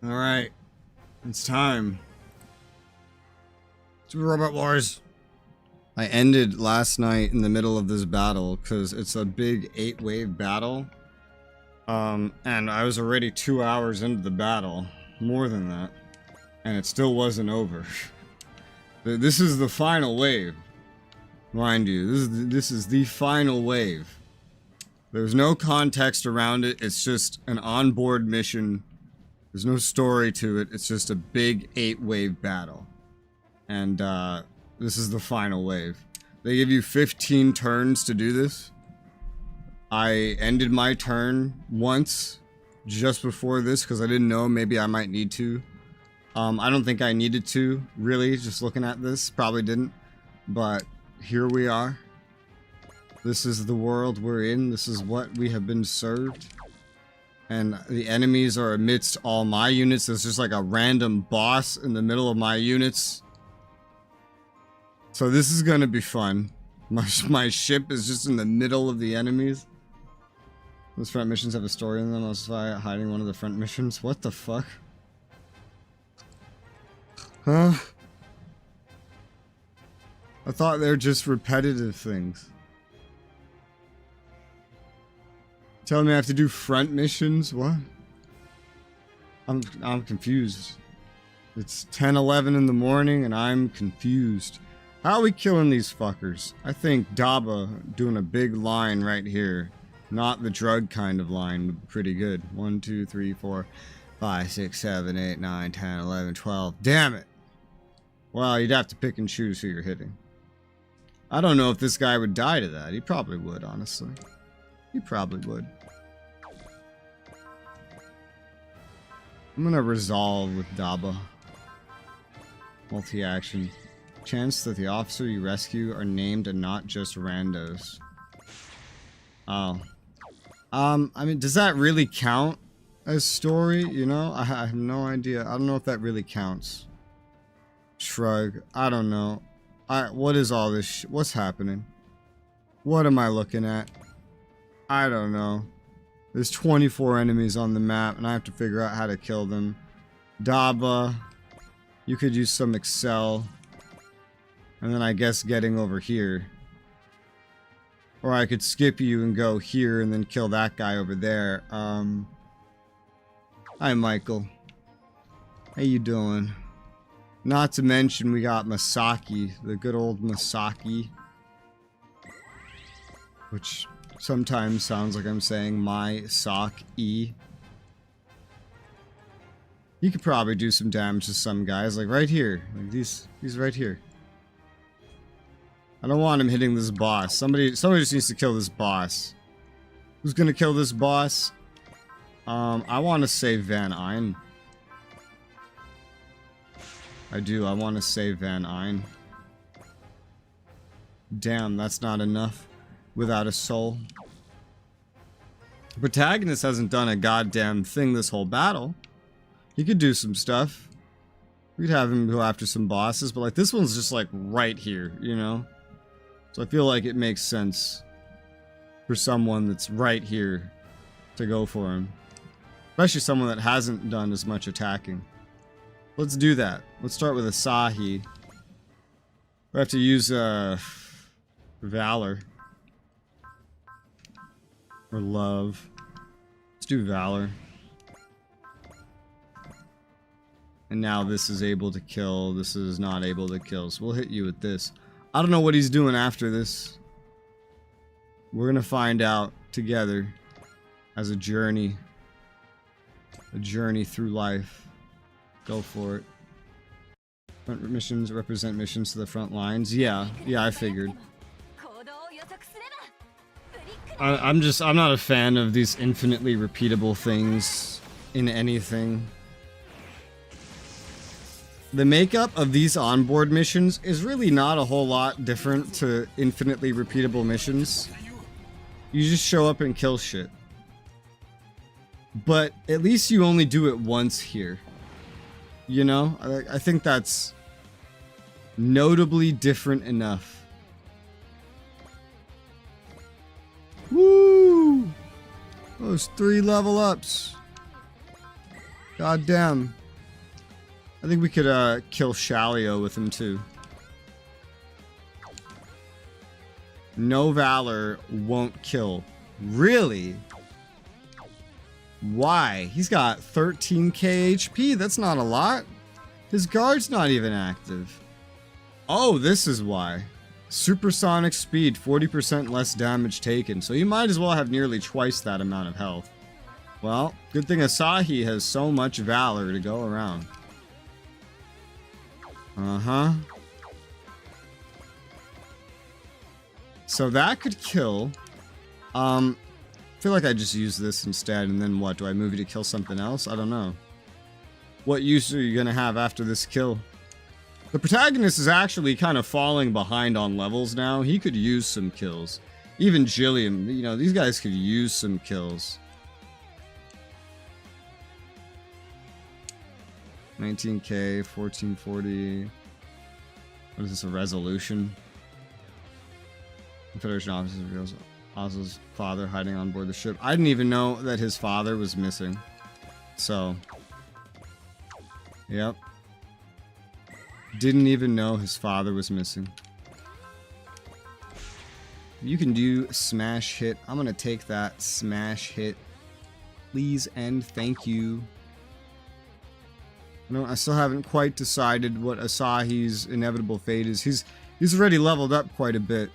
Alright. It's time. It's Robot Wars. I ended last night in the middle of this battle because it's a big 8-wave battle. And I was already 2 hours into the battle. More than that. And it still wasn't over. This is the final wave. Mind you, this is the final wave. There's no context around it. It's just an onboard mission. There's no story to it. It's just a big 8-wave battle. And this is the final wave. They give you 15 turns to do this. I ended my turn once just before this because I didn't know maybe I might need to. I don't think I needed to, really, just looking at this. Probably didn't. But here we are. This is the world we're in. This is what we have been served. And the enemies are amidst all my units. There's just like a random boss in the middle of my units. So this is gonna be fun. My ship is just in the middle of the enemies. Those front missions have a story in them. I was hiding one of the front missions. What the fuck? Huh? I thought they're just repetitive things. Telling me I have to do front missions? What? I'm confused. It's 10:11 in the morning and I'm confused. How are we killing these fuckers? I think Daba doing a big line right here. Not the drug kind of line would be pretty good. 1, 2, 3, 4, 5, 6, 7, 8, 9, 10, 11, 12. Damn it! Well, you'd have to pick and choose who you're hitting. I don't know if this guy would die to that. He probably would, honestly. He probably would. I'm gonna resolve with Daba. Multi-action. Chance that the officer you rescue are named and not just randos. Oh. I mean, does that really count as story? You know? I have no idea. I don't know if that really counts. Shrug. I don't know. What is all this what's happening? What am I looking at? I don't know. There's 24 enemies on the map, and I have to figure out how to kill them. Daba. You could use some Excel. And then I guess getting over here. Or I could skip you and go here and then kill that guy over there. Hi, Michael. How you doing? Not to mention we got Masaki, the good old Masaki. Which sometimes sounds like I'm saying my sock-e. You could probably do some damage to some guys, like right here. Like these right here. I don't want him hitting this boss. Somebody just needs to kill this boss. Who's gonna kill this boss? I want to save Van Ein. I do. I want to save Van Ein. Damn, that's not enough. Without a soul. The protagonist hasn't done a goddamn thing this whole battle. He could do some stuff. We could have him go after some bosses, but like this one's just like right here, you know? So I feel like it makes sense for someone that's right here to go for him. Especially someone that hasn't done as much attacking. Let's do that. Let's start with Asahi. We have to use Valor. Or Love. Let's do Valor. And now this is able to kill. This is not able to kill. So we'll hit you with this. I don't know what he's doing after this. We're gonna find out together as a journey. A journey through life. Go for it. Front missions represent missions to the front lines. Yeah, I figured. I'm not a fan of these infinitely repeatable things in anything. The makeup of these onboard missions is really not a whole lot different to infinitely repeatable missions. You just show up and kill shit. But at least you only do it once here. You know? I think that's notably different enough. Woo! Those 3 level ups. God damn. I think we could kill Shalio with him too. No Valor won't kill. Really? Why? He's got 13k HP. That's not a lot. His guard's not even active. Oh, this is why. Supersonic speed, 40% less damage taken. So you might as well have nearly twice that amount of health. Well, good thing Asahi has so much valor to go around. Uh-huh. So that could kill. I feel like I just use this instead, and then what? Do I move you to kill something else? I don't know. What use are you gonna have after this kill? The protagonist is actually kind of falling behind on levels now. He could use some kills. Even Jillian, you know, these guys could use some kills. 19k, 1440. What is this, a resolution? Federation officer reveals Ozzo's father hiding on board the ship. I didn't even know that his father was missing. So, yep. Didn't even know his father was missing. You can do smash hit. I'm gonna take that smash hit. Please and thank you. No, I still haven't quite decided what Asahi's inevitable fate is. He's already leveled up quite a bit.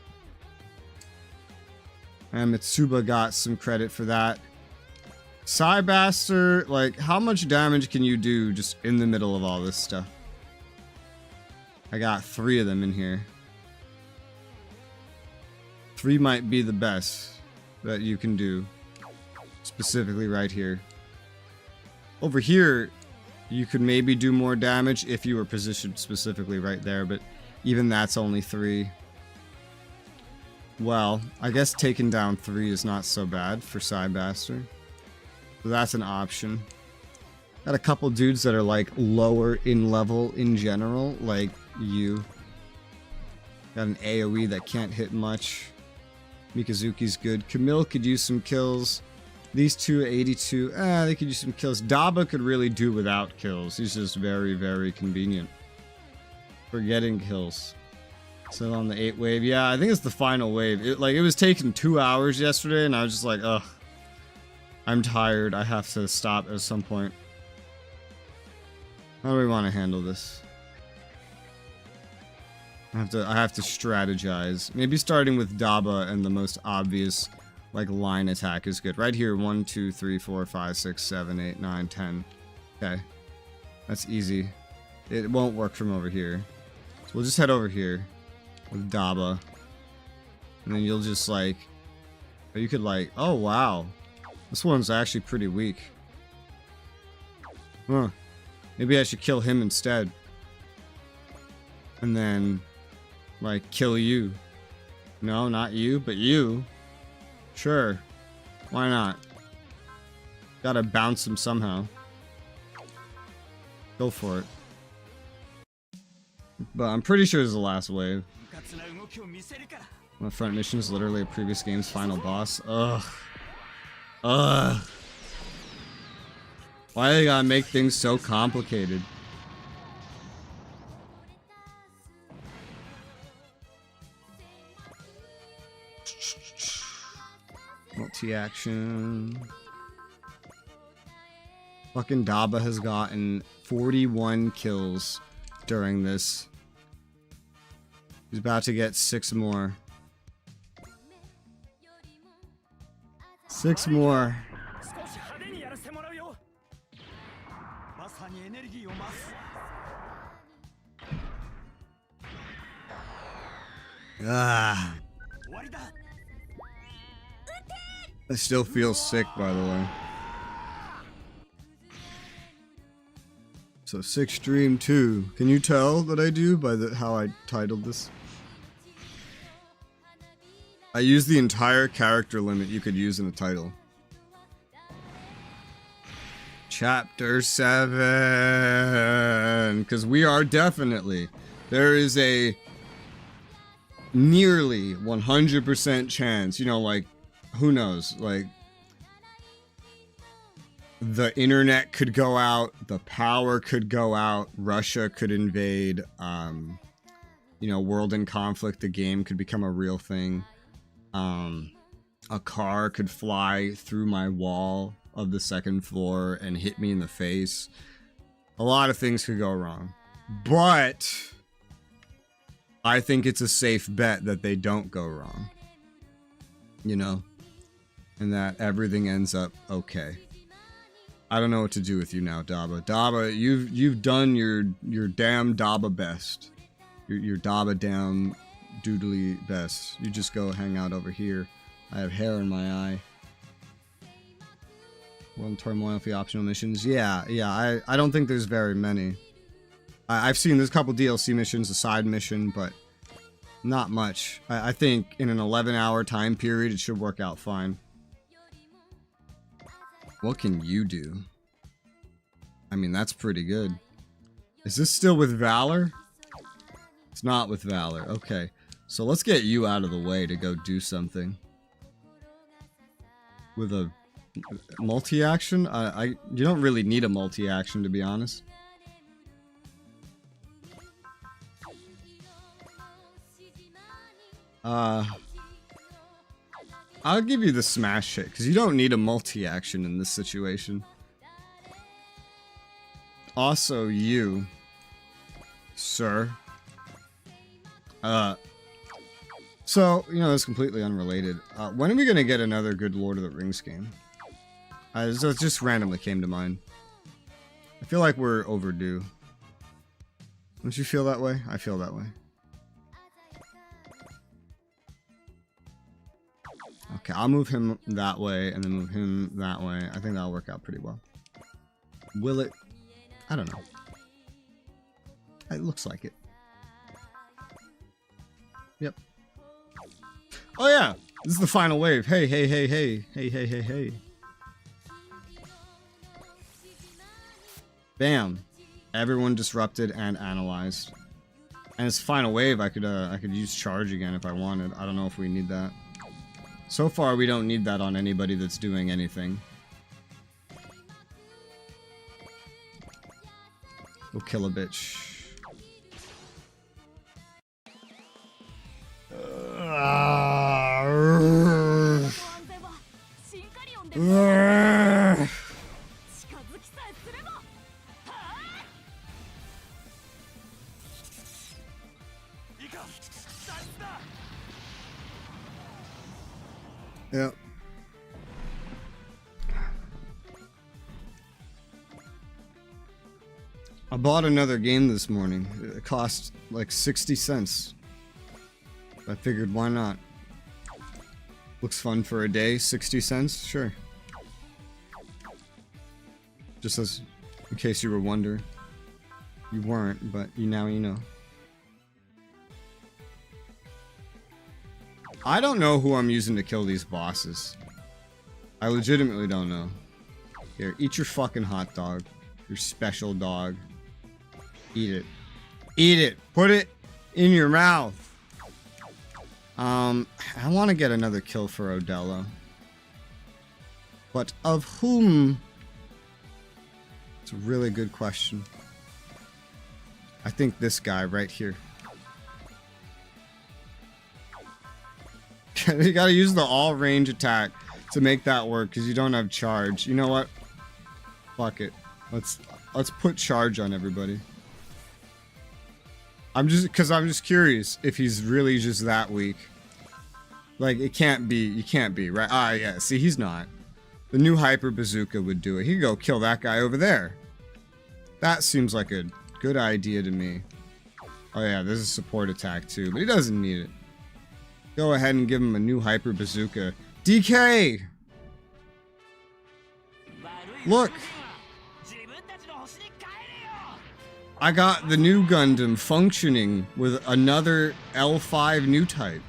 And Mitsuba got some credit for that. Cybaster, like, how much damage can you do just in the middle of all this stuff? I got 3 of them in here. 3 might be the best that you can do. Specifically right here. Over here, you could maybe do more damage if you were positioned specifically right there, but even that's only 3. Well, I guess taking down 3 is not so bad for Cybaster. So that's an option. Got a couple dudes that are like lower in level in general, like you. Got an AoE that can't hit much. Mikazuki's good. Camille could use some kills. These two, 82, they could use some kills. Daba could really do without kills. He's just very, very convenient for getting kills. Still on the 8 wave. Yeah, I think it's the final wave. It was taking 2 hours yesterday, and I was just like, ugh. I'm tired. I have to stop at some point. How do we want to handle this? I have to strategize. Maybe starting with Daba and the most obvious, like, line attack is good. Right here, 1, 2, 3, 4, 5, 6, 7, 8, 9, 10. Okay. That's easy. It won't work from over here. So we'll just head over here with Daba. And then you'll just, like... Or you could, like... Oh, wow. This one's actually pretty weak. Huh. Maybe I should kill him instead. And then... Like, kill you. No, not you, but you. Sure. Why not? Gotta bounce him somehow. Go for it. But I'm pretty sure this is the last wave. My front mission is literally a previous game's final boss. Ugh. Ugh. Why do they gotta make things so complicated? Multi-action. Fucking Daba has gotten 41 kills during this. He's about to get 6 more. 6 more. Ah. I still feel sick, by the way. So, 6 Stream 2. Can you tell that I do by how I titled this? I used the entire character limit you could use in a title. Chapter 7. Because we are definitely... There is a nearly 100% chance, you know, like, who knows, like, the internet could go out, the power could go out, Russia could invade, you know, world in conflict, the game could become a real thing. A car could fly through my wall of the second floor and hit me in the face. A lot of things could go wrong. But I think it's a safe bet that they don't go wrong. You know? And that everything ends up okay. I don't know what to do with you now, Daba. Daba, you've done your damn Daba best. Your Daba damn doodly best. You just go hang out over here. I have hair in my eye. World Turmoil for the optional missions. Yeah, I don't think there's very many. I've seen there's a couple DLC missions, a side mission, but not much. I think in an 11-hour time period, it should work out fine. What can you do? I mean, that's pretty good. Is this still with Valor? It's not with Valor. Okay. So let's get you out of the way to go do something. With a multi-action? You don't really need a multi-action, to be honest. I'll give you the smash hit, because you don't need a multi-action in this situation. Also, you, sir. So, you know, it's completely unrelated. When are we going to get another good Lord of the Rings game? So it just randomly came to mind. I feel like we're overdue. Don't you feel that way? I feel that way. Okay, I'll move him that way and then move him that way. I think that'll work out pretty well. Will it? I don't know. It looks like it. Yep. Oh yeah! This is the final wave. Hey, hey, hey, hey. Hey, hey, hey, hey. Bam. Everyone disrupted and analyzed. And it's final wave. I could use charge again if I wanted. I don't know if we need that. So far, we don't need that on anybody that's doing anything. Go kill a bitch. Yeah. I bought another game this morning. It cost like 60 cents. I figured, why not? Looks fun for a day. 60 cents? Sure. Just as in case you were wondering. You weren't, but now you know. I don't know who I'm using to kill these bosses. I legitimately don't know. Here, eat your fucking hot dog. Your special dog. Eat it. Eat it! Put it in your mouth! I want to get another kill for Odello. But of whom? It's a really good question. I think this guy right here. You gotta use the all range attack to make that work because you don't have charge. You know what? Fuck it. Let's put charge on everybody. I'm just curious if he's really just that weak. Like it can't be. You can't be, right? Ah, yeah. See, he's not. The new hyper bazooka would do it. He could go kill that guy over there. That seems like a good idea to me. Oh yeah, there's a support attack too, but he doesn't need it. Go ahead and give him a new hyper bazooka. DK! Look! I got the new Gundam functioning with another L5 new type.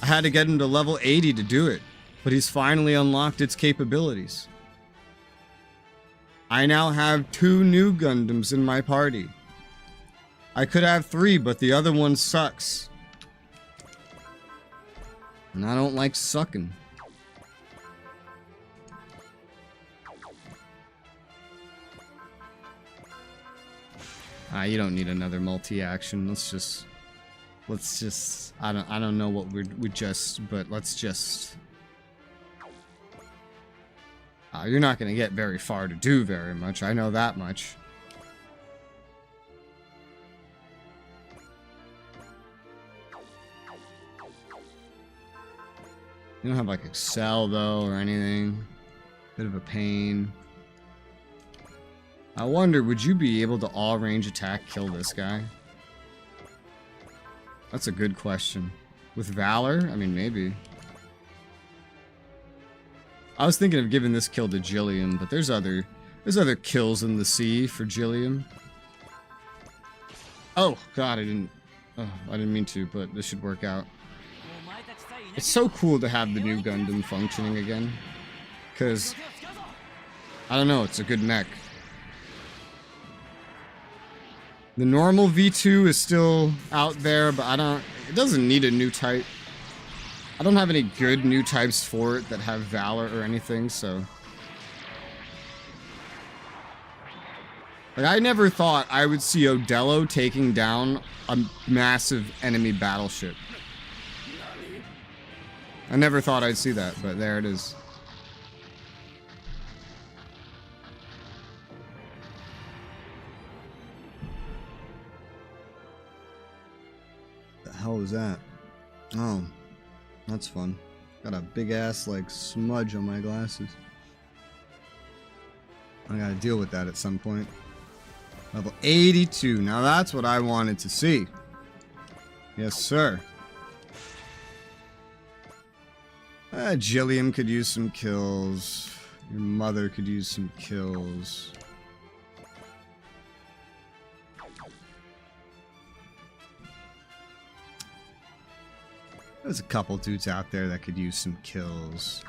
I had to get him to level 80 to do it, but he's finally unlocked its capabilities. I now have 2 new Gundams in my party. I could have 3, but the other one sucks. And I don't like sucking. Ah, you don't need another multi-action. Let's just I don't know what but let's just you're not gonna get very far to do very much, I know that much. You don't have like Excel though or anything. Bit of a pain. I wonder, would you be able to all range attack kill this guy? That's a good question. With Valor? I mean, maybe. I was thinking of giving this kill to Jillian, but there's other kills in the sea for Jillian. Oh god, I didn't mean to, but this should work out. It's so cool to have the new Gundam functioning again, cause I don't know, it's a good mech. The normal V2 is still out there, but it doesn't need a new type. I don't have any good new types for it that have Valor or anything, so. Like, I never thought I would see Odello taking down a massive enemy battleship. I never thought I'd see that, but there it is. Hell was that? Oh, that's fun. Got a big ass like smudge on my glasses. I gotta deal with that at some point. Level 82. Now that's what I wanted to see. Yes, sir. Jillian could use some kills. Your mother could use some kills. There's a couple dudes out there that could use some kills.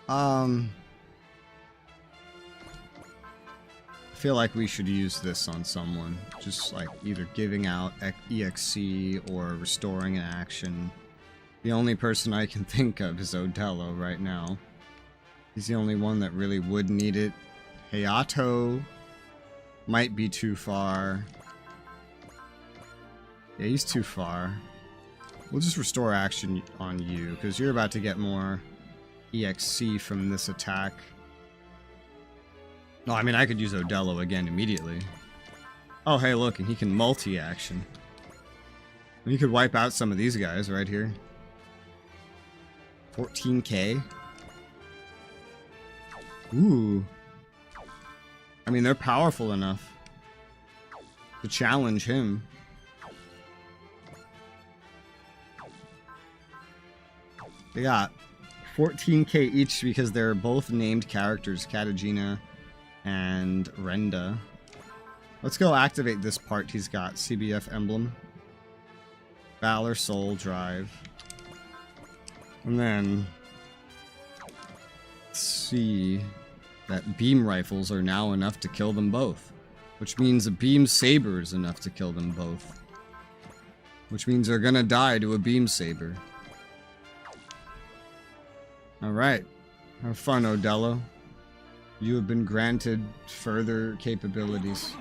I feel like we should use this on someone. Just like either giving out EXC or restoring an action. The only person I can think of is Odello right now. He's the only one that really would need it. Hayato might be too far. Yeah, he's too far. We'll just restore action on you, because you're about to get more EXC from this attack. No, I mean, I could use Odello again immediately. Oh, hey, look, and he can multi-action. And you could wipe out some of these guys right here. 14k? Ooh. I mean, they're powerful enough to challenge him. They got 14k each because they're both named characters, Katagina and Renda. Let's go activate this part he's got. CBF emblem. Valor, Soul, Drive. And then let's see that beam rifles are now enough to kill them both. Which means a beam saber is enough to kill them both. Which means they're gonna die to a beam saber. Alright. Have fun, Odello. You have been granted further capabilities.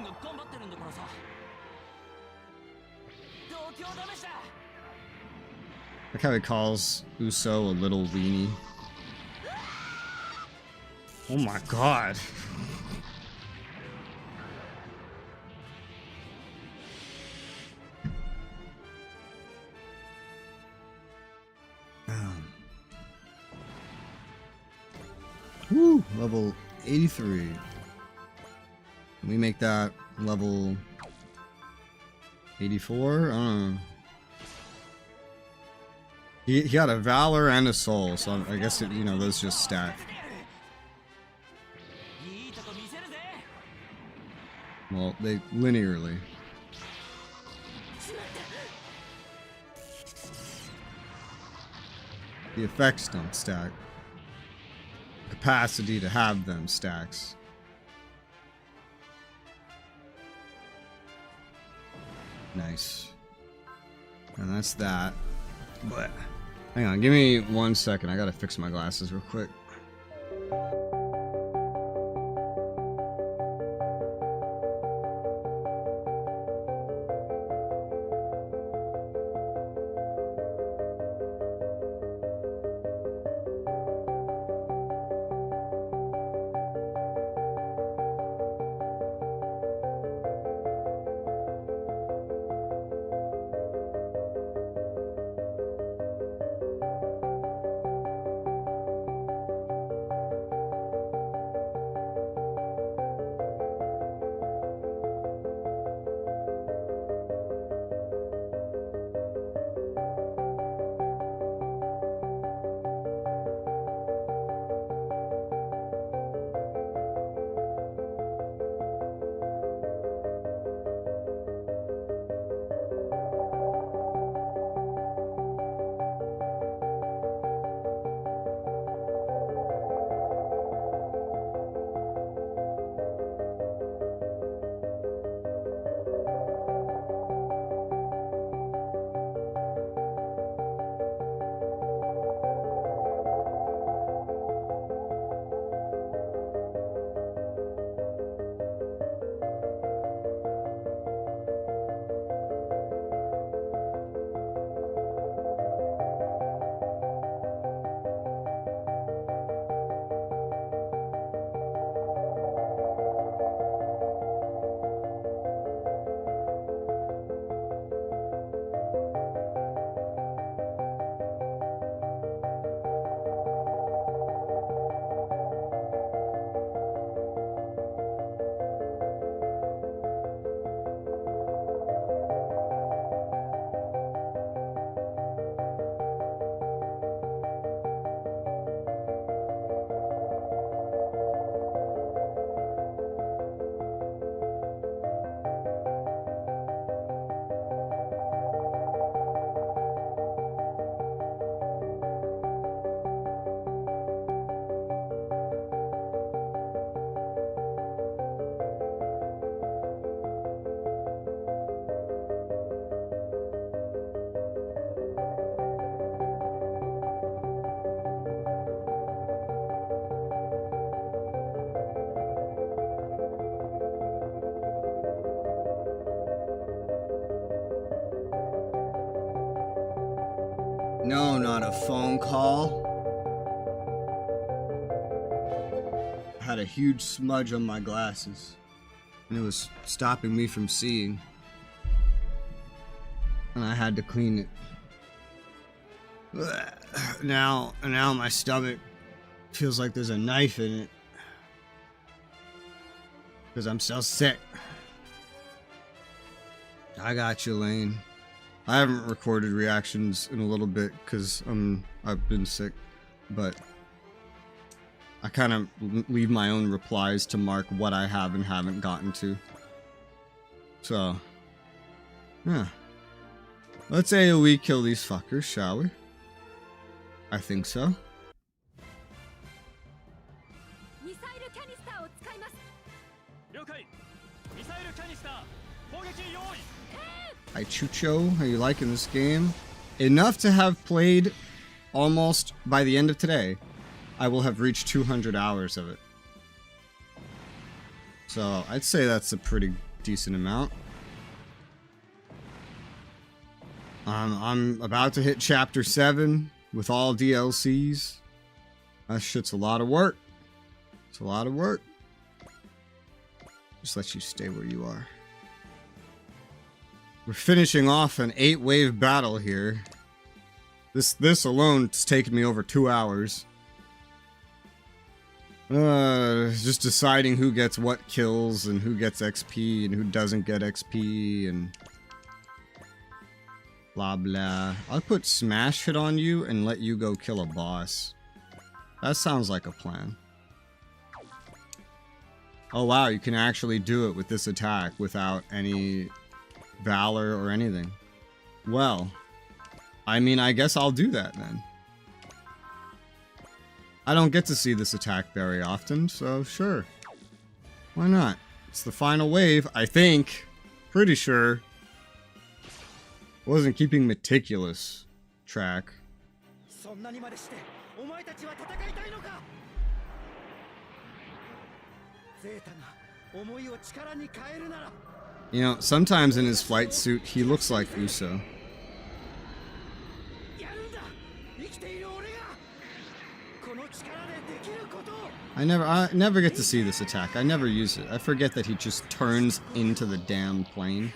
Look how he calls Uso a little weenie. Oh my god. Woo! Level 83. Can we make that level 84? I don't know. He got a Valor and a Soul, so I guess it, you know, those just stack. Well, they linearly. The effects don't stack. Capacity to have them stacks. Nice. And that's that. But hang on, give me 1 second. I gotta fix my glasses real quick. No, not a phone call. I had a huge smudge on my glasses, and it was stopping me from seeing. And I had to clean it. Now my stomach feels like there's a knife in it. Because I'm so sick. I got you, Lane. I haven't recorded reactions in a little bit because I've been sick, but I kind of leave my own replies to mark what I have and haven't gotten to. So, yeah. Let's AoE kill these fuckers, shall we? I think so. Hi Chucho, how you liking this game? Enough to have played almost by the end of today. I will have reached 200 hours of it. So I'd say that's a pretty decent amount. I'm about to hit chapter 7 with all DLCs. That shit's a lot of work. It's a lot of work. Just let you stay where you are. We're finishing off an 8-wave battle here. This alone has taken me over 2 hours. Just deciding who gets what kills and who gets XP and who doesn't get XP and blah blah. I'll put smash hit on you and let you go kill a boss. That sounds like a plan. Oh wow, you can actually do it with this attack without any valor or anything. Well, I mean, I guess I'll do that then. I don't get to see this attack very often, so sure. Why not? It's the final wave, I think. Pretty sure. Wasn't keeping meticulous track. You know, sometimes in his flight suit, he looks like Uso. I never get to see this attack. I never use it. I forget that he just turns into the damn plane.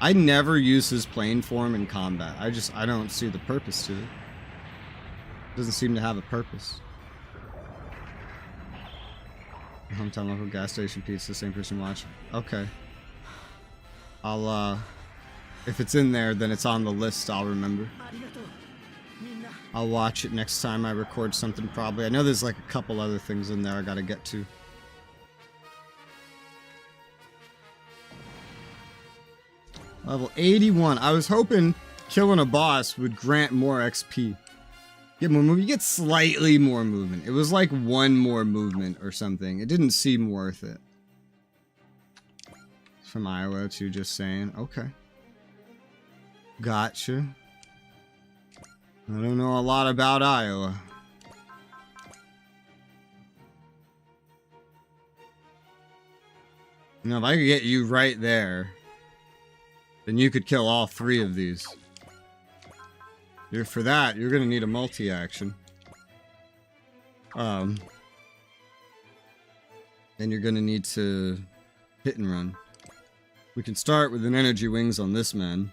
I never use his plane form in combat. I don't see the purpose to it. Doesn't seem to have a purpose. Hometown local gas station pizza, same person watching. Okay. I'll, if it's in there, then it's on the list, I'll remember. I'll watch it next time I record something, probably. I know there's like a couple other things in there I gotta get to. Level 81. I was hoping killing a boss would grant more XP. Get more movement. You get slightly more movement. It was like 1 more movement or something. It didn't seem worth it. From Iowa too, just saying. Okay. Gotcha. I don't know a lot about Iowa. Now, if I could get you right there, then you could kill all 3 of these. For that, you're gonna need a multi-action. Then you're gonna need to hit and run. We can start with an energy wings on this man.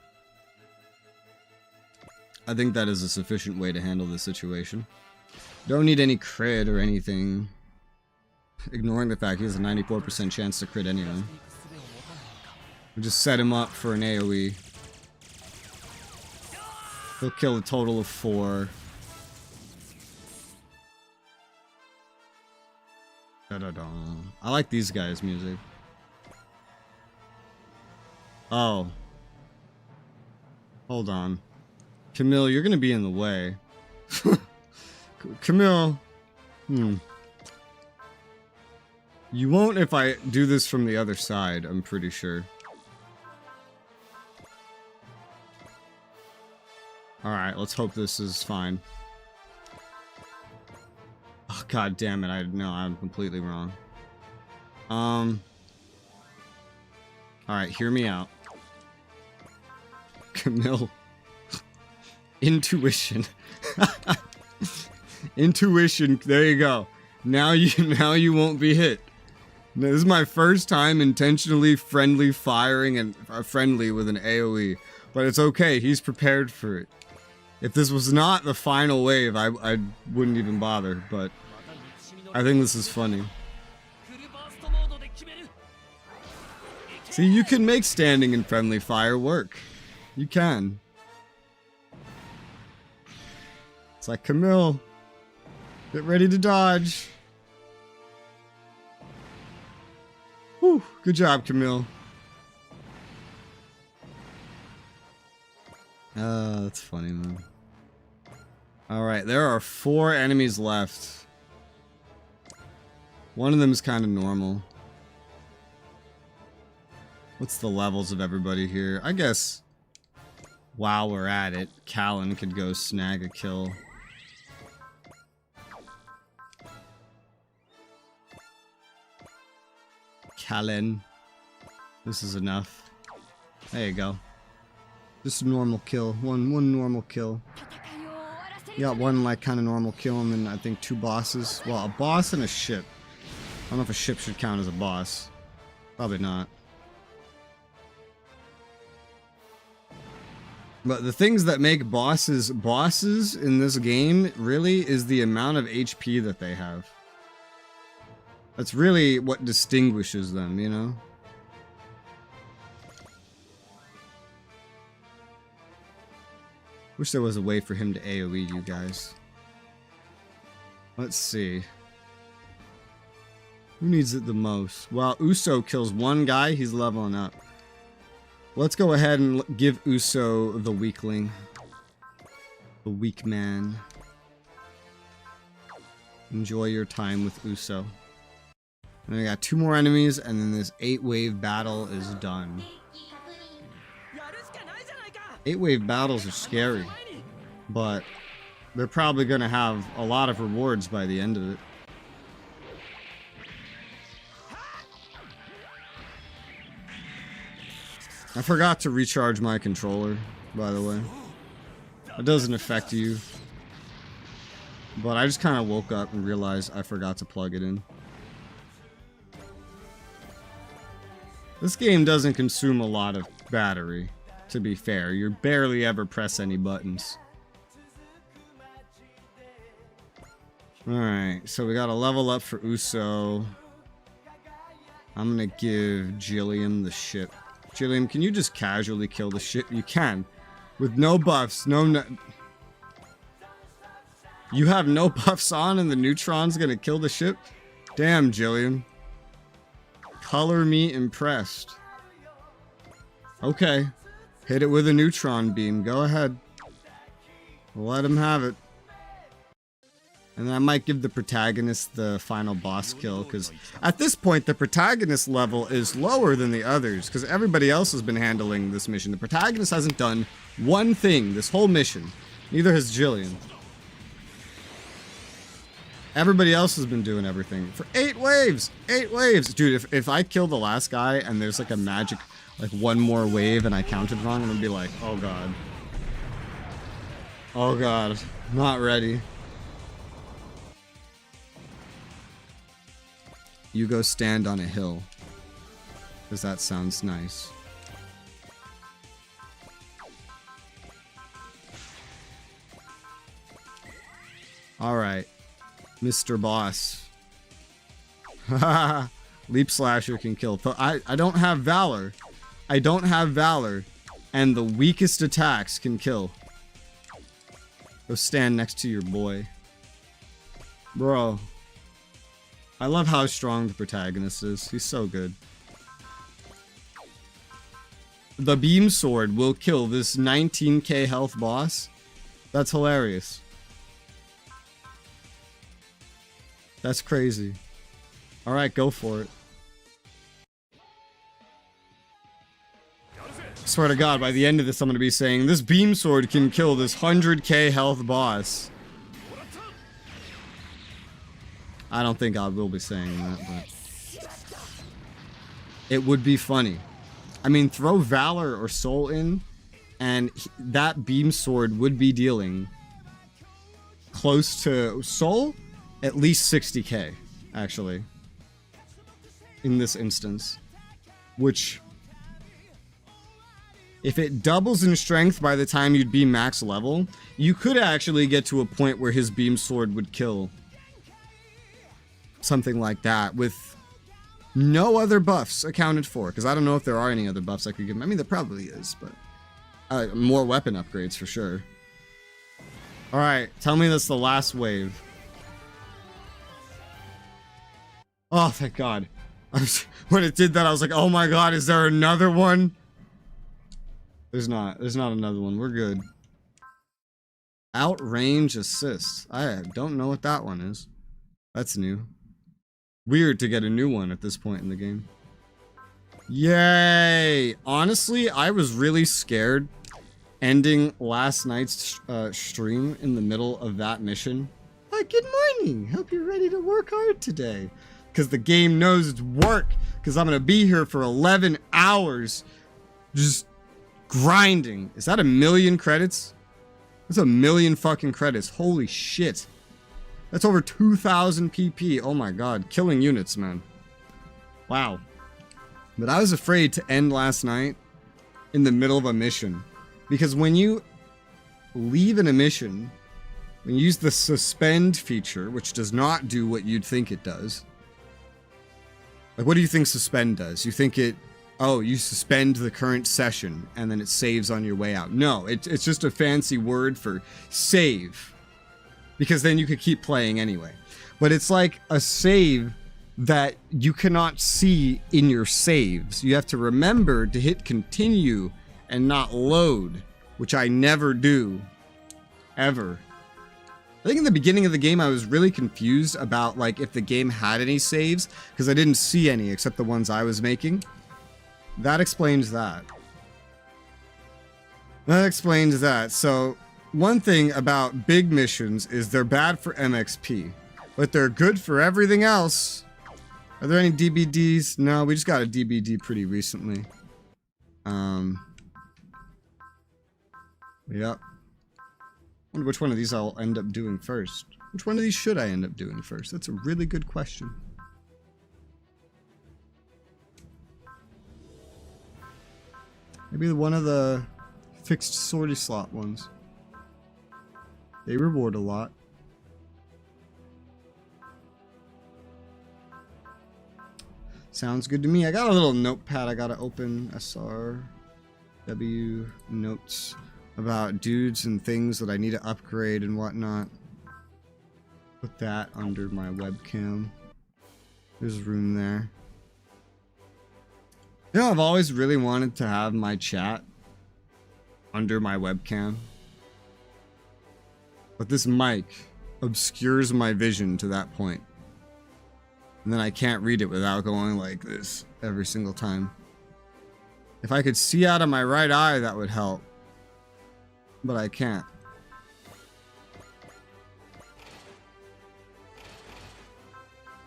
I think that is a sufficient way to handle this situation. Don't need any crit or anything. Ignoring the fact he has a 94% chance to crit anyway. We just set him up for an AoE. He'll kill a total of 4. Da-da-da. I like these guys' music. Oh. Hold on. Camille, you're gonna be in the way. Camille. You won't if I do this from the other side, I'm pretty sure. Alright, let's hope this is fine. Oh, god damn it, I'm completely wrong. Alright, hear me out. Camille. Intuition. Intuition. There you go. Now you won't be hit. Now, this is my first time intentionally friendly firing and friendly with an AoE, but it's okay. He's prepared for it. If this was not the final wave, I wouldn't even bother. But I think this is funny. See, you can make standing and friendly fire work. You can. It's like, Camille, get ready to dodge. Whew, good job, Camille. That's funny, man. Alright, there are 4 enemies left. One of them is kind of normal. What's the levels of everybody here? I guess while we're at it, Callan could go snag a kill. Callan. This is enough. There you go. Just a normal kill. One normal kill. You got one like kind of normal kill and then I think 2 bosses. Well, a boss and a ship. I don't know if a ship should count as a boss. Probably not. But the things that make bosses bosses in this game really is the amount of HP that they have. That's really what distinguishes them, you know? Wish there was a way for him to AoE you guys. Let's see. Who needs it the most? Well, Uso kills one guy, he's leveling up. Let's go ahead and give Uso the weakling. The weak man. Enjoy your time with Uso. And then we got 2 more enemies, and then this 8-wave battle is done. 8-wave battles are scary, but they're probably going to have a lot of rewards by the end of it. I forgot to recharge my controller, by the way. It doesn't affect you. But I just kind of woke up and realized I forgot to plug it in. This game doesn't consume a lot of battery, to be fair. You barely ever press any buttons. Alright, so we got a level up for Uso. I'm gonna give Jillian the ship. Jillian, can you just casually kill the ship? You can. With no buffs, no... You have no buffs on and the neutron's gonna kill the ship? Damn, Jillian. Color me impressed. Okay. Hit it with a neutron beam. Go ahead. Let him have it. And I might give the protagonist the final boss kill, because at this point the protagonist level is lower than the others, because everybody else has been handling this mission. The protagonist hasn't done one thing this whole mission. Neither has Jillian. Everybody else has been doing everything. For 8 waves! 8 waves! Dude, if I kill the last guy and there's like a magic, like one more wave and I counted wrong, I'm gonna be like, oh god. Oh god. Not ready. You go stand on a hill. Because that sounds nice. Alright. Mr. Boss. Haha. Leap Slasher can kill. I don't have Valor. I don't have Valor. And the weakest attacks can kill. Go stand next to your boy. Bro. I love how strong the protagonist is. He's so good. The beam sword will kill this 19k health boss. That's hilarious. That's crazy. Alright, go for it. Swear to God, by the end of this I'm gonna be saying, this beam sword can kill this 100k health boss. I don't think I will be saying that, but it would be funny. I mean, throw Valor or Soul in, And that beam sword would be dealing close to soul, at least 60k, actually, in this instance. Which, if it doubles in strength by the time you'd be max level, you could actually get to a point where his beam sword would kill. Something like that, with no other buffs accounted for. Because I don't know if there are any other buffs I could give him. I mean, there probably is, but... more weapon upgrades for sure. Alright, tell me that's the last wave. Oh, thank God. When it did that, I was like, oh my God, is there another one? There's not another one. We're good. Outrange assist. I don't know what that one is. That's new. Weird to get a new one at this point in the game. Yay! Honestly, I was really scared ending last night's stream in the middle of that mission. Good morning! Hope you're ready to work hard today. Because the game knows it's work. Because I'm going to be here for 11 hours. Just grinding. Is that 1,000,000 credits? That's 1,000,000 fucking credits. Holy shit. That's over 2,000 PP. Oh my God. Killing units, man. Wow. But I was afraid to end last night in the middle of a mission. Because when you leave in a mission, when you use the suspend feature, which does not do what you'd think it does. Like, what do you think suspend does? You think it, oh, you suspend the current session and then it saves on your way out. No, it's just a fancy word for save. Because then you could keep playing anyway. But it's like a save that you cannot see in your saves. You have to remember to hit continue and not load, which I never do, ever. I think in the beginning of the game I was really confused about like if the game had any saves, because I didn't see any except the ones I was making. That explains that. That explains that. So one thing about big missions is they're bad for MXP, but they're good for everything else. Are there any DBDs? No, we just got a DBD pretty recently. Yep. Wonder which one of these I'll end up doing first. Which one of these should I end up doing first? That's a really good question. Maybe one of the fixed sortie slot ones. They reward a lot. Sounds good to me. I got a little notepad I gotta open. SRW notes about dudes and things that I need to upgrade and whatnot. Put that under my webcam. There's room there. You know, I've always really wanted to have my chat under my webcam. But this mic obscures my vision to that point. And then I can't read it without going like this every single time. If I could see out of my right eye, that would help. But I can't.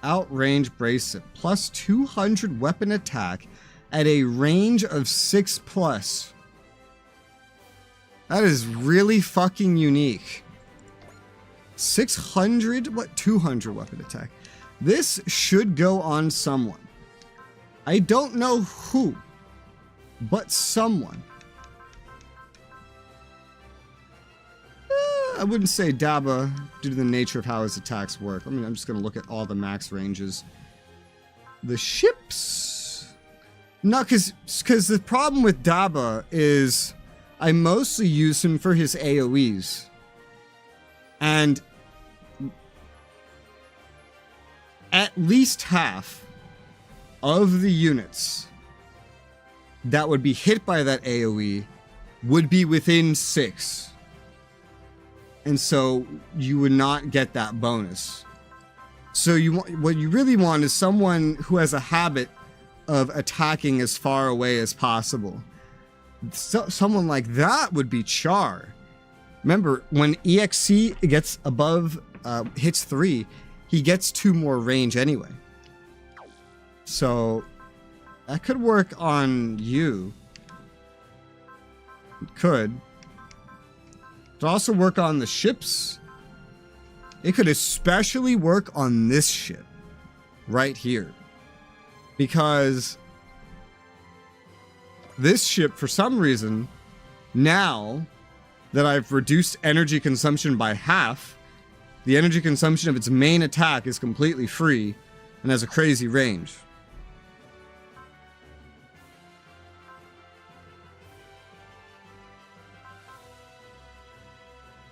Outrange bracelet. Plus 200 weapon attack at a range of 6+. That is really fucking unique. 600? What? 200 weapon attack. This should go on someone. I don't know who, but someone. I wouldn't say Daba due to the nature of how his attacks work. I mean, I'm just going to look at all the max ranges. The ships. No, because the problem with Daba is I mostly use him for his AoEs. And at least half of the units that would be hit by that AoE would be within 6. And so you would not get that bonus. So what you really want is someone who has a habit of attacking as far away as possible. So, someone like that would be Char. Remember, when EXC gets above, hits 3, he gets 2 more range anyway. So that could work on you. It could. It could also work on the ships. It could especially work on this ship. Right here. Because this ship, for some reason, now that I've reduced energy consumption by half, the energy consumption of its main attack is completely free and has a crazy range.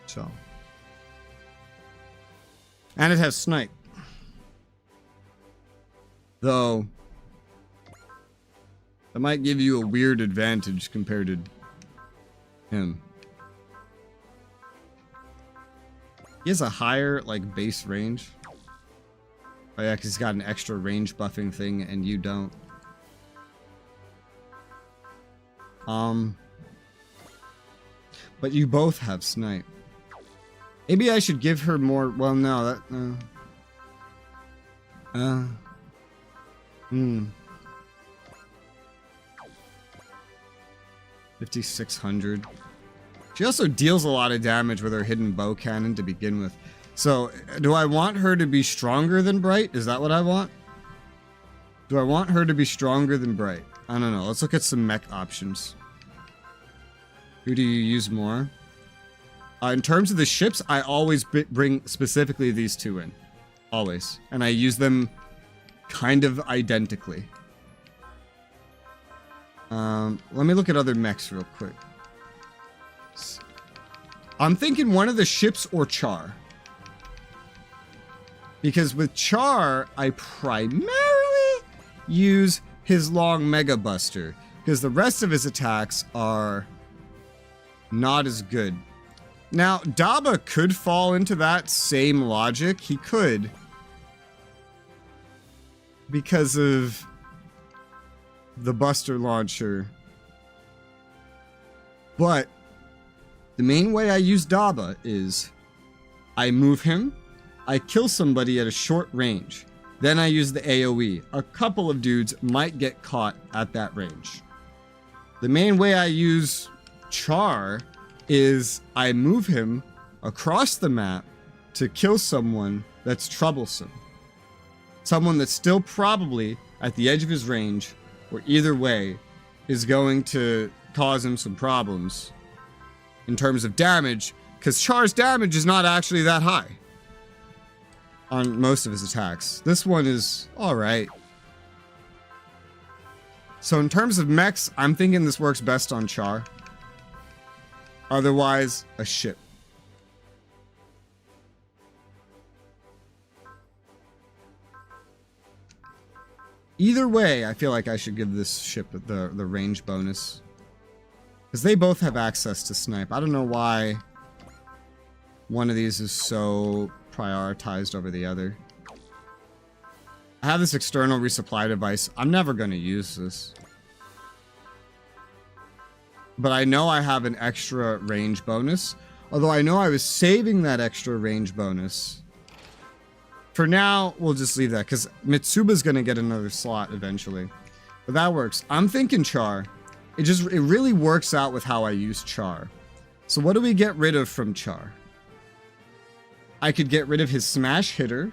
So. And it has snipe. Though, that might give you a weird advantage compared to him. He has a higher, like, base range. Oh yeah, because he's got an extra range buffing thing, and you don't. But you both have snipe. Maybe I should give her more, well, no, that, 5,600. She also deals a lot of damage with her hidden bow cannon to begin with. So, do I want her to be stronger than Bright? Is that what I want? Do I want her to be stronger than Bright? I don't know. Let's look at some mech options. Who do you use more? In terms of the ships, I always bring specifically these two in. Always. And I use them kind of identically. Let me look at other mechs real quick. I'm thinking one of the ships or Char. Because with Char, I primarily use his long Mega Buster. Because the rest of his attacks are not as good. Now, Daba could fall into that same logic. He could. Because of the Buster Launcher. But the main way I use Daba is I move him, I kill somebody at a short range, then I use the AoE. A couple of dudes might get caught at that range. The main way I use Char is I move him across the map to kill someone that's troublesome. Someone that's still probably at the edge of his range, or either way, is going to cause him some problems in terms of damage, because Char's damage is not actually that high on most of his attacks. This one is alright. So in terms of mechs, I'm thinking this works best on Char. Otherwise, a ship. Either way, I feel like I should give this ship the range bonus. Because they both have access to snipe. I don't know why one of these is so prioritized over the other. I have this external resupply device. I'm never going to use this. But I know I have an extra range bonus. Although I know I was saving that extra range bonus. For now, we'll just leave that. Because Mitsuba's going to get another slot eventually. But that works. I'm thinking Char. It really works out with how I use Char. So what do we get rid of from Char? I could get rid of his smash hitter.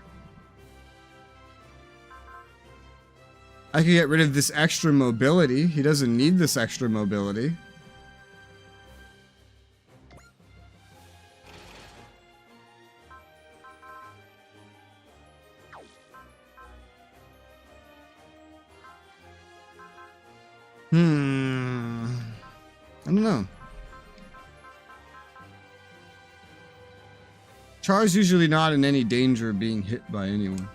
I could get rid of this extra mobility. He doesn't need this extra mobility. I don't know. Char's usually not in any danger of being hit by anyone.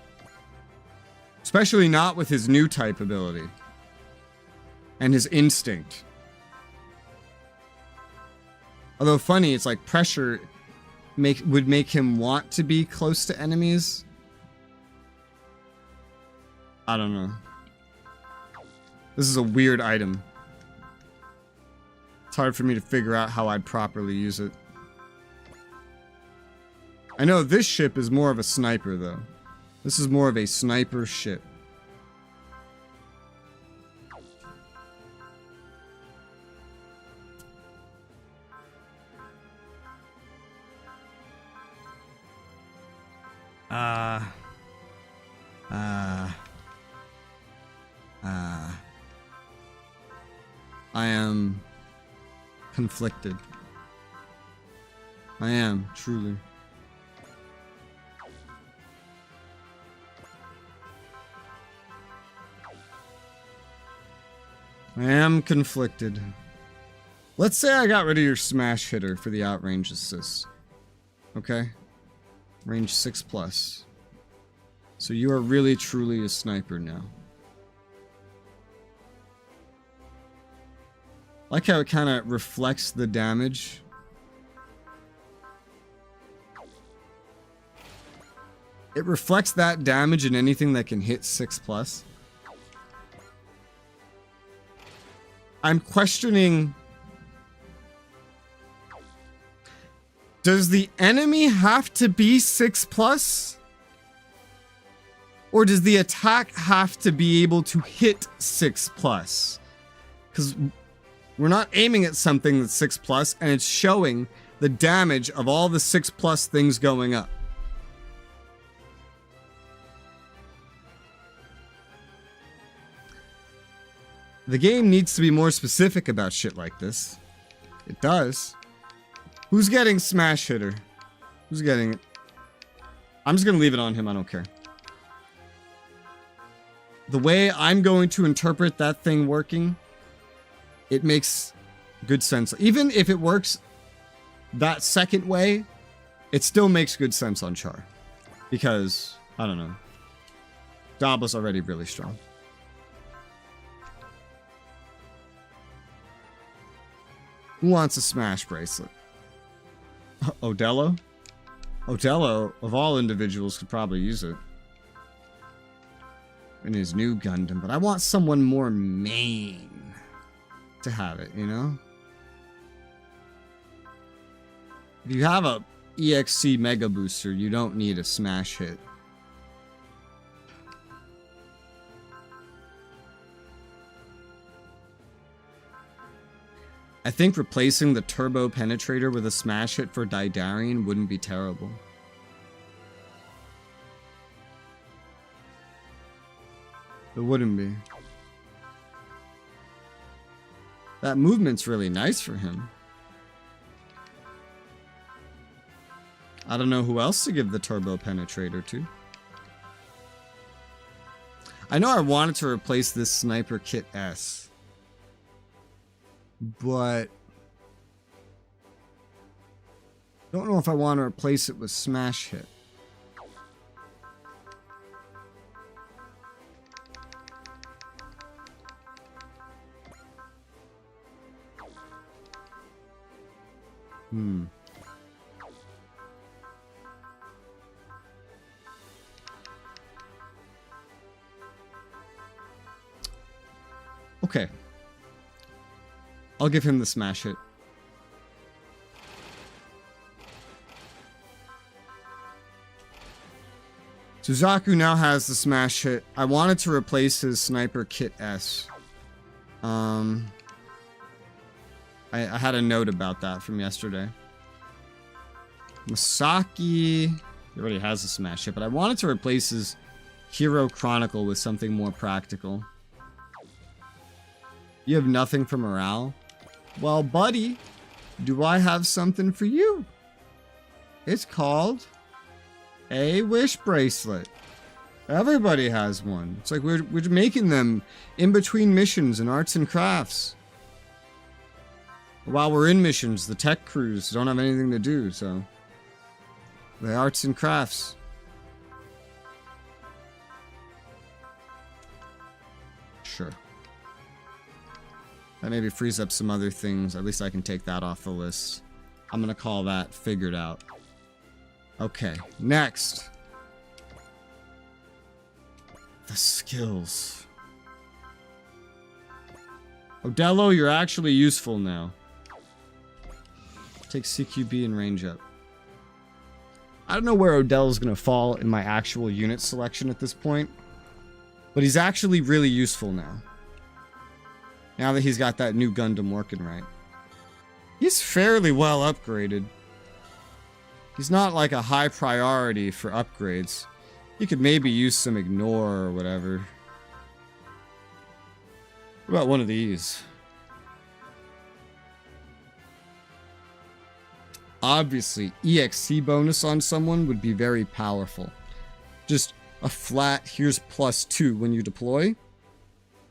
Especially not with his new type ability. And his instinct. Although funny, it's like pressure would make him want to be close to enemies. I don't know. This is a weird item. It's hard for me to figure out how I'd properly use it. I know this ship is more of a sniper, though. This is more of a sniper ship. I am conflicted. I am, truly. I am conflicted. Let's say I got rid of your smash hitter for the outrange assist. Okay? Range 6+. So you are really truly a sniper now. Like how it kind of reflects the damage. It reflects that damage in anything that can hit 6+. I'm questioning... Does the enemy have to be 6+? Or does the attack have to be able to hit 6+? Because we're not aiming at something that's 6+, and it's showing the damage of all the 6+ things going up. The game needs to be more specific about shit like this. It does. Who's getting smash hitter? Who's getting it? I'm just gonna leave it on him, I don't care. The way I'm going to interpret that thing working, it makes good sense. Even if it works that second way, it still makes good sense on Char. Because, I don't know. Dabba's already really strong. Who wants a smash bracelet? Odello? Odello, of all individuals, could probably use it. In his new Gundam, but I want someone more main to have it, you know? If you have a EXC Mega Booster, you don't need a smash hit. I think replacing the Turbo Penetrator with a smash hit for Daidarian wouldn't be terrible. It wouldn't be. That movement's really nice for him. I don't know who else to give the Turbo Penetrator to. I know I wanted to replace this Sniper Kit S. But don't know if I want to replace it with Smash Hit. Okay. I'll give him the smash hit. Suzaku now has the smash hit. I wanted to replace his Sniper Kit S. I had a note about that from yesterday. Masaki, he already has a smash hit, but I wanted to replace his Hero Chronicle with something more practical. You have nothing for morale? Well, buddy, do I have something for you? It's called a wish bracelet. Everybody has one. It's like we're making them in between missions and arts and crafts. While we're in missions, the tech crews don't have anything to do, so the arts and crafts. Sure. That maybe frees up some other things. At least I can take that off the list. I'm gonna call that figured out. Okay, next. The skills. Odello, you're actually useful now. Take CQB and range up. I don't know where Odello's gonna fall in my actual unit selection at this point, but he's actually really useful now. Now that he's got that new Gundam working right. He's fairly well upgraded. He's not like a high priority for upgrades. You could maybe use some ignore or whatever. What about one of these? Obviously, EXC bonus on someone would be very powerful. Just a flat, here's +2 when you deploy.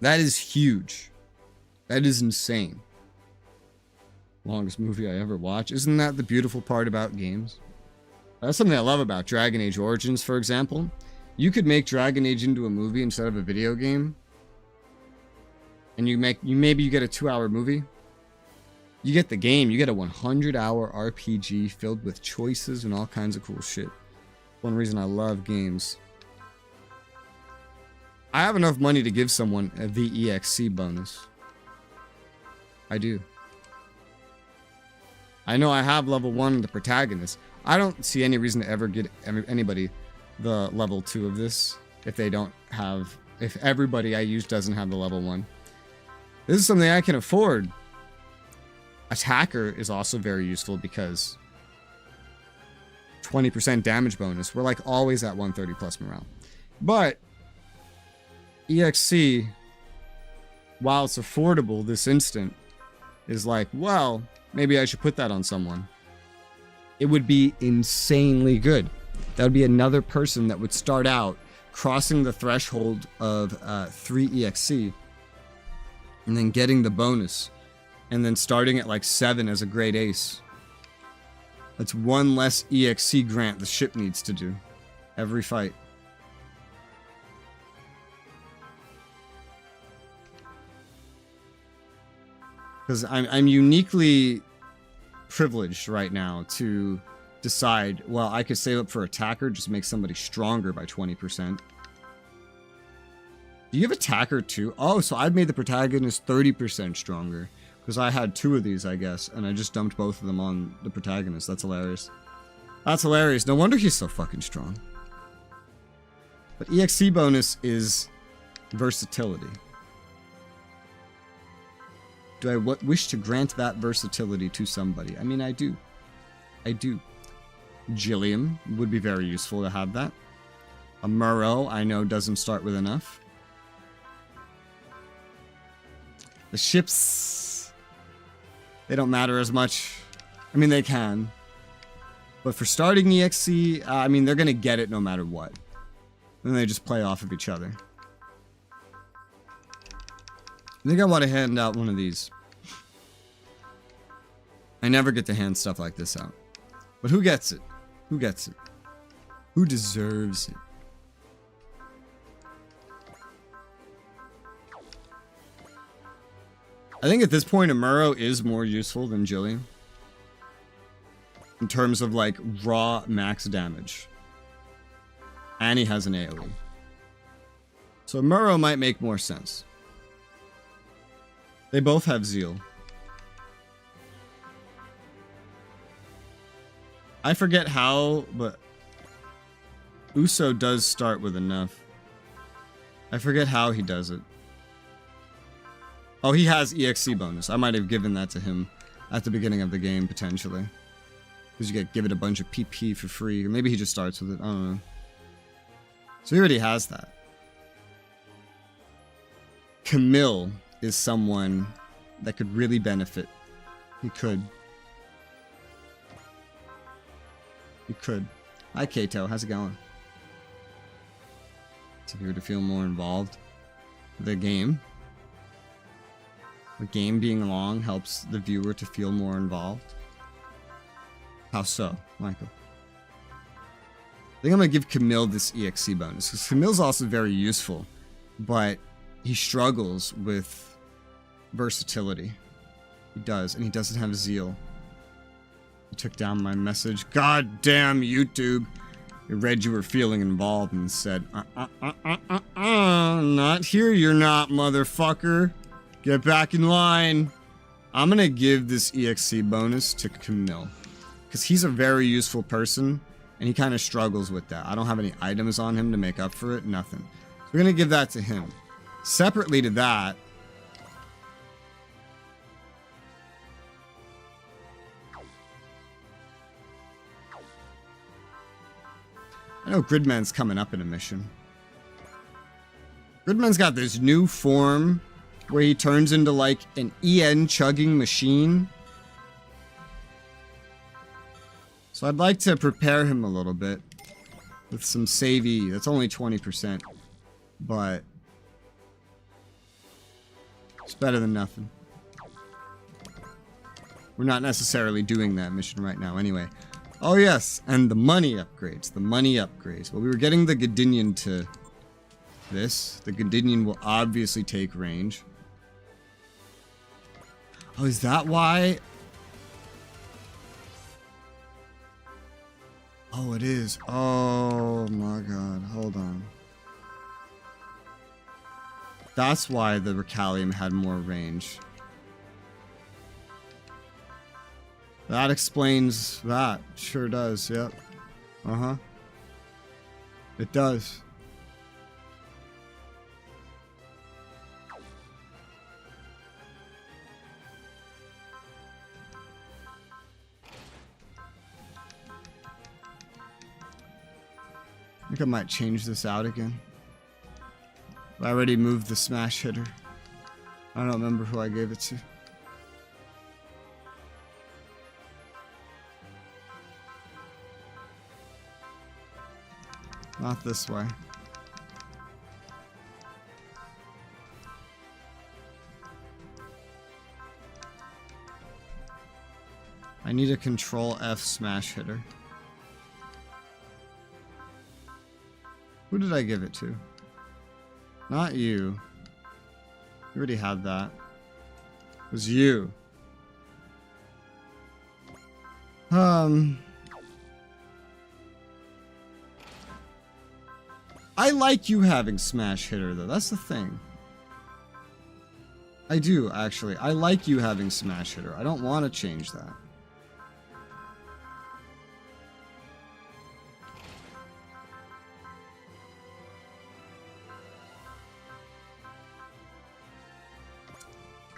That is huge. That is insane. Longest movie I ever watched. Isn't that the beautiful part about games? That's something I love about Dragon Age Origins, for example. You could make Dragon Age into a movie instead of a video game. And maybe you get a 2-hour movie. You get the game, you get a 100-hour RPG filled with choices and all kinds of cool shit. One reason I love games. I have enough money to give someone a VEXC bonus. I do. I know I have level 1 the protagonist. I don't see any reason to ever get anybody the level 2 of this if everybody I use doesn't have the level 1. This is something I can afford. Attacker is also very useful because 20% damage bonus. We're like always at 130 plus morale. But EXC, while it's affordable this instant, is like, well, maybe I should put that on someone. It would be insanely good. That would be another person that would start out crossing the threshold of 3 EXC and then getting the bonus. And then starting at like 7 as a grade ace. That's one less EXC grant the ship needs to do. Every fight. Because I'm uniquely privileged right now to decide, well, I could save up for attacker, just make somebody stronger by 20%. Do you have attacker too? Oh, so I've made the protagonist 30% stronger. Because I had 2 of these, I guess, and I just dumped both of them on the protagonist. That's hilarious. That's hilarious. No wonder he's so fucking strong. But EXC bonus is versatility. Do I wish to grant that versatility to somebody? I mean, I do. I do. Gilliam would be very useful to have that. A Murrow, I know, doesn't start with enough. The ships... they don't matter as much. I mean, they can. But for starting EXC, I mean, they're going to get it no matter what. And they just play off of each other. I think I want to hand out one of these. I never get to hand stuff like this out. But who gets it? Who gets it? Who deserves it? I think at this point, Amuro is more useful than Jillian. In terms of, like, raw max damage. And he has an AoE. So Amuro might make more sense. They both have Zeal. I forget how, but Uso does start with enough. I forget how he does it. Oh, he has EXC bonus. I might have given that to him at the beginning of the game, potentially. Because you give it a bunch of PP for free. Or maybe he just starts with it. I don't know. So he already has that. Camille is someone that could really benefit. He could. He could. Hi, Kato. How's it going? It's here to feel more involved with the game. The game being long helps the viewer to feel more involved. How so, Michael? I think I'm going to give Camille this EXC bonus. Because Camille's also very useful. But he struggles with versatility. He does. And he doesn't have Zeal. He took down my message. God damn YouTube. It read you were feeling involved and said, not here you're not, motherfucker. Get back in line. I'm going to give this EXC bonus to Camille. Because he's a very useful person. And he kind of struggles with that. I don't have any items on him to make up for it. Nothing. So we're going to give that to him. Separately to that, I know Gridman's coming up in a mission. Gridman's got this new form where he turns into like an EN chugging machine. So I'd like to prepare him a little bit with some save E. That's only 20%, but it's better than nothing. We're not necessarily doing that mission right now anyway. Oh yes, and the money upgrades. The money upgrades. Well, we were getting the Godinian to this. The Godinian will obviously take range. Oh, is that why? Oh, it is. Oh my god. Hold on. That's why the Recalium had more range. That explains that. Sure does, yep. Uh-huh. It does. I think I might change this out again. I already moved the smash hitter. I don't remember who I gave it to. Not this way. I need a Control F smash hitter. Who did I give it to? Not you. You already had that. It was you. I like you having smash hitter though. That's the thing. I do actually. I like you having smash hitter. I don't want to change that.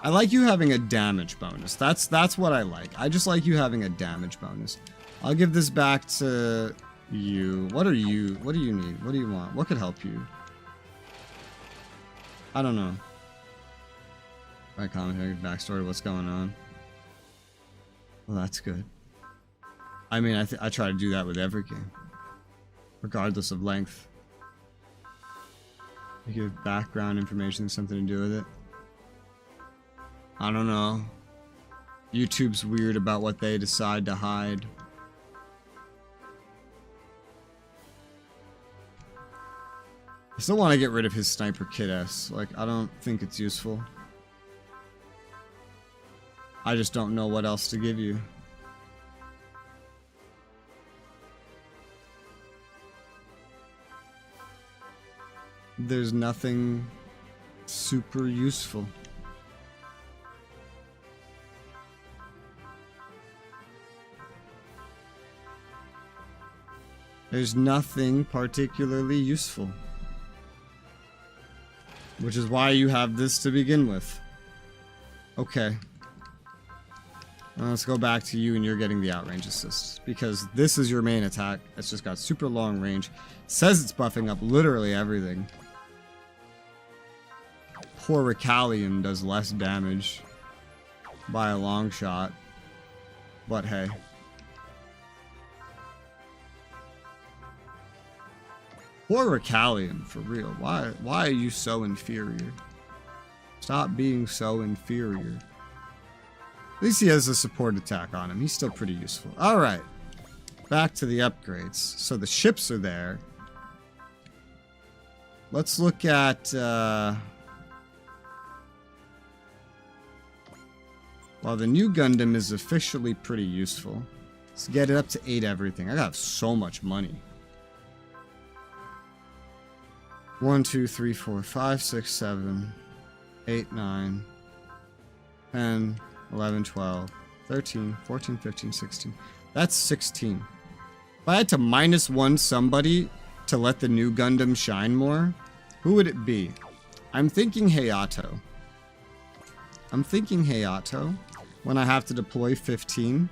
I like you having a damage bonus. That's what I like. I just like you having a damage bonus. I'll give this back to you. What are you? What do you need? What do you want? What could help you? I don't know. Right, commentary, backstory, what's going on? Well, that's good. I mean, I try to do that with every game, regardless of length. You give background information, something to do with it. I don't know. YouTube's weird about what they decide to hide. I still want to get rid of his Sniper Kit S. Like, I don't think it's useful. I just don't know what else to give you. There's nothing super useful. There's nothing particularly useful. Which is why you have this to begin with. Okay. Let's go back to you and you're getting the outrange assist. Because this is your main attack. It's just got super long range. Says it's buffing up literally everything. Poor Recalium does less damage by a long shot. But hey. Poor Recalium, for real. Why are you so inferior? Stop being so inferior. At least he has a support attack on him. He's still pretty useful. Alright. Back to the upgrades. So the ships are there. Let's look at... well, the new Gundam is officially pretty useful. Let's get it up to 8 everything. I got so much money. 1, 2, 3, 4, 5, 6, 7, 8, 9, 10, 11, 12, 13, 14, 15, 16. That's 16. If I had to -1 somebody to let the new Gundam shine more, who would it be? I'm thinking Hayato. I'm thinking Hayato when I have to deploy 15.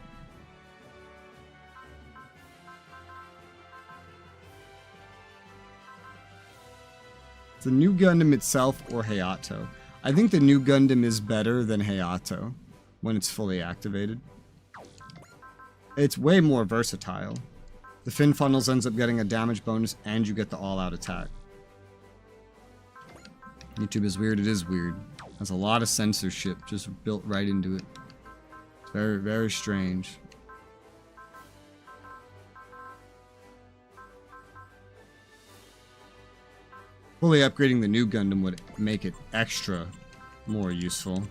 It's the new Gundam itself or Hayato. I think the new Gundam is better than Hayato when it's fully activated. It's way more versatile. The fin funnels ends up getting a damage bonus and you get the all-out attack. YouTube is weird. It is weird. Has a lot of censorship just built right into it. It's very, very strange. Fully upgrading the new Gundam would make it extra more useful.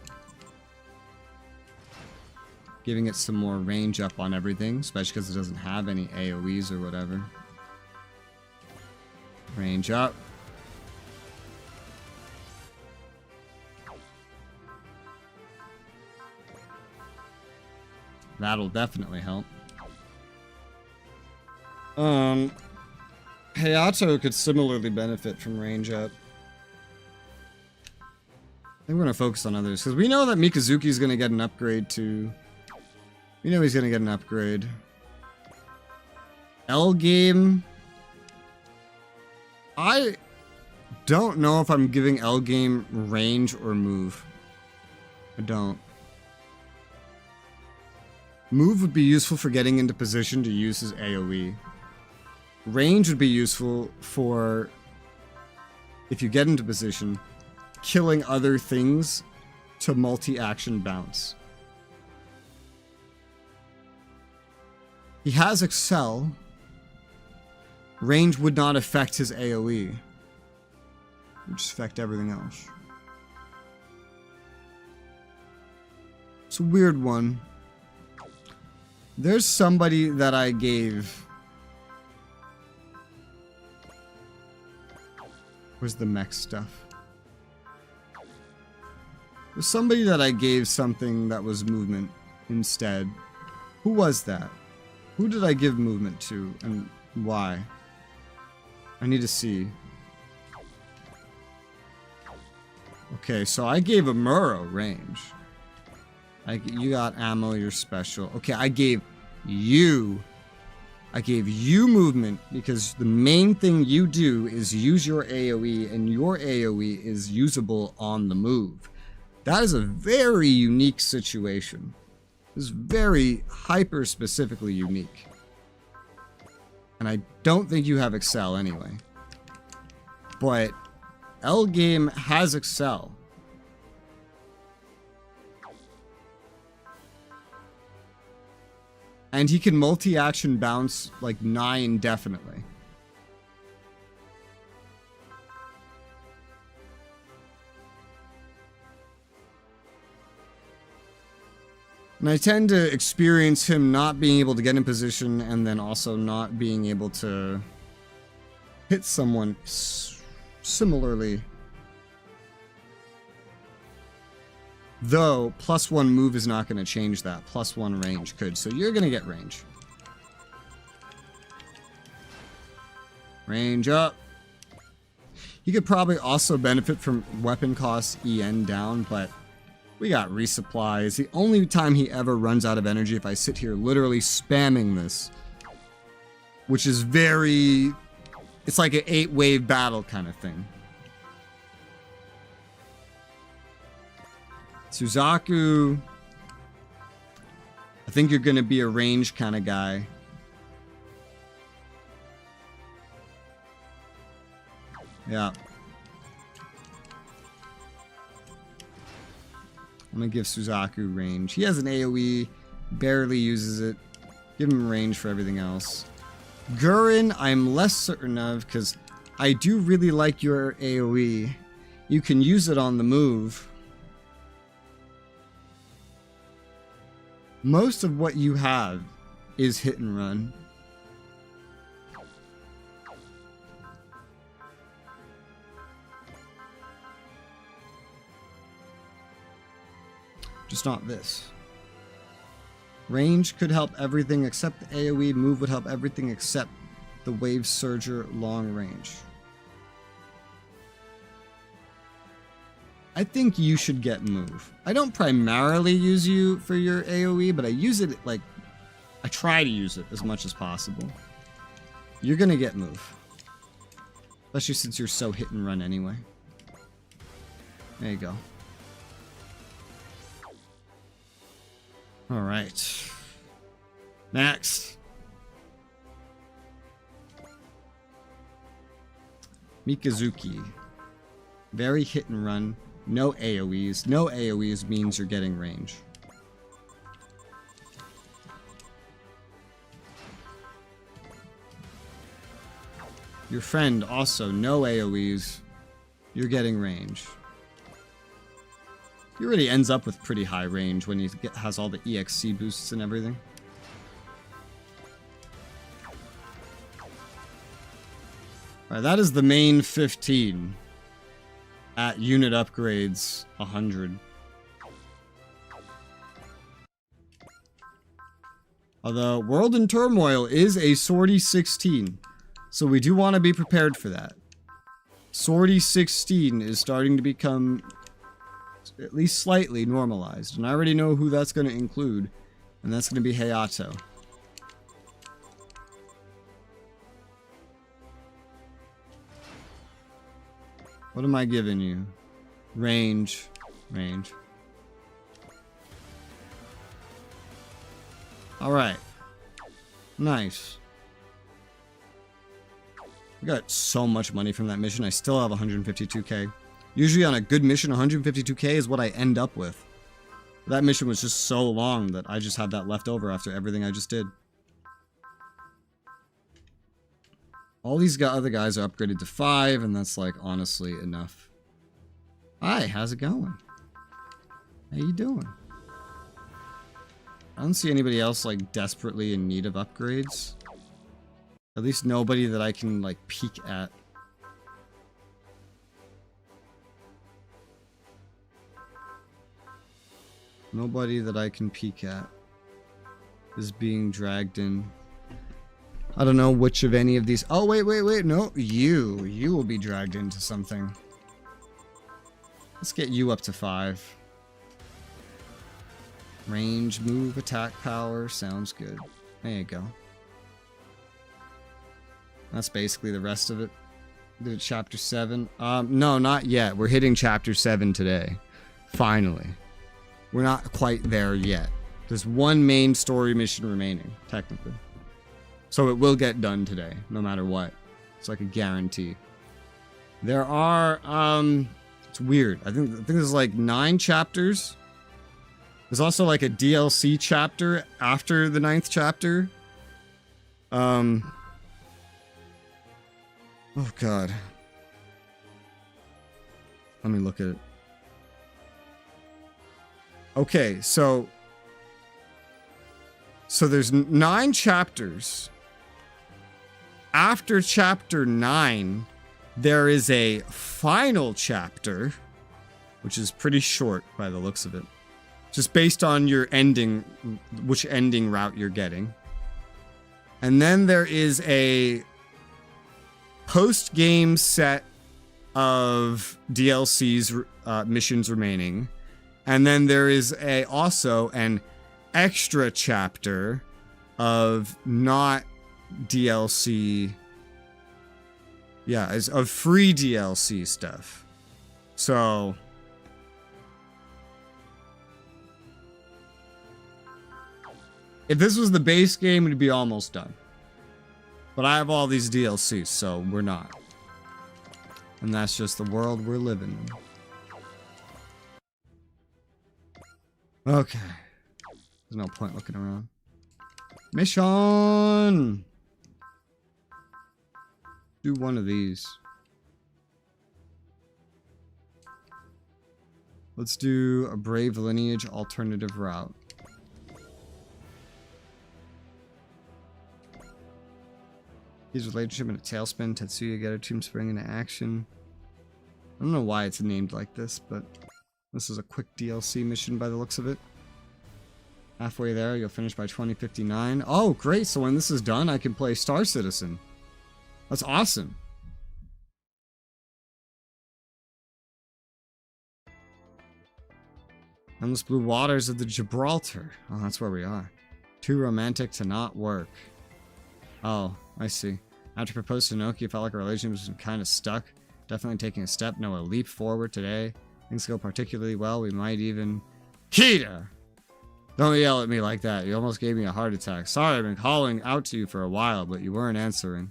Giving it some more range up on everything, especially because it doesn't have any AoEs or whatever. Range up. That'll definitely help. Hayato could similarly benefit from range up. I think we're going to focus on others, because we know that Mikazuki's going to get an upgrade too. We know he's going to get an upgrade. L-Game. I don't know if I'm giving L-Game range or move. I don't. Move would be useful for getting into position to use his AoE. Range would be useful for, if you get into position, killing other things to multi-action bounce. He has Excel. Range would not affect his AoE. It would just affect everything else. It's a weird one. There's somebody that I gave... Where's the mech stuff? There's somebody that I gave something that was movement instead. Who was that? Who did I give movement to and why? I need to see. Okay, so I gave Amuro range. You got ammo, you're special. Okay, I gave you movement because the main thing you do is use your AoE, and your AoE is usable on the move. That is a very unique situation. It's very hyper specifically unique. And I don't think you have Excel anyway. But L-Game has Excel. And he can multi-action bounce like 9 definitely. And I tend to experience him not being able to get in position and then also not being able to hit someone similarly. Though, +1 move is not going to change that. +1 range could. So you're going to get range. Range up. He could probably also benefit from weapon cost EN down, but we got resupply. It's the only time he ever runs out of energy if I sit here literally spamming this. Which is very... It's like an 8-wave battle kind of thing. Suzaku, I think you're going to be a range kind of guy. Yeah. I'm going to give Suzaku range. He has an AoE, barely uses it. Give him range for everything else. Gurren, I'm less certain of because I do really like your AoE. You can use it on the move. Most of what you have is hit and run. Just not this. Range could help everything except the AoE. Move would help everything except the Wave Surger long range. I think you should get move. I don't primarily use you for your AoE, but I use it like... I try to use it as much as possible. You're gonna get move. Especially since you're so hit and run anyway. There you go. Alright. Next. Mikazuki. Very hit and run. No AoEs. No AoEs means you're getting range. Your friend also, no AoEs. You're getting range. He already ends up with pretty high range when he has all the EXC boosts and everything. Alright, that is the main 15. At unit upgrades, 100. Although, World in Turmoil is a Swordy 16. So we do want to be prepared for that. Swordy 16 is starting to become at least slightly normalized. And I already know who that's going to include. And that's going to be Hayato. What am I giving you? Range. Range. Alright. Nice. We got so much money from that mission. I still have 152k. Usually on a good mission, 152k is what I end up with. That mission was just so long that I just had that left over after everything I just did. All these other guys are upgraded to 5, and that's like honestly enough. Hi, how's it going? How you doing? I don't see anybody else like desperately in need of upgrades. At least nobody that I can like peek at. Nobody that I can peek at is being dragged in. I don't know which of any of these. Oh, wait. No, you will be dragged into something. Let's get you up to 5. Range, move, attack power. Sounds good. There you go. That's basically the rest of it. Did it chapter 7? No, not yet. We're hitting chapter 7 today. Finally. We're not quite there yet. There's one main story mission remaining, technically. So it will get done today, no matter what. It's like a guarantee. There are, it's weird. I think there's like 9 chapters. There's also like a DLC chapter after the 9th chapter. Oh god. Let me look at it. Okay, so there's 9 chapters. After chapter 9, there is a final chapter, which is pretty short by the looks of it. Just based on your ending, which ending route you're getting. And then there is a post-game set of DLC's missions remaining. And then there is also an extra chapter of not DLC. Yeah, is of free DLC stuff. So if this was the base game, it'd be almost done. But I have all these DLCs, so we're not. And that's just the world we're living in. Okay. There's no point looking around. Mission! Do one of these. Let's do a Brave Lineage alternative route. His relationship in a tailspin. Tetsuya get her team spring into action. I don't know why it's named like this, but this is a quick DLC mission by the looks of it. Halfway there, you'll finish by 2059. Oh, great. So when this is done, I can play Star Citizen. That's awesome. Endless blue waters of the Gibraltar. Oh, that's where we are. Too romantic to not work. Oh, I see. After proposing to Noki, it felt like our relationship was kind of stuck. Definitely taking a step, no, a leap forward today. Things go particularly well. We might even... Kita! Don't yell at me like that. You almost gave me a heart attack. Sorry, I've been calling out to you for a while, but you weren't answering.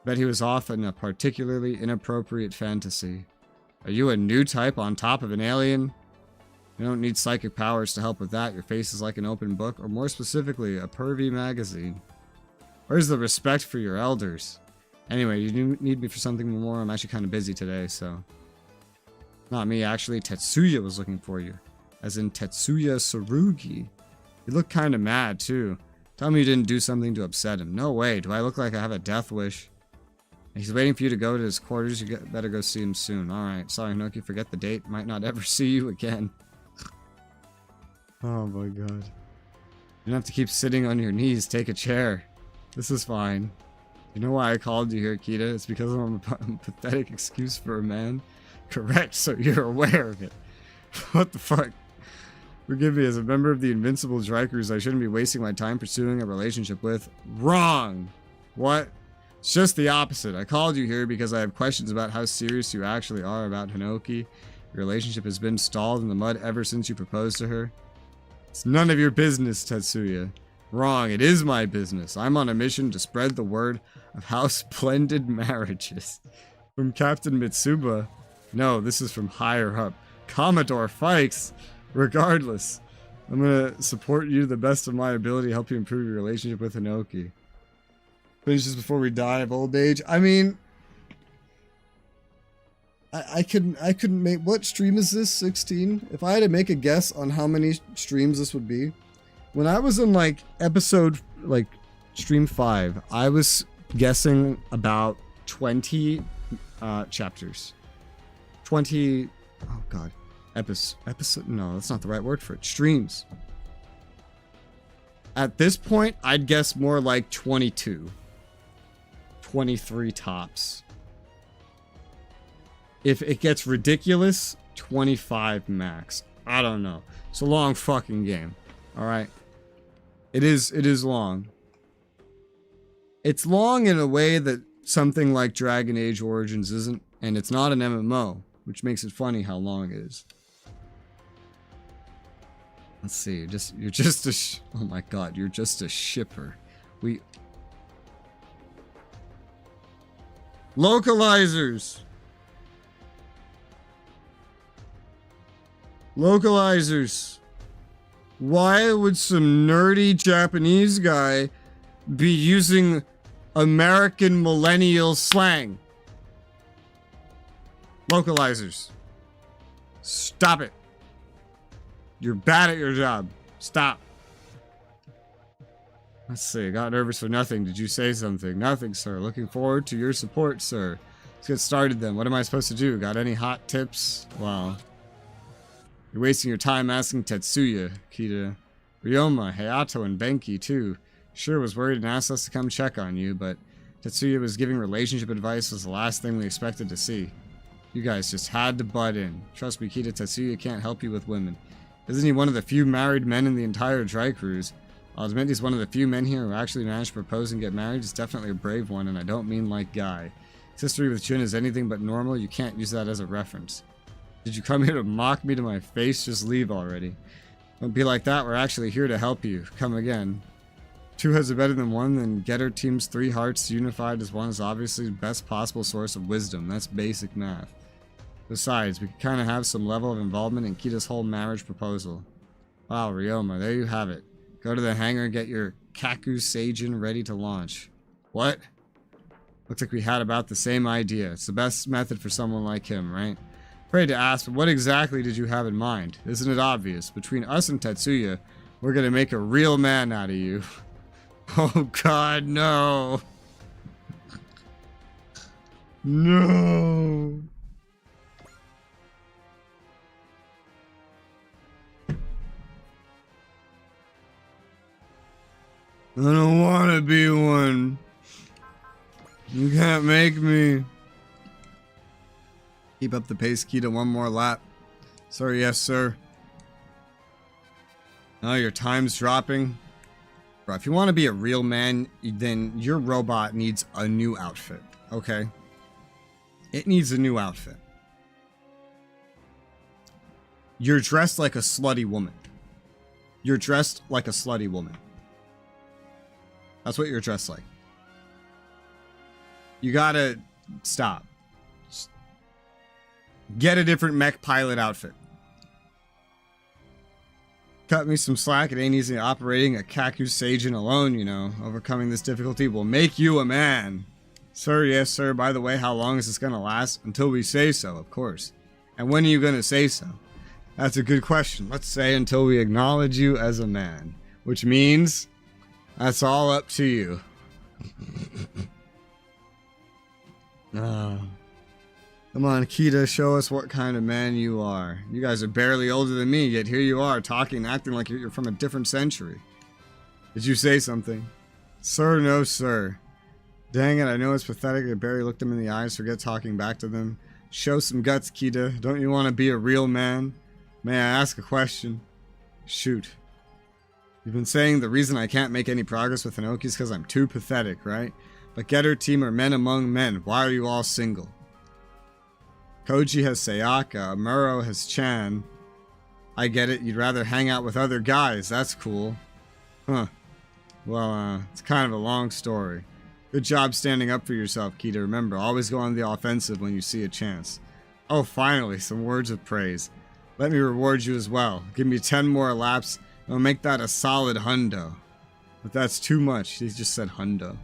Bet he was off in a particularly inappropriate fantasy. Are you a new type on top of an alien? You don't need psychic powers to help with that. Your face is like an open book, or more specifically, a pervy magazine. Where's the respect for your elders? Anyway, you need me for something more? I'm actually kind of busy today, so... Not me, actually. Tetsuya was looking for you. As in Tetsuya Tsurugi. You look kind of mad, too. Tell me you didn't do something to upset him. No way. Do I look like I have a death wish? He's waiting for you to go to his quarters. You better go see him soon. Alright. Sorry, Noki. Forget the date. Might not ever see you again. Oh my god. You don't have to keep sitting on your knees. Take a chair. This is fine. You know why I called you here, Kita? It's because I'm a pathetic excuse for a man. Correct, so you're aware of it. What the fuck? Forgive me, as a member of the Invincible Drikers, I shouldn't be wasting my time pursuing a relationship with... Wrong! What? It's just the opposite. I called you here because I have questions about how serious you actually are about Hinoki. Your relationship has been stalled in the mud ever since you proposed to her. It's none of your business, Tetsuya. Wrong, it is my business. I'm on a mission to spread the word of how splendid marriage is. From Captain Mitsuba. No, this is from higher up. Commodore Fikes. Regardless, I'm gonna support you to the best of my ability, help you improve your relationship with Hinoki. Finish this before we die of old age. I mean... I couldn't make... What stream is this? 16? If I had to make a guess on how many streams this would be. When I was in, like, episode, like, stream 5, I was guessing about 20 chapters. 20... Oh, God. Episode... No, that's not the right word for it. Streams. At this point, I'd guess more like 22. 23 tops. If it gets ridiculous, 25 max. I don't know. It's a long fucking game. Alright? It is long. It's long in a way that something like Dragon Age Origins isn't, and it's not an MMO, which makes it funny how long it is. Let's see, you're just a oh my god, you're just a shipper. Localizers! Localizers! Why would some nerdy Japanese guy be using American millennial slang? Localizers. Stop it. You're bad at your job. Stop. Let's see. I got nervous for nothing. Did you say something? Nothing, sir. Looking forward to your support, sir. Let's get started then. What am I supposed to do? Got any hot tips? Wow. You're wasting your time asking Tetsuya, Kita. Ryoma, Hayato, and Benki, too. Sure was worried and asked us to come check on you, but Tetsuya was giving relationship advice was the last thing we expected to see. You guys just had to butt in. Trust me, Kita, Tetsuya can't help you with women. Isn't he one of the few married men in the entire Dry Cruise? I'll admit he's one of the few men here who actually managed to propose and get married. He's definitely a brave one, and I don't mean like guy. His history with Jun is anything but normal. You can't use that as a reference. Did you come here to mock me to my face? Just leave already. Don't be like that. We're actually here to help you. Come again. Two heads are better than one, then Getter Team's 3 hearts unified as one is obviously the best possible source of wisdom. That's basic math. Besides, we could kind of have some level of involvement in Kita's whole marriage proposal. Wow, Ryoma, there you have it. Go to the hangar and get your Kaku Seijin ready to launch. What? Looks like we had about the same idea. It's the best method for someone like him, right? Afraid to ask, but what exactly did you have in mind? Isn't it obvious? Between us and Tetsuya, we're gonna make a real man out of you. Oh god, no. No. I don't want to be one. You can't make me. Keep up the pace, Kita. One more lap. Sorry, yes, sir. Oh, your time's dropping. Bro, if you want to be a real man, then your robot needs a new outfit, okay? It needs a new outfit. You're dressed like a slutty woman. You're dressed like a slutty woman. That's what you're dressed like. You gotta stop. Just get a different mech pilot outfit. Cut me some slack. It ain't easy operating a Kaku agent alone, you know. Overcoming this difficulty will make you a man. Sir, yes, sir. By the way, how long is this gonna last? Until we say so, of course. And when are you gonna say so? That's a good question. Let's say until we acknowledge you as a man. Which means, that's all up to you. Come on, Kita, show us what kind of man you are. You guys are barely older than me, yet here you are, talking and acting like you're from a different century. Did you say something? Sir, no, sir. Dang it, I know it's pathetic. I barely looked them in the eyes, forget talking back to them. Show some guts, Kita. Don't you want to be a real man? May I ask a question? Shoot. You've been saying the reason I can't make any progress with Hinoki is because I'm too pathetic, right? But Getter team are men among men. Why are you all single? Koji has Sayaka. Muro has Chan. I get it. You'd rather hang out with other guys. That's cool. Huh. Well, it's kind of a long story. Good job standing up for yourself, Kita. Remember, always go on the offensive when you see a chance. Oh, finally, some words of praise. Let me reward you as well. Give me 10 more laps, and I'll make that a solid hundo. But that's too much. He just said hundo.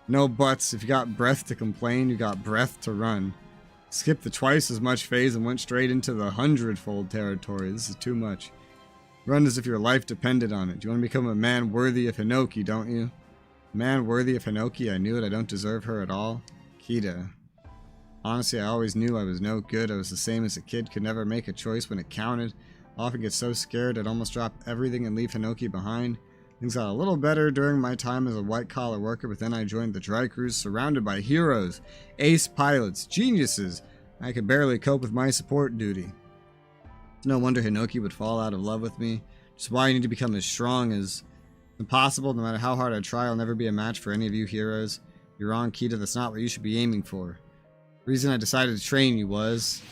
No buts. If you got breath to complain, you got breath to run. Skip the twice as much phase and went straight into the 100-fold territory. This is too much. Run as if your life depended on it. You want to become a man worthy of Hinoki, don't you? A man worthy of Hinoki? I knew it. I don't deserve her at all. Kita. Honestly, I always knew I was no good. I was the same as a kid. Could never make a choice when it counted. I often get so scared I'd almost drop everything and leave Hinoki behind. Things got a little better during my time as a white-collar worker, but then I joined the dry cruise surrounded by heroes, ace pilots, geniuses. I could barely cope with my support duty. No wonder Hinoki would fall out of love with me. Just why I need to become as strong as impossible. No matter how hard I try, I'll never be a match for any of you heroes. You're wrong, Kita. That's not what you should be aiming for. The reason I decided to train you was...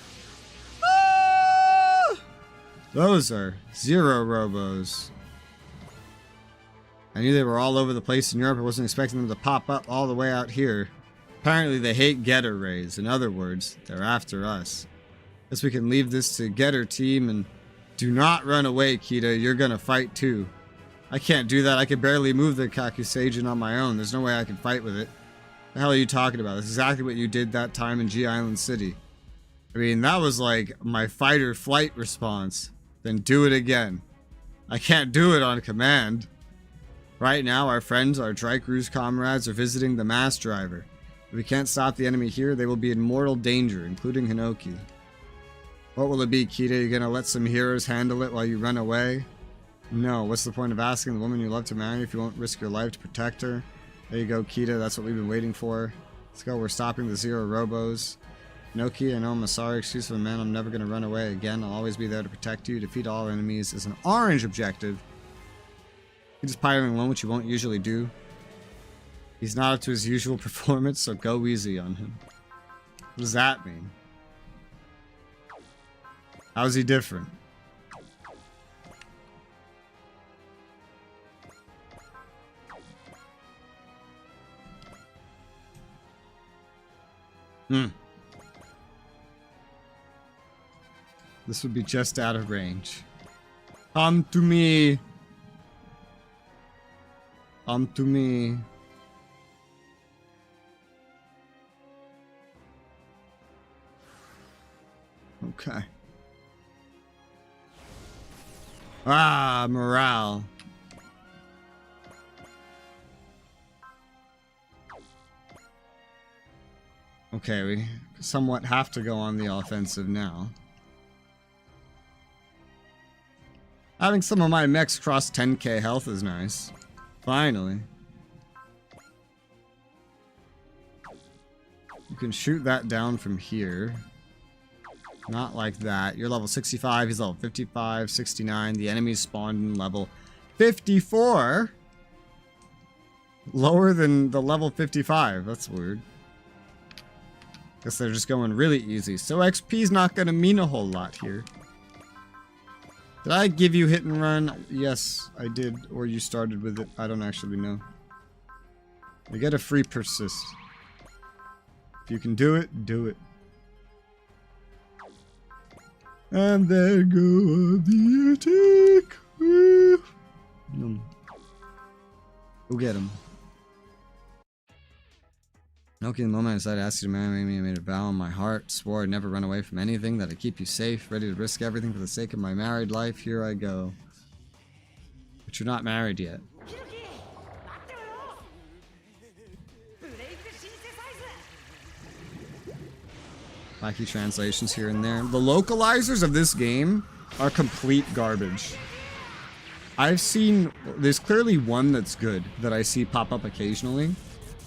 Those are Zero Robos. I knew they were all over the place in Europe. I wasn't expecting them to pop up all the way out here. Apparently they hate Getter Rays. In other words, they're after us. Guess we can leave this to Getter team and do not run away, Kita. You're gonna fight too. I can't do that. I can barely move the Kakuseigen on my own. There's no way I can fight with it. The hell are you talking about? That's exactly what you did that time in G Island City. I mean, that was like my fight or flight response. Then do it again. I can't do it on command. Right now, our friends, our dry cruise comrades, are visiting the mass driver. If we can't stop the enemy here, they will be in mortal danger, including Hinoki. What will it be, Kita? You gonna let some heroes handle it while you run away? No, what's the point of asking the woman you love to marry if you won't risk your life to protect her? There you go, Kita, that's what we've been waiting for. Let's go, we're stopping the Zero Robos. Hinoki, I know I'm a sorry excuse for a man. I'm never gonna run away again. I'll always be there to protect you. Defeat all enemies is an orange objective. He's just piloting alone, which you won't usually do. He's not up to his usual performance, so go easy on him. What does that mean? How's he different? This would be just out of range. Come to me. Come to me. Okay. Ah, morale. Okay, we somewhat have to go on the offensive now. Having some of my mechs cross 10k health is nice. Finally. You can shoot that down from here. Not like that. You're level 65, he's level 55, 69. The enemies spawned in level 54. Lower than the level 55. That's weird. Guess they're just going really easy. So XP's not gonna mean a whole lot here. Did I give you hit and run? Yes, I did. Or you started with it. I don't actually know. You get a free persist. If you can do it, do it. And there go the attack. Go get him. Okay, the moment I decided to ask you to marry me, I made a vow in my heart, swore I'd never run away from anything, that I'd keep you safe, ready to risk everything for the sake of my married life. Here I go. But you're not married yet. Wacky translations here and there. The localizers of this game are complete garbage. I've seen, there's clearly one that's good that I see pop up occasionally.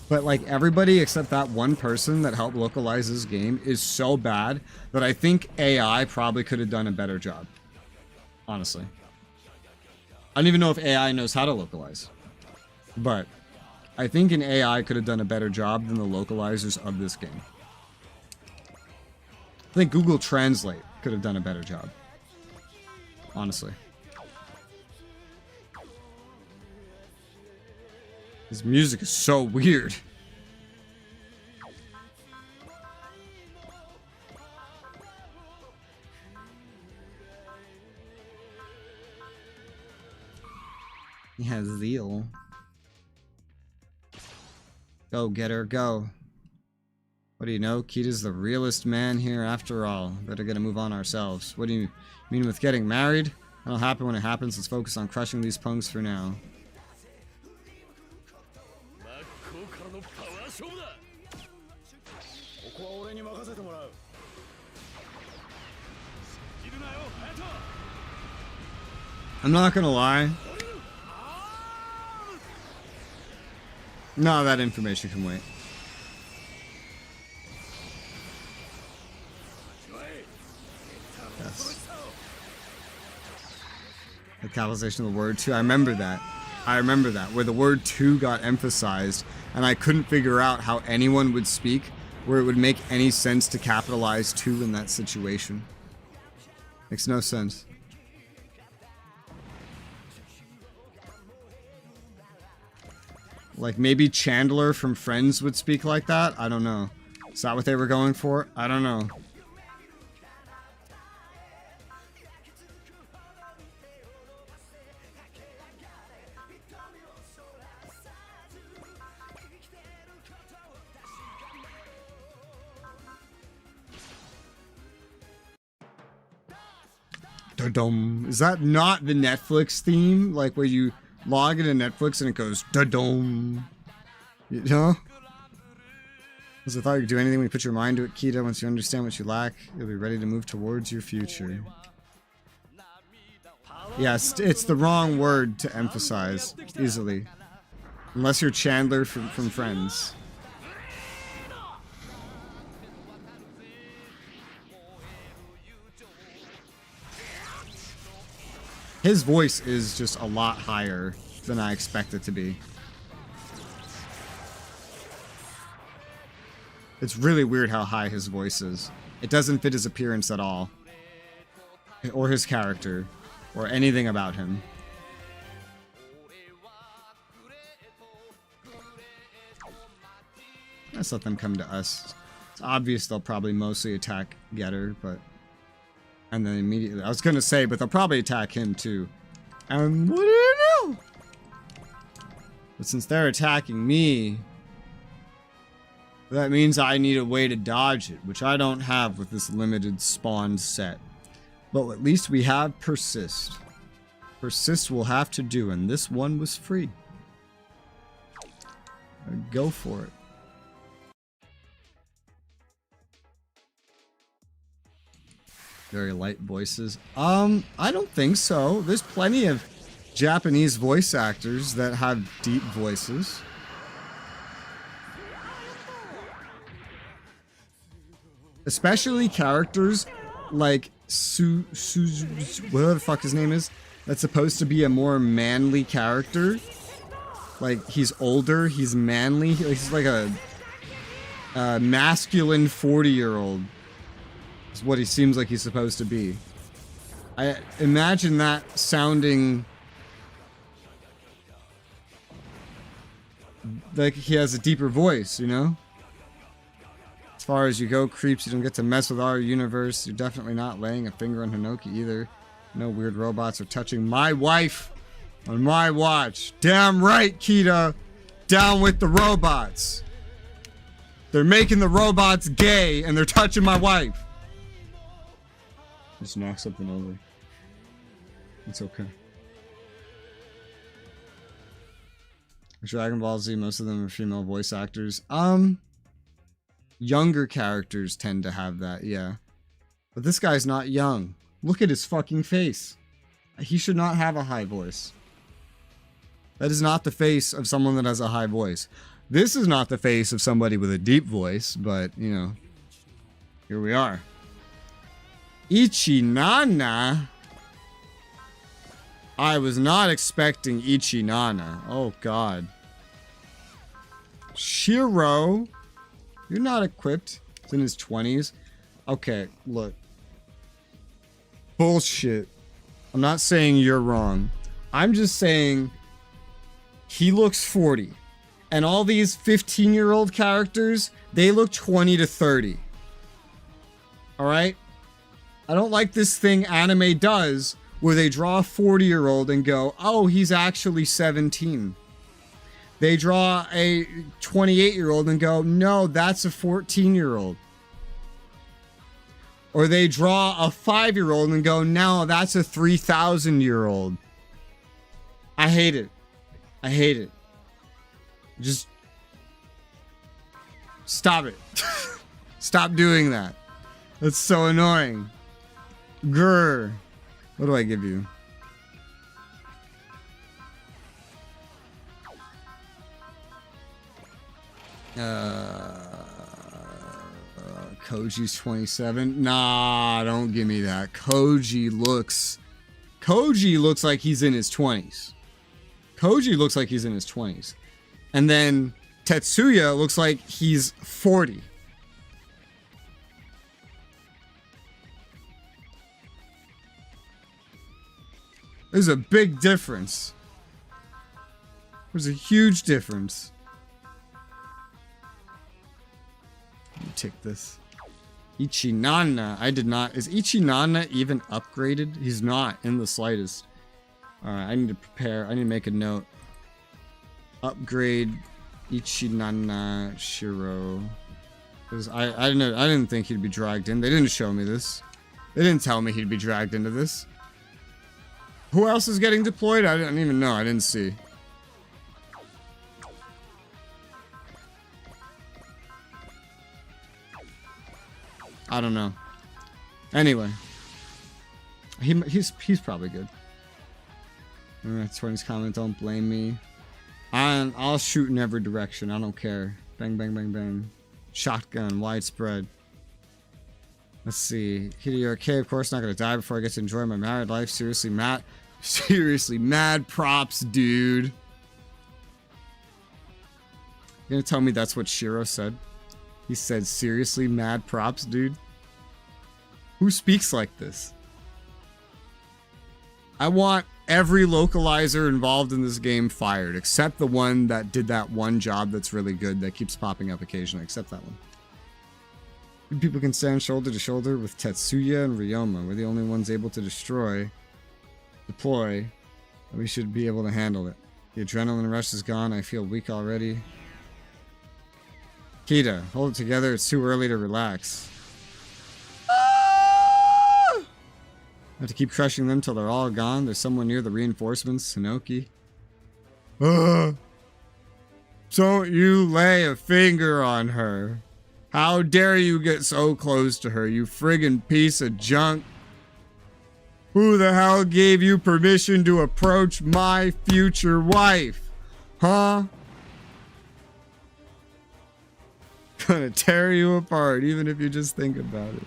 But like everybody except that one person that helped localize this game is so bad that I think AI probably could have done a better job. Honestly. I don't even know if AI knows how to localize. But I think an AI could have done a better job than the localizers of this game. I think Google Translate could have done a better job. Honestly. His music is so weird. He has zeal. Go, get her, go. What do you know? Kita's the realest man here after all. Better get a move on ourselves. What do you mean with getting married? That'll happen when it happens. Let's focus on crushing these punks for now. I'm not gonna lie. No, that information can wait. Yes. The capitalization of the word 2. I remember that. I remember that. Where the word 2 got emphasized, and I couldn't figure out how anyone would speak where it would make any sense to capitalize 2 in that situation. Makes no sense. Like, maybe Chandler from Friends would speak like that? I don't know. Is that what they were going for? I don't know. Da-dum. Is that not the Netflix theme? Like, where you log into Netflix and it goes da-dum. You know? Because I thought you could do anything when you put your mind to it, Kita. Once you understand what you lack, you'll be ready to move towards your future. Yes, it's the wrong word to emphasize easily. Unless you're Chandler from Friends. His voice is just a lot higher than I expect it to be. It's really weird how high his voice is. It doesn't fit his appearance at all. Or his character. Or anything about him. Let's let them come to us. It's obvious they'll probably mostly attack Getter, but... And then immediately... I was gonna say, but they'll probably attack him too. And what do you know? But since they're attacking me... that means I need a way to dodge it, which I don't have with this limited spawn set. But at least we have Persist. Persist will have to do, and this one was free. Go for it. Very light voices. I don't think so. There's plenty of Japanese voice actors that have deep voices. Especially characters like whatever the fuck his name is, that's supposed to be a more manly character. Like, he's older, he's manly, he's like a masculine 40-year-old. Is what he seems like he's supposed to be. I imagine that sounding like he has a deeper voice, you know? As far as you go, creeps, you don't get to mess with our universe. You're definitely not laying a finger on Hinoki either. No weird robots are touching my wife on my watch. Damn right, Kita. Down with the robots. They're making the robots gay and they're touching my wife. Just knock something over. It's okay. Dragon Ball Z, most of them are female voice actors. Younger characters tend to have that, yeah. But this guy's not young. Look at his fucking face. He should not have a high voice. That is not the face of someone that has a high voice. This is not the face of somebody with a deep voice, but, you know, here we are. Ichinana? I was not expecting Ichinana. Oh, God. Shiro? You're not equipped. He's in his 20s. Okay, look. Bullshit. I'm not saying you're wrong. I'm just saying he looks 40. And all these 15-year-old characters, they look 20 to 30. Alright? I don't like this thing anime does where they draw a 40-year-old and go, oh, he's actually 17. They draw a 28-year-old and go, no, that's a 14-year-old. Or they draw a 5-year-old and go, no, that's a 3,000-year-old. I hate it. I hate it. Just stop it. Stop doing that. That's so annoying. Grr. What do I give you? Koji's 27. Nah, don't give me that. Koji looks like he's in his 20s. Koji looks like he's in his 20s. And then Tetsuya looks like he's 40. There's a big difference. There's a huge difference. Let me take this. Ichinana. I did not. Is Ichinana even upgraded? He's not in the slightest. Alright, I need to prepare. I need to make a note. Upgrade Ichinana Shiro. Because I didn't think he'd be dragged in. They didn't show me this. They didn't tell me he'd be dragged into this. Who else is getting deployed? I didn't even know. I didn't see. I don't know. Anyway. He's probably good. That's Tony's comment. Don't blame me. I'll shoot in every direction. I don't care. Bang, bang, bang, bang. Shotgun. Widespread. Let's see. Hideo, okay, of course, not gonna die before I get to enjoy my married life. Seriously, Matt. Seriously, mad props, dude. You're gonna tell me that's what Shiro said? He said, seriously, mad props, dude? Who speaks like this? I want every localizer involved in this game fired, except the one that did that one job that's really good that keeps popping up occasionally, except that one. People can stand shoulder to shoulder with Tetsuya and Ryoma. We're the only ones able to deploy. We should be able to handle it. The adrenaline rush is gone. I feel weak already. Kita, hold it together. It's too early to relax. I have to keep crushing them till they're all gone. There's someone near the reinforcements. Hinoki. Don't you lay a finger on her. How dare you get so close to her, you friggin' piece of junk. Who the hell gave you permission to approach my future wife? Huh? Gonna tear you apart, even if you just think about it.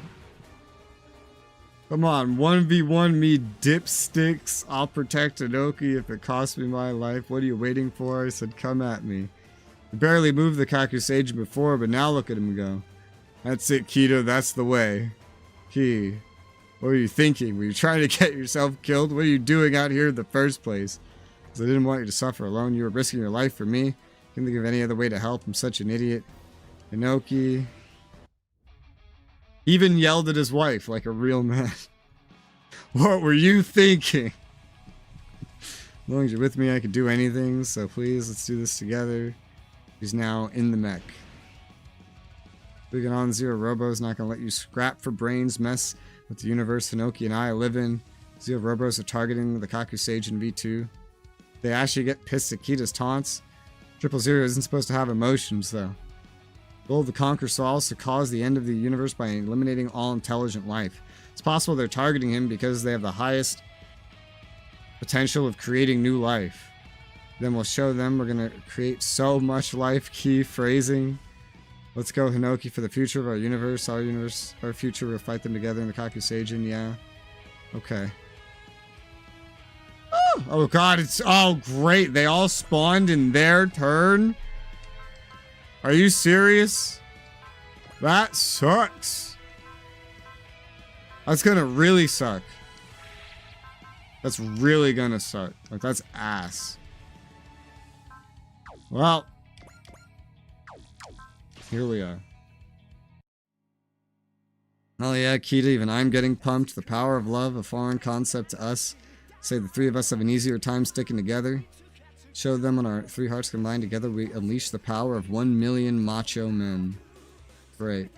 Come on, 1v1 me dipsticks. I'll protect Inoki if it costs me my life. What are you waiting for? I said, come at me. I barely moved the Kakusage before, but now look at him go. That's it, Keto. That's the way. Key. What were you thinking? Were you trying to get yourself killed? What are you doing out here in the first place? Because I didn't want you to suffer alone. You were risking your life for me. Couldn't think of any other way to help. I'm such an idiot. Inoki even yelled at his wife like a real man. What were you thinking? As long as you're with me, I can do anything. So please, let's do this together. He's now in the mech. Moving on, Zero Robo's not gonna let you scrap for brains, mess with the universe Hinoki and I live in. Zero Robos are targeting the Kakusage in V2. They actually get pissed at Kita's taunts. 000 isn't supposed to have emotions, though. The goal of the Conquer Soul is to cause the end of the universe by eliminating all intelligent life. It's possible they're targeting him because they have the highest potential of creating new life. Then we'll show them we're going to create so much life. Key phrasing. Let's go, Hinoki, for the future of our universe. Our future, we'll fight them together in the Kakuseigen, yeah. Okay. Oh god, oh great, they all spawned in their turn? Are you serious? That sucks. That's gonna really suck. That's really gonna suck. Like, that's ass. Well, here we are. Hell yeah, Kita, even I'm getting pumped. The power of love, a foreign concept to us. Say the three of us have an easier time sticking together. Show them when our three hearts combine together, we unleash the power of 1 million macho men. Great.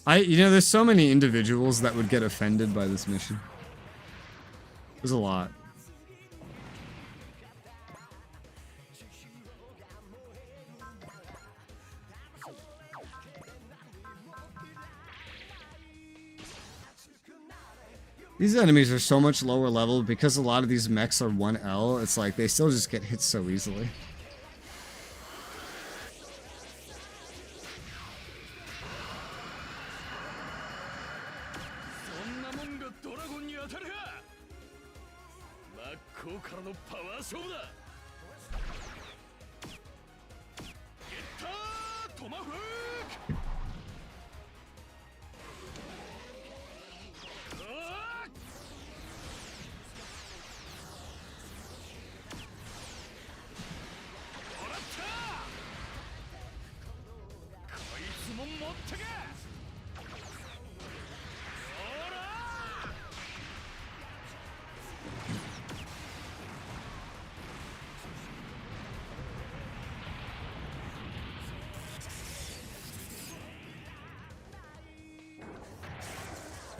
You know, there's so many individuals that would get offended by this mission. There's a lot. These enemies are so much lower level because a lot of these mechs are 1L. It's like they still just get hit so easily.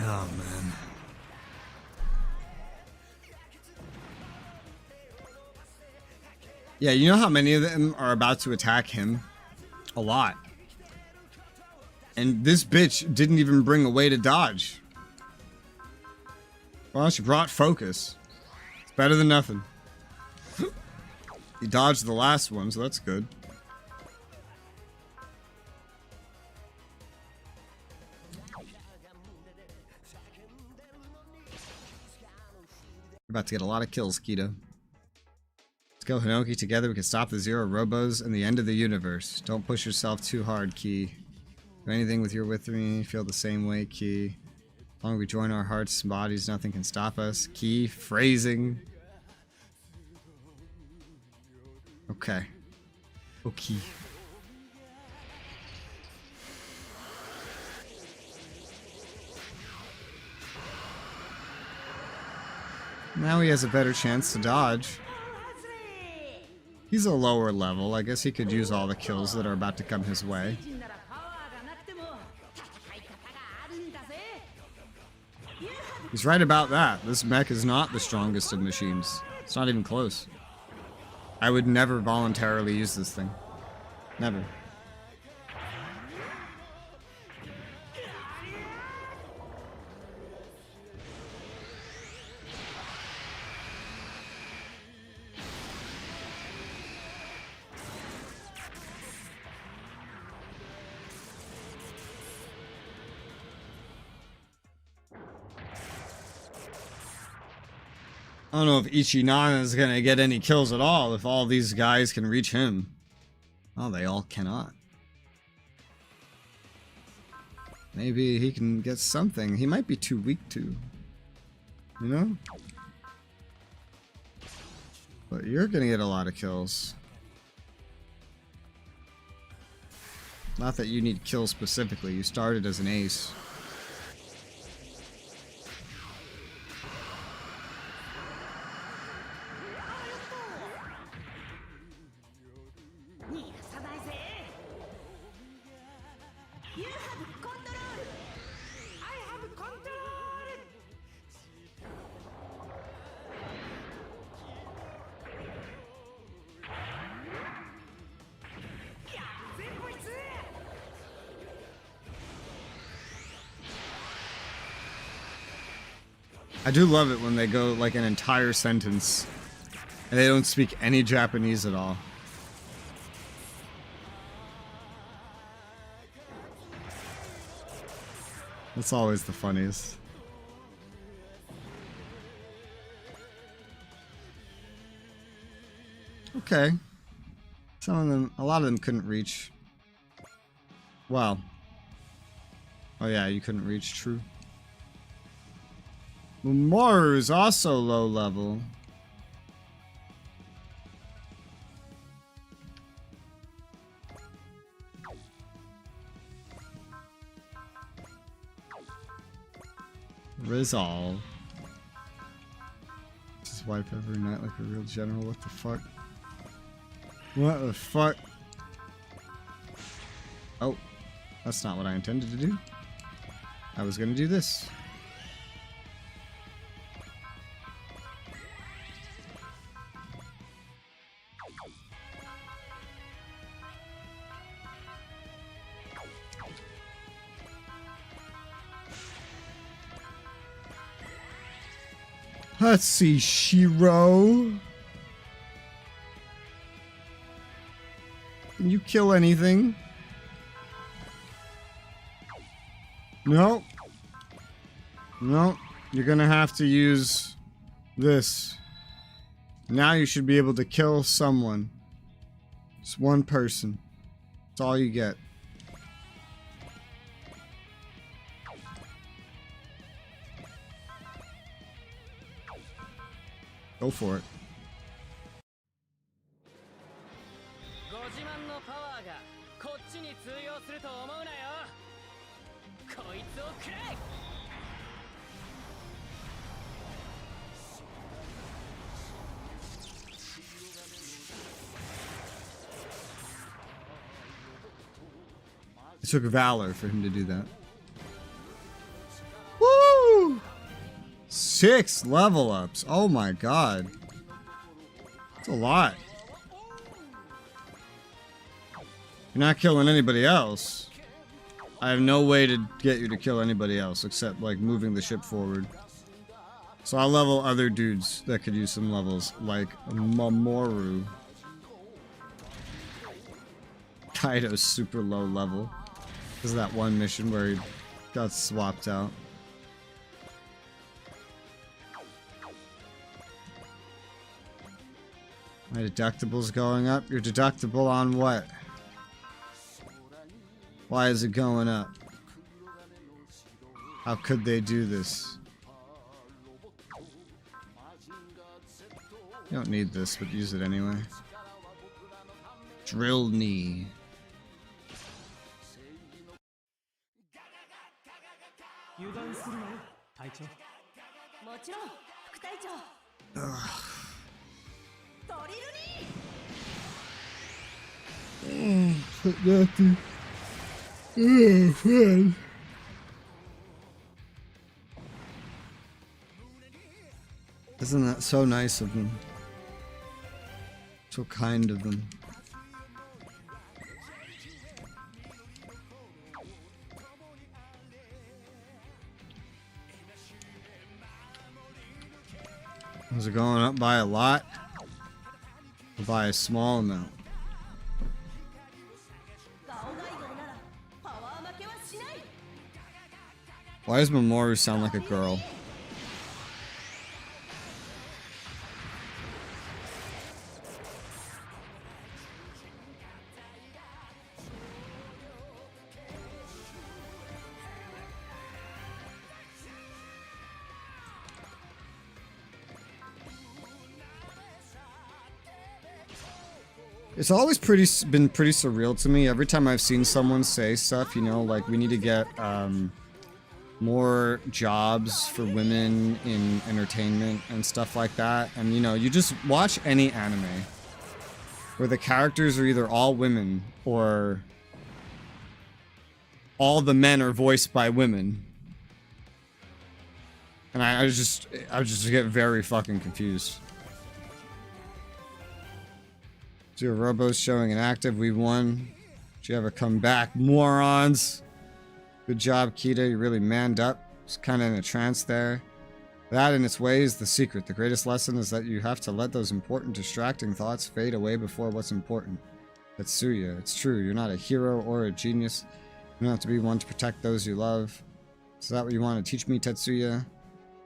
Oh, man. Yeah, you know how many of them are about to attack him? A lot. And this bitch didn't even bring a way to dodge. Well, she brought focus. It's better than nothing. He dodged the last one, so that's good. We're about to get a lot of kills, Keto. Let's go, Hinoki. Together we can stop the Zero Robos and the end of the universe. Don't push yourself too hard, Key. Do anything with me. Feel the same way, Key. As long as we join our hearts and bodies, nothing can stop us. Key phrasing. Okay. Okay. Now he has a better chance to dodge. He's a lower level. I guess he could use all the kills that are about to come his way. He's right about that. This mech is not the strongest of machines. It's not even close. I would never voluntarily use this thing. Never. I don't know if Ichinana is gonna get any kills at all if all these guys can reach him. Oh, they all cannot. Maybe he can get something. He might be too weak to. You know? But you're gonna get a lot of kills. Not that you need kills specifically. You started as an ace. I do love it when they go like an entire sentence and they don't speak any Japanese at all. That's always the funniest. Okay. Some of them, a lot of them couldn't reach. Wow. Oh yeah, you couldn't reach, true. Mamoru is also low level. Resolve. Just wipe every night like a real general. What the fuck? What the fuck? Oh, that's not what I intended to do. I was gonna do this. Let's see, Shiro. Can you kill anything? No. No. You're gonna have to use this. Now you should be able to kill someone. Just one person. That's all you get. Go for it. It took valor for him to do that. Woo! 6 level ups. Oh my god. That's a lot. You're not killing anybody else. I have no way to get you to kill anybody else except like moving the ship forward. So I'll level other dudes that could use some levels, like Mamoru. Kaido's super low level. This is that one mission where he got swapped out. My deductible's going up. Your deductible on what? Why is it going up? How could they do this? You don't need this, but use it anyway. Drill knee. Ugh. Put that through. Oh, man. Isn't that so nice of them? So kind of them. Is it going up by a lot? Or by a small amount? Why does Mamoru sound like a girl? It's always been pretty surreal to me. Every time I've seen someone say stuff, you know, like we need to get more jobs for women in entertainment and stuff like that. And you know, you just watch any anime where the characters are either all women or all the men are voiced by women. And I just get very fucking confused. Your robo's showing inactive. We won. Did you ever come back, morons? Good job, Kita. You really manned up. It's kind of in a trance there. That, in its way, is the secret. The greatest lesson is that you have to let those important, distracting thoughts fade away before what's important. Tetsuya, it's true. You're not a hero or a genius. You don't have to be one to protect those you love. Is that what you want to teach me, Tetsuya?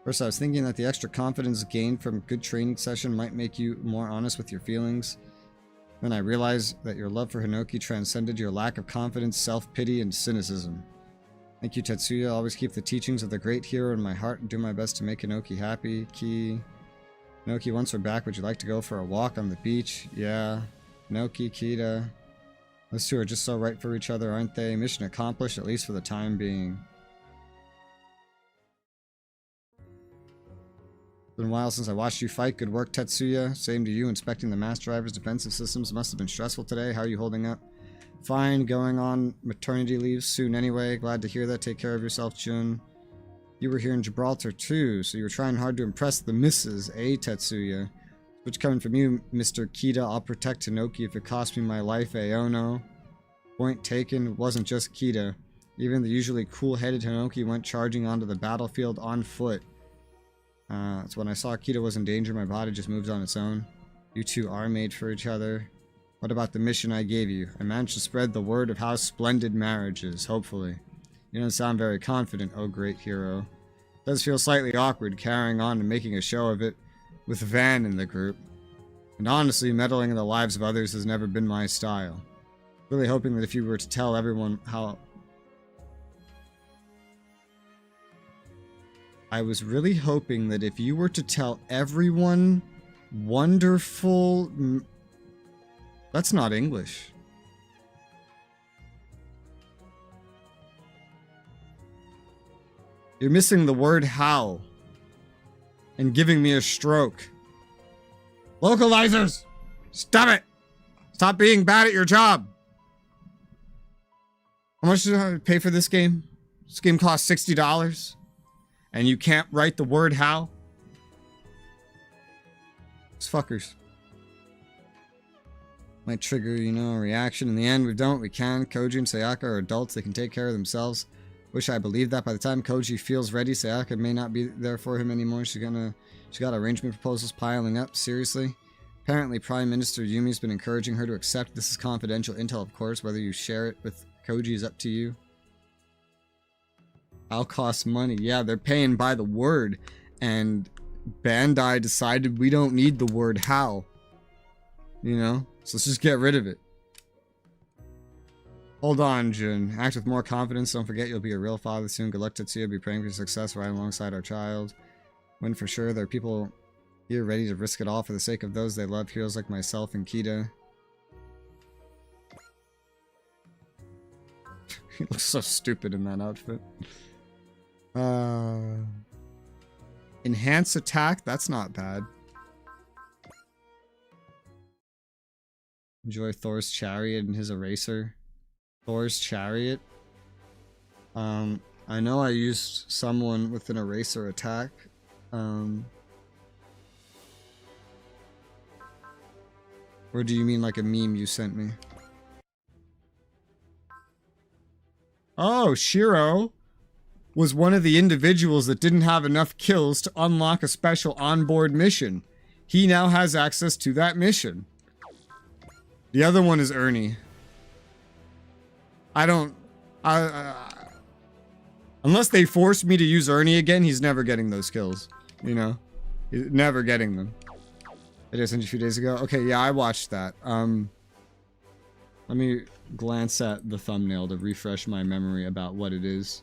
First, I was thinking that the extra confidence gained from a good training session might make you more honest with your feelings. Then I realized that your love for Hinoki transcended your lack of confidence, self-pity, and cynicism. Thank you, Tetsuya. I'll always keep the teachings of the great hero in my heart and do my best to make Hinoki happy. Ki. Hinoki, once we're back, would you like to go for a walk on the beach? Yeah. Hinoki, Kita. Those two are just so right for each other, aren't they? Mission accomplished, at least for the time being. It's been a while since I watched you fight. Good work, Tetsuya. Same to you. Inspecting the mass driver's defensive systems must have been stressful today. How are you holding up? Fine. Going on maternity leave soon anyway. Glad to hear that. Take care of yourself, Jun. You were here in Gibraltar too, so you were trying hard to impress the missus, eh, Tetsuya? Which coming from you, Mr. Kita, I'll protect Hinoki if it costs me my life, eh, oh no? Point taken. It wasn't just Kita. Even the usually cool-headed Hinoki went charging onto the battlefield on foot. So when I saw Kita was in danger, my body just moved on its own. You two are made for each other. What about the mission I gave you? I managed to spread the word of how splendid marriage is, hopefully. You don't sound very confident, oh great hero. It does feel slightly awkward carrying on and making a show of it with Van in the group. And honestly, meddling in the lives of others has never been my style. Really hoping that if you were to tell everyone how... I was really hoping that if you were to tell everyone wonderful... That's not English. You're missing the word how. And giving me a stroke. Localizers! Stop it! Stop being bad at your job! How much did I pay for this game? This game cost $60. And you can't write the word how? These fuckers. Might trigger, you know, a reaction. In the end, we don't. We can. Koji and Sayaka are adults. They can take care of themselves. Wish I believed that. By the time Koji feels ready, Sayaka may not be there for him anymore. She got arrangement proposals piling up. Seriously? Apparently, Prime Minister Yumi's been encouraging her to accept. This is confidential intel, of course. Whether you share it with Koji is up to you. I'll cost money. Yeah, they're paying by the word. And Bandai decided we don't need the word how. You know? So let's just get rid of it. Hold on, Jun. Act with more confidence. Don't forget you'll be a real father soon. Good luck, Tetsuya. Be praying for success right alongside our child. Win for sure. There are people here ready to risk it all for the sake of those they love. Heroes like myself and Kita. He looks so stupid in that outfit. Enhance attack? That's not bad. Enjoy Thor's chariot and his eraser. Thor's chariot? I know I used someone with an eraser attack. Or do you mean like a meme you sent me? Oh, Shiro was one of the individuals that didn't have enough kills to unlock a special onboard mission. He now has access to that mission. The other one is Ernie. Unless they force me to use Ernie again, he's never getting those kills. You know? He's never getting them. I just sent you a few days ago. Okay, yeah, I watched that. Let me glance at the thumbnail to refresh my memory about what it is.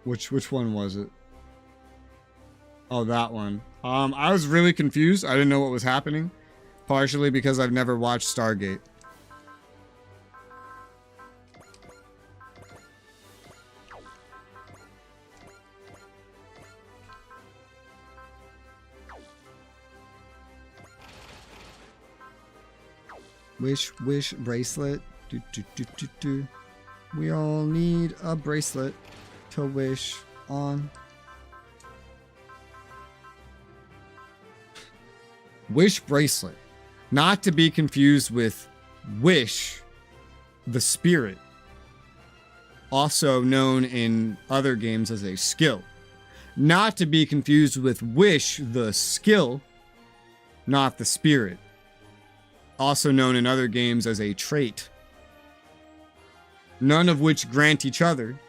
Which one was it? Oh, that one. I was really confused. I didn't know what was happening. Partially because I've never watched Stargate. Wish, wish, bracelet. Do, do, do, do, do. We all need a bracelet to wish on. Wish bracelet. Not to be confused with Wish, the spirit. Also known in other games as a skill. Not to be confused with Wish, the skill, not the spirit. Also known in other games as a trait. None of which grant each other,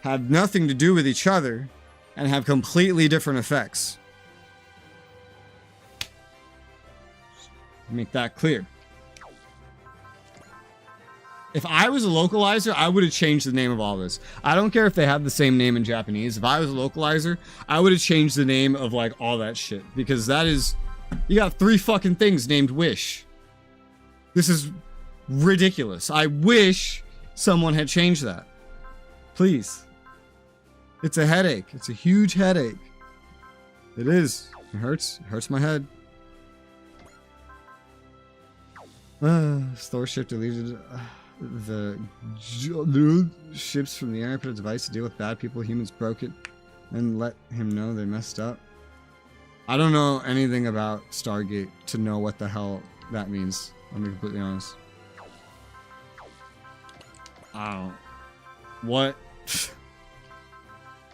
have nothing to do with each other, and have completely different effects. Make that clear. If I was a localizer, I would have changed the name of all this. I don't care if they have the same name in Japanese. If I was a localizer, I would have changed the name of like all that shit. Because that is... You got 3 fucking things named Wish. This is ridiculous. I wish someone had changed that. Please. It's a headache. It's a huge headache. It is. It hurts. It hurts my head. Store ship deleted the ships from the air, put a device to deal with bad people. Humans broke it and let him know they messed up. I don't know anything about Stargate to know what the hell that means. I'll be completely honest. I don't. What?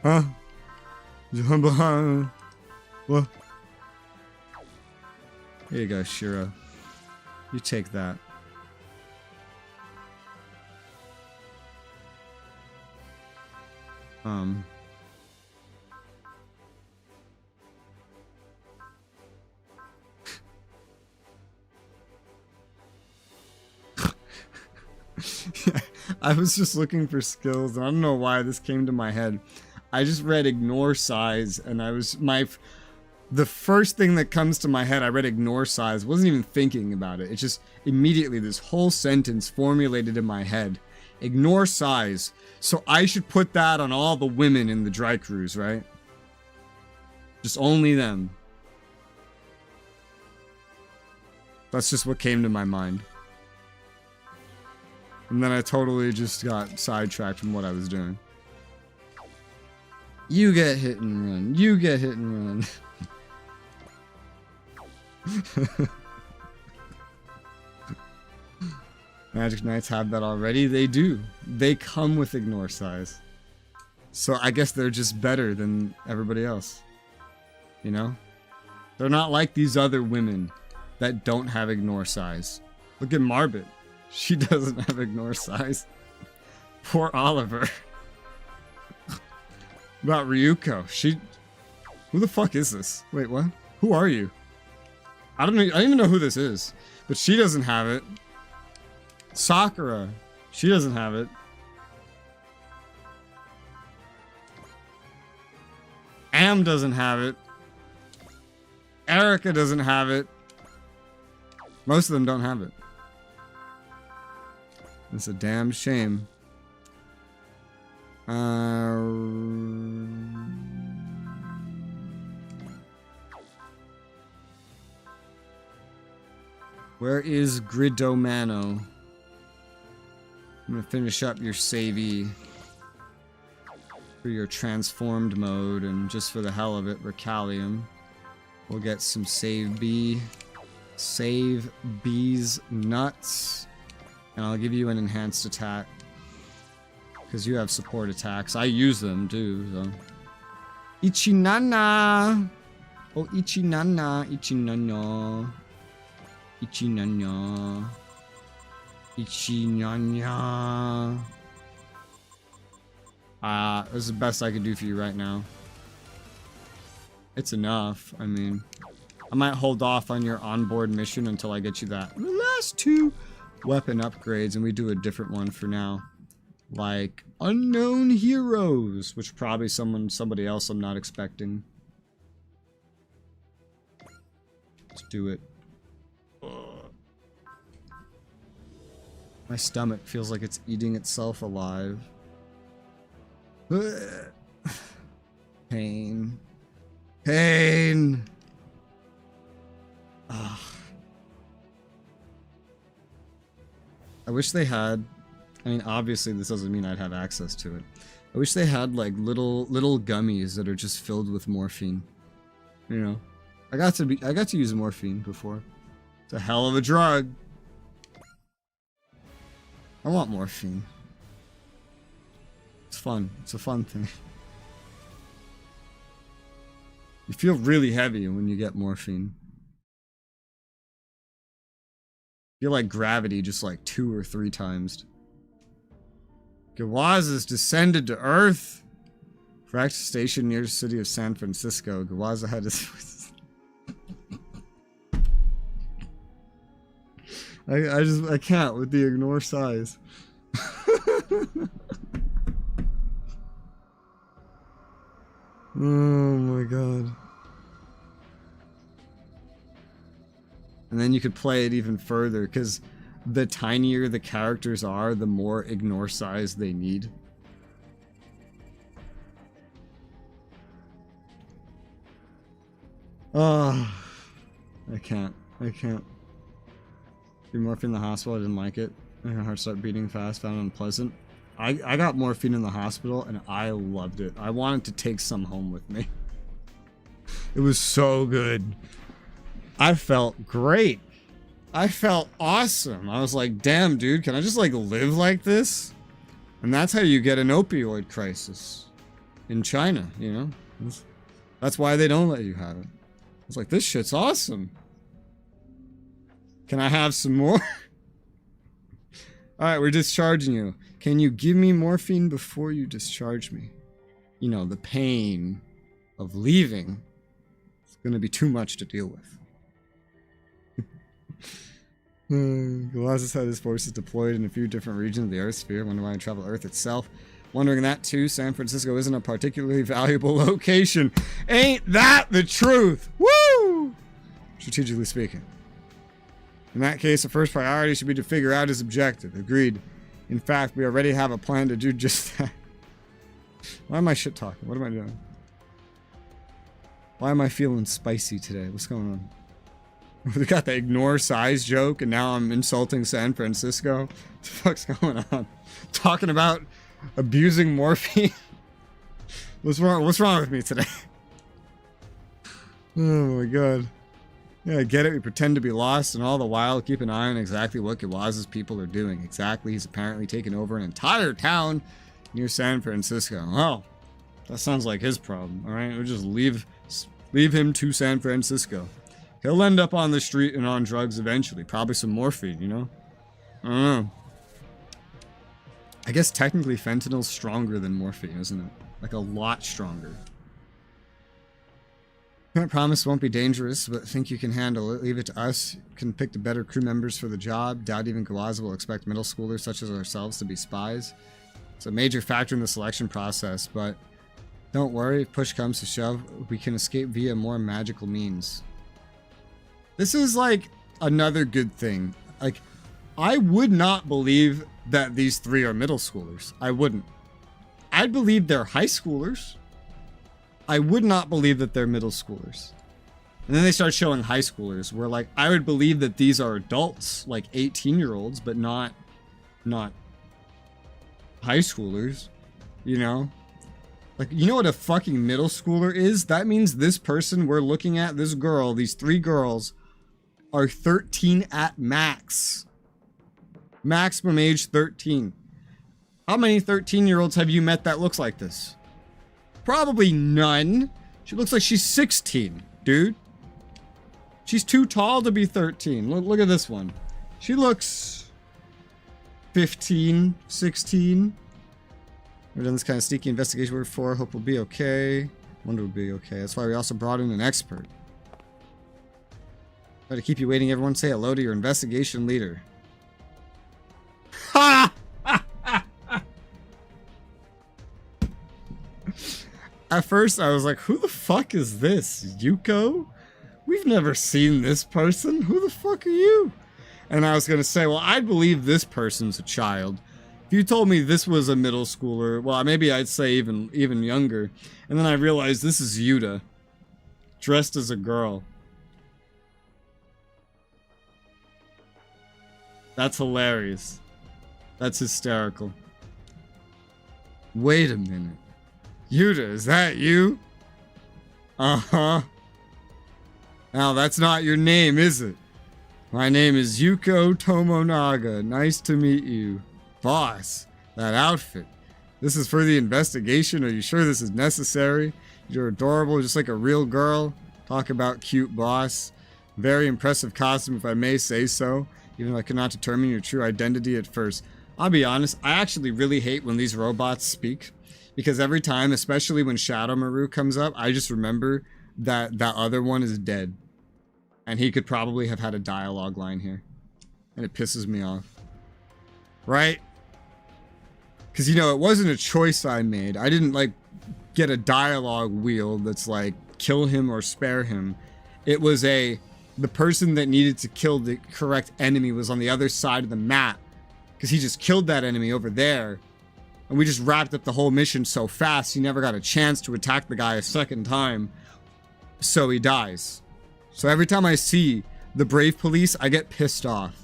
Huh? What? Here you go, Shiro. You take that. I was just looking for skills, and I don't know why this came to my head. I just read ignore size, and the first thing that comes to my head, I read ignore size, wasn't even thinking about it. It's just immediately this whole sentence formulated in my head. Ignore size. So I should put that on all the women in the dry cruise, right? Just only them. That's just what came to my mind. And then I totally just got sidetracked from what I was doing. You get hit and run. You get hit and run. Magic Knights have that already. They do. They come with ignore size. So I guess they're just better than everybody else. You know? They're not like these other women that don't have ignore size. Look at Marbit. She doesn't have ignore size. Poor Oliver. About Ryuko. Who the fuck is this? Wait, what? Who are you? I don't even know who this is. But she doesn't have it. Sakura. She doesn't have it. Am doesn't have it. Erica doesn't have it. Most of them don't have it. It's a damn shame. Where is Gridomano? I'm gonna finish up your savey for your transformed mode, and just for the hell of it, Recalium. We'll get some Save Bees nuts. And I'll give you an enhanced attack. Because you have support attacks. I use them too, so. Ichinana! Oh, Ichinana, Ichinana. Ichinana. Ichinana. This is the best I can do for you right now. It's enough. I mean, I might hold off on your onboard mission until I get you that last 2 weapon upgrades, and we do a different one for now. Like unknown heroes, which probably somebody else I'm not expecting. Let's do it. My stomach feels like it's eating itself alive. Pain. Pain! Ugh. I wish they had... I mean, obviously this doesn't mean I'd have access to it. I wish they had, like, little gummies that are just filled with morphine. You know? I got to use morphine before. It's a hell of a drug. I want morphine. It's fun. It's a fun thing. You feel really heavy when you get morphine. You feel like gravity just like 2 or 3 times. Gawaza's descended to Earth. Fracture station near the city of San Francisco. Gawaza had his... I can't with the ignore size. Oh my god. And then you could play it even further, because the tinier the characters are, the more ignore size they need. Oh, I can't. Give morphine in the hospital, I didn't like it. My heart started beating fast, found it unpleasant. I got morphine in the hospital and I loved it. I wanted to take some home with me. It was so good. I felt great. I felt awesome. I was like, damn, dude, can I just like live like this? And that's how you get an opioid crisis in China, you know? That's why they don't let you have it. I was like, this shit's awesome. Can I have some more? Alright, we're discharging you. Can you give me morphine before you discharge me? You know, the pain of leaving is going to be too much to deal with. Galazes had his forces deployed in a few different regions of the Earth sphere. Wonder why I travel Earth itself. Wondering that too, San Francisco isn't a particularly valuable location. Ain't that the truth? Woo! Strategically speaking. In that case, the first priority should be to figure out his objective. Agreed. In fact, we already have a plan to do just that. Why am I shit talking? What am I doing? Why am I feeling spicy today? What's going on? We got the ignore size joke, and now I'm insulting San Francisco. What the fuck's going on? Talking about abusing morphine? What's wrong with me today? Oh my god. Yeah, I get it. We pretend to be lost, and all the while keep an eye on exactly what Gawaza's people are doing. Exactly. He's apparently taken over an entire town near San Francisco. Oh, that sounds like his problem. All right, we'll just leave him to San Francisco. He'll end up on the street and on drugs eventually. Probably some morphine, you know? I don't know. I guess technically fentanyl's stronger than morphine, isn't it? Like a lot stronger. Can't promise it won't be dangerous, but think you can handle it. Leave it to us. Can pick the better crew members for the job. Doubt even Gawaza will expect middle schoolers such as ourselves to be spies. It's a major factor in the selection process, but don't worry, if push comes to shove, we can escape via more magical means. This is like another good thing. Like, I would not believe that these 3 are middle schoolers. I wouldn't. I'd believe they're high schoolers. I would not believe that they're middle schoolers. And then they start showing high schoolers, where like I would believe that these are adults, like 18-year-olds, but not high schoolers, you know? Like, you know what a fucking middle schooler is? That means this person we're looking at, this girl, these 3 girls, are 13 at max. Maximum age 13. How many 13-year-olds have you met that looks like this? Probably none. She looks like she's 16, dude. She's too tall to be 13. Look at this one. She looks 15, 16. We've done this kind of sneaky investigation work before. Hope we'll be okay. Wonder we'll be okay. That's why we also brought in an expert. Try to keep you waiting. Everyone say hello to your investigation leader. Ha! At first, I was like, who the fuck is this? Yuko? We've never seen this person. Who the fuck are you? And I was going to say, well, I believe this person's a child. If you told me this was a middle schooler, well, maybe I'd say even younger. And then I realized this is Yuta, dressed as a girl. That's hilarious. That's hysterical. Wait a minute. Yuta, is that you? Uh-huh. Now, that's not your name, is it? My name is Yuko Tomonaga. Nice to meet you. Boss, that outfit. This is for the investigation. Are you sure this is necessary? You're adorable, just like a real girl. Talk about cute, boss. Very impressive costume, if I may say so. Even though I cannot determine your true identity at first. I'll be honest, I actually really hate when these robots speak. Because every time, especially when Shadow Maru comes up, I just remember that that other one is dead. And he could probably have had a dialogue line here. And it pisses me off. Right? Because, you know, it wasn't a choice I made. I didn't, like, get a dialogue wheel that's like, kill him or spare him. It was the person that needed to kill the correct enemy was on the other side of the map. Because he just killed that enemy over there. And we just wrapped up the whole mission so fast, he never got a chance to attack the guy a second time. So he dies. So every time I see the Brave Police, I get pissed off.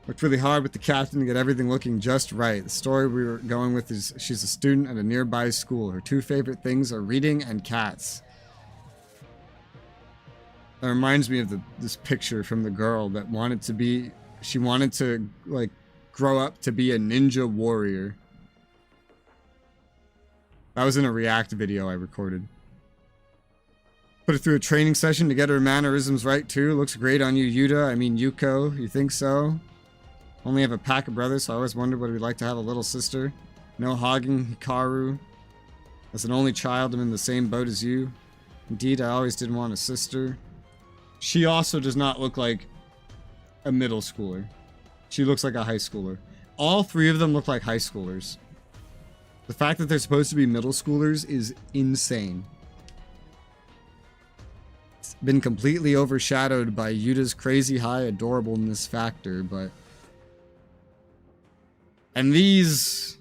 Worked really hard with the captain to get everything looking just right. The story we were going with is she's a student at a nearby school. Her 2 favorite things are reading and cats. That reminds me of this picture from the girl that wanted to be... She wanted to, like, grow up to be a ninja warrior. That was in a React video I recorded. Put her through a training session to get her mannerisms right, too. Looks great on you, Yuta. I mean, Yuko. You think so? Only have a pack of brothers, so I always wondered what it'd be like to have a little sister. No hogging, Hikaru. As an only child, I'm in the same boat as you. Indeed, I always did want a sister. She also does not look like a middle schooler. She looks like a high schooler. All 3 of them look like high schoolers. The fact that they're supposed to be middle schoolers is insane. It's been completely overshadowed by Yuta's crazy high adorableness factor, but... And these...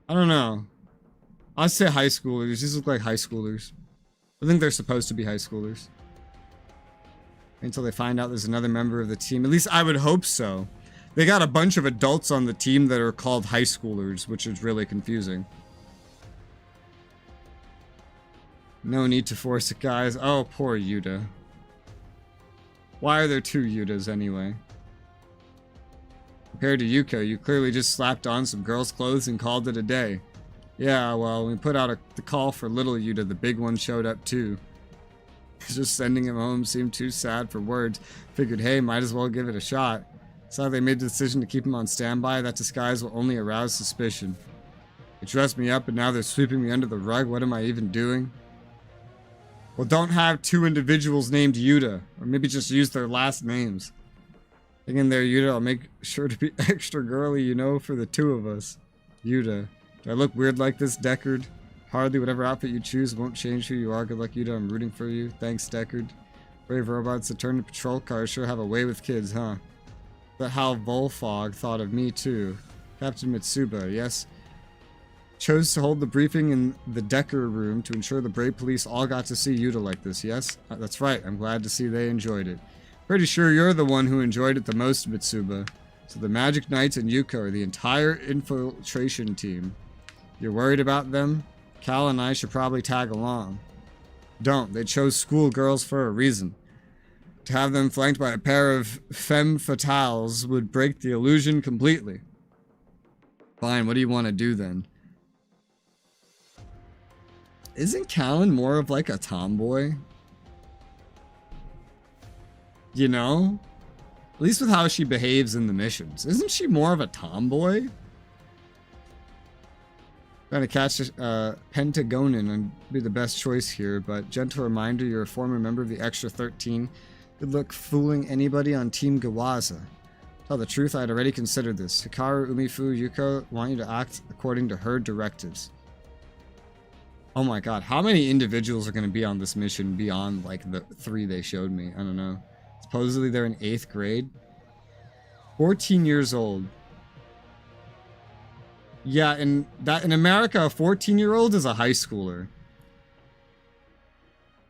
I don't know. I'd say high schoolers. These look like high schoolers. I think they're supposed to be high schoolers. Until they find out there's another member of the team. At least I would hope so. They got a bunch of adults on the team that are called high schoolers, which is really confusing. No need to force it, guys. Oh, poor Yuta. Why are there 2 Yutas anyway? Compared to Yuko, you clearly just slapped on some girl's clothes and called it a day. Yeah, well, when we put out the call for little Yuta, the big one showed up too. Just sending him home seemed too sad for words. Figured, hey, might as well give it a shot. So they made the decision to keep him on standby. That disguise will only arouse suspicion. They dressed me up and now they're sweeping me under the rug. What am I even doing? Well, don't have 2 individuals named Yuta. Or maybe just use their last names. Hang in there, Yuta. I'll make sure to be extra girly, you know, for the 2 of us. Yuta. Do I look weird like this, Deckard? Hardly. Whatever outfit you choose won't change who you are. Good luck, Yuta. I'm rooting for you. Thanks, Deckard. Brave robots that turn to patrol cars sure have a way with kids, huh? But how Volfog thought of me, too. Captain Mitsuba, yes. Chose to hold the briefing in the Decker room to ensure the Brave Police all got to see Yuta like this, yes? That's right. I'm glad to see they enjoyed it. Pretty sure you're the one who enjoyed it the most, Mitsuba. So the Magic Knights and Yuko are the entire infiltration team. You're worried about them? Cal and I should probably tag along. Don't. They chose schoolgirls for a reason. To have them flanked by a pair of femme fatales would break the illusion completely. Fine, what do you want to do then? Isn't Callan more of like a tomboy? You know? At least with how she behaves in the missions. Isn't she more of a tomboy? Trying to catch Pentagonin and be the best choice here, but gentle reminder, you're a former member of the Extra 13. Good luck fooling anybody on Team Gawaza. Tell the truth, I had already considered this. Hikaru, Umifu, Yuko want you to act according to her directives. Oh my god, how many individuals are going to be on this mission beyond like the 3 they showed me? I don't know. Supposedly they're in 8th grade. 14 years old. Yeah, in America, a 14-year-old is a high schooler.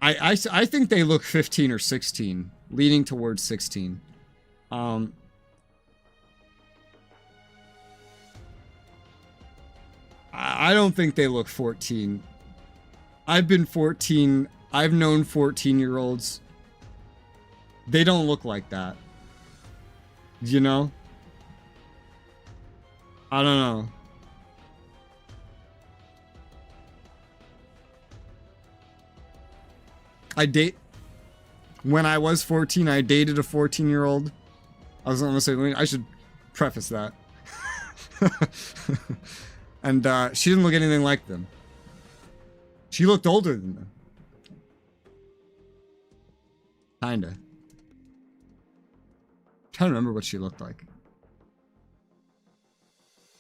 I think they look 15 or 16, leaning towards 16. I don't think they look 14. I've been 14. I've known 14-year-olds. They don't look like that. You know? I don't know. When I was 14, I dated a 14-year-old. I was gonna say, I should preface that. And she didn't look anything like them. She looked older than them. Kinda. I'm trying to remember what she looked like.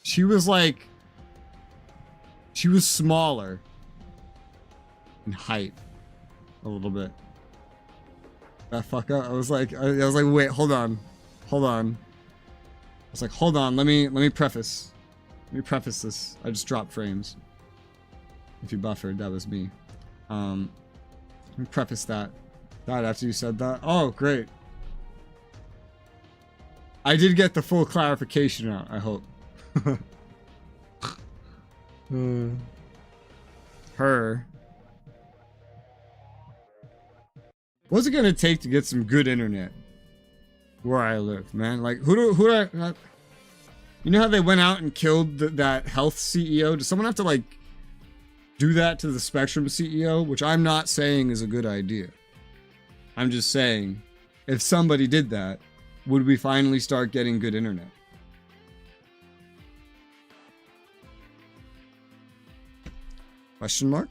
She was like... She was smaller. In height. A little bit. That fuck up. I was like, wait, hold on. Hold on. I was like, hold on, let me preface. Let me preface this. I just dropped frames. If you buffered, that was me. Let me preface that. Died after you said that. Oh, great. I did get the full clarification out, I hope. Her. What's it gonna take to get some good internet where I live, man? Like, who do I... You know how they went out and killed that health CEO? Does someone have to, like, do that to the Spectrum CEO? Which I'm not saying is a good idea. I'm just saying, if somebody did that, would we finally start getting good internet? Question mark?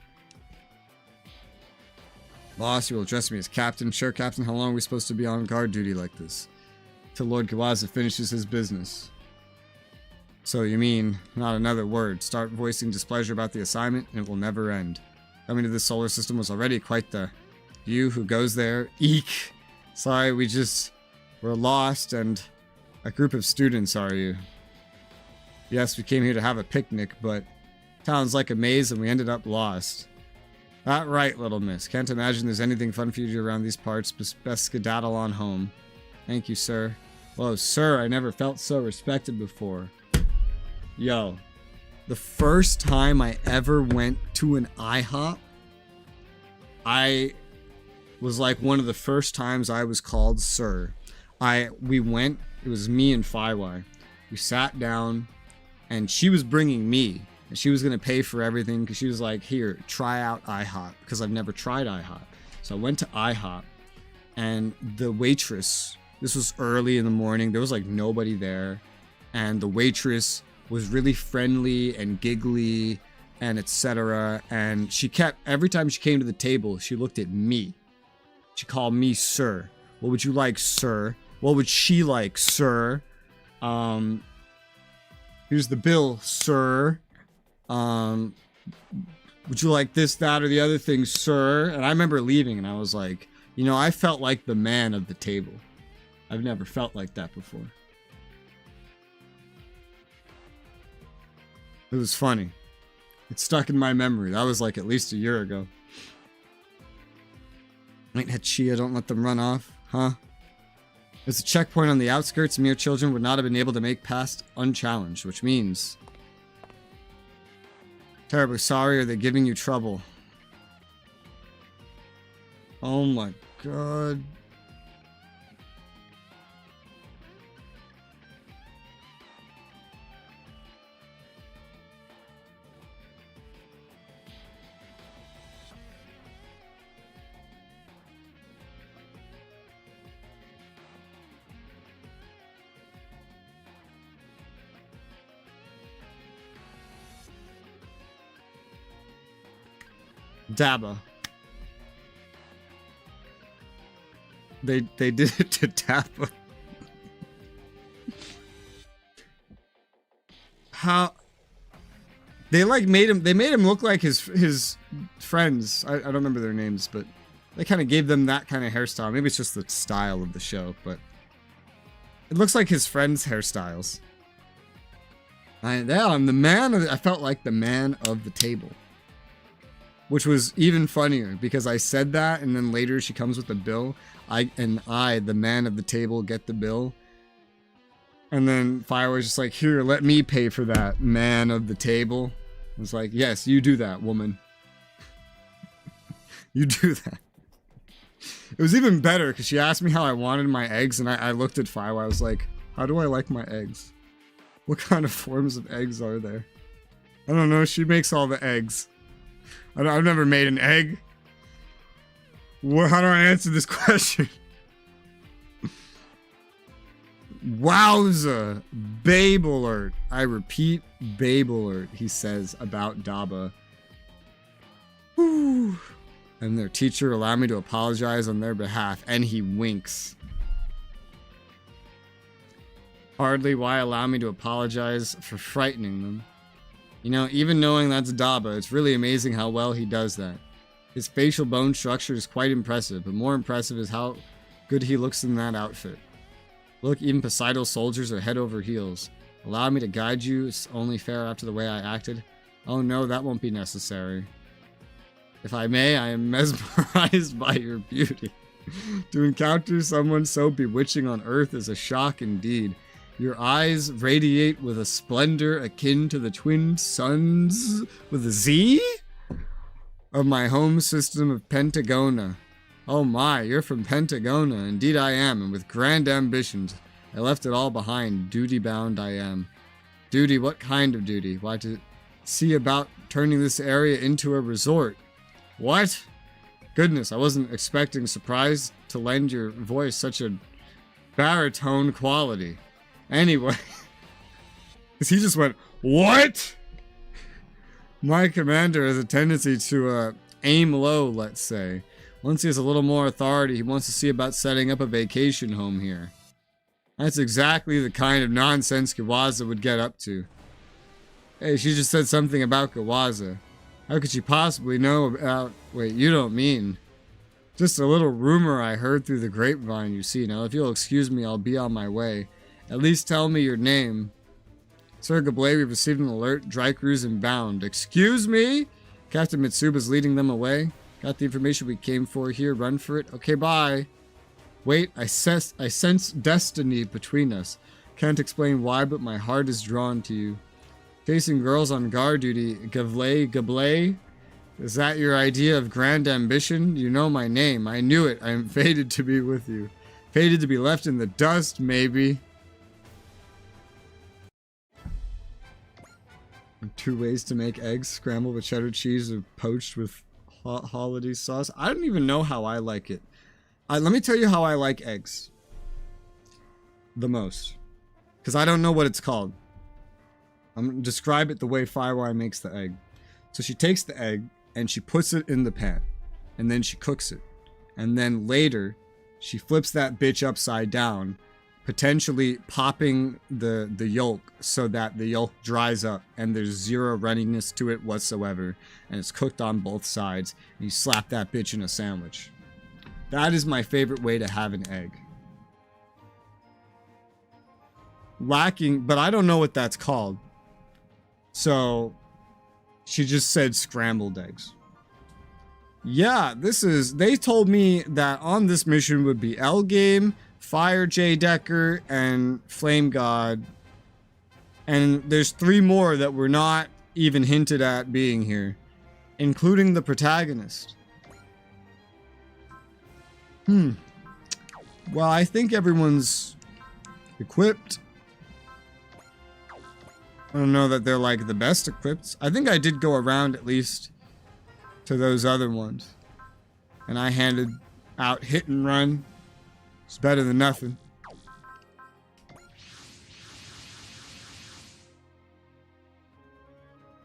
Boss, you will address me as Captain. Sure, Captain, how long are we supposed to be on guard duty like this? Till Lord Kawaza finishes his business. So you mean, not another word. Start voicing displeasure about the assignment, and it will never end. Coming to this solar system was already quite the... You who goes there, eek. Sorry, we're lost, and a group of students, are you? Yes, we came here to have a picnic, but town's like a maze, and we ended up lost. That right, little miss. Can't imagine there's anything fun for you to do around these parts. Best skedaddle on home. Thank you, sir. Whoa, sir, I never felt so respected before. Yo, the first time I ever went to an IHOP, I was like one of the first times I was called sir. We went, it was me and Faiwai. We sat down, and she was bringing me, and she was gonna pay for everything, because she was like, here, try out IHOP, because I've never tried IHOP. So I went to IHOP, and the waitress, this was early in the morning, there was like nobody there, and the waitress was really friendly and giggly and etc. And she kept, every time she came to the table, she looked at me. She called me sir. What would you like, sir? What would she like, sir? Here's the bill, sir. Would you like this, that, or the other thing, sir? And I remember leaving and I was like, you know, I felt like the man of the table. I've never felt like that before. It was funny. It stuck in my memory. That was like at least a year ago. Ain't had Chia, don't let them run off, huh? There's a checkpoint on the outskirts. Mere children would not have been able to make past unchallenged, which means... Terribly sorry, are they giving you trouble? Oh my god. Daba. They did it to Daba. How they like made him look like his friends. I don't remember their names, but they kind of gave them that kind of hairstyle. Maybe it's just the style of the show, but it looks like his friends' hairstyles. I'm the man of I felt like the man of the table. Which was even funnier because I said that and then later she comes with the bill. I, the man of the table, get the bill. And then Fire was just like, here, let me pay for that, man of the table. I was like, yes, you do that, woman. You do that. It was even better because she asked me how I wanted my eggs and I looked at Fire. I was like, how do I like my eggs? What kind of forms of eggs are there? I don't know. She makes all the eggs. I've never made an egg. How do I answer this question? Wowza. Babe alert. I repeat, babe alert, he says about Daba. Whew. And their teacher allowed me to apologize on their behalf, and he winks. Hardly why allow me to apologize for frightening them. You know, even knowing that's Daba, it's really amazing how well he does that. His facial bone structure is quite impressive, but more impressive is how good he looks in that outfit. Look, even Poseidon's soldiers are head over heels. Allow me to guide you, it's only fair after the way I acted. Oh no, that won't be necessary. If I may, I am mesmerized by your beauty. To encounter someone so bewitching on earth is a shock indeed. Your eyes radiate with a splendor akin to the twin suns with a Z of my home system of Pentagona. Oh my, you're from Pentagona. Indeed I am, and with grand ambitions. I left it all behind. Duty bound I am. Duty, what kind of duty? Why, to see about turning this area into a resort. What? Goodness, I wasn't expecting surprise to lend your voice such a baritone quality. Anyway, because he just went, what? My commander has a tendency to aim low, let's say. Once he has a little more authority, he wants to see about setting up a vacation home here. That's exactly the kind of nonsense Gawaza would get up to. Hey, she just said something about Gawaza. How could she possibly know about... Wait, you don't mean... Just a little rumor I heard through the grapevine, you see. Now, if you'll excuse me, I'll be on my way. At least tell me your name. Sir Gablé, we've received an alert. Dry cruise inbound. Excuse me? Captain Mitsuba's leading them away. Got the information we came for here. Run for it. Okay, bye. Wait, I sense destiny between us. Can't explain why, but my heart is drawn to you. Chasing girls on guard duty. Gablé? Is that your idea of grand ambition? You know my name. I knew it. I am fated to be with you. Fated to be left in the dust, maybe. 2 ways to make eggs: scrambled with cheddar cheese or poached with holiday sauce. I don't even know how I like it. Let me tell you how I like eggs the most, because I don't know what it's called. I'm gonna describe it the way Firewire makes the egg. So she takes the egg and she puts it in the pan, and then she cooks it, and then later she flips that bitch upside down, potentially popping the yolk so that the yolk dries up and there's zero runniness to it whatsoever, and it's cooked on both sides, and you slap that bitch in a sandwich. That is my favorite way to have an egg. Lacking, but I don't know what that's called. So she just said scrambled eggs. Yeah, they told me that on this mission would be L game, Fire J. Decker, and Flame God. And there's 3 more that were not even hinted at being here, including the protagonist. Well, I think everyone's equipped. I don't know that they're like the best equipped. I think I did go around at least to those other ones. And I handed out hit and run. It's better than nothing.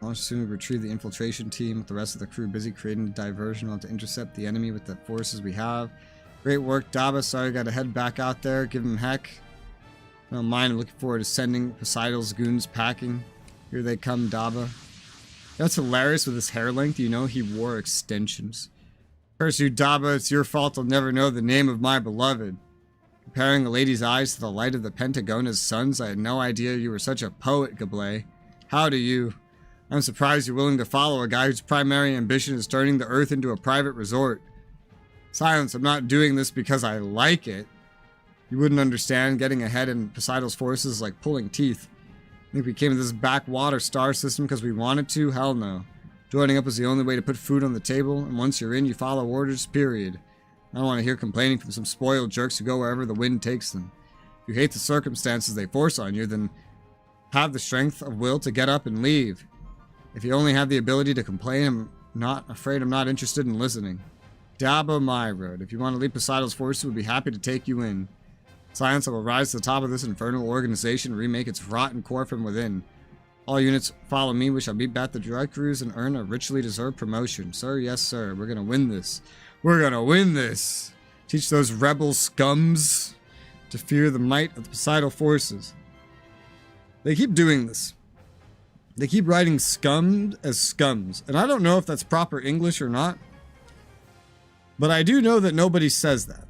Launch soon we retrieve the infiltration team with the rest of the crew busy creating a diversion to intercept the enemy with the forces we have. Great work, Daba. Sorry, gotta head back out there. Give him heck. I don't mind. I'm looking forward to sending Poseidon's goons packing. Here they come, Daba. That's hilarious with his hair length. You know he wore extensions. Curse you, Daba. It's your fault I'll never know the name of my beloved. Comparing a lady's eyes to the light of the Pentagona's suns, I had no idea you were such a poet, Gablé. How do you? I'm surprised you're willing to follow a guy whose primary ambition is turning the Earth into a private resort. Silence, I'm not doing this because I like it. You wouldn't understand. Getting ahead in Poseidon's forces is like pulling teeth. Think we came to this backwater star system because we wanted to? Hell no. Joining up was the only way to put food on the table, and once you're in, you follow orders, period. I don't want to hear complaining from some spoiled jerks who go wherever the wind takes them. If you hate the circumstances they force on you, then have the strength of will to get up and leave. If you only have the ability to complain, I'm not afraid I'm not interested in listening. Daba my road. If you want to lead Poseidon's forces, we'll be happy to take you in. Science will rise to the top of this infernal organization and remake its rotten core from within. All units follow me. We shall beat back the drug crews and earn a richly deserved promotion. Sir, yes sir. We're gonna win this. We're gonna win this. Teach those rebel scums to fear the might of the Poseidon forces. They keep doing this. They keep writing scummed as scums. And I don't know if that's proper English or not. But I do know that nobody says that.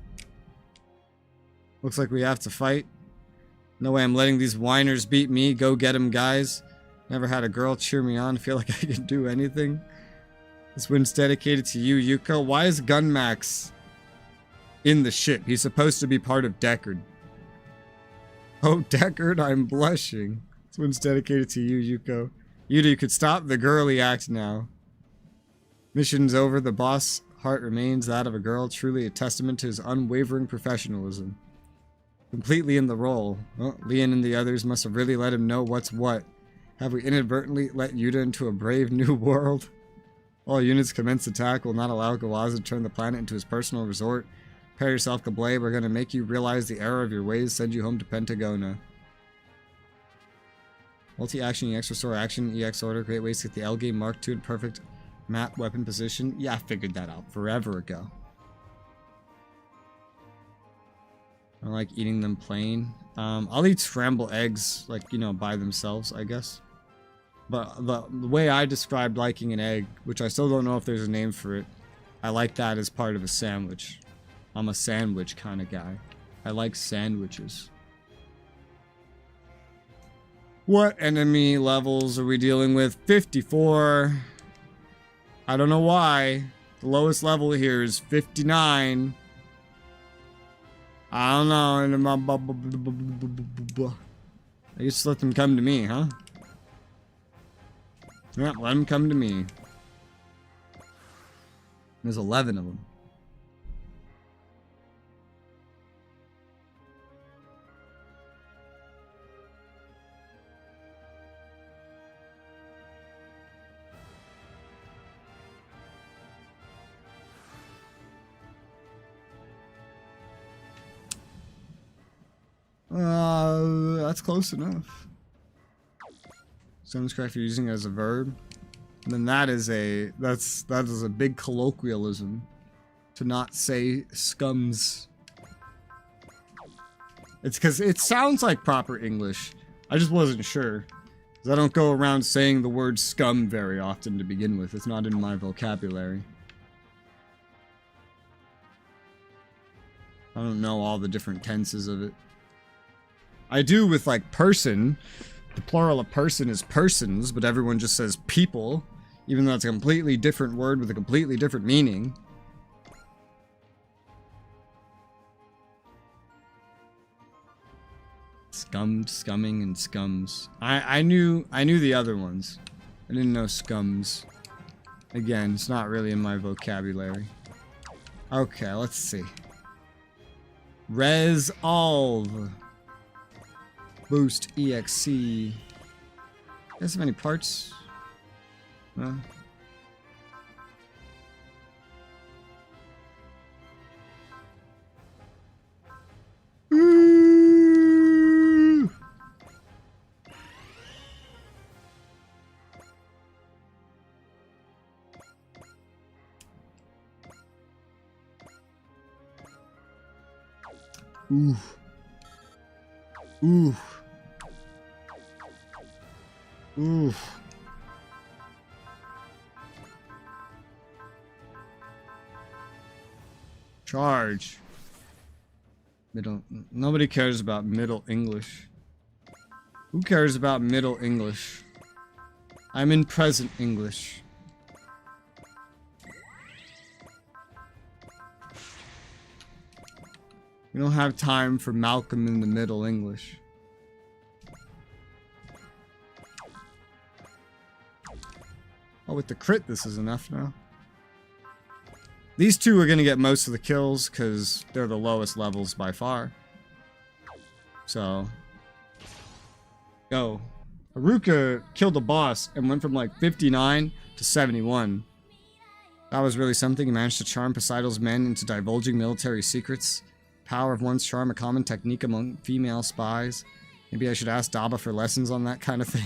Looks like we have to fight. No way I'm letting these whiners beat me. Go get 'em, guys. Never had a girl cheer me on. Feel like I can do anything. This win's dedicated to you, Yuko. Why is Gunmax in the ship? He's supposed to be part of Deckard. Oh, Deckard, I'm blushing. This one's dedicated to you, Yuko. You could stop the girly act now. Mission's over. The boss heart remains that of a girl. Truly a testament to his unwavering professionalism. Completely in the role. Well, Leon and the others must have really let him know what's what. Have we inadvertently let Yuta into a brave new world? All units commence attack. Will not allow Gawaza to turn the planet into his personal resort. Prepare yourself, Gablé. We're going to make you realize the error of your ways. Send you home to Pentagona. Multi-action EX restore action EX order. Great ways to get the L game Mark II in perfect map weapon position. Yeah, I figured that out forever ago. I like eating them plain. I'll eat scrambled eggs, like, you know, by themselves, I guess. But the way I described liking an egg, which I still don't know if there's a name for it, I like that as part of a sandwich. I'm a sandwich kind of guy. I like sandwiches. What enemy levels are we dealing with? 54. I don't know why. The lowest level here is 59. I don't know. I just let them come to me, huh? Yeah, let them come to me. There's 11 of them. That's close enough. Stemscraft you're using it as a verb. And then that is a big colloquialism to not say scums. It's because it sounds like proper English. I just wasn't sure. Because I don't go around saying the word scum very often to begin with. It's not in my vocabulary. I don't know all the different tenses of it. I do with, like, person. The plural of person is persons, but everyone just says people, even though it's a completely different word with a completely different meaning. Scummed, scumming, and scums. I knew the other ones. I didn't know scums. Again, it's not really in my vocabulary. Okay, let's see. Resolve. Boost EXC. You guys have any parts? No? Ooh. Ooh. Ooh. Ooh. Charge. Middle. Nobody cares about Middle English. Who cares about Middle English? I'm in present English. We don't have time for Malcolm in the Middle English. Oh, with the crit, this is enough now. These two are going to get most of the kills because they're the lowest levels by far. So. Go. Haruka killed a boss and went from like 59 to 71. That was really something. He managed to charm Poseidel's men into divulging military secrets. Power of one's charm, a common technique among female spies. Maybe I should ask Daba for lessons on that kind of thing.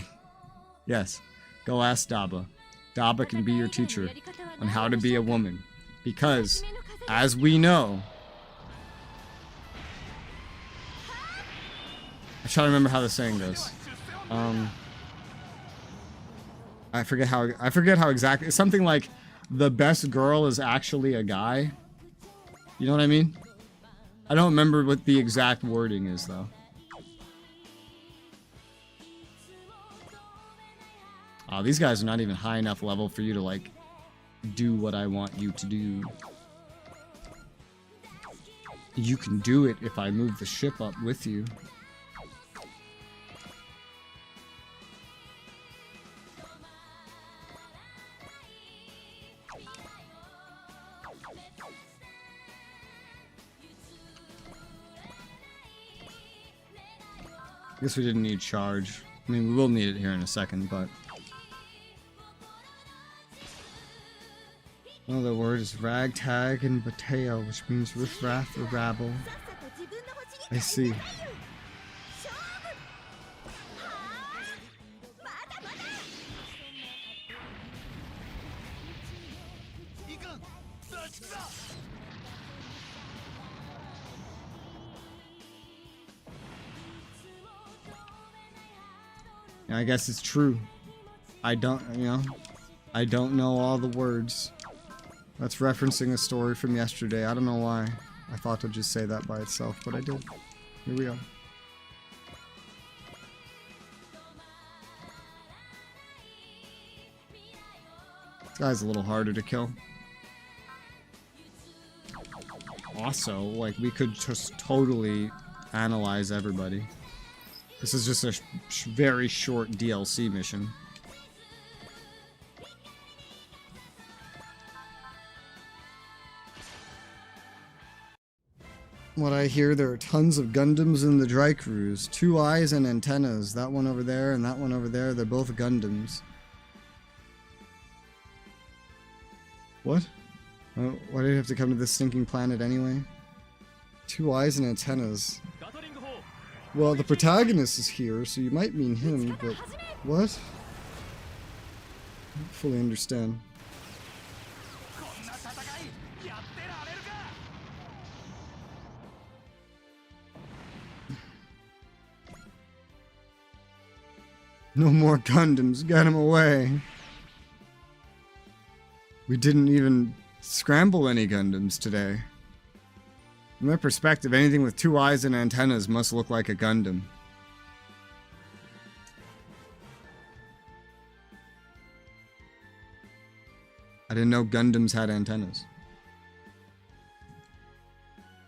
Yes. Go ask Daba. Daba can be your teacher on how to be a woman. Because, as we know... I try to remember how the saying goes. I forget how exactly... It's something like, the best girl is actually a guy. You know what I mean? I don't remember what the exact wording is, though. Oh, these guys are not even high enough level for you to, like, do what I want you to do. You can do it if I move the ship up with you. I guess we didn't need charge. I mean, we will need it here in a second, but... Another word is ragtag and bateo, which means riffraff or rabble. I see. Yeah, I guess it's true. I don't know all the words. That's referencing a story from yesterday. I don't know why. I thought to just say that by itself, but I did. Here we go. This guy's a little harder to kill. Also, like, we could just totally analyze everybody. This is just a very short DLC mission. What I hear, there are tons of Gundams in the Dry Cruise. 2 eyes and antennas. That one over there and that one over there. They're both Gundams. What? Oh, why did you have to come to this stinking planet anyway? 2 eyes and antennas. Well, the protagonist is here, so you might mean him, but... What? I don't fully understand. No more Gundams, get him away. We didn't even scramble any Gundams today. From their perspective, anything with 2 eyes and antennas must look like a Gundam. I didn't know Gundams had antennas.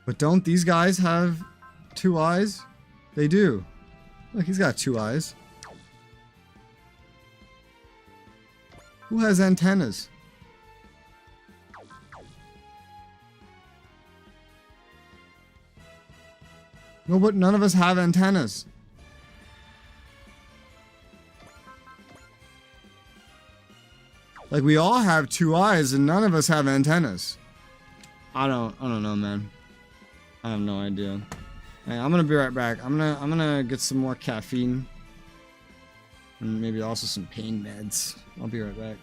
But don't these guys have 2 eyes? They do. Look, he's got 2 eyes. Who has antennas? No, but none of us have antennas. Like, we all have 2 eyes and none of us have antennas. I don't know, man. I have no idea. Hey, I'm gonna be right back. I'm gonna get some more caffeine. And maybe also some pain meds. I'll be right back.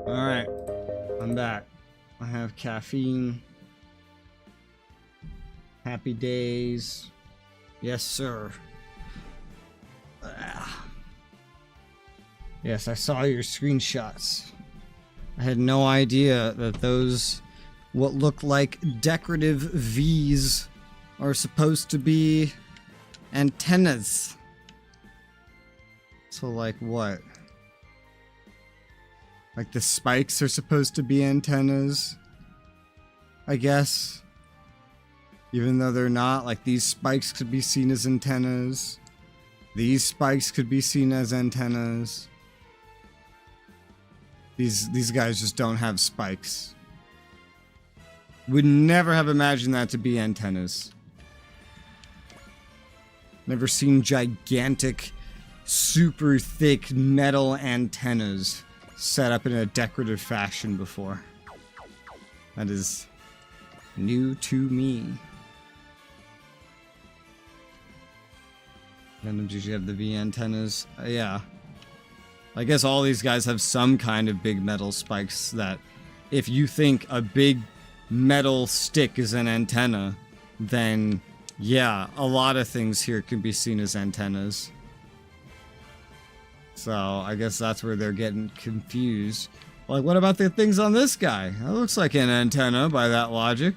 Alright, I'm back. I have caffeine. Happy days. Yes, sir. Yes, I saw your screenshots. I had no idea that those, what look like decorative V's, are supposed to be antennas. So, like, what? Like, the spikes are supposed to be antennas? I guess. Even though they're not, like, these spikes could be seen as antennas. These spikes could be seen as antennas. These guys just don't have spikes. Would never have imagined that to be antennas. Never seen gigantic, super thick metal antennas set up in a decorative fashion before. That is new to me. Gundams usually have the V antennas. Yeah. I guess all these guys have some kind of big metal spikes that if you think a big metal stick is an antenna, then yeah, a lot of things here can be seen as antennas. So I guess that's where they're getting confused. Like, what about the things on this guy? That looks like an antenna by that logic.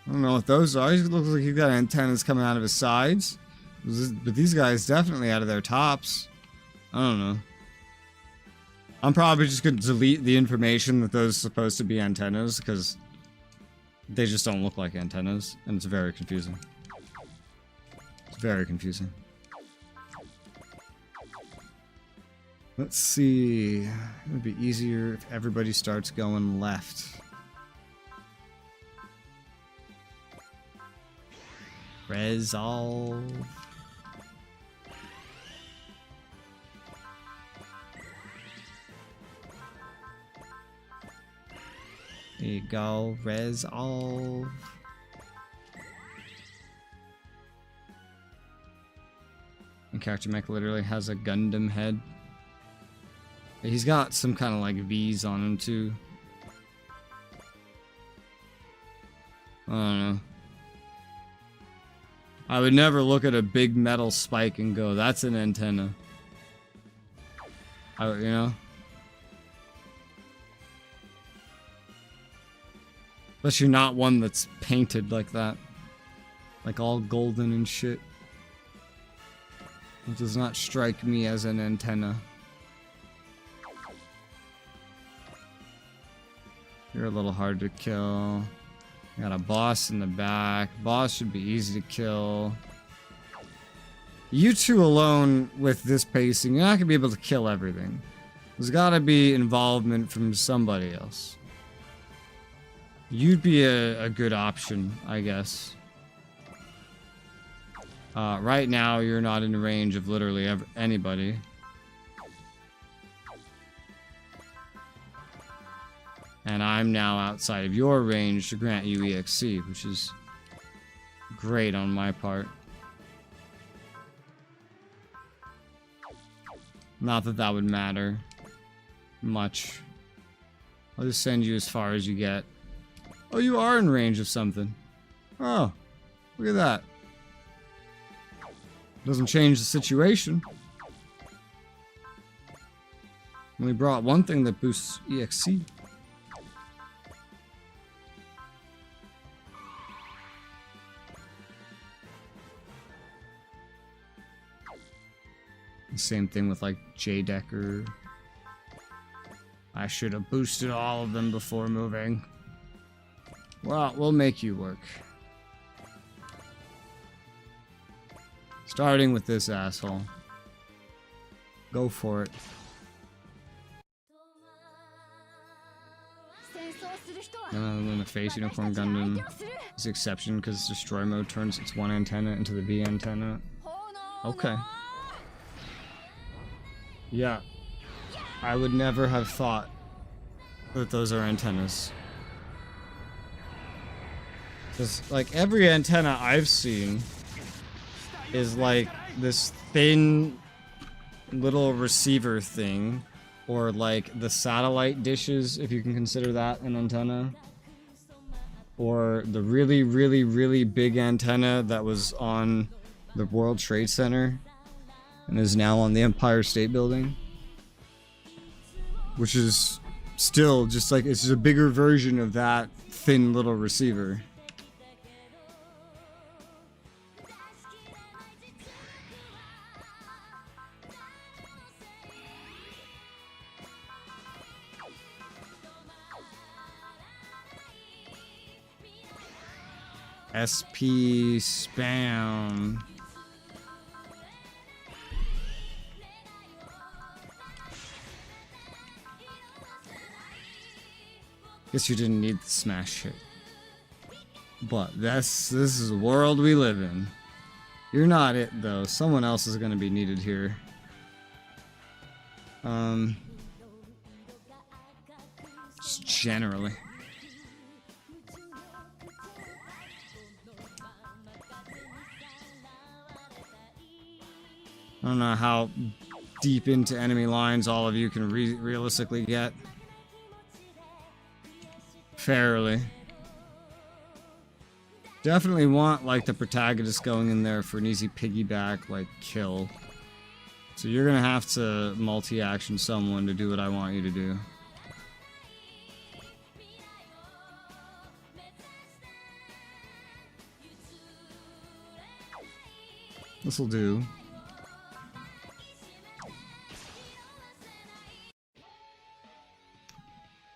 I don't know what those are. He looks like he's got antennas coming out of his sides. But these guys definitely out of their tops. I don't know. I'm probably just going to delete the information that those are supposed to be antennas, because they just don't look like antennas, and it's very confusing. It's very confusing. Let's see. It would be easier if everybody starts going left. Resolve. There you go, Resolve. And character mech literally has a Gundam head. He's got some kind of like V's on him too. I don't know. I would never look at a big metal spike and go, that's an antenna. You know? Especially not one that's painted like that. Like all golden and shit. It does not strike me as an antenna. You're a little hard to kill. Got a boss in the back. Boss should be easy to kill. You two alone with this pacing, you're not gonna be able to kill everything. There's gotta be involvement from somebody else. You'd be a good option, I guess. Right now, you're not in range of literally anybody. And I'm now outside of your range to grant you EXC, which is great on my part. Not that that would matter much. I'll just send you as far as you get. Oh, you are in range of something. Oh, look at that. Doesn't change the situation. Only brought one thing that boosts EXC. Same thing with like J-Decker. I should have boosted all of them before moving. Well, we'll make you work. Starting with this asshole. Go for it. In the face uniform Gundam is the exception because destroy mode turns its one antenna into the V antenna. Okay. Yeah. I would never have thought that those are antennas. Because, like, every antenna I've seen is like this thin, little receiver thing, or like the satellite dishes, if you can consider that an antenna, or the really, really, really big antenna that was on the World Trade Center and is now on the Empire State Building, which is still just like, it's just a bigger version of that thin little receiver. SP spam. Guess you didn't need the smash hit. But this is the world we live in. You're not it though. Someone else is gonna be needed here. Just generally. I don't know how deep into enemy lines all of you can realistically get. Fairly. Definitely want like the protagonist going in there for an easy piggyback like kill. So you're gonna have to multi-action someone to do what I want you to do. This'll do.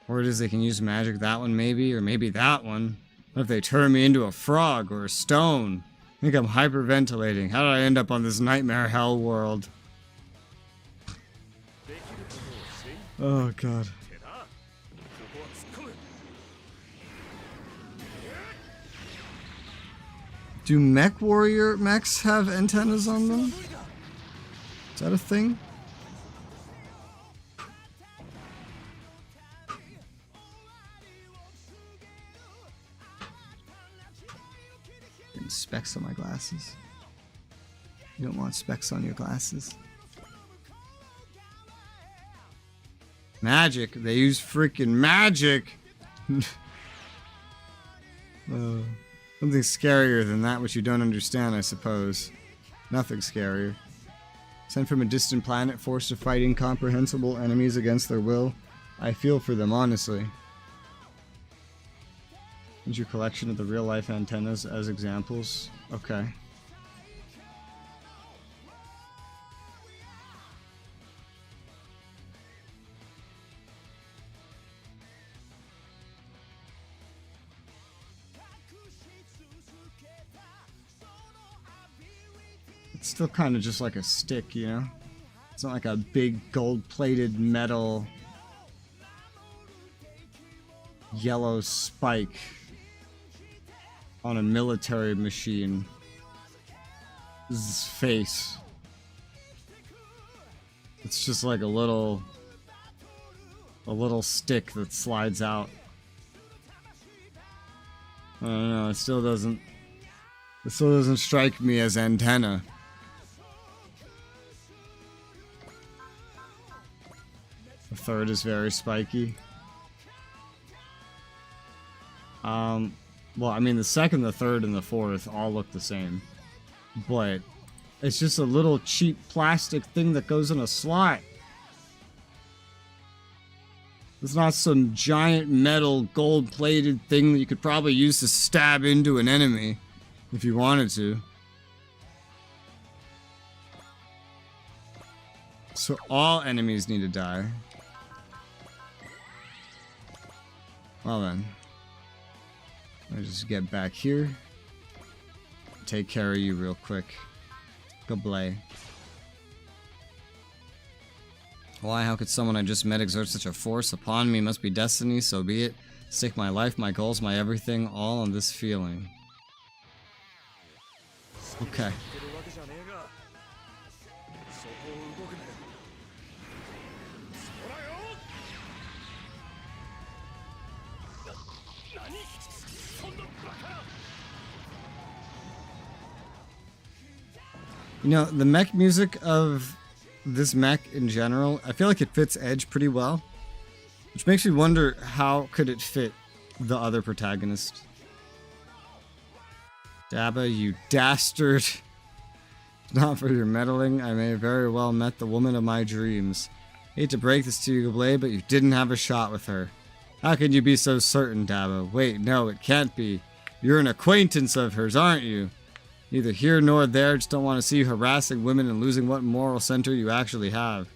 Or it is they can use magic, that one maybe, or maybe that one. What if they turn me into a frog or a stone? I think I'm hyperventilating. How did I end up on this nightmare hell world? Oh god. Do mech warrior mechs have antennas on them? Is that a thing? Specs on my glasses. You don't want specs on your glasses. Magic. They use freaking magic. Something scarier than that which you don't understand, I suppose. Nothing scarier. Sent from a distant planet, forced to fight incomprehensible enemies against their will. I feel for them, honestly. Use your collection of the real-life antennas as examples. Okay. It's still kind of just like a stick, you know? It's not like a big gold-plated metal yellow spike on a military machine. This is his face. It's just like a little stick that slides out. I don't know, it still doesn't strike me as antenna. The third is very spiky. Well, I mean, the second, the third, and the fourth all look the same. But it's just a little cheap plastic thing that goes in a slot. It's not some giant metal gold-plated thing that you could probably use to stab into an enemy if you wanted to. So all enemies need to die. Well then. Let me just get back here. Take care of you real quick. Goodbye. Why? How could someone I just met exert such a force upon me? Must be destiny, so be it. Stake my life, my goals, my everything, all on this feeling. Okay. You know, the mech music of this mech in general, I feel like it fits Edge pretty well. Which makes me wonder, how could it fit the other protagonist? Dabba, you dastard. Not for your meddling, I may have very well met the woman of my dreams. Hate to break this to you, Gablé, but you didn't have a shot with her. How can you be so certain, Dabba? Wait, no, it can't be. You're an acquaintance of hers, aren't you? Neither here nor there, just don't want to see you harassing women and losing what moral center you actually have.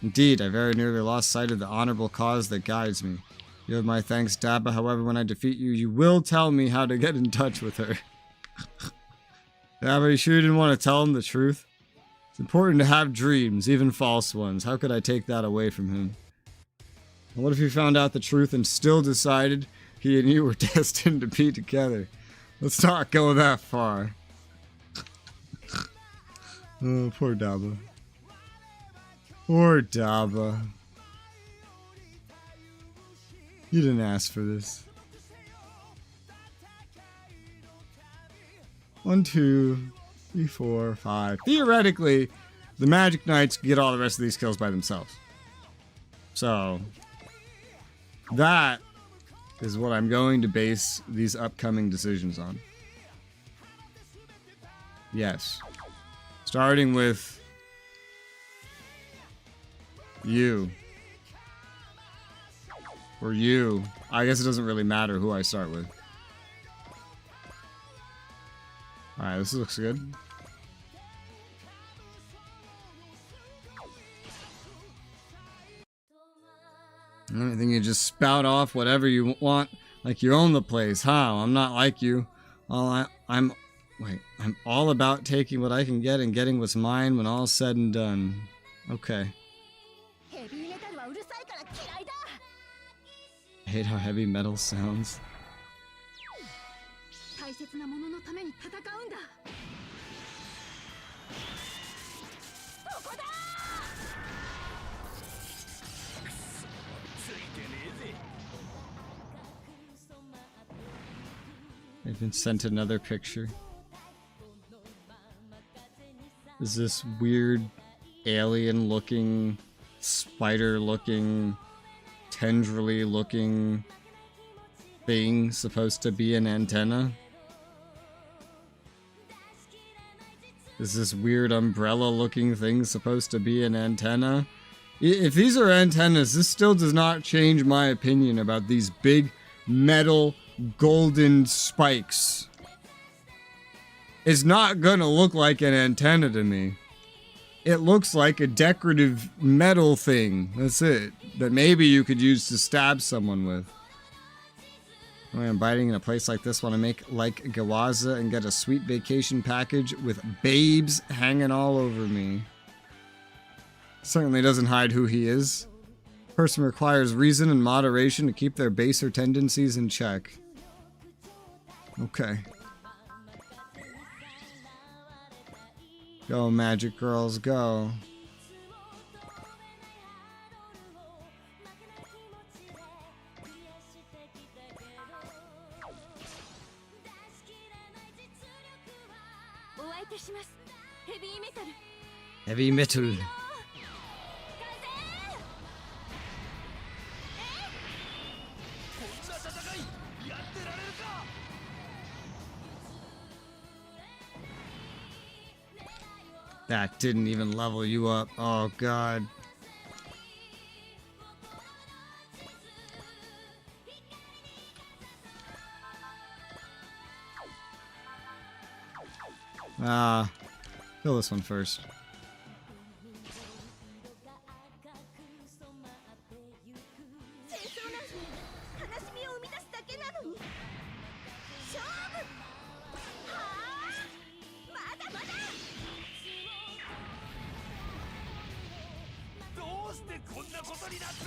Indeed, I very nearly lost sight of the honorable cause that guides me. You have my thanks, Dabba. However, when I defeat you, you will tell me how to get in touch with her. Dabba, you sure you didn't want to tell him the truth? It's important to have dreams, even false ones. How could I take that away from him? And what if he found out the truth and still decided he and you were destined to be together? Let's not go that far. Oh, poor Dabba. Poor Dabba. You didn't ask for this. 1, 2, 3, 4, 5. Theoretically, the Magic Knights get all the rest of these kills by themselves. So, that is what I'm going to base these upcoming decisions on. Yes. Starting with you. Or you. I guess it doesn't really matter who I start with. Alright, this looks good. I think you just spout off whatever you want, like you own the place. How? I'm not like you. I'm all about taking what I can get and getting what's mine when all's said and done. Okay. I hate how heavy metal sounds. I've been sent another picture. Is this weird alien looking, spider looking, tendrily looking thing supposed to be an antenna? Is this weird umbrella looking thing supposed to be an antenna? If these are antennas, this still does not change my opinion about these big metal golden spikes. It's not gonna look like an antenna to me. It looks like a decorative metal thing. That's it. That maybe you could use to stab someone with. Oh, I'm biting in a place like this. Want to make like Gawaza and get a sweet vacation package with babes hanging all over me. Certainly doesn't hide who he is. Person requires reason and moderation to keep their baser tendencies in check. Okay. Go, magic girls, go. Heavy metal. That didn't even level you up. Oh, God. Kill this one first.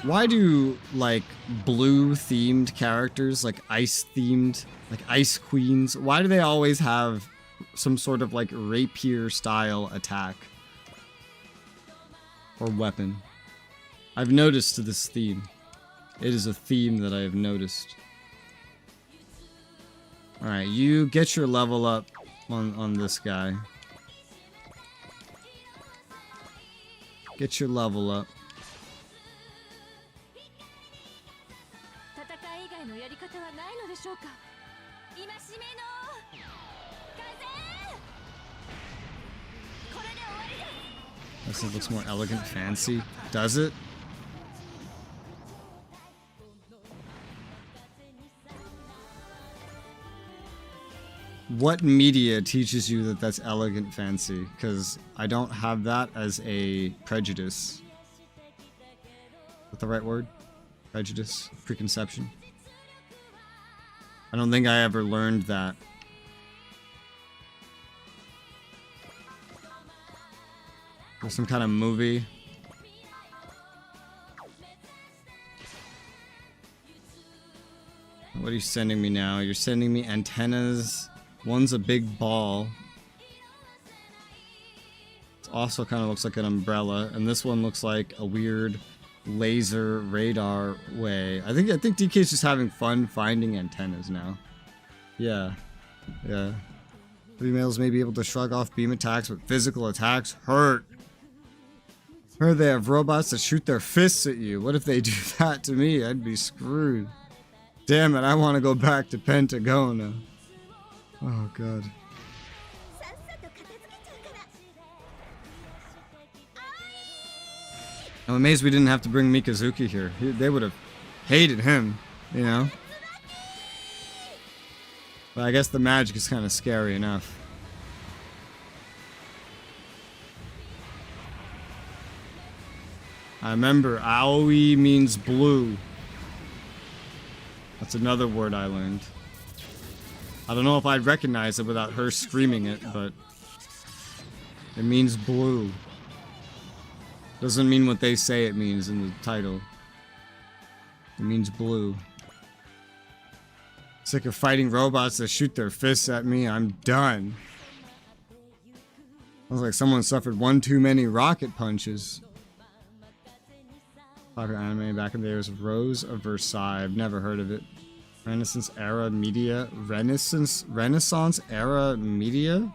Why do, like, blue-themed characters, like ice-themed, like ice queens, why do they always have some sort of, like, rapier-style attack? Or weapon? I've noticed this theme. It is a theme that I have noticed. Alright, you get your level up on this guy. Get your level up. This one looks more elegant, fancy. Does it? What media teaches you that that's elegant, fancy? Because I don't have that as a prejudice. Is that the right word? Prejudice? Preconception? I don't think I ever learned that. Or some kind of movie. What are you sending me now? You're sending me antennas. One's a big ball. It also kind of looks like an umbrella. And this one looks like a weird laser radar way. I think DK's just having fun finding antennas now. Yeah. Yeah. Females may be able to shrug off beam attacks, but physical attacks hurt. Heard they have robots that shoot their fists at you. What if they do that to me? I'd be screwed. Damn it, I want to go back to Pentagona. Oh, God. I'm amazed we didn't have to bring Mikazuki here. They would have hated him, you know? But I guess the magic is kind of scary enough. I remember Aoi means blue. That's another word I learned. I don't know if I'd recognize it without her screaming it, but it means blue. Doesn't mean what they say it means in the title. It means blue. Sick of fighting robots that shoot their fists at me. I'm done. Sounds like someone suffered one too many rocket punches. Popular anime back in the day was Rose of Versailles. I've never heard of it. Renaissance era media. Renaissance era media?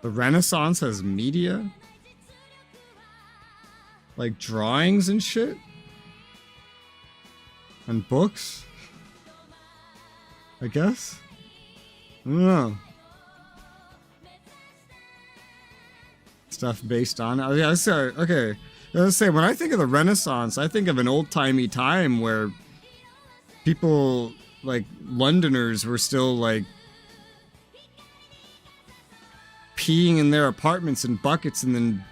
The Renaissance has media? Like drawings and shit? And books? I guess? I don't know. Stuff based on it. Yeah, okay. Let's say when I think of the Renaissance, I think of an old-timey time where people like Londoners were still like peeing in their apartments in buckets and then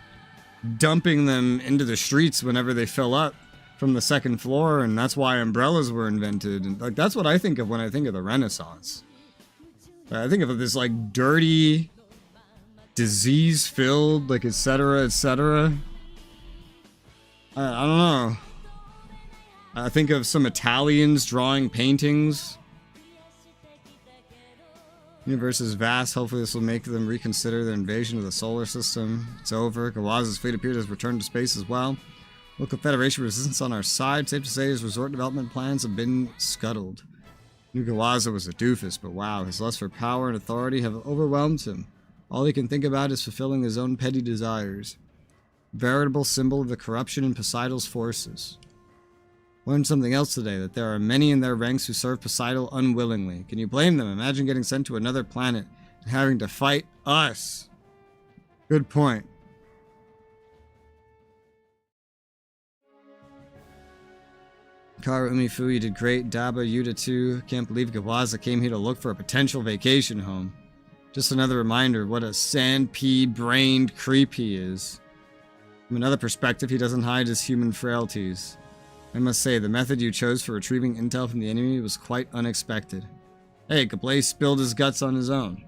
dumping them into the streets whenever they fill up from the second floor, and that's why umbrellas were invented. And like that's what I think of when I think of the Renaissance. I think of this like dirty, disease-filled, like etc., etc. I don't know. I think of some Italians drawing paintings. Universe is vast. Hopefully this will make them reconsider their invasion of the solar system. It's over. Kawaza's fleet appeared to have returned to space as well. Local Federation resistance on our side. Safe to say his resort development plans have been scuttled. New Kawaza was a doofus, but wow, his lust for power and authority have overwhelmed him. All he can think about is fulfilling his own petty desires. Veritable symbol of the corruption in Poseidon's forces. Learned something else today, that there are many in their ranks who serve Poseidon unwillingly. Can you blame them? Imagine getting sent to another planet and having to fight us. Good point. Kara Umifu, you did great. Daba, Yuta too. Can't believe Gawaza came here to look for a potential vacation home. Just another reminder what a sand-pea-brained creep he is. From another perspective, he doesn't hide his human frailties. I must say, the method you chose for retrieving intel from the enemy was quite unexpected. Hey, Gablay spilled his guts on his own.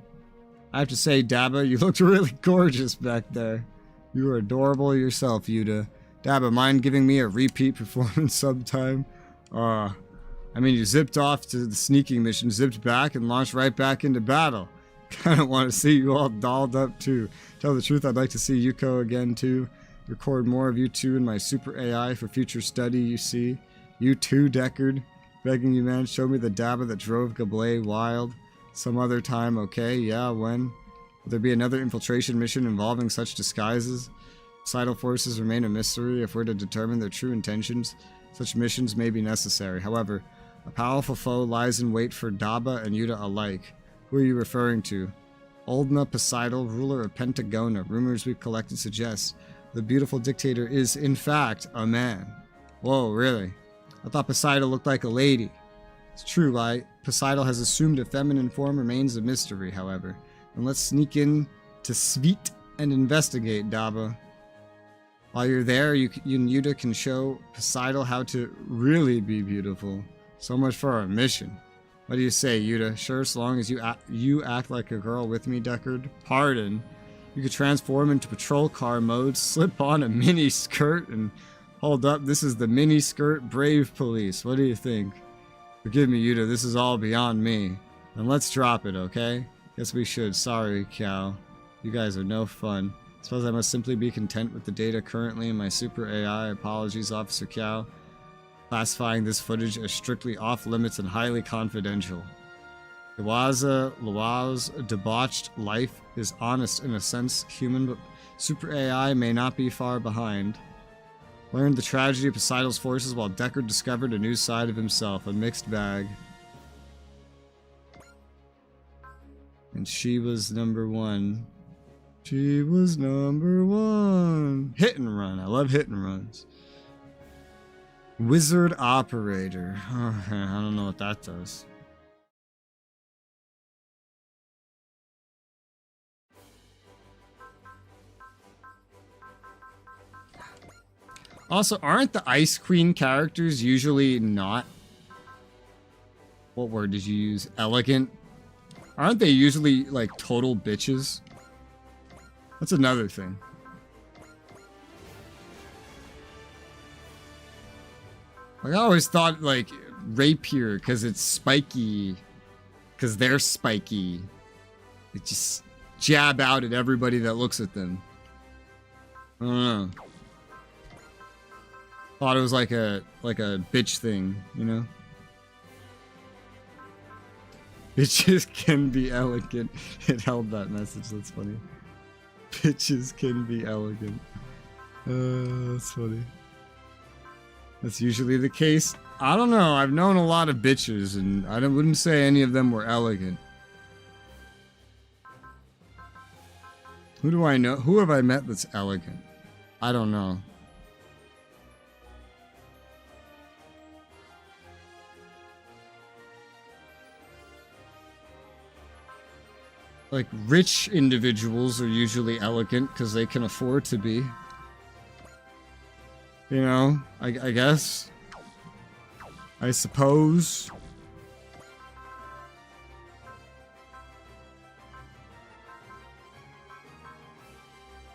I have to say, Daba, you looked really gorgeous back there. You were adorable yourself, Yuta. Daba, mind giving me a repeat performance sometime? I mean, you zipped off to the sneaking mission, zipped back, and launched right back into battle. Kinda want to see you all dolled up, too. Tell the truth, I'd like to see Yuko again, too. Record more of you two in my super AI for future study, you see. You too, Deckard. Begging you, man, show me the Daba that drove Gablay wild. Some other time, okay? Yeah, when? Will there be another infiltration mission involving such disguises? Societal forces remain a mystery. If we're to determine their true intentions, such missions may be necessary. However, a powerful foe lies in wait for Daba and Yuta alike. Who are you referring to? Oldna Poseidal, ruler of Pentagona. Rumors we've collected suggest the beautiful dictator is, in fact, a man. Whoa, really? I thought Poseidal looked like a lady. It's true, right? Poseidal has assumed a feminine form remains a mystery, however. And let's sneak in to Svit and investigate, Daba. While you're there, you and Yuta can show Poseidal how to really be beautiful. So much for our mission. What do you say, Yuta? Sure, so long as you act like a girl with me, Deckard. Pardon. You could transform into patrol car mode, slip on a mini skirt, and hold up. This is the mini skirt brave police. What do you think? Forgive me, Yuta. This is all beyond me. And let's drop it, okay? Guess we should. Sorry, Cal. You guys are no fun. Suppose I must simply be content with the data currently in my super AI. Apologies, Officer Cal. Classifying this footage as strictly off-limits and highly confidential. Lua's debauched life is honest in a sense, human, but super AI may not be far behind. Learned the tragedy of Poseidal's forces while Deckard discovered a new side of himself, a mixed bag. And she was number one. She was number one. Hit and run. I love hit and runs. Wizard Operator. Oh, I don't know what that does. Also, aren't the Ice Queen characters usually not... What word did you use? Elegant? Aren't they usually, like, total bitches? That's another thing. Like, I always thought, like, rapier, because it's spiky. Because they're spiky. They just jab out at everybody that looks at them. I don't know. Thought it was like a bitch thing, you know? Bitches can be elegant. It held that message, that's funny. Bitches can be elegant. That's funny. That's usually the case. I don't know. I've known a lot of bitches, and I wouldn't say any of them were elegant. Who do I know? Who have I met that's elegant? I don't know. Like, rich individuals are usually elegant because they can afford to be. You know, I guess. I suppose.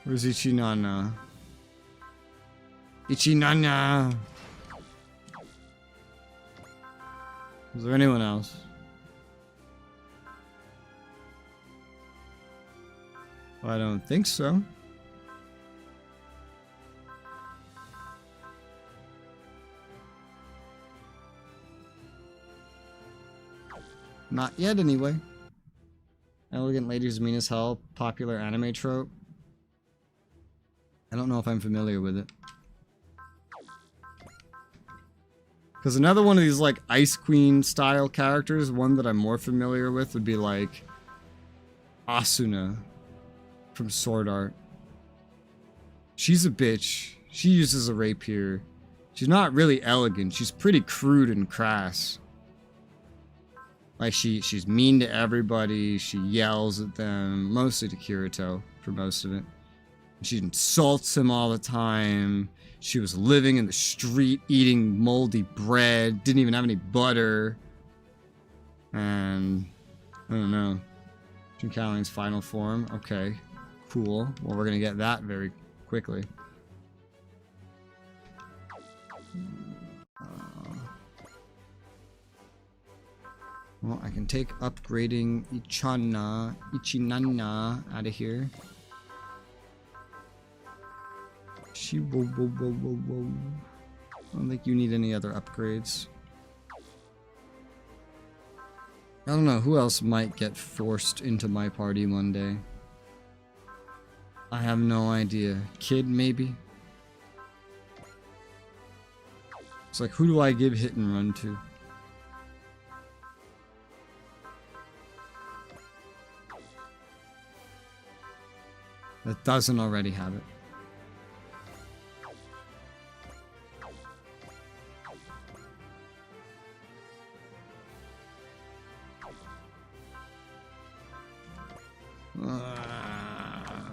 Where's Ichinana? Ichinana! Is there anyone else? I don't think so. Not yet, anyway. Elegant ladies mean as hell. Popular anime trope. I don't know if I'm familiar with it. Because another one of these, like, Ice Queen style characters, one that I'm more familiar with would be, like, Asuna from Sword Art. She's a bitch. She uses a rapier. She's not really elegant. She's pretty crude and crass. Like, she's mean to everybody. She yells at them. Mostly to Kirito for most of it. She insults him all the time. She was living in the street eating moldy bread. Didn't even have any butter. And I don't know. Cowling's final form. Okay. Cool. Well, we're gonna get that very quickly. Well, I can take upgrading Ichinana out of here. Whoa. I don't think you need any other upgrades. I don't know who else might get forced into my party one day. I have no idea. Kid, maybe? It's like, who do I give hit and run to? That doesn't already have it.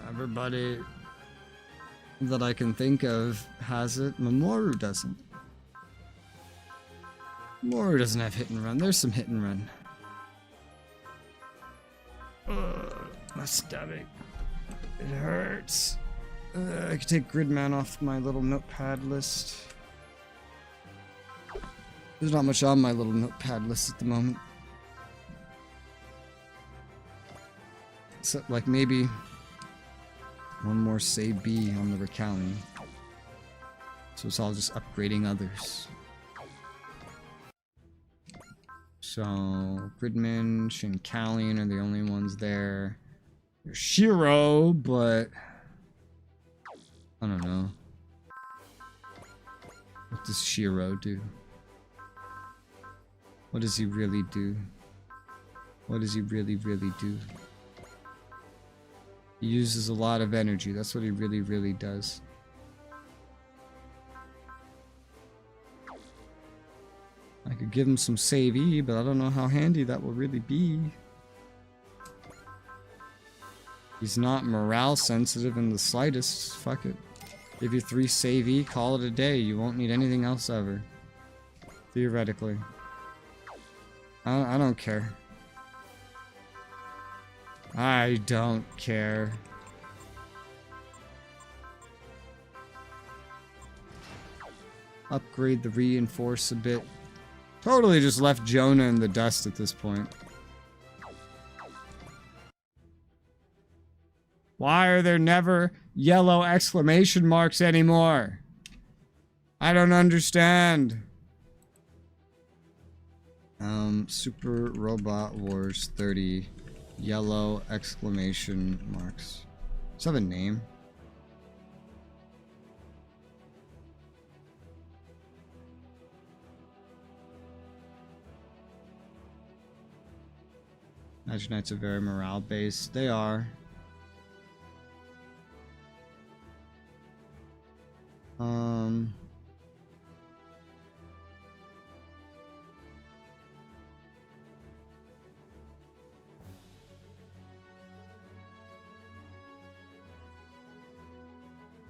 Everybody that I can think of has it. Mamoru doesn't. Mamoru doesn't have hit and run. There's some hit and run. My stomach. It hurts. I could take Gridman off my little notepad list. There's not much on my little notepad list at the moment. Except like maybe one more save B on the recounting. So it's all just upgrading others. So Gridman, Shinkalian are the only ones there. There's Shiro, but I don't know. What does Shiro do? What does he really do? What does he really do? He uses a lot of energy. That's what he really does. I could give him some save E, but I don't know how handy that will really be. He's not morale sensitive in the slightest. Fuck it. Give you 3 save E, call it a day. You won't need anything else ever. Theoretically. I don't care. I don't care. Upgrade the reinforce a bit. Totally just left Jonah in the dust at this point. Why are there never yellow exclamation marks anymore? I don't understand. Super Robot Wars 30. Yellow exclamation marks. Does it have a name? Magic Knights are very morale based. They are.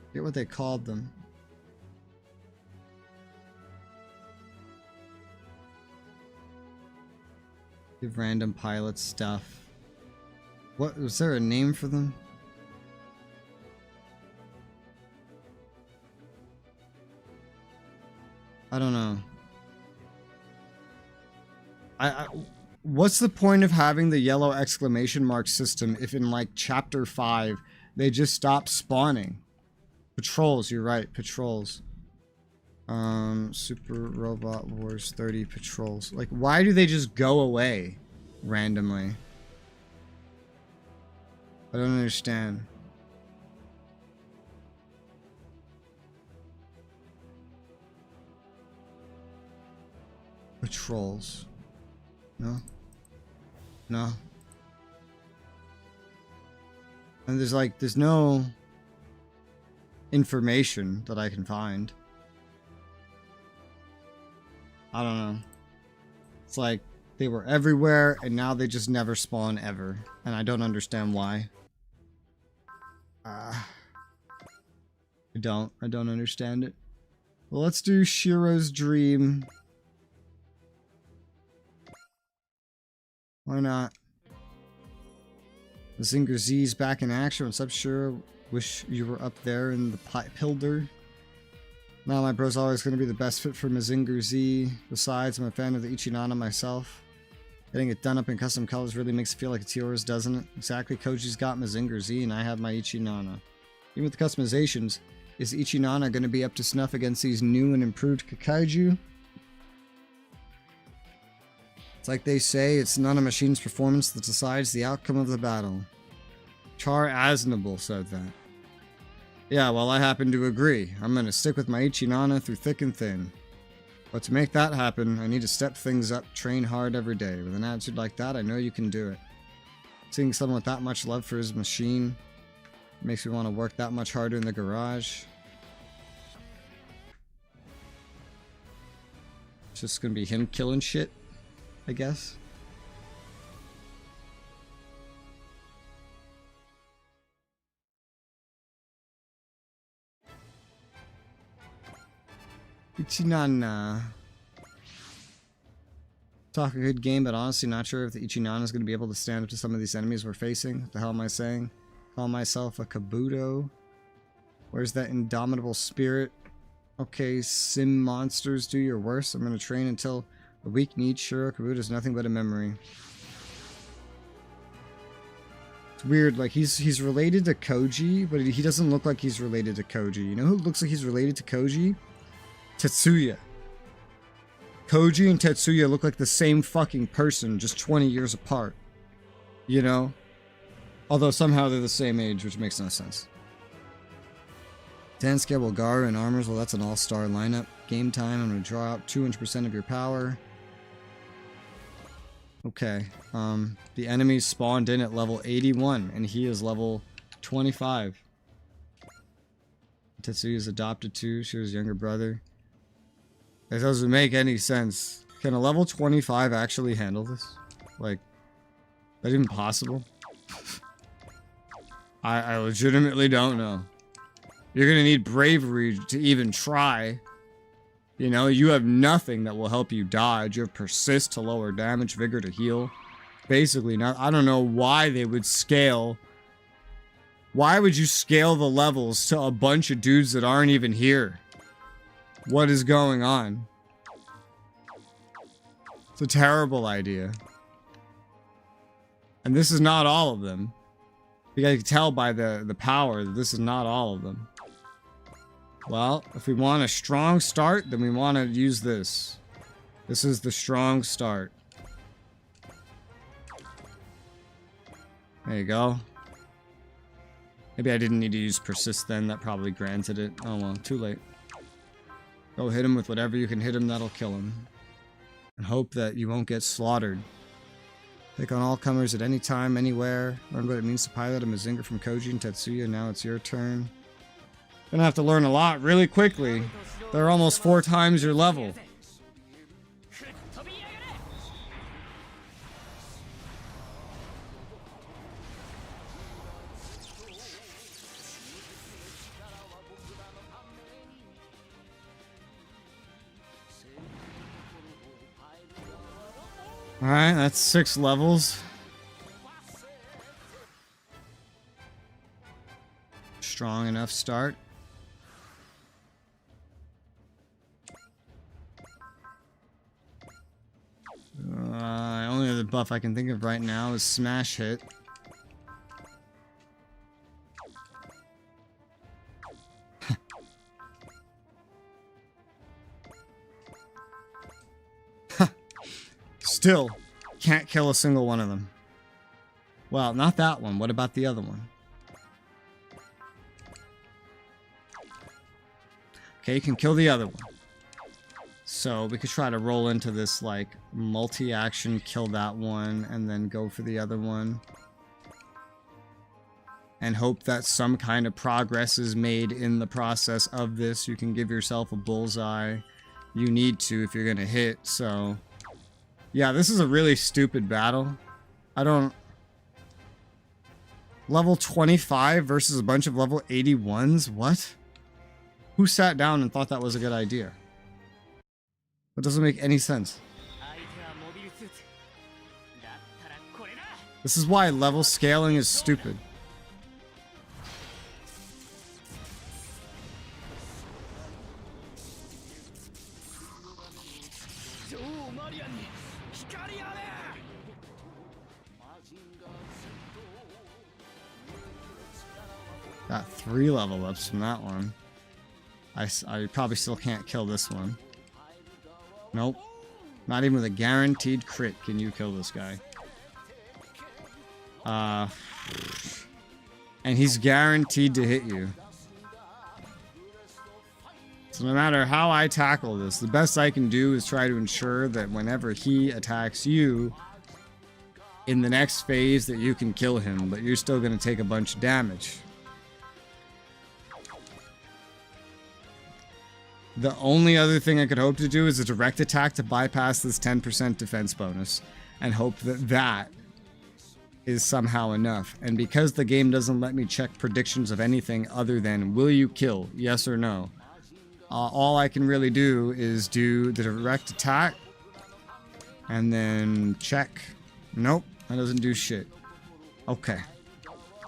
Forget what they called them. Give random pilots stuff. What was there a name for them? I don't know. What's the point of having the yellow exclamation mark system if in like chapter 5 they just stop spawning? Patrols, you're right, patrols. Super Robot Wars 30 patrols. Like, why do they just go away randomly? I don't understand. Patrols. No? No. And there's no information that I can find. I don't know. It's like they were everywhere and now they just never spawn ever. And I don't understand why. I don't understand it. Well, let's do Shiro's Dream. Why not? Mazinger Z's back in action. What's up, Shiro? Wish you were up there in the Pilder. Now my bro's always going to be the best fit for Mazinger Z. Besides, I'm a fan of the Ichinana myself. Getting it done up in custom colors really makes it feel like it's yours, doesn't it? Exactly, Koji's got Mazinger Z and I have my Ichinana. Even with the customizations, is Ichinana going to be up to snuff against these new and improved Kakaiju? It's like they say, it's not a machine's performance that decides the outcome of the battle. Char Aznable said that. Yeah, well, I happen to agree. I'm gonna stick with my Ichinana through thick and thin. But to make that happen, I need to step things up, train hard every day. With an attitude like that, I know you can do it. Seeing someone with that much love for his machine makes me want to work that much harder in the garage. It's just gonna be him killing shit, I guess. Ichinana. Talk a good game, but honestly not sure if the Ichinana is going to be able to stand up to some of these enemies we're facing. What the hell am I saying? Call myself a Kabuto. Where's that indomitable spirit? Okay, sim monsters, do your worst. I'm going to train until a weak need. Sure, Kabuto is nothing but a memory. It's weird, like he's related to Koji, but he doesn't look like he's related to Koji. You know who looks like he's related to Koji? Tetsuya. Koji and Tetsuya look like the same fucking person, just 20 years apart. You know? Although somehow they're the same age, which makes no sense. Danskia, Bulgaria, and Armors, well that's an all-star lineup. Game time, I'm going to draw out 200% of your power. Okay, the enemies spawned in at level 81, and he is level 25. Tetsuya's adopted too, she was younger brother. It doesn't make any sense. Can a level 25 actually handle this? Like, is that even possible? I legitimately don't know. You're gonna need bravery to even try. You know, you have nothing that will help you dodge. You have persist to lower damage, vigor to heal. Basically, not. I don't know why they would scale. Why would you scale the levels to a bunch of dudes that aren't even here? What is going on? It's a terrible idea. And this is not all of them. You guys can tell by the power that this is not all of them. Well, if we want a strong start, then we want to use this. This is the strong start. There you go. Maybe I didn't need to use persist then. That probably granted it. Oh well, too late. Go hit him with whatever you can hit him that'll kill him. And hope that you won't get slaughtered. Take on all comers at any time, anywhere. Learn what it means to pilot a Mazinger from Koji and Tetsuya. Now it's your turn. Gonna have to learn a lot really quickly. They're almost 4 times your level. Alright, that's 6 levels. Strong enough start. Only other buff I can think of right now is Smash Hit. Still, can't kill a single one of them. Well, not that one. What about the other one? Okay, you can kill the other one. So we could try to roll into this, like, multi-action, kill that one, and then go for the other one. And hope that some kind of progress is made in the process of this. You can give yourself a bullseye. You need to if you're gonna hit, so... Yeah, this is a really stupid battle. I don't... Level 25 versus a bunch of level 81s? What? Who sat down and thought that was a good idea? That doesn't make any sense. This is why level scaling is stupid. Got 3 level ups from that one. I probably still can't kill this one. Nope. Not even with a guaranteed crit can you kill this guy. And he's guaranteed to hit you. So no matter how I tackle this, the best I can do is try to ensure that whenever he attacks you, in the next phase that you can kill him, but you're still going to take a bunch of damage. The only other thing I could hope to do is a direct attack to bypass this 10% defense bonus and hope that that is somehow enough. And because the game doesn't let me check predictions of anything other than will you kill, yes or no, all I can really do is do the direct attack and then check. Nope, that doesn't do shit. Okay.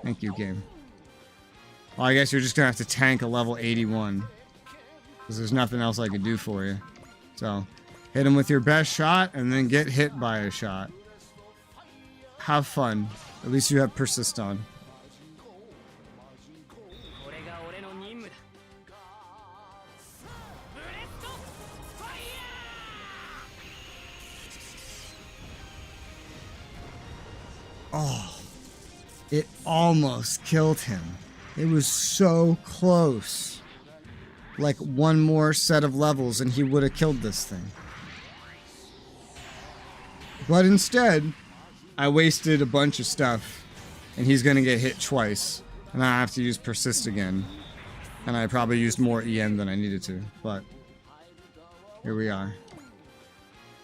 Thank you, game. Well, I guess you're just gonna have to tank a level 81. Because there's nothing else I could do for you. So, hit him with your best shot and then get hit by a shot. Have fun. At least you have persist on. Oh, it almost killed him. It was so close. Like one more set of levels and he would have killed this thing. But instead, I wasted a bunch of stuff and he's gonna get hit twice. And I have to use persist again. And I probably used more EN than I needed to, but here we are.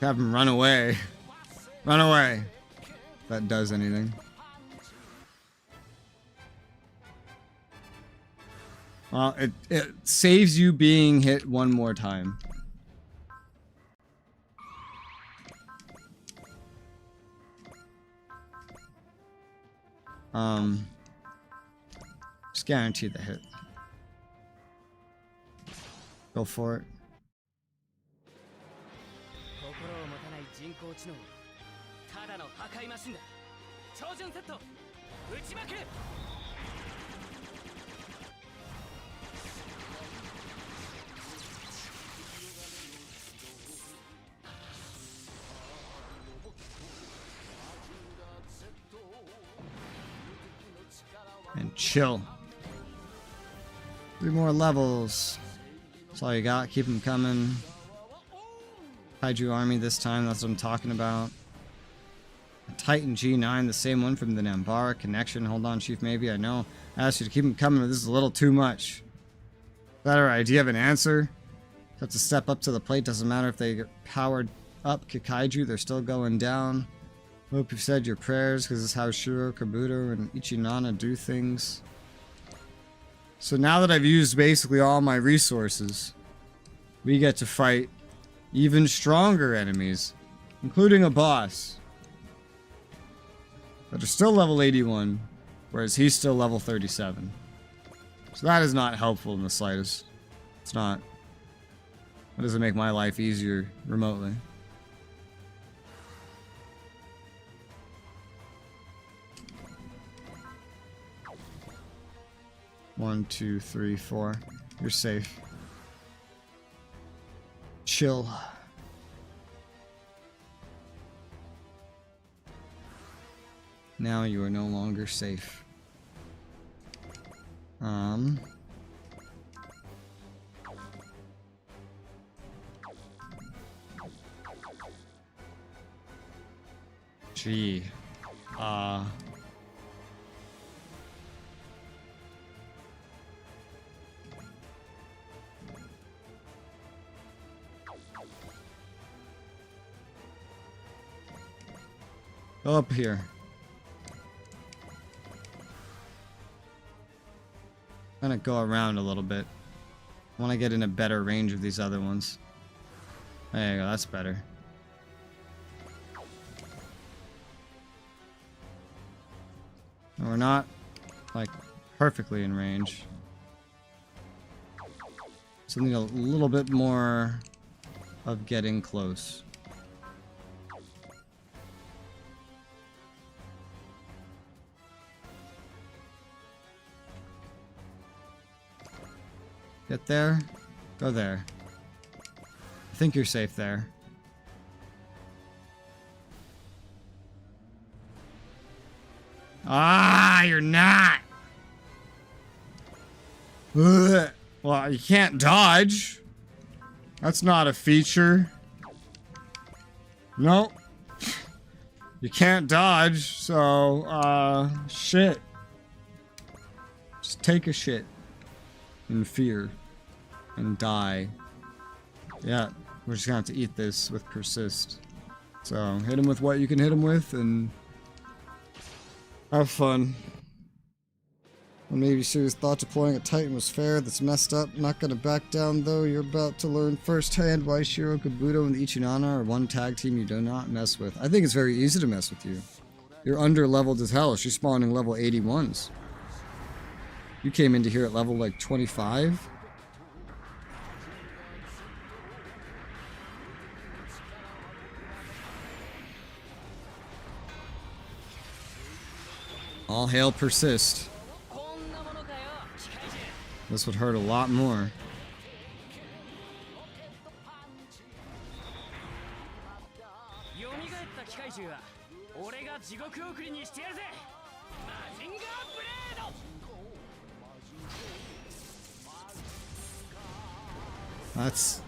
Have him run away. Run away. If that does anything. Well, it saves you being hit one more time. Just guarantee the hit. Go for it. And chill. 3 more levels. That's all you got. Keep them coming. Kaiju army this time. That's what I'm talking about. A Titan G9. The same one from the Nambara connection. Hold on, Chief. Maybe. I know. I asked you to keep them coming, but this is a little too much. Better idea of an answer. Have to step up to the plate. Doesn't matter if they get powered up. Kaiju. They're still going down. Hope you've said your prayers, because this is how Shiro, Kabuto, and Ichinana do things. So now that I've used basically all my resources, we get to fight even stronger enemies, including a boss, that are still level 81, whereas he's still level 37. So that is not helpful in the slightest. It's not. That doesn't make my life easier remotely. One, two, three, four. You're safe. Chill. Now you are no longer safe. Gee. Go up here. I'm gonna go around a little bit. I want to get in a better range of these other ones. There you go, that's better. No, we're not, like, perfectly in range. So we need a little bit more of getting close. Get there. Go there. I think you're safe there. Ah, you're not! Ugh. Well, you can't dodge. That's not a feature. Nope. You can't dodge, so, shit. Just take a shit. In fear. And die. Yeah, we're just gonna have to eat this with persist. So, hit him with what you can hit him with, and have fun. Or maybe serious thought deploying a Titan was fair. That's messed up. Not gonna back down though. You're about to learn firsthand why Shiro, Kabuto, and Ichinana are one tag team you do not mess with. I think it's very easy to mess with you. You're under leveled as hell. She's spawning level 81s. You came into here at level like 25. All hail persist. This would hurt a lot more. That's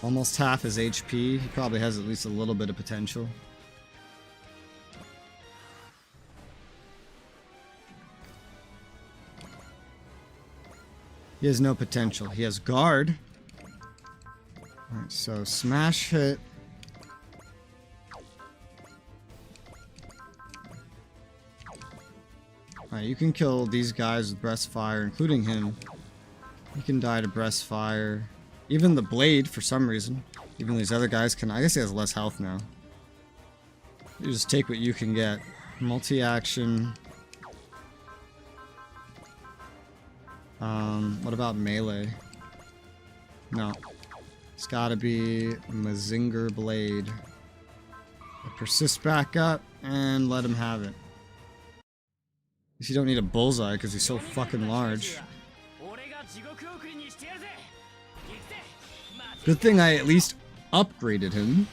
almost half his HP. He probably has at least a little bit of potential. He has no potential. He has guard. Alright, so smash hit. Alright, you can kill these guys with breast fire, including him. He can die to breast fire. Even the blade, for some reason. Even these other guys can. I guess he has less health now. You just take what you can get. Multi-action. What about melee? No. It's gotta be Mazinger Blade. Persist back up and let him have it. Guess you don't need a bullseye because he's so fucking large. Good thing I at least upgraded him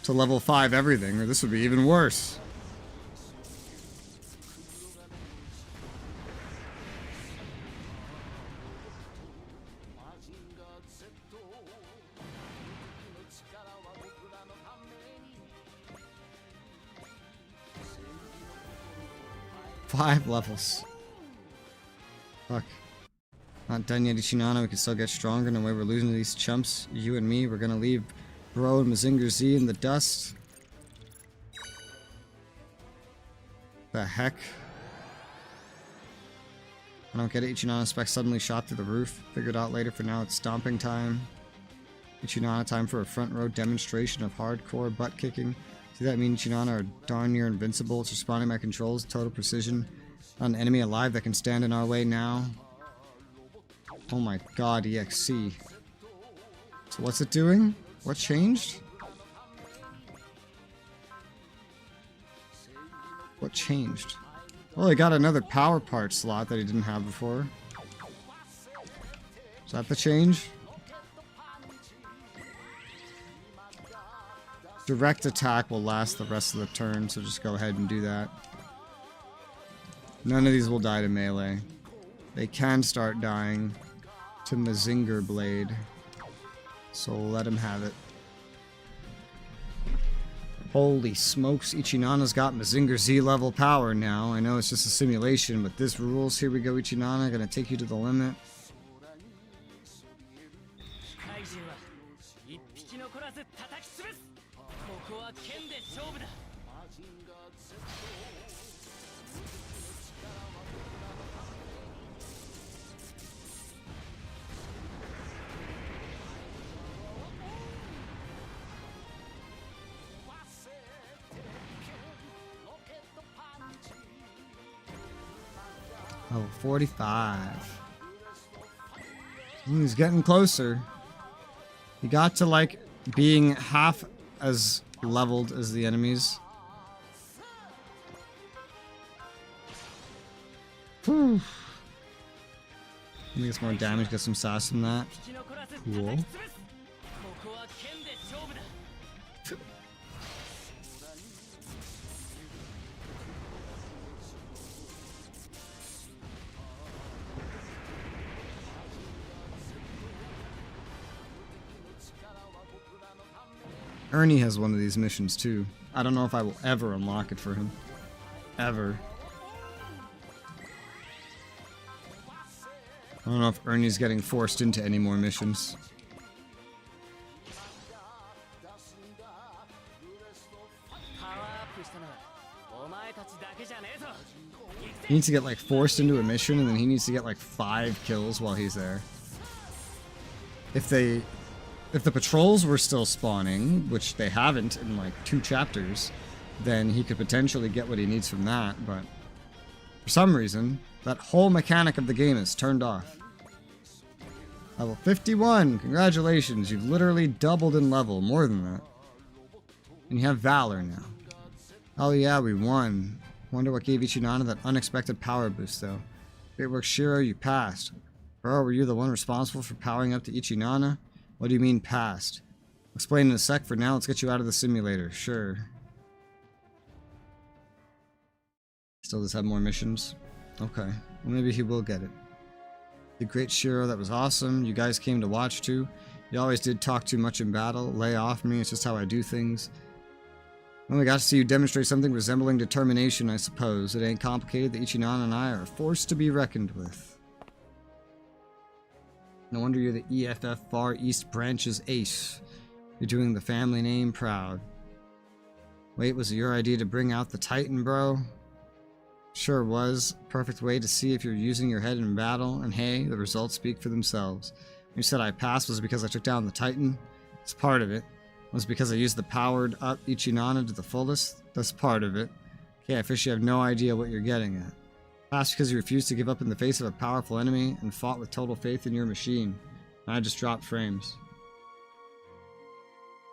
to level 5 everything, or this would be even worse. Five levels. Fuck. Not done yet, Ichinana. We can still get stronger. No way we're losing to these chumps. You and me, we're gonna leave Bro and Mazinger Z in the dust. The heck? I don't get it. Ichinana spec suddenly shot through the roof. Figured out later. For now, it's stomping time. Ichinana time for a front row demonstration of hardcore butt kicking. See that mean Ichinana are darn near invincible. It's responding by controls, total precision. Not an enemy alive that can stand in our way now. Oh my god, EXC. So what's it doing? What changed? What changed? Well, he got another power part slot that he didn't have before. Is that the change? Direct attack will last the rest of the turn, so just go ahead and do that. None of these will die to melee. They can start dying to Mazinger Blade. So let him have it. Holy smokes, Ichinana's got Mazinger Z level power now. I know it's just a simulation, but this rules. Here we go, Ichinana. Gonna take you to the limit. Oh, 45. He's getting closer. He got to, like, being half as leveled as the enemies. Whew. Let me get some more damage, get some sass from that. Cool. Ernie has one of these missions too. I don't know if I will ever unlock it for him. Ever. I don't know if Ernie's getting forced into any more missions. He needs to get like forced into a mission, and then he needs to get like 5 kills while he's there. If the patrols were still spawning, which they haven't in like 2 chapters, then he could potentially get what he needs from that, but for some reason, that whole mechanic of the game is turned off. Level 51! Congratulations, you've literally doubled in level, more than that. And you have Valor now. Oh yeah, we won. Wonder what gave Ichinana that unexpected power boost though. Great work, Shiro, you passed. Bro, were you the one responsible for powering up to Ichinana? What do you mean passed? Explain in a sec. For now, let's get you out of the simulator. Sure. Still does have more missions? Okay. Well, maybe he will get it. The great Shiro, that was awesome. You guys came to watch too. You always did talk too much in battle. Lay off me, it's just how I do things. Well, we got to see you demonstrate something resembling determination, I suppose. It ain't complicated. The Ichinana and I are a force to be reckoned with. No wonder you're the EFF Far East Branch's ace. You're doing the family name proud. Wait, was it your idea to bring out the Titan, bro? Sure was. Perfect way to see if you're using your head in battle, and hey, the results speak for themselves. When you said I passed, was it because I took down the Titan? It's part of it. Was it because I used the powered up Ichinana to the fullest? That's part of it. Okay, I officially have no idea what you're getting at. Passed because you refused to give up in the face of a powerful enemy and fought with total faith in your machine. And I just dropped frames.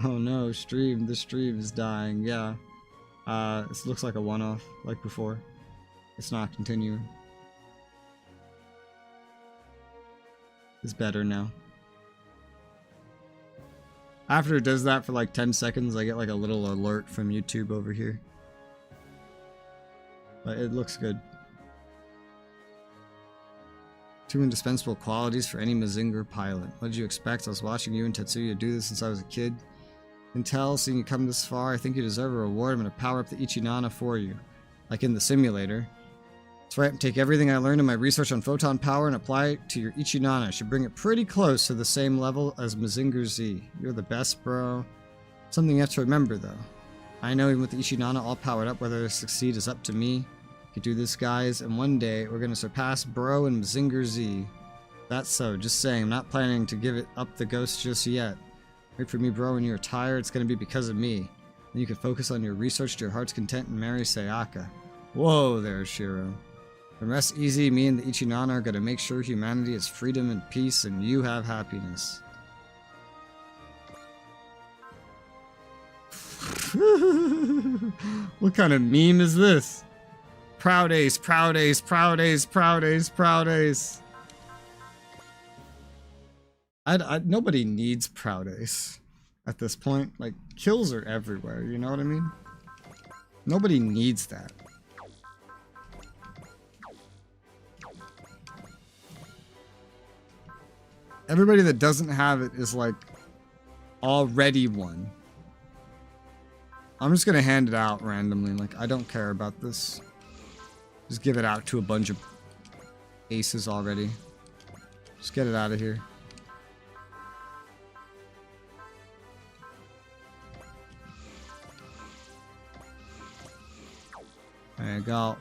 Oh no, the stream is dying, yeah. This looks like a one-off, like before. It's not continuing. It's better now. After it does that for like 10 seconds, I get like a little alert from YouTube over here. But it looks good. 2 indispensable qualities for any Mazinger pilot. What did you expect? I was watching you and Tetsuya do this since I was a kid. Can tell, seeing you come this far, I think you deserve a reward. I'm going to power up the Ichinana for you. Like in the simulator. That's right, take everything I learned in my research on photon power and apply it to your Ichinana. I should bring it pretty close to the same level as Mazinger Z. You're the best, bro. Something you have to remember, though. I know even with the Ichinana all powered up, whether to succeed is up to me. You do this, guys, and one day we're going to surpass Bro and Mazinger Z. That's so, just saying. I'm not planning to give it up the ghost just yet. Wait for me, bro, when you're tired. It's going to be because of me. Then you can focus on your research to your heart's content and marry Sayaka. Whoa there, Shiro. Then rest easy. Me and the Ichinana are going to make sure humanity has freedom and peace, and you have happiness. What kind of meme is this? Proud ace, proud ace, proud ace, proud ace, proud ace. Nobody needs proud ace at this point. Like, kills are everywhere, you know what I mean? Nobody needs that. Everybody that doesn't have it is like already one. I'm just gonna hand it out randomly. Like, I don't care about this. Just give it out to a bunch of aces already. Just get it out of here. There you go.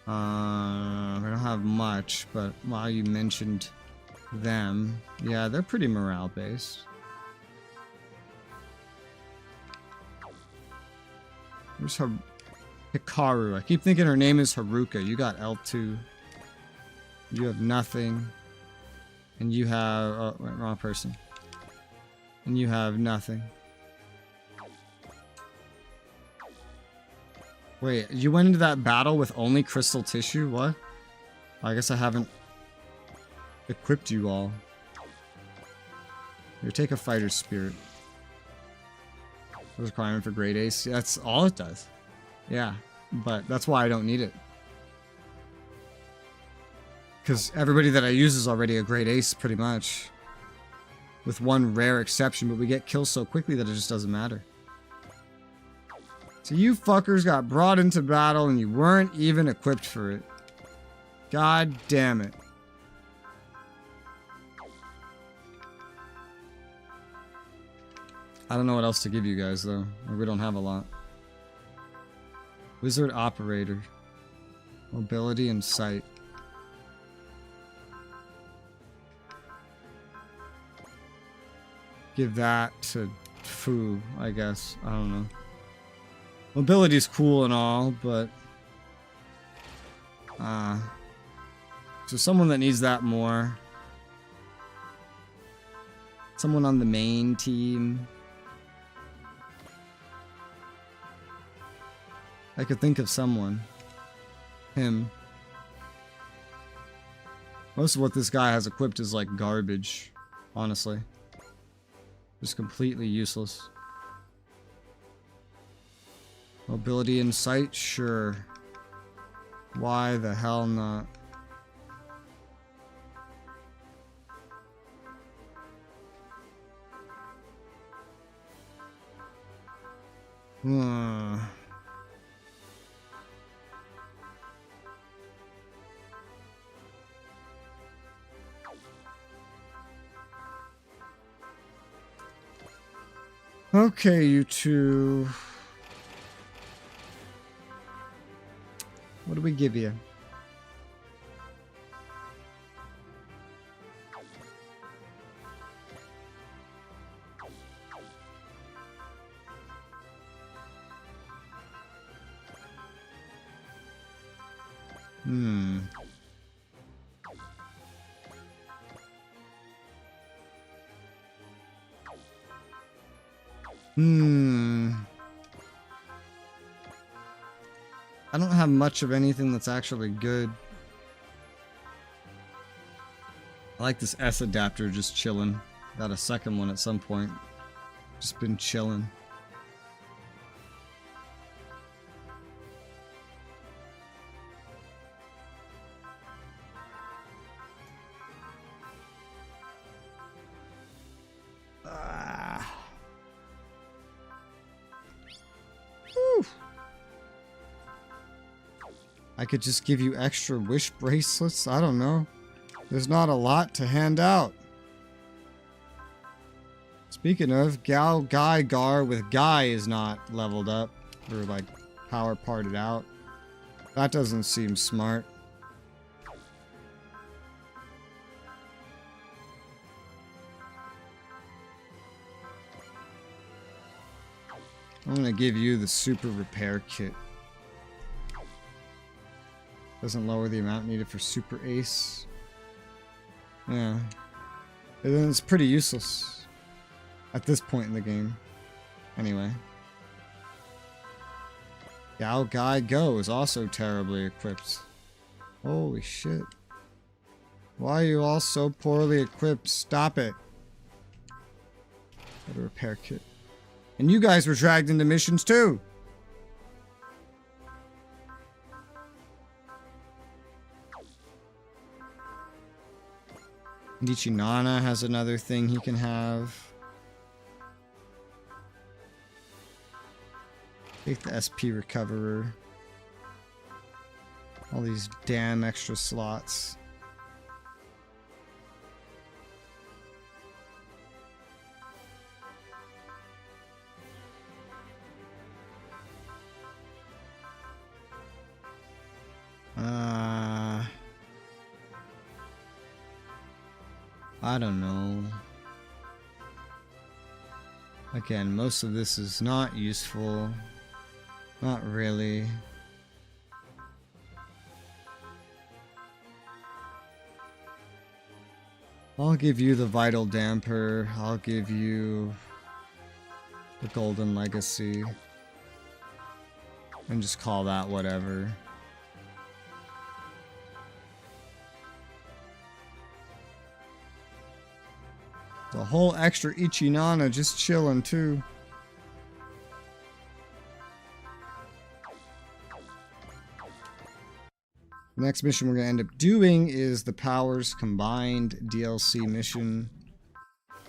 I don't have much, but while you mentioned them, yeah, they're pretty morale based. Where's her Hikaru? I keep thinking her name is Haruka. You got L2. You have nothing. And you have... oh, wait, wrong person. And you have nothing. Wait, you went into that battle with only crystal tissue? What? I guess I haven't equipped you all. Here, take a fighter's spirit. Requirement for grade ace. That's all it does. Yeah, but that's why I don't need it. Because everybody that I use is already a grade ace, pretty much. With one rare exception, but we get kills so quickly that it just doesn't matter. So you fuckers got brought into battle and you weren't even equipped for it. God damn it. I don't know what else to give you guys, though. We don't have a lot. Wizard Operator. Mobility and Sight. Give that to Fu, I guess. I don't know. Mobility's cool and all, but... so someone that needs that more. Someone on the main team. I could think of someone. Him. Most of what this guy has equipped is like garbage, honestly. Just completely useless. Mobility and Sight? Sure. Why the hell not? Okay, you two. What do we give you? I don't have much of anything that's actually good. I like this S adapter just chilling. Got a second one at some point. Just been chilling. I could just give you extra wish bracelets. I don't know. There's not a lot to hand out. Speaking of, Gal Guy Gar with Guy is not leveled up or like power parted out. That doesn't seem smart. I'm gonna give you the super repair kit. Doesn't lower the amount needed for Super Ace. Yeah. And then it's pretty useless. At this point in the game. Anyway. Gal Guy Go is also terribly equipped. Holy shit. Why are you all so poorly equipped? Stop it. Got a repair kit. And you guys were dragged into missions too! Nichinana has another thing he can have. Take the SP Recoverer. All these damn extra slots. I don't know. Again, most of this is not useful. Not really. I'll give you the Vital Damper. I'll give you the Golden Legacy. And just call that whatever. The whole extra Ichinana just chilling too. The next mission we're going to end up doing is the Powers Combined DLC mission.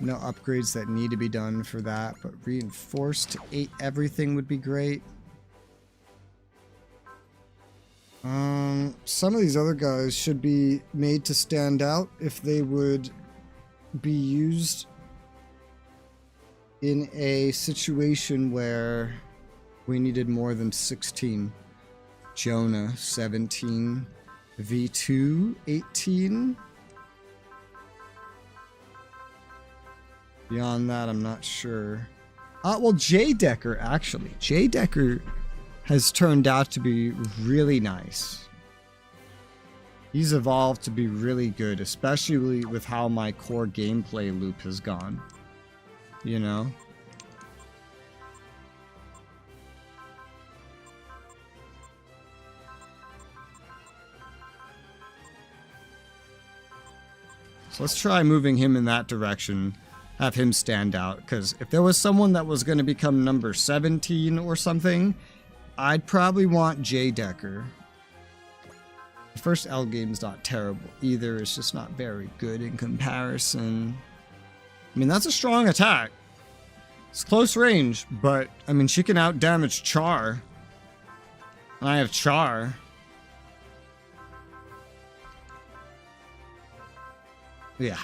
No upgrades that need to be done for that, but reinforced to 8 everything would be great. Some of these other guys should be made to stand out if they would be used in a situation where we needed more than 16. Jonah, 17. V2, 18. Beyond that, I'm not sure. Well, J Decker, actually. J Decker has turned out to be really nice. He's evolved to be really good, especially with how my core gameplay loop has gone. You know? So let's try moving him in that direction. Have him stand out, because if there was someone that was going to become number 17 or something, I'd probably want J Decker. The first L game's not terrible either, it's just not very good in comparison. I mean, that's a strong attack. It's close range, but I mean, she can out damage Char. And I have Char. Yeah.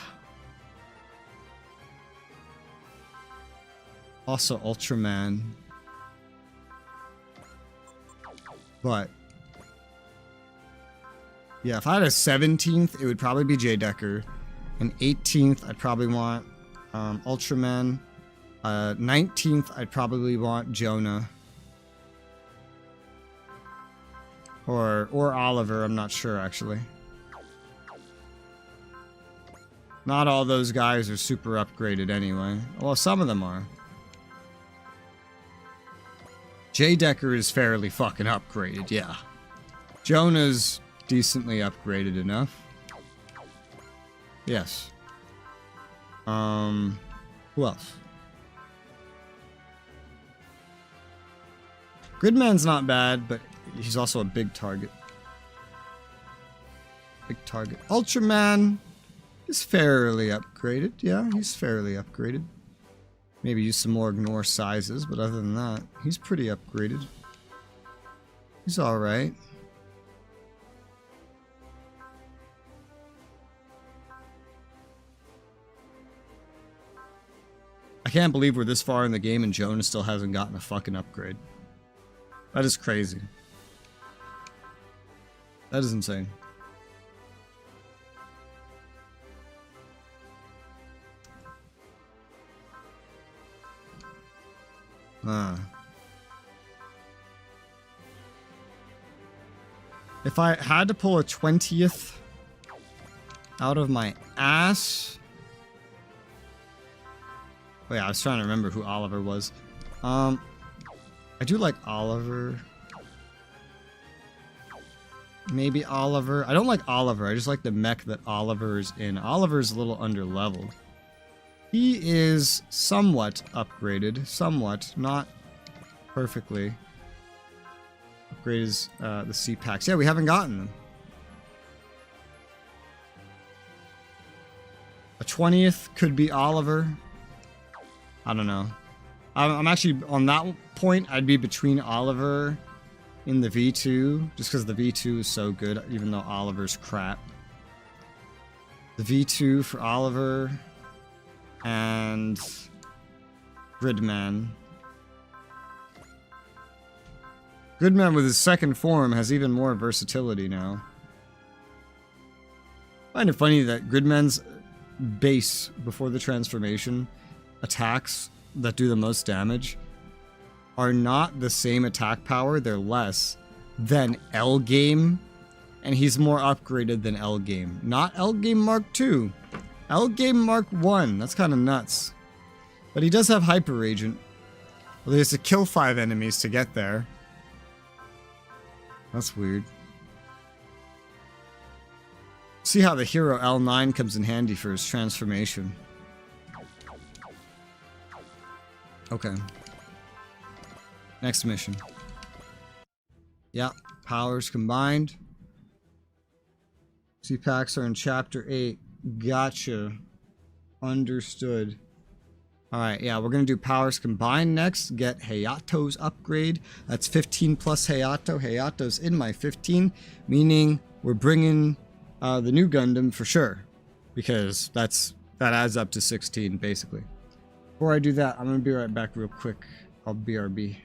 Also Ultraman. But yeah, if I had a 17th, it would probably be J Decker. An 18th, I'd probably want Ultraman. 19th, I'd probably want Jonah. Or Oliver, I'm not sure actually. Not all those guys are super upgraded anyway. Well, some of them are. J Decker is fairly fucking upgraded, yeah. Jonah's decently upgraded enough. Yes. Who else? Gridman's not bad, but he's also a big target. Big target. Ultraman is fairly upgraded. Yeah, he's fairly upgraded. Maybe use some more ignore sizes, but other than that, he's pretty upgraded. He's alright. I can't believe we're this far in the game and Jonah still hasn't gotten a fucking upgrade. That is crazy. That is insane. If I had to pull a 20th out of my ass... Oh yeah, I was trying to remember who Oliver was. I do like Oliver. Maybe Oliver. I don't like Oliver. I just like the mech that Oliver's in. Oliver's a little underleveled. He is somewhat upgraded. Somewhat. Not perfectly. Upgrade is the C-Packs. Yeah, we haven't gotten them. A 20th could be Oliver. I don't know. I'm actually, on that point, I'd be between Oliver in the V2, just because the V2 is so good, even though Oliver's crap. The V2 for Oliver, and Gridman. Gridman with his second form has even more versatility now. I find it funny that Gridman's base before the transformation attacks that do the most damage are not the same attack power, they're less than L Game, and he's more upgraded than L Game. Not L Game Mark II, L Game Mark I. That's kind of nuts. But he does have Hyper Agent. Well, he has to kill 5 enemies to get there. That's weird. See how the hero L9 comes in handy for his transformation. Okay. Next mission. Yeah, powers combined. C-Packs are in Chapter 8. Gotcha. Understood. Alright, yeah, we're going to do powers combined next. Get Hayato's upgrade. That's 15 plus Hayato. Hayato's in my 15, meaning we're bringing the new Gundam for sure. Because that adds up to 16, basically. Before I do that, I'm going to be right back real quick. I'll BRB.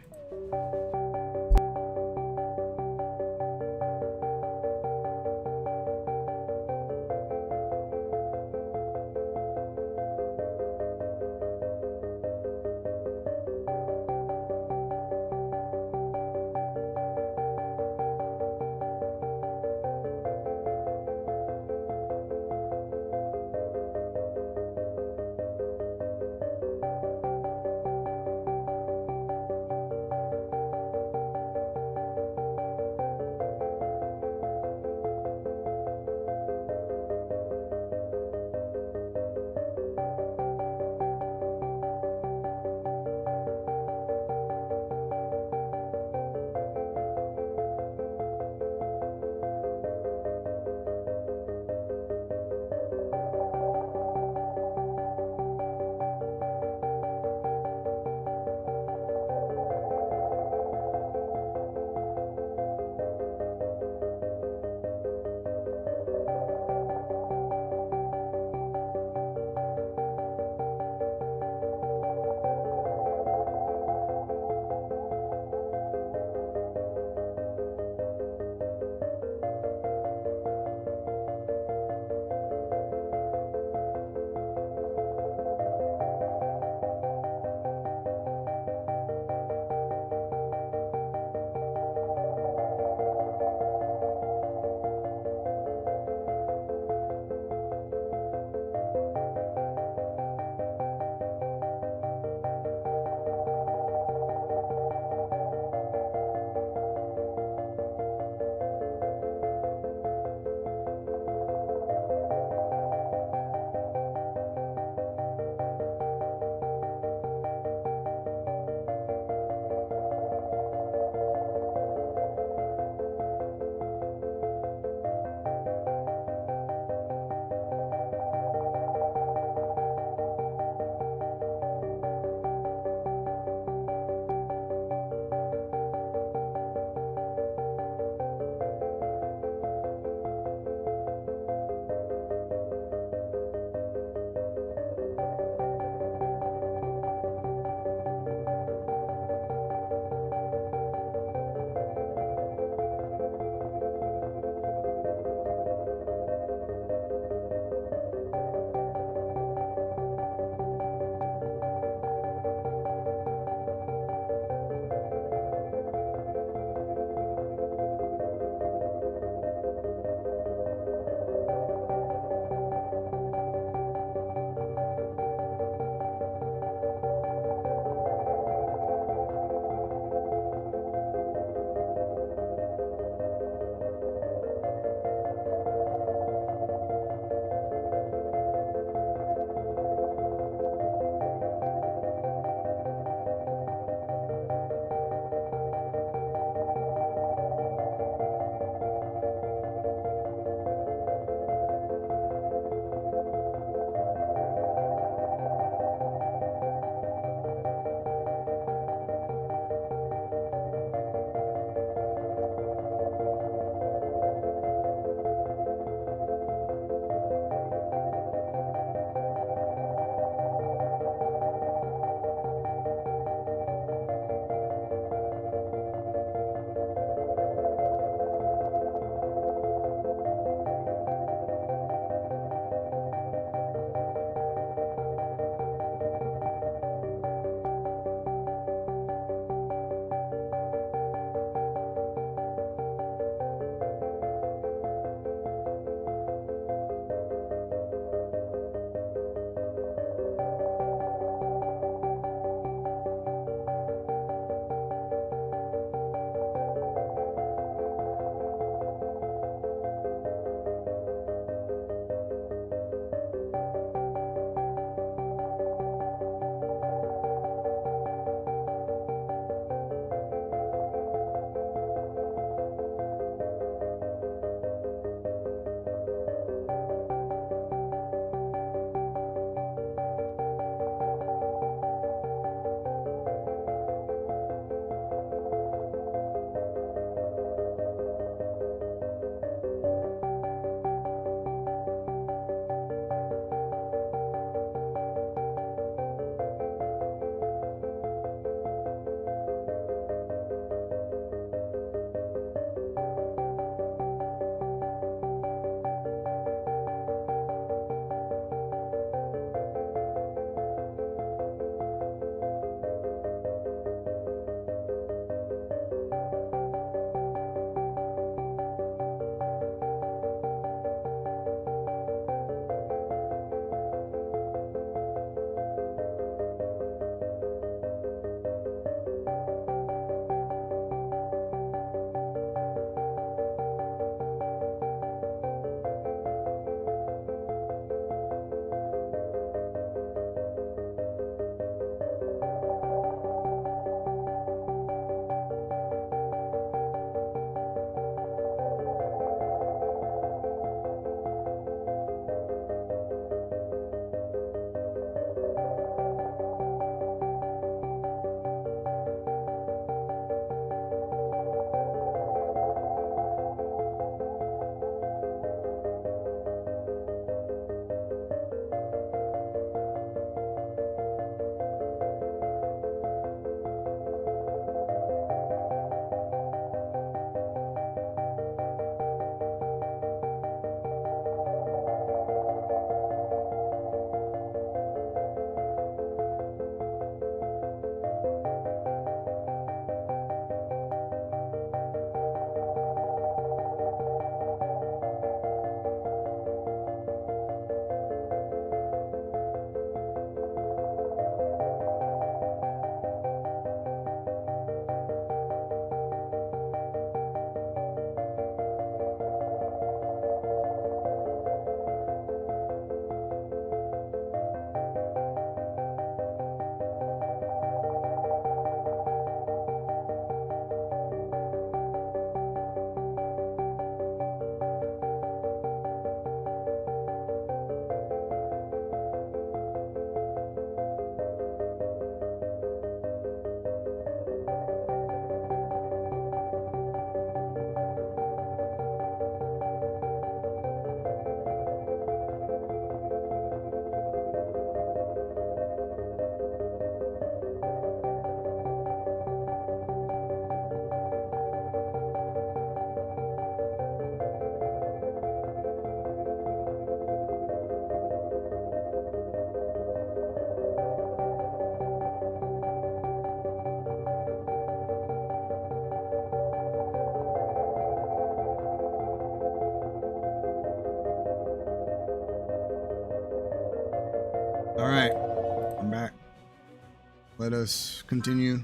Let us continue.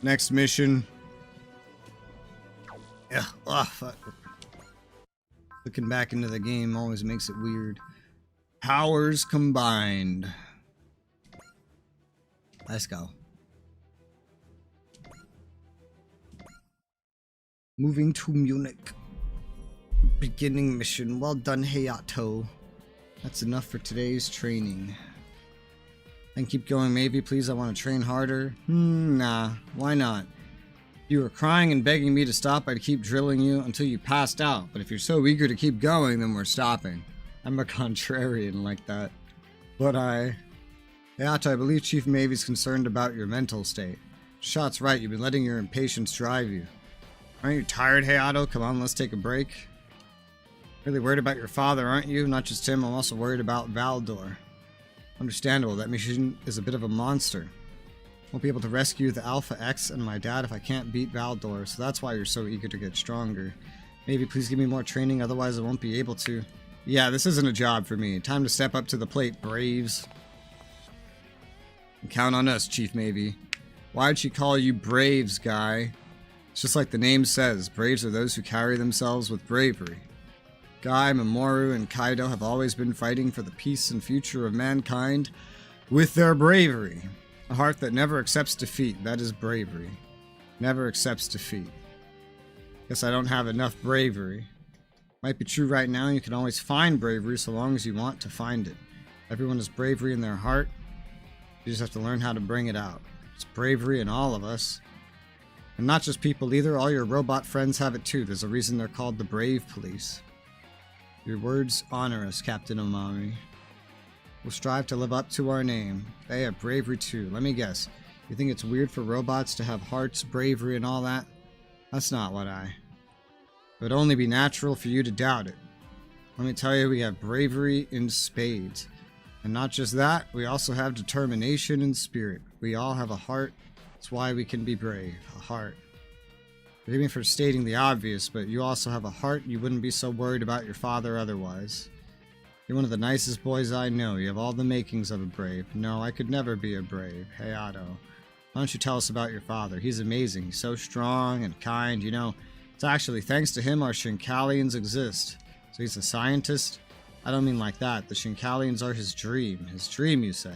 Next mission. Yeah. Oh, fuck. Looking back into the game always makes it weird. Powers combined. Let's go. Moving to Munich. Beginning mission. Well done, Hayato. That's enough for today's training. And keep going, maybe, please. I want to train harder. Nah. Why not? If you were crying and begging me to stop, I'd keep drilling you until you passed out. But if you're so eager to keep going, then we're stopping. I'm a contrarian like that. But Hayato, I believe Chief Mavy's concerned about your mental state. Shot's right, you've been letting your impatience drive you. Aren't you tired, Hayato? Come on, let's take a break. Really worried about your father, aren't you? Not just him, I'm also worried about Valdor. Understandable, that mission is a bit of a monster. Won't be able to rescue the Alpha X and my dad if I can't beat Valdor, so that's why you're so eager to get stronger. Maybe please give me more training, otherwise I won't be able to. Yeah, this isn't a job for me. Time to step up to the plate, Braves. And count on us, Chief Mavy. Why'd she call you Braves, guy? It's just like the name says, Braves are those who carry themselves with bravery. Guy, Mamoru, and Kaido have always been fighting for the peace and future of mankind with their bravery. A heart that never accepts defeat, that is bravery. Never accepts defeat. Guess I don't have enough bravery. Might be true right now, you can always find bravery so long as you want to find it. Everyone has bravery in their heart. You just have to learn how to bring it out. It's bravery in all of us. And not just people either, all your robot friends have it too. There's a reason they're called the Brave Police. Your words honor us, Captain Omami. We'll strive to live up to our name. They have bravery too. Let me guess. You think it's weird for robots to have hearts, bravery, and all that? That's not what It would only be natural for you to doubt it. Let me tell you, we have bravery in spades. And not just that, we also have determination and spirit. We all have a heart. That's why we can be brave. A heart. Forgive me for stating the obvious, but you also have a heart. You wouldn't be so worried about your father otherwise. You're one of the nicest boys I know. You have all the makings of a brave. No, I could never be a brave. Hayato, why don't you tell us about your father? He's amazing. He's so strong and kind. You know, it's actually thanks to him our Shinkalians exist. So he's a scientist? I don't mean like that. The Shinkalians are his dream. His dream, you say?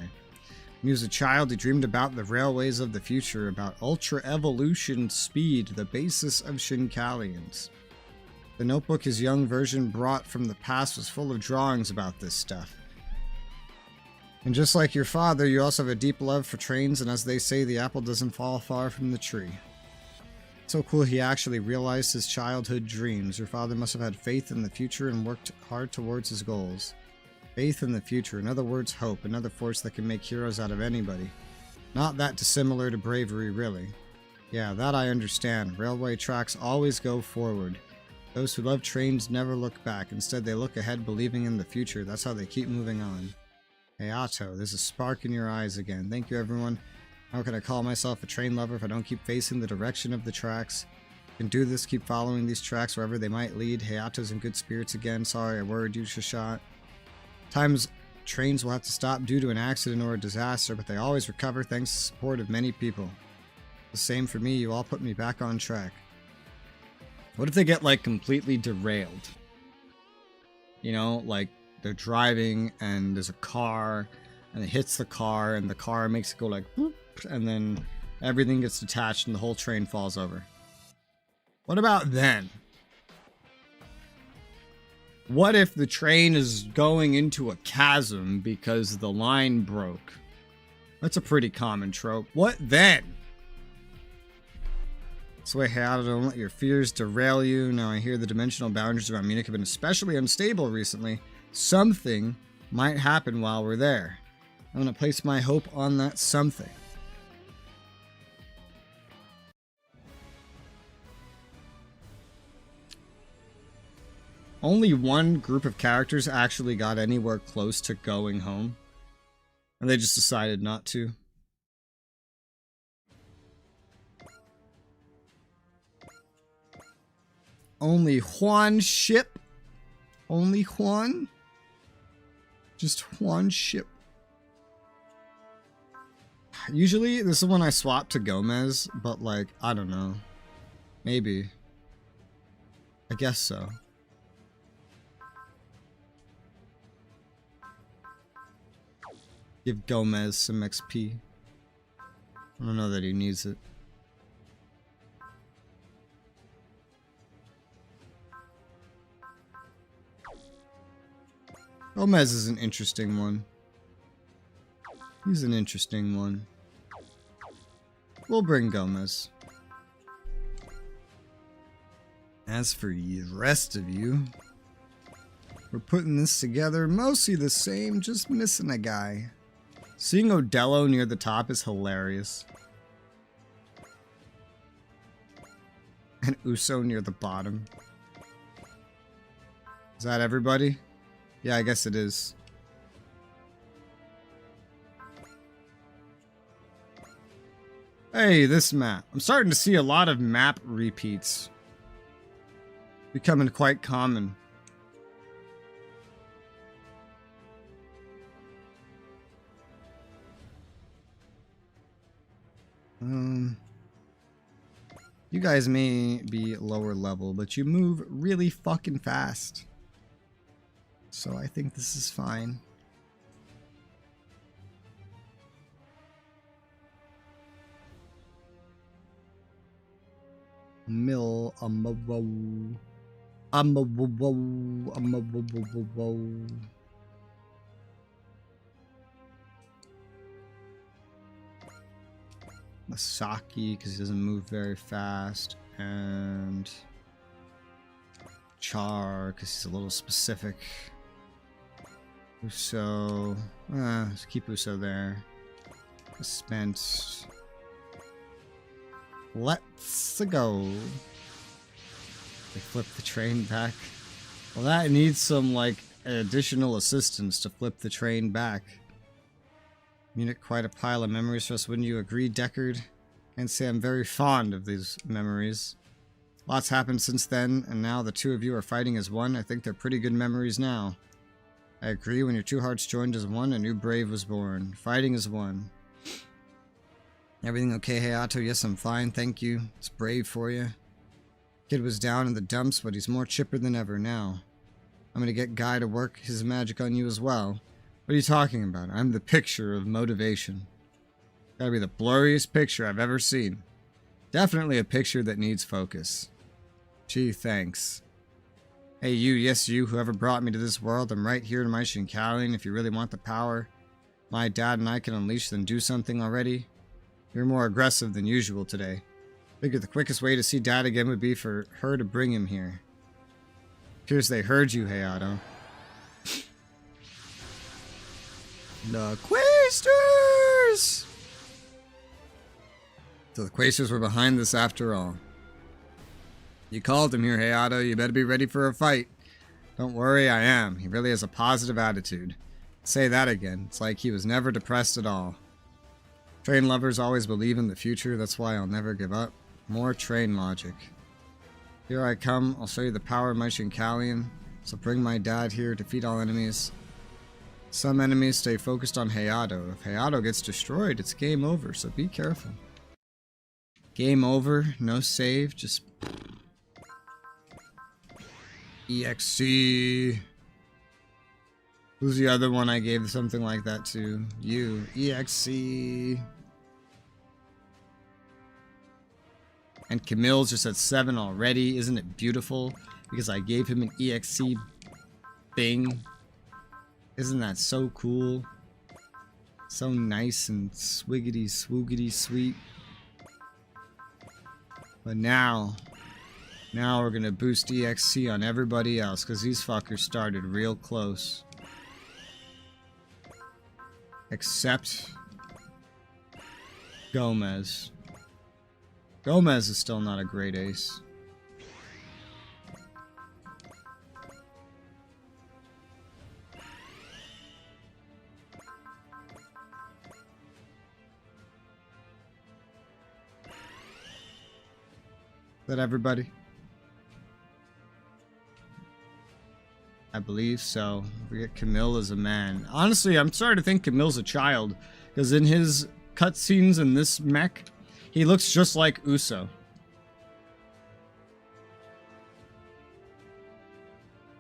When he was a child, he dreamed about the railways of the future, about ultra-evolution speed, the basis of Shinkalians. The notebook his young version brought from the past was full of drawings about this stuff. And just like your father, you also have a deep love for trains, and as they say, the apple doesn't fall far from the tree. It's so cool he actually realized his childhood dreams. Your father must have had faith in the future and worked hard towards his goals. Faith in the future, in other words, hope, another force that can make heroes out of anybody. Not that dissimilar to bravery, really. Yeah, that I understand. Railway tracks always go forward. Those who love trains never look back. Instead, they look ahead, believing in the future. That's how they keep moving on. Hayato, there's a spark in your eyes again. Thank you, everyone. How can I call myself a train lover if I don't keep facing the direction of the tracks? I can do this, keep following these tracks wherever they might lead. Hayato's in good spirits again. Sorry, I worried you, Shashat. Times trains will have to stop due to an accident or a disaster, but they always recover thanks to the support of many people. The same for me, you all put me back on track. What if they get, like, completely derailed? You know, like, they're driving and there's a car and it hits the car and the car makes it go like whoop, and then everything gets detached and the whole train falls over. What about then? What if the train is going into a chasm because the line broke? That's a pretty common trope. What then? This way, Hayato, don't let your fears derail you. Now I hear the dimensional boundaries around Munich have been especially unstable recently. Something might happen while we're there. I'm going to place my hope on that something. Only one group of characters actually got anywhere close to going home. And they just decided not to. Only one ship? Only one? Just one ship. Usually, this is when I swap to Gomez, but like, I don't know. Maybe. I guess so. Give Gomez some XP. I don't know that he needs it. Gomez is an interesting one. He's an interesting one. We'll bring Gomez. As for the rest of you, we're putting this together mostly the same, just missing a guy. Seeing Odello near the top is hilarious. And Uso near the bottom. Is that everybody? Yeah, I guess it is. Hey, this map. I'm starting to see a lot of map repeats. Becoming quite common. You guys may be lower level, but you move really fucking fast. So I think this is fine. Mill Masaki, because he doesn't move very fast, and Char, because he's a little specific. Uso, let's keep Uso there. Spent. Let's go. They flip the train back. Well, that needs some, like, additional assistance to flip the train back. Munich, quite a pile of memories for us, wouldn't you agree, Deckard? Can't say I'm very fond of these memories. Lots happened since then, and now the two of you are fighting as one. I think they're pretty good memories now. I agree, when your two hearts joined as one, a new brave was born. Fighting as one. Everything okay, Hayato? Yes, I'm fine, thank you. It's brave for you. Kid was down in the dumps, but he's more chipper than ever now. I'm gonna get Guy to work his magic on you as well. What are you talking about? I'm the picture of motivation. Gotta be the blurriest picture I've ever seen. Definitely a picture that needs focus. Gee, thanks. Hey you, yes you, whoever brought me to this world, I'm right here in my Shinkalian if you really want the power. My dad and I can unleash then do something already. You're more aggressive than usual today. Figured the quickest way to see Dad again would be for her to bring him here. Appears they heard you, Hayato. The Quaestors! So the Quaestors were behind this after all. You called him here, Hayato. You better be ready for a fight. Don't worry, I am. He really has a positive attitude. Say that again. It's like he was never depressed at all. Train lovers always believe in the future. That's why I'll never give up. More train logic. Here I come. I'll show you the power of my Shinkalian. So bring my dad here. Defeat all enemies. Some enemies stay focused on Hayato. If Hayato gets destroyed, it's game over. So be careful. Game over. No save. Just... EXC. Who's the other one I gave something like that to? You. EXC. And Camille's just at 7 already. Isn't it beautiful? Because I gave him an EXC thing. Isn't that so cool? So nice and swiggity swoogity sweet. But now we're gonna boost EXC on everybody else because these fuckers started real close. Except Gomez. Gomez is still not a great ace. Is that everybody? I believe so. We get Camille as a man. Honestly, I'm starting to think Camille's a child, because in his cutscenes in this mech, he looks just like Uso.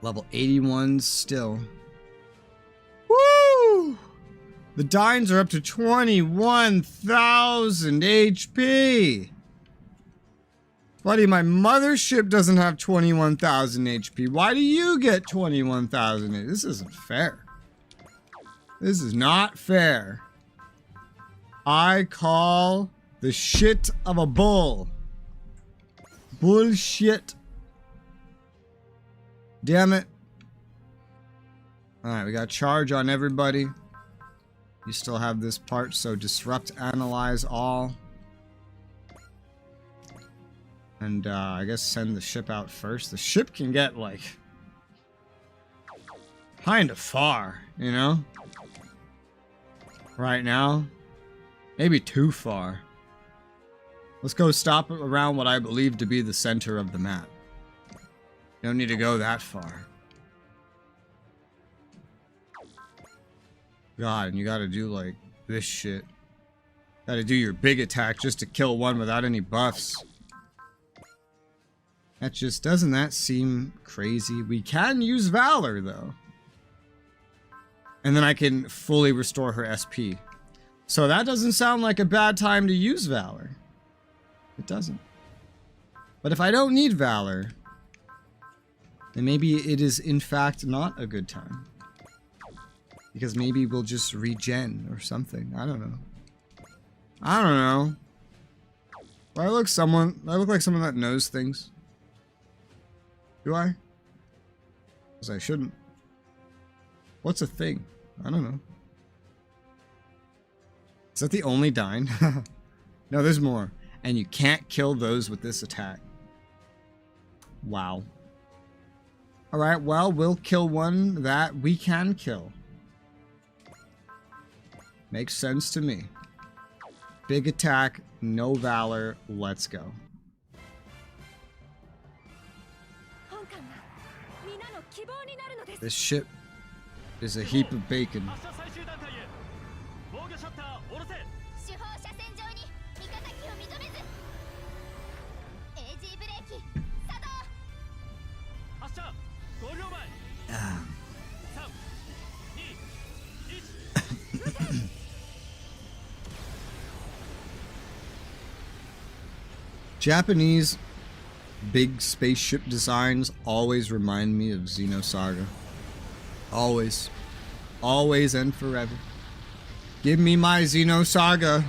Level 81 still. Woo! The Dines are up to 21,000 HP. Buddy, my mothership doesn't have 21,000 HP. Why do you get 21,000? This isn't fair. This is not fair. I call the shit of a bull. Bullshit. Damn it. Alright, we got charge on everybody. You still have this part, so disrupt, analyze all. And I guess send the ship out first. The ship can get like kind of far, you know? Right now. Maybe too far. Let's go stop around what I believe to be the center of the map. You don't need to go that far. God, and you gotta do like this shit. Gotta do your big attack just to kill one without any buffs. That just, doesn't that seem crazy? We can use Valor though. And then I can fully restore her SP. So that doesn't sound like a bad time to use Valor. It doesn't. But if I don't need Valor, then maybe it is in fact not a good time. Because maybe we'll just regen or something. I don't know. I don't know. Do I look like someone that knows things? Do I? Because I shouldn't. What's a thing? I don't know. Is that the only Dine? No, there's more. And you can't kill those with this attack. Wow. Alright, well, we'll kill one that we can kill. Makes sense to me. Big attack, no Valor, let's go. This ship is a heap of bacon. Japanese big spaceship designs always remind me of Xenosaga. Always. Always and forever. Give me my Xenosaga.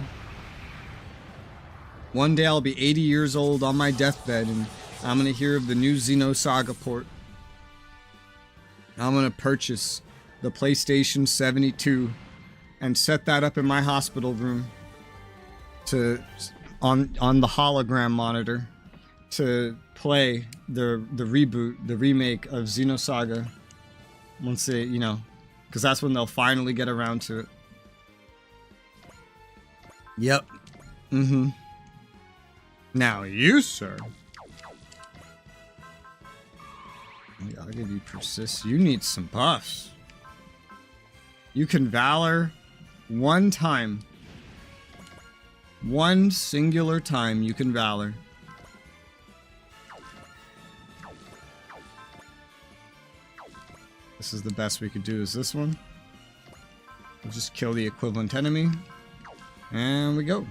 One day I'll be 80 years old on my deathbed and I'm gonna hear of the new Xenosaga port. I'm gonna purchase the PlayStation 72 and set that up in my hospital room to on the hologram monitor to play the reboot, the remake of Xenosaga once they, you know, because that's when they'll finally get around to it. Yep. Now you, sir. I'll give you persist. You need some buffs. You can Valor one time. One singular time you can Valor. This is the best we could do, is this one. We'll just kill the equivalent enemy. And we go.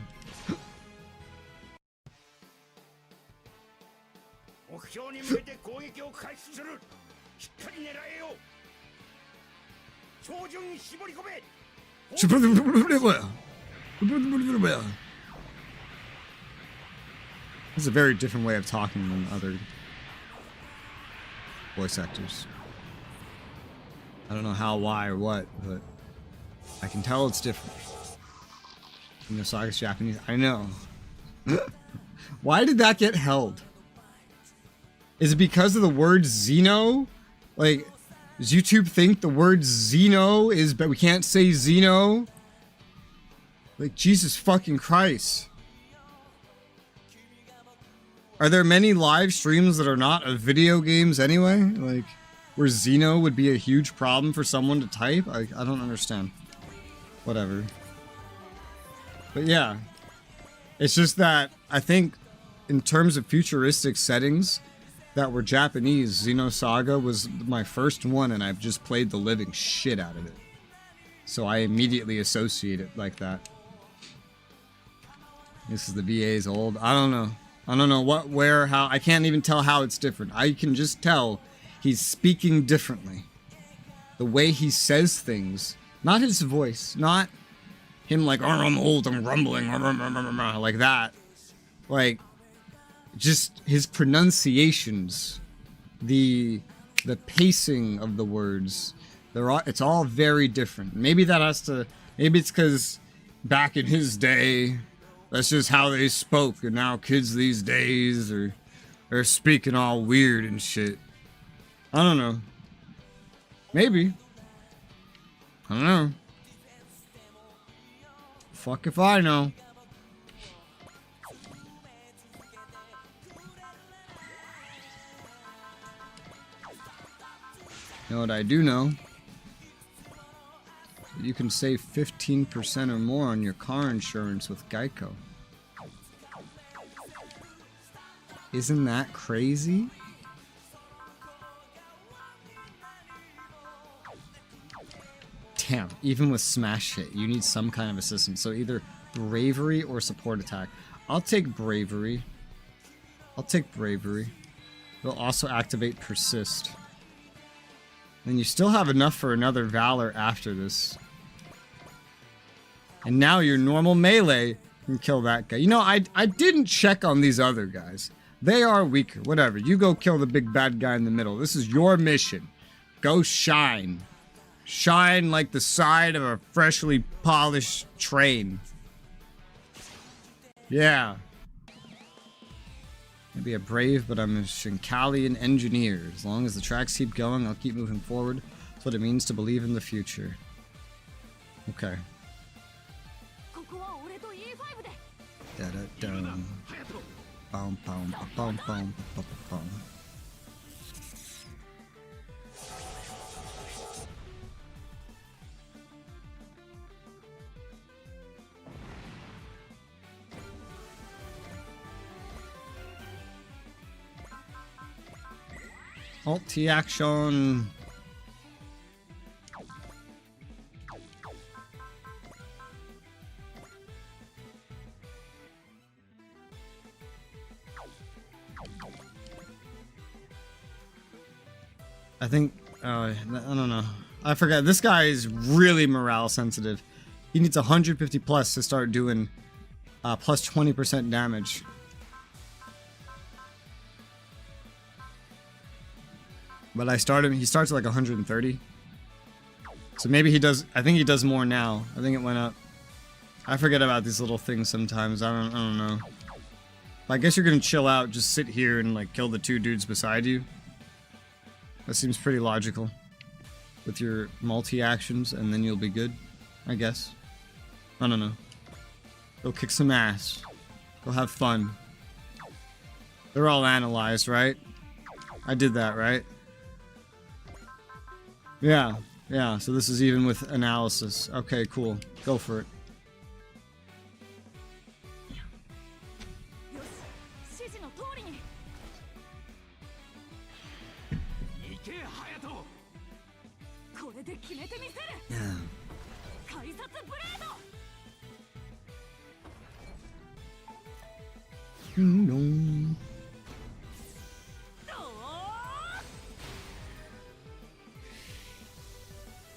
This is a very different way of talking than other voice actors. I don't know how, why, or what, but I can tell it's different. Xenosaga's Japanese. I know. Why did that get held? Is it because of the word Xeno? Like, does YouTube think the word Xeno is, but we can't say Xeno? Like, Jesus fucking Christ. Are there many live streams that are not of video games anyway? Like, where Xeno would be a huge problem for someone to type? I don't understand. Whatever. But yeah, it's just that I think in terms of futuristic settings that were Japanese, Xenosaga was my first one, and I've just played the living shit out of it. So I immediately associate it like that. This is the VA's old. I don't know. I don't know what, where, how. I can't even tell how it's different. I can just tell he's speaking differently. The way he says things. Not his voice. Not him like, oh, I'm old, I'm rumbling, like that. Like, just his pronunciations. The pacing of the words. It's all very different. Maybe that has to... Maybe it's because back in his day... That's just how they spoke, and now kids these days are speaking all weird and shit. I don't know. Maybe. I don't know. Fuck if I know. You know what I do know? You can save 15% or more on your car insurance with Geico. Isn't that crazy? Damn, even with smash hit, you need some kind of assistance. So either bravery or support attack. I'll take bravery. I'll take bravery. It'll also activate persist. And you still have enough for another valor after this. And now your normal melee can kill that guy. You know, I didn't check on these other guys. They are weaker. Whatever. You go kill the big bad guy in the middle. This is your mission. Go shine. Shine like the side of a freshly polished train. Yeah. Maybe a brave, but I'm a Shinkalian engineer. As long as the tracks keep going, I'll keep moving forward. That's what it means to believe in the future. Okay. Da-da-da. Boom, boom, boom, boom, boom, boom. Alt T action. I think, I don't know. I forgot. This guy is really morale sensitive. He needs 150 plus to start doing plus 20% damage. But I started, he starts at like 130. So maybe he does, I think he does more now. I think it went up. I forget about these little things sometimes. I don't know. I guess you're gonna chill out, just sit here and like kill the two dudes beside you. That seems pretty logical. With your multi-actions, and then you'll be good, I guess. I don't know. Go kick some ass. Go have fun. They're all analyzed, right? I did that, right? Yeah, yeah, so this is even with analysis. Okay, cool. Go for it. Yeah.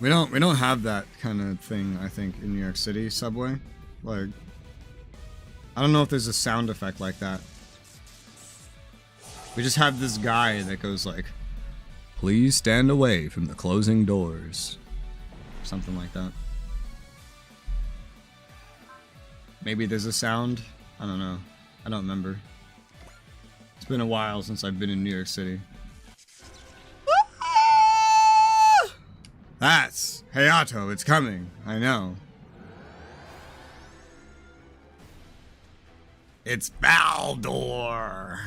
We don't have that kind of thing, I think, in New York City subway. Like, I don't know if there's a sound effect like that. We just have this guy that goes like, "Please stand away from the closing doors." Something like that. Maybe there's a sound. I don't know. I don't remember. It's been a while since I've been in New York City. That's Hayato. It's coming. I know. It's Baldor.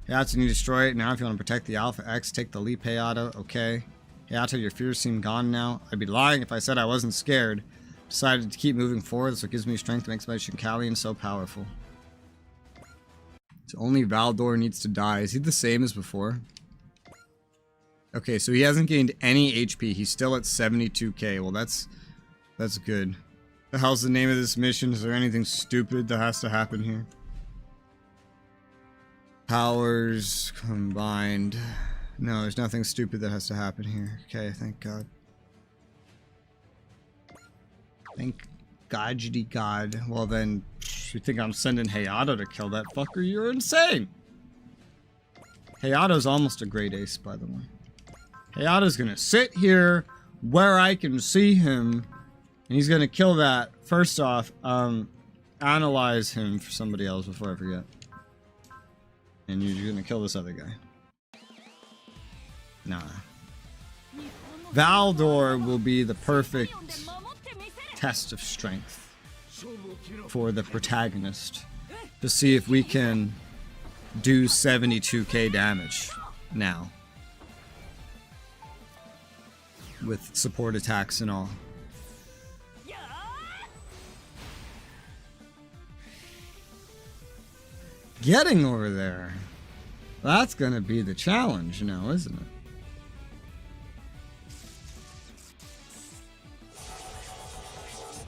Hayato, you need to destroy it. Now if you want to protect the Alpha X, take the leap, Hayato. Okay. Hayato, your fears seem gone now. I'd be lying if I said I wasn't scared. Decided to keep moving forward, so it gives me strength to make my Shinkalian so powerful. So only Valdor needs to die. Is he the same as before? Okay, so he hasn't gained any HP. He's still at 72k. Well, that's good. The hell's the name of this mission? Is there anything stupid that has to happen here? Powers combined. No, there's nothing stupid that has to happen here. Okay, thank God. Thank Godgity God. Well then, you think I'm sending Hayato to kill that fucker? You're insane! Hayato's almost a great ace, by the way. Hayato's gonna sit here where I can see him, and he's gonna kill that. First off, analyze him for somebody else before I forget. And you're gonna kill this other guy. Nah. Valdor will be the perfect test of strength for the protagonist to see if we can do 72k damage now with support attacks and all. Getting over there, that's gonna be the challenge now, isn't it?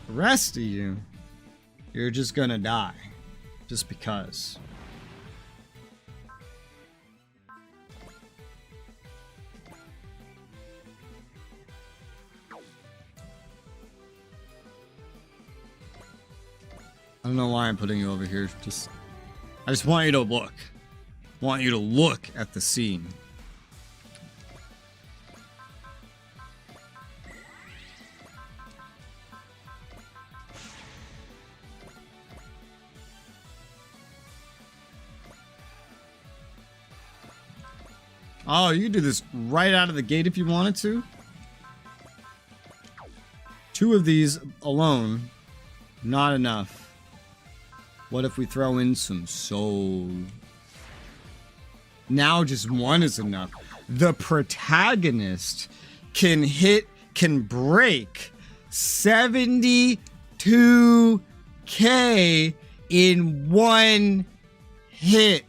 The rest of you, you're just gonna die. Just because. I don't know why I'm putting you over here. I just want you to look. I want you to look at the scene. Oh, you could do this right out of the gate if you wanted to. 2 of these alone, not enough. What if we throw in some soul? Now just 1 is enough. The protagonist can break 72k in 1 hit.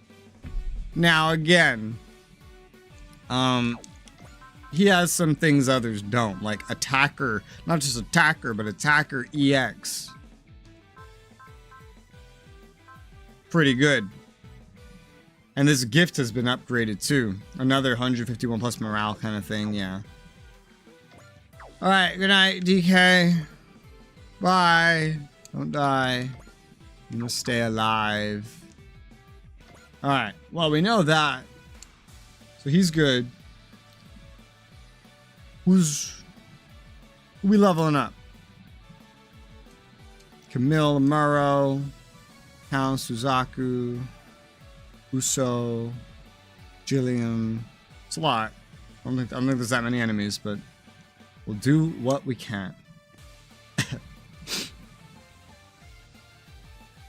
Now again, he has some things others don't, like attacker, not just attacker, but attacker EX. Pretty good. And this gift has been upgraded too. Another 151 plus morale kind of thing, yeah. Alright, good night, DK. Bye. Don't die. You must stay alive. Alright, well, we know that. So he's good. Who we leveling up? Camille Murrow, Count Suzaku, Uso, Jillian. It's a lot. I don't think there's that many enemies, but we'll do what we can.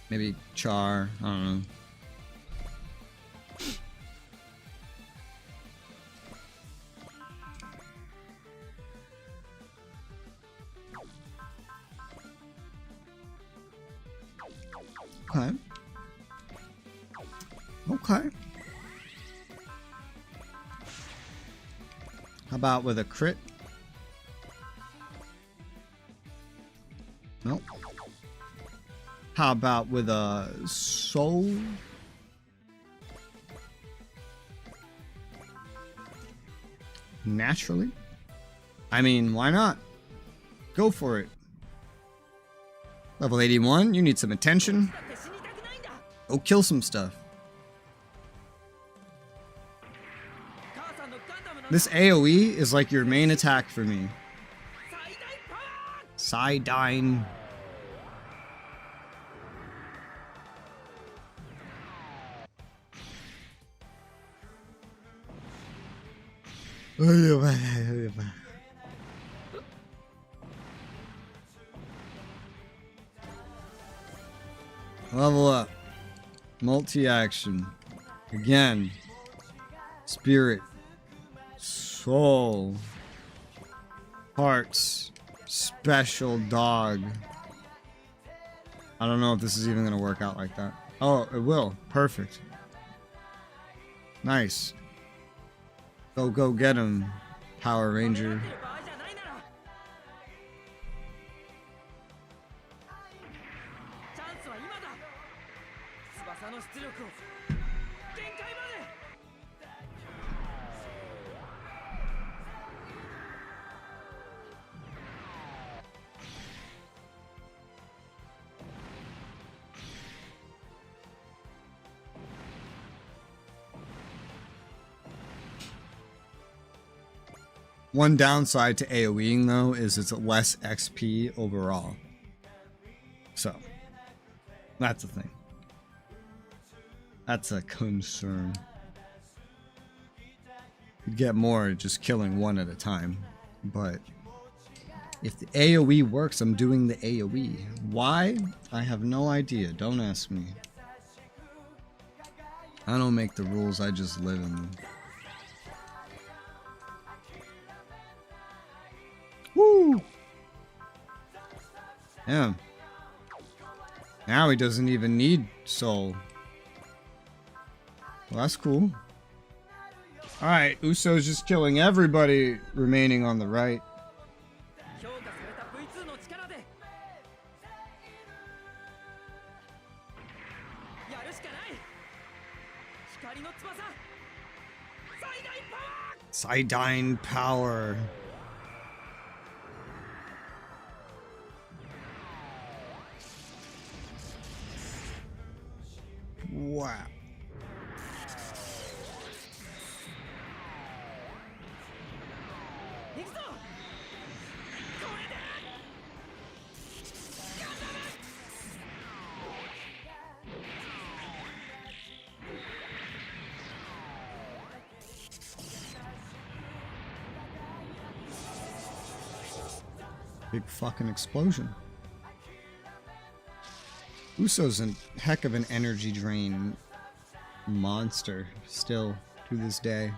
Maybe Char. I don't know. Okay. Okay. How about with a crit? Nope. How about with a soul? Naturally? I mean, why not? Go for it. Level 81, you need some attention. Go kill some stuff. This AoE is like your main attack for me. Sidine. Level up. Multi-action. Again. Spirit. Soul. Hearts. Special dog. I don't know if this is even gonna work out like that. Oh, it will. Perfect. Nice. Go get him, Power Ranger. One downside to AoEing though is it's less XP overall. So, that's a thing. That's a concern. You'd get more just killing one at a time. But if the AoE works, I'm doing the AoE. Why? I have no idea. Don't ask me. I don't make the rules, I just live in them. Woo! Yeah. Now he doesn't even need soul. Well, that's cool. Alright, Uso's just killing everybody remaining on the right. Sidine power. Wow. Big fucking explosion. Uso's a heck of an energy drain monster, still, to this day.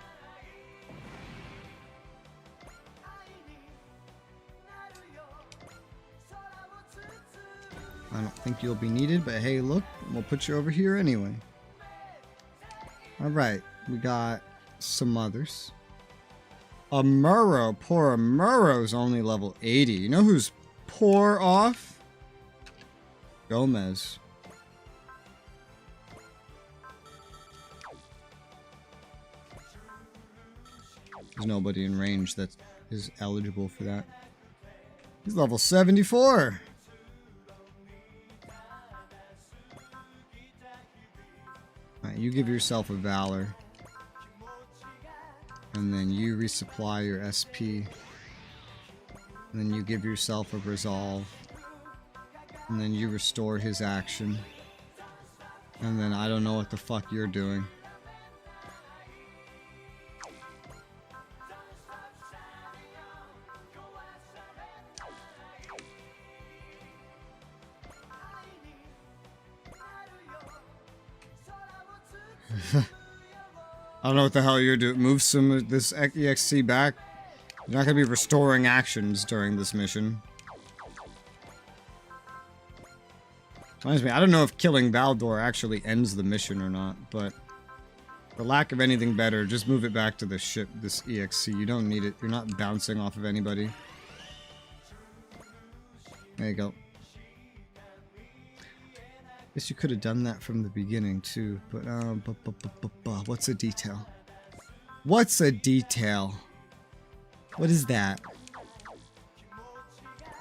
I don't think you'll be needed, but hey, look, we'll put you over here anyway. Alright, we got some others. Amuro, poor Amuro's only level 80. You know who's poor off? Gomez. There's nobody in range that is eligible for that. He's level 74. Alright, you give yourself a Valor. And then you resupply your SP. And then you give yourself a Resolve. And then you restore his action. And then I don't know what the fuck you're doing. I don't know what the hell you're doing. Move some of this EXC back. You're not going to be restoring actions during this mission. Reminds me, I don't know if killing Baldor actually ends the mission or not, but for lack of anything better, just move it back to the ship, this EXC. You don't need it. You're not bouncing off of anybody. There you go. Guess you could have done that from the beginning too, but what's a detail? What's a detail? What is that?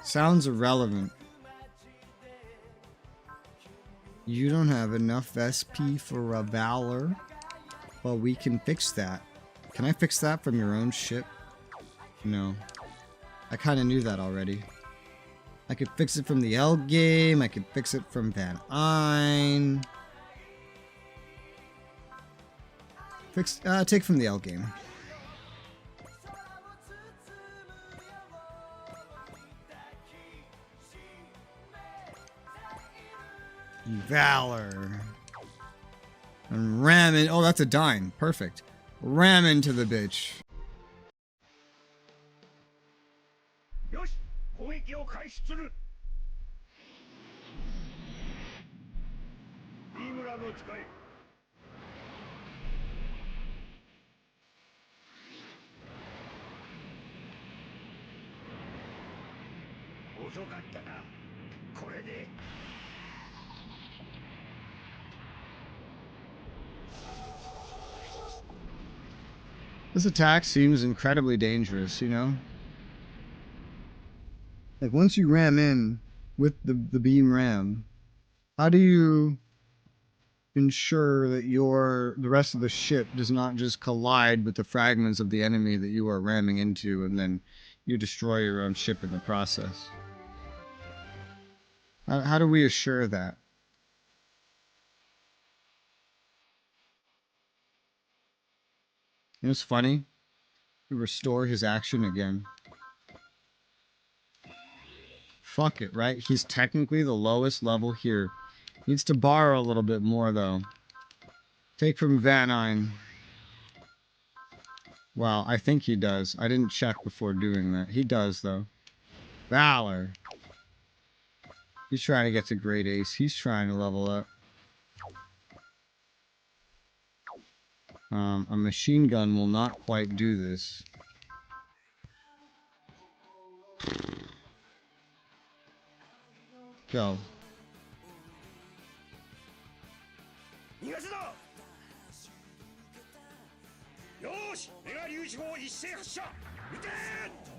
Sounds irrelevant. You don't have enough SP for a Valor. Well, we can fix that. Can I fix that from your own ship? No. I kind of knew that already. I could fix it from the L game. I could fix it from Van Ein. Take from the L game. Valor. And ram in. Oh, that's a dime. Perfect. Ram into the bitch. 攻撃を開始する。ビームラムを使え。遅かったな。これで。This attack seems incredibly dangerous, you know? Like, once you ram in with the beam ram, how do you ensure that the rest of the ship does not just collide with the fragments of the enemy that you are ramming into, and then you destroy your own ship in the process? How do we assure that? You know, it's funny. We restore his action again. Fuck it, right? He's technically the lowest level here. Needs to borrow a little bit more, though. Take from Vanine. Well, I think he does. I didn't check before doing that. He does, though. Valor. He's trying to get to Great Ace. He's trying to level up. A machine gun will not quite do this. Go. 逃がすぞ。よーし、メガ粒子砲一斉発射。撃てー。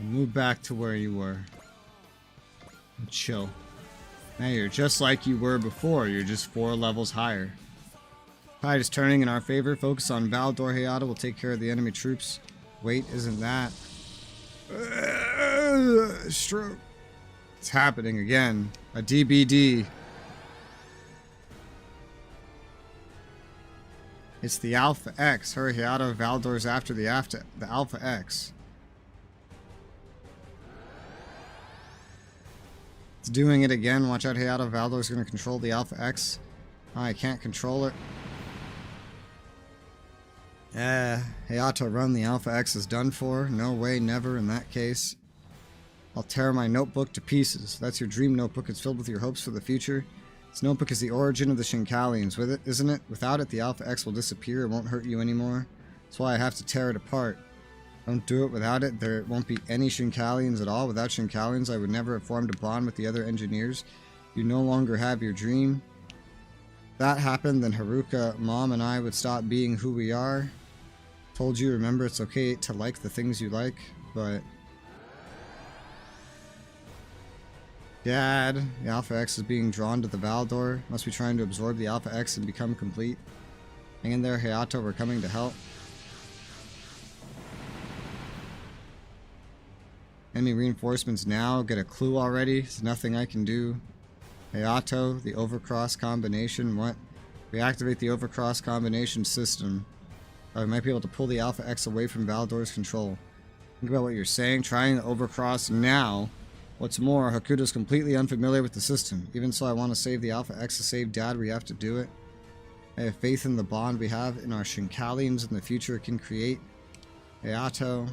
Move back to where you were. And chill. Now you're just like you were before. You're just 4 levels higher. Tide is turning in our favor. Focus on Valdor Hayata. Will take care of the enemy troops. Wait, isn't that? Stroke. It's happening again. A DBD. It's the Alpha X. Hurry, Hayata. Valdor's after the Alpha X. It's doing it again. Watch out, Hayata. Valdor's going to control the Alpha X. Oh, I can't control it. Hayata, run. The Alpha X is done for. No way, never in that case. I'll tear my notebook to pieces. That's your dream notebook. It's filled with your hopes for the future. This notebook is the origin of the Shinkalians, with it, isn't it? Without it, the Alpha X will disappear. It won't hurt you anymore. That's why I have to tear it apart. Don't do it without it. There won't be any Shinkalians at all. Without Shinkalians, I would never have formed a bond with the other engineers. You no longer have your dream. If that happened, then Haruka, Mom, and I would stop being who we are. Told you, remember, it's okay to like the things you like, but... Dad, the Alpha X is being drawn to the Valdor. Must be trying to absorb the Alpha X and become complete. Hang in there, Hayato, we're coming to help. Enemy reinforcements now. Get a clue already. There's nothing I can do. Hayato, the overcross combination. What? Reactivate the overcross combination system. I might be able to pull the Alpha X away from Valdor's control. Think about what you're saying. Trying the overcross now. What's more, Hakuta's completely unfamiliar with the system. Even so, I want to save the Alpha X to save Dad. We have to do it. I have faith in the bond we have in our Shinkalians in the future it can create. Hayato.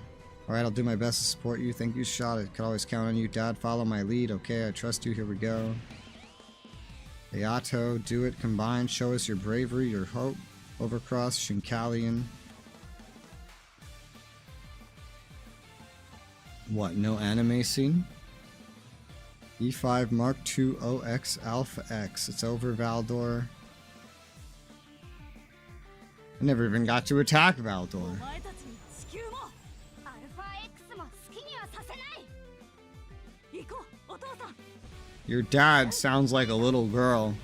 Alright, I'll do my best to support you. Thank you, shot. I could always count on you, Dad. Follow my lead. Okay, I trust you. Here we go. Hayato, do it. Combine. Show us your bravery, your hope. Overcross, Shinkalian. What, no anime scene? E5 Mark II OX Alpha X. It's over, Valdor. I never even got to attack Valdor. Your dad sounds like a little girl.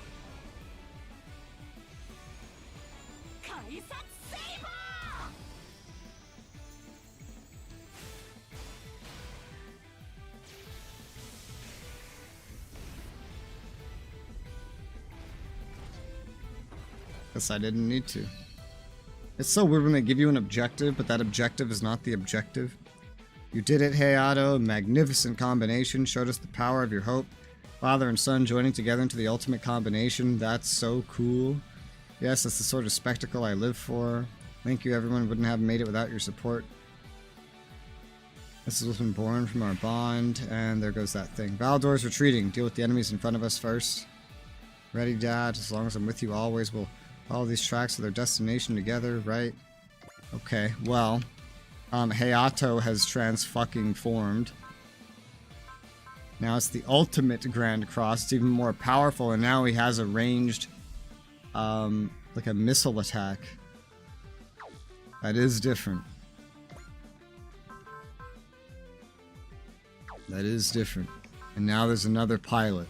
Guess I didn't need to. It's so weird when they give you an objective, but that objective is not the objective. You did it, Hayato. Magnificent combination. Showed us the power of your hope. Father and son joining together into the ultimate combination. That's so cool. Yes, that's the sort of spectacle I live for. Thank you, everyone. Wouldn't have made it without your support. This is what's been born from our bond. And there goes that thing. Valdor's retreating. Deal with the enemies in front of us first. Ready, Dad. As long as I'm with you always, we'll follow these tracks to their destination together, right? Okay, well, Hayato has trans-fucking-formed. Now it's the ultimate Grand Cross. It's even more powerful, and now he has a ranged, like a missile attack. That is different. That is different. And now there's another pilot.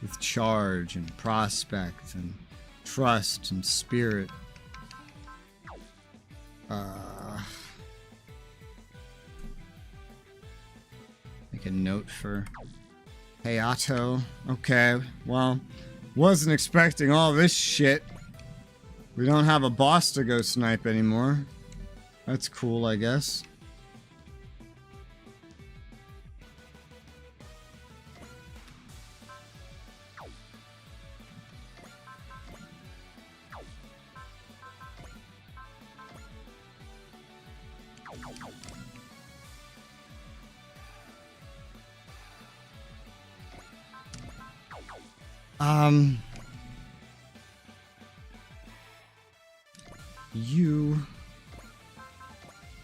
With charge and prospect and trust and spirit. Make a note for Hayato. Okay, well, wasn't expecting all this shit. We don't have a boss to go snipe anymore. That's cool, I guess. You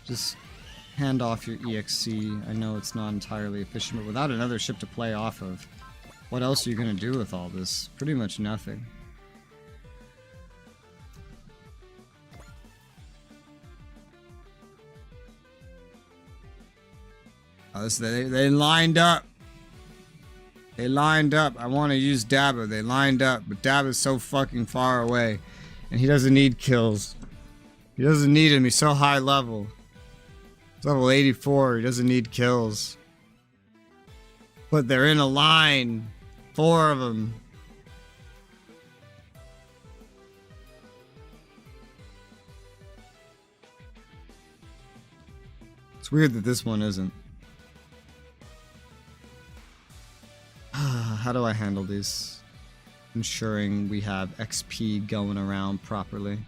just hand off your EXC. I know it's not entirely efficient, but without another ship to play off of, what else are you gonna do with all this? Pretty much nothing. Oh, they lined up. They lined up. I want to use Dabba. They lined up, but Dabba's so fucking far away, and he doesn't need kills. He doesn't need him. He's so high level. He's level 84. He doesn't need kills. But they're in a line. 4 of them. It's weird that this one isn't. How do I handle these? Ensuring we have XP going around properly.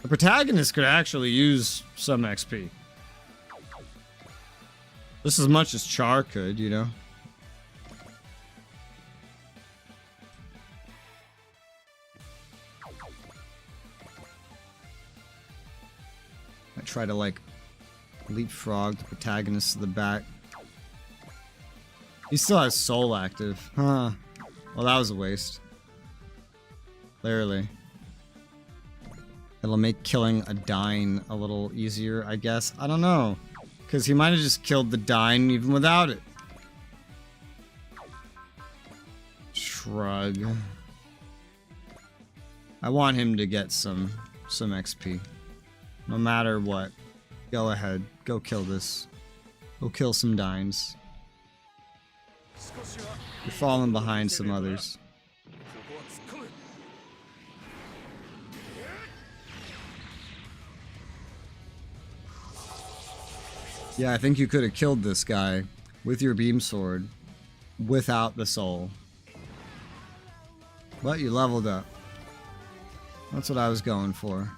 The protagonist could actually use some XP. Just as much as Char could, you know? I try to, like, leapfrog the protagonist to the back. He still has soul active. Huh. Well, that was a waste. Clearly. It'll make killing a Dine a little easier, I guess. I don't know. Because he might have just killed the Dine even without it. Shrug. I want him to get some XP. No matter what. Go ahead. Go kill this. Go kill some Dines. You're falling behind some others. Yeah, I think you could have killed this guy with your beam sword without the soul. But you leveled up. That's what I was going for.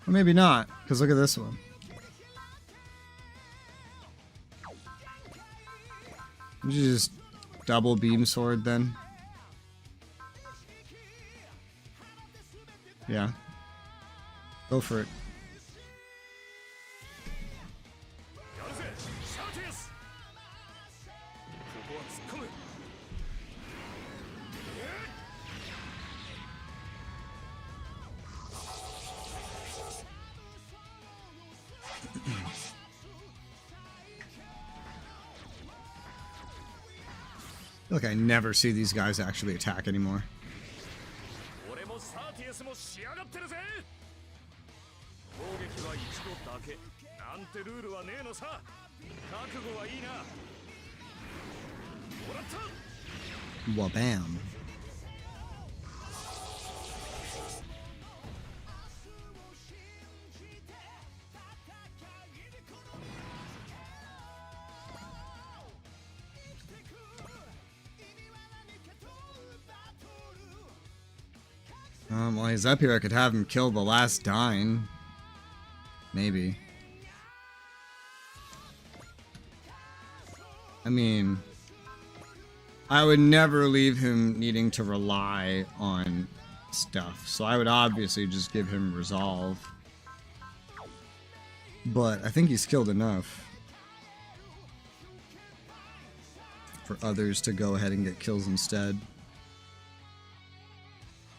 Or maybe not, because look at this one. Would you just double beam sword then? Yeah. Go for it. Look, I never see these guys actually attack anymore. けなんてルールはねえのさ。覚悟はいいな。もらった。 Wabam. While he's up here, I could have him kill the last Dine. Maybe. I mean, I would never leave him needing to rely on stuff, so I would obviously just give him Resolve. But I think he's killed enough for others to go ahead and get kills instead.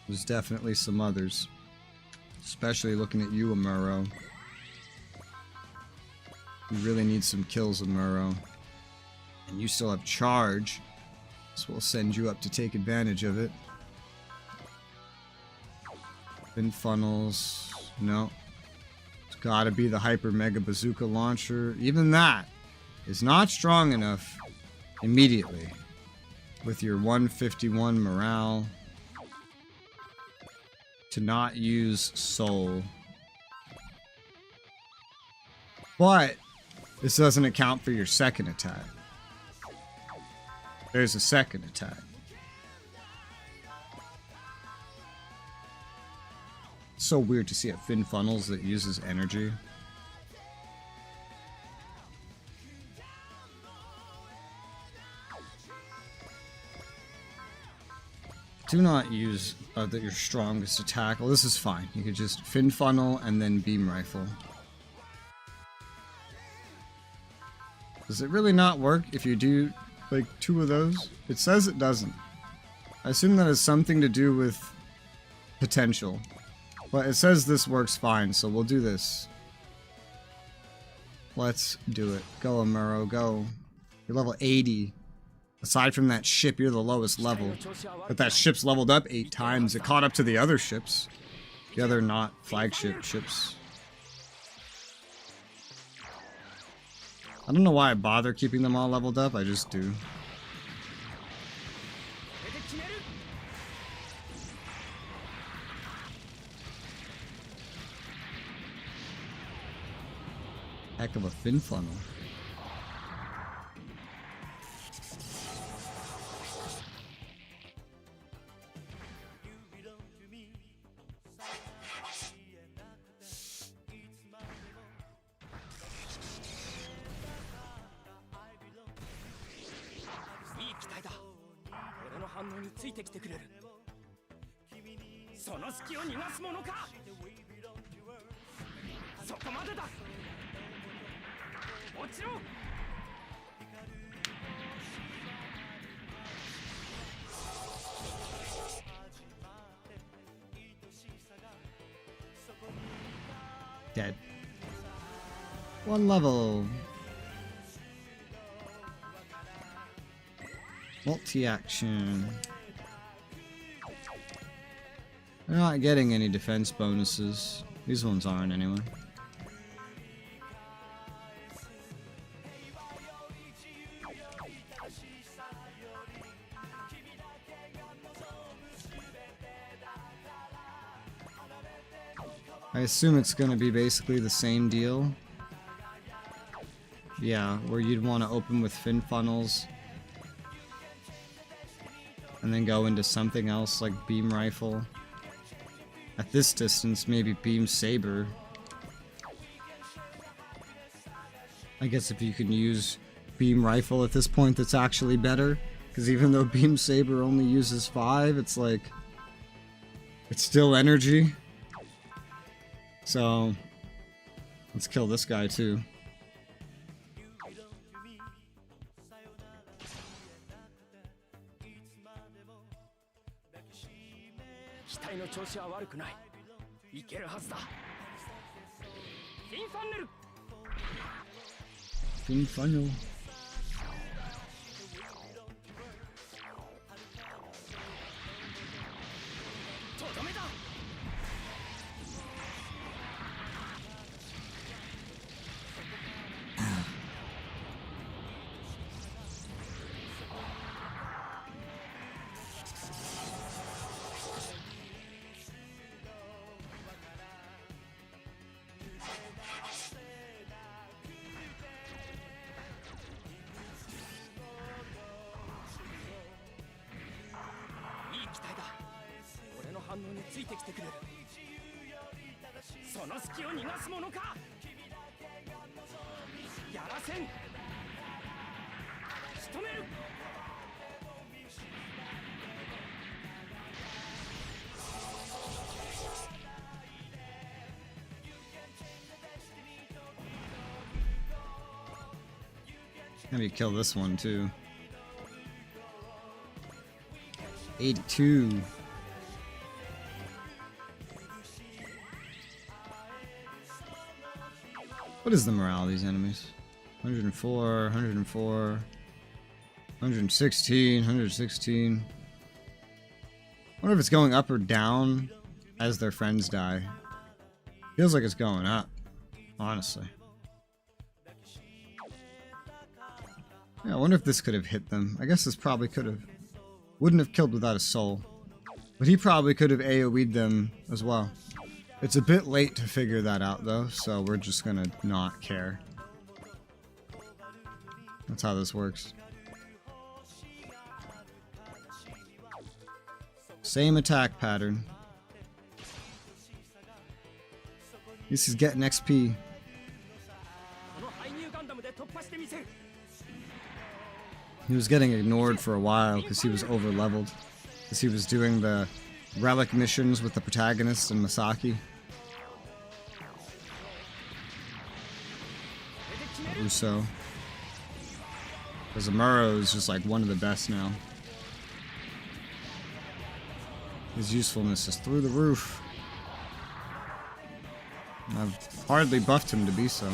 There's definitely some others, especially looking at you, Amuro. You really need some kills, Amuro. And you still have charge, so we'll send you up to take advantage of it. Fin funnels, no. It's gotta be the Hyper Mega Bazooka launcher. Even that is not strong enough immediately with your 151 morale to not use Soul. But this doesn't account for your second attack. There's a second attack. It's so weird to see a Fin Funnels that uses energy. Do not use your strongest attack. Well, this is fine. You could just Fin Funnel and then Beam Rifle. Does it really not work if you do, like, 2 of those? It says it doesn't. I assume that has something to do with potential. But it says this works fine, so we'll do this. Let's do it. Go, Amuro, go. You're level 80. Aside from that ship, you're the lowest level. But that ship's leveled up 8 times. It caught up to the other ships. The other not flagship ships. I don't know why I bother keeping them all leveled up. I just do. Heck of a Fin Funnel. Dead. 1 level. Multi-action. They're not getting any defense bonuses. These ones aren't anyway. I assume it's going to be basically the same deal. Yeah, where you'd want to open with Fin Funnels and then go into something else like Beam Rifle. At this distance, maybe Beam Saber. I guess if you can use Beam Rifle at this point, that's actually better. Because even though Beam Saber only uses 5, it's like... it's still energy. So, let's kill this guy too. Fin Funnel. ついてきてくれる。その隙を逃がすものか。やらせん。仕留める。Maybe kill this one too. 82. What is the morale of these enemies? 104, 104, 116, 116. I wonder if it's going up or down as their friends die. Feels like it's going up, honestly. Yeah, I wonder if this could have hit them. I guess this probably could have. Wouldn't have killed without a soul. But he probably could have AoE'd them as well. It's a bit late to figure that out though, so we're just gonna not care. That's how this works. Same attack pattern. At least he's getting XP. He was getting ignored for a while because he was over leveled. Because he was doing the relic missions with the protagonist and Masaki. Russo. Because Amuro is just like one of the best now. His usefulness is through the roof. I've hardly buffed him to be so.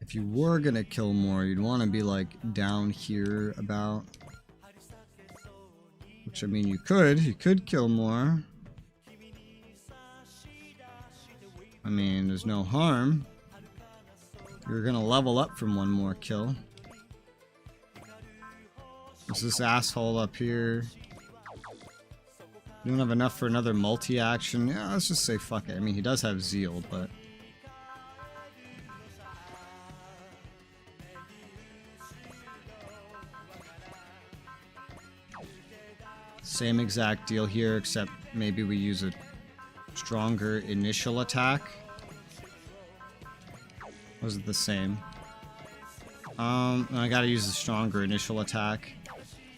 If you were gonna kill more, you'd want to be like down here about. Which I mean, you could kill more. I mean, there's no harm. You're gonna level up from one more kill. There's this asshole up here. You don't have enough for another multi-action. Yeah, let's just say fuck it. I mean, he does have Zeal, but... Same exact deal here, except maybe we use a stronger initial attack. Was it the same? I gotta use a stronger initial attack.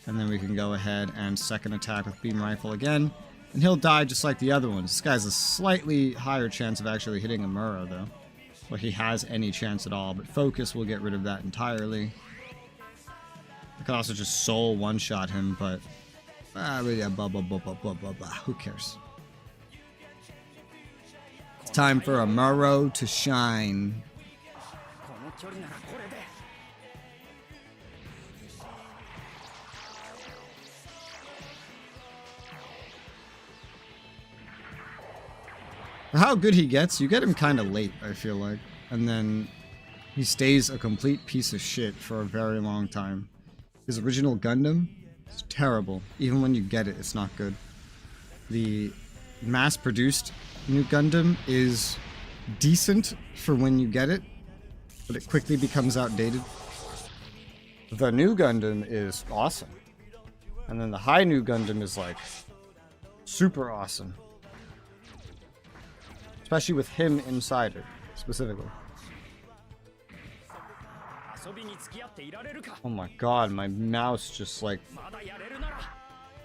And then we can go ahead and second attack with beam rifle again. And he'll die just like the other ones. This guy's a slightly higher chance of actually hitting Amuro, though. Or he has any chance at all, but focus will get rid of that entirely. I could also just soul one-shot him, but... yeah, blah, blah, blah, blah, blah, blah, blah. Who cares? It's time for Amuro to shine. For how good he gets, you get him kind of late, I feel like. And then he stays a complete piece of shit for a very long time. His original Gundam is terrible. Even when you get it, it's not good. The mass-produced new Gundam is decent for when you get it, but it quickly becomes outdated. The new Gundam is awesome. And then the high new Gundam is like super awesome. Especially with him inside it, specifically. Oh my god, my mouse just like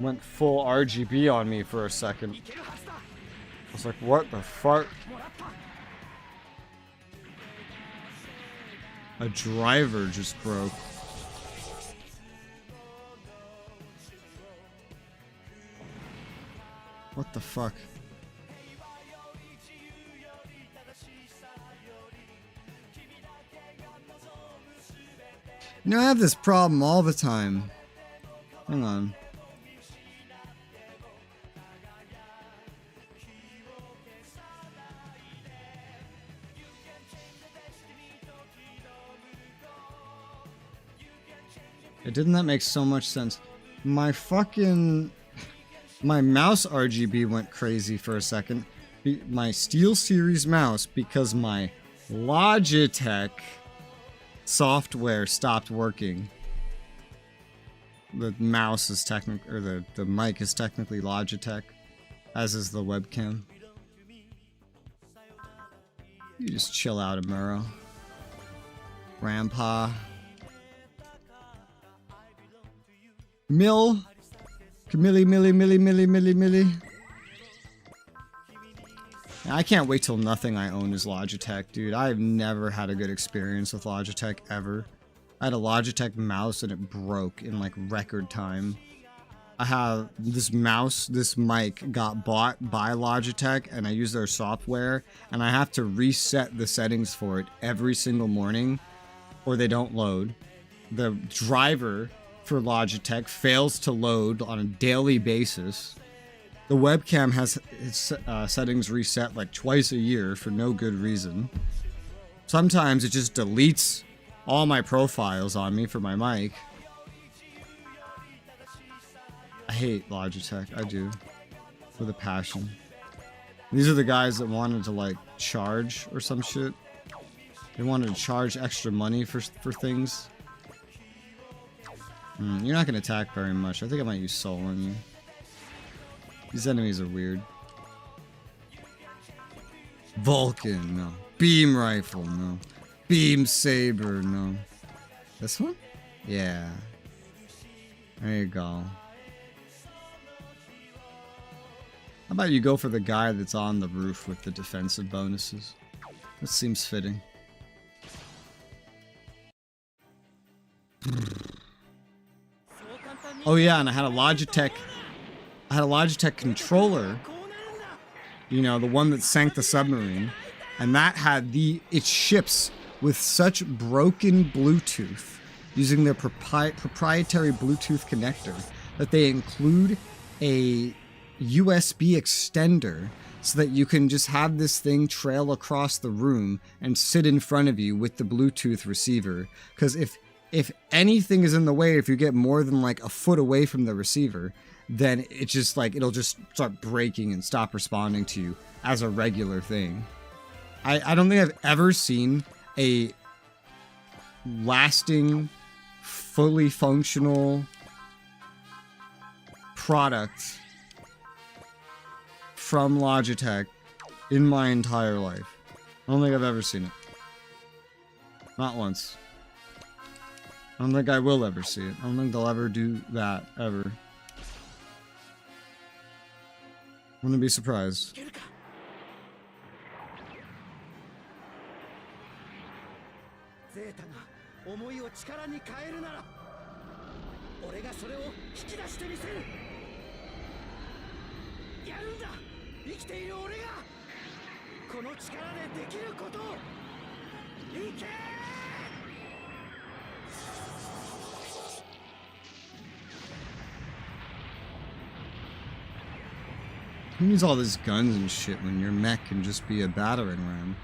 went full RGB on me for a second. I was like, what the fuck? A driver just broke. What the fuck? You know, I have this problem all the time. Hang on. Didn't that make so much sense? My mouse RGB went crazy for a second. My SteelSeries mouse, because my Logitech software stopped working. The mouse is technically, or the mic is technically Logitech, as is the webcam. You just chill out, Amuro. Grandpa. Millie. I can't wait till nothing I own is Logitech, dude. I've never had a good experience with Logitech, ever. I had a Logitech mouse and it broke in like record time. I have this mouse, this mic got bought by Logitech and I use their software and I have to reset the settings for it every single morning or they don't load. The driver for Logitech fails to load on a daily basis. The webcam has its settings reset like twice a year for no good reason. Sometimes it just deletes all my profiles on me for my mic. I hate Logitech, I do. With a passion. These are the guys that wanted to like charge or some shit. They wanted to charge extra money for things. You're not going to attack very much. I think I might use Soul on you. These enemies are weird. Vulcan, no. Beam Rifle, no. Beam Saber, no. This one? Yeah. There you go. How about you go for the guy that's on the roof with the defensive bonuses? That seems fitting. Oh yeah, and I had a Logitech controller, you know, the one that sank the submarine, and that had it ships with such broken Bluetooth using their proprietary Bluetooth connector that they include a USB extender so that you can just have this thing trail across the room and sit in front of you with the Bluetooth receiver. Because if anything is in the way, if you get more than like a foot away from the receiver, then it's just like, it'll just start breaking and stop responding to you as a regular thing. I don't think I've ever seen a lasting, fully functional product from Logitech in my entire life. I don't think I've ever seen it. Not once. I don't think I will ever see it. I don't think they'll ever do that, ever. Wouldn't be surprised. ゼータが思いを力に変えるなら、俺がそれを引き出してみせる。やるんだ。生きている俺がこの力でできることを。いけ！ Who needs all these guns and shit when your mech can just be a battering ram?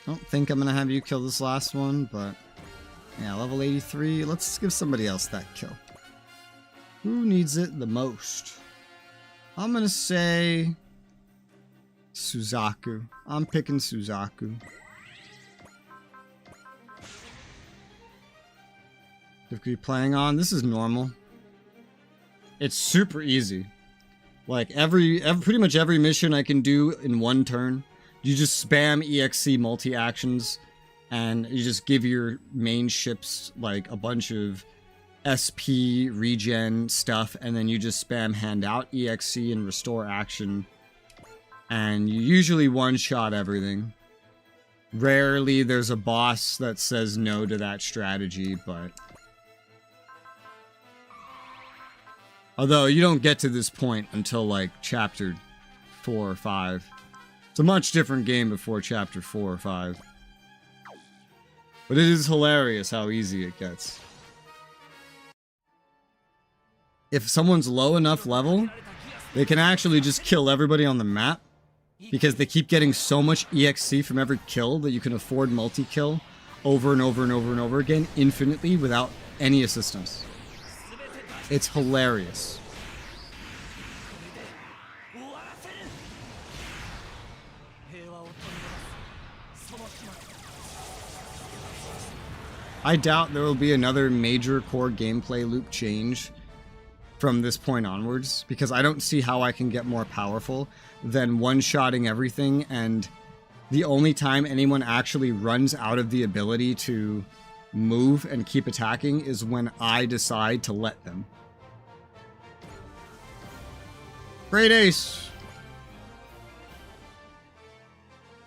I don't think I'm gonna have you kill this last one, but yeah, level 83. Let's give somebody else that kill. Who needs it the most? I'm gonna say Suzaku. I'm picking Suzaku. Difficulty playing on. This is normal. It's super easy. Like pretty much every mission I can do in one turn. You just spam EXC multi-actions, and you just give your main ships like a bunch of SP regen stuff, and then you just spam hand out EXC and restore action And you usually one-shot everything. Rarely there's a boss that says no to that strategy, but... Although, you don't get to this point until, like, Chapter 4 or 5. It's a much different game before Chapter 4 or 5. But it is hilarious how easy it gets. If someone's low enough level, they can actually just kill everybody on the map. Because they keep getting so much EXC from every kill that you can afford multi-kill over and over and over and over again, infinitely, without any assistance. It's hilarious. I doubt there will be another major core gameplay loop change from this point onwards, because I don't see how I can get more powerful than one-shotting everything, and the only time anyone actually runs out of the ability to move and keep attacking is when I decide to let them. Great ace!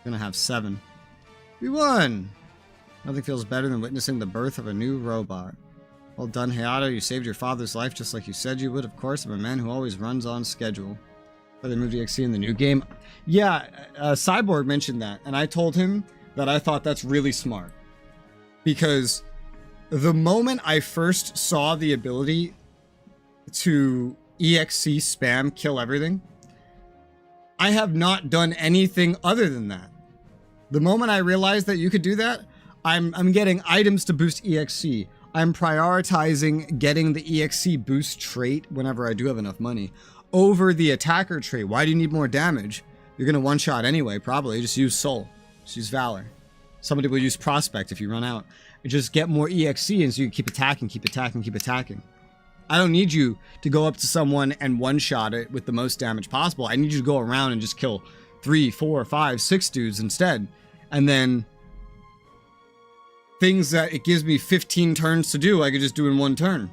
Gonna have 7. We won! Nothing feels better than witnessing the birth of a new robot. Well done, Hayato. You saved your father's life just like you said you would. Of course, I'm a man who always runs on schedule. But they moved EXC in the new game. Yeah, Cyborg mentioned that, and I told him that I thought that's really smart. Because the moment I first saw the ability to EXC spam kill everything, I have not done anything other than that. The moment I realized that you could do that, I'm getting items to boost EXC. I'm prioritizing getting the EXC boost trait whenever I do have enough money over the attacker trait. Why do you need more damage? You're gonna one-shot anyway, probably. Just use Soul. Just use Valor. Somebody will use Prospect if you run out. And just get more EXC and so you can keep attacking, keep attacking, keep attacking. I don't need you to go up to someone and one-shot it with the most damage possible. I need you to go around and just kill 3, 4, 5, 6 dudes instead. And then things that it gives me 15 turns to do, I could just do in 1 turn.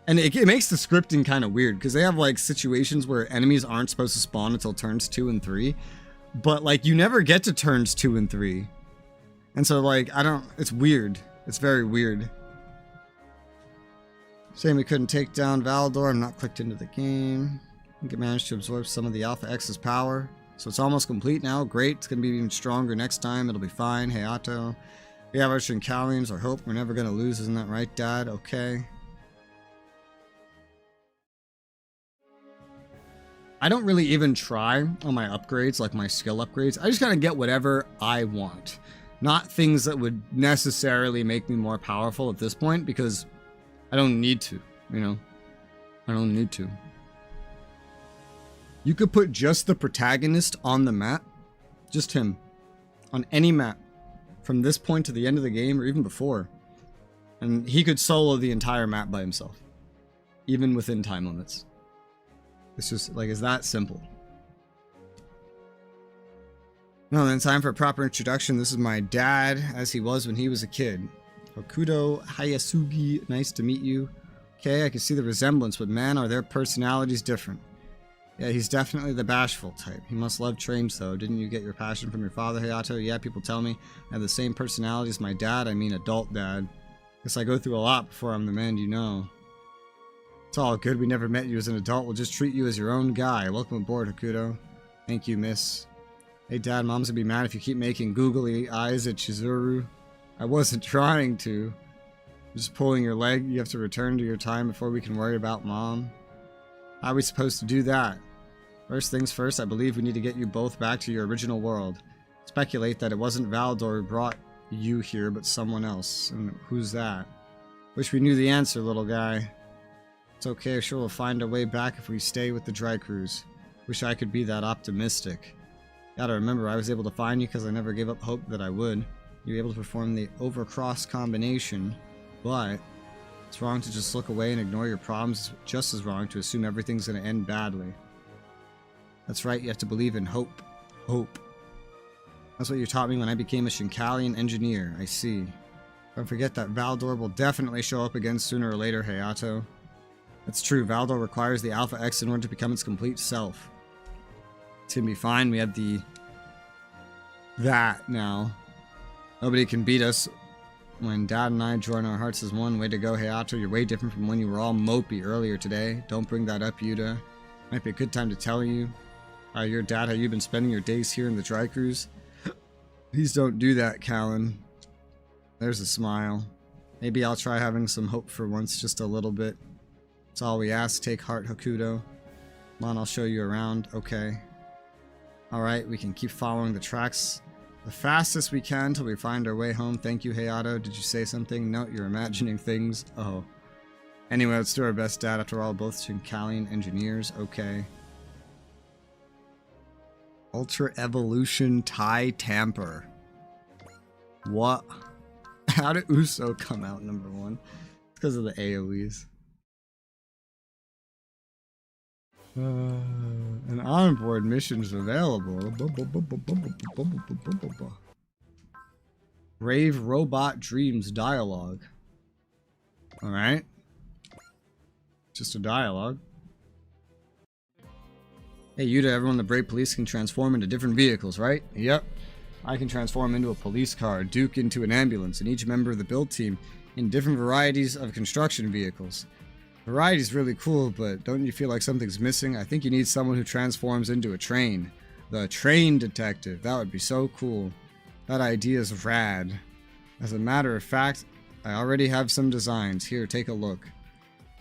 And it makes the scripting kind of weird, because they have like situations where enemies aren't supposed to spawn until turns 2 and 3. But like, you never get to turns 2 and 3. And so like, it's weird. It's very weird. Saying we couldn't take down Valdor, I'm not clicked into the game. I think it managed to absorb some of the Alpha X's power. So it's almost complete now. Great, it's gonna be even stronger next time. It'll be fine, Hayato. We have our Shinkalians, our hope. We're never gonna lose, isn't that right, Dad? Okay. I don't really even try on my upgrades, like my skill upgrades. I just kind of get whatever I want. Not things that would necessarily make me more powerful at this point, because I don't need to, you know? I don't need to. You could put just the protagonist on the map. Just him. On any map. From this point to the end of the game, or even before. And he could solo the entire map by himself. Even within time limits. It's just, like, it's that simple. Well, then, time for a proper introduction. This is my dad, as he was when he was a kid. Hokuto Hayasugi, nice to meet you. Okay, I can see the resemblance, but man, are their personalities different. Yeah, he's definitely the bashful type. He must love trains, though. Didn't you get your passion from your father, Hayato? Yeah, people tell me I have the same personality as my dad. I mean, adult dad. Guess I go through a lot before I'm the man you know. It's all good. We never met you as an adult. We'll just treat you as your own guy. Welcome aboard, Hokuto. Thank you, miss. Hey, Dad, Mom's gonna be mad if you keep making googly eyes at Chizuru. I wasn't trying to. Just pulling your leg. You have to return to your time before we can worry about Mom. How are we supposed to do that? First things first, I believe we need to get you both back to your original world. Speculate that it wasn't Valdor who brought you here, but someone else. And who's that? Wish we knew the answer, little guy. It's okay, sure we'll find a way back if we stay with the Dry Cruise. Wish I could be that optimistic. Gotta remember, I was able to find you because I never gave up hope that I would. You were able to perform the overcross combination, but it's wrong to just look away and ignore your problems. It's just as wrong to assume everything's gonna end badly. That's right, you have to believe in hope. Hope. That's what you taught me when I became a Shinkalian engineer. I see. Don't forget that Valdor will definitely show up again sooner or later, Hayato. That's true, Valdor requires the Alpha X in order to become its complete self. It's gonna be fine. We have that now. Nobody can beat us. When Dad and I join our hearts as one, way to go, Hayato. You're way different from when you were all mopey earlier today. Don't bring that up, Yuta. Might be a good time to tell you. Your dad, how you've been spending your days here in the dry cruise. Please don't do that, Callan. There's a smile. Maybe I'll try having some hope for once, just a little bit. That's all we ask. Take heart, Hakuto. Come on, I'll show you around. Okay. Alright, we can keep following the tracks the fastest we can till we find our way home. Thank you, Hayato. Did you say something? No, you're imagining things. Oh. Anyway, let's do our best, Dad. After all, both Shinkalian engineers. Okay. Ultra Evolution Tie Tamper. What? How did Uso come out number 1? It's because of the AoEs. An onboard mission is available. Brave Robot Dreams dialogue. Alright. Just a dialogue. Hey Yuta, everyone in the Brave Police can transform into different vehicles, right? Yep. I can transform into a police car, Duke into an ambulance, and each member of the build team in different varieties of construction vehicles. Variety's really cool, but don't you feel like something's missing? I think you need someone who transforms into a train. The train detective. That would be so cool. That idea is rad. As a matter of fact, I already have some designs. Here, take a look.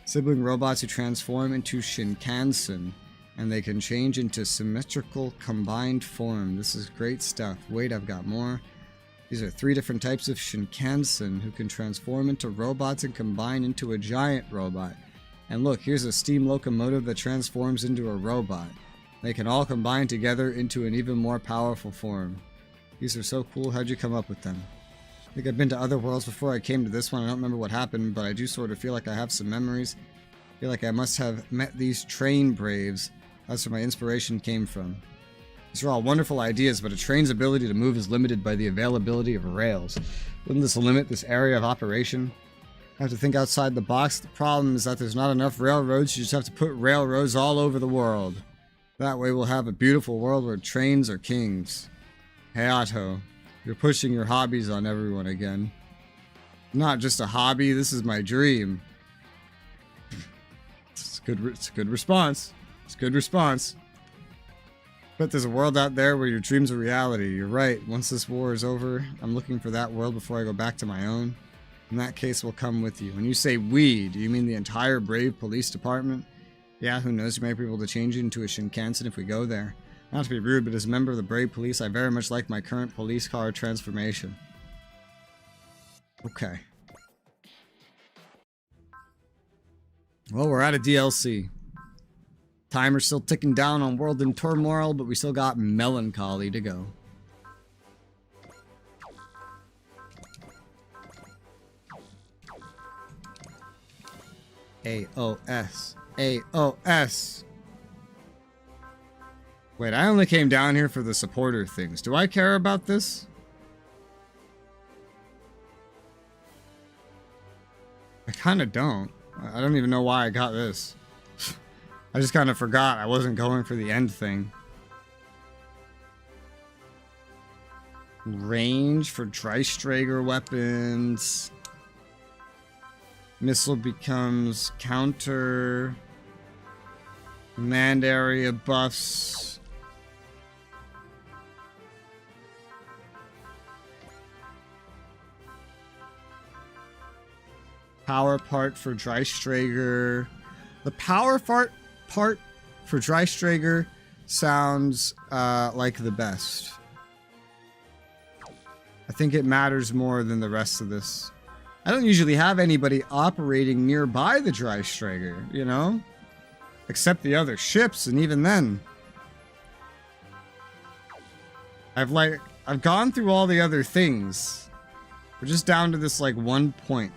Sibling robots who transform into Shinkansen, and they can change into symmetrical combined form. This is great stuff. Wait, I've got more. These are 3 different types of Shinkansen who can transform into robots and combine into a giant robot. And look, here's a steam locomotive that transforms into a robot. They can all combine together into an even more powerful form. These are so cool. How'd you come up with them? I think I've been to other worlds before I came to this one. I don't remember what happened, but I do sort of feel like I have some memories. I feel like I must have met these train braves. That's where my inspiration came from. These are all wonderful ideas, but a train's ability to move is limited by the availability of rails. Wouldn't this limit this area of operation? I have to think outside the box. The problem is that there's not enough railroads. You just have to put railroads all over the world. That way we'll have a beautiful world where trains are kings. Hayato, you're pushing your hobbies on everyone again. Not just a hobby, this is my dream. It's a good response. It's a good response. But there's a world out there where your dreams are reality. You're right. Once this war is over, I'm looking for that world before I go back to my own. In that case, we'll come with you. When you say we, do you mean the entire Brave Police Department? Yeah, who knows? We might be able to change it into a Shinkansen if we go there. Not to be rude, but as a member of the Brave Police, I very much like my current police car transformation. Okay. Well, we're out of DLC. Timer's still ticking down on World in Turmoil, but we still got Melancholy to go. AOS. AOS. Wait, I only came down here for the supporter things. Do I care about this? I kind of don't. I don't even know why I got this. I just kind of forgot I wasn't going for the end thing. Range for Dreistrager weapons. Missile becomes counter. Command area buffs. Power part for Dreistrager. The power part for Dreistrager sounds like the best. I think it matters more than the rest of this. I don't usually have anybody operating nearby the Dreistrager, you know? Except the other ships, and even then. I've gone through all the other things. We're just down to this like one point.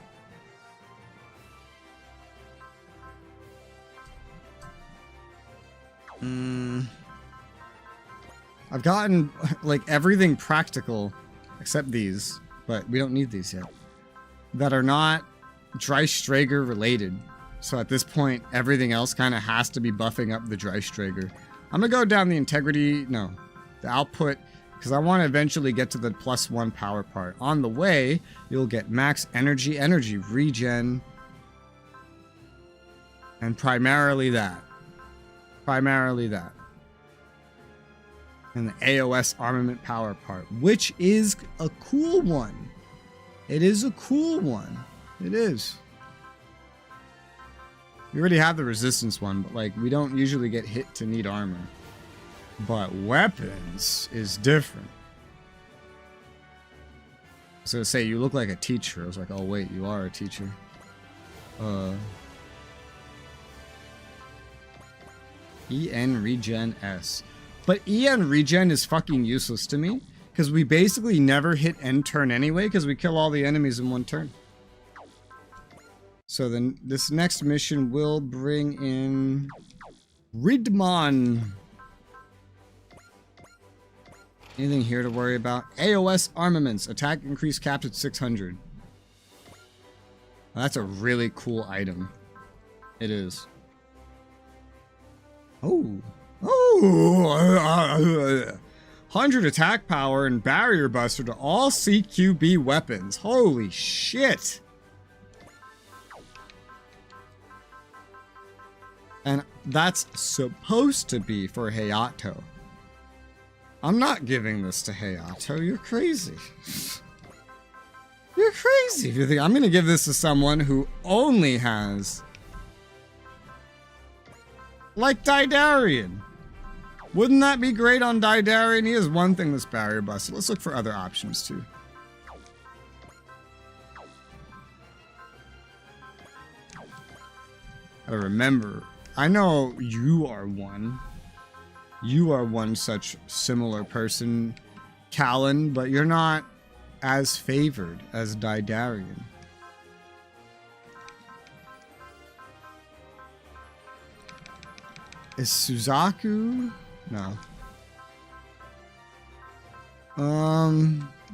I've gotten like everything practical except these, but we don't need these yet. That are not Dreistrager related. So at this point, everything else kind of has to be buffing up the Dreistrager. I'm gonna go down the integrity, no, the output, because I want to eventually get to the +1 power part. On the way, you'll get max energy regen, and primarily that. And the AOS armament power part, which is a cool one. It is a cool one. It is. We already have the resistance one, but like we don't usually get hit to need armor. But weapons is different. So to say you look like a teacher, I was like, oh wait, you are a teacher. EN Regen S. But EN Regen is fucking useless to me, because we basically never hit end turn anyway, because we kill all the enemies in one turn. So then this next mission will bring in Ridmon. Anything here to worry about? AOS armaments. Attack increase capped at 600. Well, that's a really cool item. It is. Oh. 100 attack power and barrier buster to all CQB weapons. Holy shit. And that's supposed to be for Hayato. I'm not giving this to Hayato. You're crazy. You're crazy if you think I'm going to give this to someone who only has, like, Daidarian. Wouldn't that be great on Daidarian? He has one thing that's barrier busted. Let's look for other options too. Gotta remember, I know you are one. You are one such similar person, Callan, but you're not as favored as Daidarian. Is Suzaku? No.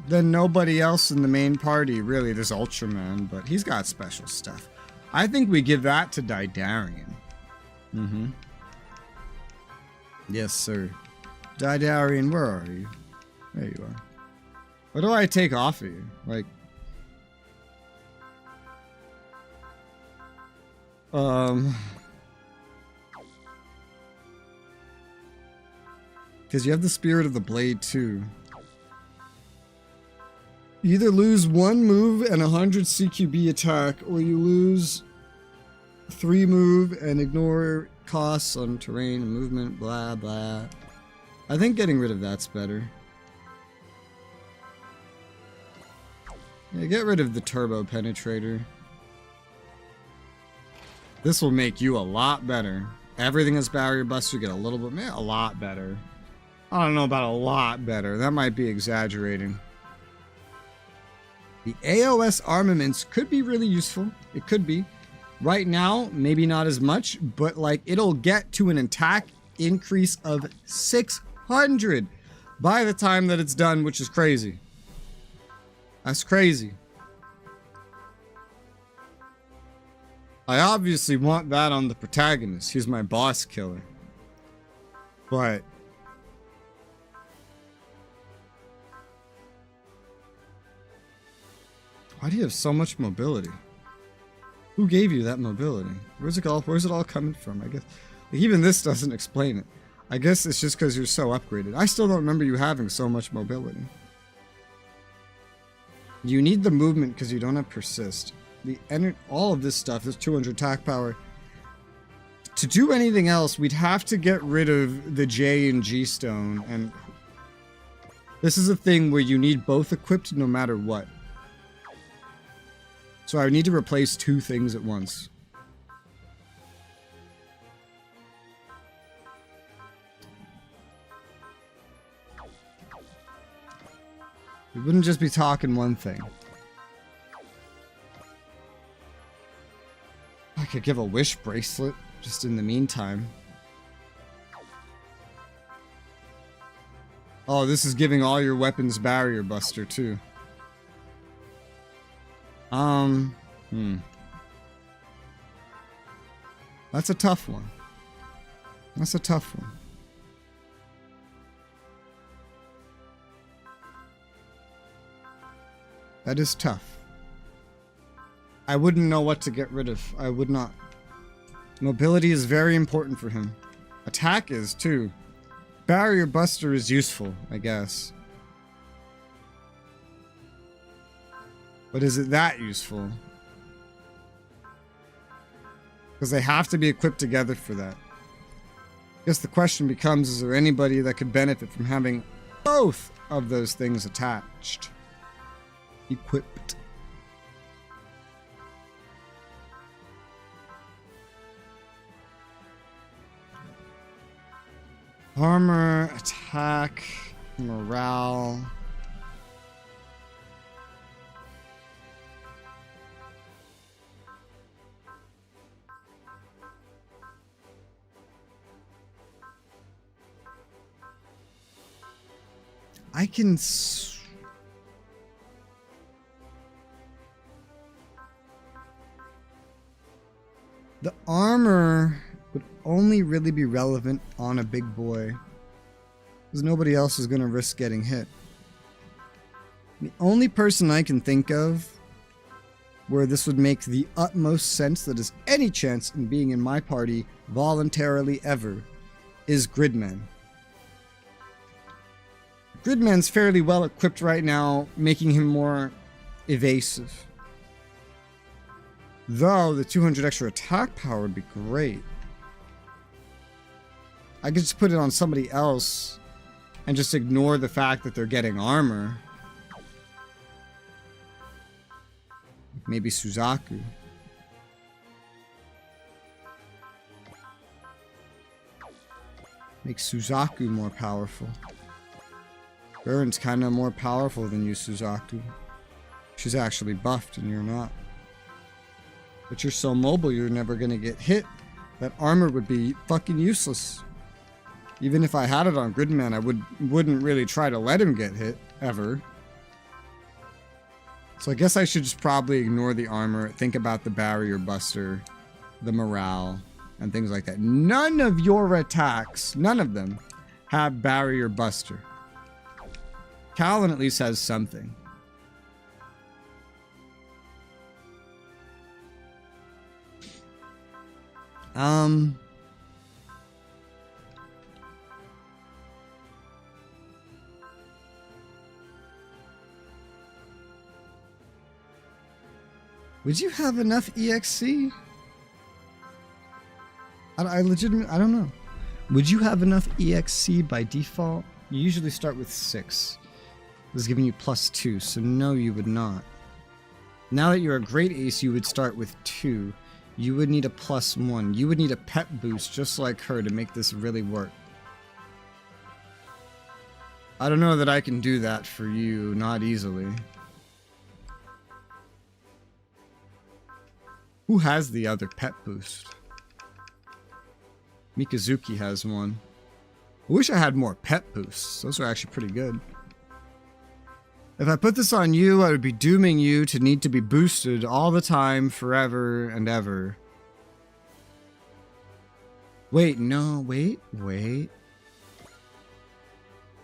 Then nobody else in the main party, really. There's Ultraman, but he's got special stuff. I think we give that to Daidarian. Mm-hmm. Yes, sir. Daidarian, where are you? There you are. What do I take off of you? Like... Because you have the Spirit of the Blade, too. You either lose 1 move and 100 CQB attack, or you lose 3 move and ignore costs on terrain and movement, blah, blah. I think getting rid of that's better. Yeah, get rid of the Turbo Penetrator. This will make you a lot better. Everything is barrier buster, get a little bit, man, a lot better. I don't know about a lot better. That might be exaggerating. The AOS armaments could be really useful. It could be. Right now, maybe not as much, but like it'll get to an attack increase of 600 by the time that it's done, which is crazy. That's crazy. I obviously want that on the protagonist. He's my boss killer. But why do you have so much mobility? Who gave you that mobility? Where's it all coming from? I guess like, even this doesn't explain it. I guess it's just because you're so upgraded. I still don't remember you having so much mobility. You need the movement because you don't have persist. All of this stuff is 200 attack power. To do anything else, we'd have to get rid of the J and G stone, and this is a thing where you need both equipped no matter what. So I need to replace 2 things at once. We wouldn't just be talking one thing. I could give a wish bracelet just in the meantime. Oh, this is giving all your weapons barrier buster too. That's a tough one. That's a tough one. That is tough. I wouldn't know what to get rid of. I would not. Mobility is very important for him. Attack is too. Barrier Buster is useful, I guess. But is it that useful? Because they have to be equipped together for that. I guess the question becomes, is there anybody that could benefit from having both of those things attached? Equipped. Armor, attack, morale. I can... The armor would only really be relevant on a big boy, because nobody else is going to risk getting hit. The only person I can think of where this would make the utmost sense that is any chance in being in my party voluntarily ever is Gridman. Gridman's fairly well equipped right now, making him more evasive. Though the 200 extra attack power would be great. I could just put it on somebody else and just ignore the fact that they're getting armor. Maybe Suzaku. Make Suzaku more powerful. Gurn's kind of more powerful than you, Suzaku. She's actually buffed and you're not. But you're so mobile, you're never gonna get hit. That armor would be fucking useless. Even if I had it on Gridman, I wouldn't really try to let him get hit, ever. So I guess I should just probably ignore the armor, think about the barrier buster, the morale, and things like that. None of your attacks, none of them, have barrier buster. Callan at least has something. Would you have enough EXC? I don't know. Would you have enough EXC by default? You usually start with 6. This is giving you +2, so no, you would not. Now that you're a great ace, you would start with 2. You would need a +1. You would need a pep boost just like her to make this really work. I don't know that I can do that for you, not easily. Who has the other pep boost? Mikazuki has one. I wish I had more pep boosts. Those are actually pretty good. If I put this on you, I would be dooming you to need to be boosted all the time, forever and ever. Wait, no, wait.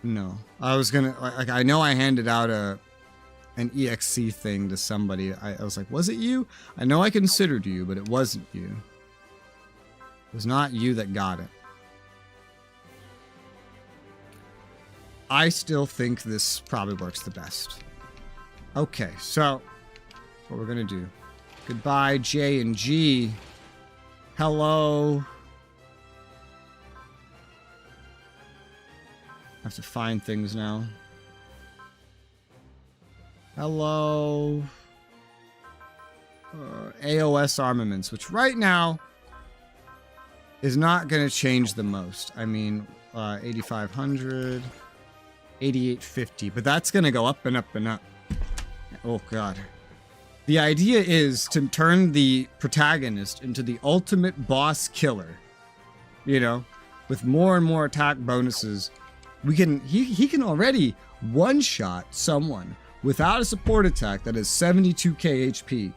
No. I was gonna, like, I know I handed out an EXC thing to somebody. I was like, was it you? I know I considered you, but it wasn't you. It was not you that got it. I still think this probably works the best. Okay, so that's what we're gonna do. Goodbye, J and G. Hello. I have to find things now. Hello. AOS armaments, which right now is not going to change the most. I mean, 8,500, 8,850, but that's going to go up and up and up. Oh, God. The idea is to turn the protagonist into the ultimate boss killer. You know, with more and more attack bonuses. He can already one-shot someone without a support attack that is 72k HP.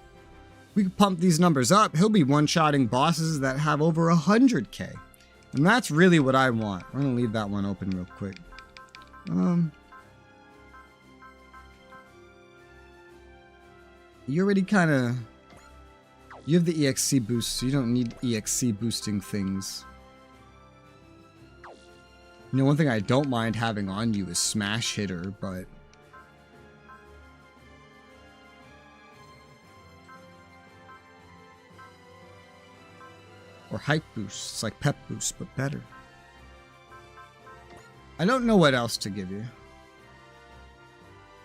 We can pump these numbers up. He'll be one-shotting bosses that have over 100k. And that's really what I want. We're going to leave that one open real quick. You already kind of... You have the EXC boost, so you don't need EXC boosting things. You know, one thing I don't mind having on you is Smash Hitter, but... Or Hype Boost. It's like Pep Boost, but better. I don't know what else to give you.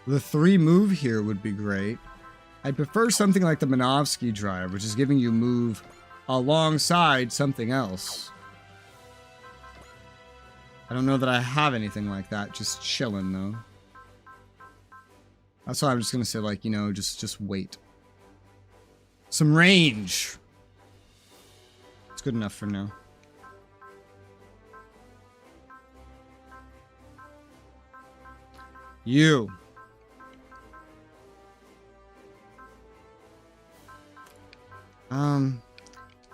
The 3 move here would be great. I'd prefer something like the Minovsky Drive, which is giving you move alongside something else. I don't know that I have anything like that, just chilling though. That's why I'm just gonna say, like, you know, just wait. Some range. It's good enough for now. You.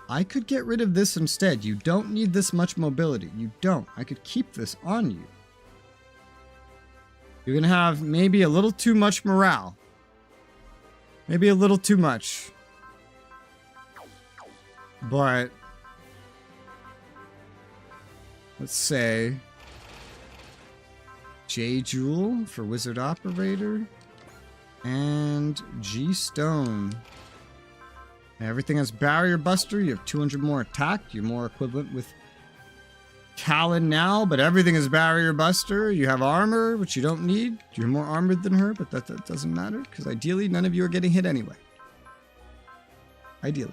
I could get rid of this instead. You don't need this much mobility. You don't. I could keep this on you. You're gonna have maybe a little too much morale. Maybe a little too much. But... let's say... J Jewel for Wizard Operator. And G Stone. Everything has Barrier Buster. You have 200 more attack. You're more equivalent with Talon now, but everything is Barrier Buster. You have armor, which you don't need. You're more armored than her, but that doesn't matter, because ideally none of you are getting hit anyway. Ideally.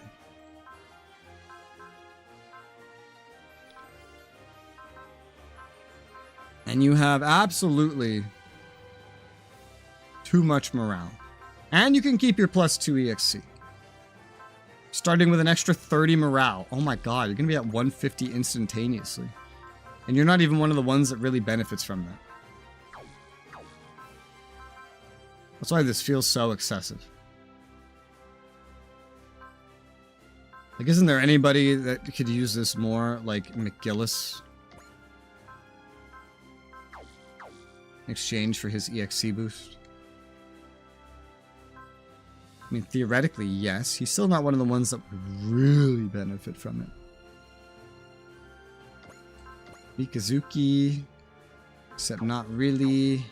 And you have absolutely too much morale. And you can keep your +2 EXC. Starting with an extra 30 morale. Oh my god, you're going to be at 150 instantaneously. And you're not even one of the ones that really benefits from that. That's why this feels so excessive. Like, isn't there anybody that could use this more? Like McGillis? In exchange for his EXC boost? I mean, theoretically, yes. He's still not one of the ones that would really benefit from it. Mikazuki. Except not really.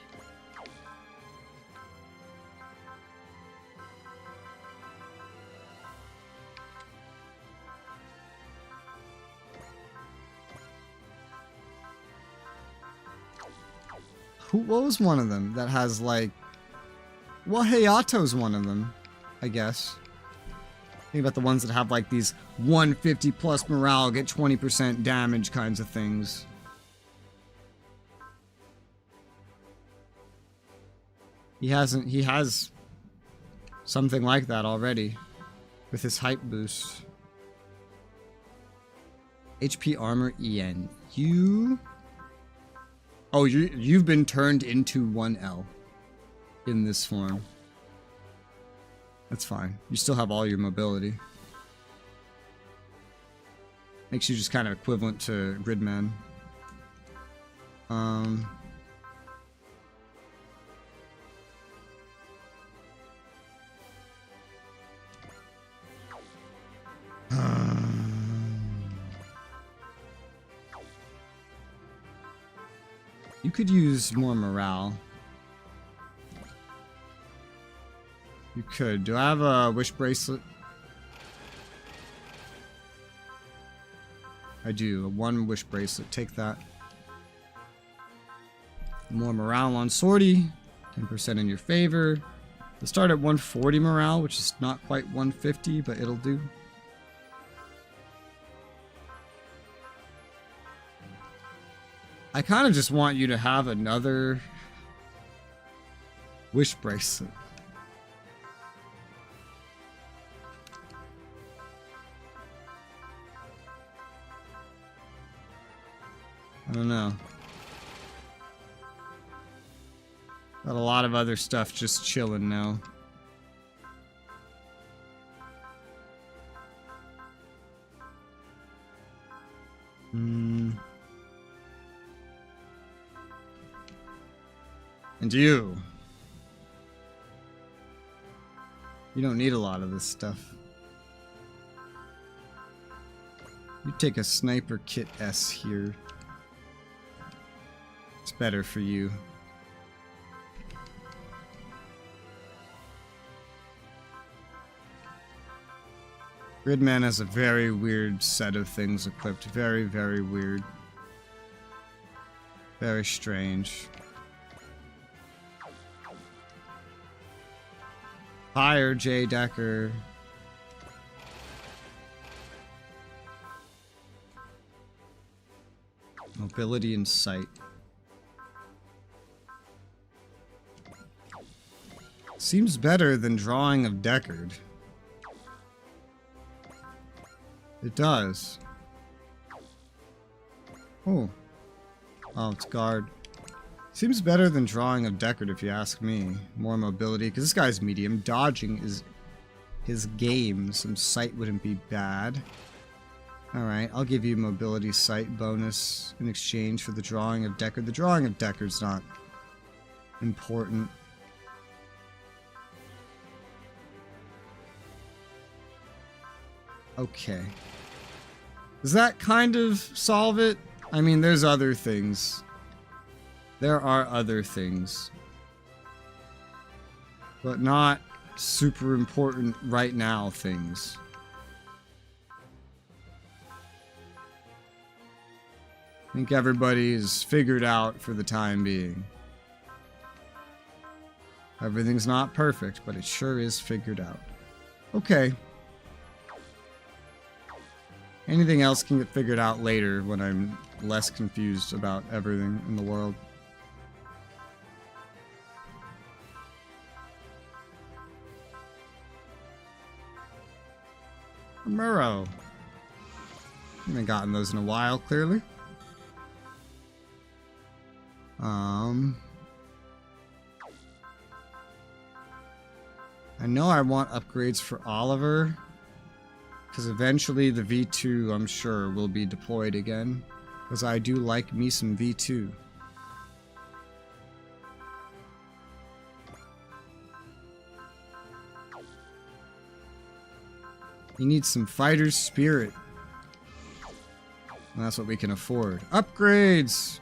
What was one of them that has, like... Well, Hayato's one of them, I guess. Think about the ones that have, like, these 150 plus morale, get 20% damage kinds of things. He has something like that already with his hype boost. HP armor EN. Oh, you've been turned into 1L in this form. That's fine. You still have all your mobility. Makes you just kind of equivalent to Gridman. You could use more morale. You could. Do I have a wish bracelet? I do. One wish bracelet. Take that. More morale on Swordy. 10% in your favor. They'll start at 140 morale, which is not quite 150, but it'll do. I kind of just want you to have another wish bracelet. I don't know. Got a lot of other stuff just chilling now. And you You don't need a lot of this stuff. You take a sniper kit S here. It's better for you. Gridman has a very weird set of things equipped. Very, very weird. Very strange. Fire J. Decker. Mobility and sight. Seems better than drawing of Deckard. It does. Oh. Oh, it's guard. Seems better than drawing of Deckard if you ask me. More mobility, because this guy's medium. Dodging is his game. Some sight wouldn't be bad. Alright, I'll give you mobility sight bonus in exchange for the drawing of Deckard. The drawing of Deckard's not important. Okay. Does that kind of solve it? I mean, there's other things. There are other things. But not super important right now things. I think everybody is figured out for the time being. Everything's not perfect, but it sure is figured out. Okay. Anything else can get figured out later when I'm less confused about everything in the world. Murrow. I haven't gotten those in a while, clearly. I know I want upgrades for Oliver. Because eventually the V2, I'm sure, will be deployed again. Because I do like me some V2. He needs some fighter spirit. And that's what we can afford. Upgrades!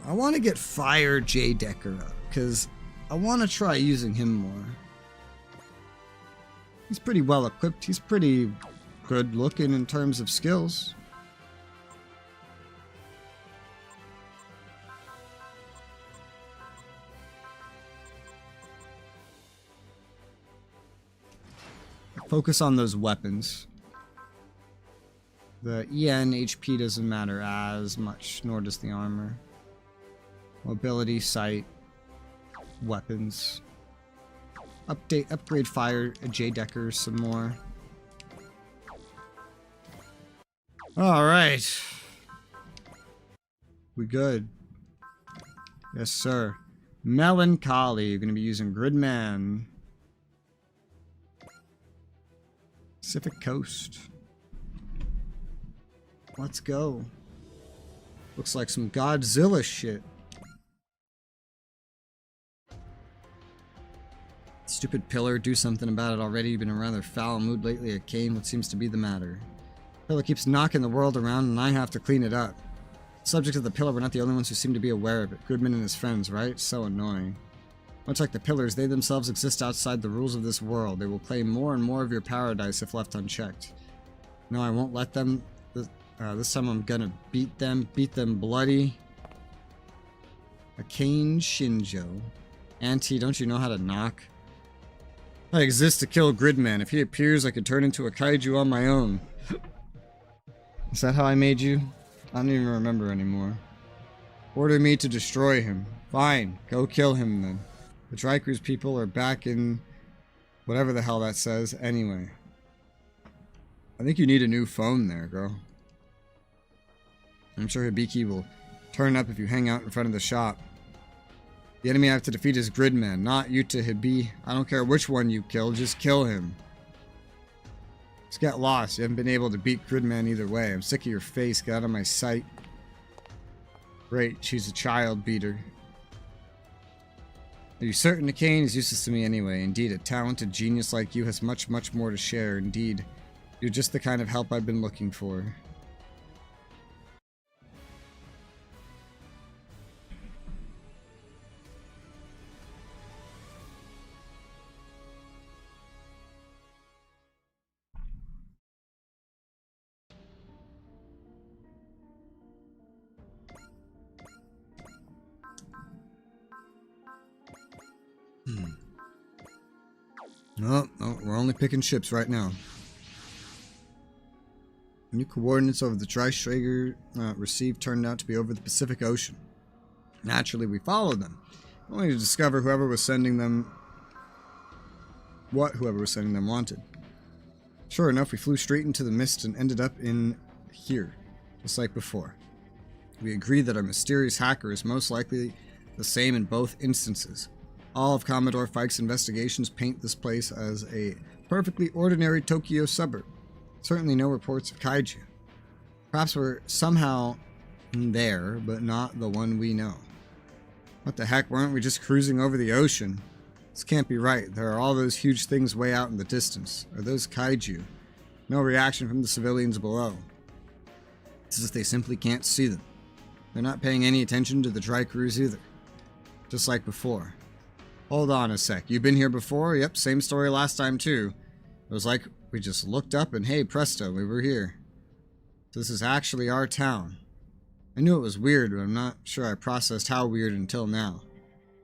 I want to get Fire J. Decker up. Because I want to try using him more. He's pretty well equipped. He's pretty good looking in terms of skills. Focus on those weapons. The EN HP doesn't matter as much, nor does the armor. Mobility, sight, weapons. Upgrade Fire J. Decker some more. Alright. We good. Yes, sir. Melancholy. You're going to be using Gridman. Pacific Coast. Let's go. Looks like some Godzilla shit. Stupid pillar, do something about it already. You've been in a rather foul mood lately at Kane. What seems to be the matter? Pillar keeps knocking the world around and I have to clean it up. Subject of the pillar, we're not the only ones who seem to be aware of it. Goodman and his friends, right? So annoying. Much like the pillars, they themselves exist outside the rules of this world. They will claim more and more of your paradise if left unchecked. No, I won't let them. This time I'm gonna beat them bloody. A Kane Shinjo. Auntie, don't you know how to knock? I exist to kill Gridman. If he appears, I could turn into a kaiju on my own. Is that how I made you? I don't even remember anymore. Order me to destroy him. Fine, go kill him then. The Drycruz people are back in whatever the hell that says anyway. I think you need a new phone there, girl. I'm sure Hibiki will turn up if you hang out in front of the shop. The enemy I have to defeat is Gridman, not Yuta Hibi. I don't care which one you kill, just kill him. Just get lost. You haven't been able to beat Gridman either way. I'm sick of your face. Get out of my sight. Great, she's a child beater. Are you certain the cane is useless to me anyway? Indeed, a talented genius like you has much, much more to share. Indeed, you're just the kind of help I've been looking for. No, we're only picking ships right now. New coordinates over the Tri-Strager received turned out to be over the Pacific Ocean. Naturally, we followed them, only to discover whoever was sending them wanted. Sure enough, we flew straight into the mist and ended up in here, just like before. We agreed that our mysterious hacker is most likely the same in both instances. All of Commodore Fike's investigations paint this place as a perfectly ordinary Tokyo suburb. Certainly no reports of kaiju. Perhaps we're somehow there, but not the one we know. What the heck, weren't we just cruising over the ocean? This can't be right. There are all those huge things way out in the distance. Are those kaiju? No reaction from the civilians below. It's as if they simply can't see them. They're not paying any attention to the Tri-Crews either. Just like before. Hold on a sec. You've been here before? Yep, same story last time too. It was like we just looked up and hey, presto, we were here. So this is actually our town. I knew it was weird, but I'm not sure I processed how weird until now.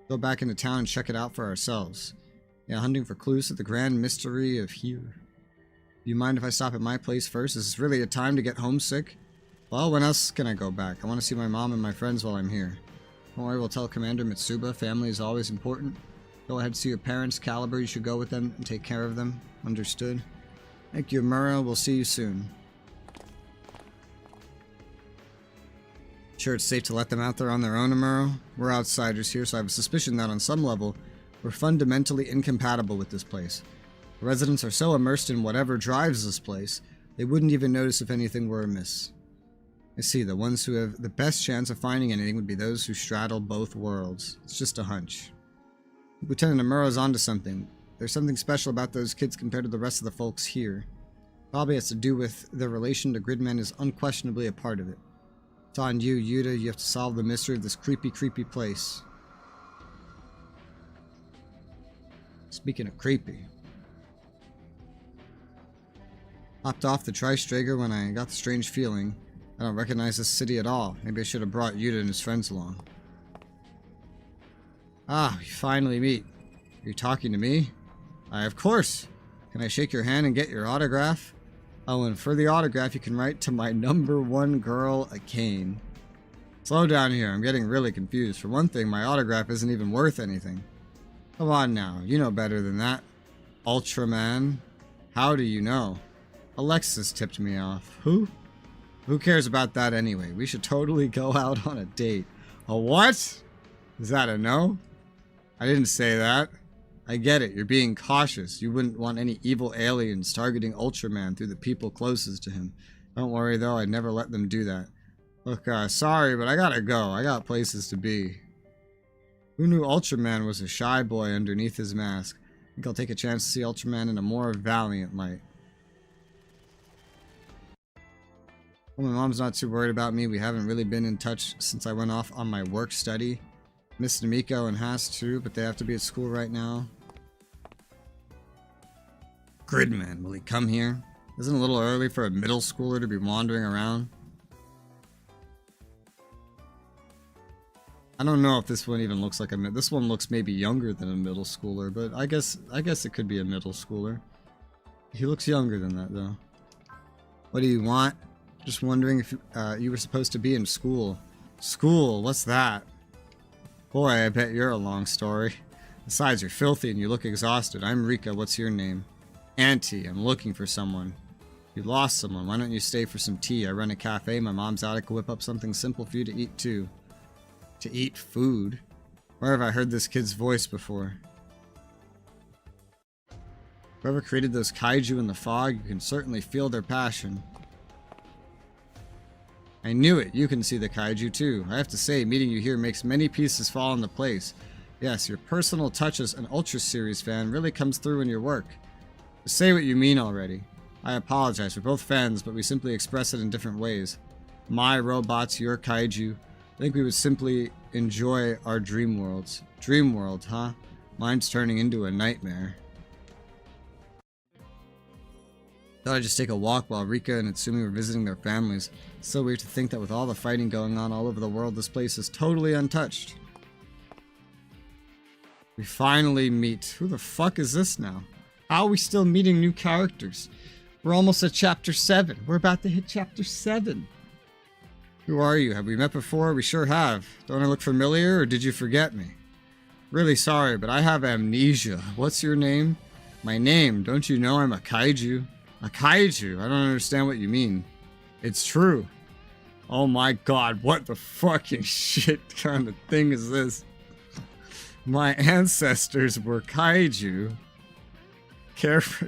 Go back into town and check it out for ourselves. Yeah, hunting for clues to the grand mystery of here. Do you mind if I stop at my place first? Is this really a time to get homesick? Well, when else can I go back? I want to see my mom and my friends while I'm here. Don't worry, we'll tell Commander Mitsuba. Family is always important. Go ahead, see your parents. Caliber, you should go with them and take care of them. Understood? Thank you, Mura. We'll see you soon. Sure it's safe to let them out there on their own, Amuro? We're outsiders here, so I have a suspicion that on some level, we're fundamentally incompatible with this place. The residents are so immersed in whatever drives this place, they wouldn't even notice if anything were amiss. I see, the ones who have the best chance of finding anything would be those who straddle both worlds. It's just a hunch. Lieutenant Amuro's onto something. There's something special about those kids compared to the rest of the folks here. Probably has to do with their relation to Gridman is unquestionably a part of it. It's on you, Yuta. You have to solve the mystery of this creepy, creepy place. Speaking of creepy. Hopped off the Tri-Strager when I got the strange feeling. I don't recognize this city at all. Maybe I should have brought Yuta and his friends along. Ah, we finally meet. You're talking to me? Of course. Can I shake your hand and get your autograph? Oh, and for the autograph, you can write to my #1 girl, a cane. Slow down here. I'm getting really confused. For one thing, my autograph isn't even worth anything. Come on now. You know better than that. Ultraman. How do you know? Alexis tipped me off. Who? Who cares about that anyway? We should totally go out on a date. A what? Is that a no? I didn't say that. I get it. You're being cautious. You wouldn't want any evil aliens targeting Ultraman through the people closest to him. Don't worry though. I'd never let them do that. Look, sorry, but I gotta go. I got places to be. Who knew Ultraman was a shy boy underneath his mask? I think I'll take a chance to see Ultraman in a more valiant light. Well, my mom's not too worried about me. We haven't really been in touch since I went off on my work study. Miss Namiko and Haas too, but they have to be at school right now. Gridman, will he come here? Isn't it a little early for a middle schooler to be wandering around? I don't know if this one even looks like a this one looks maybe younger than a middle schooler, but I guess it could be a middle schooler. He looks younger than that though. What do you want? Just wondering if you were supposed to be in school. School? What's that? Boy, I bet you're a long story. Besides, you're filthy and you look exhausted. I'm Rika. What's your name? Auntie. I'm looking for someone. You lost someone. Why don't you stay for some tea? I run a cafe. My mom's out. I could whip up something simple for you to eat too. To eat food? Where have I heard this kid's voice before? Whoever created those kaiju in the fog, you can certainly feel their passion. I knew it. You can see the kaiju too. I have to say, meeting you here makes many pieces fall into place. Yes, your personal touch as an Ultra Series fan really comes through in your work. Just say what you mean already. I apologize, we're both fans, but we simply express it in different ways. My robots, your kaiju. I think we would simply enjoy our dream worlds. Dream world, huh? Mine's turning into a nightmare. Thought I'd just take a walk while Rika and Itsumi were visiting their families. It's so weird to think that with all the fighting going on all over the world, this place is totally untouched. We finally meet. Who the fuck is this now? How are we still meeting new characters? We're almost at chapter 7. We're about to hit chapter 7. Who are you? Have we met before? We sure have. Don't I look familiar, or did you forget me? Really sorry, but I have amnesia. What's your name? My name? Don't you know I'm a kaiju? A kaiju? I don't understand what you mean. It's true. Oh my god, what the fucking shit kind of thing is this? My ancestors were kaiju. Care for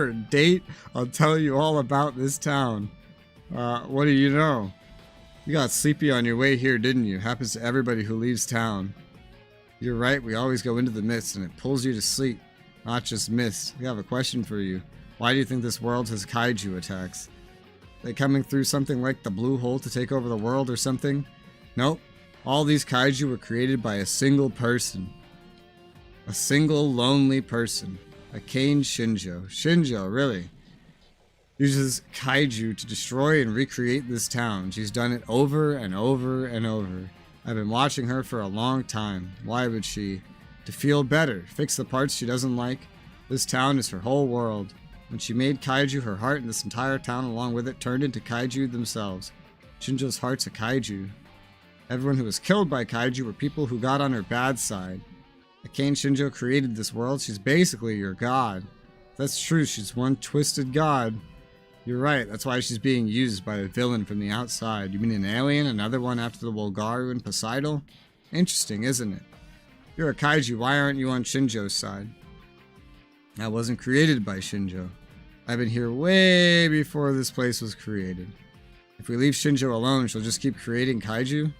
a date? I'll tell you all about this town. What do you know? You got sleepy on your way here, didn't you? Happens to everybody who leaves town. You're right, we always go into the mist and it pulls you to sleep. Not just mist. We have a question for you. Why do you think this world has kaiju attacks? They coming through something like the blue hole to take over the world or something? Nope. All these kaiju were created by a single person. A single lonely person. A Kane Shinjo. Shinjo, really? Uses kaiju to destroy and recreate this town. She's done it over and over and over. I've been watching her for a long time. Why would she? To feel better, fix the parts she doesn't like. This town is her whole world. When she made kaiju, her heart and this entire town along with it turned into kaiju themselves. Shinjo's heart's a kaiju. Everyone who was killed by kaiju were people who got on her bad side. Kane Shinjo created this world. She's basically your god. If that's true, she's one twisted god. You're right, that's why she's being used by a villain from the outside. You mean an alien, another one after the Wolgaru and Poseidon? Interesting, isn't it? You're a kaiju, why aren't you on Shinjo's side? I wasn't created by Shinjo. I've been here way before this place was created. If we leave Shinjo alone, she'll just keep creating kaiju?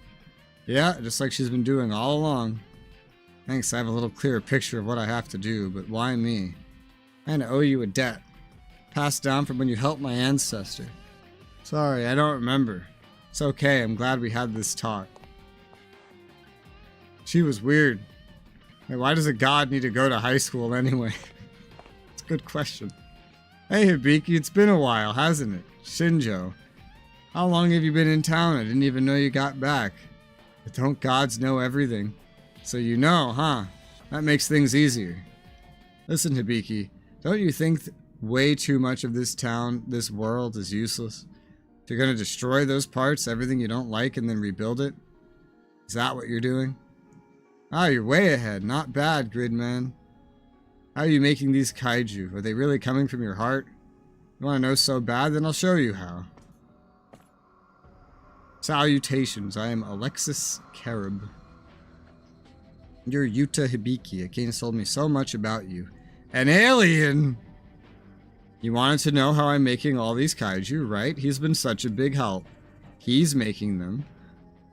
Yeah, just like she's been doing all along. Thanks, I have a little clearer picture of what I have to do, but why me? I kinda owe you a debt. Passed down from when you helped my ancestor. Sorry, I don't remember. It's okay, I'm glad we had this talk. She was weird. Hey, why does a god need to go to high school anyway? It's a good question. Hey Hibiki, it's been a while, hasn't it? Shinjo. How long have you been in town? I didn't even know you got back. But don't gods know everything? So you know, huh? That makes things easier. Listen, Hibiki, don't you think way too much of this town, this world, is useless? If you're gonna destroy those parts, everything you don't like, and then rebuild it? Is that what you're doing? Ah, you're way ahead. Not bad, Gridman. How are you making these kaiju? Are they really coming from your heart? You want to know so bad? Then I'll show you how. Salutations, I am Alexis Carib. You're Yuta Hibiki. Akane's told me so much about you. An alien! You wanted to know how I'm making all these kaiju, right? He's been such a big help. He's making them.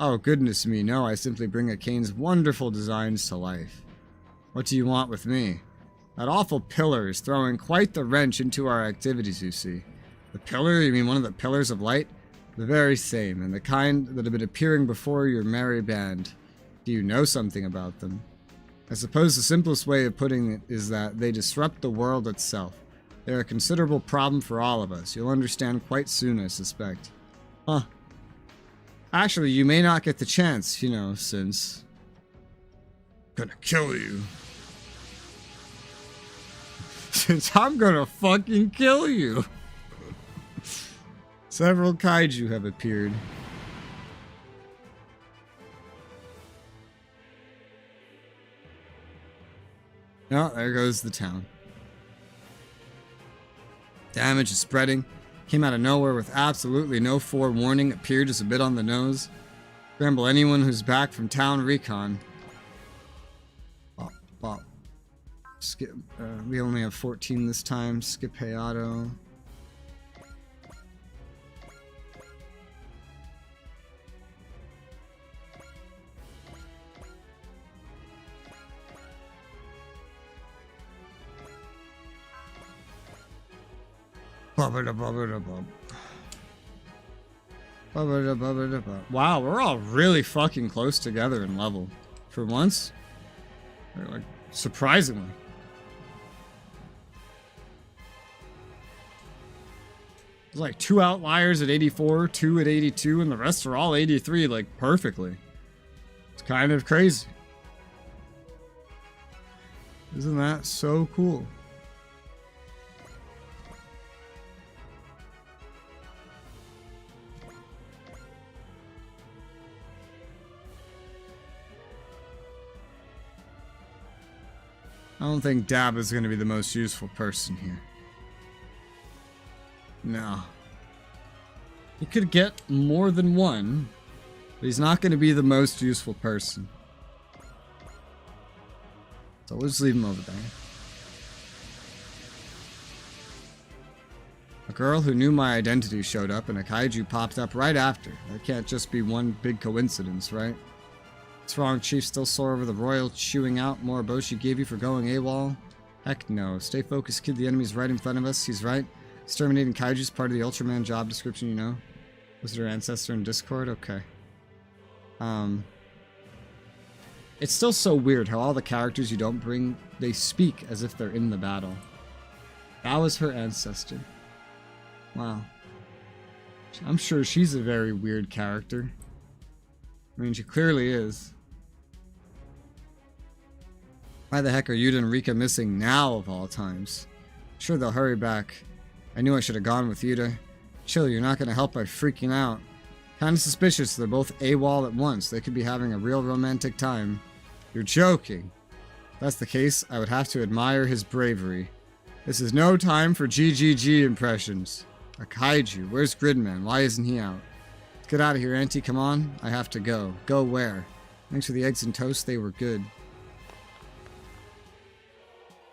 Oh, goodness me, no, I simply bring Akane's wonderful designs to life. What do you want with me? That awful pillar is throwing quite the wrench into our activities, you see. The pillar? You mean one of the pillars of light? The very same, and the kind that have been appearing before your merry band. Do you know something about them? I suppose the simplest way of putting it is that they disrupt the world itself. They're a considerable problem for all of us. You'll understand quite soon, I suspect. Huh. Actually, you may not get the chance, you know, since... I'm gonna kill you. Since I'm gonna fucking kill you. Several kaiju have appeared. Oh, there goes the town. Damage is spreading. Came out of nowhere with absolutely no forewarning. Appeared just a bit on the nose. Scramble anyone who's back from town recon. Bop, bop. Skip. We only have 14 this time. Skip Hayato. Wow, we're all really fucking close together in level. For once. Like, surprisingly. There's like 2 outliers at 84, 2 at 82, and the rest are all 83, like, perfectly. It's kind of crazy. Isn't that so cool? I don't think Dab is going to be the most useful person here. No. He could get more than one, but he's not going to be the most useful person. So we'll just leave him over there. A girl who knew my identity showed up and a kaiju popped up right after. That can't just be one big coincidence, right? What's wrong, Chief? Still sore over the royal chewing out Moriboshi gave you for going AWOL? Heck no. Stay focused, kid. The enemy's right in front of us. He's right. Exterminating kaiju's part of the Ultraman job description, you know? Was it her ancestor in Discord? Okay. It's still so weird how all the characters you don't bring, they speak as if they're in the battle. That was her ancestor. Wow. I'm sure she's a very weird character. I mean, she clearly is. Why the heck are Yuta and Rika missing now of all times? Sure, they'll hurry back. I knew I should have gone with Yuta. Chill, you're not going to help by freaking out. Kinda suspicious they're both AWOL at once. They could be having a real romantic time. You're joking. If that's the case, I would have to admire his bravery. This is no time for GGG impressions. A kaiju. Where's Gridman? Why isn't he out? Let's get out of here, Auntie. Come on. I have to go. Go where? Thanks for the eggs and toast. They were good.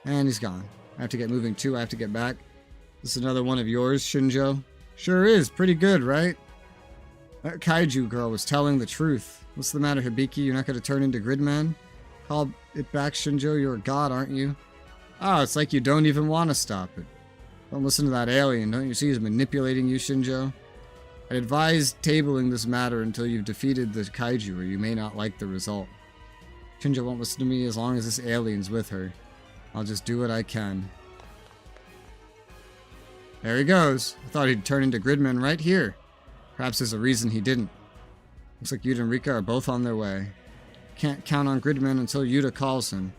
And he's gone. I have to get moving too. I have to get back. This is another one of yours, Shinjo? Sure is. Pretty good, right? That kaiju girl was telling the truth. What's the matter, Hibiki? You're not going to turn into Gridman? Call it back, Shinjo. You're a god, aren't you? Oh, it's like you don't even want to stop it. Don't listen to that alien. Don't you see he's manipulating you, Shinjo? I'd advise tabling this matter until you've defeated the kaiju, or you may not like the result. Shinjo won't listen to me as long as this alien's with her. I'll just do what I can. There he goes. I thought he'd turn into Gridman right here. Perhaps there's a reason he didn't. Looks like Yuta and Rika are both on their way. Can't count on Gridman until Yuta calls him.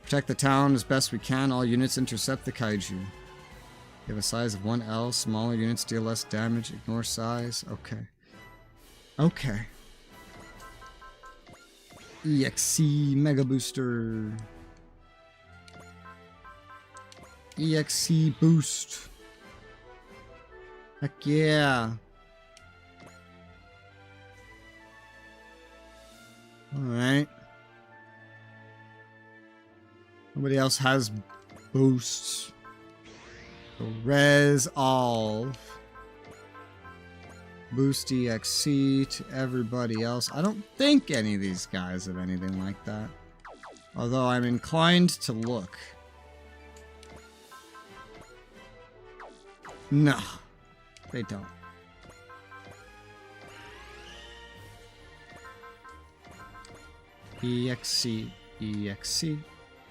Protect the town as best we can. All units intercept the kaiju. You have a size of 1L. Smaller units deal less damage. Ignore size. Okay. Okay. EXC Mega Booster. EXC Boost. Heck yeah. Alright. Nobody else has boosts. So res all. Boost EXC to everybody else. I don't think any of these guys have anything like that. Although I'm inclined to look. No, they don't. EXC, EXC,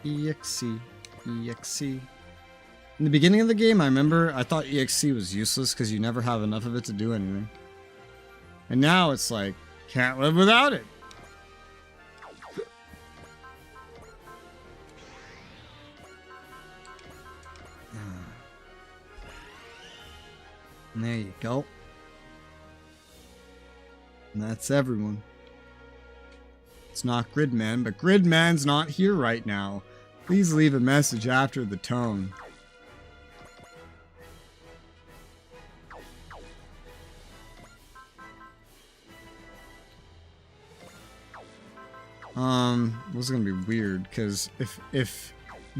EXC, EXC. In the beginning of the game, I remember I thought EXC was useless because you never have enough of it to do anything. And now it's like, can't live without it. And there you go. And that's everyone. It's not Gridman, but Gridman's not here right now. Please leave a message after the tone. This is gonna be weird, because if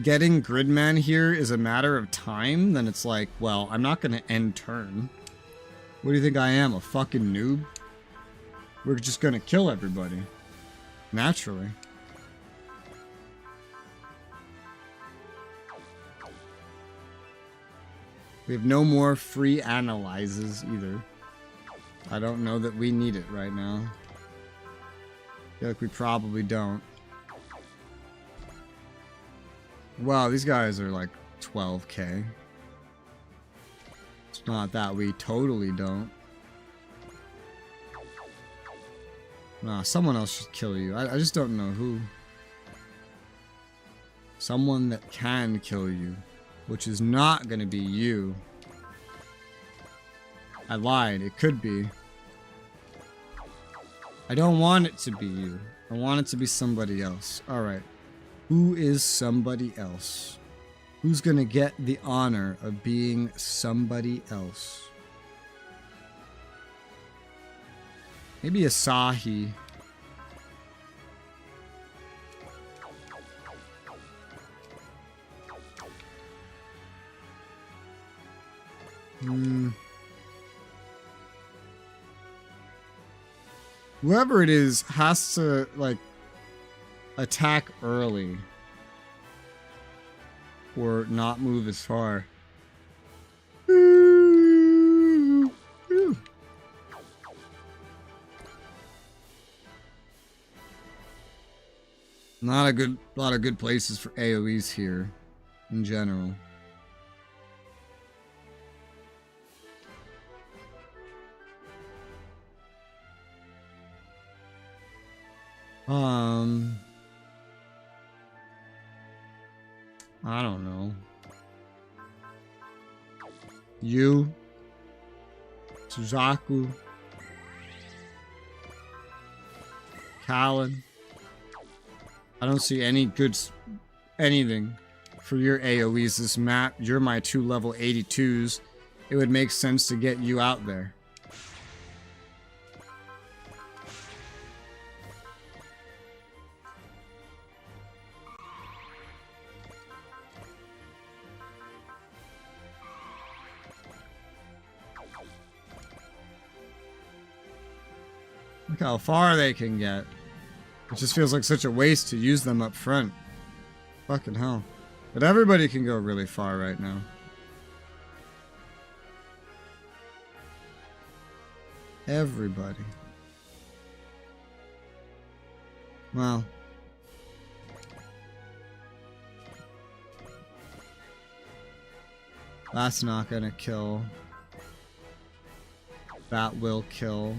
getting Gridman here is a matter of time, then it's like, well, I'm not gonna end turn. What do you think I am, a fucking noob? We're just gonna kill everybody. Naturally. We have no more free analyzes either. I don't know that we need it right now. I feel like we probably don't. Wow, these guys are like 12k. It's not that we totally don't. Nah, someone else should kill you. I just don't know who. Someone that can kill you. Which is not gonna be you. I lied, it could be. I don't want it to be you. I want it to be somebody else. Alright. Who is somebody else? Who's gonna get the honor of being somebody else? Maybe Asahi. Whoever it is has to, like, attack early. Or not move as far. Not a lot of good places for AoEs here, in general. I don't know. You, Suzaku, Callan. I don't see any anything for your AoEs this map. You're my 2 level 82s. It would make sense to get you out there. Look how far they can get. It just feels like such a waste to use them up front. Fucking hell. But everybody can go really far right now. Everybody. Well. That's not gonna kill. That will kill.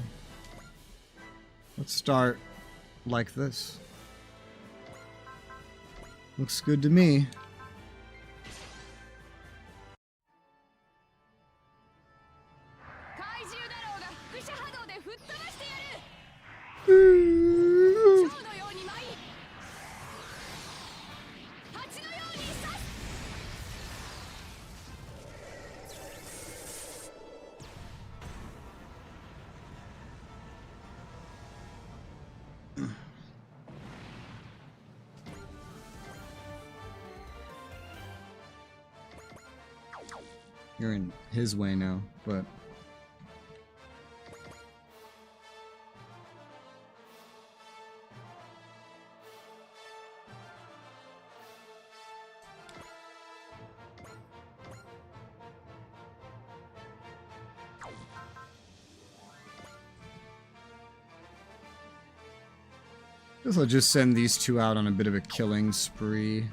Let's start like this. Looks good to me. You're in his way now, but... guess I'll just send these two out on a bit of a killing spree.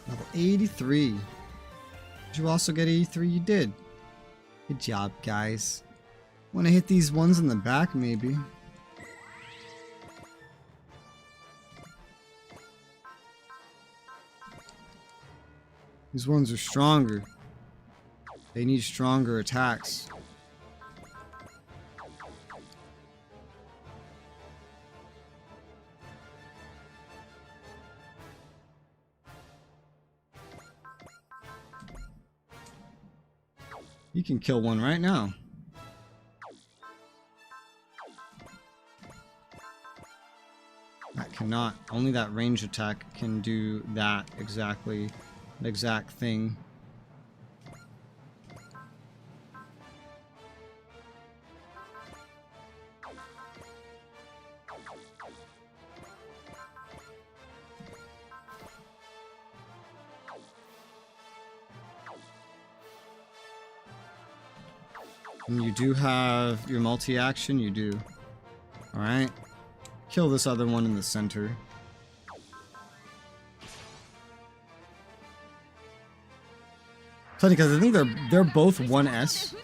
Level 83. Did you also get 83? You did. Good job, guys. Want to hit these ones in the back, maybe. These ones are stronger. They need stronger attacks. You can kill one right now. not. Only that range attack can do that exact thing. And you do have your multi-action, you do. Alright. Kill this other one in the center. Funny, because I think they're both 1S.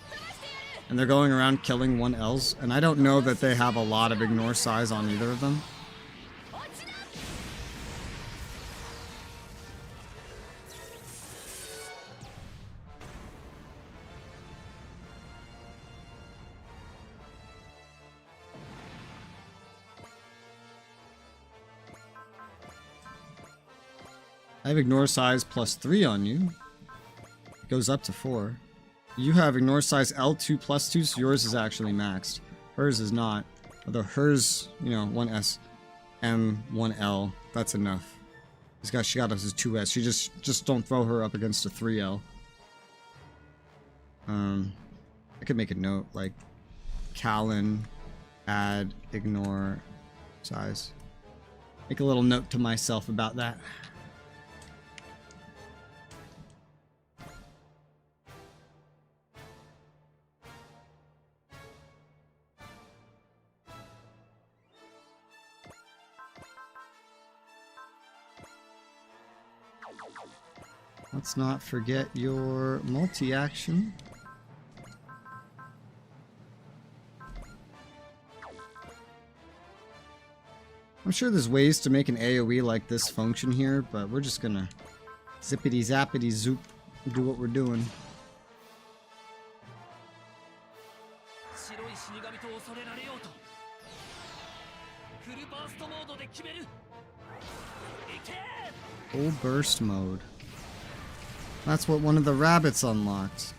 And they're going around killing 1Ls. And I don't know that they have a lot of ignore size on either of them. I have ignore size +3 on you. It goes up to 4. You have ignore size L2 +2, so yours is actually maxed. Hers is not. Although hers, you know, 1S, M, 1L, that's enough. She got us as 2S. You just don't throw her up against a 3L. I could make a note, like, Callan, add, ignore, size. Make a little note to myself about that. Let's not forget your multi-action. I'm sure there's ways to make an AoE like this function here, but we're just gonna zippity zappity zoop do what we're doing. Full burst mode. That's what one of the rabbits unlocked.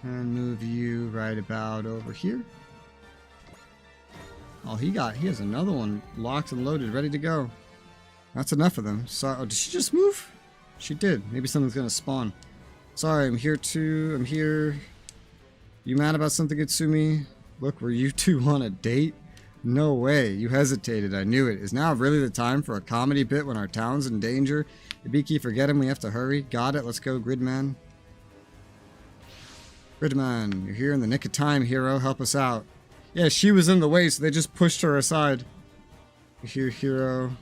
And move you right about over here. Oh, he has another one locked and loaded, ready to go. That's enough of them. So, oh, did she just move? She did. Maybe something's gonna spawn. Sorry, I'm here too. I'm here. You mad about something, Itsumi? Look, were you two on a date? No way. You hesitated. I knew it. Is now really the time for a comedy bit when our town's in danger? Ibiki, forget him. We have to hurry. Got it. Let's go, Gridman. Gridman, you're here in the nick of time, hero. Help us out. Yeah, she was in the way, so they just pushed her aside. You're here, hero.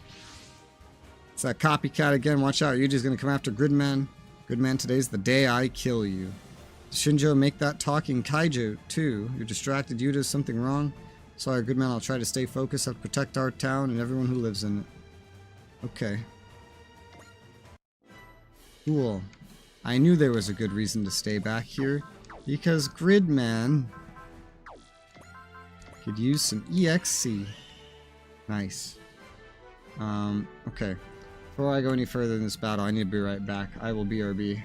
It's that copycat again. Watch out. Yuji's gonna come after Gridman. Gridman, today's the day I kill you. Shinjo, make that talking kaiju, too. You're distracted. Yuta, is something wrong? Sorry, Gridman, I'll try to stay focused. I'll protect our town and everyone who lives in it. Okay. Cool. I knew there was a good reason to stay back here. Because Gridman could use some EXC. Nice. Okay. Before I go any further in this battle, I need to be right back. I will BRB.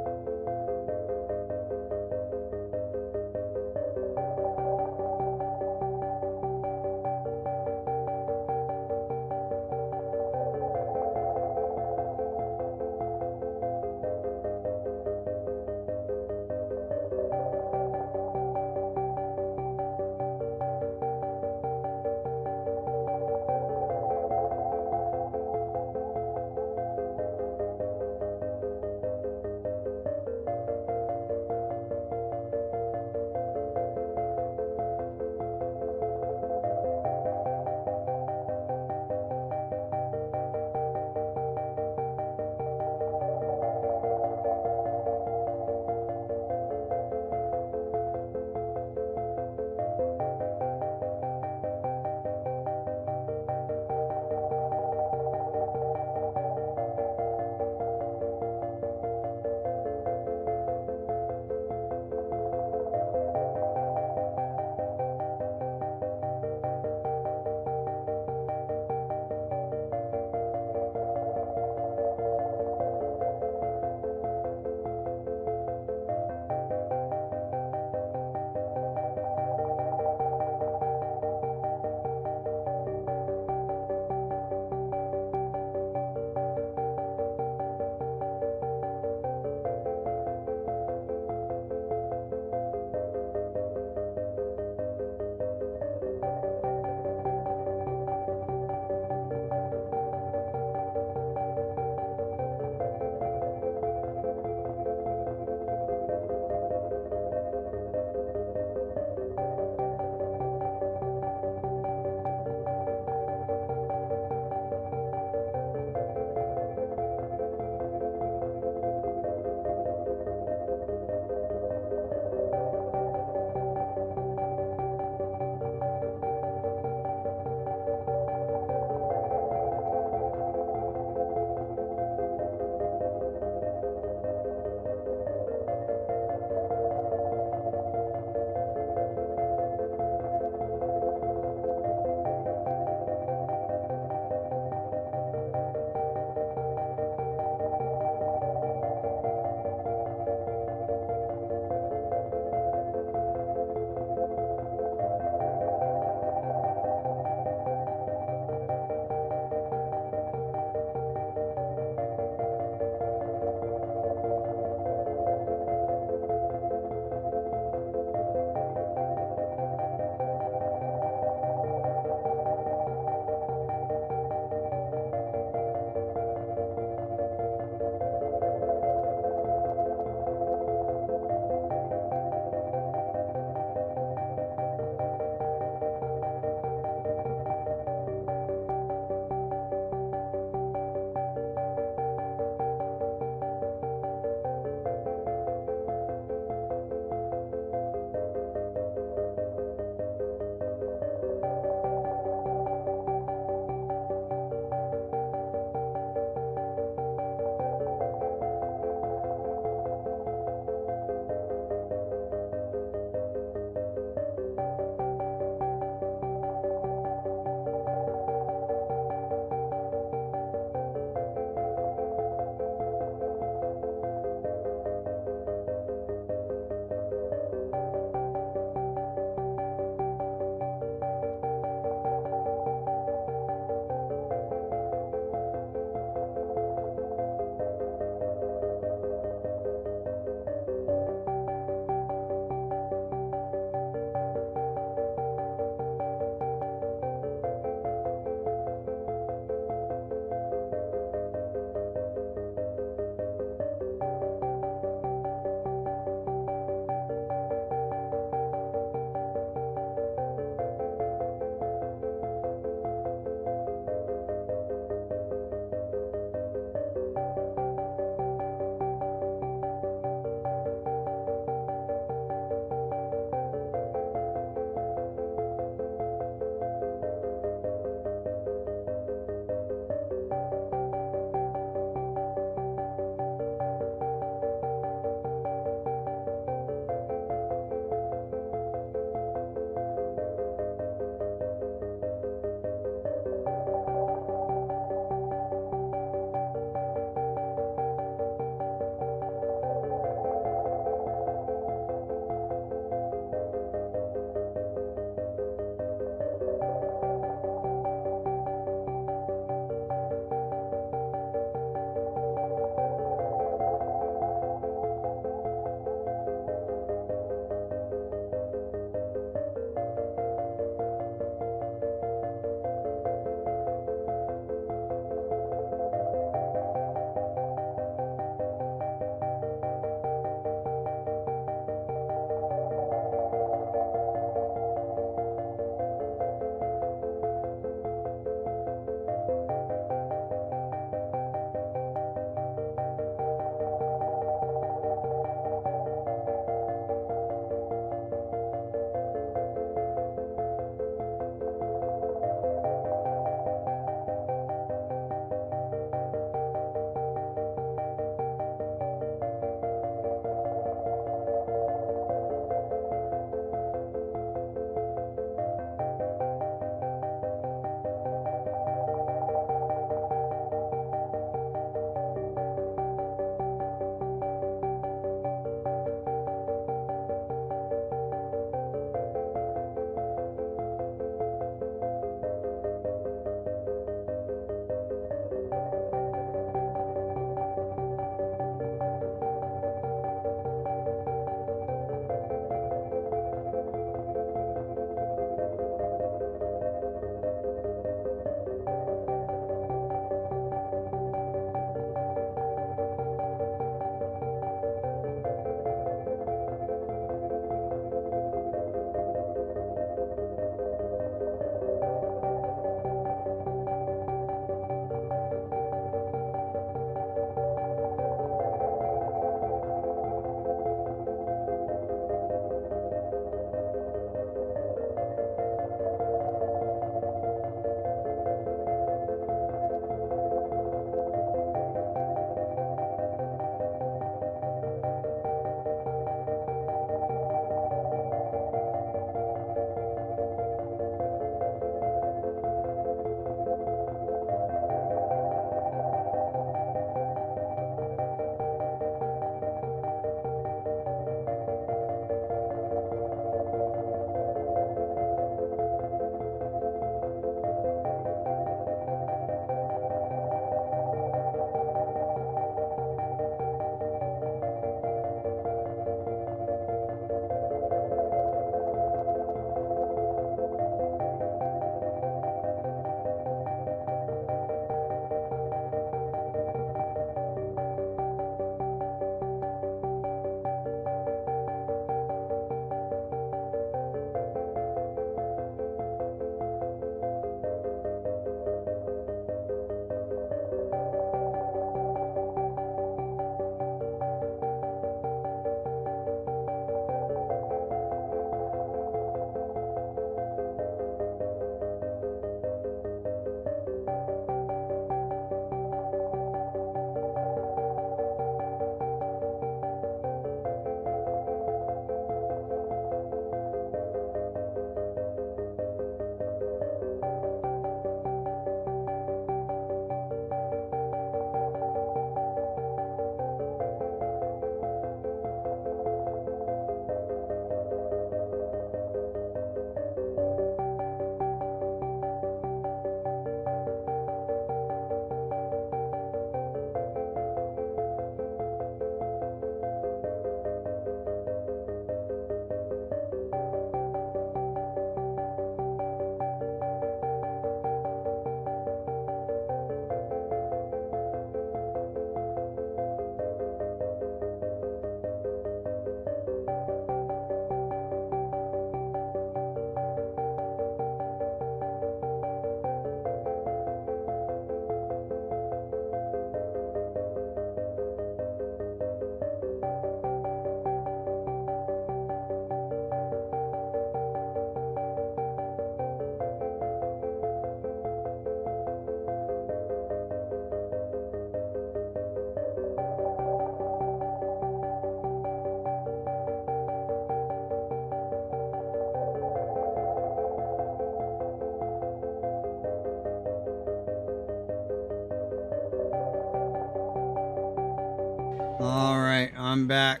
I'm back.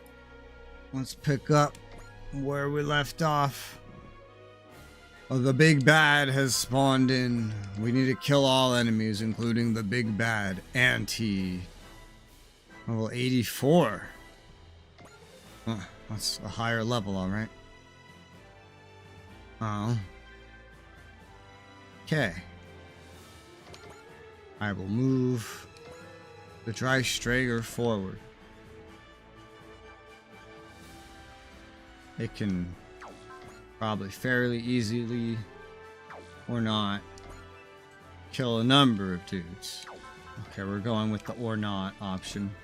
Let's pick up where we left off. Oh, the big bad has spawned in. We need to kill all enemies, including the big bad Anti. Level 84. Oh, that's a higher level, alright. Oh. Okay. I will move the Dry Strager forward. It can probably fairly easily, or not, kill a number of dudes. Okay, we're going with the or not option.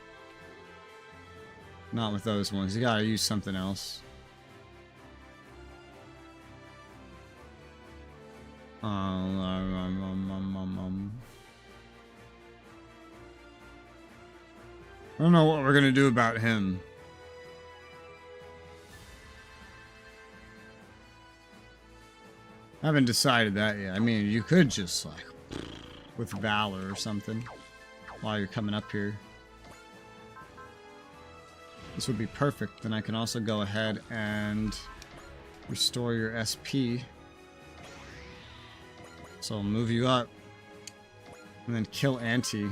Not with those ones. You gotta use something else. I don't know what we're gonna do about him. I haven't decided that yet. I mean, you could just, like, with Valor or something while you're coming up here. This would be perfect. Then I can also go ahead and restore your SP. So I'll move you up and then kill Anti.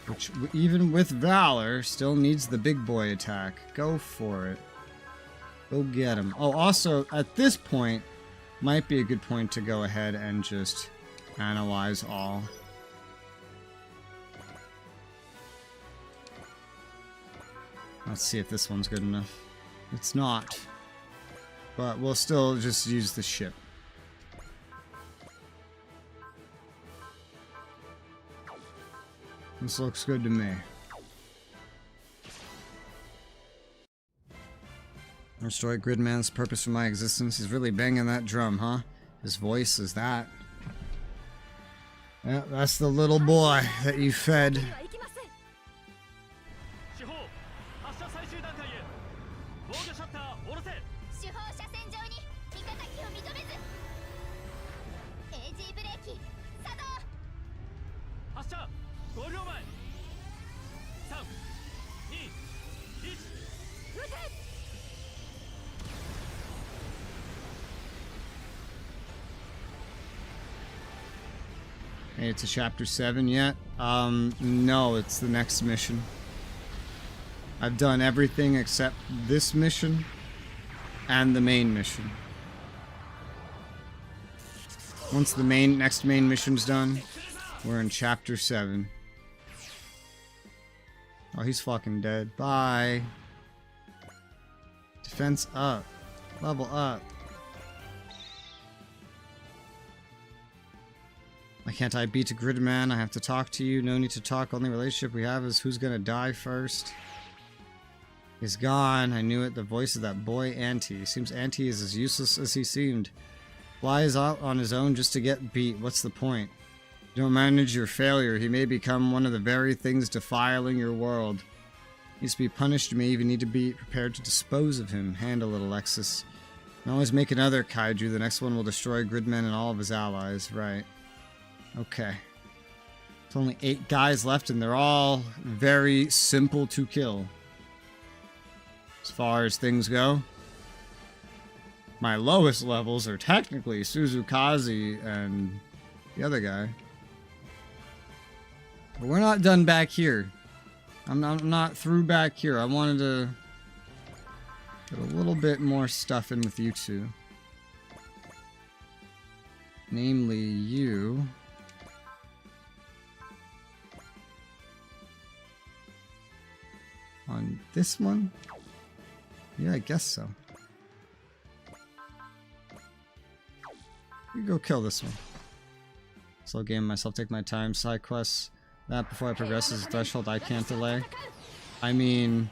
Which, even with Valor, still needs the big boy attack. Go for it. Go get him. Oh, also, at this point, might be a good point to go ahead and just analyze all. Let's see if this one's good enough. It's not. But we'll still just use the ship. This looks good to me. Destroy Gridman's purpose for my existence. He's really banging that drum, huh? His voice is that. Yeah, that's the little boy that you fed. Hey, it's a chapter 7 yet? No, it's the next mission. I've done everything except this mission and the main mission. Once the next main mission's done, we're in chapter 7. Oh, he's fucking dead. Bye. Defense up. Level up. Why can't I beat a Gridman? I have to talk to you. No need to talk. Only relationship we have is who's gonna die first. He's gone. I knew it. The voice of that boy Anti. Seems Anti is as useless as he seemed. Flies out on his own just to get beat. What's the point? You don't manage your failure. He may become one of the very things defiling your world. Needs to be punished. You may even need to be prepared to dispose of him. Handle it, Alexis. You can always make another kaiju. The next one will destroy Gridman and all of his allies. Right. Okay. There's only 8 guys left, and they're all very simple to kill. As far as things go. My lowest levels are technically Suzukaze and the other guy. But we're not done back here. I'm not through back here. I wanted to get a little bit more stuff in with you two. Namely, you. On this one? Yeah, I guess so. You go kill this one. Slow game myself, take my time. Side quests. That before I progress is a threshold I can't delay. I mean,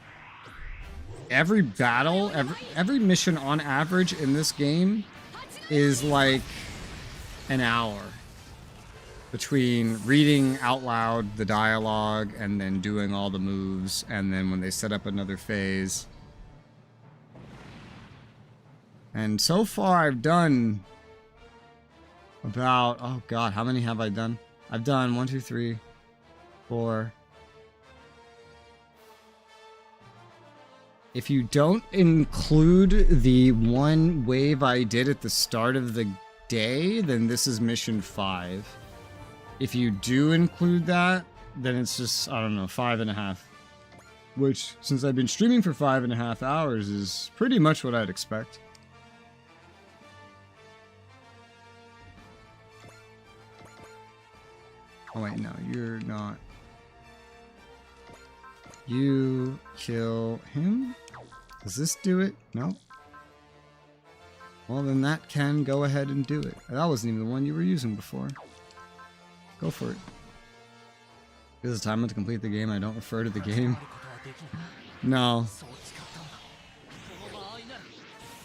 every battle, every mission on average in this game is like an hour. Between reading out loud the dialogue and then doing all the moves, and then when they set up another phase. And so far I've done about, oh god, how many have I done? I've done 1, 2, 3, 4, if you don't include the one wave I did at the start of the day, then this is mission 5. If you do include that, then it's just, I don't know, 5.5. Which, since I've been streaming for 5.5 hours, is pretty much what I'd expect. Oh wait, no, you're not. You kill him? Does this do it? No. Well, then that can go ahead and do it. That wasn't even the one you were using before. Go for it. This is a time to complete the game. I don't refer to the game. No.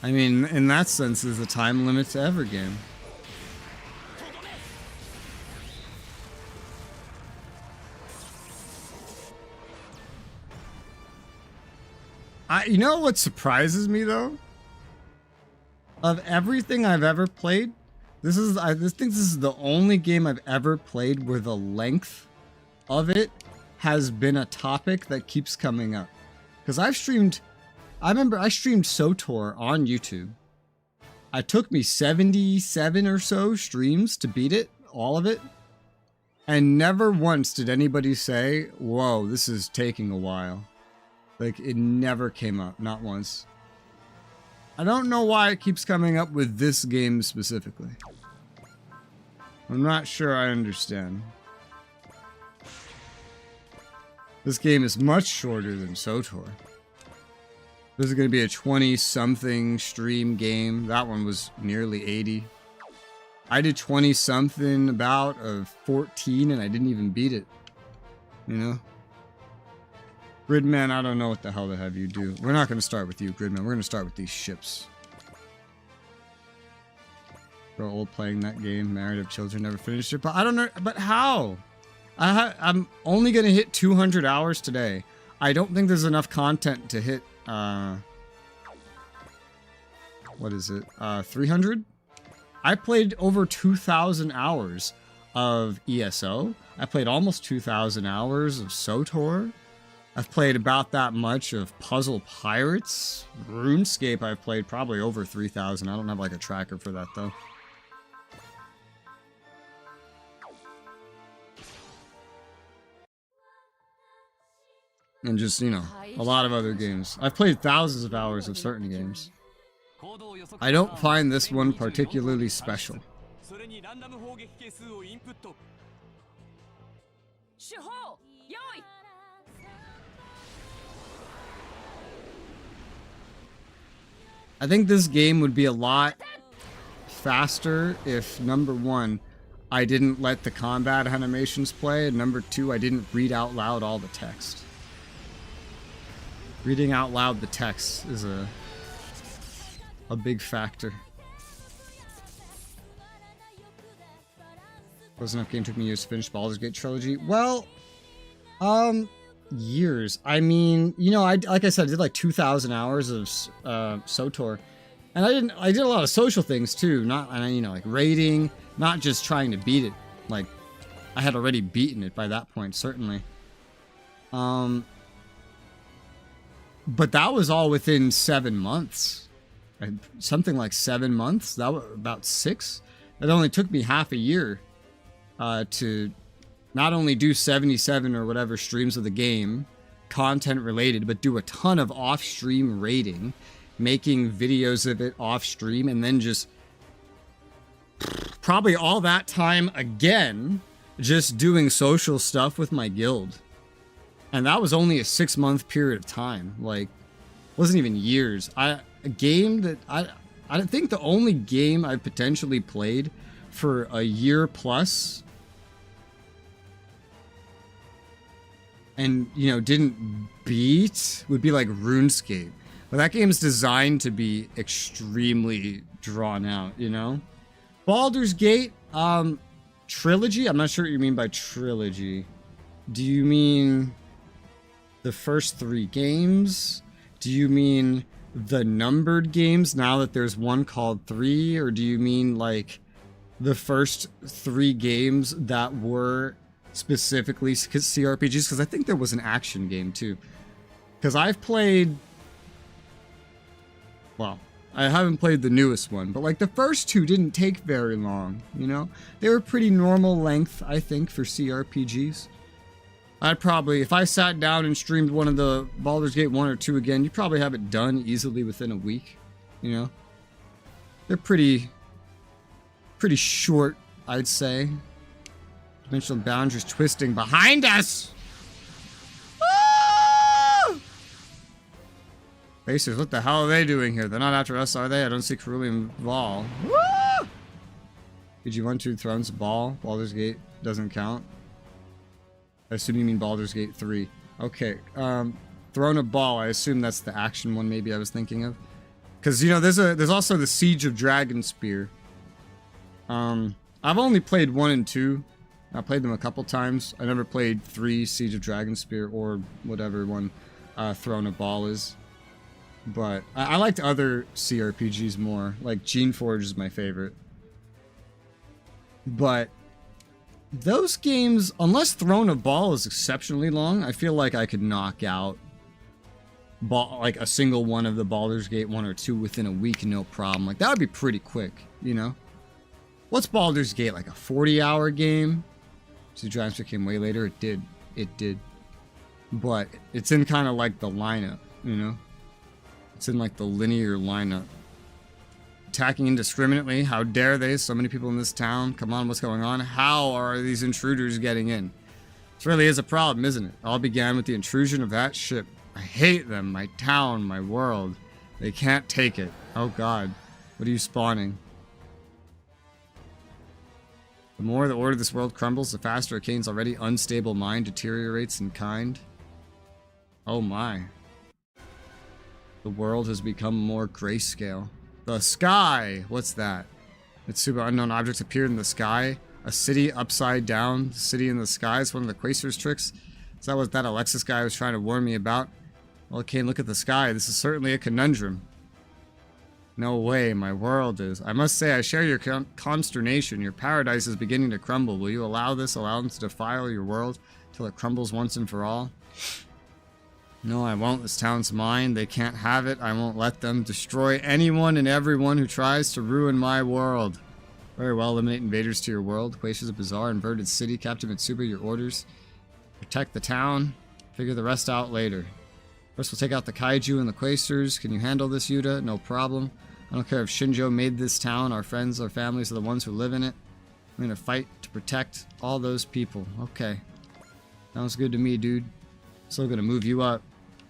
I mean, in that sense, there's a time limit to every game. You know what surprises me though? Of everything I've ever played, I think this is the only game I've ever played where the length of it has been a topic that keeps coming up. Because I remember I streamed SOTOR on YouTube. It took me 77 or so streams to beat it, all of it. And never once did anybody say, whoa, this is taking a while. Like, it never came up, not once. I don't know why it keeps coming up with this game specifically. I'm not sure I understand. This game is much shorter than SOTOR. This is going to be a 20-something stream game. That one was nearly 80. I did 20-something about of 14 and I didn't even beat it. You know? Gridman, I don't know what the hell to have you do. We're not going to start with you, Gridman. We're going to start with these ships. Grow old playing that game. Married, have children, never finished it. But I don't know. But how? I'm only going to hit 200 hours today. I don't think there's enough content to hit, what is it? 300? I played over 2,000 hours of ESO. I played almost 2,000 hours of SOTOR. I've played about that much of Puzzle Pirates. RuneScape I've played probably over 3,000. I don't have like a tracker for that though. And just, you know, a lot of other games. I've played thousands of hours of certain games. I don't find this one particularly special. I think this game would be a lot faster if, number one, I didn't let the combat animations play, and number two, I didn't read out loud all the text. Reading out loud the text is a big factor. Close enough game took me years to finish Baldur's Gate trilogy. Well, years. I mean, you know, like I said, I did like 2,000 hours of SOTOR, and I did a lot of social things too. Not, you know, like raiding, not just trying to beat it. Like, I had already beaten it by that point, certainly. But that was all within 7 months. Something like 7 months. That was about 6. It only took me half a year to not only do 77 or whatever streams of the game, content related, but do a ton of off-stream raiding, making videos of it off-stream, and then just probably all that time again, just doing social stuff with my guild. And that was only a 6-month period of time. Like, wasn't even years. I think the only game I potentially played for a year plus and, you know, didn't beat would be like RuneScape. But that game's designed to be extremely drawn out, you know? Baldur's Gate, trilogy? I'm not sure what you mean by trilogy. Do you mean the first 3 games? Do you mean the numbered games now that there's one called 3? Or do you mean like the first 3 games that were specifically CRPGs? Because I think there was an action game too. Because I've played Well, I haven't played the newest one, but like the first two didn't take very long, you know? They were pretty normal length, I think, for CRPGs. I'd probably, if I sat down and streamed one of the Baldur's Gate 1 or 2 again, you'd probably have it done easily within a week, you know? They're pretty short, I'd say. Dimensional boundaries twisting behind us! Ah! Racers, what the hell are they doing here? They're not after us, are they? I don't see Cerulean Ball. Ah! PG-1, 2, Thrones Ball. Baldur's Gate doesn't count. I assume you mean Baldur's Gate 3. Okay, Throne of Ball, I assume that's the action one maybe I was thinking of. Because, you know, there's also the Siege of Dragonspear. I've only played 1 and 2. I played them a couple times. I never played 3, Siege of Dragonspear, or whatever one Throne of Ball is. But I liked other CRPGs more. Like, Geneforge is my favorite. But those games, unless Throne of Ball is exceptionally long, I feel like I could knock out like a single one of the Baldur's Gate 1 or 2 within a week, no problem. Like, that would be pretty quick, you know? What's Baldur's Gate, like a 40-hour game? So Dragonspear came way later. It did. It did. But it's in kind of like the lineup, you know? It's in like the linear lineup. Attacking indiscriminately. How dare they? So many people in this town. Come on, what's going on? How are these intruders getting in? This really is a problem, isn't it? It all began with the intrusion of that ship. I hate them. My town, my world. They can't take it. Oh god. What are you spawning? The more the order of this world crumbles, the faster Arcane's already unstable mind deteriorates in kind. Oh my. The world has become more grayscale. The sky! What's that? It's super unknown objects appeared in the sky. A city upside down. The city in the sky is one of the Quaestor's tricks. Is that what that Alexis guy was trying to warn me about? Well, Arcane, look at the sky. This is certainly a conundrum. No way, my world is. I must say, I share your consternation. Your paradise is beginning to crumble. Will you allow this? Allow them to defile your world till it crumbles once and for all? No, I won't. This town's mine. They can't have it. I won't let them destroy anyone and everyone who tries to ruin my world. Very well, eliminate invaders to your world. Quaestor's a bizarre, inverted city. Captain Mitsuba, your orders. Protect the town. Figure the rest out later. First, we'll take out the kaiju and the Quaestors. Can you handle this, Yuta? No problem. I don't care if Shinjo made this town. Our friends, our families are the ones who live in it. I'm gonna fight to protect all those people. Okay. Sounds good to me, dude. Still gonna move you up.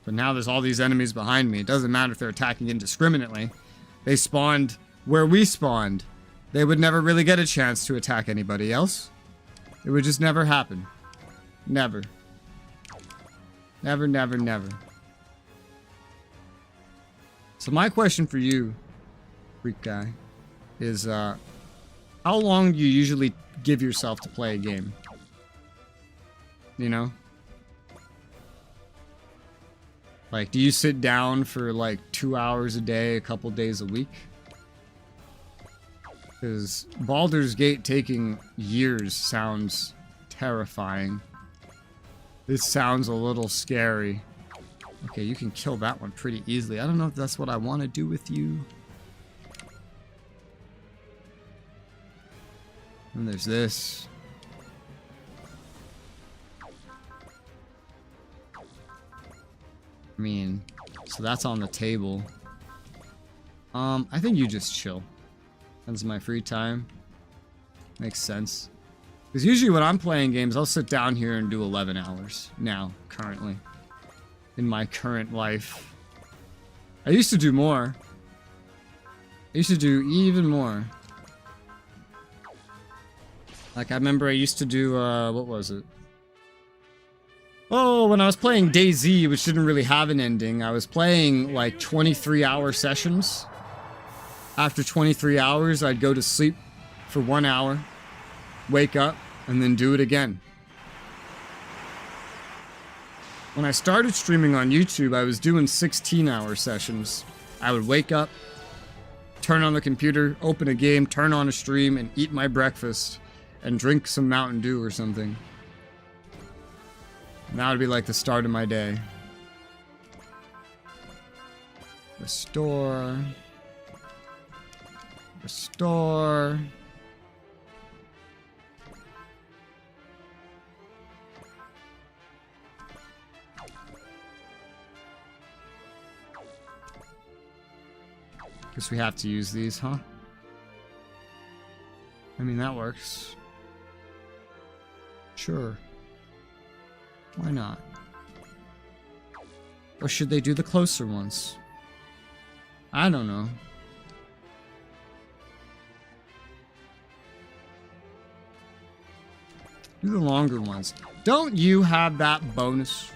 But now there's all these enemies behind me. It doesn't matter if they're attacking indiscriminately. They spawned where we spawned. They would never really get a chance to attack anybody else. It would just never happen. Never. Never, never, never. So my question for you, freak guy, is how long do you usually give yourself to play a game? You know? Like, do you sit down for like 2 hours a day, a couple days a week? Because Baldur's Gate taking years sounds terrifying. This sounds a little scary. Okay, you can kill that one pretty easily. I don't know if that's what I want to do with you. And there's this. I mean, so that's on the table. I think you just chill. That's my free time. Makes sense. Because usually when I'm playing games, I'll sit down here and do 11 hours. Now, currently. In my current life. I used to do more. I used to do even more. Like, I remember I used to do, what was it? Oh, when I was playing DayZ, which didn't really have an ending, I was playing, like, 23-hour sessions. After 23 hours, I'd go to sleep for 1 hour, wake up, and then do it again. When I started streaming on YouTube, I was doing 16-hour sessions. I would wake up, turn on the computer, open a game, turn on a stream, and eat my breakfast, and drink some Mountain Dew or something. And that would be like the start of my day. Restore. Restore. Guess we have to use these, huh? I mean, that works. Sure. Why not? Or should they do the closer ones? I don't know. Do the longer ones. Don't you have that bonus?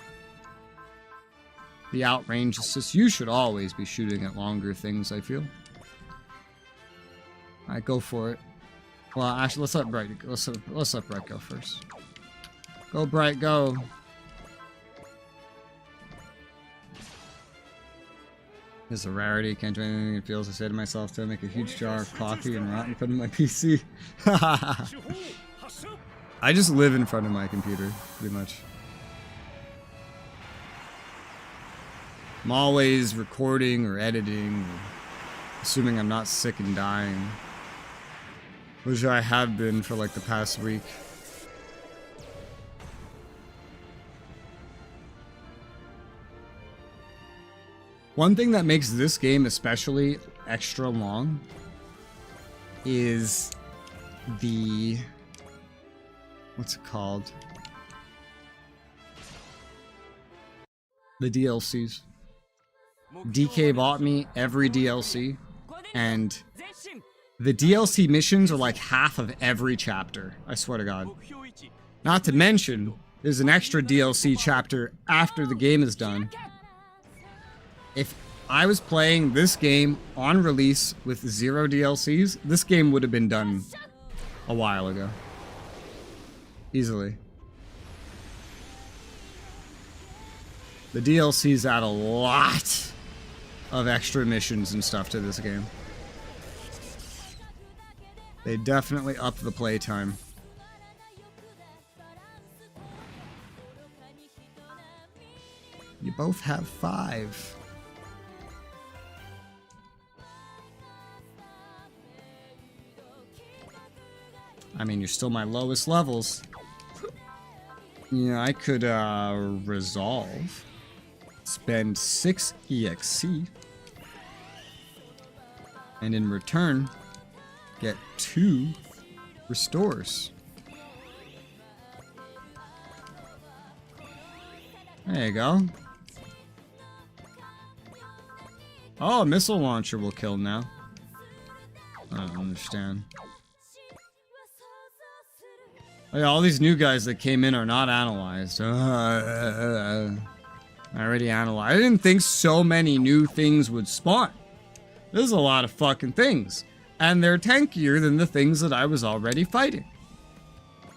The outrange assist. You should always be shooting at longer things, I feel. Alright, go for it. Well, actually, let's let Bright go first. Go, Bright, go. This is a rarity. Can't do anything it feels. I say to myself to make a huge jar of coffee and rot in front of my PC. I just live in front of my computer, pretty much. I'm always recording or editing, assuming I'm not sick and dying. Which I have been for like the past week. One thing that makes this game especially extra long is the... what's it called? The DLCs. DK bought me every DLC, and the DLC missions are like half of every chapter. I swear to God. Not to mention, there's an extra DLC chapter after the game is done. If I was playing this game on release with 0 DLCs, this game would have been done a while ago. Easily. The DLCs add a lot of extra missions and stuff to this game. They definitely up the playtime. You both have 5. I mean, you're still my lowest levels. Yeah, I could resolve. Spend 6 EXC. And in return, get 2 restores. There you go. Oh, a missile launcher will kill now. I don't understand. Oh, yeah, all these new guys that came in are not analyzed. I already analyzed. I didn't think so many new things would spawn. There's a lot of fucking things. And they're tankier than the things that I was already fighting.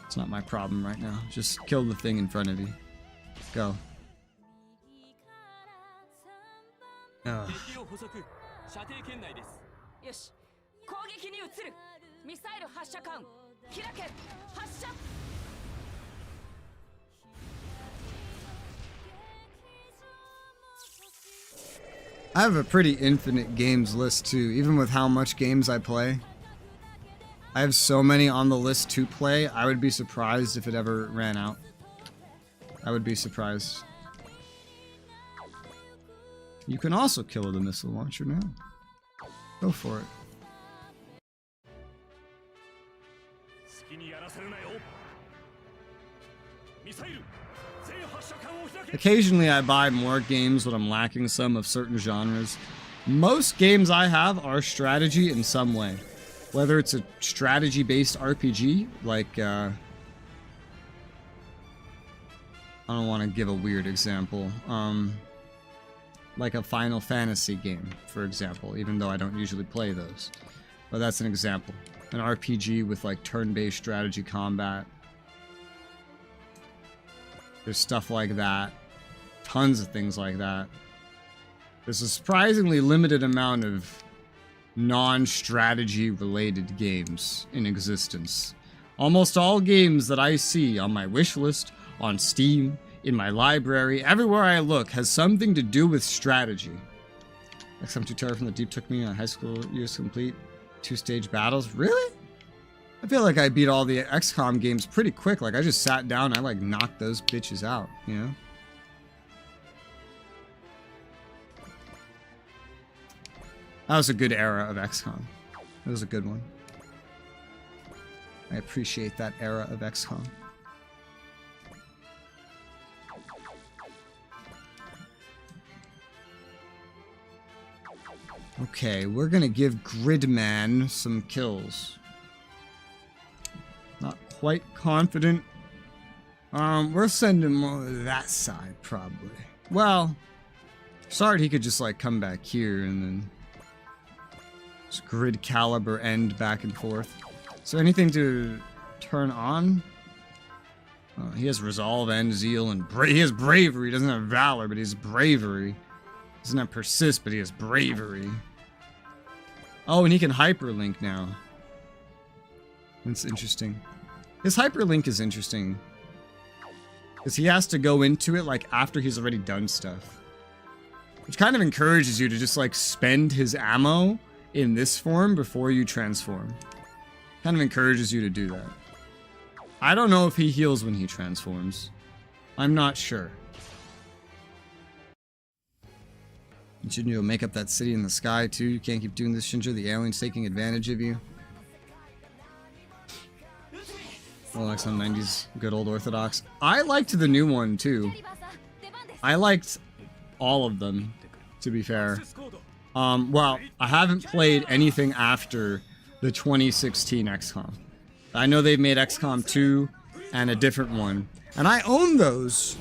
It's not my problem right now. Just kill the thing in front of you. Go. Ugh. I have a pretty infinite games list too, even with how much games I play. I have so many on the list to play, I would be surprised if it ever ran out. I would be surprised. You can also kill the missile launcher now. Go for it. Occasionally I buy more games when I'm lacking some of certain genres. Most games I have are strategy in some way. Whether it's a strategy-based RPG, like, I don't want to give a weird example. Like a Final Fantasy game, for example, even though I don't usually play those. But that's an example. An RPG with, like, turn-based strategy combat. There's stuff like that. Tons of things like that. There's a surprisingly limited amount of non-strategy related games in existence. Almost all games that I see on my wish list, on Steam, in my library, everywhere I look has something to do with strategy. XCOM 2 Terror from the Deep took me on high school years to complete 2-stage battles. Really? I feel like I beat all the XCOM games pretty quick. Like, I just sat down and I, like, knocked those bitches out, you know? That was a good era of XCOM. That was a good one. I appreciate that era of XCOM. Okay, we're gonna give Gridman some kills. Not quite confident. We're sending him over that side, probably. Well, sorry he could just, like, come back here and then just grid caliber end back and forth. So anything to turn on? He has resolve and zeal and he has bravery. He doesn't have valor, but he has bravery. He doesn't have persist, but he has bravery. Oh, and he can hyperlink now. That's interesting. His hyperlink is interesting. Because he has to go into it, like, after he's already done stuff. Which kind of encourages you to just, like, spend his ammo in this form before you transform. Kind of encourages you to do that. I don't know if he heals when he transforms. I'm not sure. Shouldn't you make up that city in the sky too? You can't keep doing this, Shinjo. The alien's taking advantage of you. Well, like some 90s good old Orthodox. I liked the new one too. I liked all of them, to be fair. Well, I haven't played anything after the 2016 XCOM. I know they've made XCOM 2 and a different one. And I own those,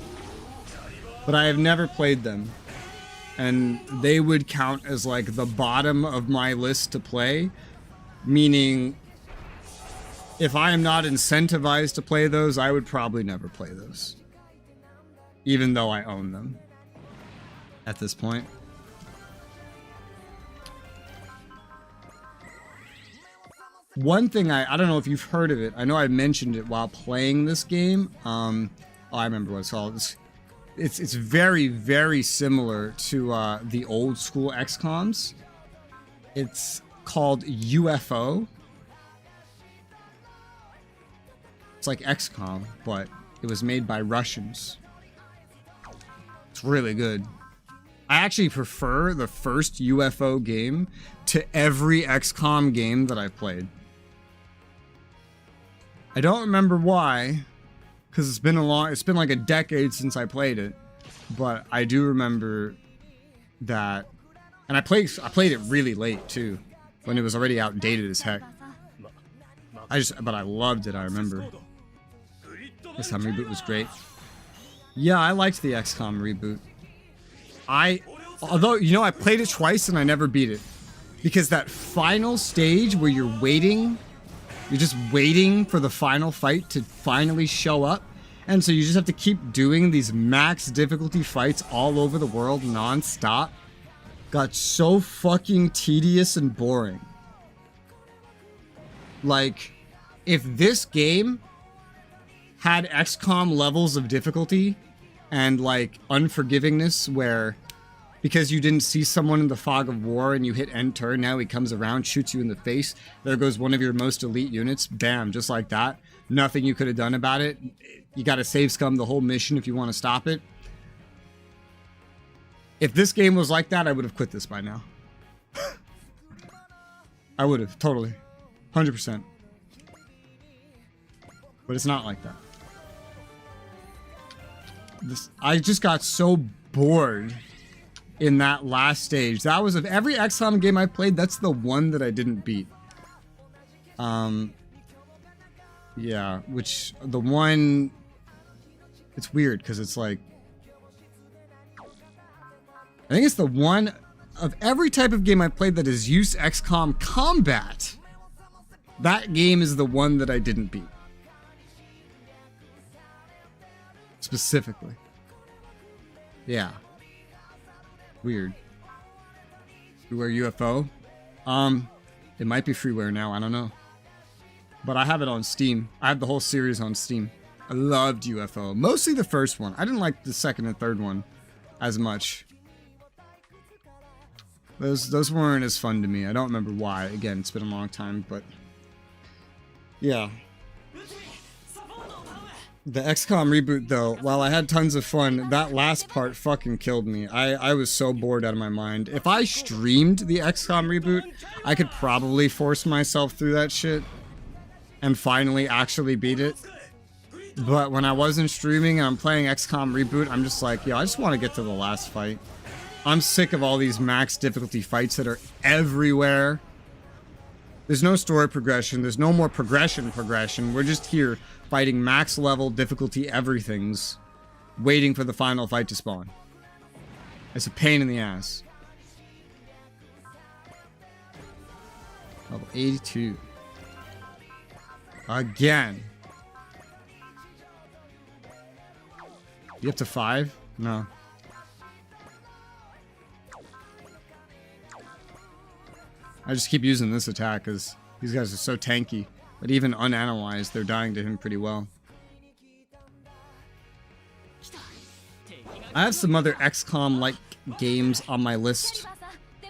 but I have never played them. And they would count as, like, the bottom of my list to play. Meaning, if I am not incentivized to play those, I would probably never play those. Even though I own them. At this point. One thing I don't know if you've heard of it. I know I mentioned it while playing this game. Oh, I remember what it's called. It's very, very similar to the old school XCOMs. It's called UFO. It's like XCOM, but it was made by Russians. It's really good. I actually prefer the first UFO game to every XCOM game that I've played. I don't remember why. Because it's been like a decade since I played it, but I do remember that, and I played it really late too, when it was already outdated as heck. But I loved it. I remember. XCOM reboot was great. Yeah, I liked the XCOM reboot. Although you know, I played it twice and I never beat it, because that final stage where you're waiting. You're just waiting for the final fight to finally show up. And so you just have to keep doing these max difficulty fights all over the world non-stop. Got so fucking tedious and boring. Like, if this game had XCOM levels of difficulty and, like, unforgivingness where because you didn't see someone in the fog of war and you hit end turn, now he comes around, shoots you in the face. There goes one of your most elite units. Bam, just like that. Nothing you could have done about it. You gotta save scum the whole mission if you want to stop it. If this game was like that, I would have quit this by now. I would have, totally. 100%. But it's not like that. I just got so bored in that last stage. That was, of every XCOM game I played, that's the one that I didn't beat. Yeah, which, the one, it's weird, because it's like, I think it's the one of every type of game I played that has used XCOM combat. That game is the one that I didn't beat. Specifically. Yeah. Weird. Freeware UFO? It might be freeware now, I don't know. But I have it on Steam. I have the whole series on Steam. I loved UFO. Mostly the first one. I didn't like the second and third one as much. Those weren't as fun to me. I don't remember why. Again, it's been a long time, but yeah. The XCOM reboot, though, while I had tons of fun, that last part fucking killed me. I was so bored out of my mind. If I streamed the XCOM reboot, I could probably force myself through that shit and finally actually beat it. But when I wasn't streaming and I'm playing XCOM reboot, I'm just like, yo, I just want to get to the last fight. I'm sick of all these max difficulty fights that are everywhere. There's no story progression. There's no more progression. We're just here fighting max level difficulty everythings, waiting for the final fight to spawn. It's a pain in the ass. Level 82. Again. You up to 5? No. I just keep using this attack because these guys are so tanky. But even unanalyzed, they're dying to him pretty well. I have some other XCOM-like games on my list.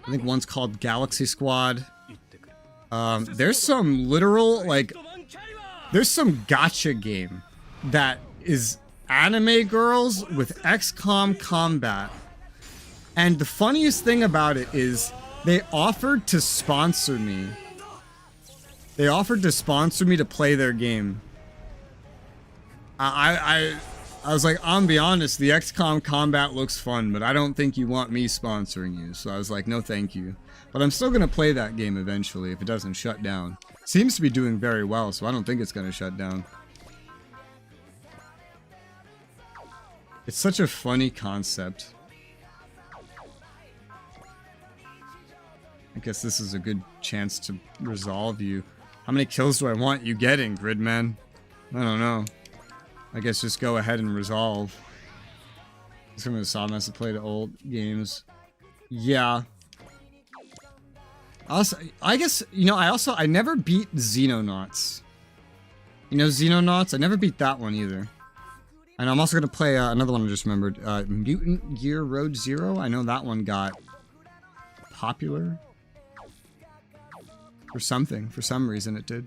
I think one's called Galaxy Squad. There's some literal, like... There's some gacha game that is anime girls with XCOM combat. And the funniest thing about it is they offered to sponsor me. They offered to sponsor me to play their game. I was like, I'm be honest, the XCOM combat looks fun, but I don't think you want me sponsoring you. So I was like, no thank you. But I'm still going to play that game eventually if it doesn't shut down. Seems to be doing very well, so I don't think it's going to shut down. It's such a funny concept. I guess this is a good chance to resolve you. How many kills do I want you getting, Gridman? I don't know. I guess just go ahead and resolve. Some of the Sam has to play the old games. Yeah. Also, I guess, you know, I never beat Xenonauts. You know Xenonauts? I never beat that one either. And I'm also going to play another one I just remembered. Mutant Year Road Zero. I know that one got popular. For something. For some reason it did.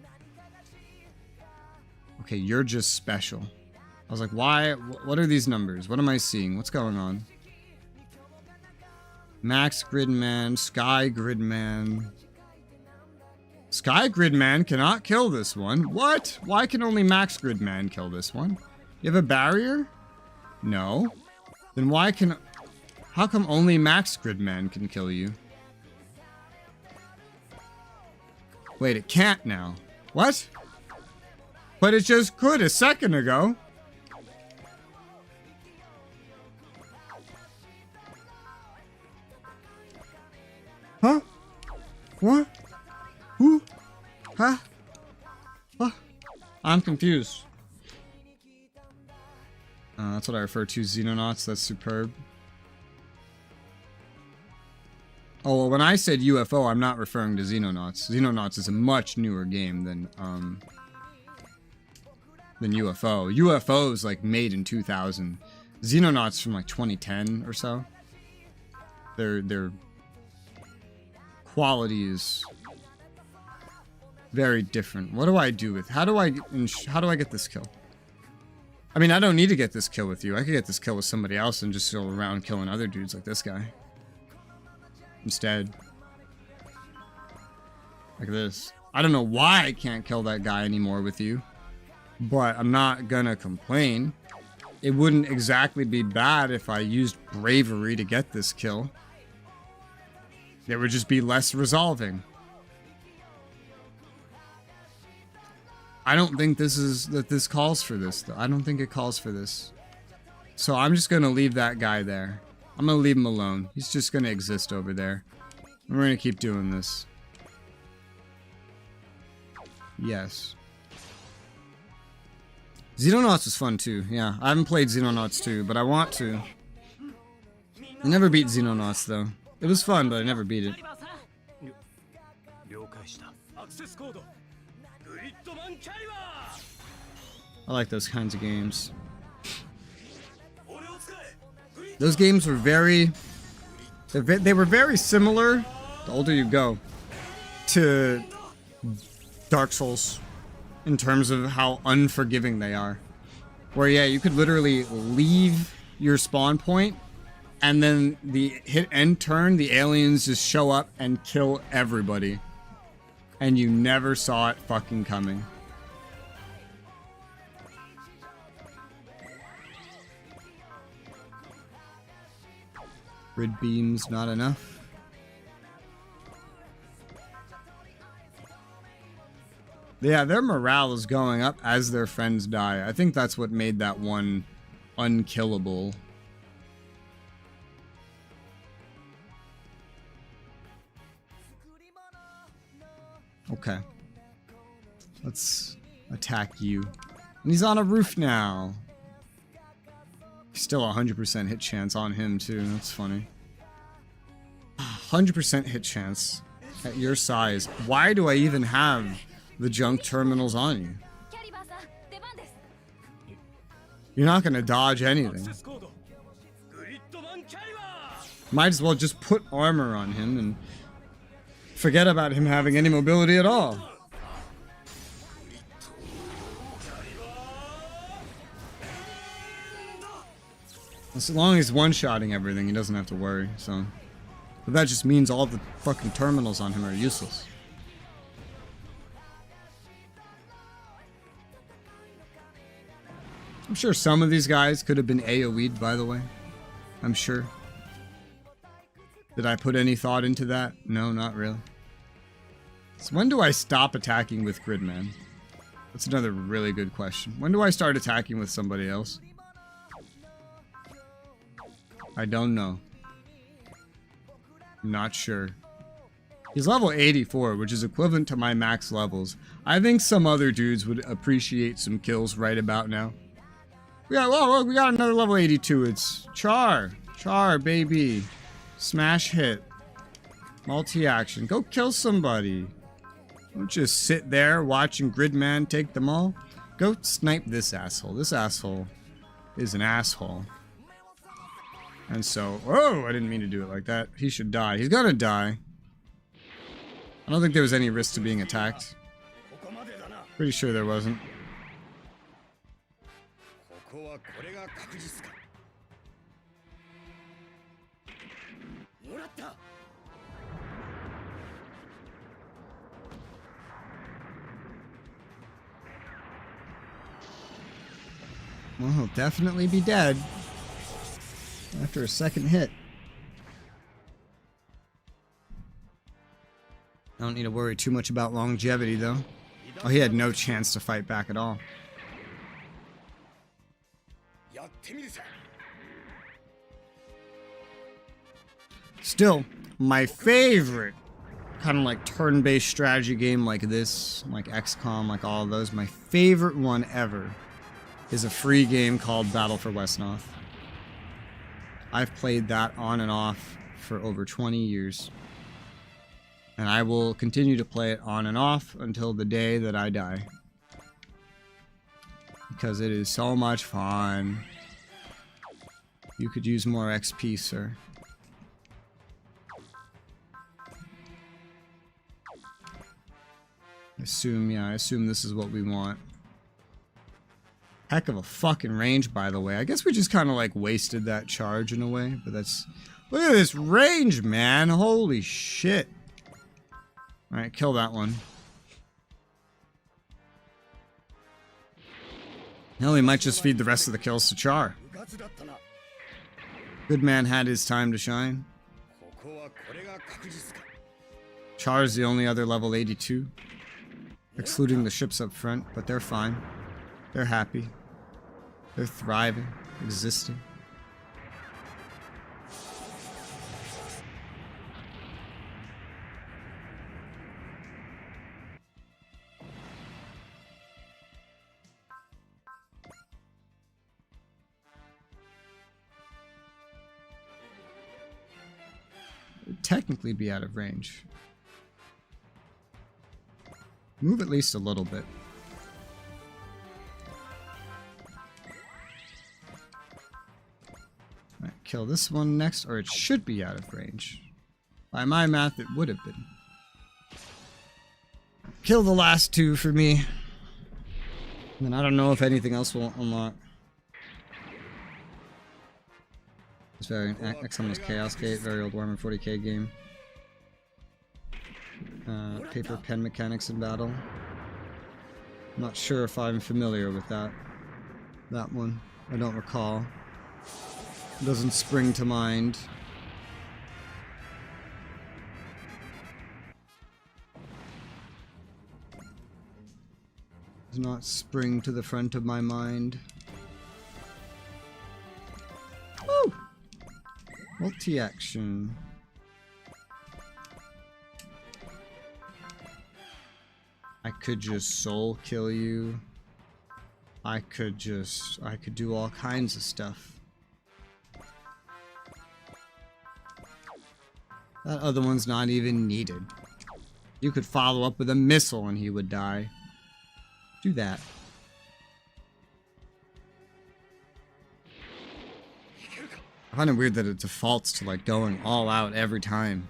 Okay, you're just special. I was like, why? What are these numbers? What am I seeing? What's going on? Max Gridman, Sky Gridman. Sky Gridman cannot kill this one. What? Why can only Max Gridman kill this one? You have a barrier? No. Then why can... How come only Max Gridman can kill you? Wait, it can't now. What? But it just could a second ago. Huh? What? Who? Huh? What? I'm confused. That's what I refer to, Xenonauts. That's superb. Oh, well, when I said UFO, I'm not referring to Xenonauts. Xenonauts is a much newer game than UFO. UFO is like made in 2000. Xenonauts from like 2010 or so. Their quality is very different. What do I do with? How do I get this kill? I mean, I don't need to get this kill with you. I could get this kill with somebody else and just go around killing other dudes like this guy. Instead. Like this. I don't know why I can't kill that guy anymore with you. But I'm not gonna complain. It wouldn't exactly be bad if I used bravery to get this kill. There would just be less resolving. I don't think this calls for this, though. I don't think it calls for this. So I'm just gonna leave that guy there. I'm gonna leave him alone. He's just gonna exist over there. And we're gonna keep doing this. Yes. Xenonauts was fun too. Yeah, I haven't played Xenonauts 2, but I want to. I never beat Xenonauts though. It was fun, but I never beat it. I like those kinds of games. Those games were very They were very similar, the older you go, to Dark Souls in terms of how unforgiving they are. Where, yeah, you could literally leave your spawn point and then the hit end turn, the aliens just show up and kill everybody. And you never saw it fucking coming. Grid beams not enough. Yeah, their morale is going up as their friends die. I think that's what made that one unkillable. Okay. Let's attack you. And he's on a roof now. Still 100% hit chance on him too. That's funny. 100% hit chance at your size. Why do I even have the junk terminals on you? You're not gonna dodge anything. Might as well just put armor on him and forget about him having any mobility at all. As long as he's one-shotting everything, he doesn't have to worry, so. But that just means all the fucking terminals on him are useless. I'm sure some of these guys could have been AoE'd, by the way. I'm sure. Did I put any thought into that? No, not really. So when do I stop attacking with Gridman? That's another really good question. When do I start attacking with somebody else? I don't know. Not sure. He's level 84, which is equivalent to my max levels. I think some other dudes would appreciate some kills right about now. Yeah, well, we got another level 82. It's Char. Char, baby. Smash hit. Multi-action. Go kill somebody. Don't just sit there watching Gridman take them all. Go snipe this asshole. This asshole is an asshole. And so, oh, I didn't mean to do it like that. He should die. He's gonna die. I don't think there was any risk to being attacked. Pretty sure there wasn't. Well, he'll definitely be dead after a second hit. I don't need to worry too much about longevity, though. Oh, he had no chance to fight back at all. Still, my favorite kind of like turn-based strategy game like this, like XCOM, like all of those, my favorite one ever is a free game called Battle for Westnoth. I've played that on and off for over 20 years. And I will continue to play it on and off until the day that I die. Because it is so much fun. You could use more XP, sir. I assume this is what we want. Heck of a fucking range, by the way. I guess we just kind of like wasted that charge in a way, but that's... Look at this range, man. Holy shit. Alright, kill that one. Hell, we might just feed the rest of the kills to Char. Good man had his time to shine. Char's the only other level 82. Excluding the ships up front, but they're fine. They're happy. They're thriving, existing. Would technically be out of range. Move at least a little bit. kill this one next, or it should be out of range. By my math, it would have been. Kill the last two for me. And then I don't know if anything else will unlock. It's very XM's Chaos Gate, very old Warhammer 40k game. Paper pen mechanics in battle. I'm not sure if I'm familiar with that one. I don't recall. It doesn't spring to mind. Does not spring to the front of my mind. Woo! Multi-action. I could just soul kill you. I could do all kinds of stuff. That other one's not even needed. You could follow up with a missile and he would die. Do that. I find it weird that it defaults to like going all out every time.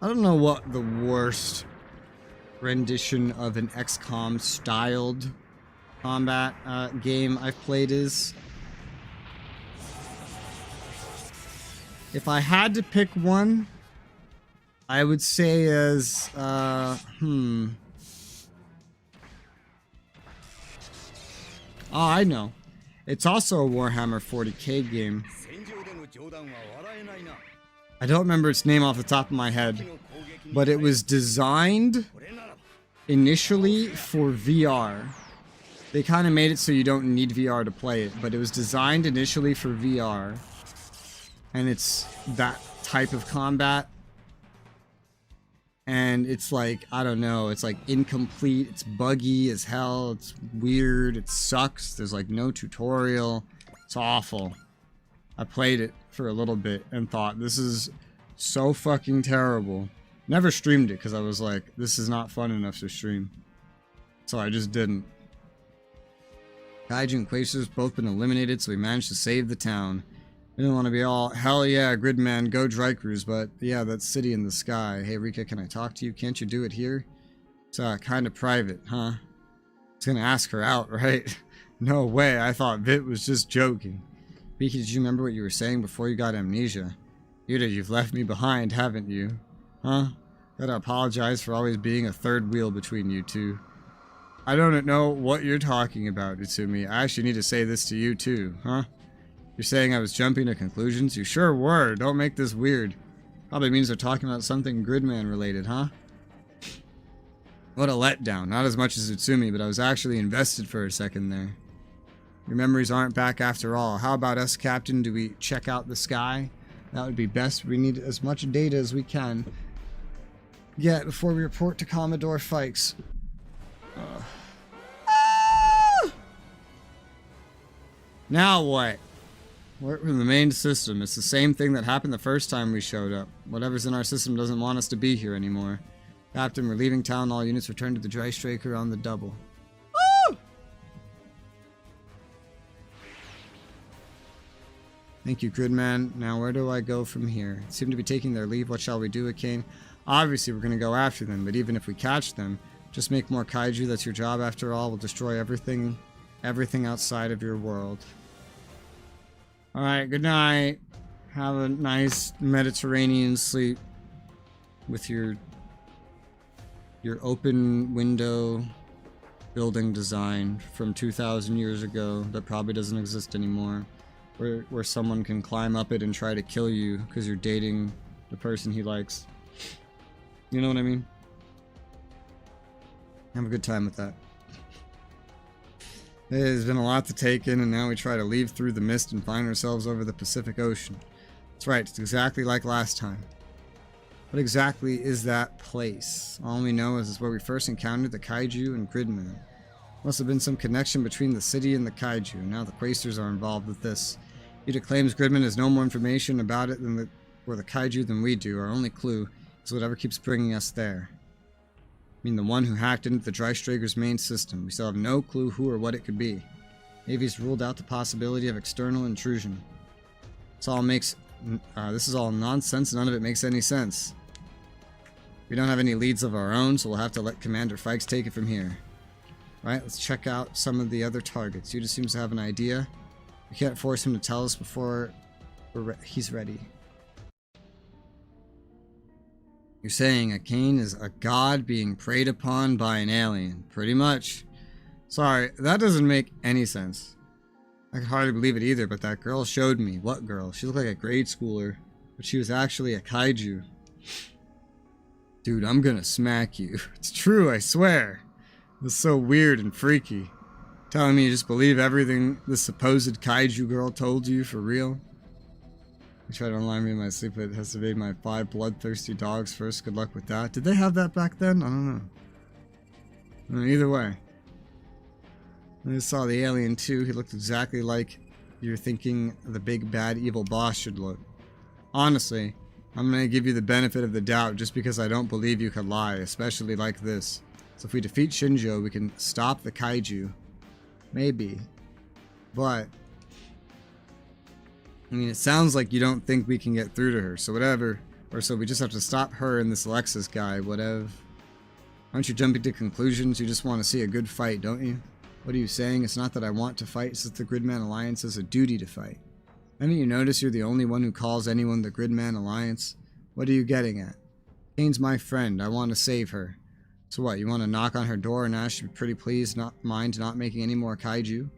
I don't know what the worst rendition of an XCOM styled combat game I've played is. If I had to pick one, I would say as, Oh, I know. It's also a Warhammer 40k game. I don't remember its name off the top of my head, but it was designed initially for VR. They kind of made it so you don't need VR to play it, but it was designed initially for VR. And it's that type of combat. And it's like, I don't know, it's like incomplete, it's buggy as hell, it's weird, it sucks, there's like no tutorial, it's awful. I played it for a little bit and thought, this is so fucking terrible. Never streamed it because I was like, this is not fun enough to stream. So I just didn't. Kaiju and Quasars both been eliminated, so we managed to save the town. We didn't want to be all, hell yeah, Gridman, go dry cruise, but yeah, that city in the sky. Hey Rika, can I talk to you? Can't you do it here? It's kind of private, huh? I was gonna ask her out, right? No way, I thought Vit was just joking. Rika, did you remember what you were saying before you got amnesia? Yuta, you've left me behind, haven't you? Huh? Gotta apologize for always being a third wheel between you two. I don't know what you're talking about, Utsumi. I actually need to say this to you too, huh? You're saying I was jumping to conclusions? You sure were. Don't make this weird. Probably means they're talking about something Gridman related, huh? What a letdown. Not as much as Utsumi, but I was actually invested for a second there. Your memories aren't back after all. How about us, Captain? Do we check out the sky? That would be best. We need as much data as we can get before we report to Commodore Fikes. Now what? We're in the main system. It's the same thing that happened the first time we showed up. Whatever's in our system doesn't want us to be here anymore. Captain, we're leaving town. All units return to the Dry Straker on the double. Woo! Thank you, Gridman. Now where do I go from here? Seem to be taking their leave. What shall we do, Akane? Obviously, we're going to go after them, but even if we catch them, just make more kaiju. That's your job after all. We'll destroy everything outside of your world. Alright, good night. Have a nice Mediterranean sleep with your open window building design from 2,000 years ago that probably doesn't exist anymore. Where someone can climb up it and try to kill you because you're dating the person he likes. You know what I mean? Have a good time with that. There's been a lot to take in, and now we try to leave through the mist and find ourselves over the Pacific Ocean. That's right, it's exactly like last time. What exactly is that place? All we know is it's where we first encountered the Kaiju and Gridman. Must have been some connection between the city and the Kaiju. Now the Quasars are involved with this. Yuta claims Gridman has no more information about it or the Kaiju than we do. Our only clue is whatever keeps bringing us there. mean the one who hacked into the Dreistrager's main system. We still have no clue who or what it could be. Navy's ruled out the possibility of external intrusion. This is all nonsense, none of it makes any sense. We don't have any leads of our own, so we'll have to let Commander Fikes take it from here. Right, let's check out some of the other targets. Yuta seems to have an idea. We can't force him to tell us before he's ready. You're saying a Kane is a god being preyed upon by an alien. Pretty much. Sorry, that doesn't make any sense. I could hardly believe it either, but that girl showed me. What girl? She looked like a grade schooler, but she was actually a kaiju. Dude, I'm gonna smack you. It's true, I swear. It's so weird and freaky. Telling me you just believe everything this supposed kaiju girl told you for real? You tried to unline me in my sleep, but it has to be my 5 bloodthirsty dogs first. Good luck with that. Did they have that back then? I don't know. Either way. I just saw the alien too. He looked exactly like you're thinking the big bad evil boss should look. Honestly, I'm gonna give you the benefit of the doubt just because I don't believe you could lie, especially like this. So if we defeat Shinjo, we can stop the kaiju. Maybe. But I mean, it sounds like you don't think we can get through to her, so whatever. Or so we just have to stop her and this Alexis guy, whatever. Aren't you jumping to conclusions? You just want to see a good fight, don't you? What are you saying? It's not that I want to fight, it's that the Gridman Alliance has a duty to fight. Haven't you noticed you're the only one who calls anyone the Gridman Alliance? What are you getting at? Kane's my friend. I want to save her. So what, you want to knock on her door and ask her pretty please not mind not making any more kaiju?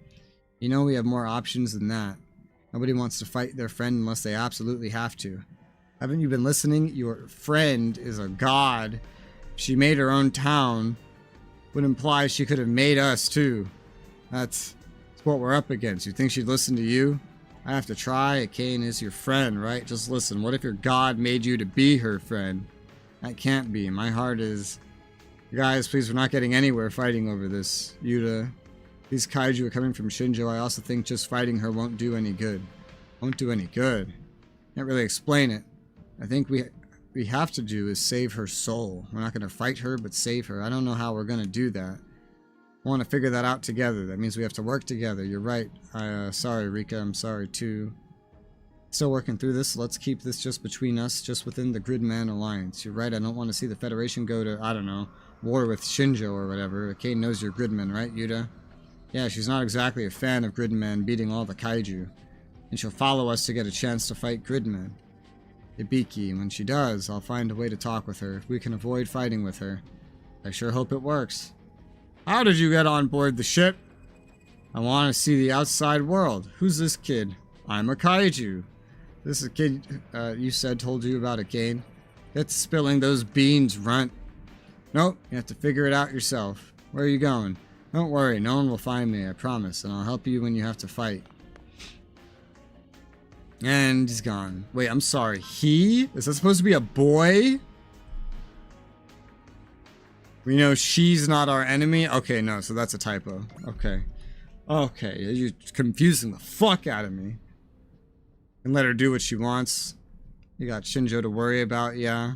You know we have more options than that. Nobody wants to fight their friend unless they absolutely have to. Haven't you been listening? Your friend is a god. She made her own town. Would imply she could have made us too. That's what we're up against. You think she'd listen to you? I have to try. Kane is your friend, right? Just listen. What if your god made you to be her friend? That can't be. My heart is... Guys, please, we're not getting anywhere fighting over this. Yuta. These kaiju are coming from Shinjo. I also think just fighting her won't do any good. Won't do any good. Can't really explain it. I think we have to do is save her soul. We're not going to fight her, but save her. I don't know how we're going to do that. I want to figure that out together. That means we have to work together. You're right. Sorry, Rika. I'm sorry, too. Still working through this. Let's keep this just between us, just within the Gridman Alliance. You're right. I don't want to see the Federation go to, I don't know, war with Shinjo or whatever. Kane knows you're Gridman, right, Yuta? Yeah, she's not exactly a fan of Gridman beating all the kaiju. And she'll follow us to get a chance to fight Gridman. Ibiki, when she does, I'll find a way to talk with her. If we can avoid fighting with her. I sure hope it works. How did you get on board the ship? I want to see the outside world. Who's this kid? I'm a kaiju. This is a kid you said told you about a Kane. Get spilling those beans, runt. Nope, you have to figure it out yourself. Where are you going? Don't worry, no one will find me, I promise, and I'll help you when you have to fight. And he's gone. Wait, I'm sorry. He? Is that supposed to be a boy? We know she's not our enemy? Okay, no, so that's a typo. Okay. Okay, you're confusing the fuck out of me. And let her do what she wants. You got Shinjo to worry about, yeah.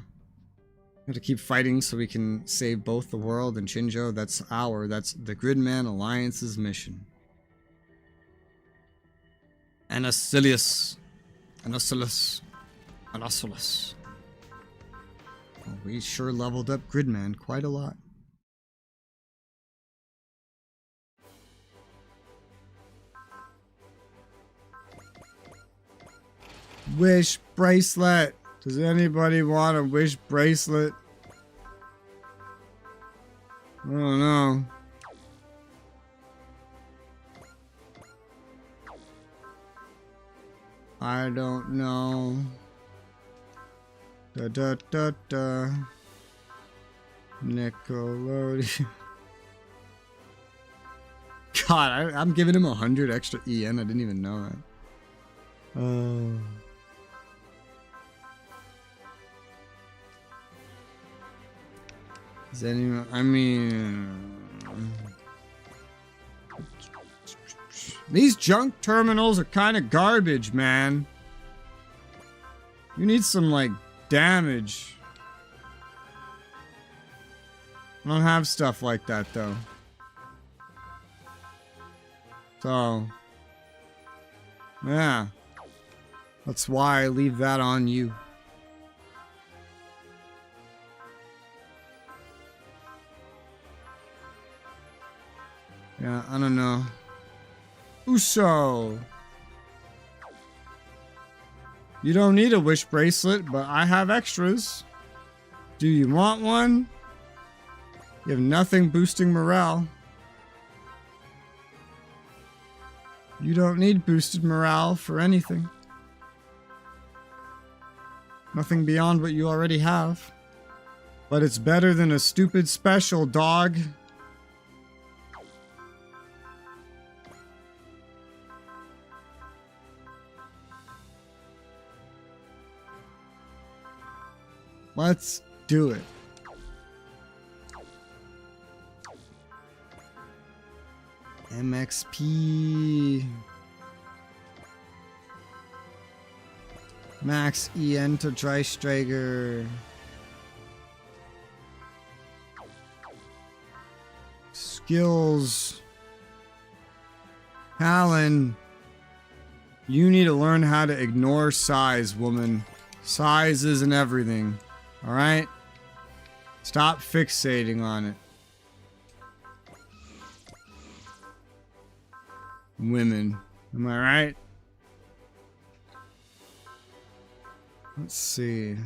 We have to keep fighting so we can save both the world and Shinjo. That's the Gridman Alliance's mission. Anacilius. Oh, we sure leveled up Gridman quite a lot. Wish bracelet. Does anybody want a wish bracelet? I don't know. I don't know. Da da da da. Nickelodeon. God, I'm giving him 100 extra EN. I didn't even know that. Is anyone? I mean, these junk terminals are kind of garbage, man. You need some like damage. I don't have stuff like that, though. So, yeah. That's why I leave that on you. Yeah, I don't know. Uso! You don't need a wish bracelet, but I have extras. Do you want one? You have nothing boosting morale. You don't need boosted morale for anything. Nothing beyond what you already have. But it's better than a stupid special, dog. Let's do it. MXP. Max EN to Dreistrager. Skills. Alan. You need to learn how to ignore size, woman. Size isn't everything. Alright? Stop fixating on it. Women. Am I right? Let's see.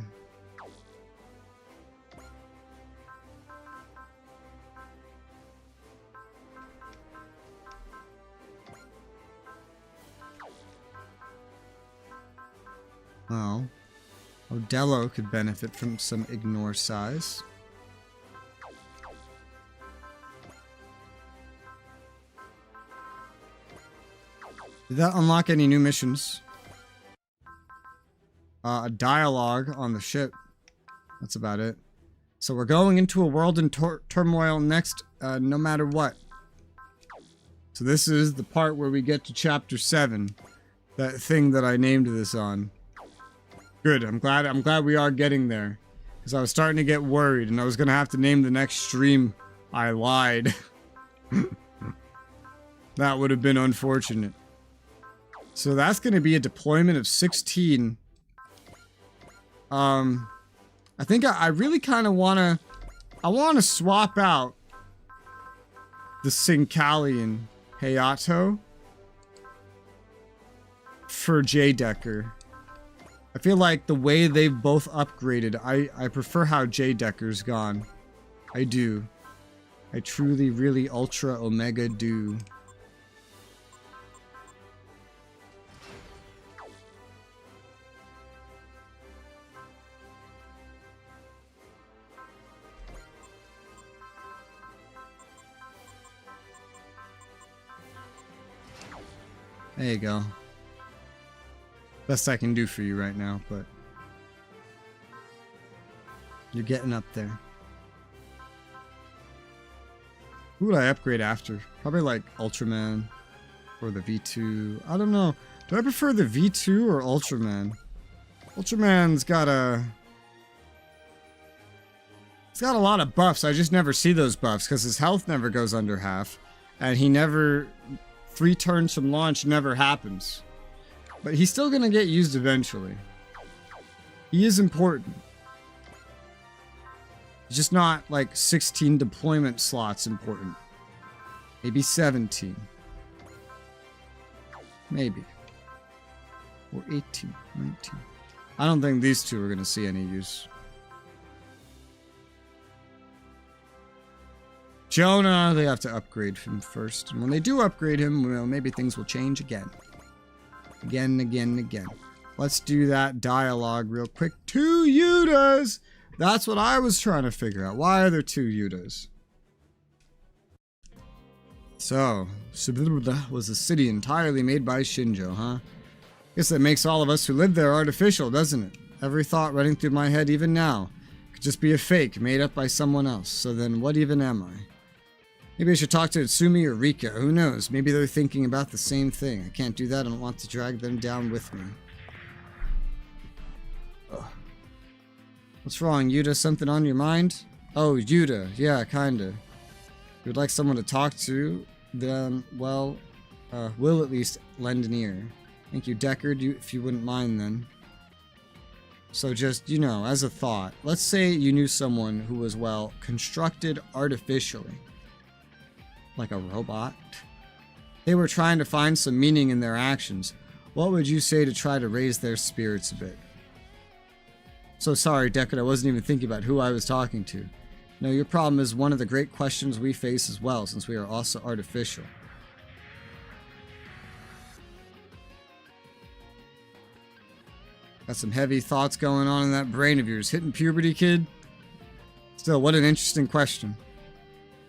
Well, Odello could benefit from some ignore size. Did that unlock any new missions? A dialogue on the ship. That's about it. So we're going into a world in turmoil next, no matter what. So this is the part where we get to chapter 7. That thing that I named this on. Good, I'm glad we are getting there. Because I was starting to get worried and I was gonna have to name the next stream. I lied. That would have been unfortunate. So that's gonna be a deployment of 16. I think I really kind of wanna swap out the Syncalian Hayato for J-Decker. I feel like the way they've both upgraded, I prefer how J-Decker's gone. I do. I truly, really, ultra, omega do. There you go. Best I can do for you right now, but you're getting up there. Who would I upgrade after? Probably like Ultraman or the V2. I don't know. Do I prefer the V2 or Ultraman? Ultraman's got a... He's got a lot of buffs. I just never see those buffs because his health never goes under half. And he never... 3 turns from launch never happens. But he's still gonna get used eventually. He is important. He's just not like 16 deployment slots important. Maybe 17. Maybe. Or 18, 19. I don't think these two are gonna see any use. Jonah, they have to upgrade him first. And when they do upgrade him, well, maybe things will change again. Again. Let's do that dialogue real quick. 2 Yutas! That's what I was trying to figure out. Why are there 2 Yutas? So, Shibuya was a city entirely made by Shinjo, huh? Guess that makes all of us who live there artificial, doesn't it? Every thought running through my head even now could just be a fake made up by someone else. So then what even am I? Maybe I should talk to Utsumi or Rika. Who knows? Maybe they're thinking about the same thing. I can't do that. I don't want to drag them down with me. Ugh. What's wrong, Yuta? Something on your mind? Oh, Yuta. Yeah, kinda. If you'd like someone to talk to, then, well, we'll at least lend an ear. Thank you, Deckard, if you wouldn't mind then. So just, you know, as a thought, let's say you knew someone who was, well, constructed artificially. Like a robot. They were trying to find some meaning in their actions. What would you say to try to raise their spirits a bit? So sorry, Deckard, I wasn't even thinking about who I was talking to. No, your problem is one of the great questions we face as well, since we are also artificial. Got some heavy thoughts going on in that brain of yours. Hitting puberty, kid? Still, what an interesting question.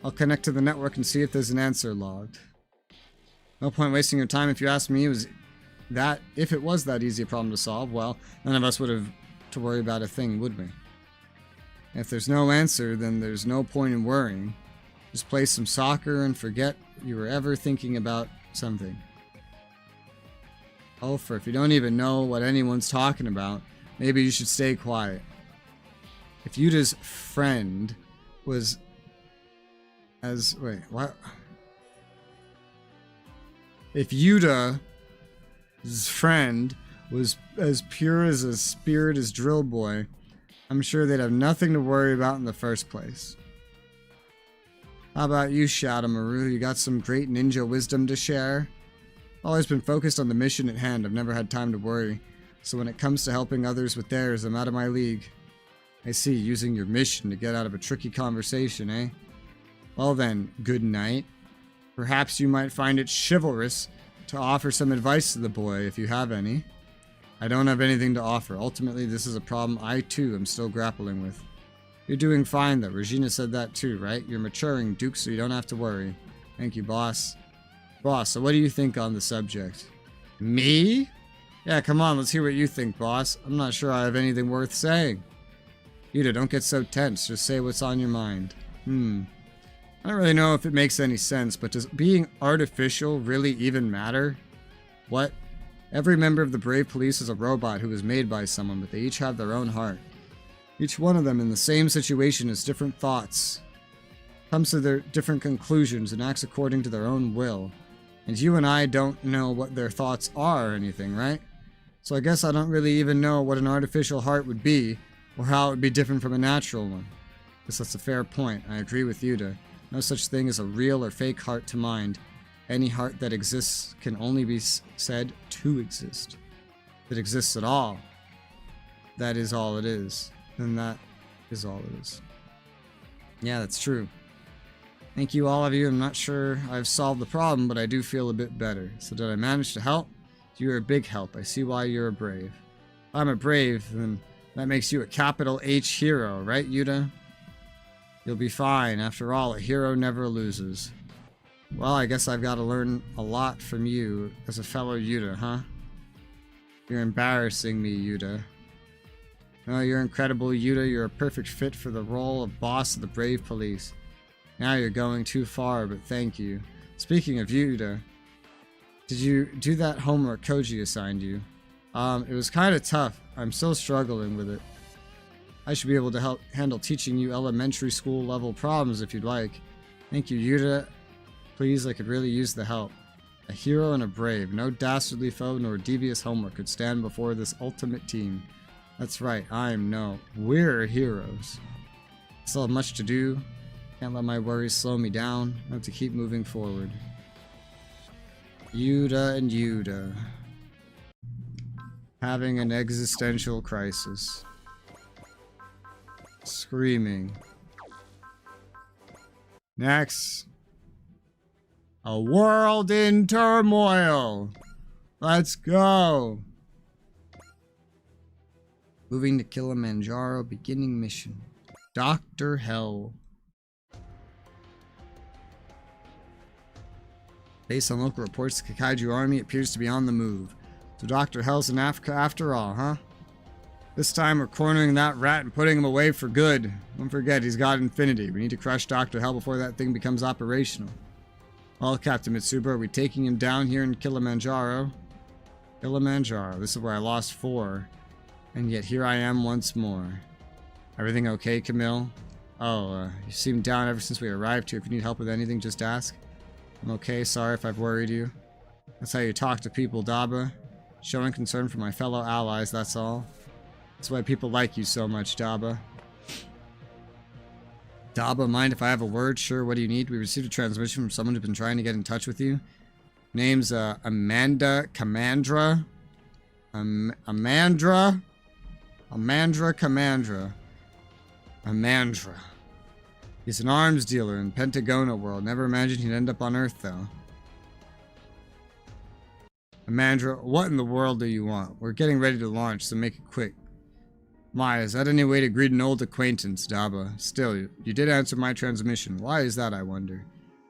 I'll connect to the network and see if there's an answer logged. No point wasting your time. If you ask me, if it was that easy a problem to solve, well, none of us would have to worry about a thing, would we? If there's no answer, then there's no point in worrying. Just play some soccer and forget you were ever thinking about something. Oh, for if you don't even know what anyone's talking about, maybe you should stay quiet. If Yuta's friend was wait, what? If Yuta's friend was as pure as a spirit as Drill Boy, I'm sure they'd have nothing to worry about in the first place. How about you, Shadowmaru? You got some great ninja wisdom to share? Always been focused on the mission at hand. I've never had time to worry. So when it comes to helping others with theirs, I'm out of my league. I see, using your mission to get out of a tricky conversation, eh? Well then, good night. Perhaps you might find it chivalrous to offer some advice to the boy, if you have any. I don't have anything to offer. Ultimately, this is a problem I, too, am still grappling with. You're doing fine, though. Regina said that, too, right? You're maturing, Duke, so you don't have to worry. Thank you, boss. Boss, so what do you think on the subject? Me? Yeah, come on, let's hear what you think, boss. I'm not sure I have anything worth saying. Yuta, don't get so tense. Just say what's on your mind. I don't really know if it makes any sense, but does being artificial really even matter? What? Every member of the Brave Police is a robot who was made by someone, but they each have their own heart. Each one of them in the same situation has different thoughts, comes to their different conclusions, and acts according to their own will. And you and I don't know what their thoughts are or anything, right? So I guess I don't really even know what an artificial heart would be, or how it would be different from a natural one. Guess that's a fair point. I agree with Yuta. No such thing as a real or fake heart to mind. Any heart that exists can only be said to exist. If it exists at all, that is all it is. Then that is all it is. Yeah, that's true. Thank you, all of you. I'm not sure I've solved the problem, but I do feel a bit better. So did I manage to help? You're a big help. I see why you're a brave. If I'm a brave, then that makes you a capital H hero, right, Yuta? You'll be fine. After all, a hero never loses. Well, I guess I've got to learn a lot from you as a fellow Yuta, huh? You're embarrassing me, Yuta. No, you're incredible, Yuta. You're a perfect fit for the role of boss of the Brave Police. Now you're going too far, but thank you. Speaking of Yuta, did you do that homework Koji assigned you? It was kind of tough. I'm still struggling with it. I should be able to help handle teaching you elementary school level problems if you'd like. Thank you, Yuta. Please, I could really use the help. A hero and a brave. No dastardly foe nor devious homework could stand before this ultimate team. That's right, we're heroes. Still have much to do. Can't let my worries slow me down. I have to keep moving forward. Yuta and Yuta. Having an existential crisis. Screaming. Next. A world in turmoil. Let's go. Moving to Kilimanjaro, beginning mission. Dr. Hell. Based on local reports, the Kaiju army appears to be on the move. So Dr. Hell's in Africa after all, huh? This time we're cornering that rat and putting him away for good. Don't forget, he's got Infinity. We need to crush Dr. Hell before that thing becomes operational. Well, Captain Mitsuba, are we taking him down here in Kilimanjaro? Kilimanjaro, this is where I lost 4. And yet here I am once more. Everything okay, Camille? Oh, you seem down ever since we arrived here. If you need help with anything, just ask. I'm okay, sorry if I've worried you. That's how you talk to people, Daba. Showing concern for my fellow allies, that's all. That's why people like you so much, Daba. Daba, mind if I have a word? Sure, what do you need? We received a transmission from someone who's been trying to get in touch with you. Name's Amanda Commandra. Amandra Commandra. Amandra. He's an arms dealer in Pentagona world. Never imagined he'd end up on Earth, though. Amandra, what in the world do you want? We're getting ready to launch, so make it quick. My, is that any way to greet an old acquaintance, Daba? Still, you did answer my transmission. Why is that, I wonder?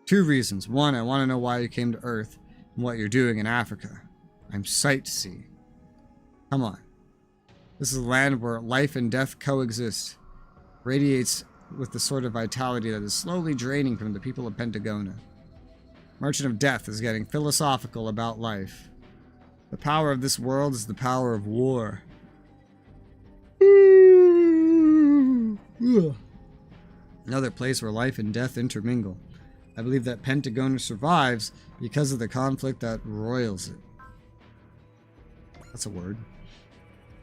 2 reasons. 1, I want to know why you came to Earth and what you're doing in Africa. I'm sight to see. Come on. This is a land where life and death coexist. Radiates with the sort of vitality that is slowly draining from the people of Pentagona. Merchant of Death is getting philosophical about life. The power of this world is the power of war. Another place where life and death intermingle. I believe that Pentagona survives because of the conflict that roils it. That's a word.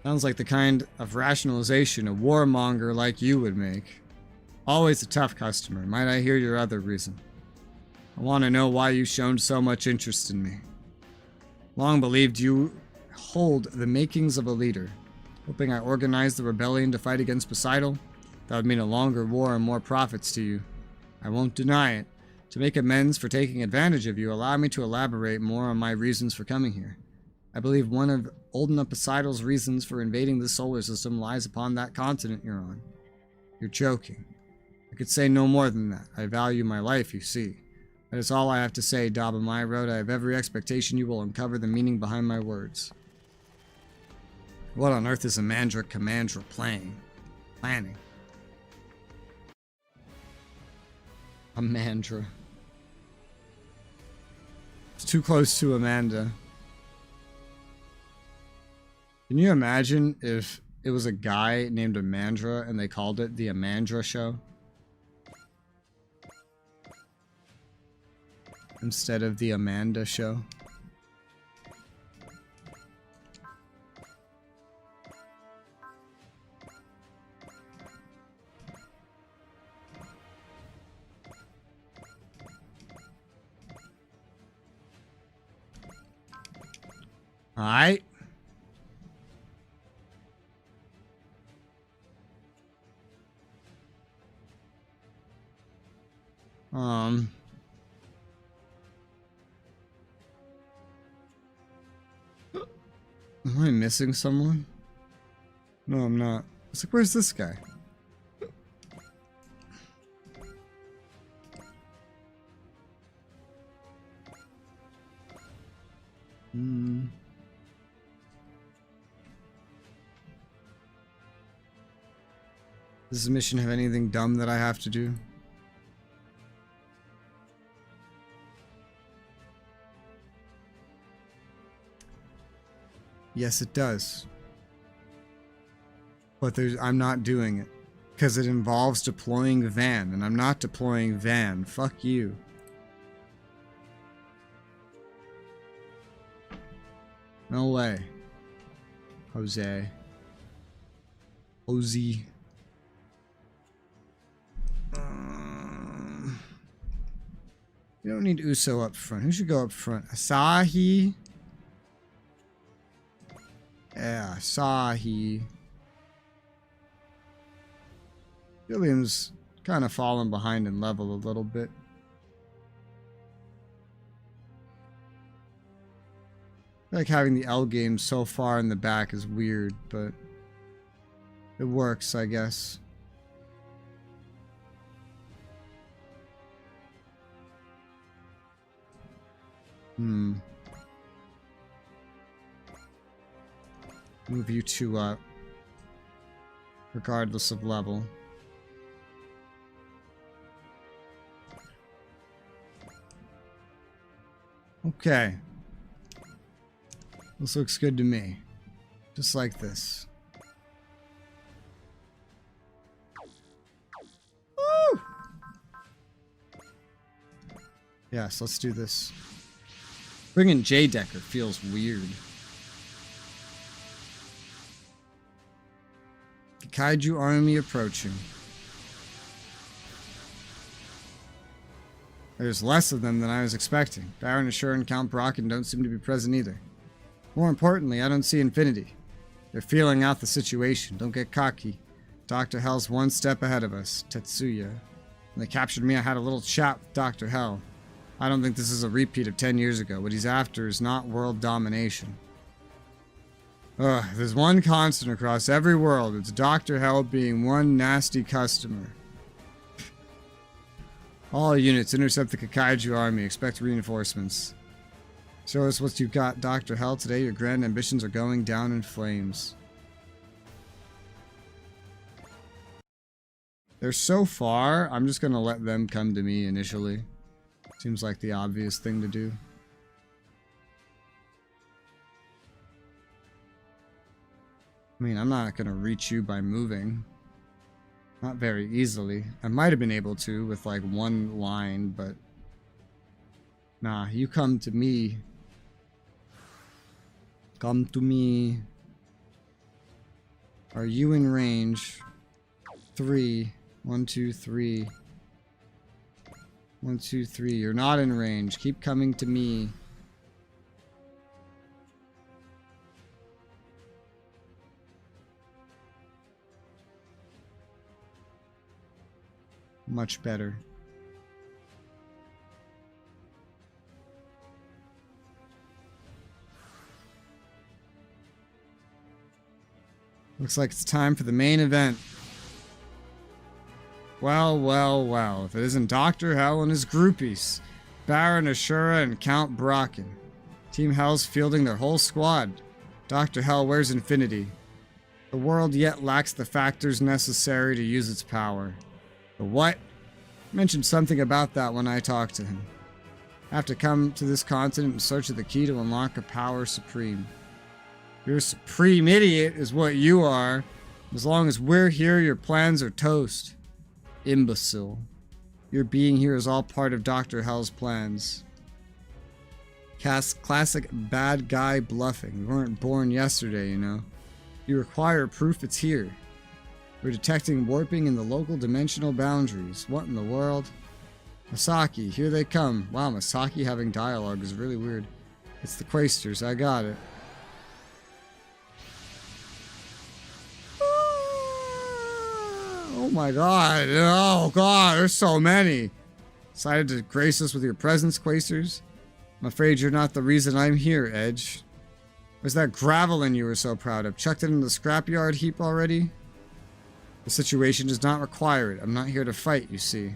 Sounds like the kind of rationalization a warmonger like you would make. Always a tough customer. Might I hear your other reason? I want to know why you've shown so much interest in me. Long believed you hold the makings of a leader. Hoping I organized the rebellion to fight against Poseidon? That would mean a longer war and more profits to you. I won't deny it. To make amends for taking advantage of you, allow me to elaborate more on my reasons for coming here. I believe one of Oldena Poseidon's reasons for invading the solar system lies upon that continent you're on. You're joking. I could say no more than that. I value my life, you see. That is all I have to say, Daba My Road. I have every expectation you will uncover the meaning behind my words. What on earth is Amandra Commandra planning? Amandra. It's too close to Amanda. Can you imagine if it was a guy named Amandra and they called it the Amandra Show? Instead of the Amanda Show? Alright. Am I missing someone? No, I'm not. It's like, where's this guy? Does this mission have anything dumb that I have to do? Yes, it does. But I'm not doing it. Because it involves deploying Van, and I'm not deploying Van. Fuck you. No way. Jose. Ozzy. We don't need Uso up front. Who should go up front? Asahi? Yeah, Asahi. William's kind of fallen behind in level a little bit. I like having the L game so far in the back is weird, but it works, I guess. Move you two up, regardless of level. Okay. This looks good to me. Just like this. Yes, let's do this. Bringing J Decker feels weird. The kaiju army approaching. There's less of them than I was expecting. Baron Ashur and Count Brocken don't seem to be present either. More importantly, I don't see Infinity. They're feeling out the situation. Don't get cocky. Dr. Hell's one step ahead of us. Tetsuya. When they captured me, I had a little chat with Dr. Hell. I don't think this is a repeat of 10 years ago. What he's after is not world domination. Ugh, there's one constant across every world. It's Dr. Hell being one nasty customer. All units, intercept the Kaiju army. Expect reinforcements. Show us what you've got, Dr. Hell. Today your grand ambitions are going down in flames. They're so far, I'm just gonna let them come to me initially. Seems like the obvious thing to do. I mean, I'm not gonna reach you by moving. Not very easily. I might have been able to with like one line, but... Nah, you come to me. Come to me. Are you in range? 3. 1, 2, 3. 1, 2, 3. You're not in range. Keep coming to me. Much better. Looks like it's time for the main event. Well, well, well. If it isn't Dr. Hell and his groupies. Baron Ashura and Count Brocken. Team Hell's fielding their whole squad. Dr. Hell wears Infinity. The world yet lacks the factors necessary to use its power. The what? I mentioned something about that when I talked to him. I have to come to this continent in search of the key to unlock a power supreme. You're a supreme idiot is what you are. As long as we're here, your plans are toast. Imbecile. Your being here is all part of Dr. Hell's plans. Classic bad guy bluffing. We weren't born yesterday, you know. You require proof it's here. We're detecting warping in the local dimensional boundaries. What in the world? Masaki, here they come. Wow, Masaki having dialogue is really weird. It's the Quaestors, I got it. Oh my god, oh god, there's so many. Decided to grace us with your presence, Quaestors? I'm afraid you're not the reason I'm here, Edge. Where's that gravelin you were so proud of? Chucked it in the scrapyard heap already? The situation does not require it. I'm not here to fight, you see.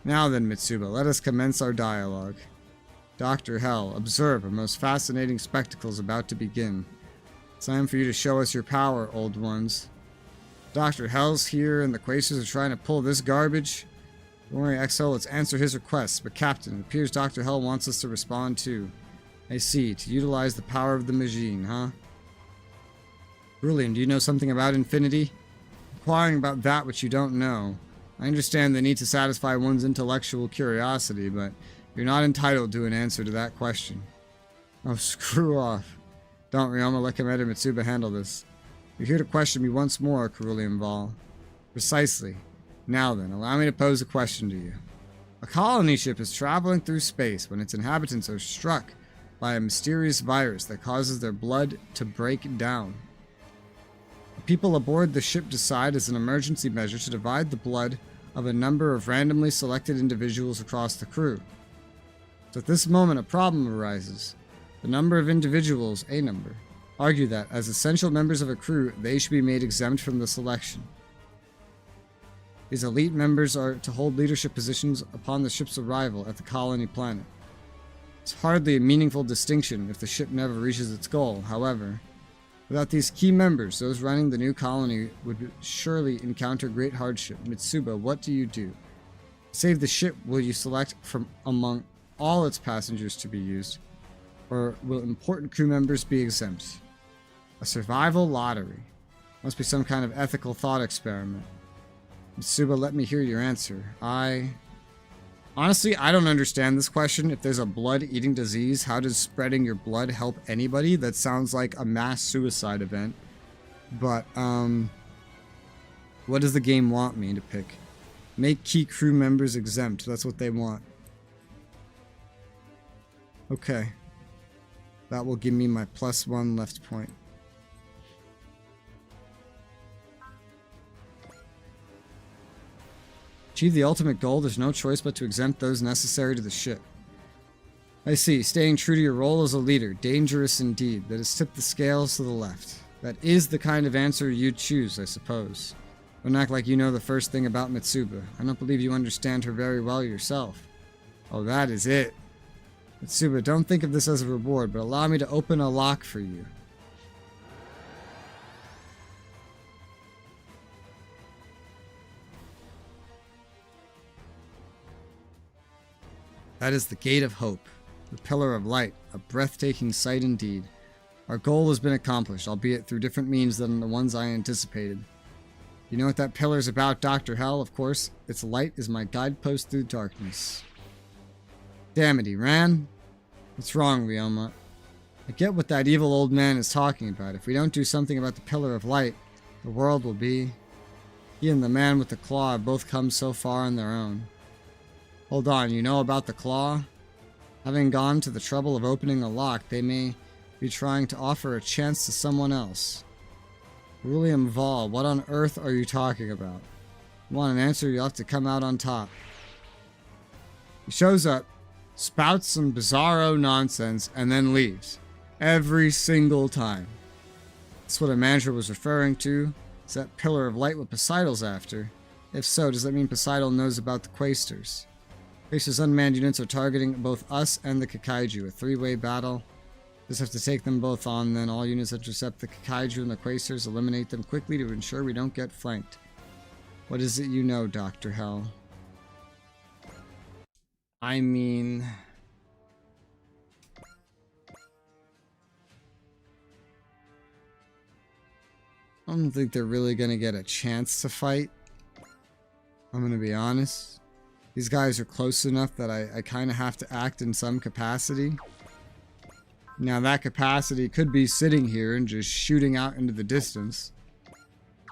Now then, Mitsuba, let us commence our dialogue. Dr. Hell, observe, a most fascinating spectacle is about to begin. It's time for you to show us your power, old ones. Dr. Hell's here and the Quaestors are trying to pull this garbage. Don't worry, XO, let's answer his requests. But Captain, it appears Dr. Hell wants us to respond too. I see, to utilize the power of the machine, huh? Brilliant, do you know something about Infinity? Inquiring about that which you don't know. I understand the need to satisfy one's intellectual curiosity, but you're not entitled to an answer to that question. Oh, screw off. Don't, Ryoma, let Commander Mitsuba handle this. You're here to question me once more, Cerulean Vol. Precisely. Now then, allow me to pose a question to you. A colony ship is traveling through space when its inhabitants are struck by a mysterious virus that causes their blood to break down. The people aboard the ship decide as an emergency measure to divide the blood of a number of randomly selected individuals across the crew. So at this moment a problem arises. The number of individuals, a number, argue that as essential members of a crew they should be made exempt from the selection. These elite members are to hold leadership positions upon the ship's arrival at the colony planet. It's hardly a meaningful distinction if the ship never reaches its goal, however. Without these key members, those running the new colony would surely encounter great hardship. Mitsuba, what do you do? To save the ship, will you select from among all its passengers to be used, or will important crew members be exempt? A survival lottery. Must be some kind of ethical thought experiment. Mitsuba, let me hear your answer. Honestly, I don't understand this question. If there's a blood-eating disease, how does spreading your blood help anybody? That sounds like a mass suicide event. But, what does the game want me to pick? Make key crew members exempt. That's what they want. Okay. That will give me my +1 left point. Achieve the ultimate goal, there's no choice but to exempt those necessary to the ship. I see, staying true to your role as a leader, dangerous indeed. That has tipped the scales to the left. That is the kind of answer you'd choose, I suppose. Don't act like you know the first thing about Mitsuba. I don't believe you understand her very well yourself. Oh, that is it. Mitsuba, don't think of this as a reward, but allow me to open a lock for you. That is the Gate of Hope, the Pillar of Light, a breathtaking sight indeed. Our goal has been accomplished, albeit through different means than the ones I anticipated. You know what that pillar is about, Dr. Hell, of course. Its light is my guidepost through darkness. Damn it, he ran. What's wrong, Ryoma? I get what that evil old man is talking about. If we don't do something about the Pillar of Light, the world will be... He and the man with the claw have both come so far on their own. Hold on, you know about the claw? Having gone to the trouble of opening a lock, they may be trying to offer a chance to someone else. William Vall, what on earth are you talking about? You want an answer, you'll have to come out on top. He shows up, spouts some bizarro nonsense, and then leaves. Every single time. That's what a manager was referring to. Is that Pillar of Light what Poseidon's after? If so, does that mean Poseidon knows about the Quaestors? Quaestors unmanned units are targeting both us and the Kakaiju. A three-way battle. Just have to take them both on, then all units intercept the Kakaiju and the Quaestors, eliminate them quickly to ensure we don't get flanked. What is it you know, Dr. Hell? I mean... I don't think they're really gonna get a chance to fight. I'm gonna be honest. These guys are close enough that I kind of have to act in some capacity. Now that capacity could be sitting here and just shooting out into the distance.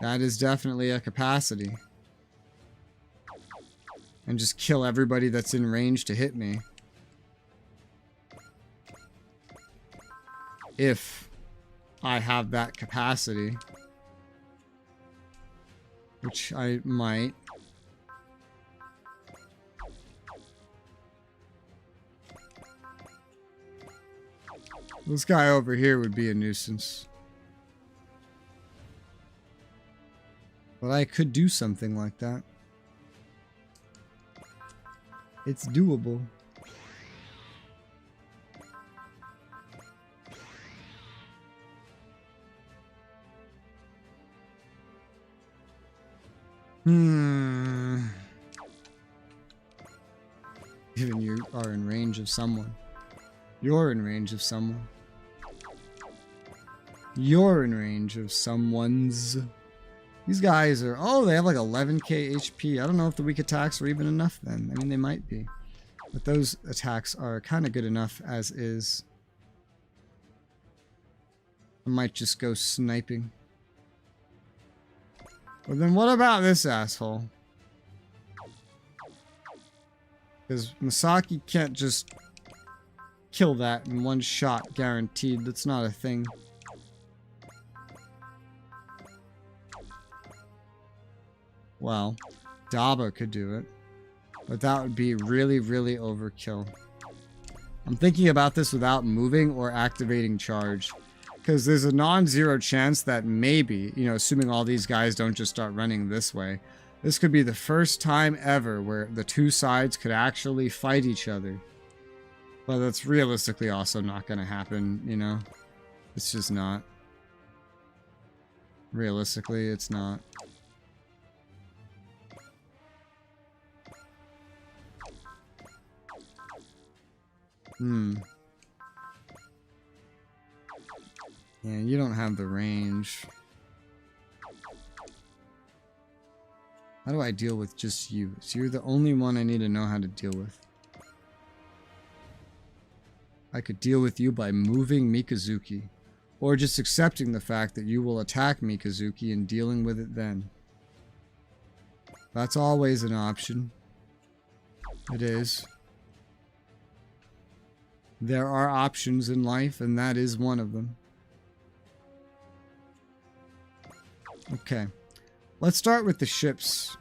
That is definitely a capacity. And just kill everybody that's in range to hit me. If I have that capacity. Which I might. This guy over here would be a nuisance. But I could do something like that. It's doable. Given you are in range of someone. You're in range of someone. You're in range of someone's. These guys are... Oh, they have like 11k HP. I don't know if the weak attacks are even enough then. I mean, they might be. But those attacks are kind of good enough as is. I might just go sniping. Well, then what about this asshole? Because Masaki can't just kill that in one shot, guaranteed. That's not a thing. Well, Daba could do it. But that would be really, really overkill. I'm thinking about this without moving or activating charge. Because there's a non-zero chance that maybe, you know, assuming all these guys don't just start running this way, this could be the first time ever where the two sides could actually fight each other. But that's realistically also not going to happen, you know? It's just not. Realistically, it's not. Yeah, you don't have the range. How do I deal with just you? So you're the only one I need to know how to deal with. I could deal with you by moving Mikazuki, or just accepting the fact that you will attack Mikazuki and dealing with it then. That's always an option. It is. There are options in life, and that is one of them. Okay. Let's start with the ships.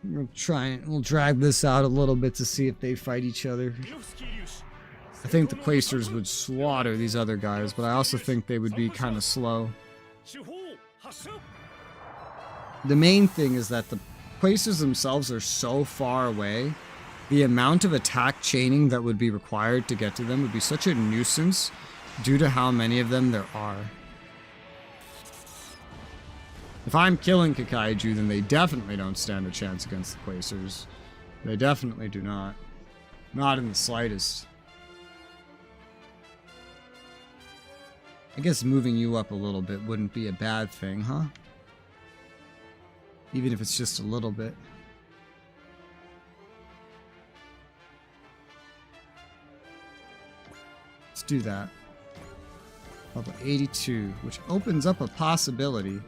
We'll drag this out a little bit to see if they fight each other. I think the Quasars would slaughter these other guys, but I also think they would be kind of slow. The main thing is that the Quasars themselves are so far away. The amount of attack chaining that would be required to get to them would be such a nuisance due to how many of them there are. If I'm killing Kakaiju, then they definitely don't stand a chance against the Quasars. They definitely do not. Not in the slightest. I guess moving you up a little bit wouldn't be a bad thing, huh? Even if it's just a little bit. Let's do that. Level 82, which opens up a possibility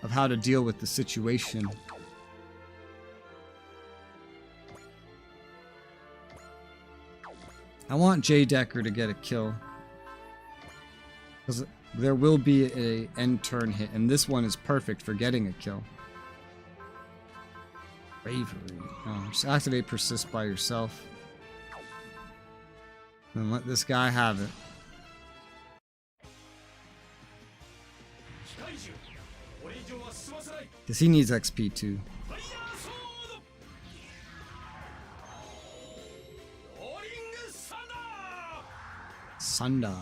of how to deal with the situation. I want Jay Decker to get a kill. Because there will be a end turn hit, and this one is perfect for getting a kill. Bravery. Oh, just activate persist by yourself. And let this guy have it. Because he needs XP too. Sunda.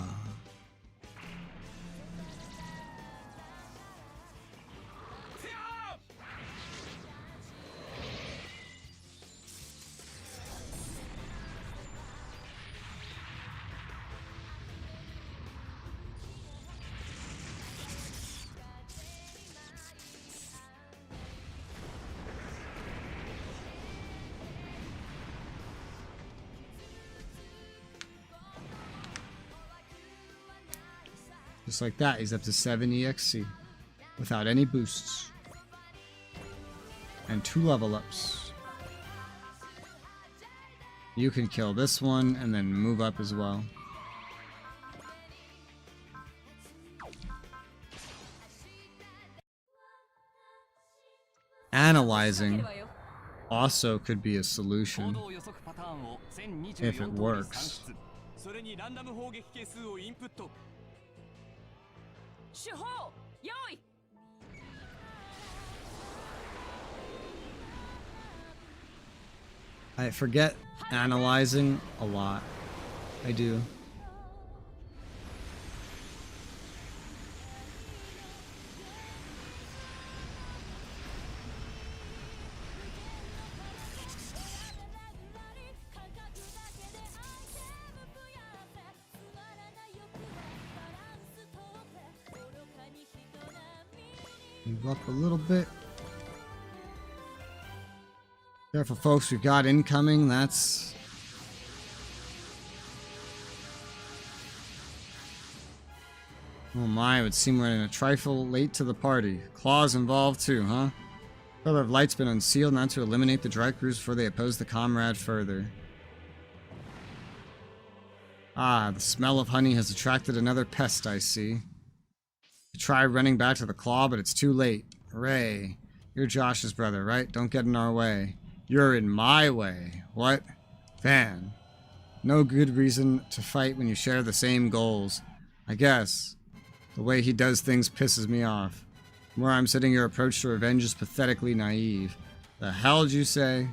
Just like that, he's up to 7 EXC without any boosts. And 2 level ups. You can kill this one and then move up as well. Analyzing also could be a solution if it works. I forget analyzing a lot. I do. Move up a little bit. Careful, folks, we've got incoming. That's... Oh my, it would seem we're running a trifle late to the party. Claws involved too, huh? Pillar of Light's been unsealed, not to eliminate the dry crews before they oppose the comrade further. Ah, the smell of honey has attracted another pest, I see. You try running back to the claw, but it's too late. Ray, you're Josh's brother, right? Don't get in our way. You're in my way. What? Van. No good reason to fight when you share the same goals. I guess. The way he does things pisses me off. From where I'm sitting, your approach to revenge is pathetically naive. The hell did you say?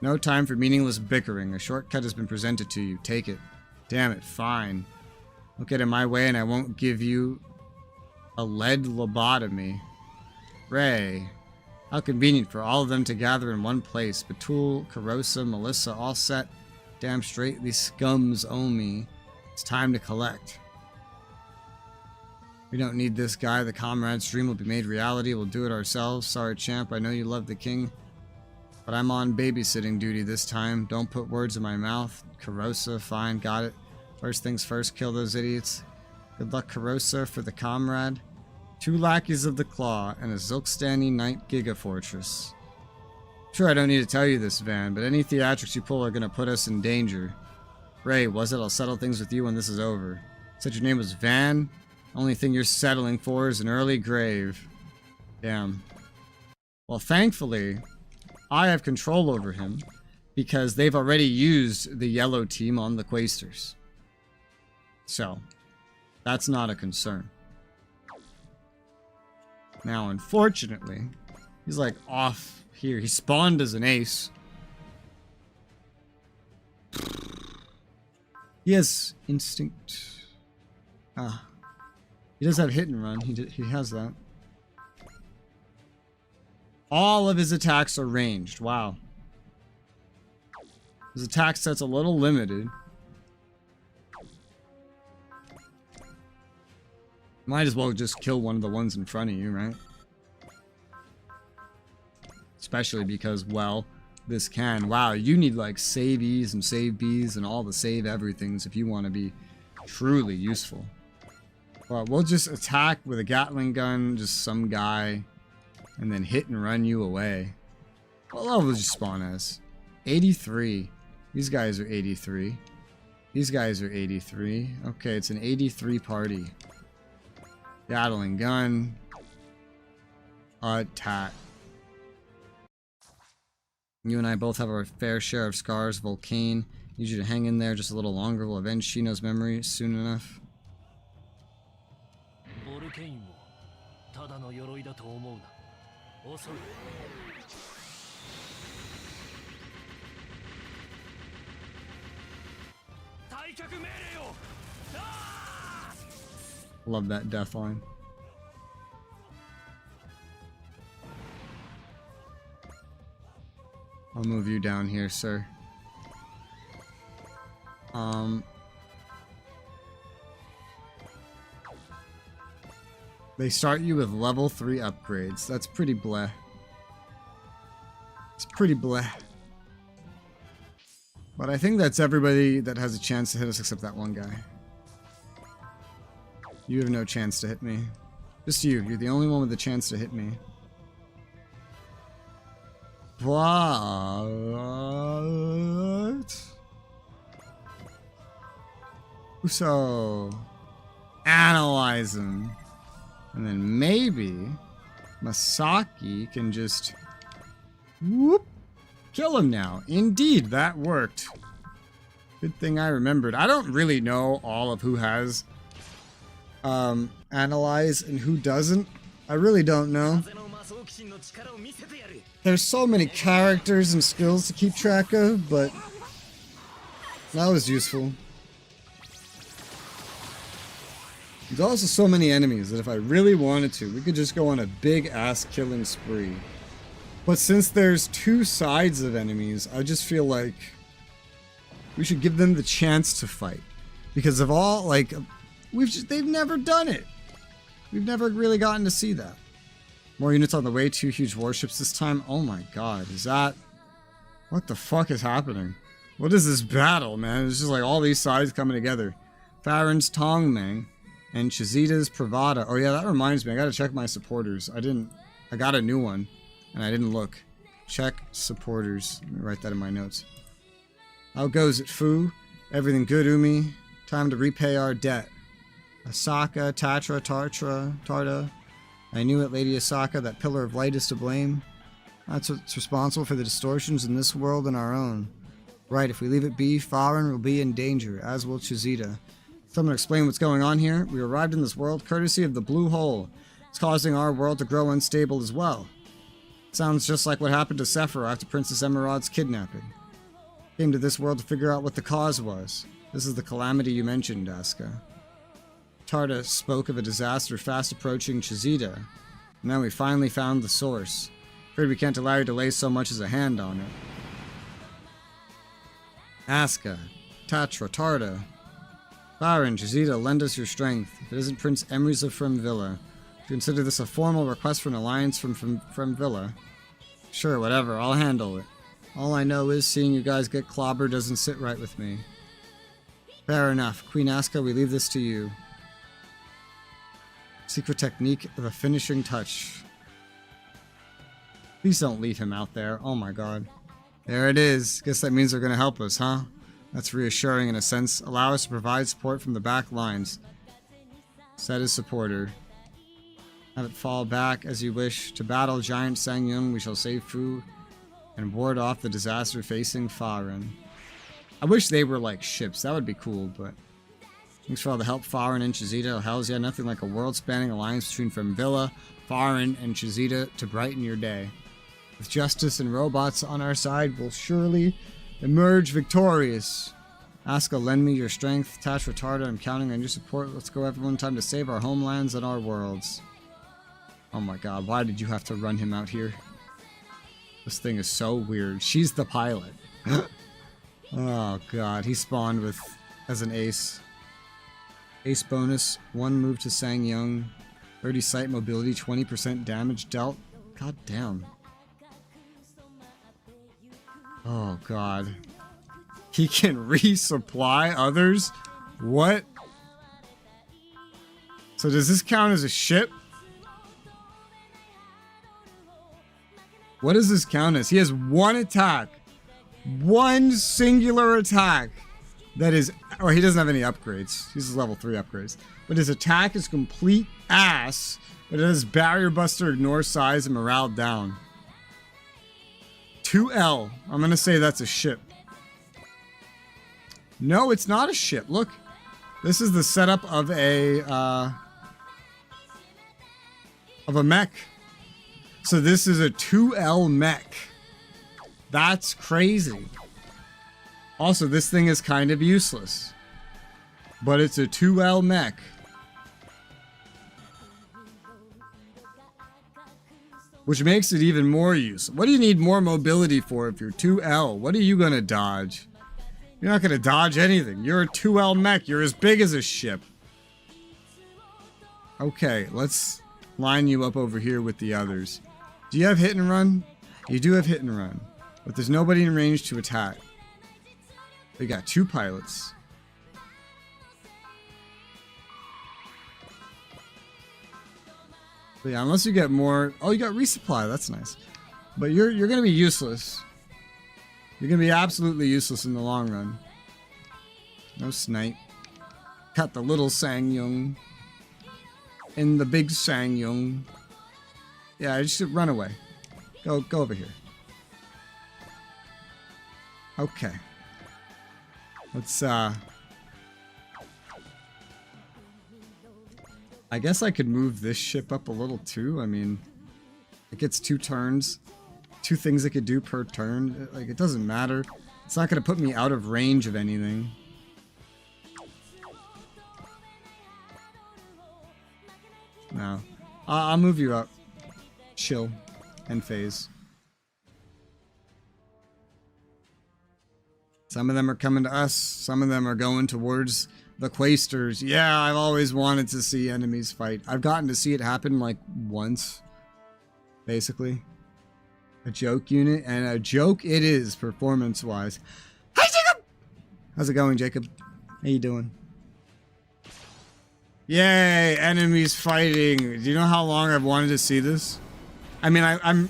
No time for meaningless bickering. A shortcut has been presented to you. Take it. Damn it, fine. Don't get in my way and I won't give you a lead lobotomy. Ray. How convenient for all of them to gather in one place. Batul, Karosa, Melissa, all set. Damn straight, these scums owe me. It's time to collect. We don't need this guy. The comrade's dream will be made reality. We'll do it ourselves. Sorry, champ. I know you love the king, but I'm on babysitting duty this time. Don't put words in my mouth. Karosa, fine, got it. First things first, kill those idiots. Good luck, Karosa, for the comrade. 2 lackeys of the claw and a Zilkstani Knight Gigafortress. Sure, I don't need to tell you this, Van, but any theatrics you pull are gonna put us in danger. Ray, was it? I'll settle things with you when this is over. Said your name was Van? Only thing you're settling for is an early grave. Damn. Well, thankfully, I have control over him because they've already used the yellow team on the Quasters. So, that's not a concern. Now, unfortunately, he's like off here. He spawned as an ace. He has instinct. Ah. He does have hit and run. He has that. All of his attacks are ranged. Wow. His attack set's a little limited. Might as well just kill one of the ones in front of you, right? Especially because, well, this can. Wow, you need like save E's and save B's and all the save everythings if you want to be truly useful. But we'll just attack with a Gatling gun, just some guy, and then hit and run you away. What level did you spawn as? 83. These guys are 83. These guys are 83. Okay, it's an 83 party. Gatling gun. Attack. You and I both have our fair share of scars. Volcane. Need you to hang in there just a little longer. We'll avenge Shino's memory soon enough. Love that death line. I'll move you down here, sir. They start you with level 3 upgrades. That's pretty bleh. It's pretty bleh. But I think that's everybody that has a chance to hit us except that one guy. You have no chance to hit me. Just you. You're the only one with a chance to hit me. What? So, analyze him. And then maybe Masaki can just whoop, kill him now. Indeed, that worked. Good thing I remembered. I don't really know all of who has analyze and who doesn't. I really don't know. There's so many characters and skills to keep track of, but that was useful. There's also so many enemies that if I really wanted to, we could just go on a big ass killing spree. But since there's 2 sides of enemies, I just feel like we should give them the chance to fight. Because of all, like, they've never done it. We've never really gotten to see that. More units on the way, 2 huge warships this time. Oh my god, is that... What the fuck is happening? What is this battle, man? It's just like all these sides coming together. Farron's Tongmeng and Chizita's Pravada. Oh yeah, that reminds me, I gotta check my supporters. I got a new one, and I didn't look. Check supporters. Let me write that in my notes. How goes it, Fu? Everything good, Umi? Time to repay our debt. Asaka, Tatra, Tarda. I knew it, Lady Asaka, that pillar of light is to blame. That's what's responsible for the distortions in this world and our own. Right, if we leave it be, Farron will be in danger, as will Chizita. Someone explain what's going on here. We arrived in this world courtesy of the Blue Hole. It's causing our world to grow unstable as well. Sounds just like what happened to Sephiroth after Princess Emerald's kidnapping. Came to this world to figure out what the cause was. This is the calamity you mentioned, Asuka. Tarda spoke of a disaster fast approaching Chizita. Now we finally found the source. Afraid we can't allow you to lay so much as a hand on it. Asuka, Tatra, Tarda. Baron, Jazida, lend us your strength. If it isn't Prince Emrys of Fremvilla, consider this a formal request for an alliance from Fremvilla. Sure, whatever, I'll handle it. All I know is seeing you guys get clobbered doesn't sit right with me. Fair enough. Queen Aska, we leave this to you. Secret technique, the finishing touch. Please don't leave him out there. Oh my god. There it is. Guess that means they're going to help us, huh? That's reassuring in a sense. Allow us to provide support from the back lines. Set as supporter. Have it fall back as you wish. To battle Giant Sangyung, we shall save Fu and ward off the disaster facing Farin. I wish they were like ships. That would be cool, but... Thanks for all the help, Farin and Chizita. Hells yeah, nothing like a world-spanning alliance between Fremvilla, Farin, and Chizita to brighten your day. With justice and robots on our side, we'll surely emerge victorious. Aska, lend me your strength. Tash retarded, I'm counting on your support. Let's go, everyone. Time to save our homelands and our worlds. Oh my god, why did you have to run him out here? This thing is so weird. She's the pilot. Oh god, he spawned with as an ace. Ace bonus, 1 move to Sangyung, 30 sight mobility, 20% damage dealt. God damn. Oh god. He can resupply others? What? So does this count as a ship? What does this count as? He has 1 attack. 1 singular attack. That is... Oh, he doesn't have any upgrades. He's level 3 upgrades. But his attack is complete ass. But it has Barrier Buster, Ignore Size, and Morale down. 2L. I'm going to say that's a ship. No, it's not a ship. Look. This is the setup of a mech. So this is a 2L mech. That's crazy. Also, this thing is kind of useless. But it's a 2L mech. Which makes it even more useful. What do you need more mobility for if you're 2L? What are you gonna dodge? You're not gonna dodge anything. You're a 2L mech. You're as big as a ship. Okay, let's line you up over here with the others. Do you have hit and run? You do have hit and run. But there's nobody in range to attack. We got 2 pilots. But yeah, unless you get more... Oh, you got resupply. That's nice. But you're going to be useless. You're going to be absolutely useless in the long run. No snipe. Cut the little Sangyung. And the big Sangyung. Yeah, just run away. Go over here. Okay. Let's, I guess I could move this ship up a little too. I mean, it gets 2 turns. 2 things it could do per turn. Like, it doesn't matter. It's not going to put me out of range of anything. No. I'll move you up. Chill. And phase. Some of them are coming to us. Some of them are going towards the Quaestors. Yeah, I've always wanted to see enemies fight. I've gotten to see it happen like once. Basically. A joke unit. And a joke it is, performance-wise. Hi, Jacob! How's it going, Jacob? How you doing? Yay, enemies fighting. Do you know how long I've wanted to see this? I mean, I'm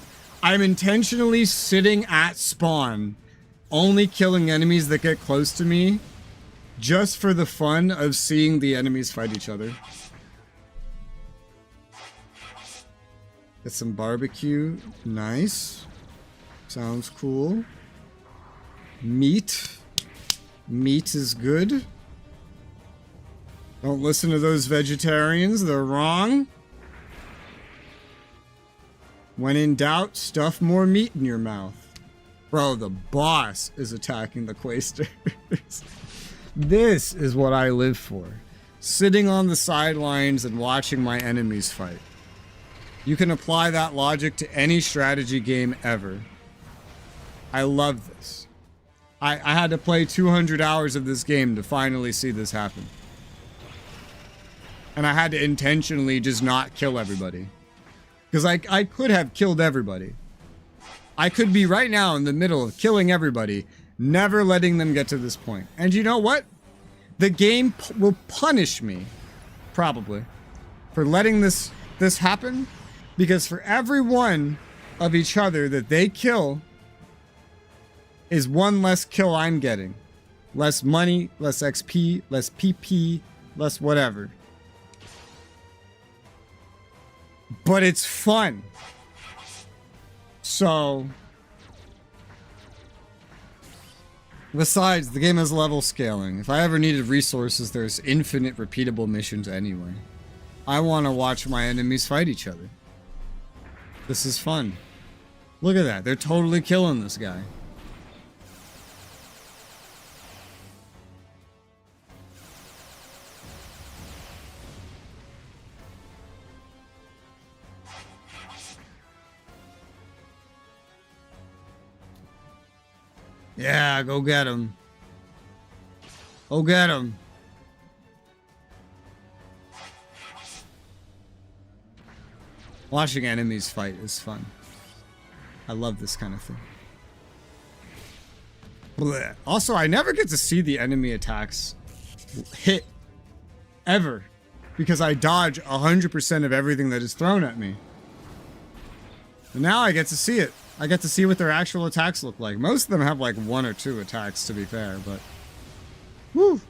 intentionally sitting at spawn, only killing enemies that get close to me, just for the fun of seeing the enemies fight each other. Get some barbecue. Nice. Sounds cool. Meat. Meat is good. Don't listen to those vegetarians. They're wrong. When in doubt, stuff more meat in your mouth. Bro, the boss is attacking the Quaestors. This is what I live for. Sitting on the sidelines and watching my enemies fight. You can apply that logic to any strategy game ever. I love this. I had to play 200 hours of this game to finally see this happen. And I had to intentionally just not kill everybody. Because I could have killed everybody. I could be right now in the middle of killing everybody, never letting them get to this point. And you know what? The game will punish me, probably, for letting this happen. Because for every one of each other that they kill is one less kill I'm getting. Less money, less XP, less PP, less whatever. But it's fun. So, besides, the game has level scaling. If I ever needed resources, there's infinite repeatable missions anyway. I want to watch my enemies fight each other. This is fun. Look at that. They're totally killing this guy. Yeah, go get him. Go get him. Watching enemies fight is fun. I love this kind of thing. Blech. Also, I never get to see the enemy attacks hit ever because I dodge 100% of everything that is thrown at me. And now I get to see it. I get to see what their actual attacks look like. Most of them have like 1 or 2 attacks, to be fair, but... Woo!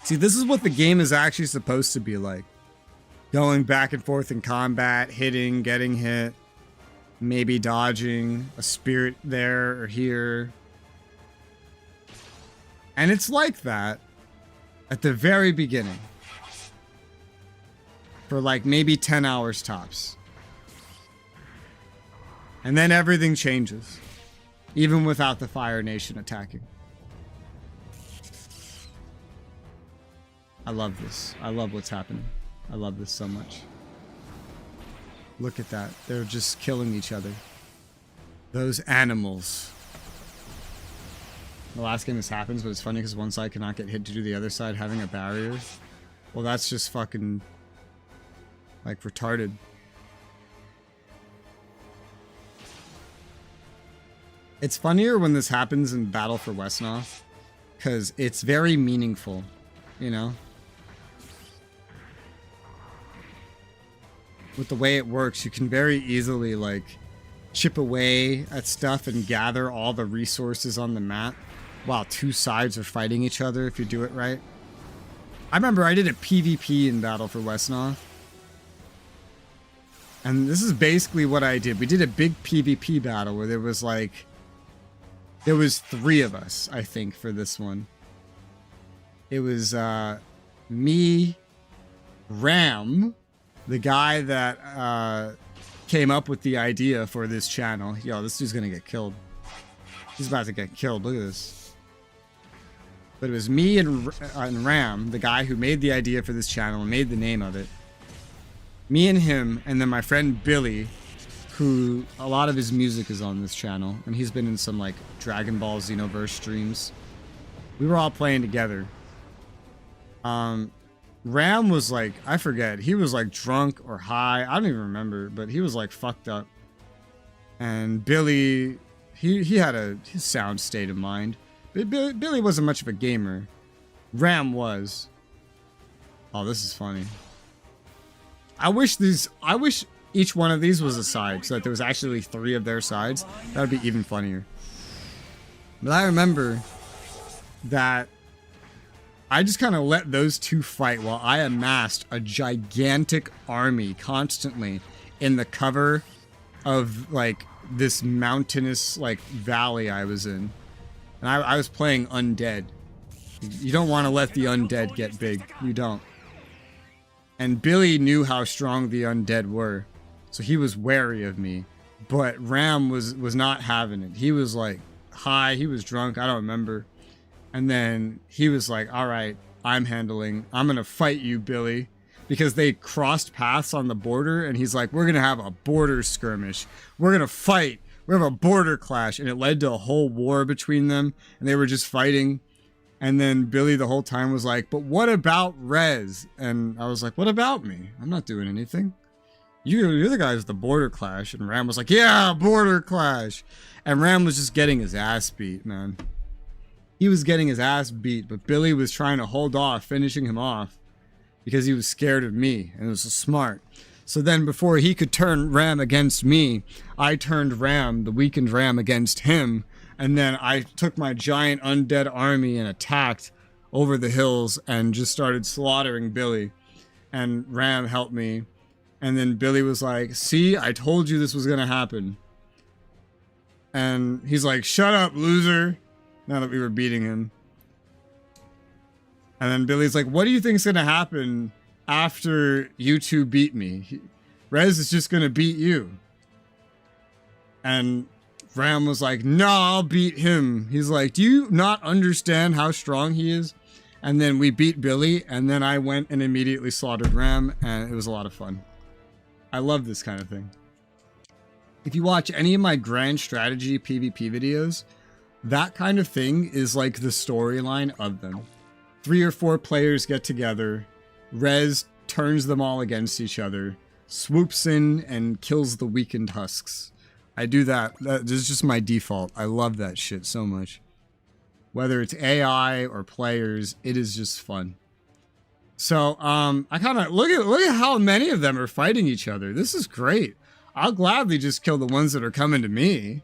See, this is what the game is actually supposed to be like. Going back and forth in combat, hitting, getting hit, maybe dodging, a spirit there or here. And it's like that at the very beginning. For like maybe 10 hours tops. And then everything changes. Even without the Fire Nation attacking. I love this. I love what's happening. I love this so much. Look at that. They're just killing each other. Those animals. The last game this happens, but it's funny because one side cannot get hit due to the other side having a barrier. Well, that's just fucking... like, retarded. It's funnier when this happens in Battle for Westnoth, because it's very meaningful, you know? With the way it works, you can very easily, like, chip away at stuff and gather all the resources on the map while 2 sides are fighting each other if you do it right. I remember I did a PvP in Battle for Westnoth. And this is basically what I did. We did a big PvP battle where there was, like... there was 3 of us, I think, for this one. It was me, Ram, the guy that came up with the idea for this channel. Yo, this dude's gonna get killed. He's about to get killed. Look at this. But it was me and Ram, the guy who made the idea for this channel and made the name of it. Me and him, and then my friend Billy, who a lot of his music is on this channel, and he's been in some like Dragon Ball Xenoverse streams. We were all playing together. Ram was like, I forget, he was like drunk or high, I don't even remember, but he was like fucked up. And Billy, he had his sound state of mind. But Billy wasn't much of a gamer. Ram was. Oh, this is funny. I wish each one of these was a side, so that there was actually 3 of their sides. That would be even funnier. But I remember that I just kind of let those 2 fight while I amassed a gigantic army constantly in the cover of like this mountainous like valley I was in. And I was playing undead. You don't want to let the undead get big. You don't. And Billy knew how strong the undead were. So he was wary of me. But Ram was not having it. He was like high. He was drunk. I don't remember. And then he was like, all right, I'm going to fight you, Billy. Because they crossed paths on the border. And he's like, we're going to have a border skirmish. We're going to fight. We have a border clash. And it led to a whole war between them. And they were just fighting. And then Billy the whole time was like, but what about Rez? And I was like, what about me? I'm not doing anything. You're the guy with the border clash. And Ram was like, yeah, border clash. And Ram was just getting his ass beat, man. He was getting his ass beat, but Billy was trying to hold off, finishing him off, because he was scared of me, and it was smart. So then before he could turn Ram against me, I turned Ram, the weakened Ram, against him, and then I took my giant undead army and attacked over the hills and just started slaughtering Billy. And Ram helped me. And then Billy was like, see, I told you this was gonna happen. And he's like, shut up, loser. Now that we were beating him. And then Billy's like, what do you think's gonna happen after you two beat me? Rez is just gonna beat you. And Ram was like, no, I'll beat him. He's like, do you not understand how strong he is? And then we beat Billy, and then I went and immediately slaughtered Ram, and it was a lot of fun. I love this kind of thing. If you watch any of my grand strategy PvP videos, that kind of thing is like the storyline of them. 3 or 4 players get together, Rez turns them all against each other, swoops in and kills the weakened husks. I do that. This is just my default. I love that shit so much. Whether it's AI or players, it is just fun. So, I kind of look at how many of them are fighting each other. This is great. I'll gladly just kill the ones that are coming to me.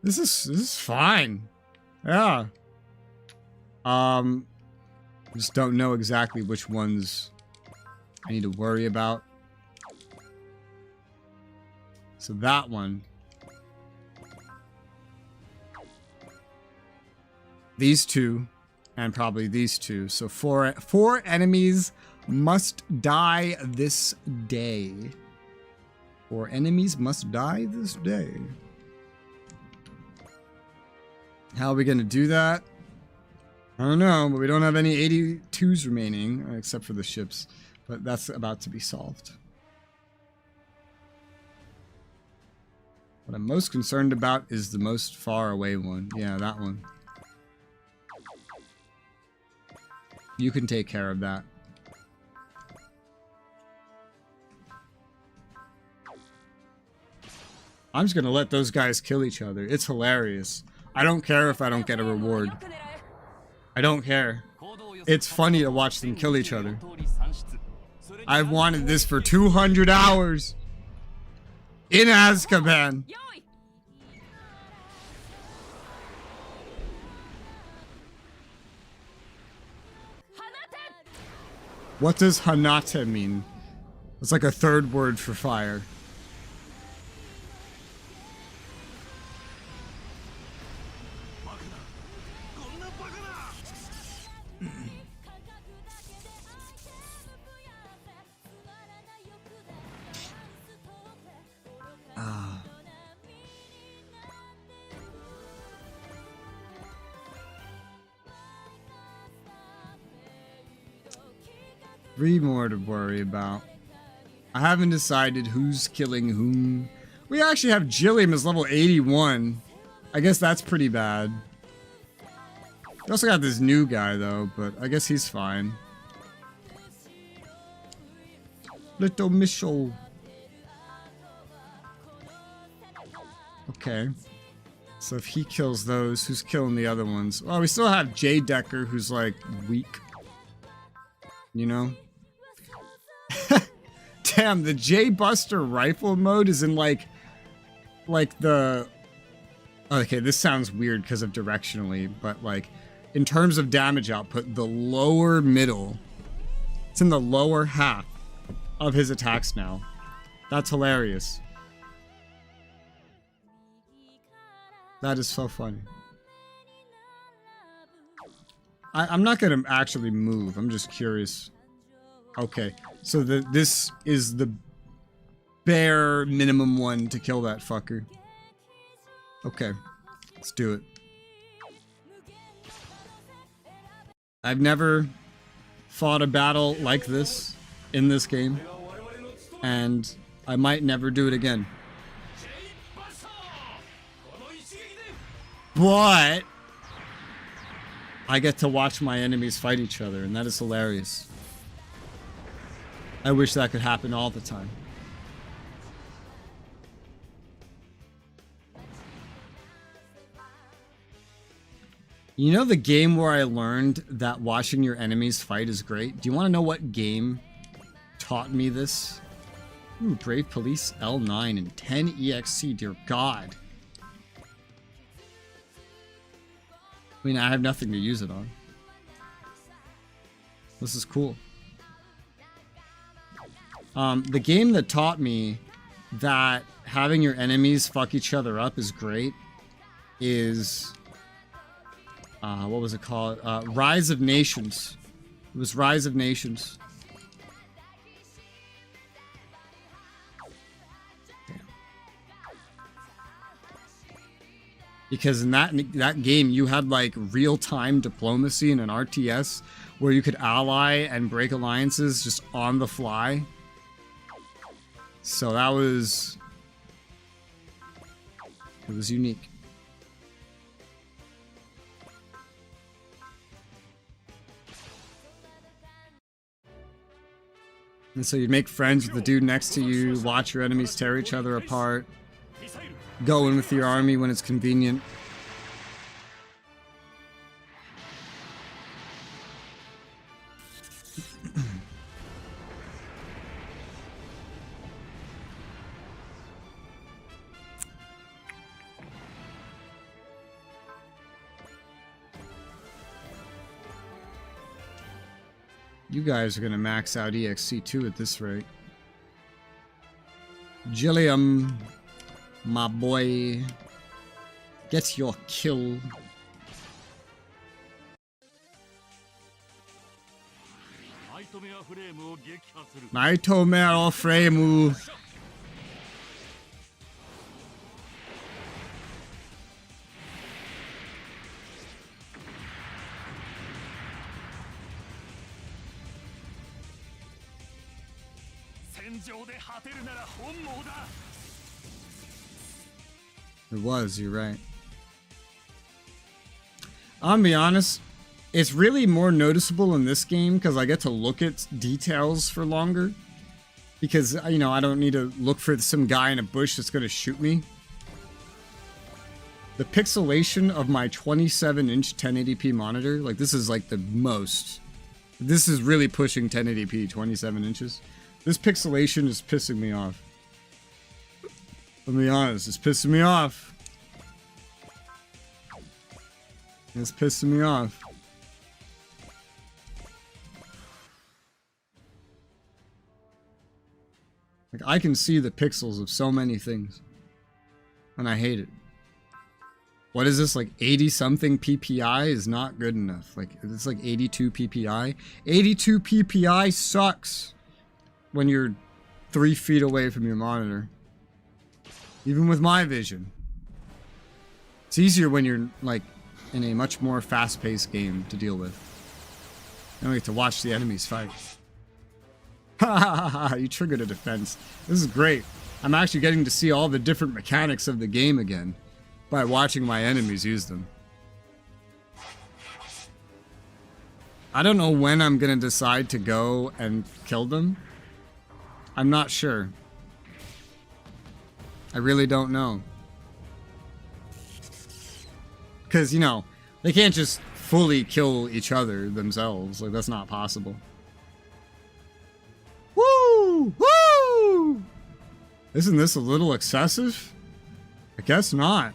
This is fine. Yeah. Just don't know exactly which ones I need to worry about. So that one. These two. And probably these two. So four enemies must die this day. 4 enemies must die this day. How are we going to do that? I don't know, but we don't have any 82s remaining, except for the ships. But that's about to be solved. What I'm most concerned about is the most far away one. Yeah, that one. You can take care of that. I'm just gonna let those guys kill each other. It's hilarious. I don't care if I don't get a reward. I don't care. It's funny to watch them kill each other. I've wanted this for 200 hours. In Azkaban. What does Hanata mean? It's like a third word for fire. Three more to worry about. I haven't decided who's killing whom. We actually have Jilliam as level 81. I guess that's pretty bad. We also got this new guy though, but I guess he's fine. Little Michelle. Okay. So if he kills those, who's killing the other ones? Well, we still have Jay Decker, who's like weak. You know? Damn, the J Buster rifle mode is in like the... Okay, this sounds weird because of directionally, but like in terms of damage output, the lower middle, it's in the lower half of his attacks now. That's hilarious. That is so funny. I'm not gonna actually move. I'm just curious. Okay, so this is the bare minimum one to kill that fucker. Okay, let's do it. I've never fought a battle like this in this game, and I might never do it again. But I get to watch my enemies fight each other, and that is hilarious. I wish that could happen all the time. You know the game where I learned that watching your enemies fight is great? Do you want to know what game taught me this? Ooh, Brave Police L9 and 10 EXC, dear God. I mean, I have nothing to use it on. This is cool. The game that taught me that having your enemies fuck each other up is great is... what was it called? Rise of Nations. It was Rise of Nations. Because in that game, you had like real-time diplomacy in an RTS where you could ally and break alliances just on the fly. So that was... it was unique. And so you'd make friends with the dude next to you, watch your enemies tear each other apart, go in with your army when it's convenient. You guys are gonna max out EXC2 at this rate. Gilliam, my boy, get your kill. Nightmare frame. It was, you're right. I'm gonna be honest, it's really more noticeable in this game because I get to look at details for longer. Because, you know, I don't need to look for some guy in a bush that's gonna shoot me. The pixelation of my 27-inch 1080p monitor, like this is like the most. This is really pushing 1080p, 27 inches. This pixelation is pissing me off. I'll be honest, it's pissing me off. It's pissing me off. Like, I can see the pixels of so many things. And I hate it. What is this, like 80 something PPI is not good enough. Like, it's like 82 PPI. 82 PPI sucks when you're 3 feet away from your monitor. Even with my vision. It's easier when you're like in a much more fast-paced game to deal with. I don't get to watch the enemies fight. Ha ha ha, you triggered a defense. This is great. I'm actually getting to see all the different mechanics of the game again by watching my enemies use them. I don't know when I'm gonna decide to go and kill them. I'm not sure. I really don't know. Because, you know, they can't just fully kill each other themselves. Like, that's not possible. Woo! Woo! Isn't this a little excessive? I guess not.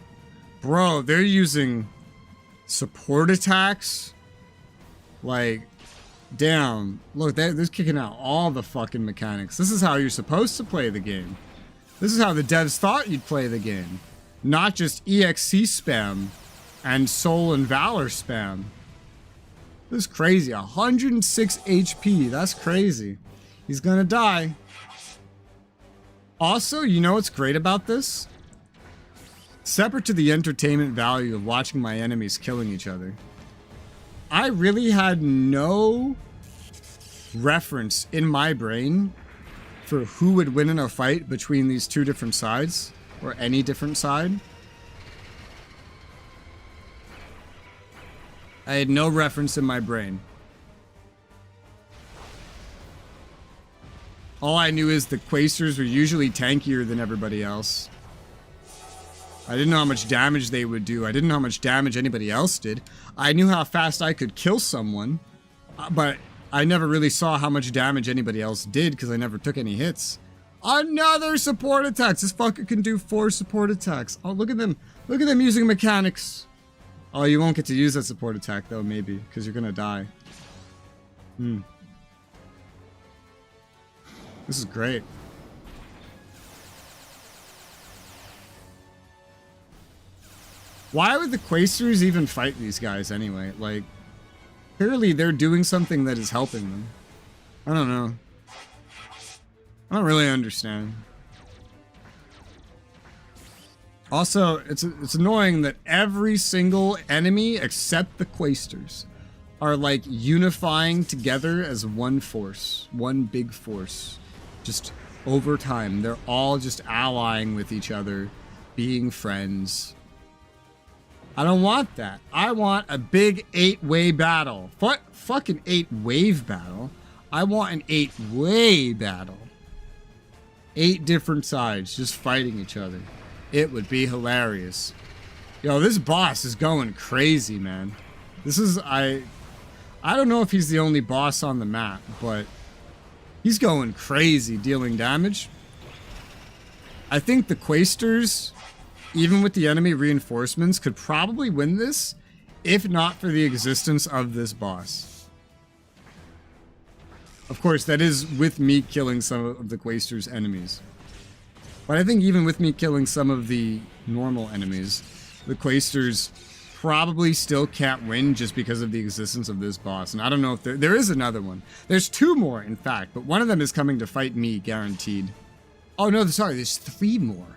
Bro, they're using support attacks. Like, damn. Look, they're kicking out all the fucking mechanics. This is how you're supposed to play the game. This is how the devs thought you'd play the game. Not just EXC spam and Soul and Valor spam. This is crazy. 106 HP. That's crazy. He's gonna die. Also, you know what's great about this? Separate to the entertainment value of watching my enemies killing each other, I really had no reference in my brain for who would win in a fight between these two different sides, or any different side. I had no reference in my brain. All I knew is the Quasters were usually tankier than everybody else. I didn't know how much damage they would do. I didn't know how much damage anybody else did. I knew how fast I could kill someone, but I never really saw how much damage anybody else did because I never took any hits. Another support attack. This fucker can do 4 support attacks. Oh, look at them. Look at them using mechanics. Oh, you won't get to use that support attack though, maybe, because you're gonna die. This is great. Why would the Quasters even fight these guys anyway? Like, clearly they're doing something that is helping them. I don't know. I don't really understand. Also, it's annoying that every single enemy except the Quasters are like unifying together as one force, one big force. Just over time, they're all just allying with each other, being friends. I don't want that. I want a big 8-way battle. Fucking 8-wave battle. I want an 8-way battle. 8 different sides just fighting each other. It would be hilarious. Yo, this boss is going crazy, man. This is, I don't know if he's the only boss on the map, but he's going crazy dealing damage. I think the Quasters, even with the enemy reinforcements, could probably win this, if not for the existence of this boss. Of course, that is with me killing some of the Quasters' enemies. But I think even with me killing some of the normal enemies, the Quasters probably still can't win just because of the existence of this boss. And I don't know if there is another one. There's 2 more, in fact, but one of them is coming to fight me, guaranteed. Oh no, sorry, there's 3 more.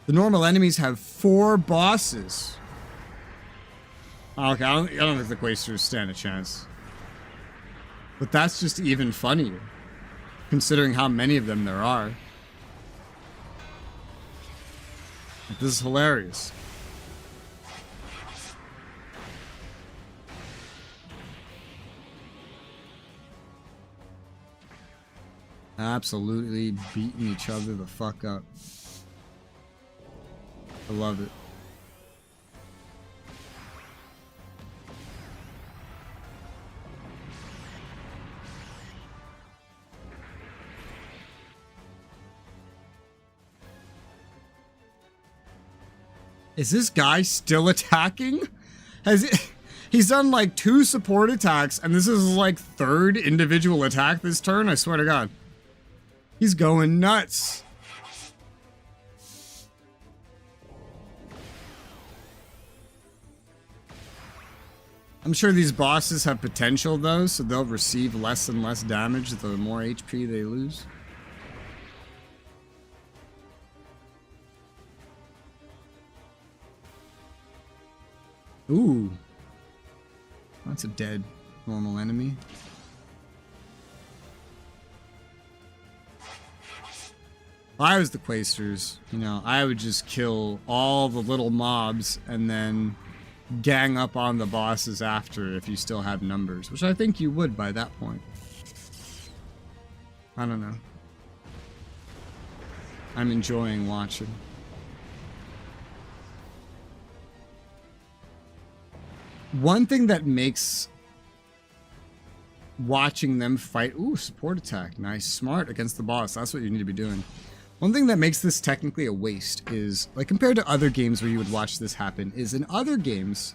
The normal enemies have 4 bosses. Oh, okay, I don't think the Quasters stand a chance. But that's just even funnier, considering how many of them there are. This is hilarious. Absolutely beating each other the fuck up. I love it. Is this guy still attacking? He's done like 2 support attacks, and this is like 3rd individual attack this turn? I swear to God. He's going nuts. I'm sure these bosses have potential though, so they'll receive less and less damage the more HP they lose. Ooh. That's a dead normal enemy. If I was the Quasters, you know, I would just kill all the little mobs and then gang up on the bosses after if you still have numbers, which I think you would by that point. I don't know. I'm enjoying watching. One thing that makes watching them fight... Ooh, support attack. Nice. Smart against the boss. That's what you need to be doing. One thing that makes this technically a waste is, like, compared to other games where you would watch this happen, is in other games,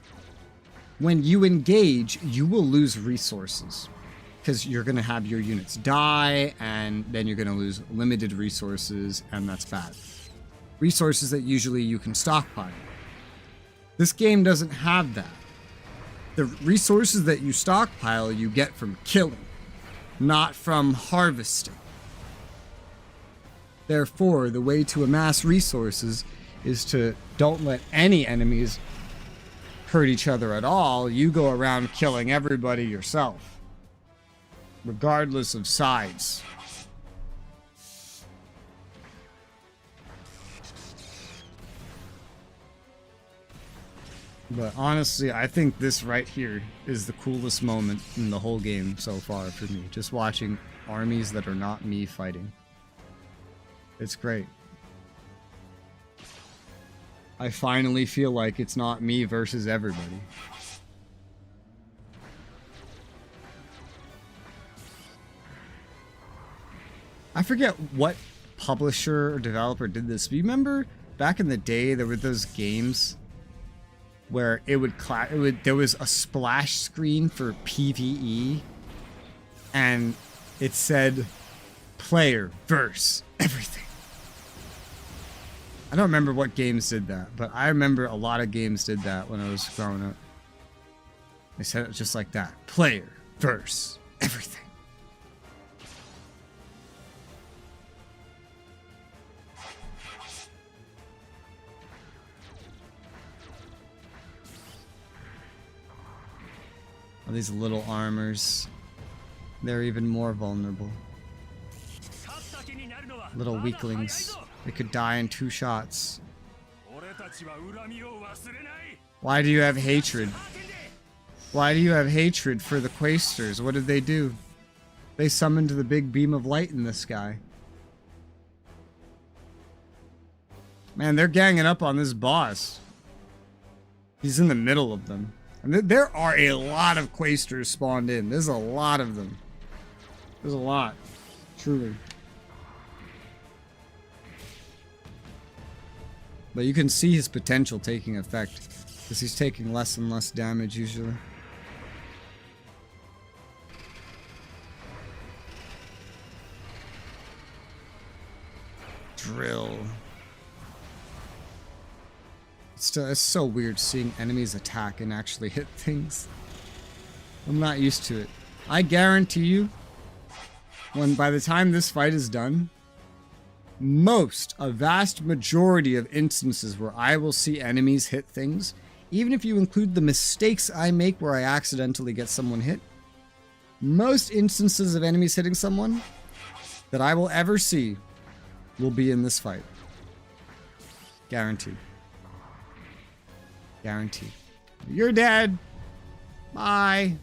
when you engage, you will lose resources. Because you're going to have your units die, and then you're going to lose limited resources, and that's bad. Resources that usually you can stockpile. This game doesn't have that. The resources that you stockpile, you get from killing, not from harvesting. Therefore, the way to amass resources is to don't let any enemies hurt each other at all. You go around killing everybody yourself, regardless of size. But honestly, I think this right here is the coolest moment in the whole game so far for me. Just watching armies that are not me fighting. It's great. I finally feel like it's not me versus everybody. I forget what publisher or developer did this, but you remember back in the day there were those games where there was a splash screen for PvE and it said player versus everything. I don't remember what games did that, but I remember a lot of games did that when I was growing up. They said it just like that. Player versus everything. Oh, these little armors. They're even more vulnerable. Little weaklings. They could die in 2 shots. Why do you have hatred? Why do you have hatred for the Quaestors? What did they do? They summoned the big beam of light in the sky. Man, they're ganging up on this boss. He's in the middle of them. And there are a lot of Quaestors spawned in. There's a lot of them. There's a lot. Truly. But you can see his potential taking effect. Because he's taking less and less damage usually. Drill. It's so weird seeing enemies attack and actually hit things. I'm not used to it. I guarantee you, by the time this fight is done, a vast majority of instances where I will see enemies hit things, even if you include the mistakes I make where I accidentally get someone hit, most instances of enemies hitting someone that I will ever see will be in this fight. Guaranteed. Guaranteed. You're dead. Bye.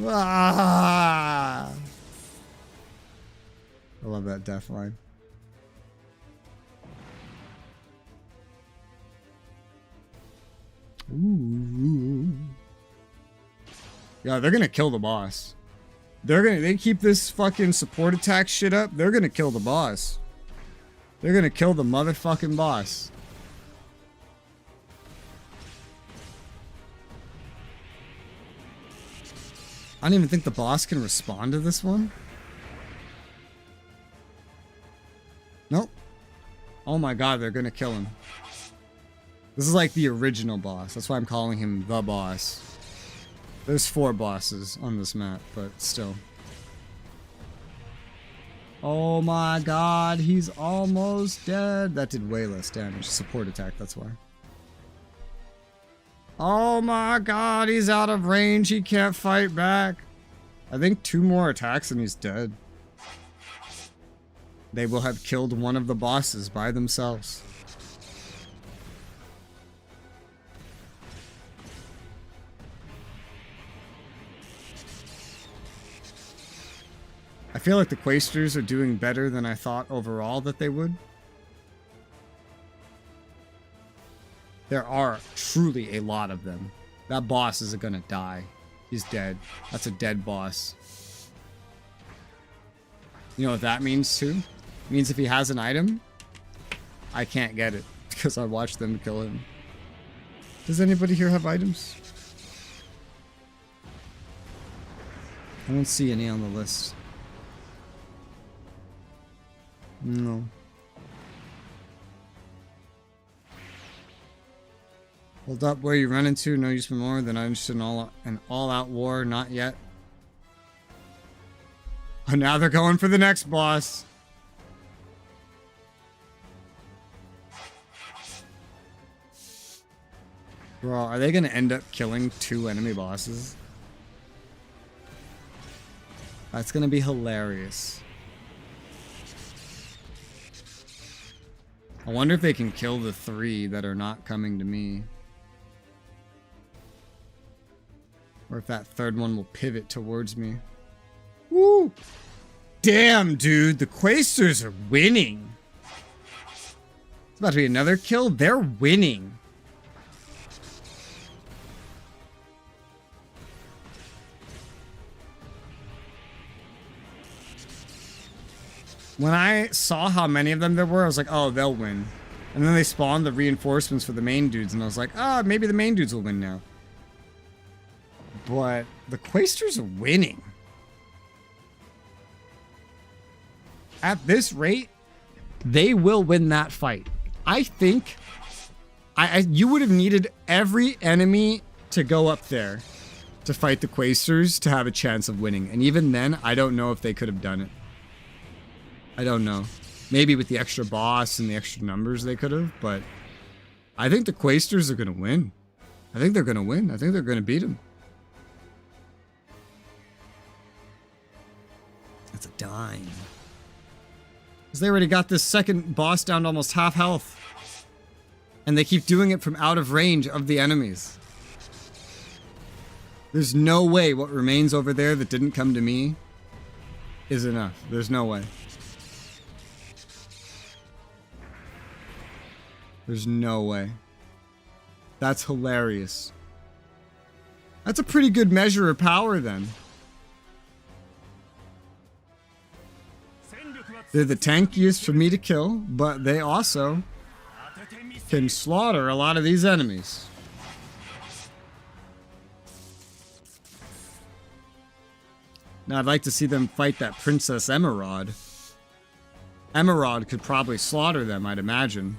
Ah! I love that death line. Ooh. Yeah, they're gonna kill the boss. They keep this fucking support attack shit up, they're gonna kill the boss. They're gonna kill the motherfucking boss. I don't even think the boss can respond to this one. Nope. Oh my god, they're gonna kill him. This is like the original boss. That's why I'm calling him the boss. There's 4 bosses on this map, but still. Oh my god, he's almost dead. That did way less damage. Support attack, that's why. Oh my god, he's out of range. He can't fight back. I think 2 more attacks and he's dead. They will have killed one of the bosses by themselves. I feel like the Quaestors are doing better than I thought overall that they would. There are truly a lot of them. That boss isn't gonna die. He's dead. That's a dead boss. You know what that means too? It means if he has an item, I can't get it because I watched them kill him. Does anybody here have items? I don't see any on the list. No. Hold up, where you run into? No use for more than I'm interested in an all-out war. Not yet. Oh, now they're going for the next boss. Bro, are they gonna end up killing 2 enemy bosses? That's gonna be hilarious. I wonder if they can kill the 3 that are not coming to me. Or if that 3rd one will pivot towards me. Woo! Damn, dude, the Quasters are winning. It's about to be another kill. They're winning. When I saw how many of them there were, I was like, oh, they'll win. And then they spawned the reinforcements for the main dudes, and I was like, ah, maybe the main dudes will win now. But the Quasters are winning. At this rate, they will win that fight. I think you would have needed every enemy to go up there to fight the Quasters to have a chance of winning. And even then, I don't know if they could have done it. I don't know. Maybe with the extra boss and the extra numbers they could have, but I think the Quasters are going to win. I think they're going to win. I think they're going to beat them. That's a dime. Because they already got this second boss down to almost half health. And they keep doing it from out of range of the enemies. There's no way what remains over there that didn't come to me is enough. There's no way. There's no way. That's hilarious. That's a pretty good measure of power then. They're the tankiest for me to kill, but they also can slaughter a lot of these enemies. Now I'd like to see them fight that Princess Emerald. Emerald could probably slaughter them, I'd imagine.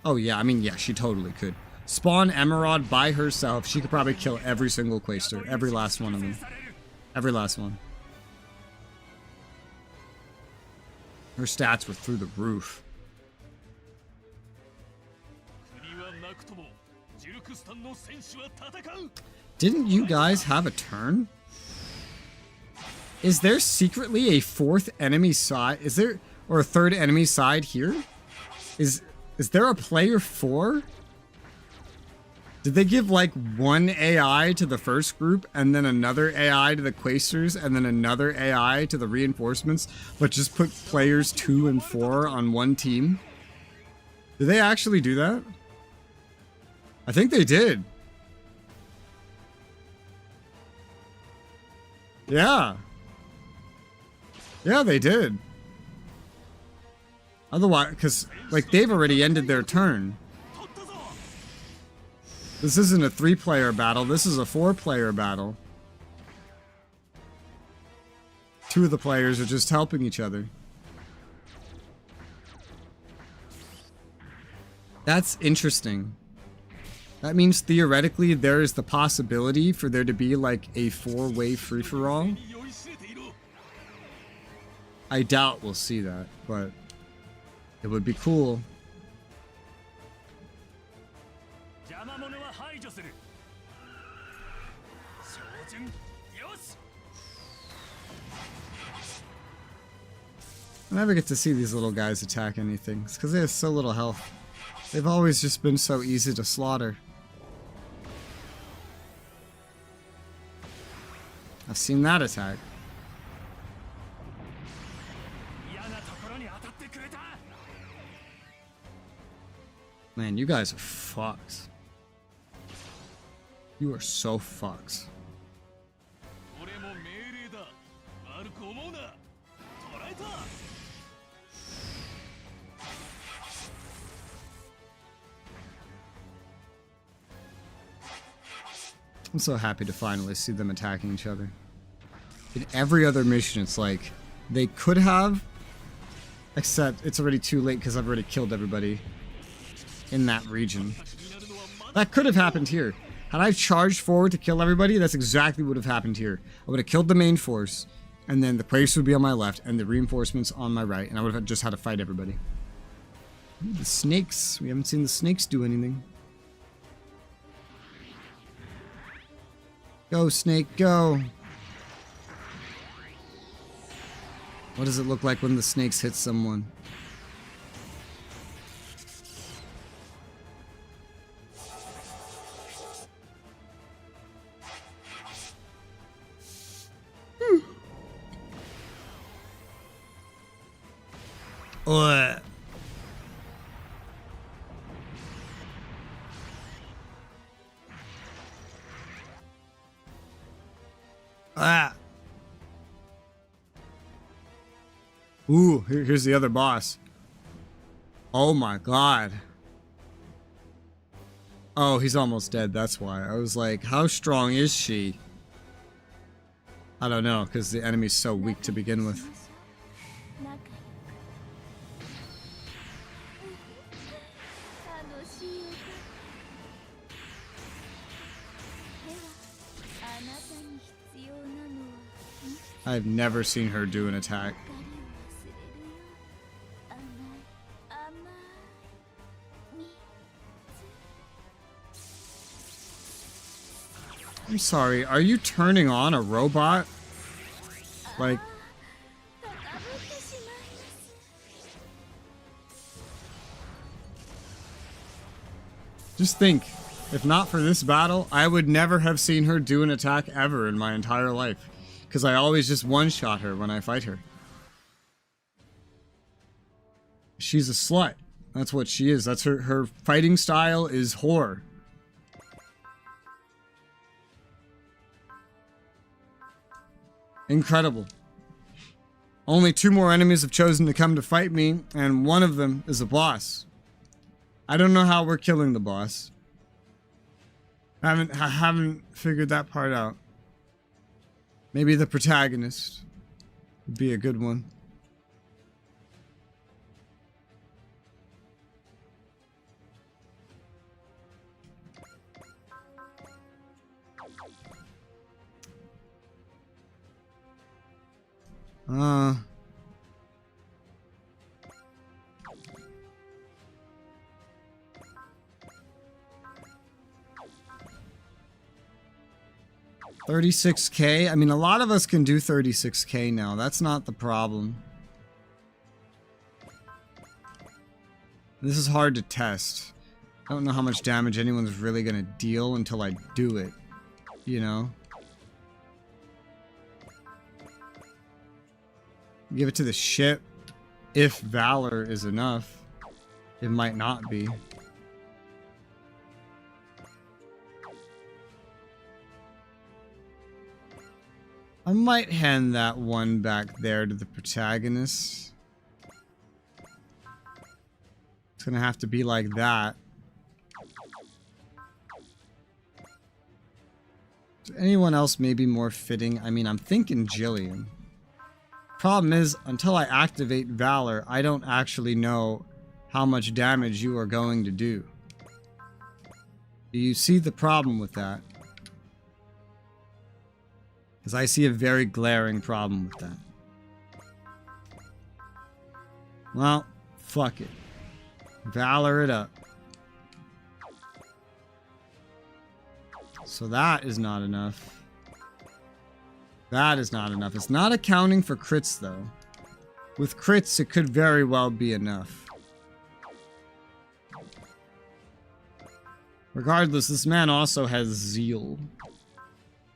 Oh yeah, I mean, yeah, she totally could. Spawn Emerald by herself, she could probably kill every single Quaster. Every last one of them. Every last one. Her stats were through the roof. Didn't you guys have a turn? Is there secretly a 4th enemy side? Is there, or a 3rd enemy side here? Is there a player 4? Did they give like one AI to the first group and then another AI to the Quasters and then another AI to the reinforcements, but just put players 2 and 4 on one team? Did they actually do that? I think they did. Yeah. Yeah, they did. Otherwise, because, like, they've already ended their turn. This isn't a 3-player battle, this is a 4-player battle. 2 of the players are just helping each other. That's interesting. That means theoretically there is the possibility for there to be like a 4-way free-for-all. I doubt we'll see that, but it would be cool. I never get to see these little guys attack anything. It's because they have so little health. They've always just been so easy to slaughter. I've seen that attack. Man, you guys are fucked. You are so fucked. I'm so happy to finally see them attacking each other. In every other mission, it's like, they could have, except it's already too late because I've already killed everybody in that region. That could have happened here. Had I charged forward to kill everybody, that's exactly what would have happened here. I would have killed the main force, and then the Quaster would be on my left, and the reinforcements on my right, and I would have just had to fight everybody. Ooh, the snakes. We haven't seen the snakes do anything. Go, snake, go! What does it look like when the snakes hit someone? Ugh. Ah. Ooh, here's the other boss. Oh my god. Oh, he's almost dead, that's why. I was like, how strong is she? I don't know, because the enemy's so weak to begin with. I've never seen her do an attack. I'm sorry, are you turning on a robot? Like... Just think, if not for this battle, I would never have seen her do an attack ever in my entire life. Because I always just one-shot her when I fight her. She's a slut. That's what she is. That's her fighting style is whore. Incredible. Only 2 more enemies have chosen to come to fight me, and one of them is a boss. I don't know how we're killing the boss. I haven't figured that part out. Maybe the protagonist would be a good one. Uh... 36k? I mean, a lot of us can do 36k now. That's not the problem. This is hard to test. I don't know how much damage anyone's really gonna deal until I do it. You know? Give it to the ship. If Valor is enough. It might not be. I might hand that one back there to the protagonist. It's gonna have to be like that. Is anyone else maybe more fitting? I mean, I'm thinking Jillian. Problem is, until I activate Valor, I don't actually know how much damage you are going to do. Do you see the problem with that? Because I see a very glaring problem with that. Well, fuck it. Valor it up. So that is not enough. That is not enough. It's not accounting for crits, though. With crits, it could very well be enough. Regardless, this man also has zeal.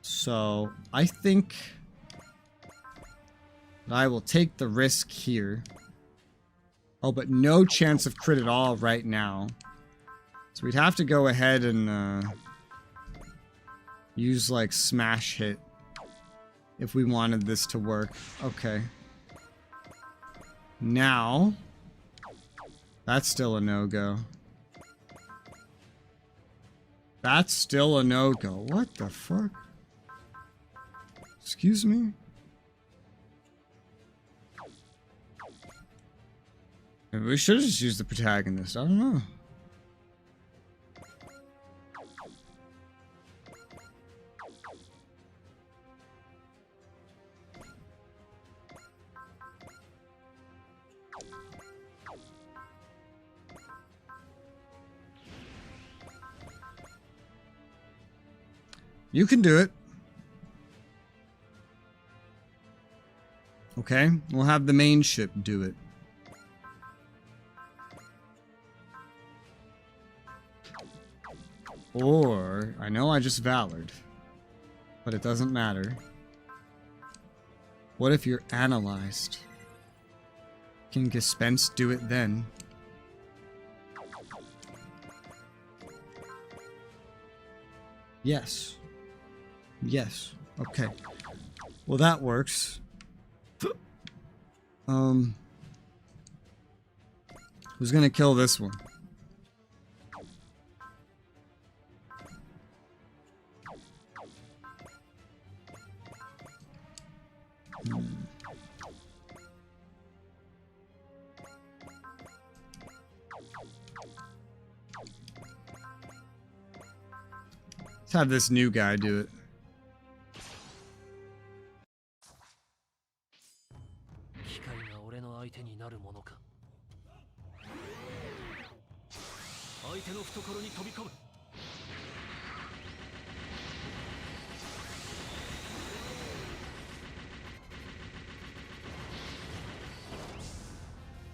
So, I think that I will take the risk here. Oh, but no chance of crit at all right now. So we'd have to go ahead and use, like, smash hit if we wanted this to work. Okay. Now, that's still a no-go. That's still a no-go. What the fuck? Excuse me? Maybe we should have just used the protagonist. I don't know. You can do it. Okay, we'll have the main ship do it. Or, I know I just valored, but it doesn't matter. What if you're analyzed? Can Gespenst do it then? Yes. Yes. Okay. Well, that works. Who's gonna kill this one? Let's have this new guy do it. 機械が俺の相手になるものか。相手の懐に飛び込む。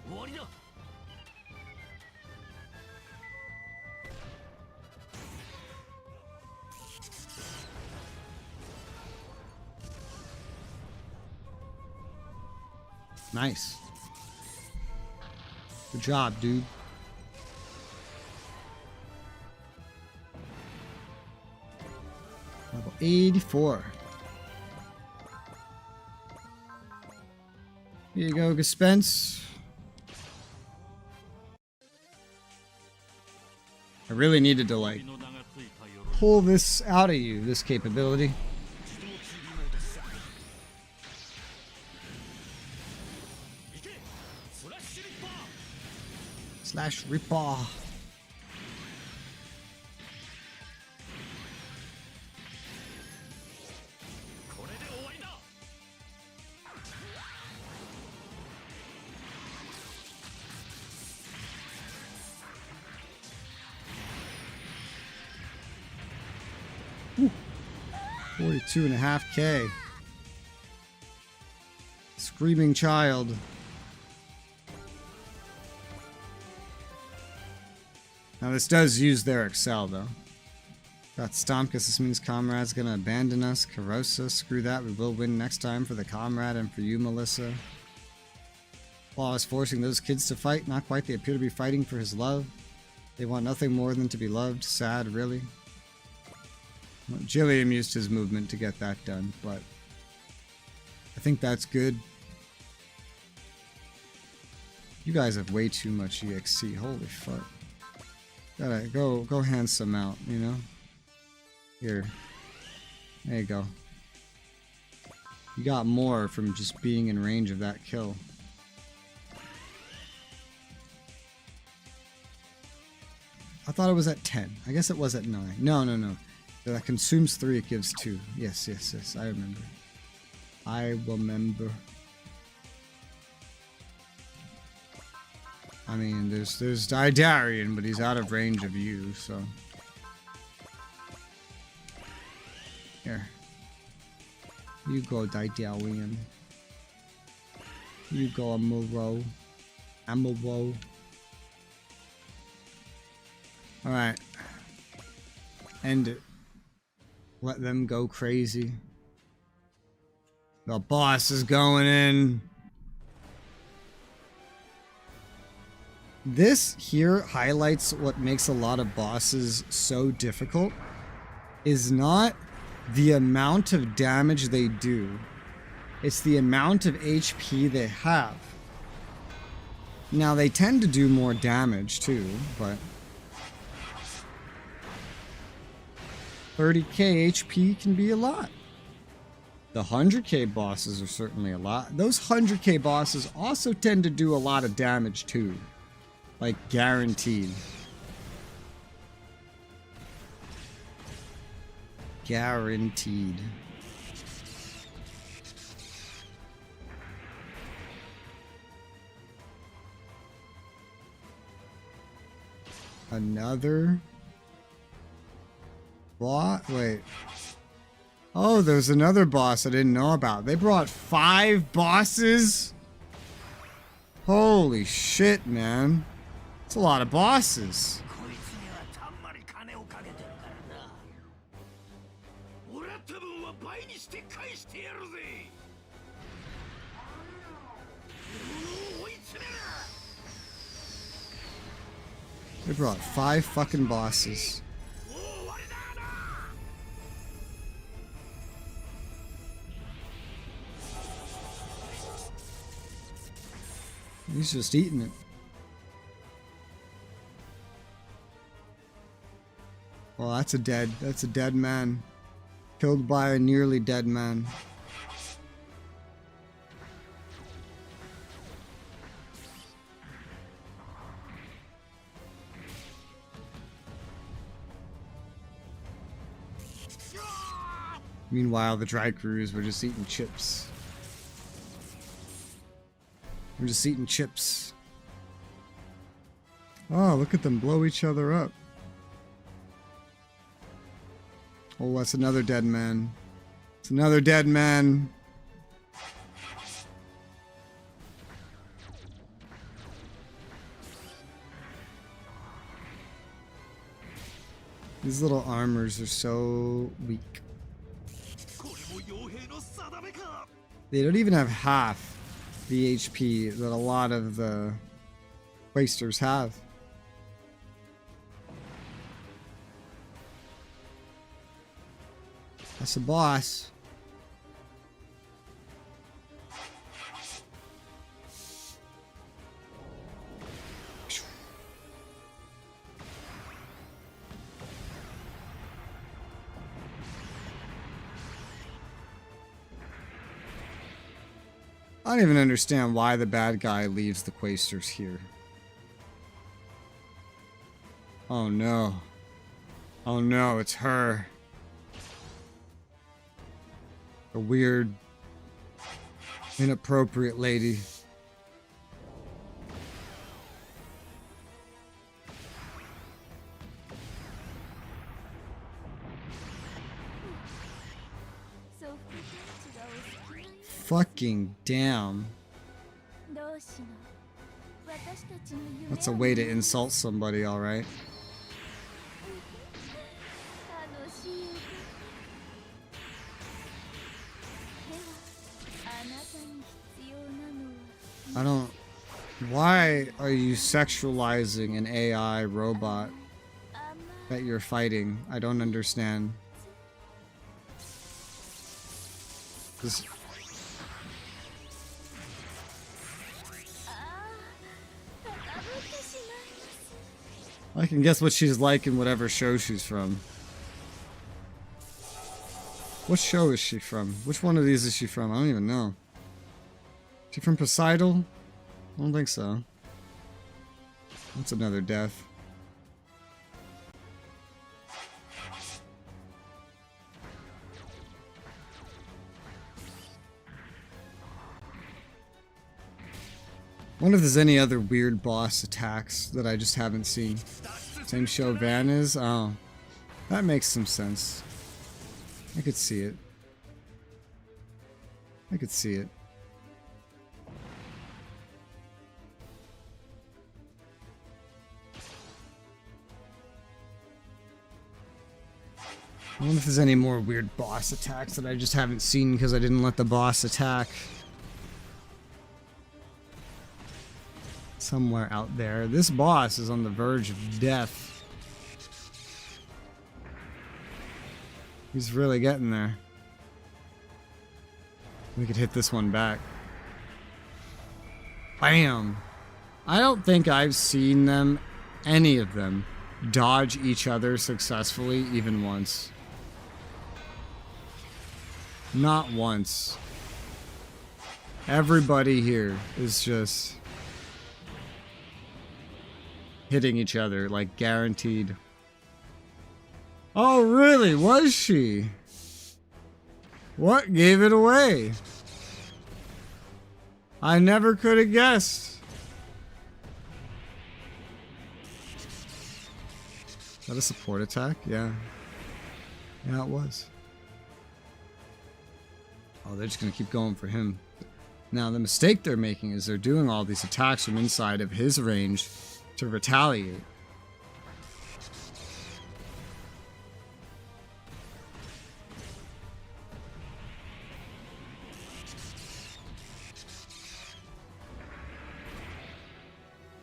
終わりだ。Nice. Good job, dude. Level 84. Here you go, Gespenst. I really needed to, like, pull this out of you, this capability. Slash Ripper. Whew. 42.5K. Screaming child. Now this does use their Excel though. Got Stomp because this means Comrade's gonna abandon us. Carosa, screw that, we will win next time for the Comrade and for you, Melissa. Law is forcing those kids to fight, not quite, they appear to be fighting for his love. They want nothing more than to be loved. Sad, really. Well, Gilliam used his movement to get that done, but I think that's good. You guys have way too much EXC, holy fuck. Gotta go hand some out, you know? Here. There you go. You got more from just being in range of that kill. I thought it was at 10. I guess it was at 9. No. That consumes 3, it gives 2. Yes. I remember. I remember. I mean, there's Didarian, but he's out of range of you, so. Here. You go, Didarian. You go, Amuro. Amuro. Alright. End it. Let them go crazy. The boss is going in. This here highlights what makes a lot of bosses so difficult. Is not the amount of damage they do. It's the amount of HP they have. Now they tend to do more damage too, but 30k HP can be a lot. The 100k bosses are certainly a lot. Those 100k bosses also tend to do a lot of damage too. Like, guaranteed. Guaranteed. Another boss? Wait. Oh, there's another boss I didn't know about. They brought 5 bosses? Holy shit, man. That's a lot of bosses. They brought 5 fucking bosses. He's just eating it. Well, that's a dead man. Killed by a nearly dead man. Meanwhile, the dry crews were just eating chips. We're just eating chips. Oh, look at them blow each other up. Oh, that's another dead man. It's another dead man. These little armors are so weak. They don't even have half the HP that a lot of the wasters have. That's a boss. I don't even understand why the bad guy leaves the Quasters here. Oh no. Oh no, it's her. A weird, inappropriate lady. Fucking damn. That's a way to insult somebody, alright. I don't... Why are you sexualizing an AI robot that you're fighting? I don't understand. This... I can guess what she's like in whatever show she's from. What show is she from? Which one of these is she from? I don't even know. Is she from Poseidon? I don't think so. That's another death. I wonder if there's any other weird boss attacks that I just haven't seen. Same show Van is? Oh. That makes some sense. I could see it. I could see it. I wonder if there's any more weird boss attacks that I just haven't seen because I didn't let the boss attack. Somewhere out there. This boss is on the verge of death. He's really getting there. We could hit this one back. Bam! I don't think I've seen them, any of them, dodge each other successfully even once. Not once. Everybody here is just hitting each other, like guaranteed. Oh, really? Was she? What gave it away? I never could have guessed. Is that a support attack? Yeah. Yeah, it was. Oh, they're just gonna keep going for him. Now, the mistake they're making is they're doing all these attacks from inside of his range to retaliate.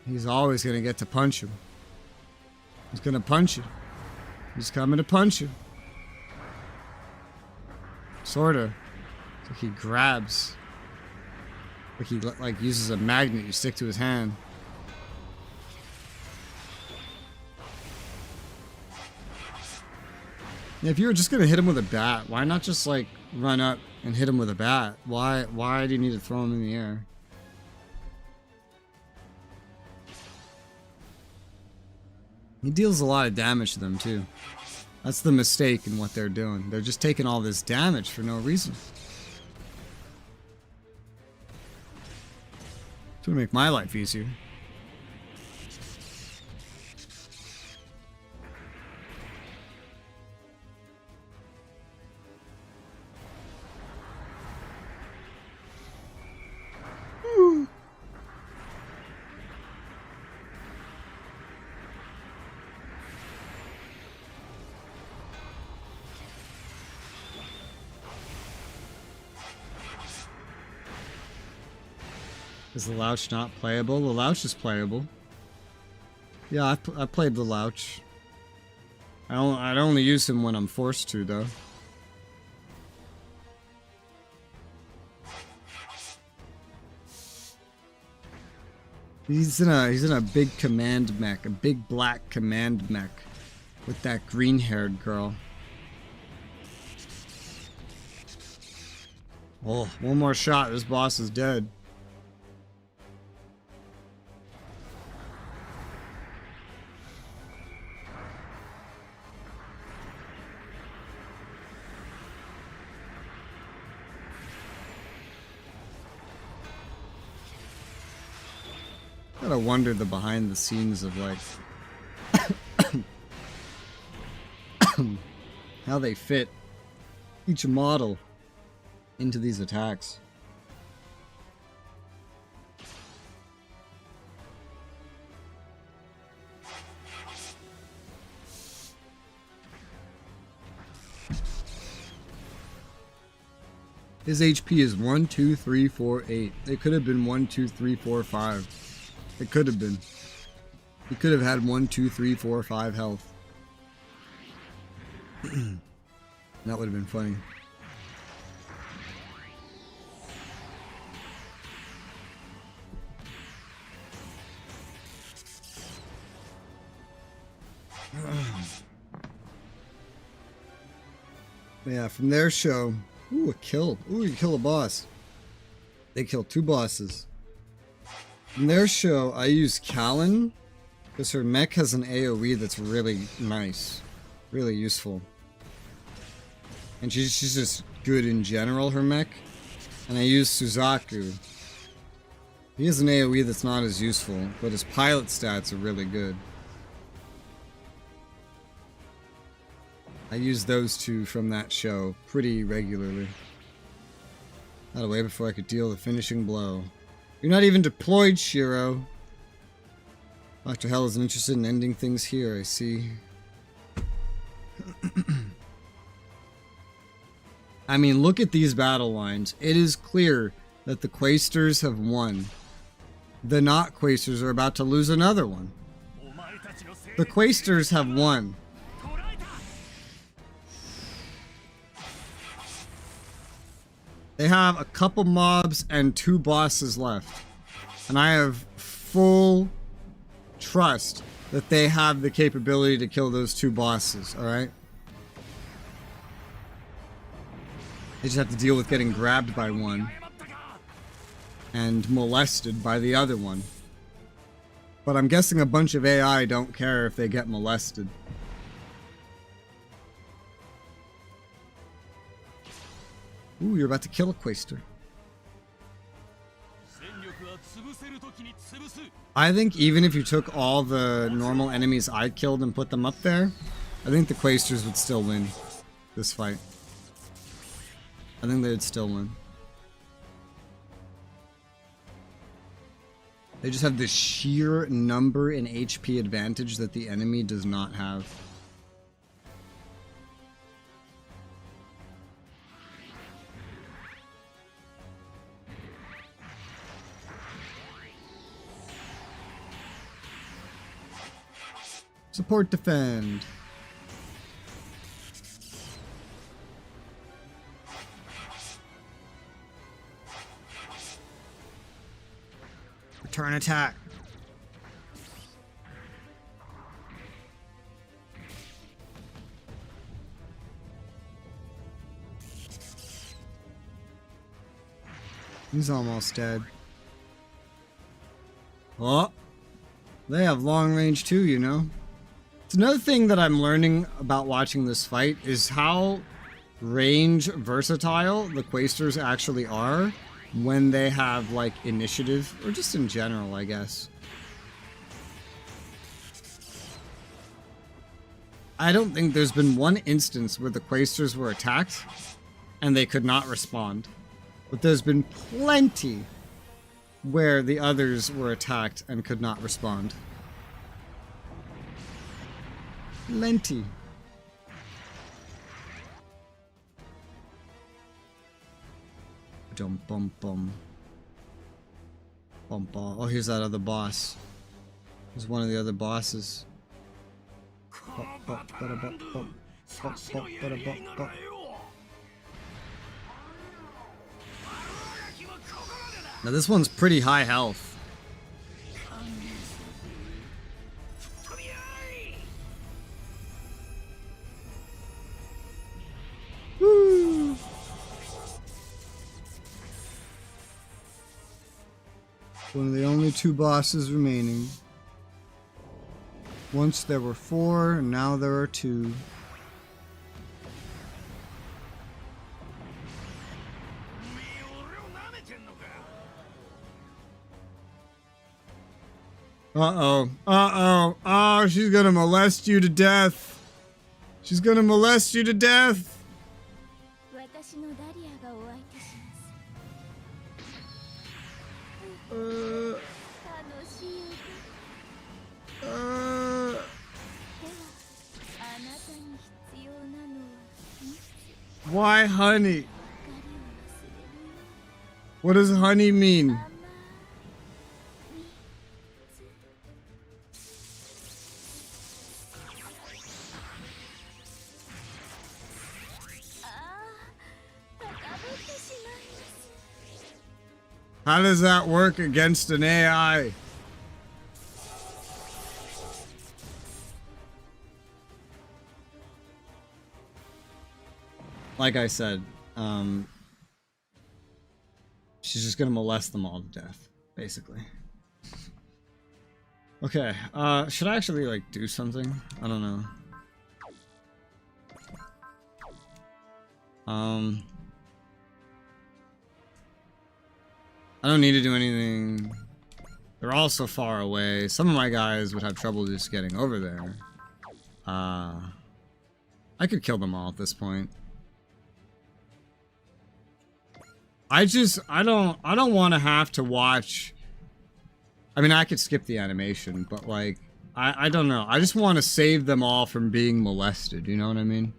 He's always gonna get to punch him. He's gonna punch you. He's coming to punch you. Sorta. It's like he grabs. Like he like uses a magnet you stick to his hand. Yeah, if you were just gonna hit him with a bat, why not just like run up and hit him with a bat? Why do you need to throw him in the air? He deals a lot of damage to them too. That's the mistake in what they're doing. They're just taking all this damage for no reason. It's gonna make my life easier. Is the Louch not playable? The Louch is playable. Yeah, I played the Louch. I'd only use him when I'm forced to, though. He's in a big command mech, a big black command mech, with that green-haired girl. Oh, one more shot. This boss is dead. Gotta wonder the behind the scenes of like how they fit each model into these attacks. His HP is 1, 2, 3, 4, 8. It could have been 1, 2, 3, 4, 5. It could have been. He could have had 1, 2, 3, 4, 5 health. That would have been funny. Yeah, from their show. Ooh, a kill. Ooh, you kill a boss. They kill 2 bosses. In their show, I use Kallen because her mech has an AoE that's really nice, really useful. And she's just good in general, her mech. And I use Suzaku. He has an AoE that's not as useful, but his pilot stats are really good. I use those 2 from that show pretty regularly. Got away before I could deal the finishing blow. You're not even deployed, Shiro. Dr. Hell isn't interested in ending things here, I see. I mean, look at these battle lines. It is clear that the Quasters have won. The not Quasters are about to lose another one. The Quasters have won. They have a couple mobs and 2 bosses left. And I have full trust that they have the capability to kill those 2 bosses, alright? They just have to deal with getting grabbed by one and molested by the other one. But I'm guessing a bunch of AI don't care if they get molested. Ooh, you're about to kill a Quaster. I think even if you took all the normal enemies I killed and put them up there, I think the Quasters would still win this fight. I think they would still win. They just have the sheer number and HP advantage that the enemy does not have. Support defend. Return attack. He's almost dead. Oh, they have long range too, you know. It's another thing that I'm learning about watching this fight is how range versatile the Quaestors actually are when they have like initiative, or just in general, I guess. I don't think there's been one instance where the Quaestors were attacked and they could not respond. But there's been plenty where the others were attacked and could not respond. Plenty. Dum bum bum. Bum bum. Oh, here's that other boss. Here's one of the other bosses. Now this one's pretty high health. Woo! One of the only two bosses remaining. Once there were 4, and now there are 2. Uh-oh. Uh-oh. Oh, she's gonna molest you to death. She's gonna molest you to death. Why honey? What does honey mean? How does that work against an AI? Like I said, she's just gonna molest them all to death, basically. Okay, should I actually, like, do something? I don't know. I don't need to do anything. They're all so far away. Some of my guys would have trouble just getting over there. I could kill them all at this point. I don't want to have to watch. I mean, I could skip the animation, but like, I don't know. I just want to save them all from being molested. You know what I mean?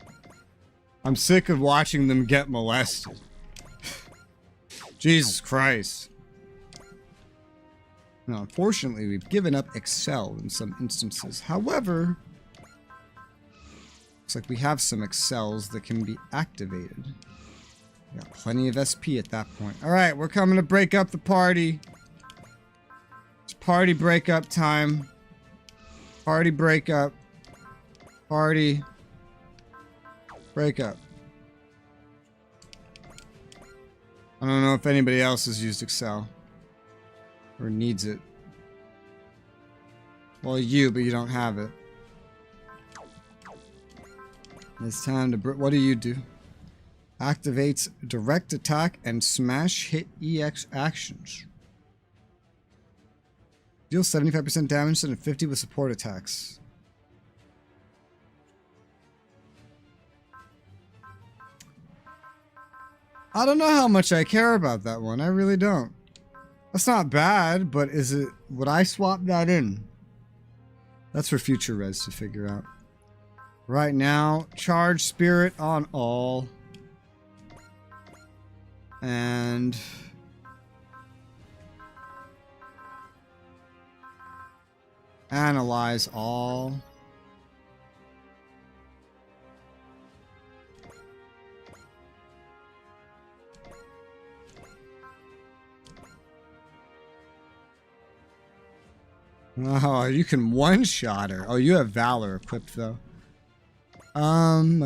I'm sick of watching them get molested. Jesus Christ. Now, unfortunately, we've given up Excel in some instances. However, looks like we have some Excels that can be activated. We got plenty of SP at that point. Alright, we're coming to break up the party. It's party breakup time. Party breakup. Party breakup. I don't know if anybody else has used Excel. Or needs it. Well, you, but you don't have it. It's time to... What do you do? Activates direct attack and smash hit EX actions. Deals 75% damage and 50 with support attacks. I don't know how much I care about that one. I really don't. That's not bad, but is it... Would I swap that in? That's for future res to figure out. Right now, charge spirit on all. And... analyze all. Oh, you can one-shot her. Oh, you have Valor equipped, though. Think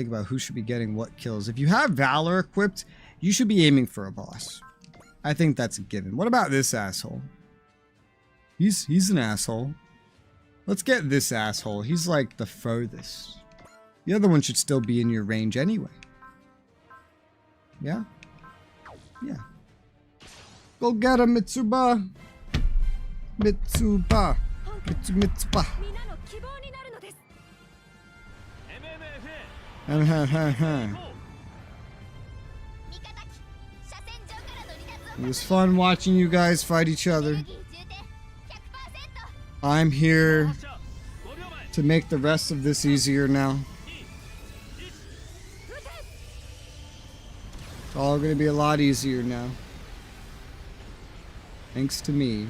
about who should be getting what kills. If you have Valor equipped, you should be aiming for a boss. I think that's a given. What about this asshole? He's an asshole. Let's get this asshole. He's like the furthest. The other one should still be in your range anyway. Yeah? Yeah. Go get him, Mitsuba! Mitsuba! Mitsuba! It was fun watching you guys fight each other. I'm here to make the rest of this easier now. It's all going to be a lot easier now. Thanks to me.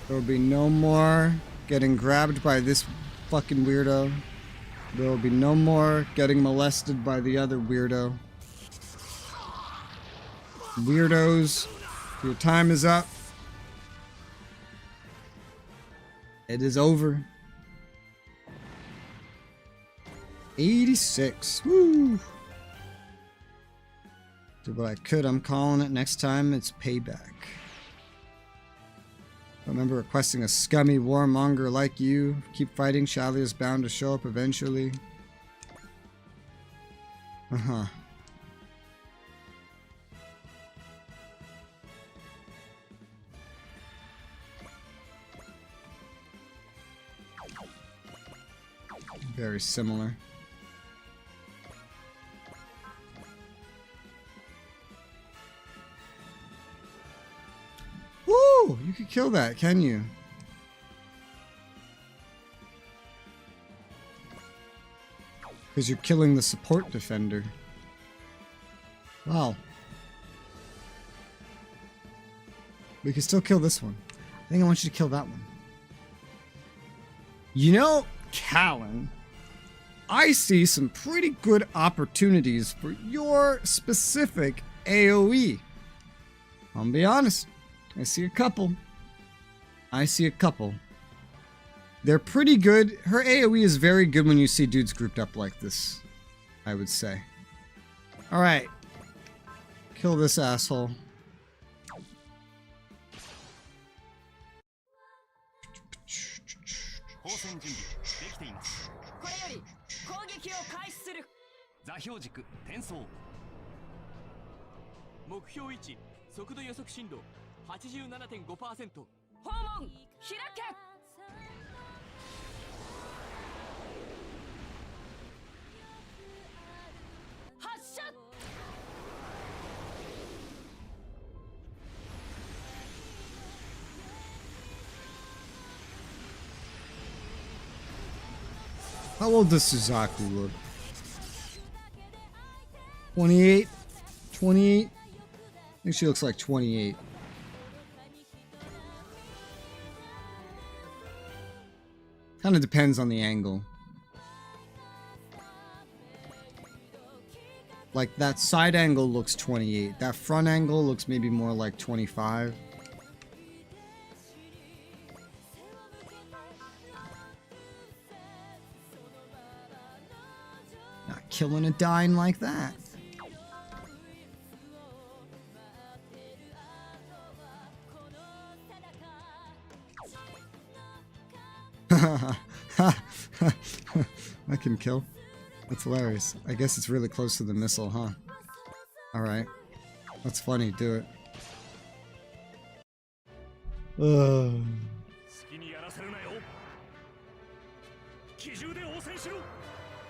There will be no more getting grabbed by this fucking weirdo. There will be no more getting molested by the other weirdo. Weirdos, your time is up. It is over. 86. Woo! Did what I could. I'm calling it. Next time, it's payback. I remember requesting a scummy warmonger like you. Keep fighting. Shally is bound to show up eventually. Uh-huh. Very similar. Woo! You could kill that, can you? Because you're killing the support defender. Wow. We can still kill this one. I think I want you to kill that one. You know, Callan, I see some pretty good opportunities for your specific AoE. I'll be honest. I see a couple. They're pretty good. Her AoE is very good when you see dudes grouped up like this, I would say. Alright. Kill this asshole. How old does Suzaku look? 28? 28? I think she looks like 28. Kind of depends on the angle. Like that side angle looks 28. That front angle looks maybe more like 25. Not killing a dime like that. I can kill. That's hilarious. I guess it's really close to the missile, huh? Alright. That's funny. Do it.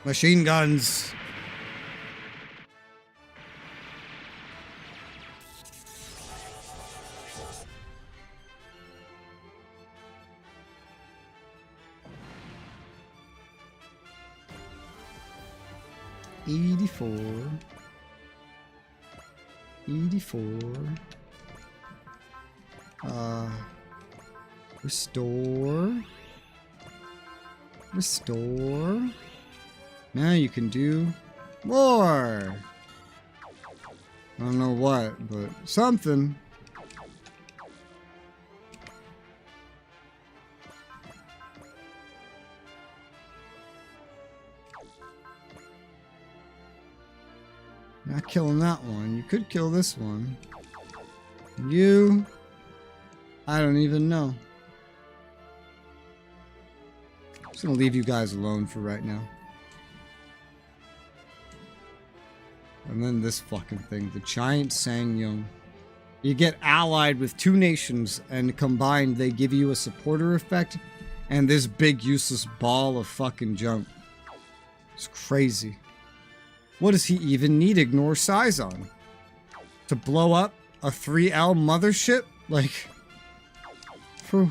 Machine guns. Restore. Now you can do more. I don't know what, but something. Not killing that one. You could kill this one. You... I don't even know. I'm just gonna leave you guys alone for right now. And then this fucking thing, the giant Sangyong. You get allied with two nations, and combined they give you a supporter effect, and this big useless ball of fucking junk. It's crazy. What does he even need Ignore Size on? To blow up a 3L mothership? Like, for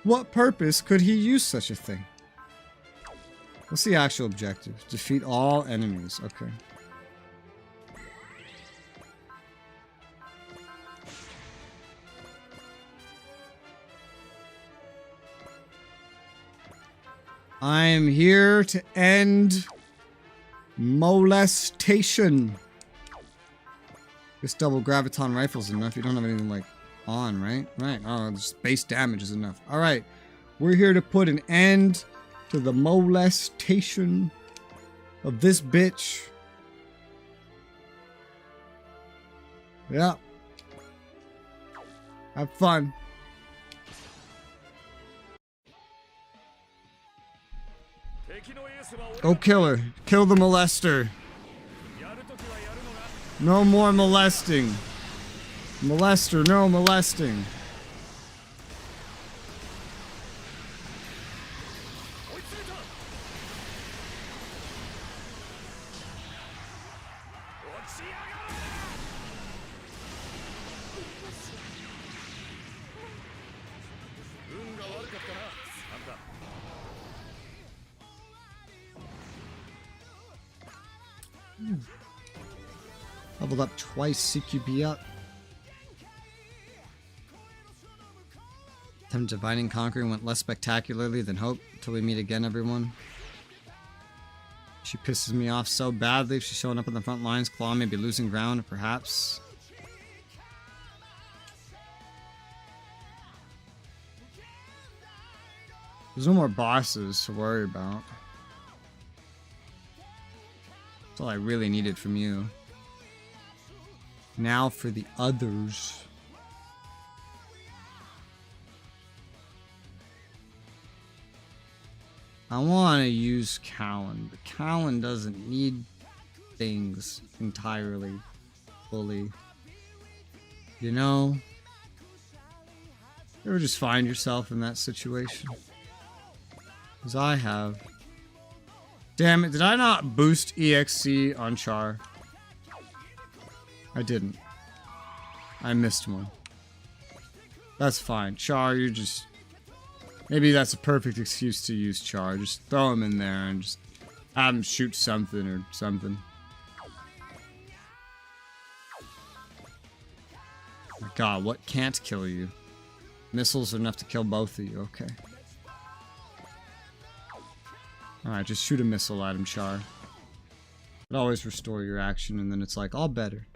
what purpose could he use such a thing? What's the actual objective? Defeat all enemies. Okay. I am here to end molestation. This double graviton rifle's enough. You don't have anything like on, right? Right. Oh, just base damage is enough. All right. We're here to put an end to the molestation of this bitch. Yeah. Have fun. Go kill her. Kill the molester. No more molesting. Molester, no molesting. Leveled up twice, CQB up. Attempt dividing conquering went less spectacularly than hoped. Until we meet again, everyone. She pisses me off so badly. If she's showing up on the front lines, Claw may be losing ground, perhaps. There's no more bosses to worry about. That's all I really needed from you. Now for the others. I want to use Callan, but Callan doesn't need things entirely, fully. You know? You ever just find yourself in that situation? Because I have. Damn it, did I not boost EXC on Char? I didn't. I missed one. That's fine. Char, you're just... Maybe that's a perfect excuse to use Char. Just throw him in there and just have him shoot something or something. My God, what can't kill you? Missiles are enough to kill both of you. Okay. Alright, just shoot a missile at him, Char. But always restore your action, and then it's like, all better.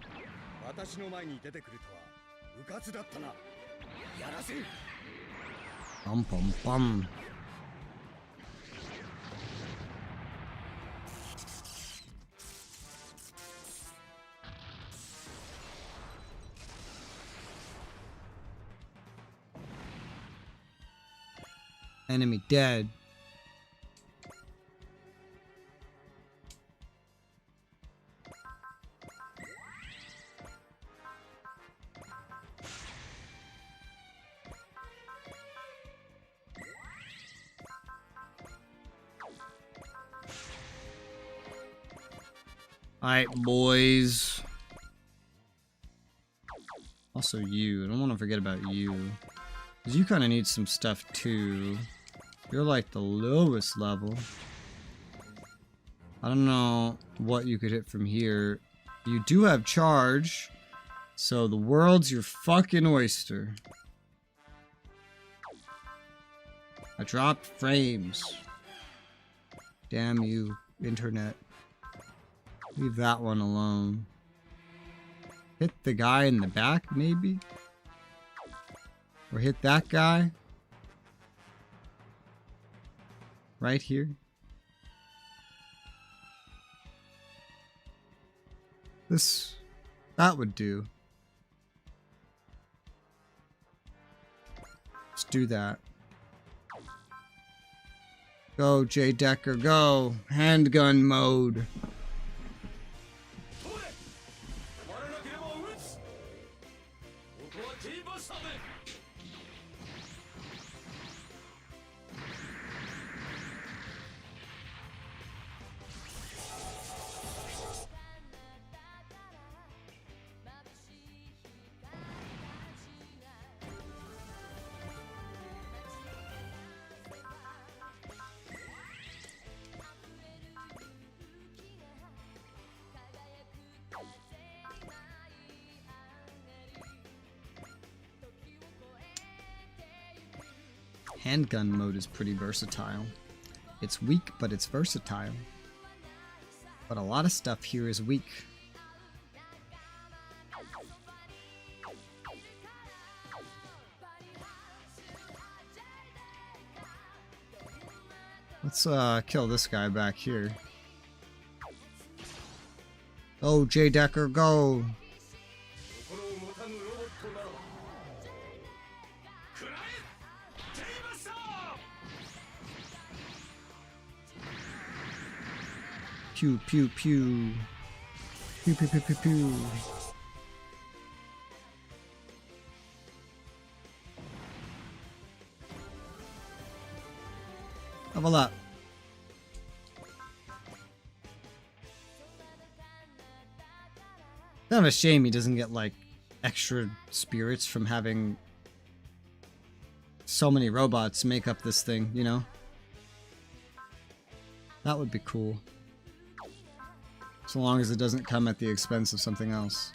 Bum bum bum. Enemy dead. Alright, boys. Also you. I don't want to forget about you. Because you kind of need some stuff too. You're like the lowest level. I don't know what you could hit from here. You do have charge. So the world's your fucking oyster. I dropped frames. Damn you, internet. Leave that one alone. hit the guy in the back, maybe? Or hit that guy? Right here? That would do. Let's do that. Go, J. Decker, go! Handgun mode. Handgun mode is pretty versatile. It's weak, but it's versatile. But a lot of stuff here is weak. Let's kill this guy back here. Go, J. Decker, go! Pew, pew, pew. Pew, pew, pew, pew, pew. Level up. Kind of a shame he doesn't get, like, extra spirits from having so many robots make up this thing, you know? That would be cool. So long as it doesn't come at the expense of something else.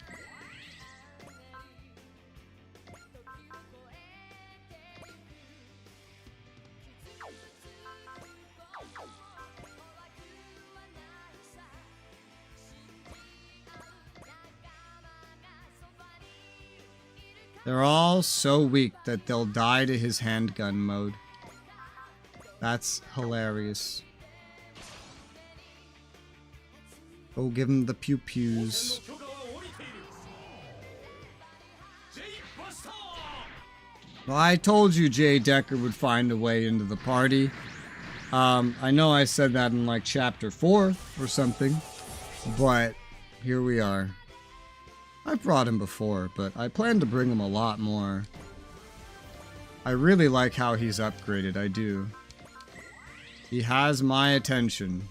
They're all so weak that they'll die to his handgun mode. That's hilarious. Oh, give him the pew-pews. Well, I told you J. Decker would find a way into the party. I know I said that in like chapter 4 or something, but here we are. I've brought him before, but I plan to bring him a lot more. I really like how he's upgraded, I do. He has my attention.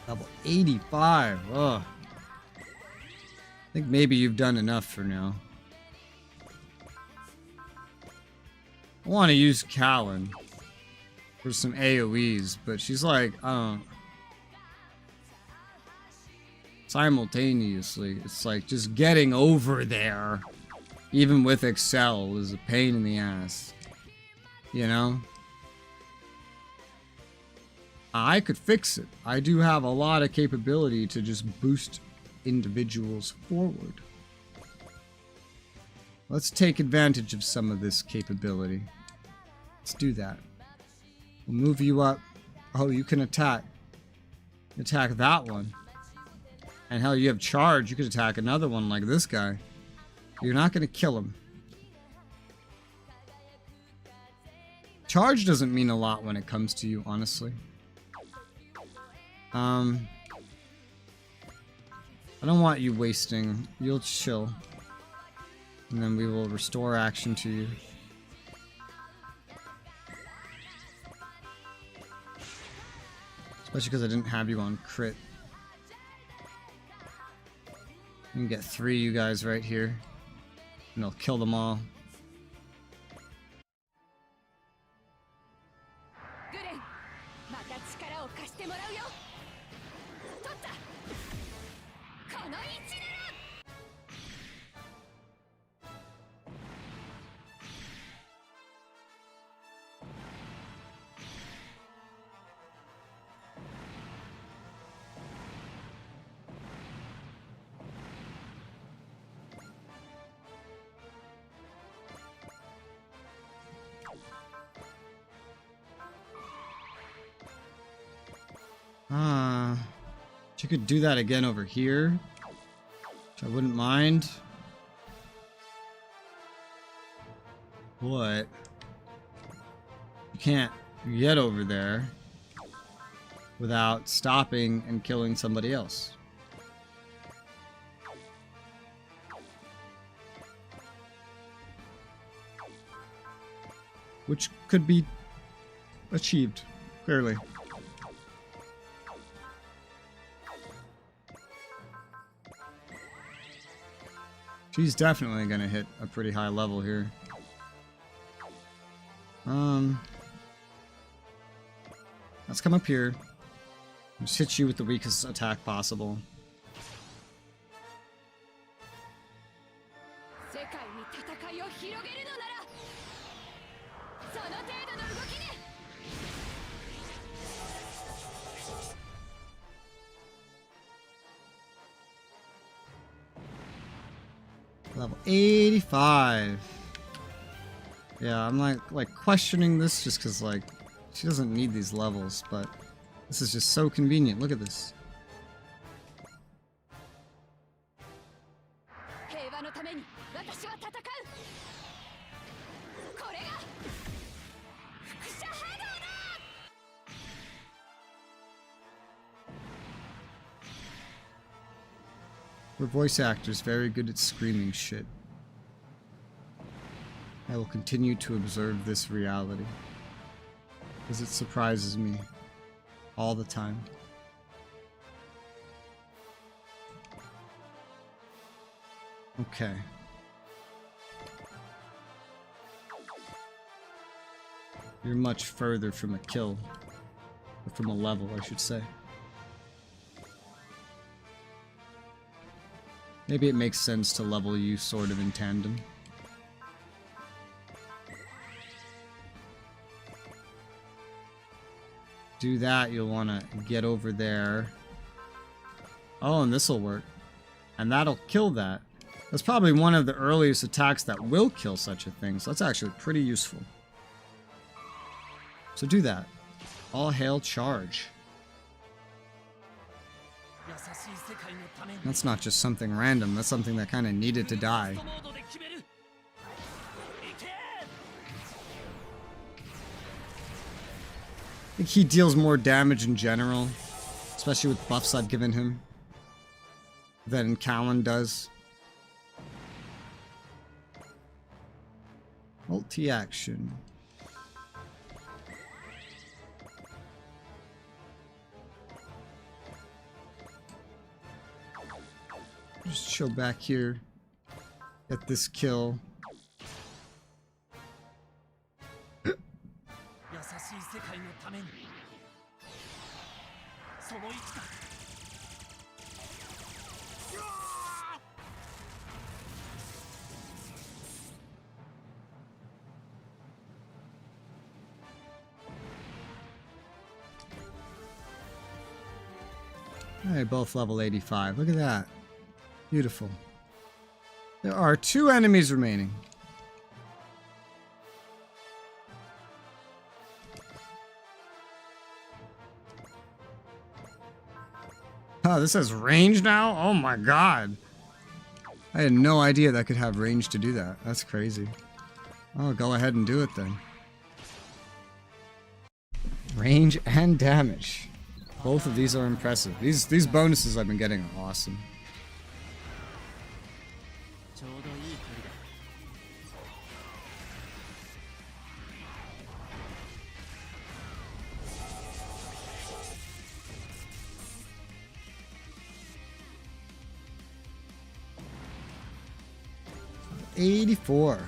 Level 85. Ugh. I think maybe you've done enough for now. I want to use Callan for some AoEs, but she's like, simultaneously. It's like just getting over there, even with Excel, is a pain in the ass. You know? I could fix it. I do have a lot of capability to just boost individuals forward. Let's take advantage of some of this capability. Let's do that. We'll move you up. Oh, you can attack. Attack that one. And hell, you have charge. You could attack another one like this guy. You're not going to kill him. Charge doesn't mean a lot when it comes to you, honestly. I don't want you wasting. You'll chill. And then we will restore action to you. Especially because I didn't have you on crit. You can get 3 you guys right here. And I'll kill them all. You could do that again over here, which I wouldn't mind. But you can't get over there without stopping and killing somebody else. Which could be achieved, clearly. She's definitely gonna hit a pretty high level here. Let's come up here. Just hit you with the weakest attack possible. Level 85. Yeah, I'm like questioning this just because like she doesn't need these levels, but this is just so convenient. Look at this. We're voice actors, very good at screaming shit. I will continue to observe this reality, because it surprises me all the time. Okay. You're much further from a kill, or from a level, I should say. Maybe it makes sense to level you sort of in tandem. Do that, you'll want to get over there. Oh, and this'll work. And that'll kill that. That's probably one of the earliest attacks that will kill such a thing, so that's actually pretty useful. So do that. All hail charge. That's not just something random, that's something that kind of needed to die. I think he deals more damage in general, especially with buffs I've given him, than Callan does. Multi-action. Just chill back here. Get this kill. Alright, both level 85. Look at that. Beautiful. There are 2 enemies remaining. Oh, this has range now? Oh my god. I had no idea that could have range to do that. That's crazy. Oh, go ahead and do it then. Range and damage. Both of these are impressive. These bonuses I've been getting are awesome. 84.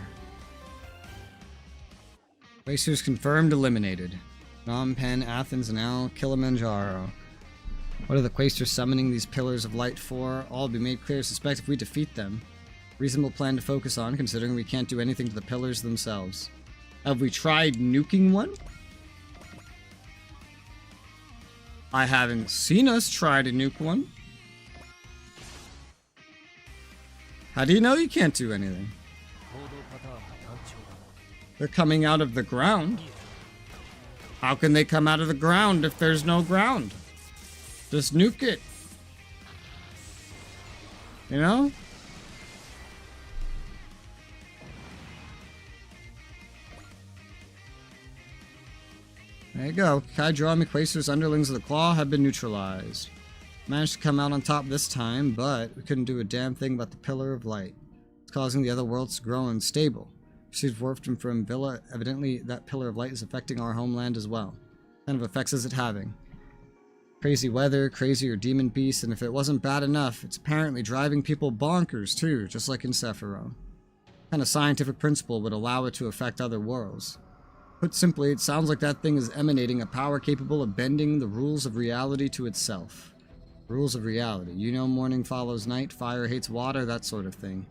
Racers confirmed eliminated. Phnom Penh, Athens, and now Kilimanjaro. What are the Quasters summoning these pillars of light for? All will be made clear, suspect if we defeat them. Reasonable plan to focus on, considering we can't do anything to the pillars themselves. Have we tried nuking one? I haven't seen us try to nuke one. How do you know you can't do anything? They're coming out of the ground. How can they come out of the ground if there's no ground? Just nuke it. You know? There you go. Kaijurami Quaster's underlings of the Claw have been neutralized. Managed to come out on top this time, but we couldn't do a damn thing about the Pillar of Light. It's causing the other worlds to grow unstable. Received word from Villa. Evidently, that Pillar of Light is affecting our homeland as well. What kind of effects is it having? Crazy weather, crazier demon beasts, and if it wasn't bad enough, it's apparently driving people bonkers too, just like in Sephiroth. What kind of scientific principle would allow it to affect other worlds? Put simply, it sounds like that thing is emanating a power capable of bending the rules of reality to itself. Rules of reality. You know, morning follows night, fire hates water, that sort of thing.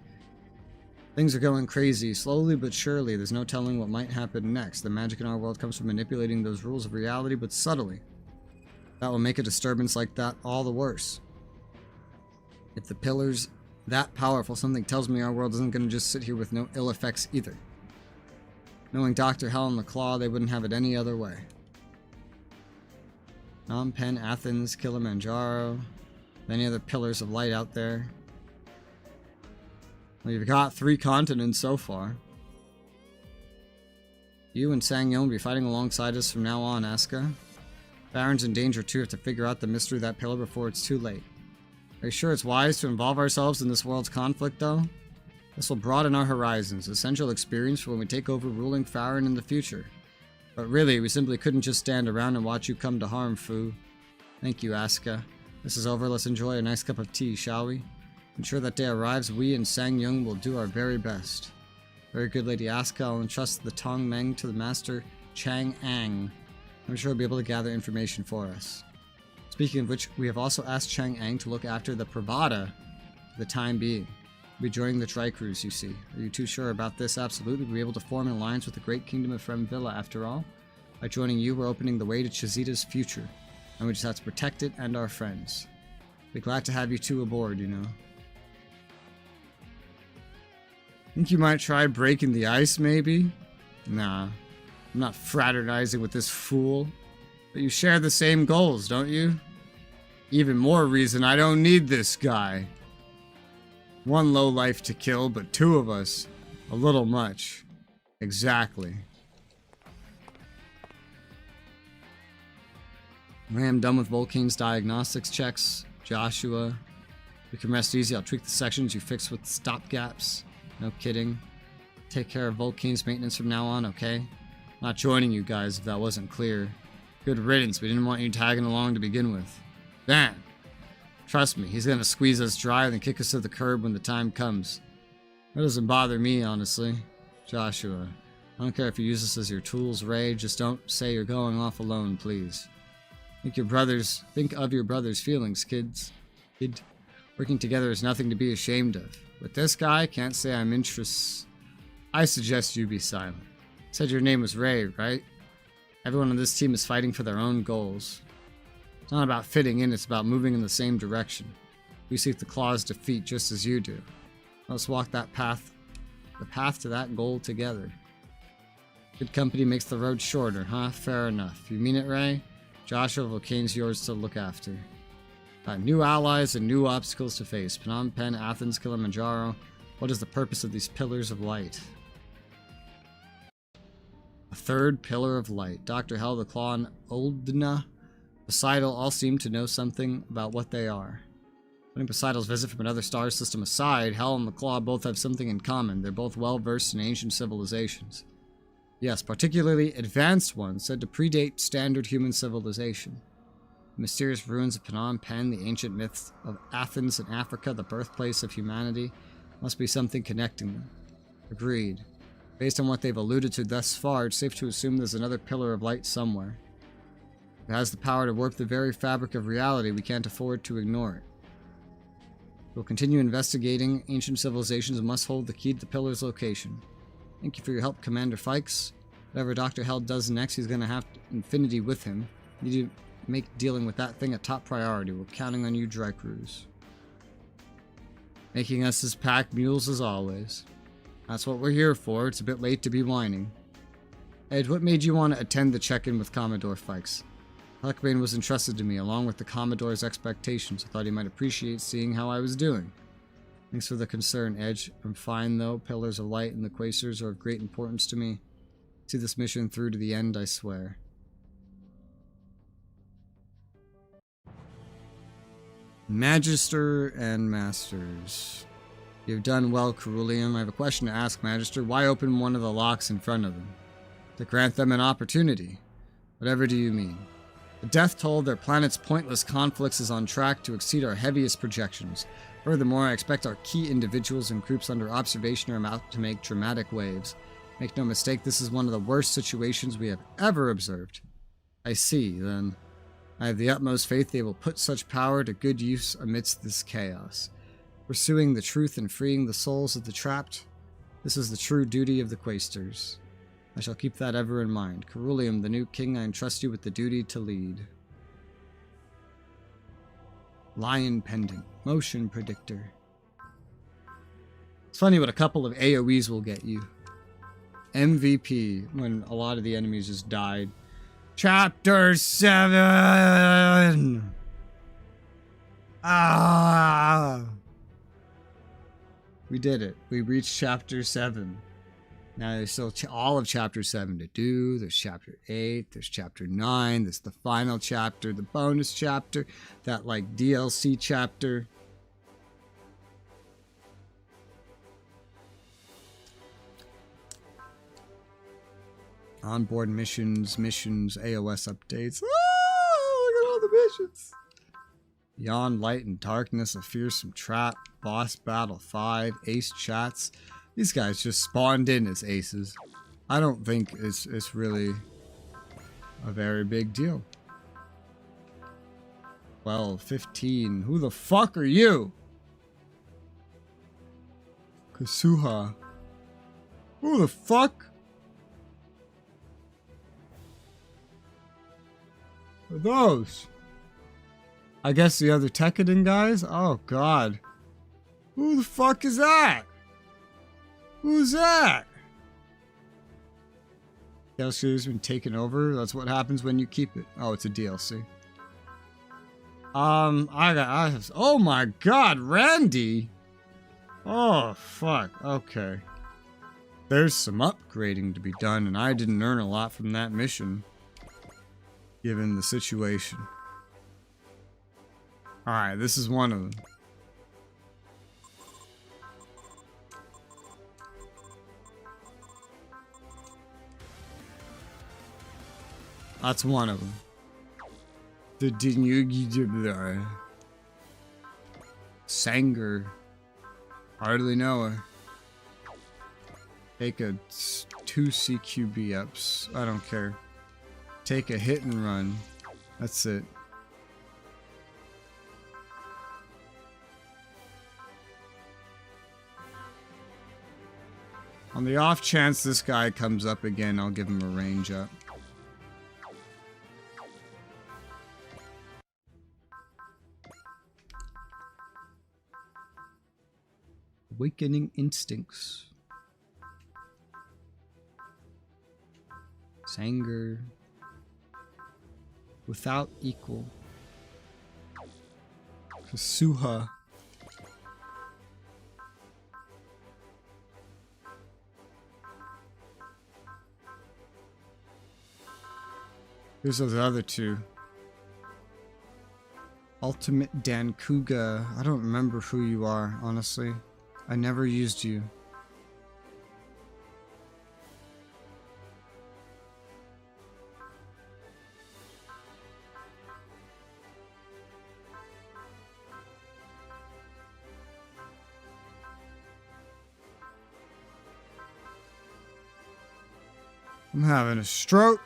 Things are going crazy, slowly but surely. There's no telling what might happen next. The magic in our world comes from manipulating those rules of reality, but subtly. That will make a disturbance like that all the worse. If the pillar's that powerful, something tells me our world isn't going to just sit here with no ill effects either. Knowing Dr. Hell and the Claw, they wouldn't have it any other way. Phnom Penh, Athens, Kilimanjaro. Any other pillars of light out there? Well, you've got 3 continents so far. You and Sang-Yeon will be fighting alongside us from now on, Asuka. Baron's in danger too. Have to figure out the mystery of that pillar before it's too late. Are you sure it's wise to involve ourselves in this world's conflict, though? This will broaden our horizons, essential experience for when we take over ruling Farron in the future. But really, we simply couldn't just stand around and watch you come to harm, Fu. Thank you, Asuka. This is over. Let's enjoy a nice cup of tea, shall we? Ensure that day arrives, we and Sang-Yeon will do our very best. Very good, Lady Asuka. I'll entrust the Tong Meng to the Master Chang-Ang. I'm sure he'll be able to gather information for us. Speaking of which, we have also asked Chang-Ang to look after the Pravada for the time being. We'll be joining the Tri-Cruise, you see. Are you too sure about this? Absolutely. We'll be able to form an alliance with the great kingdom of Fremvilla after all. By joining you, we're opening the way to Chizita's future. And we just have to protect it and our friends. Be glad to have you two aboard, you know. Think you might try breaking the ice, maybe? Nah. I'm not fraternizing with this fool. But you share the same goals, don't you? Even more reason I don't need this guy. One lowlife to kill, but 2 of us. A little much. Exactly. I am done with Volcane's diagnostics checks. Joshua. You can rest easy. I'll tweak the sections you fix with stopgaps. No kidding. Take care of Volcane's maintenance from now on, okay? Not joining you guys if that wasn't clear. Good riddance, we didn't want you tagging along to begin with. Damn. Trust me, he's gonna squeeze us dry and then kick us to the curb when the time comes. That doesn't bother me, honestly. Joshua, I don't care if you use us as your tools, Ray, just don't say you're going off alone, please. Think of your brother's feelings, kids. Kid. Working together is nothing to be ashamed of. With this guy, can't say I'm interested. I suggest you be silent. Said your name was Ray, right? Everyone on this team is fighting for their own goals. It's not about fitting in, it's about moving in the same direction. We seek the Claw's defeat just as you do. Let's walk that path, the path to that goal together. Good company makes the road shorter, huh? Fair enough. You mean it, Ray? Joshua, Volcane's yours to look after. Got new allies and new obstacles to face. Phnom Penh, Athens, Kilimanjaro. What is the purpose of these pillars of light? A 3rd pillar of light. Dr. Hell, the Claw, and Oldna Poseidal all seem to know something about what they are. Putting Poseidal's visit from another star system aside, Hell and the Claw both have something in common. They're both well-versed in ancient civilizations. Yes, particularly advanced ones said to predate standard human civilization. The mysterious ruins of Phnom Penh, the ancient myths of Athens and Africa, the birthplace of humanity, must be something connecting them. Agreed. Based on what they've alluded to thus far, it's safe to assume there's another pillar of light somewhere. It has the power to warp the very fabric of reality. We can't afford to ignore it. We'll continue investigating. Ancient civilizations must hold the key to the pillar's location. Thank you for your help, Commander Fikes. Whatever Dr. Hell does next, he's going to have Infinity with him. You need to make dealing with that thing a top priority. We're counting on you, Dry Crews. Making us his pack mules as always. That's what we're here for. It's a bit late to be whining. Edge, what made you want to attend the check-in with Commodore Fikes? Huckbane was entrusted to me, along with the Commodore's expectations. I thought he might appreciate seeing how I was doing. Thanks for the concern, Edge. I'm fine, though. Pillars of Light and the Quasars are of great importance to me. See this mission through to the end, I swear. Magister and Masters. You've done well, Cerulean. I have a question to ask, Magister. Why open one of the locks in front of them? To grant them an opportunity. Whatever do you mean? The death toll of their planet's pointless conflicts is on track to exceed our heaviest projections. Furthermore, I expect our key individuals and groups under observation are about to make dramatic waves. Make no mistake, this is one of the worst situations we have ever observed. I see, then. I have the utmost faith they will put such power to good use amidst this chaos. Pursuing the truth and freeing the souls of the trapped, this is the true duty of the Quaestors. I shall keep that ever in mind. Cerulean, the new king, I entrust you with the duty to lead. Lion Pendant. Motion Predictor. It's funny what a couple of AoEs will get you. MVP, when a lot of the enemies just died. Chapter 7! Ah! We did it. We reached Chapter 7. Now there's still all of Chapter 7 to do. There's Chapter 8. There's Chapter 9. There's the final chapter. The bonus chapter. That, like, DLC chapter. Onboard missions, AOS updates. Look at all the missions. Beyond Light and Darkness, a Fearsome Trap, Boss Battle 5, Ace Chats. These guys just spawned in as aces. I don't think it's really a very big deal. 12, 15. Who the fuck are you? Kasuha. Who the fuck? Are those? I guess the other Tekkadan guys? Oh god. Who the fuck is that? Who's that? DLC has been taken over. That's what happens when you keep it. Oh, it's a DLC. Oh my god, Randy! Oh, fuck. Okay. There's some upgrading to be done, and I didn't earn a lot from that mission. Given the situation. Alright, this is one of them. That's one of them. The Sanger. Hardly know her. Take a 2 CQB ups. I don't care. Take a hit and run. That's it. On the off chance this guy comes up again, I'll give him a range up. Awakening Instincts. Sanger. Without Equal. Kasuha. Here's those other two. Ultimate Dankuga. I don't remember who you are, honestly. I never used you. I'm having a stroke.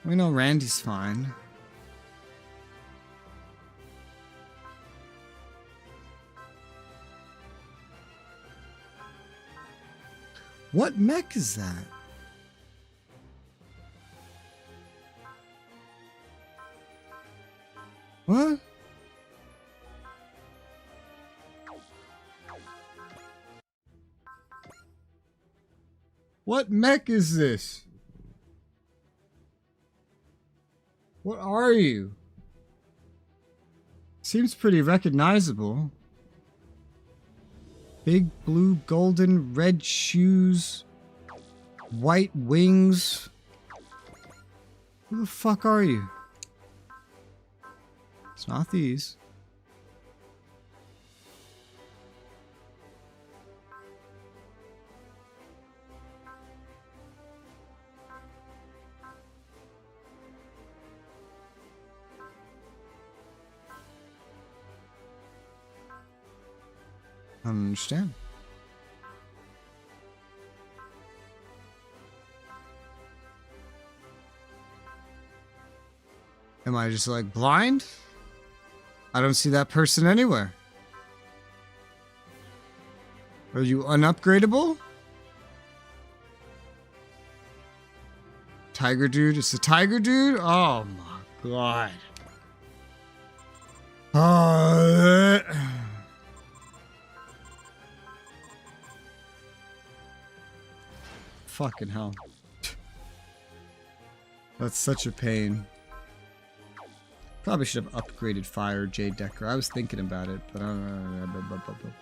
We know Randy's fine. What mech is that? What? What mech is this? What are you? Seems pretty recognizable. Big blue, golden, red shoes, white wings. Who the fuck are you? It's not these. I don't understand. Am I just like blind? I don't see that person anywhere. Are you unupgradable? Tiger dude? It's the tiger dude? Oh my god. Fucking hell. That's such a pain. Probably should have upgraded Fire Jade Decker. I was thinking about it, but I don't know.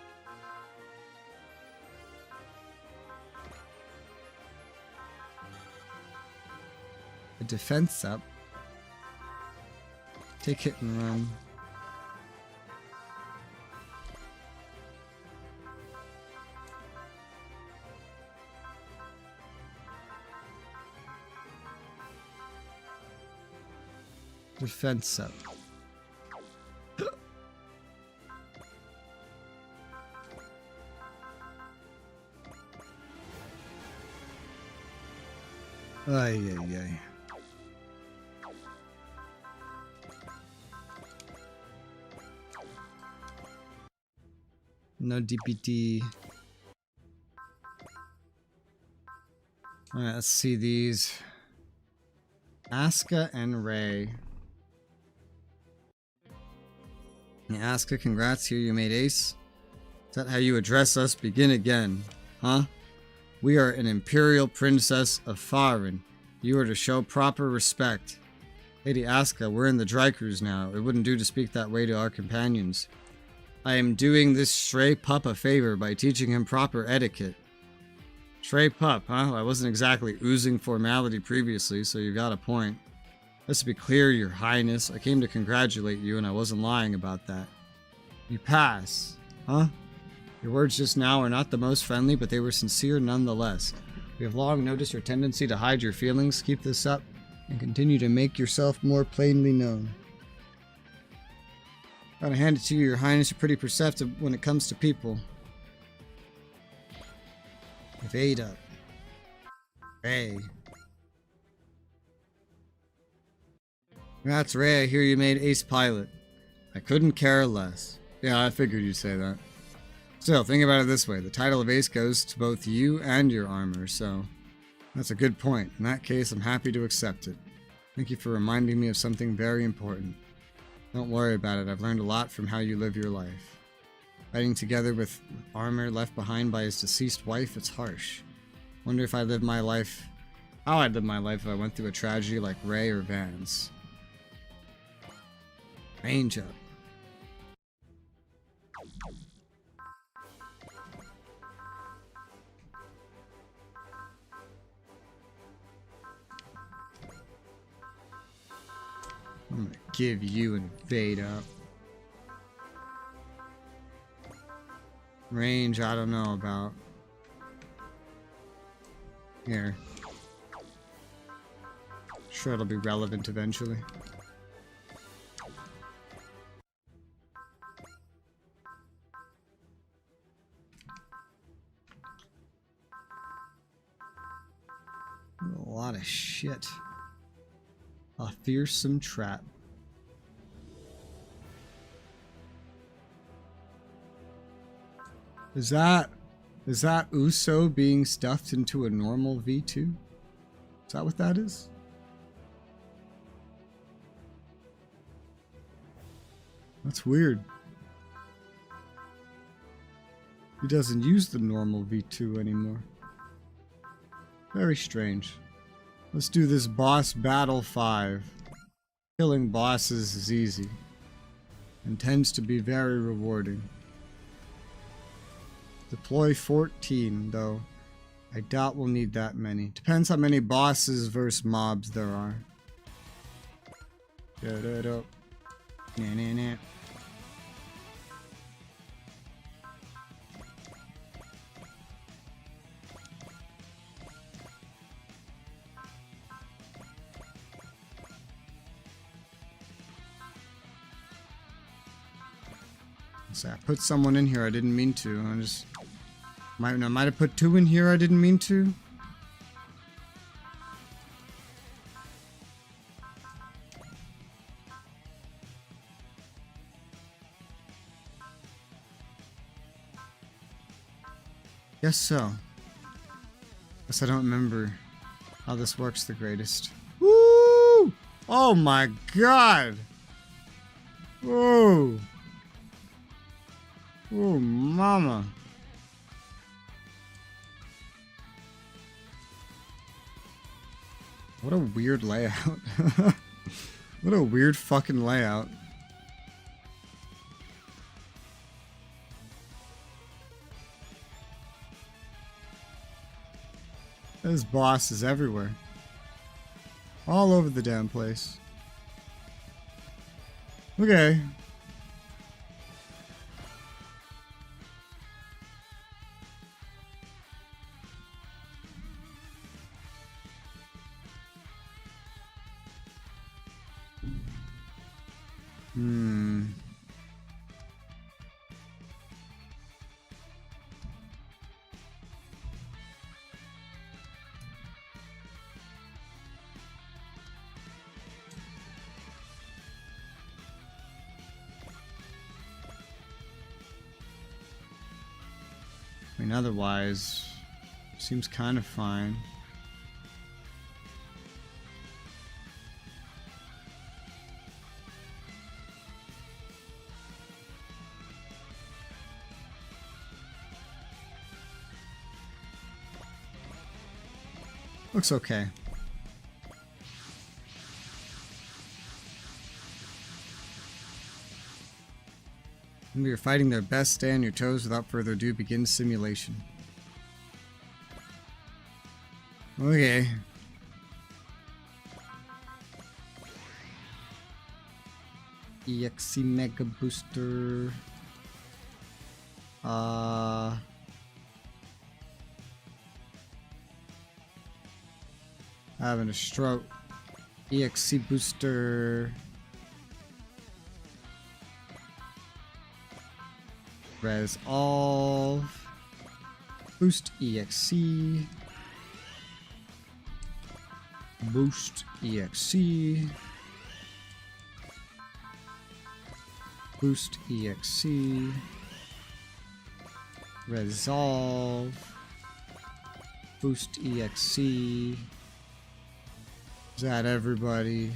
A defense up. Take hit and run. Defense up. Ay, ay, ay. No DPT. Alright, let's see these. Asuka and Ray. Yeah, Asuka, congrats, here you made ace. Is that how you address us? Begin again. Huh? We are an imperial princess of Farin. You are to show proper respect. Lady Asuka, we're in the dry cruise now. It wouldn't do to speak that way to our companions. I am doing this stray pup a favor by teaching him proper etiquette. Stray pup, huh? I wasn't exactly oozing formality previously, so you got a point. Just to be clear, your highness, I came to congratulate you and I wasn't lying about that. You pass, huh? Your words just now are not the most friendly, but they were sincere nonetheless. We have long noticed your tendency to hide your feelings. Keep this up and continue to make yourself more plainly known. Gotta hand it to you, your highness, you're pretty perceptive when it comes to people. Evade up. Ray. That's Ray, I hear you made ace pilot. I couldn't care less. Yeah, I figured you'd say that. Still, think about it this way. The title of ace goes to both you and your armor, so... That's a good point. In that case, I'm happy to accept it. Thank you for reminding me of something very important. Don't worry about it. I've learned a lot from how you live your life. Fighting together with armor left behind by his deceased wife, it's harsh. Wonder if I lived my life... How I'd live my life if I went through a tragedy like Ray or Vance. Range up. I'm gonna give you an evade up. Range, I don't know about. Here. Sure, it'll be relevant eventually. lot of shit. A fearsome trap. Is that Uso being stuffed into a normal V2? Is that what that is? That's weird. He doesn't use the normal V2 anymore. Very strange. Let's do this boss battle 5. Killing bosses is easy and tends to be very rewarding. Deploy 14, though. I doubt we'll need that many. Depends how many bosses versus mobs there are. Da-da-da. Nah-nah-nah. So I put someone in here I didn't mean to. I might have put 2 in here I didn't mean to. Guess so. Guess I don't remember how this works the greatest. Woo! Oh my god! Whoa! Oh, mama. What a weird layout. What a weird fucking layout. There's bosses everywhere. All over the damn place. Okay. I mean, otherwise, seems kind of fine. Looks okay. When you're fighting their best, stay on your toes. Without further ado, begin simulation. Okay. EXE Mega Booster. Having a stroke. EXE Booster. Resolve. Boost EXE. Boost EXE. Boost EXE. Resolve. Boost EXE. Is that everybody?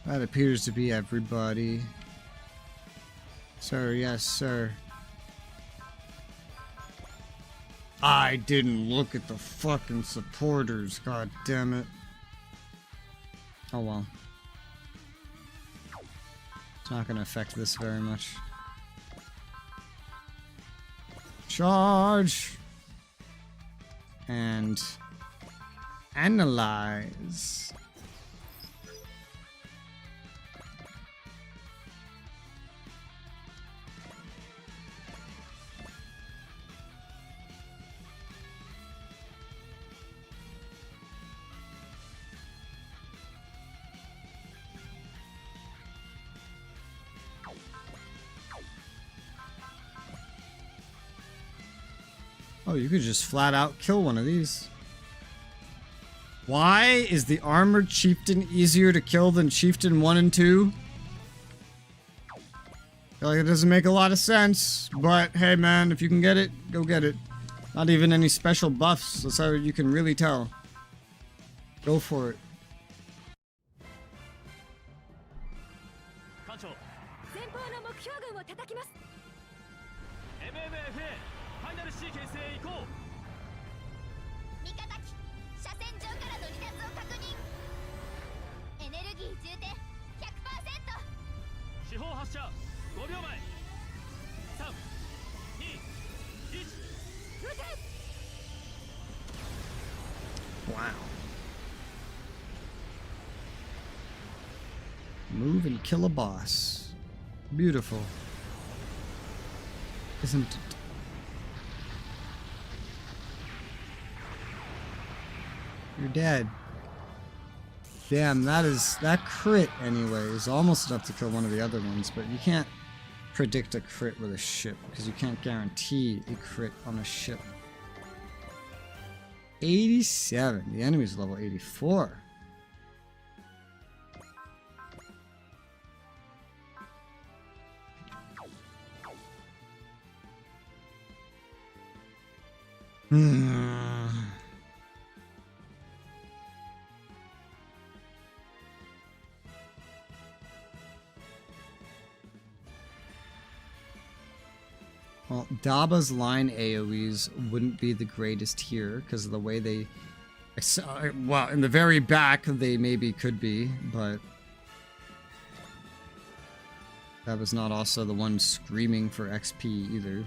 That appears to be everybody. Sir, yes, sir. I didn't look at the fucking supporters, god damn it. Oh well. It's not gonna affect this very much. Charge! And analyze. Oh, you could just flat out kill one of these. Why is the Armored Chieftain easier to kill than Chieftain 1 and 2? I feel like it doesn't make a lot of sense, but hey man, if you can get it, go get it. Not even any special buffs, that's how you can really tell. Go for it. 艦長前方の目標群を叩きます。 MMFA ファイナルシーケンスへ行こう。味方機車線上からの離脱を確認。エネルギー充填 100%。 四方発射5秒前。3、2、1。 撃て。 Wow. Move and kill a boss. Beautiful. Isn't it? You're dead. Damn, that crit anyway is almost enough to kill one of the other ones, but you can't predict a crit with a ship because you can't guarantee a crit on a ship. 87. The enemy's level 84. Well, Daba's line AoEs wouldn't be the greatest here because of the way they... Well, in the very back they maybe could be, but... Daba's not also the one screaming for XP either.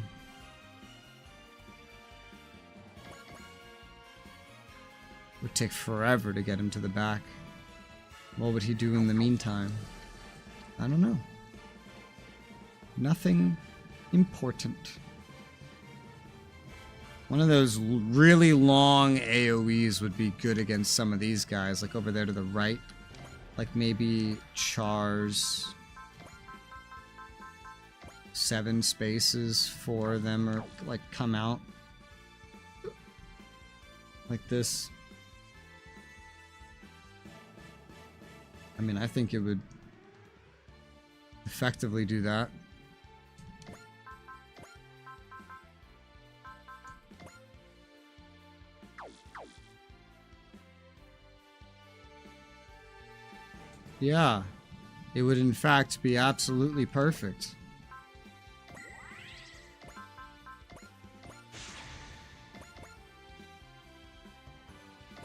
Would take forever to get him to the back. What would he do in the meantime? I don't know. Nothing important. One of those really long AoEs would be good against some of these guys, like over there to the right. Like maybe Char's 7 spaces, 4 of them are like come out. Like this. I mean, I think it would effectively do that. Yeah, it would in fact be absolutely perfect.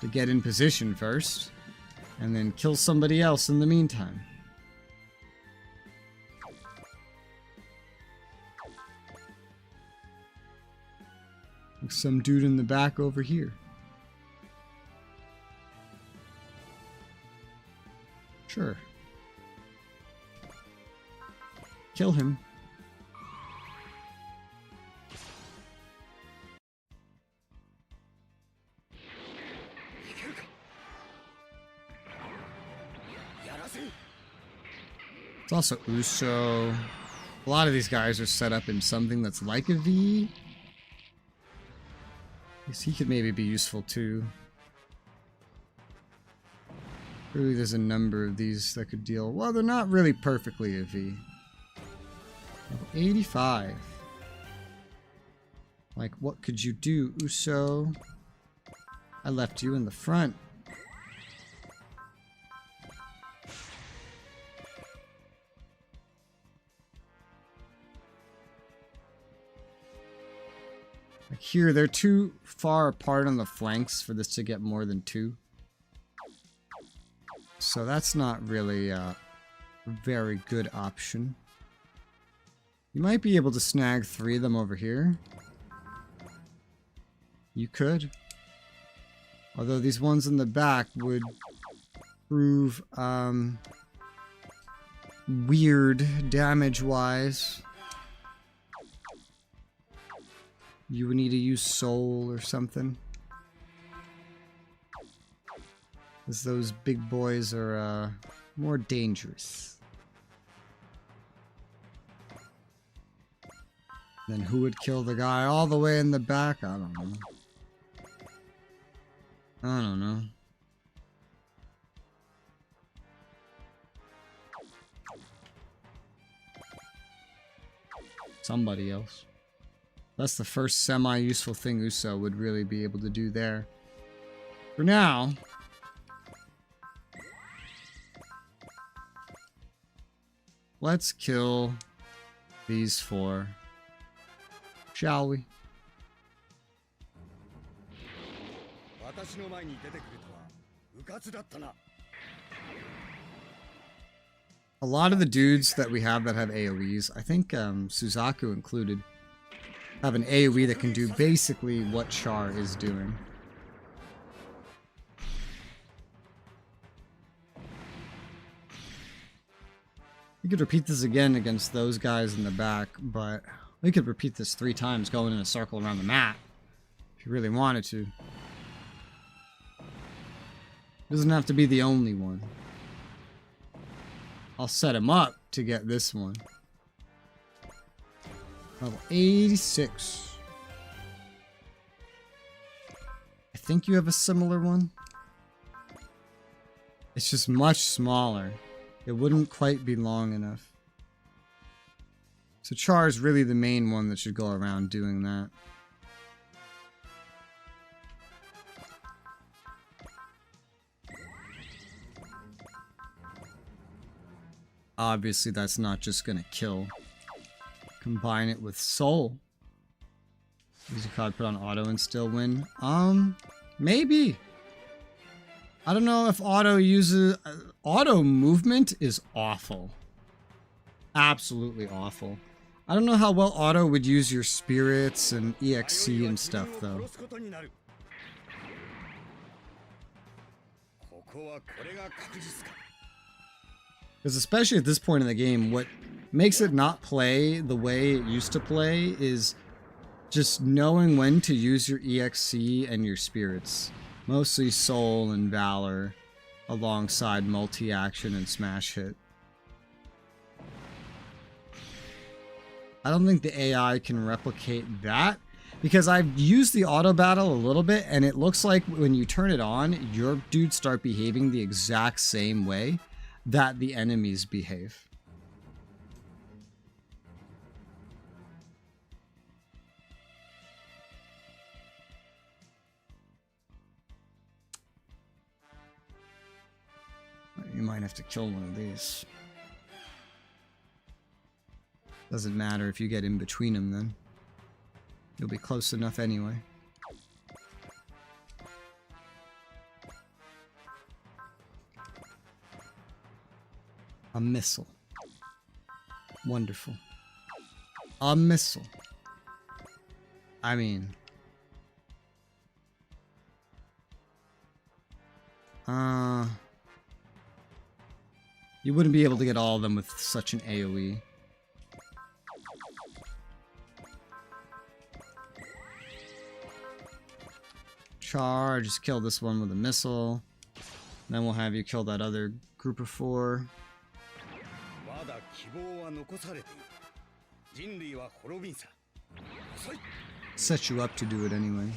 To get in position first, and then kill somebody else in the meantime. Like some dude in the back over here. Sure. Kill him. It's also Uso. A lot of these guys are set up in something that's like a V. I guess he could maybe be useful too. Really, there's a number of these that could deal... Well, they're not really perfectly a V. 85. Like, what could you do, Uso? I left you in the front. Like here, they're too far apart on the flanks for this to get more than 2. So that's not really a very good option. You might be able to snag 3 of them over here. You could. Although these ones in the back would prove weird damage-wise. You would need to use Soul or something. Because those big boys are more dangerous. Then who would kill the guy all the way in the back? I don't know. I don't know. somebody else. That's the first semi-useful thing Uso would really be able to do there. For now, let's kill these 4. Shall we? 私の前に出てくるとはうかつだったな。 A lot of the dudes that we have that have AoEs, I think Suzaku included, have an AoE that can do basically what Char is doing. We could repeat this again against those guys in the back, but we could repeat this 3 times going in a circle around the map if you really wanted to. Doesn't have to be the only one. I'll set him up to get this one. Level 86. I think you have a similar one. It's just much smaller. It wouldn't quite be long enough. So Char is really the main one that should go around doing that. Obviously, that's not just gonna kill. Combine it with Soul. Use a card, put on auto and still win. Maybe. I don't know if auto uses... auto movement is awful. Absolutely awful. I don't know how well auto would use your spirits and EXC and stuff, though. Because especially at this point in the game, what makes it not play the way it used to play is just knowing when to use your EXC and your spirits. Mostly Soul and Valor, alongside multi-action and smash hit. I don't think the AI can replicate that, because I've used the auto battle a little bit, and it looks like when you turn it on, your dudes start behaving the exact same way that the enemies behave. You might have to kill one of these. Doesn't matter if you get in between them then. You'll be close enough anyway. A missile. Wonderful. A missile. I mean... you wouldn't be able to get all of them with such an AoE. Char, just kill this one with a missile. Then we'll have you kill that other group of 4. Set you up to do it anyway.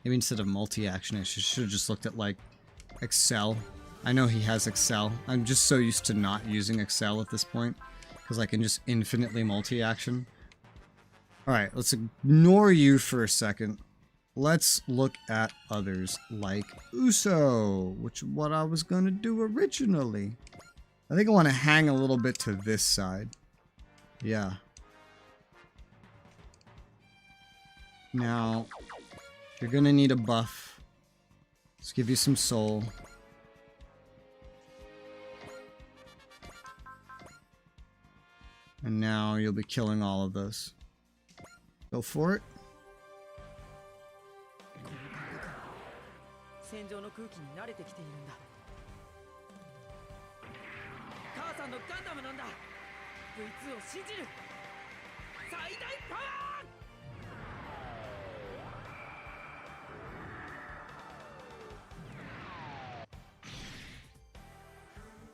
Maybe instead of multi-action, I should have just looked at, like, Excel. I know he has Excel. I'm just so used to not using Excel at this point, because I can just infinitely multi-action. Alright, let's ignore you for a second. Let's look at others, like Uso, which is what I was going to do originally. I think I want to hang a little bit to this side. Yeah. Now... you're gonna need a buff. Let's give you some soul. And now you'll be killing all of those. Go for it. 戦場の空気に慣れてきているんだ。母さんのガンダムなんだ。V2 を信じる。最大パワー。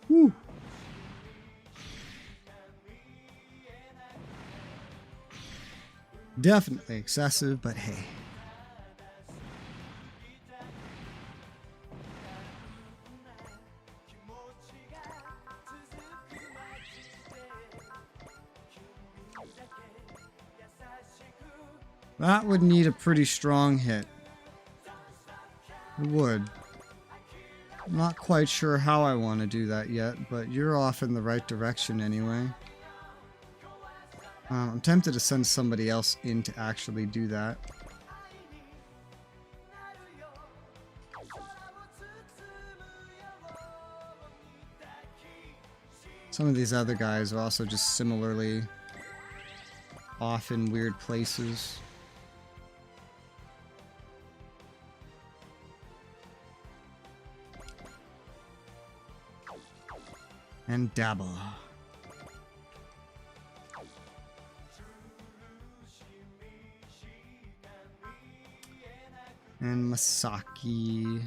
Woo. Definitely excessive, but hey. That would need a pretty strong hit. It would. I'm not quite sure how I want to do that yet, but you're off in the right direction anyway. I'm tempted to send somebody else in to actually do that. Some of these other guys are also just similarly off in weird places. And dabble. And Masaki.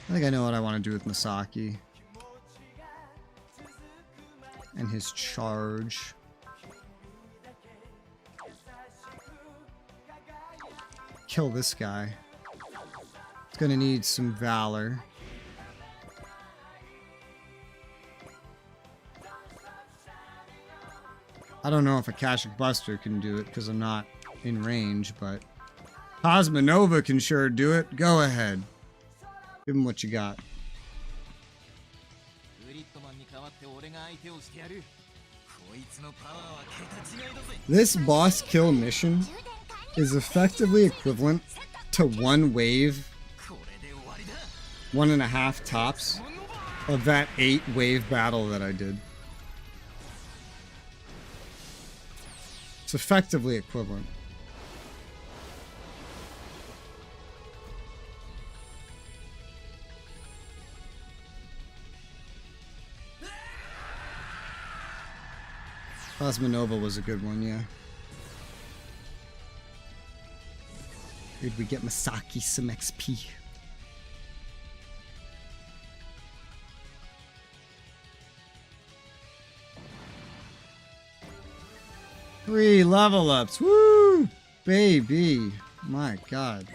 I think I know what I want to do with Masaki. And his charge. Kill this guy. It's gonna need some valor. I don't know if a Akashic Buster can do it because I'm not in range, but Cosmonova can sure do it. Go ahead. Give him what you got. This boss kill mission is effectively equivalent to one wave, 1.5 tops, of that 8-wave battle that I did. It's effectively equivalent. Cosmonova was a good one, yeah. Did we get Masaki some XP? Three level ups. Woo! Baby. My god.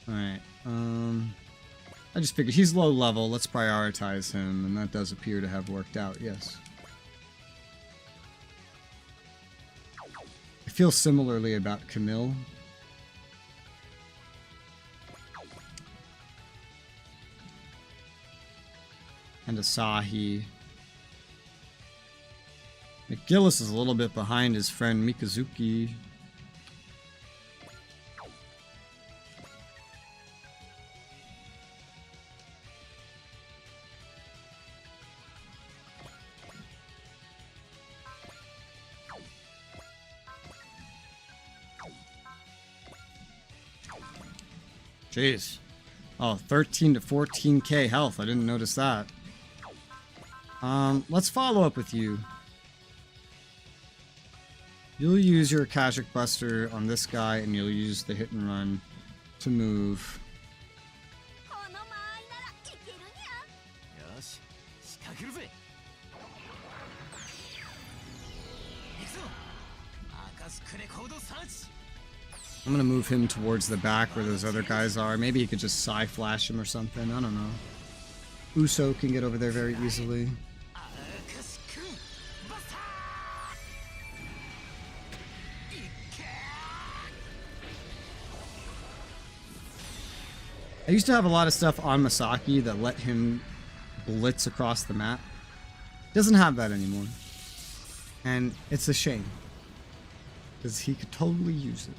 Alright. I just figured he's low level. Let's prioritize him. And that does appear to have worked out, yes. I feel similarly about Camille. And Asahi. McGillis is a little bit behind his friend Mikazuki. Jeez. Oh, 13 to 14k health. I didn't notice that. Let's follow up with you. You'll use your Akashic Buster on this guy, and you'll use the hit and run to move. I'm gonna move him towards the back where those other guys are. Maybe he could just Psy Flash him or something. I don't know. Uso can get over there very easily. I used to have a lot of stuff on Masaki that let him blitz across the map. Doesn't have that anymore. And it's a shame. Because he could totally use it.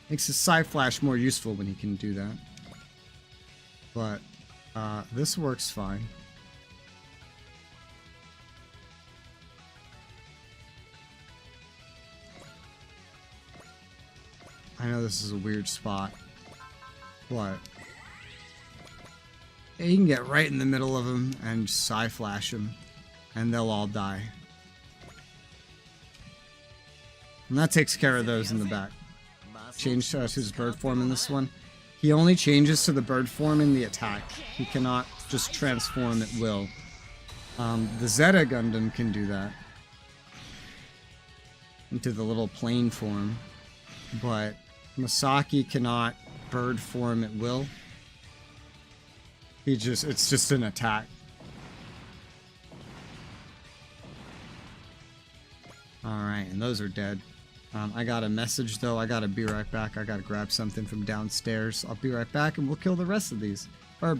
Makes his Psy Flash more useful when he can do that. But this works fine. I know this is a weird spot. But you can get right in the middle of them and Psy Flash them, and they'll all die. And that takes care of those in the back. change to his bird form in this one. He only changes to the bird form in the attack. He cannot just transform at will. The Zeta Gundam can do that. Into the little plane form. But Masaki cannot bird form at will. It's just an attack. Alright, and those are dead. I got a message though. I gotta be right back. I gotta grab something from downstairs. I'll be right back and we'll kill the rest of these. Or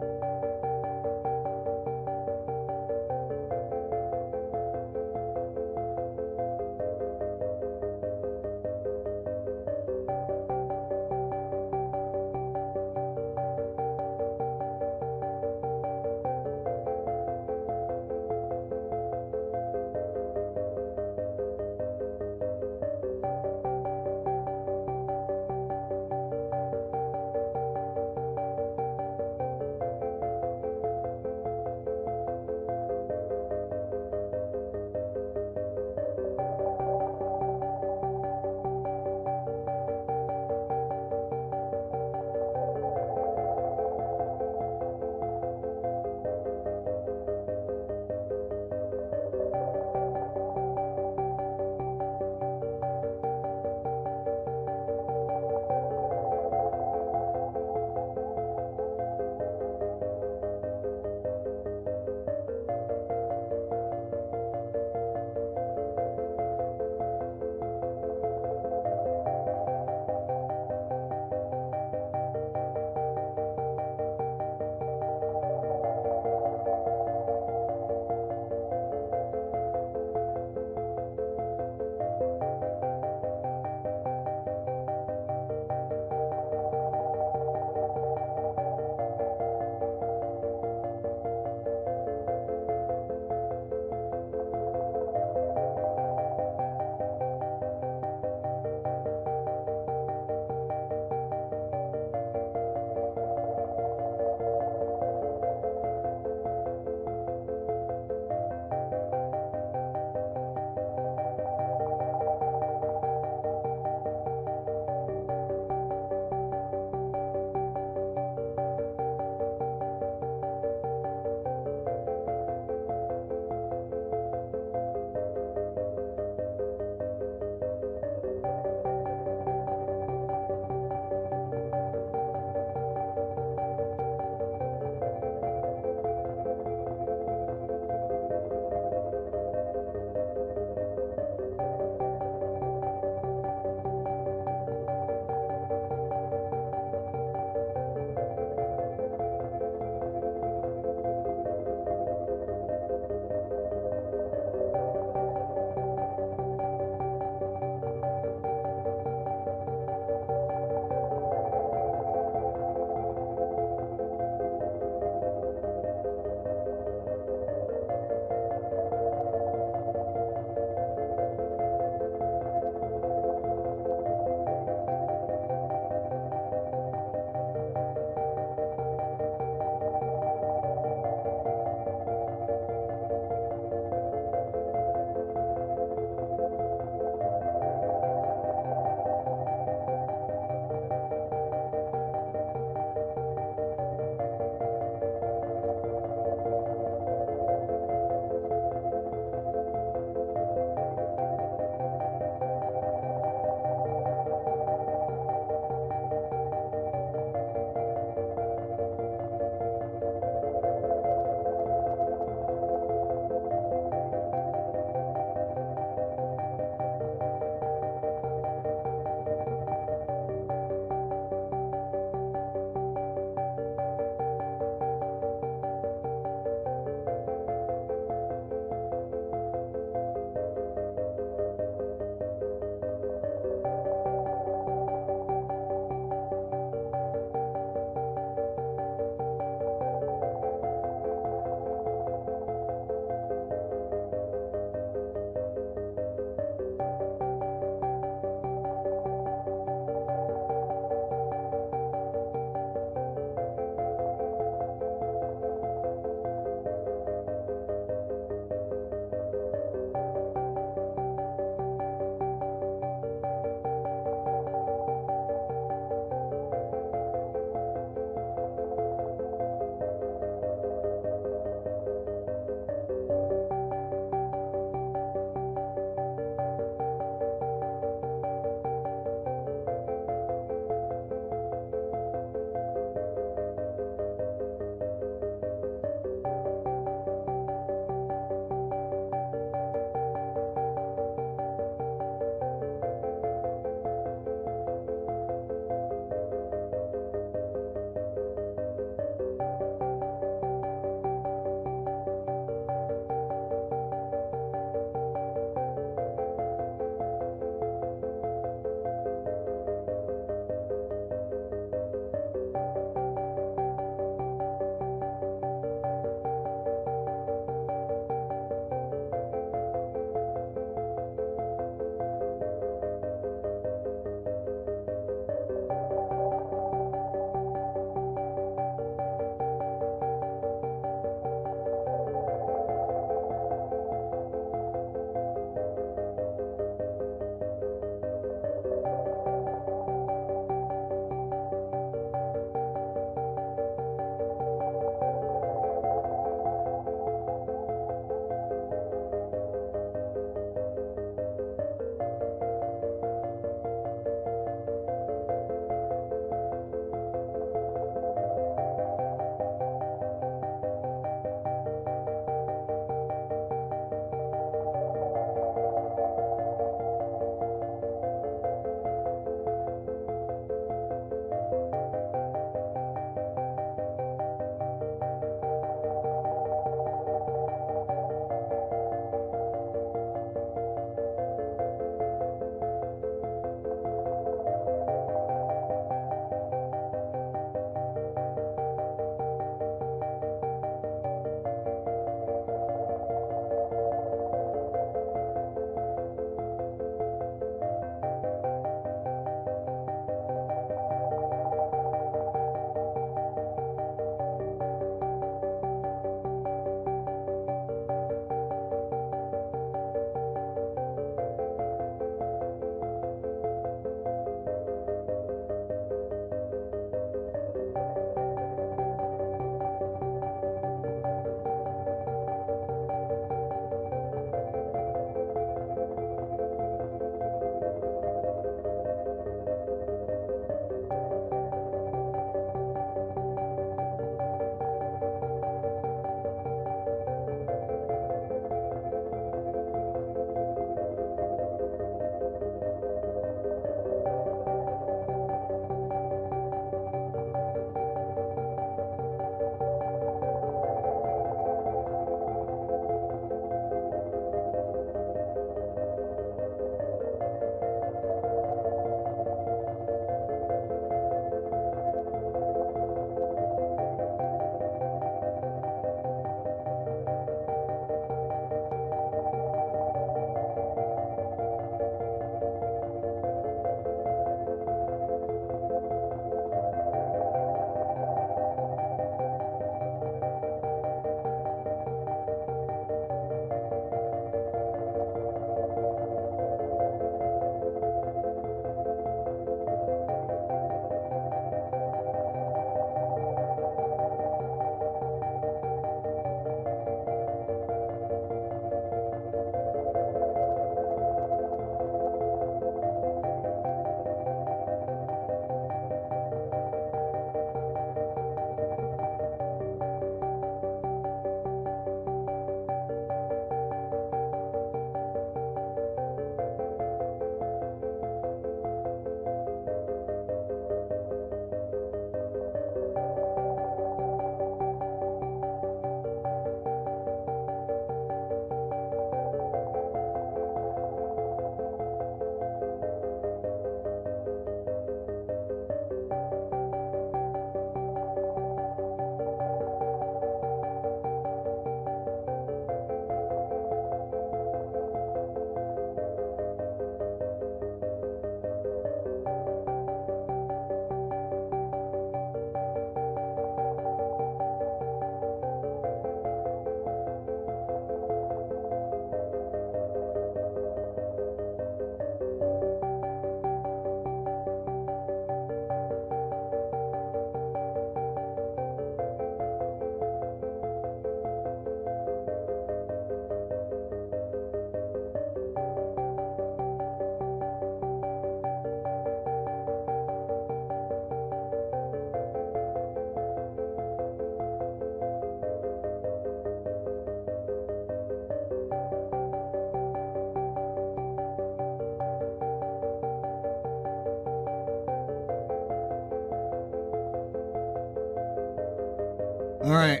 Alright.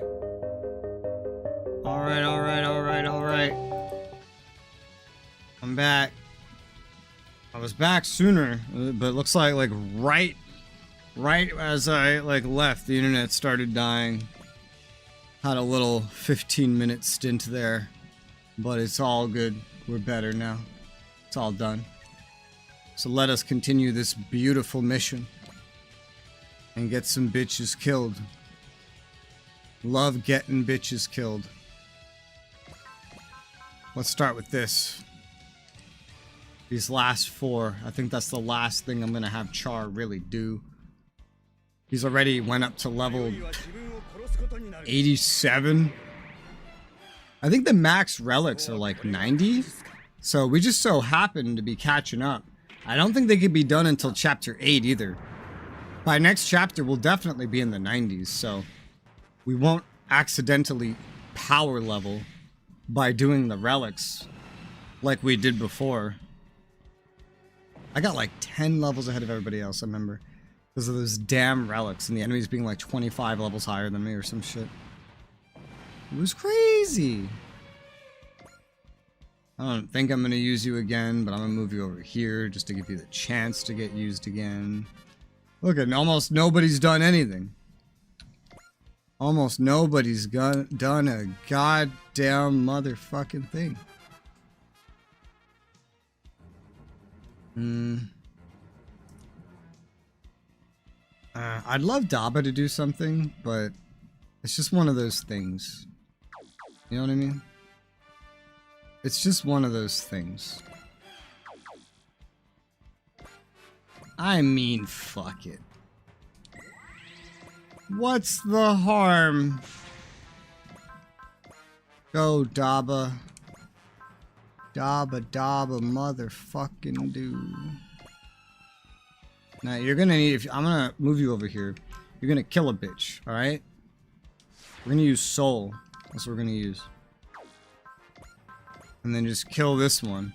Alright. I'm back. I was back sooner, but it looks like right as I left, the internet started dying. Had a little 15-minute stint there, but it's all good. We're better now. It's all done. So let us continue this beautiful mission and get some bitches killed. Love getting bitches killed. Let's start with this. These last 4. I think that's the last thing I'm gonna have Char really do. He's already went up to level 87. I think the max relics are like 90. So we just so happen to be catching up. I don't think they could be done until chapter 8 either. By next chapter, we'll definitely be in the 90s, so we won't accidentally power level by doing the relics like we did before. I got like 10 levels ahead of everybody else, I remember. Because of those damn relics and the enemies being like 25 levels higher than me or some shit. It was crazy. I don't think I'm going to use you again, but I'm going to move you over here just to give you the chance to get used again. Look at almost nobody's done anything. Almost nobody's done a goddamn motherfucking thing. I'd love Daba to do something, but it's just one of those things. You know what I mean? It's just one of those things. I mean, fuck it. What's the harm? Go, Daba. Daba, motherfucking do. Now, you're gonna need... I'm gonna move you over here. You're gonna kill a bitch, alright? We're gonna use Soul. That's what we're gonna use. And then just kill this one.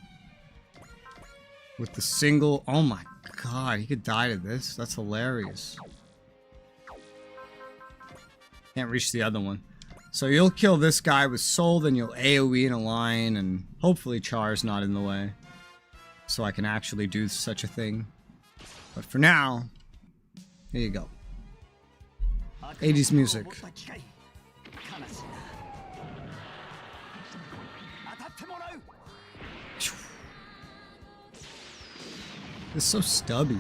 With the single... Oh my god, he could die to this? That's hilarious. Can't reach the other one. So you'll kill this guy with Soul, then you'll AoE in a line, and hopefully Char's not in the way. So I can actually do such a thing. But for now, here you go. 80s music. It's so stubby.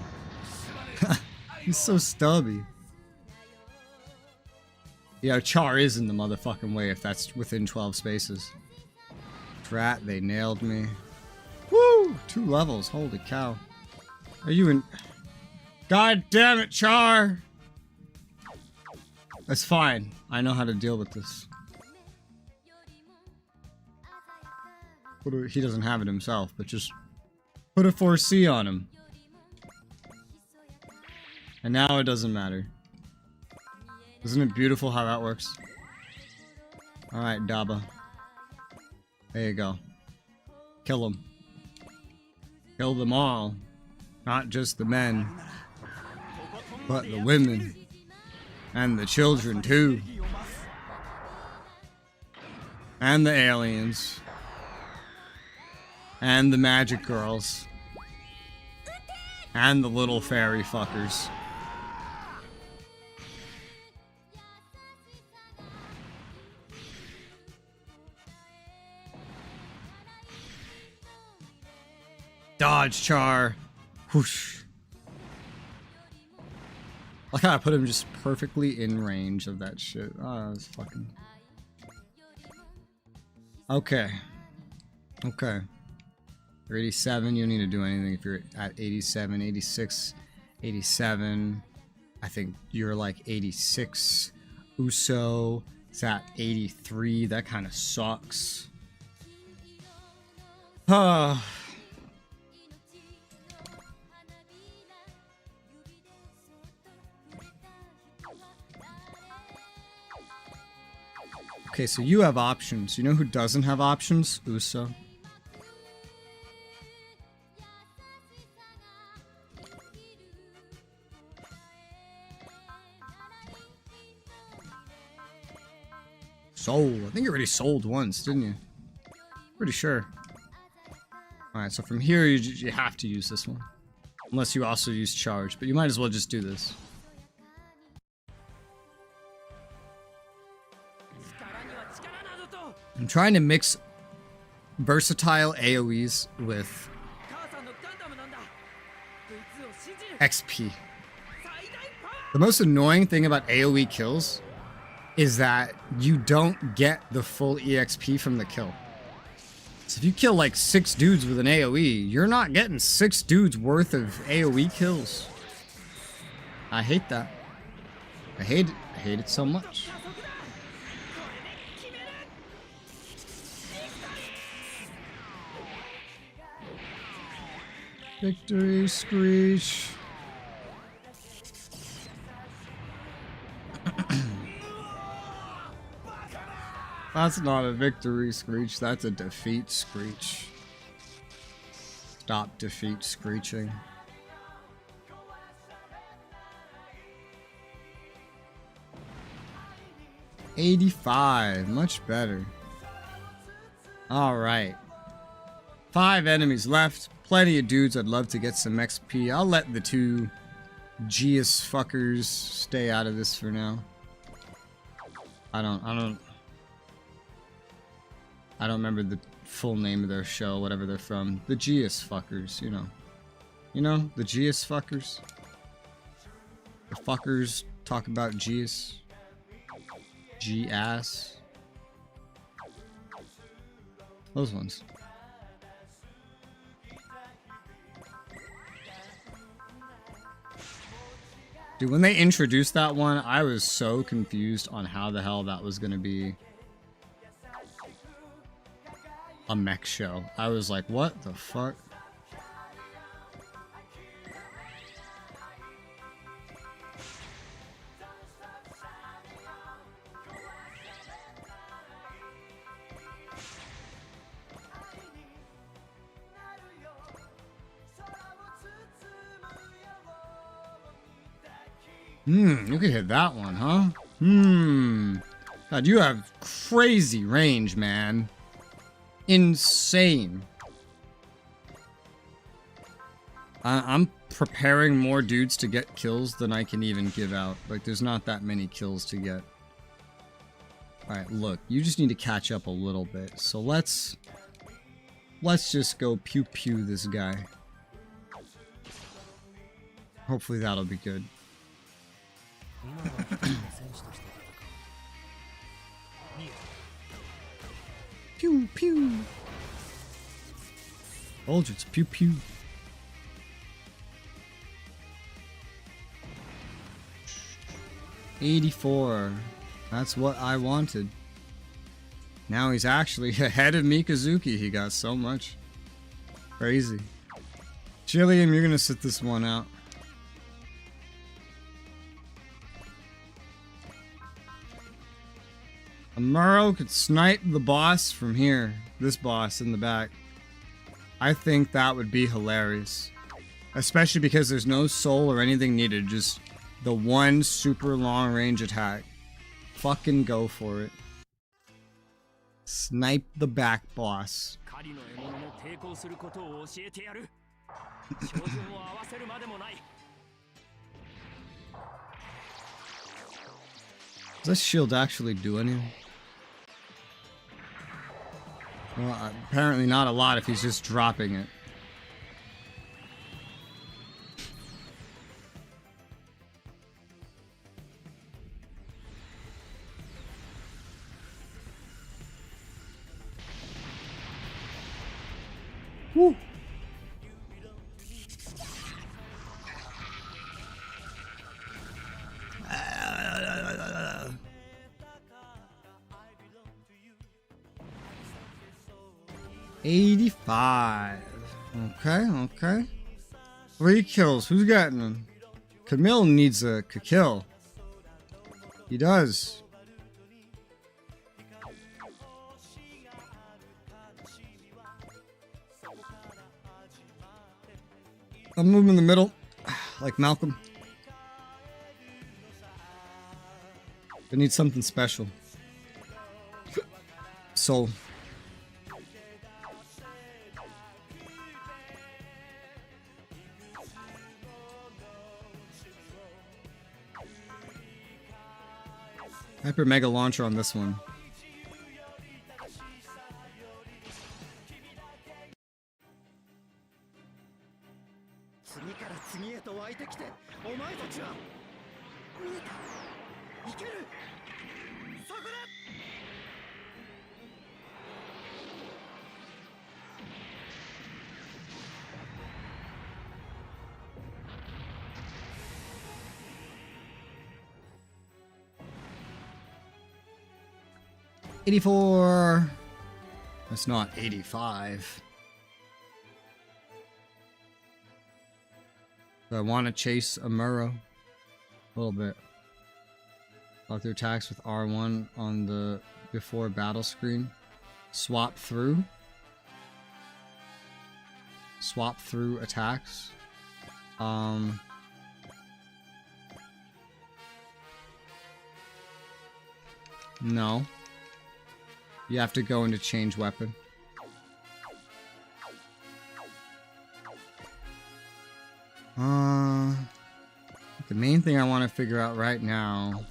He's so stubby. Yeah, Char is in the motherfucking way if that's within 12 spaces. Drat, they nailed me. Woo! 2 levels, holy cow. Are you in... God damn it, Char! That's fine. I know how to deal with this. He doesn't have it himself, but just put a 4C on him. And now it doesn't matter. Isn't it beautiful how that works? Alright, Daba. There you go. Kill them. Kill them all. Not just the men. But the women. And the children too. And the aliens. And the magic girls. And the little fairy fuckers. Dodge, Char. Whoosh. Like how I put him just perfectly in range of that shit. Oh, that's fucking... Okay. Okay. You're 87, you don't need to do anything if you're at 87, 86, 87. I think you're like 86. Uso is at 83. That kind of sucks. Okay, so you have options. You know who doesn't have options? Uso. Sold. I think you already sold once, didn't you? Pretty sure. Alright, so from here you have to use this one. Unless you also use charge, but you might as well just do this. I'm trying to mix versatile AoEs with XP. The most annoying thing about AoE kills is that you don't get the full EXP from the kill. So if you kill like 6 dudes with an AoE, you're not getting 6 dudes worth of AoE kills. I hate that. I hate it. I hate it so much. Victory screech. That's not a victory screech, that's a defeat screech. Stop defeat screeching. $85, much better. Alright. 5 enemies left. Plenty of dudes I'd love to get some XP. I'll let the 2 Geus fuckers stay out of this for now. I don't remember the full name of their show, whatever they're from. The Geus fuckers, you know. You know, the Geus fuckers. The fuckers talk about Geus. G-ass. Those ones. Dude, when they introduced that one, I was so confused on how the hell that was gonna be a mech show. I was like, what the fuck? You could hit that one, huh? God, you have crazy range, man. Insane. I'm preparing more dudes to get kills than I can even give out. Like, there's not that many kills to get. Alright, look, you just need to catch up a little bit. So let's just go pew-pew this guy. Hopefully that'll be good. Pew pew. Soldiers, pew pew. $84. That's what I wanted. Now he's actually ahead of Mikazuki. He got so much. Crazy. Jillian, you're gonna sit this one out. Amuro could snipe the boss from here. This boss in the back. I think that would be hilarious. Especially because there's no soul or anything needed. Just the one super long range attack. Fucking go for it. Snipe the back boss. Does this shield actually do anything? Well, apparently not a lot if he's just dropping it. Woo! $85. Okay. 3 kills. Who's getting them? Camille needs a kill. He does. I'm moving in the middle, like Malcolm. I need something special. soul. Hyper Mega Launcher on this one. $84. That's not 85. So I want to chase a Muro a little bit. Block their attacks with R1 on the before battle screen. Swap through. Swap through attacks. No. You have to go into change weapon. The main thing I want to figure out right now.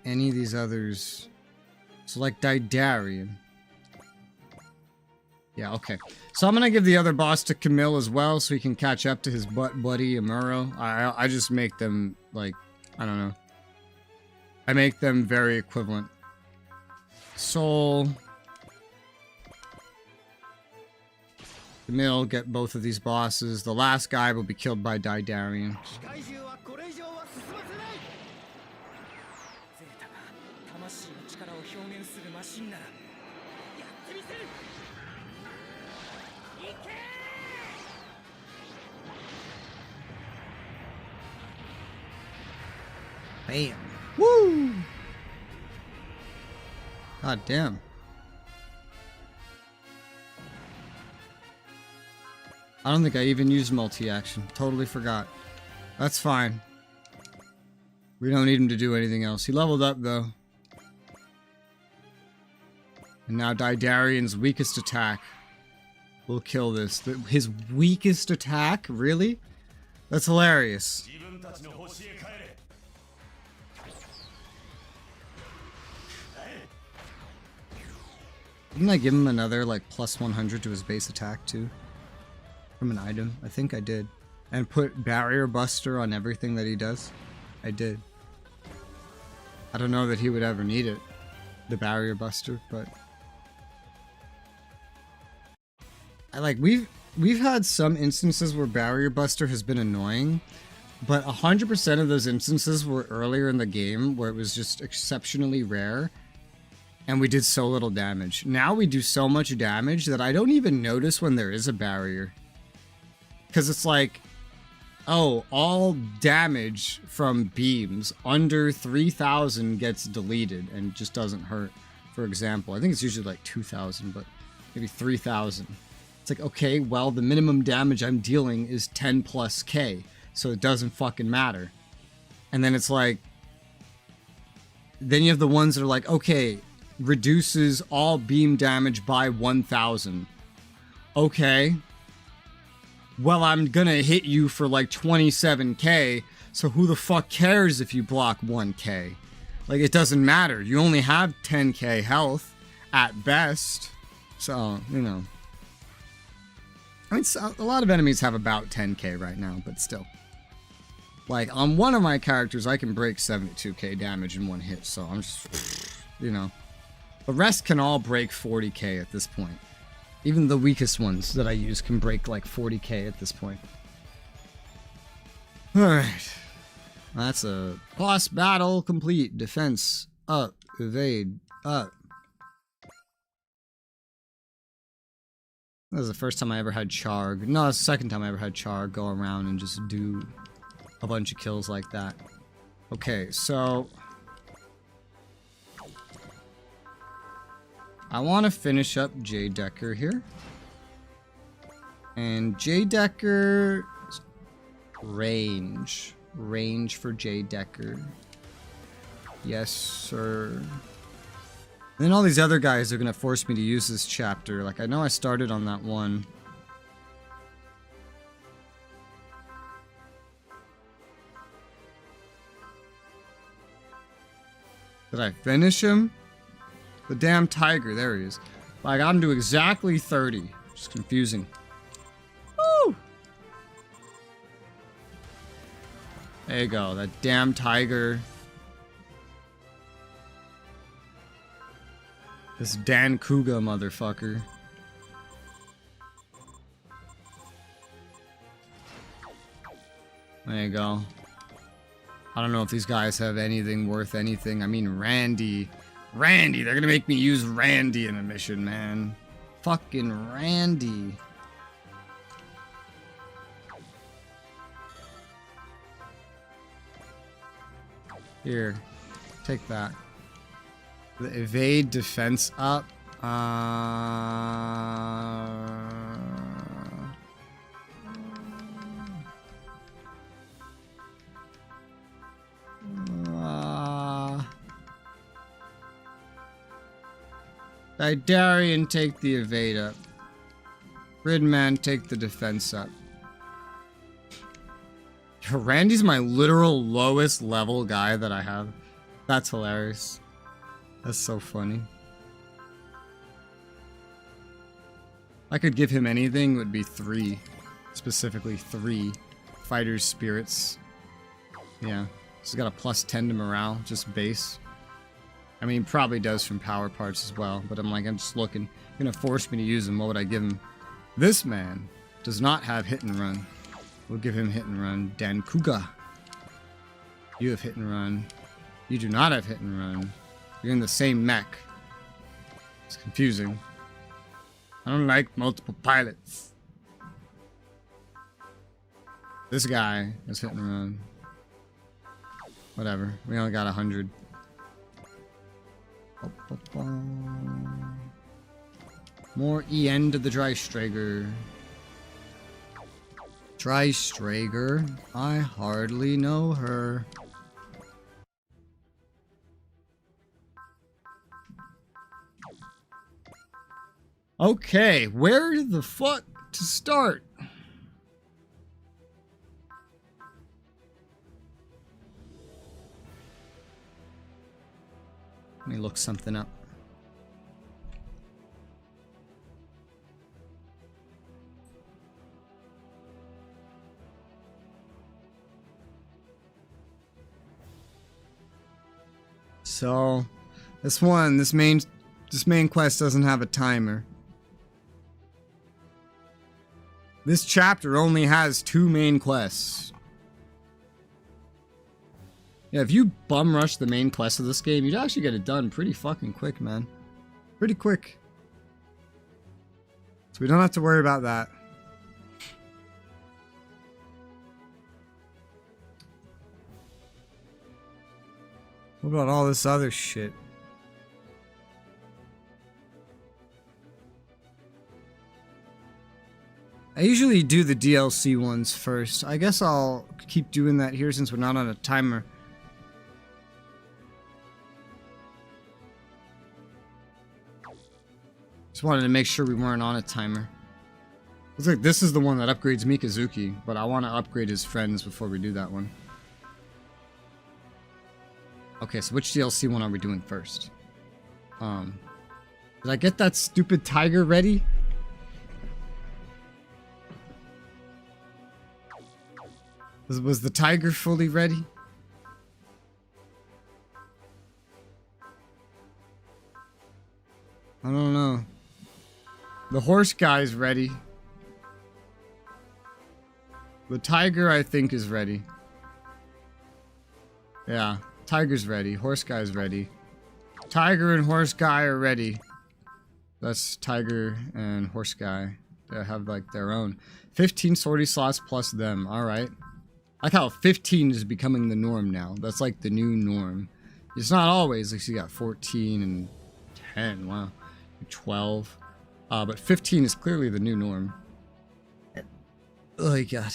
Any of these others. So like Daidarian. Yeah, okay. So I'm gonna give the other boss to Camille as well, so he can catch up to his butt buddy Amuro. I just make them like, I don't know. I make them very equivalent. Soul. Camille, get both of these bosses. The last guy will be killed by Daidarian. Bam. Woo! God damn. I don't think I even used multi-action. Totally forgot. That's fine. We don't need him to do anything else. He leveled up though. And now Daidarian's weakest attack will kill this. His weakest attack? Really? That's hilarious. Didn't I give him another, like, plus 100 to his base attack, too? From an item? I think I did. And put Barrier Buster on everything that he does? I did. I don't know that he would ever need it. The Barrier Buster, but... We've had some instances where Barrier Buster has been annoying, but 100% of those instances were earlier in the game, where it was just exceptionally rare. And we did so little damage. Now we do so much damage that I don't even notice when there is a barrier. Because it's like, oh, all damage from beams under 3,000 gets deleted and just doesn't hurt. For example, I think it's usually like 2,000, but maybe 3,000. It's like, okay, well, the minimum damage I'm dealing is 10 plus K, so it doesn't fucking matter. And then it's like, then you have the ones that are like, okay, reduces all beam damage by 1,000. Okay. Well, I'm gonna hit you for like 27k, so who the fuck cares if you block 1k? Like, it doesn't matter. You only have 10k health at best. So, you know. I mean, a lot of enemies have about 10k right now, but still. Like, on one of my characters, I can break 72k damage in one hit, so I'm just, you know. The rest can all break 40k at this point. Even the weakest ones that I use can break like 40k at this point. Alright. That's a boss battle complete. Defense up. Evade up. That was the first time I ever had Char. No, it's the second time I ever had Char go around and just do a bunch of kills like that. Okay, so... I want to finish up J. Decker here. And J. Decker is Range. Range for J. Decker. Yes, sir. And then all these other guys are gonna force me to use this chapter. Like, I know I started on that one. Did I finish him? The damn tiger. There he is. I got him to exactly 30. Just confusing. Woo! There you go. That damn tiger. This Dan Kuga motherfucker. There you go. I don't know if these guys have anything worth anything. I mean, Randy. Randy, they're gonna make me use Randy in a mission, man. Fucking Randy. Here, take that. The evade defense up. Didarian, take the evade up. Gridman, take the defense up. Randy's my literal lowest level guy that I have. That's hilarious. That's so funny. I could give him anything, it would be 3. Specifically 3 fighter's spirits. Yeah. He's got a +10 to morale, just base. I mean, he probably does from power parts as well, but I'm just looking. You're gonna force me to use him. What would I give him? This man does not have hit and run. We'll give him hit and run. Dan Kuga. You have hit and run. You do not have hit and run. You're in the same mech. It's confusing. I don't like multiple pilots. This guy is hit and run. Whatever. We only got 100. More EN to the Drystrager. Drystrager? I hardly know her. Okay, where the fuck to start? Let me look something up. So, this main quest doesn't have a timer. This chapter only has 2 main quests. Yeah, if you bum rush the main quest of this game, you'd actually get it done pretty fucking quick, man. Pretty quick. So we don't have to worry about that. What about all this other shit? I usually do the DLC ones first. I guess I'll keep doing that here since we're not on a timer. Just wanted to make sure we weren't on a timer. Looks like this is the one that upgrades Mikazuki, but I want to upgrade his friends before we do that one. Okay, so which DLC one are we doing first? Did I get that stupid tiger ready? Was the tiger fully ready? I don't know. The horse guy's ready. The tiger, I think, is ready. Yeah, tiger's ready. Horse guy's ready. Tiger and horse guy are ready. That's tiger and horse guy. They have, like, their own. 15 sortie slots plus them. Alright. I like how 15 is becoming the norm now. That's, like, the new norm. It's not always. Like, you got 14 and 10. Wow. 12. But 15 is clearly the new norm. Oh my god.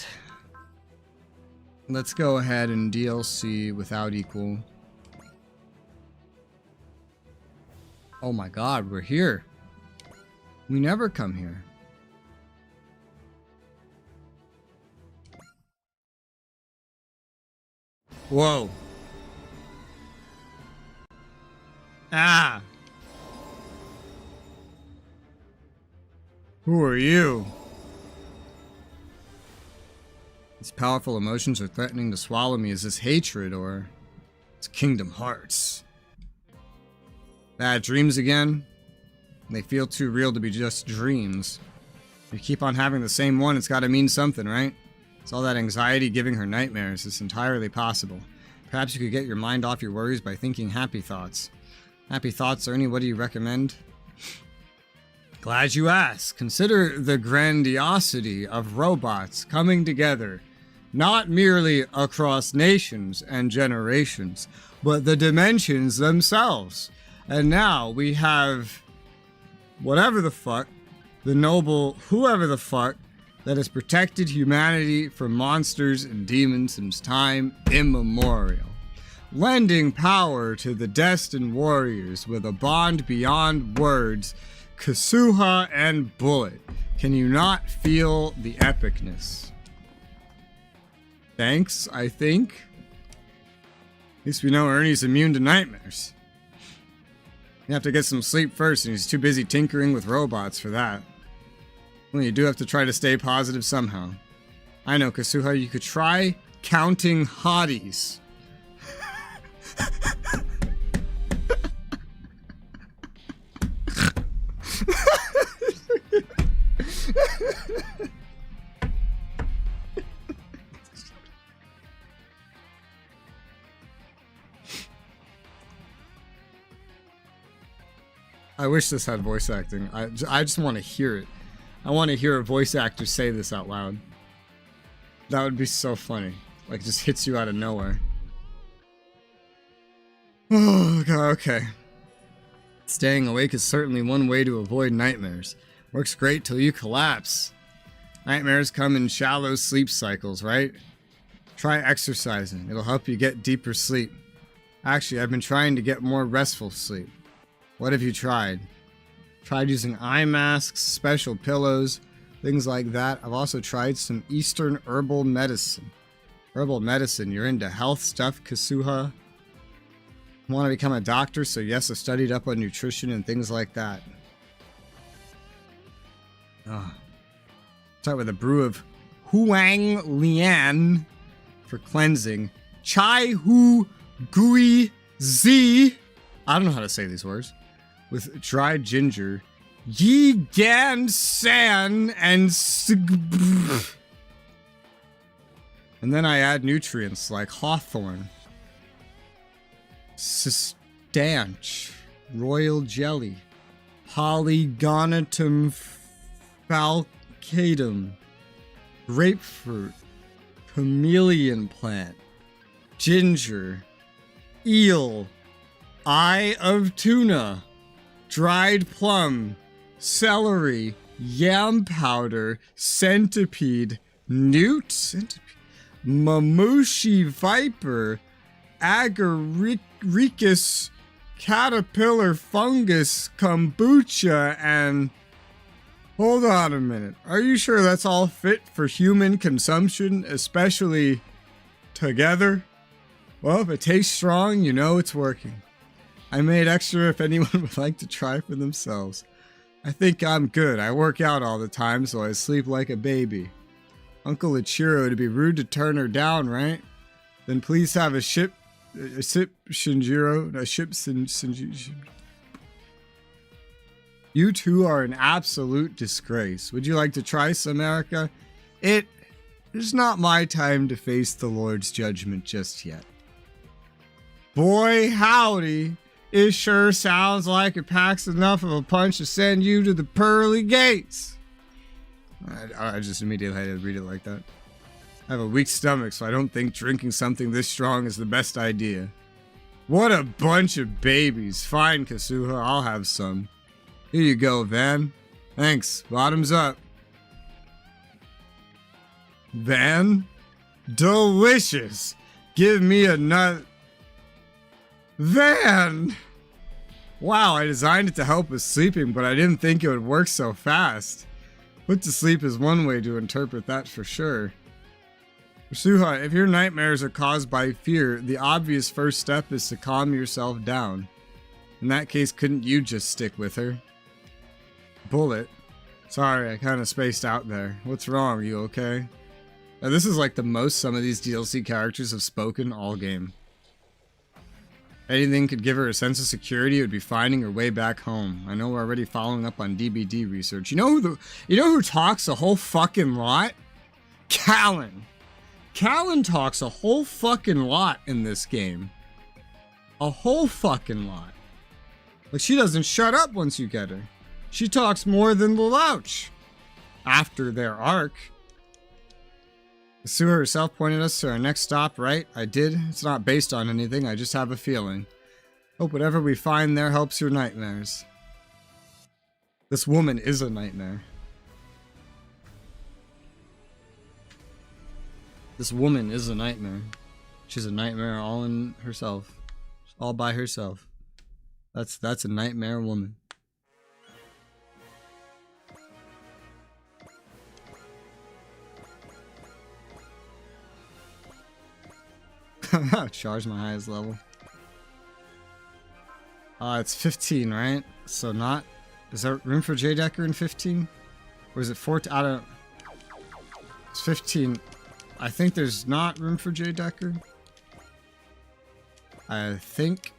Let's go ahead and DLC without equal. Oh my god, we're here. We never come here. Whoa. Ah. Who are you? These powerful emotions are threatening to swallow me. Is this hatred or it's Kingdom Hearts? Bad dreams again? They feel too real to be just dreams. If you keep on having the same one, it's gotta mean something, right? It's all that anxiety giving her nightmares. It's entirely possible. Perhaps you could get your mind off your worries by thinking happy thoughts. Happy thoughts, Ernie, what do you recommend? Glad you asked. Consider the grandiosity of robots coming together, not merely across nations and generations, but the dimensions themselves. And now we have whatever the fuck, the noble whoever the fuck, that has protected humanity from monsters and demons since time immemorial, lending power to the destined warriors with a bond beyond words, Kasuha and Bullet. Can you not feel the epicness? Thanks, I think. At least we know Ernie's immune to nightmares. You have to get some sleep first, and he's too busy tinkering with robots for that. Well, you do have to try to stay positive somehow. I know, Kasuha, you could try counting hotties. I wish this had voice acting. I just want to hear it. I want to hear a voice actor say this out loud. That would be so funny. Like, it just hits you out of nowhere. Oh, God, okay. Staying awake is certainly one way to avoid nightmares. Works great till you collapse. Nightmares come in shallow sleep cycles, right? Try exercising. It'll help you get deeper sleep. Actually, I've been trying to get more restful sleep. What have you tried? Tried using eye masks, special pillows, things like that. I've also tried some Eastern herbal medicine. Herbal medicine, you're into health stuff, Kasuha? Want to become a doctor, so yes, I studied up on nutrition and things like that. Start with a brew of Huang Lian for cleansing. Chai Hu Gui Zi. I don't know how to say these words. With dried ginger, Yi Gan San, and and then I add nutrients like hawthorn, Sistanch, royal jelly, Polygonatum falcatum, grapefruit, chameleon plant, ginger, eel, eye of tuna, dried plum, celery, yam powder, centipede, mamushi viper, agaricus, caterpillar fungus, kombucha, and... Hold on a minute. Are you sure that's all fit for human consumption, especially together? Well, if it tastes strong, you know it's working. I made extra if anyone would like to try for themselves. I think I'm good. I work out all the time, so I sleep like a baby. Uncle Ichiro, it'd be rude to turn her down, right? Then please have a sip, Shinjiro. A sip, Shinjiro. You two are an absolute disgrace. Would you like to try some, Erica? It is not my time to face the Lord's judgment just yet. Boy, howdy. It sure sounds like it packs enough of a punch to send you to the pearly gates. I just immediately had to read it like that. I have a weak stomach, so I don't think drinking something this strong is the best idea. What a bunch of babies. Fine, Kasuha, I'll have some. Here you go, Van. Thanks. Bottoms up. Van? Delicious. Give me a nut. Van. Wow, I designed it to help with sleeping, but I didn't think it would work so fast. Put to sleep is one way to interpret that for sure. Suha, if your nightmares are caused by fear, the obvious first step is to calm yourself down. In that case, couldn't you just stick with her? Bullet. Sorry, I kind of spaced out there. What's wrong? You okay? Now, this is like the most some of these DLC characters have spoken all game. Anything could give her a sense of security, it would be finding her way back home. I know we're already following up on DBD research. You know who talks a whole fucking lot? Callan. Callan talks a whole fucking lot in this game. A whole fucking lot. Like, she doesn't shut up once you get her. She talks more than the Louch. After their arc. Sue herself pointed us to our next stop, right? I did. It's not based on anything, I just have a feeling. Hope whatever we find there helps your nightmares. This woman is a nightmare. This woman is a nightmare. She's a nightmare all in herself. All by herself. That's a nightmare woman. Charge my highest level. It's 15, right? So not... Is there room for J Decker in 15? Or is it 14? I don't... It's 15. I think there's not room for J Decker. I think...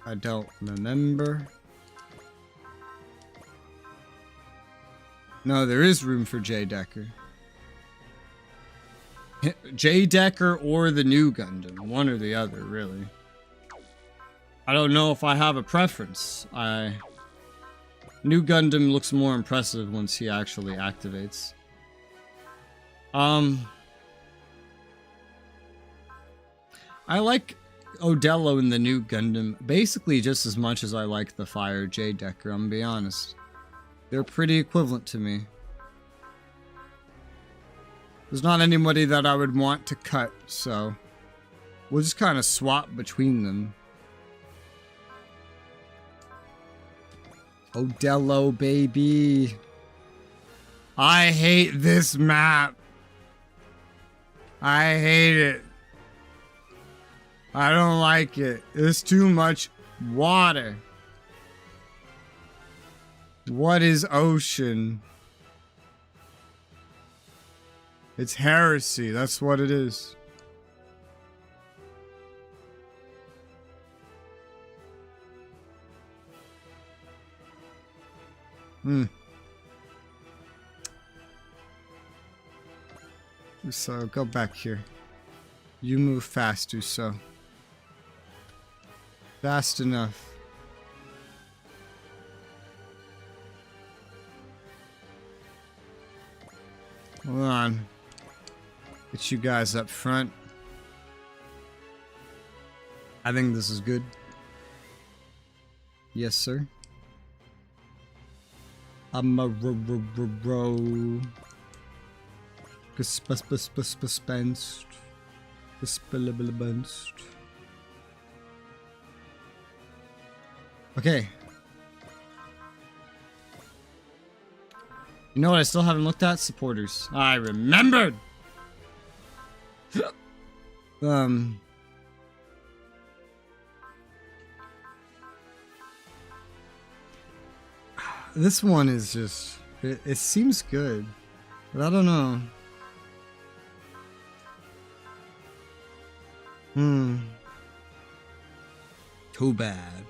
I don't remember. No, there is room for J Decker. J Decker or the new Gundam. One or the other, really. I don't know if I have a preference. New Gundam looks more impressive once he actually activates. I like Odello in the new Gundam basically just as much as I like the Fire J Decker, I'm gonna be honest. They're pretty equivalent to me. There's not anybody that I would want to cut, so we'll just kind of swap between them. Odello, baby. I hate this map. I hate it. I don't like it. There's too much water. What is ocean? It's heresy. That's what it is. So go back here. You move fast, Uso. Fast enough. Hold on. Get you guys up front. I think this is good. Yes, sir. I'm a row. Gespenst. Okay. You know what I still haven't looked at? Supporters. I remembered! This one is just... It seems good. But I don't know. Too bad.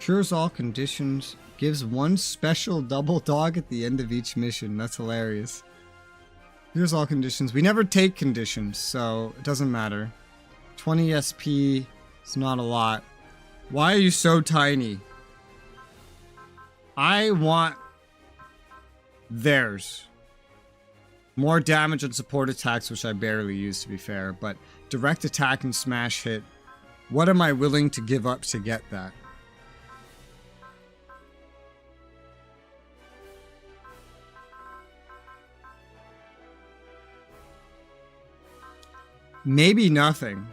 Cures all conditions. Gives one special double dog at the end of each mission. That's hilarious. Cures all conditions. We never take conditions, so it doesn't matter. 20 SP. It's not a lot. Why are you so tiny? I want theirs. More damage on support attacks, which I barely use to be fair, but direct attack and smash hit What am I willing to give up to get that? Maybe nothing.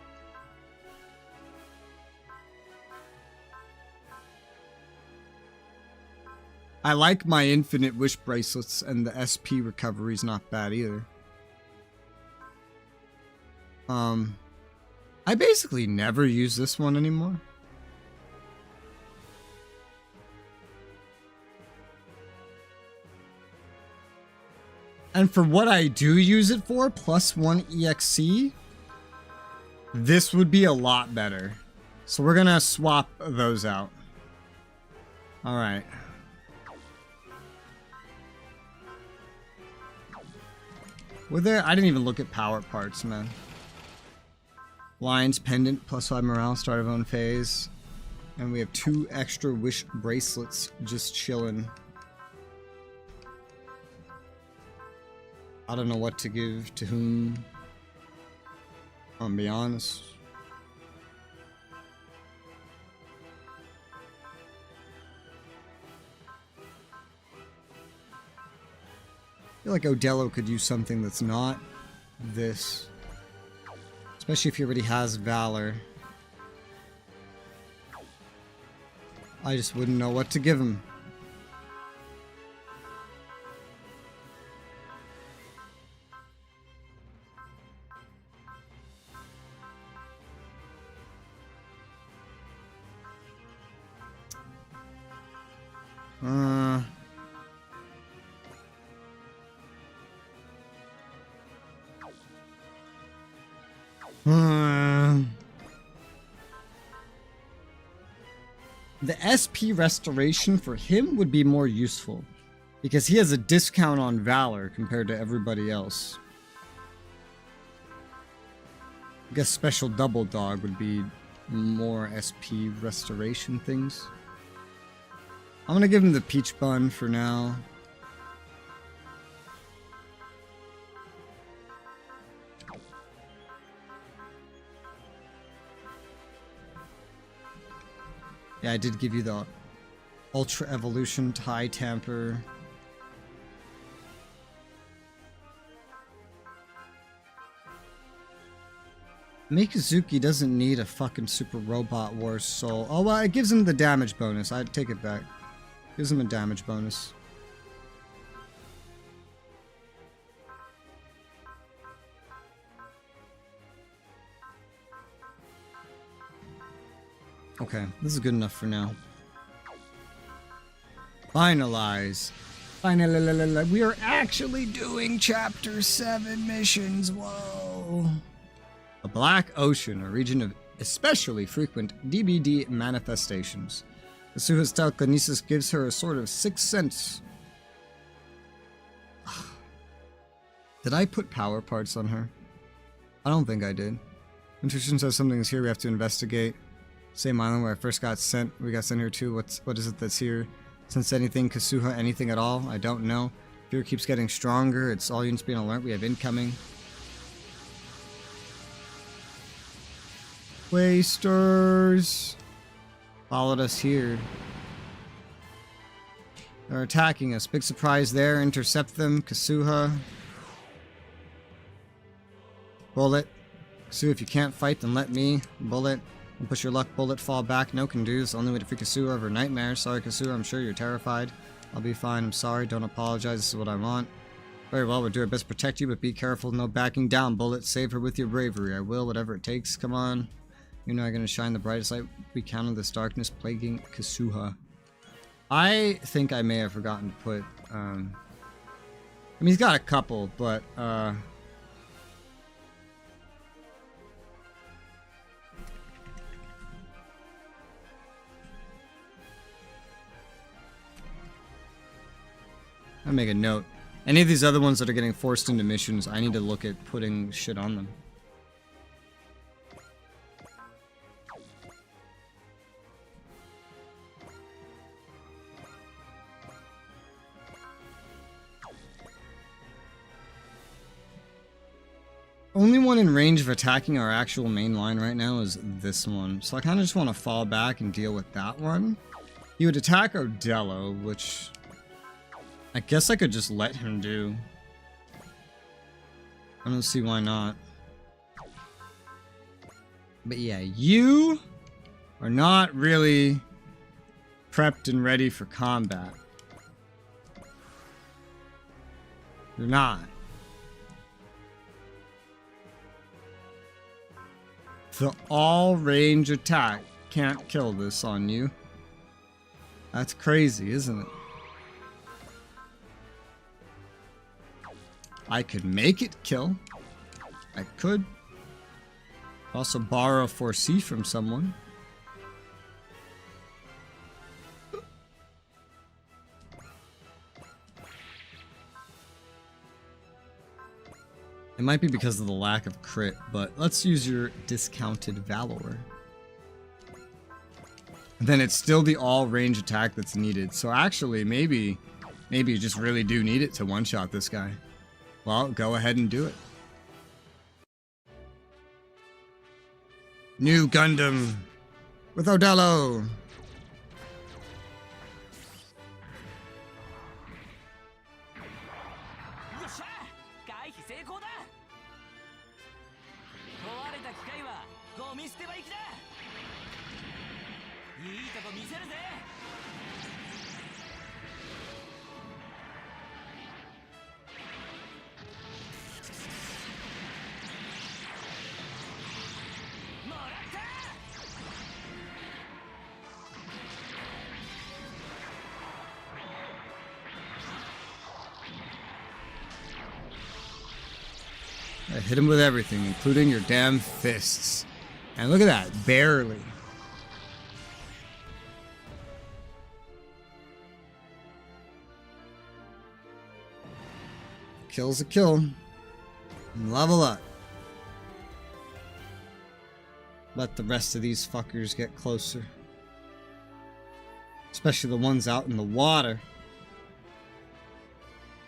I like my infinite wish bracelets, and the SP recovery is not bad either. I basically never use this one anymore. And for what I do use it for, +1 EXC, this would be a lot better. So we're gonna swap those out. Alright. Were there? I didn't even look at power parts, man. Lion's Pendant, +5 morale, start of own phase. And we have 2 extra wish bracelets just chilling. I don't know what to give to whom. I'll be honest. I feel like Odello could use something that's not this. Especially if he already has Valor. I just wouldn't know what to give him. The SP restoration for him would be more useful because he has a discount on Valor compared to everybody else. I guess Special Double Dog would be more SP restoration things. I'm gonna give him the Peach Bun for now. Yeah, I did give you the Ultra Evolution Tie Tamper. Mikazuki doesn't need a fucking Super Robot Wars soul. Oh, well, it gives him the damage bonus. I'd take it back. Gives him a damage bonus. Okay, this is good enough for now. Finalize. Finally, we are actually doing Chapter 7 missions. Whoa. The Black Ocean, a region of especially frequent DBD manifestations. Kasuha's telekinesis gives her a sort of sixth sense. Did I put power parts on her? I don't think I did. Intuition says something is here we have to investigate. Same island where I first got sent. We got sent here too. What is it that's here? Sense anything, Kasuha, anything at all? I don't know. Fear keeps getting stronger. It's all units being alert. We have incoming. Wasters followed us here. They're attacking us. Big surprise there. Intercept them. Kasuha. Bullet. Kasuha, if you can't fight, then let me. Bullet. Don't push your luck. Bullet. Fall back. No can do. It's the only way to free Kasuha over nightmares. Sorry, Kasuha. I'm sure you're terrified. I'll be fine. I'm sorry. Don't apologize. This is what I want. Very well. We'll do our best to protect you, but be careful. No backing down. Bullet. Save her with your bravery. I will. Whatever it takes. Come on. You know I'm going to shine the brightest light. We counter this darkness plaguing Kasuha. I think I may have forgotten to put, I mean, he's got a couple, but, I'll make a note. Any of these other ones that are getting forced into missions, I need to look at putting shit on them. only one in range of attacking our actual main line right now is this one. So I kind of just want to fall back and deal with that one. He would attack Odello, which I guess I could just let him do. I don't see why not. But yeah, you are not really prepped and ready for combat. You're not. The all-range attack can't kill this on you. That's crazy, isn't it? I could make it kill. I could. Also borrow 4C from someone. It might be because of the lack of crit, but let's use your discounted Valor. Then it's still the all-range attack that's needed. So actually, maybe you just really do need it to one-shot this guy. Well, go ahead and do it. New Gundam with Odello. I hit him with everything, including your damn fists. And look at that, barely. Kill's a kill. Level up. Let the rest of these fuckers get closer. Especially the ones out in the water.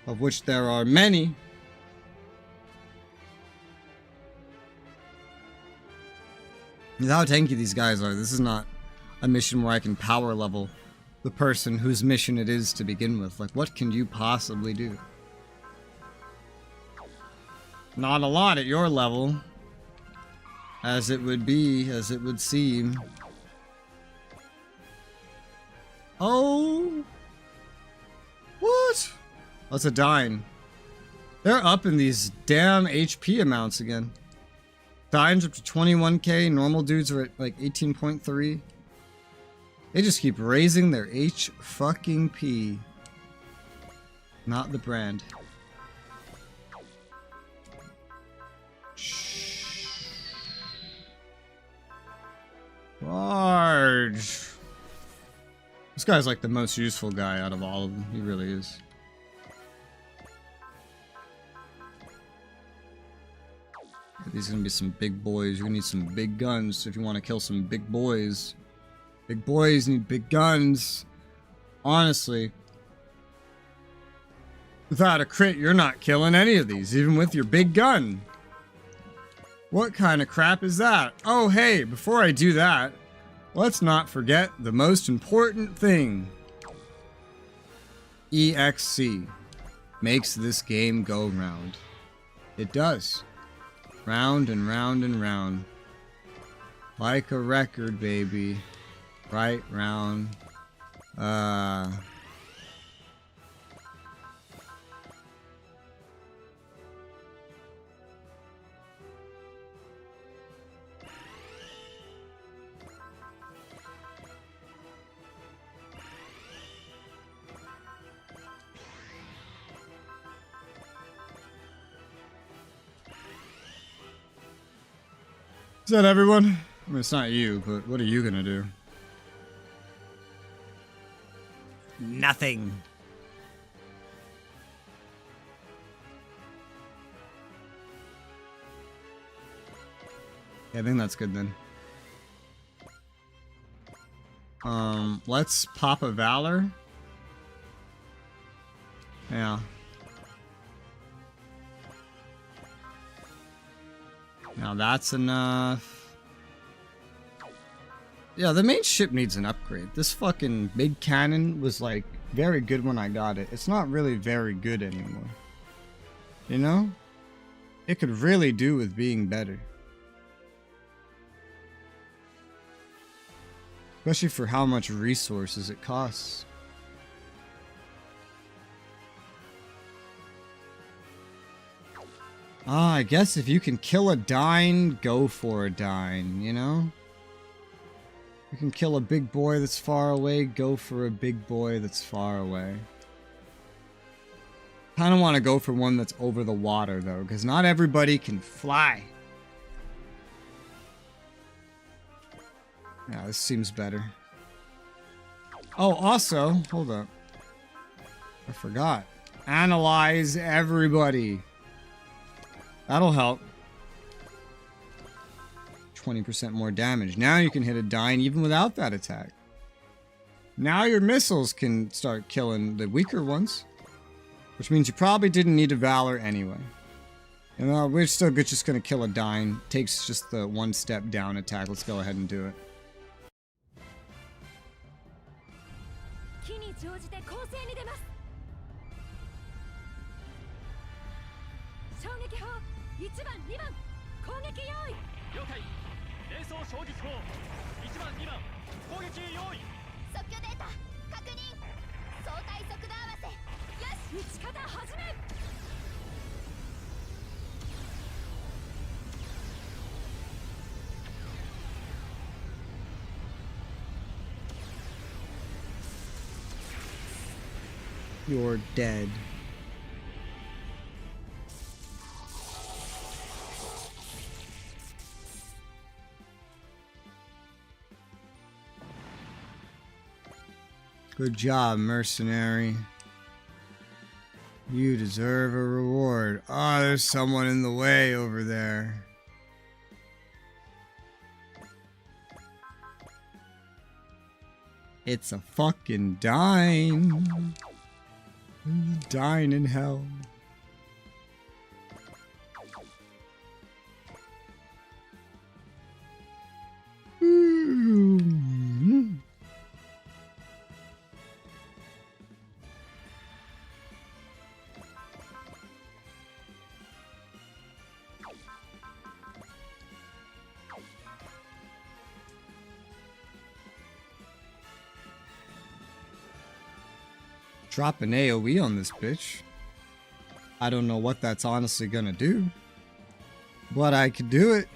Of which there are many. How tanky these guys are. This is not a mission where I can power level the person whose mission it is to begin with. Like, what can you possibly do? Not a lot at your level. As it would be, as it would seem. Oh! What? That's a dine. They're up in these damn HP amounts again. Dines up to 21k, normal dudes are at like 18.3. They just keep raising their H-fucking-P. Not the brand. Large. This guy's like the most useful guy out of all of them. He really is. These are gonna be some big boys. You're gonna need some big guns if you want to kill some big boys. Big boys need big guns. Honestly. Without a crit, you're not killing any of these, even with your big gun. What kind of crap is that? Oh, hey, before I do that, let's not forget the most important thing. EXC makes this game go round. It does. Round and round and round. Like a record, baby. Right round. Is that everyone? I mean, it's not you, but what are you gonna do? Nothing. Yeah, I think that's good then. Let's pop a Valor. Yeah. Now that's enough. Yeah, the main ship needs an upgrade. This fucking big cannon was like very good when I got it. It's not really very good anymore. You know? It could really do with being better. Especially for how much resources it costs. Ah, I guess if you can kill a Dine, go for a Dine, you know? You can kill a big boy that's far away, go for a big boy that's far away. Kinda wanna go for one that's over the water though, because not everybody can fly. Yeah, this seems better. Oh, also, hold up. I forgot. Analyze everybody. That'll help. 20% more damage. Now you can hit a Dine even without that attack. Now your missiles can start killing the weaker ones. Which means you probably didn't need a Valor anyway. And we're still just gonna kill a Dine. Takes just the one step down attack. Let's go ahead and do it. You're dead. Good job, mercenary. You deserve a reward. Oh, there's someone in the way over there. It's a fucking Dine. Dine in hell. Drop an AoE on this bitch. I don't know what that's honestly gonna do, but I could do it.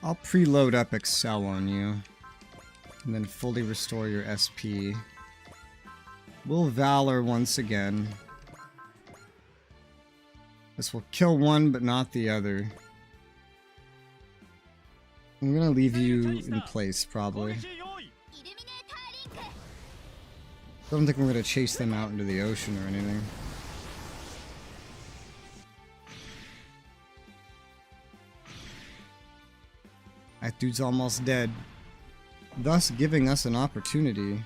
I'll preload up Excel on you, and then fully restore your SP. We'll Valor once again. This will kill one, but not the other. I'm gonna leave you in place, probably. I don't think we're gonna chase them out into the ocean or anything. That dude's almost dead, thus giving us an opportunity.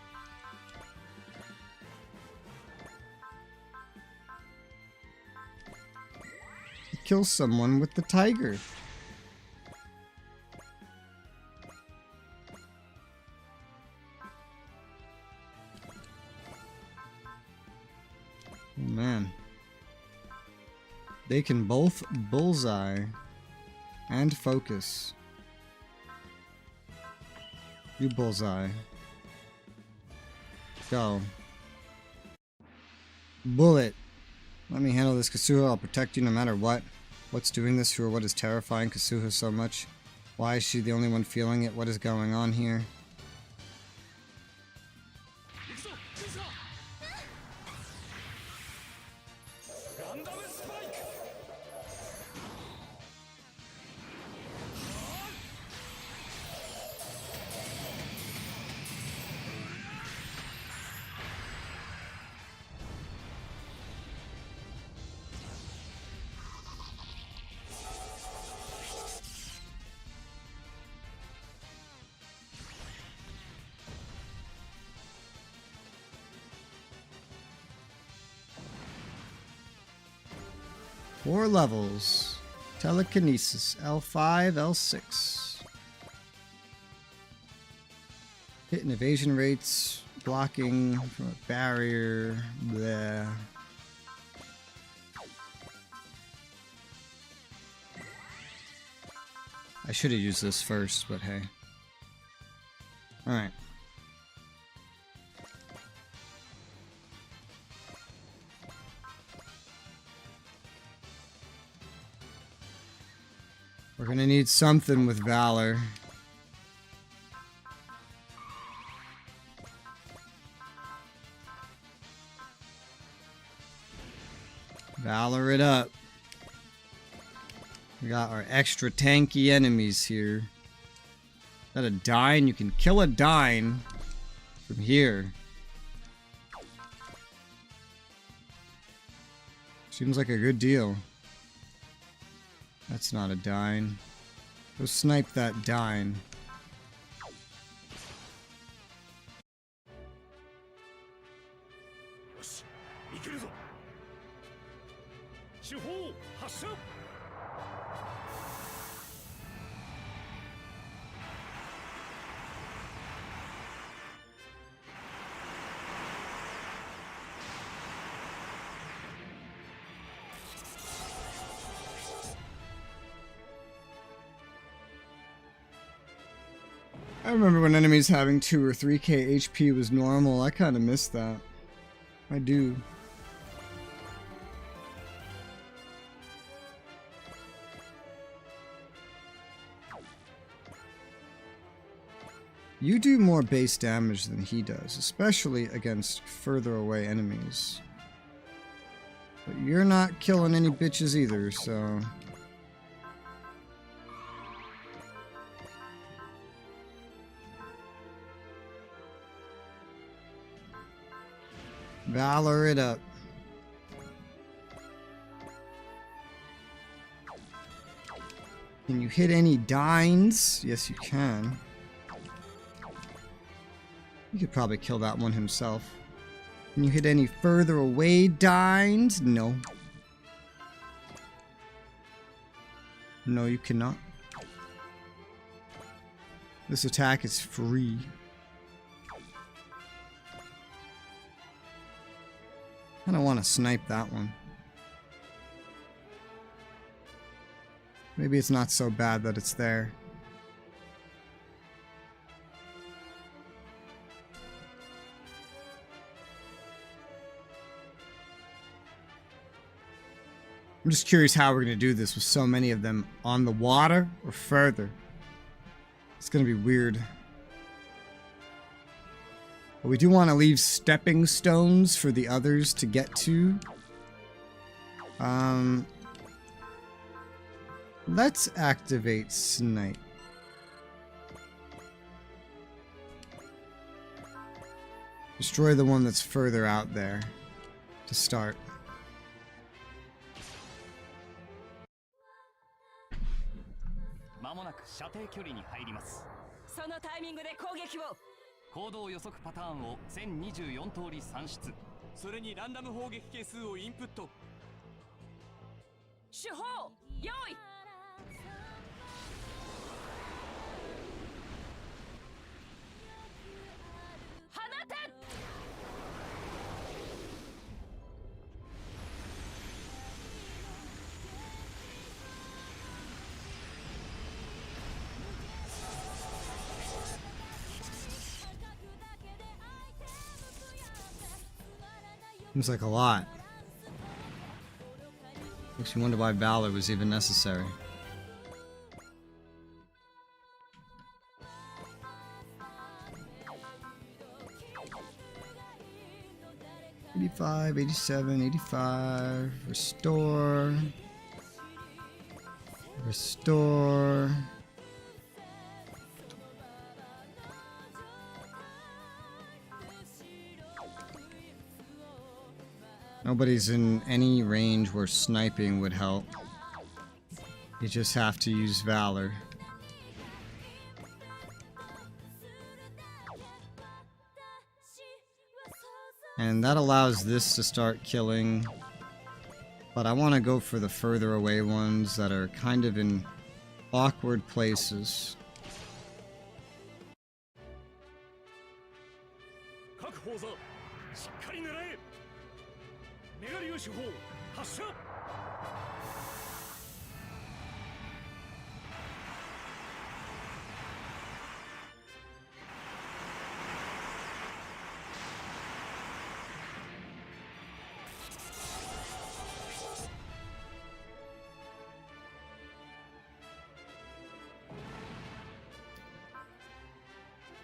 To kill someone with the tiger. Oh man. They can both bullseye and focus. You bullseye. Go. Bullet. Let me handle this, Kasuha. I'll protect you no matter what. What's doing this to her? What is terrifying Kasuha so much? Why is she the only one feeling it? What is going on here? 4 levels. Telekinesis, L5, L6. Hit and evasion rates, blocking from a barrier, bleh. I should have used this first, but hey. Alright. We're gonna need something with Valor. Valor it up. We got our extra tanky enemies here. Is that a Dine? You can kill a Dine from here. Seems like a good deal. That's not a Dine. Go snipe that Dine. いけるぞ手法発射 I remember when enemies having 2 or 3k HP was normal. I kind of miss that. I do. You do more base damage than he does, especially against further away enemies. But you're not killing any bitches either, so... Valor it up. Can you hit any Dines? Yes, you can. You could probably kill that one himself. Can you hit any further away Dines? No. No, you cannot. This attack is free. I don't want to snipe that one. Maybe it's not so bad that it's there. I'm just curious how we're going to do this with so many of them on the water or further. It's going to be weird. But we do want to leave stepping stones for the others to get to. Let's activate Snipe. Destroy the one that's further out there to start.行動予測パターンを全24通り算出。それにランダム砲撃係数をインプット。手法用意放て Seems like a lot. Makes me wonder why Valor was even necessary. $85, $87, $85. Restore. Restore. Nobody's in any range where sniping would help. You just have to use Valor. And that allows this to start killing But I want to go for the further away ones that are kind of in awkward places. 各砲座しっかり狙え。メガ粒子砲発射。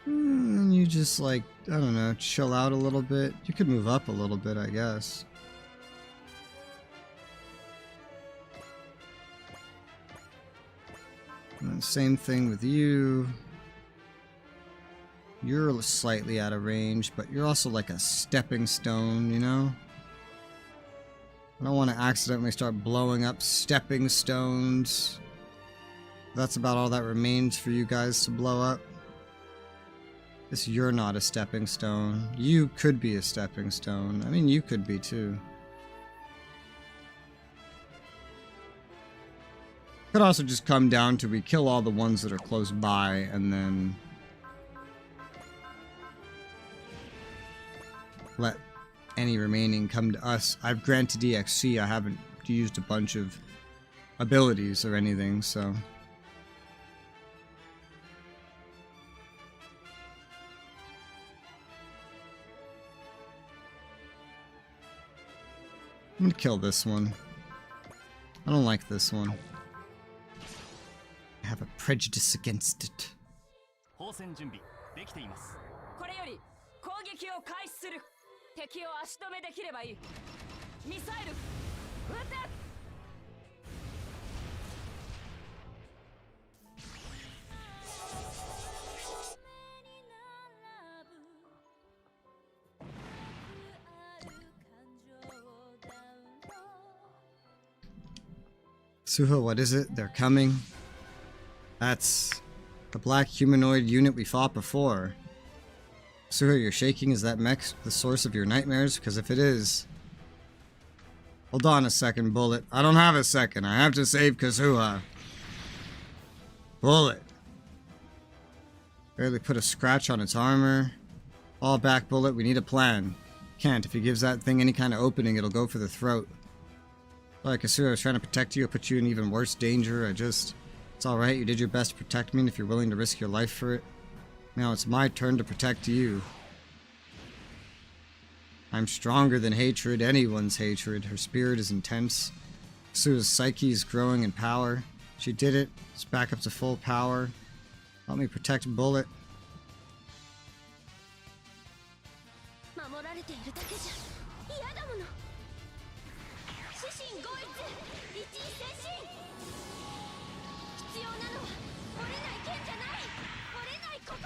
And you just like, I don't know, chill out a little bit. You could move up a little bit, I guess. And then same thing with you. You're slightly out of range, but you're also like a stepping stone, you know? I don't want to accidentally start blowing up stepping stones. That's about all that remains for you guys to blow up. Guess you're not a stepping stone. You could be a stepping stone. I mean, you could be too. Could also just come down to we kill all the ones that are close by and then let any remaining come to us. I've granted EXC. I haven't used a bunch of abilities or anything, so... I'm gonna kill this one. I don't like this one. I have a prejudice against it. 砲戦準備できています。これより攻撃を開始する。敵を足止めできればいい。ミサイル撃て。 Suho, what is it? They're coming. That's the black humanoid unit we fought before. Suho, you're shaking. Is that mech the source of your nightmares? Because if it is... Hold on a second, Bullet. I don't have a second. I have to save Kazuha. Bullet. Barely put a scratch on its armor. All back, Bullet. We need a plan. Can't. If he gives that thing any kind of opening, it'll go for the throat. Sorry, Kazuha, I was trying to protect you. I put you in even worse danger. It's alright. You did your best to protect me, and if you're willing to risk your life for it, now it's my turn to protect you. I'm stronger than hatred, anyone's hatred. Her spirit is intense. Kazuha's psyche is growing in power. She did it. It's back up to full power. Help me protect Bullet. 守られているだけじゃ嫌だもの。四神合一、一位戦神。必要なのは折れない剣じゃない。折れない心。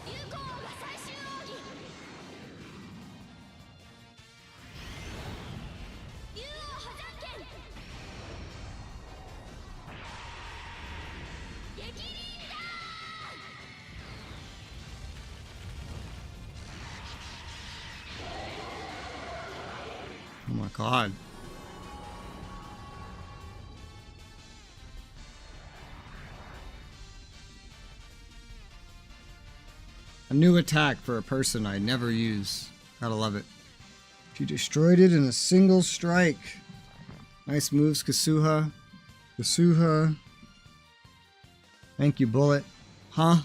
流行王が最終奥義。竜王破山剣。激鱗だ。 Oh my god. A new attack for a person I never use. Gotta love it. She destroyed it in a single strike. Nice moves, Kazuha. Kazuha. Thank you, Bullet. Huh?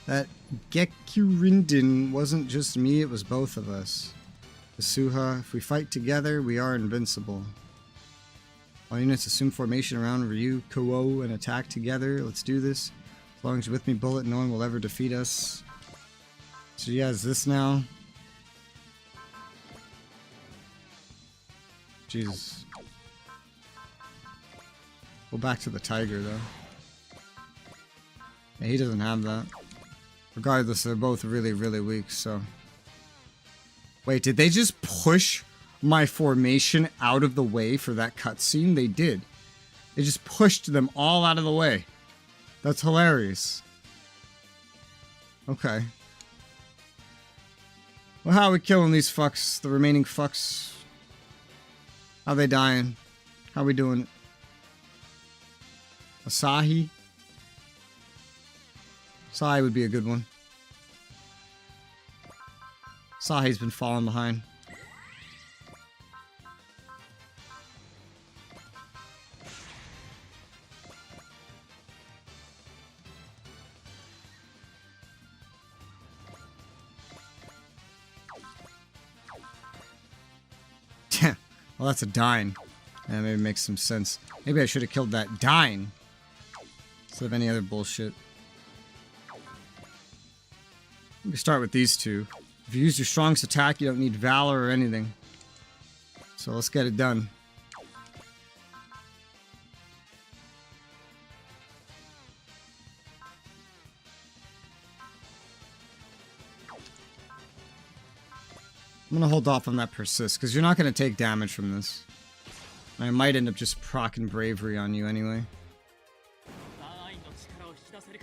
That Gekurindin wasn't just me, it was both of us. Kazuha, if we fight together, we are invincible. All units assume formation around Ryu, Kuo, and attack together. Let's do this. As long as you're with me, Bullet, no one will ever defeat us. So he has this now. Jesus. Go back to the tiger, though. Yeah, he doesn't have that. Regardless, they're both really, really weak, so... Wait, did they just push my formation out of the way for that cutscene? They did. They just pushed them all out of the way. That's hilarious. Okay. Well, how are we killing these fucks, the remaining fucks? How they dying? How we doing? Asahi? Asahi would be a good one. Asahi's been falling behind. Well, that's a Dine. That maybe makes some sense. Maybe I should have killed that Dine instead of any other bullshit. Let me start with these two. If you use your strongest attack, you don't need Valor or anything. So let's get it done. I'm gonna hold off on that Persist, because you're not gonna take damage from this. I might end up just proccing Bravery on you anyway.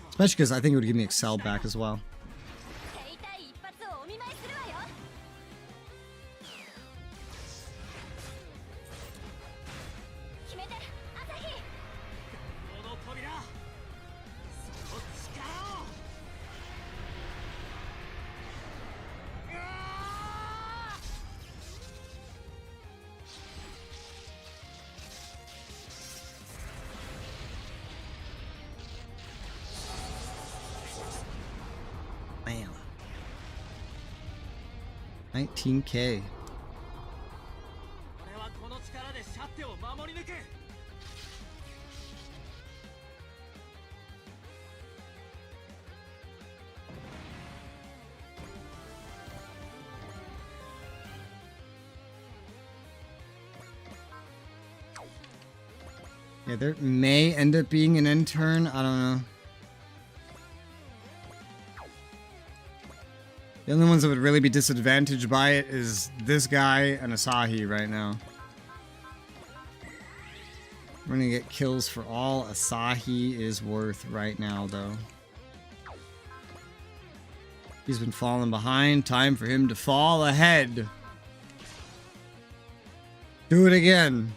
Especially because I think it would give me Excel back as well. Man. 19K. Yeah, there may end up being an end turn. I don't know. The only ones that would really be disadvantaged by it is this guy and Asahi right now. We're gonna get kills for all Asahi is worth right now, though. He's been falling behind. Time for him to fall ahead. Do it again.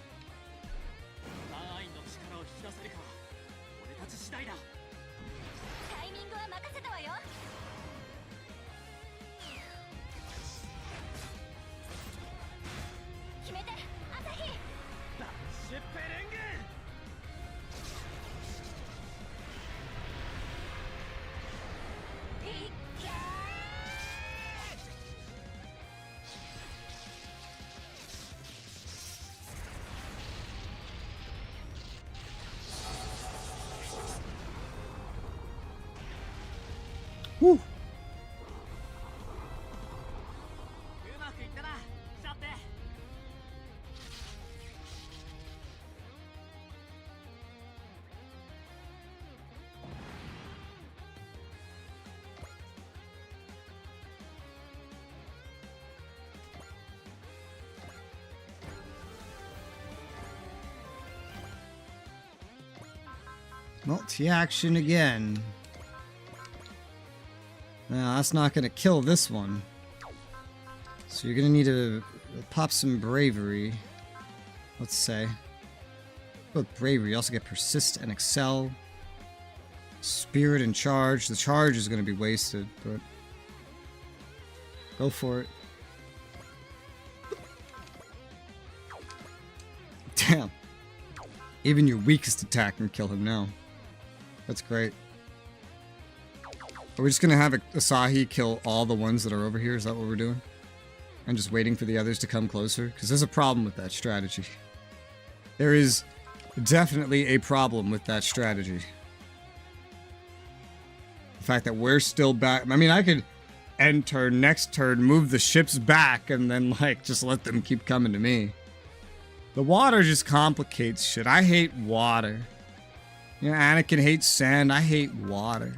Whew. Multi-action again. Now, that's not going to kill this one. So you're going to need to pop some Bravery. Let's say. With Bravery, you also get Persist and Excel. Spirit and Charge. The Charge is going to be wasted, but... go for it. Damn. Even your weakest attack can kill him now. That's great. Are we just gonna have Asahi kill all the ones that are over here? Is that what we're doing? And just waiting for the others to come closer? Because there's a problem with that strategy. There is definitely a problem with that strategy. The fact that we're still back. I mean, I could end turn, next turn, move the ships back, and then, like, just let them keep coming to me. The water just complicates shit. I hate water. You know, Anakin hates sand. I hate water.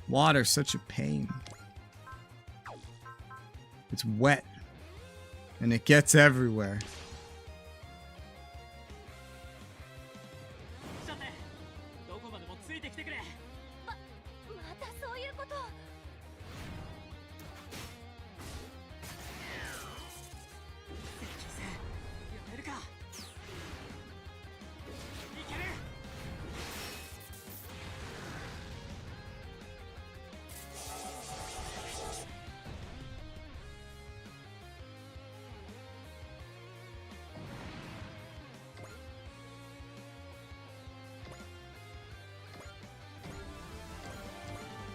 Water's such a pain. It's wet. And it gets everywhere.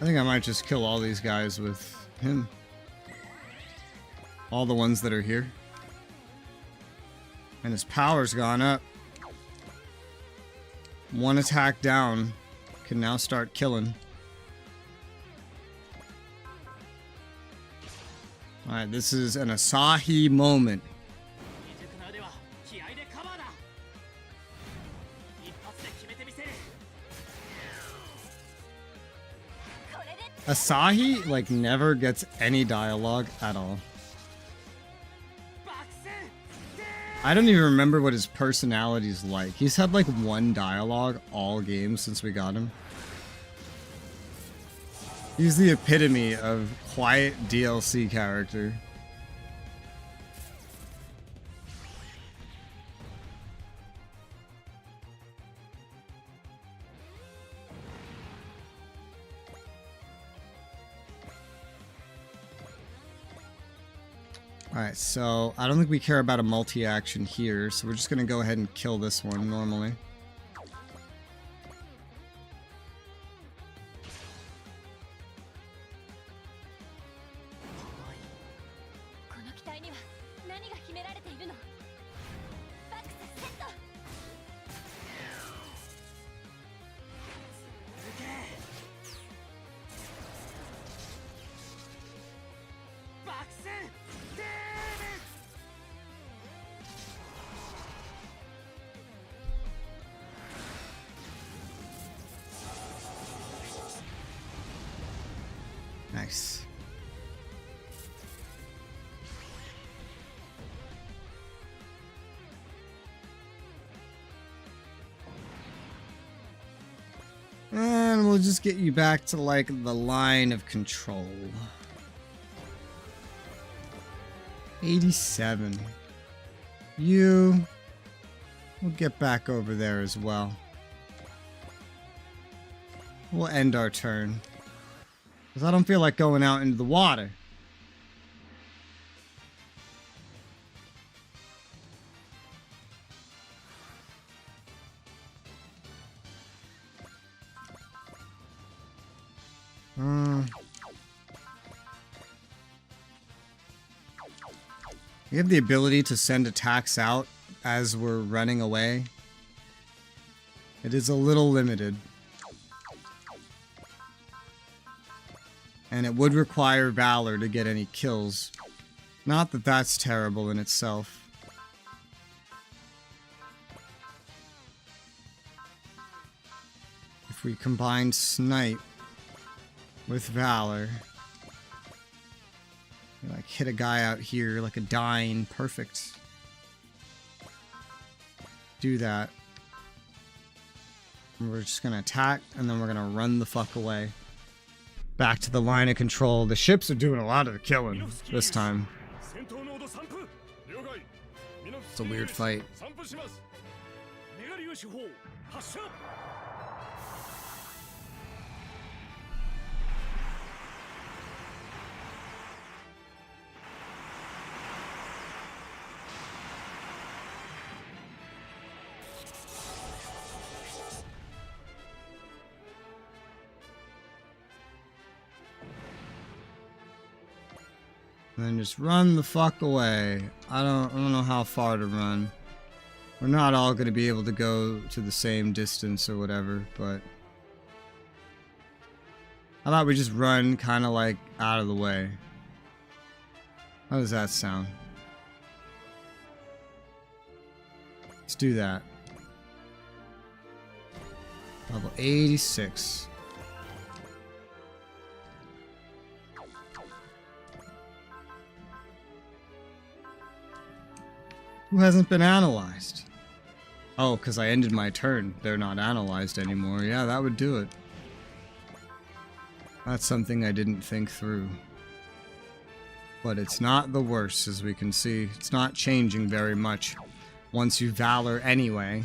I think I might just kill all these guys with him. All the ones that are here. And his power's gone up. One attack down. Can now start killing. Alright, this is an Asahi moment. 未熟な腕は気合でカバーだ。一発で決めてみせる。 Asahi, like, never gets any dialogue at all. 爆戦 I don't even remember what his personality's like. He's had like one dialogue all game since we got him. He's the epitome of quiet DLC character. Alright, so I don't think we care about a multi-action here, so we're just gonna go ahead and kill this one normally. Nice. And we'll just get you back to like the line of control. 87. We'll get back over there as well. We'll end our turn. Because I don't feel like going out into the water. We have the ability to send attacks out as we're running away. It is a little limited. And it would require Valor to get any kills. Not that that's terrible in itself. If we combine Snipe with Valor, like hit a guy out here like a dying, perfect. Do that. And we're just gonna attack and then we're gonna run the fuck away. Back to the line of control. The ships are doing a lot of the killing this time. It's a weird fight. And then just run the fuck away. I don't know how far to run. We're not all going to be able to go to the same distance or whatever, but how about we just run kind of like out of the way? How does that sound? Let's do that. Level 86. Who hasn't been analyzed? Oh, because I ended my turn. They're not analyzed anymore. Yeah, that would do it. That's something I didn't think through. But it's not the worst, as we can see. It's not changing very much once you Valor anyway.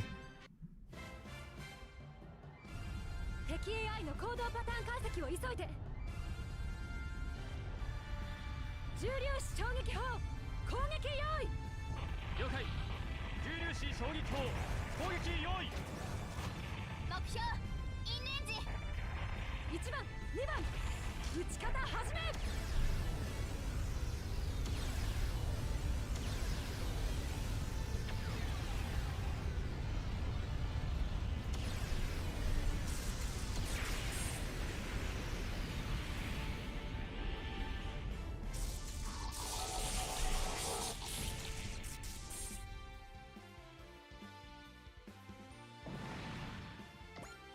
打ち方始め。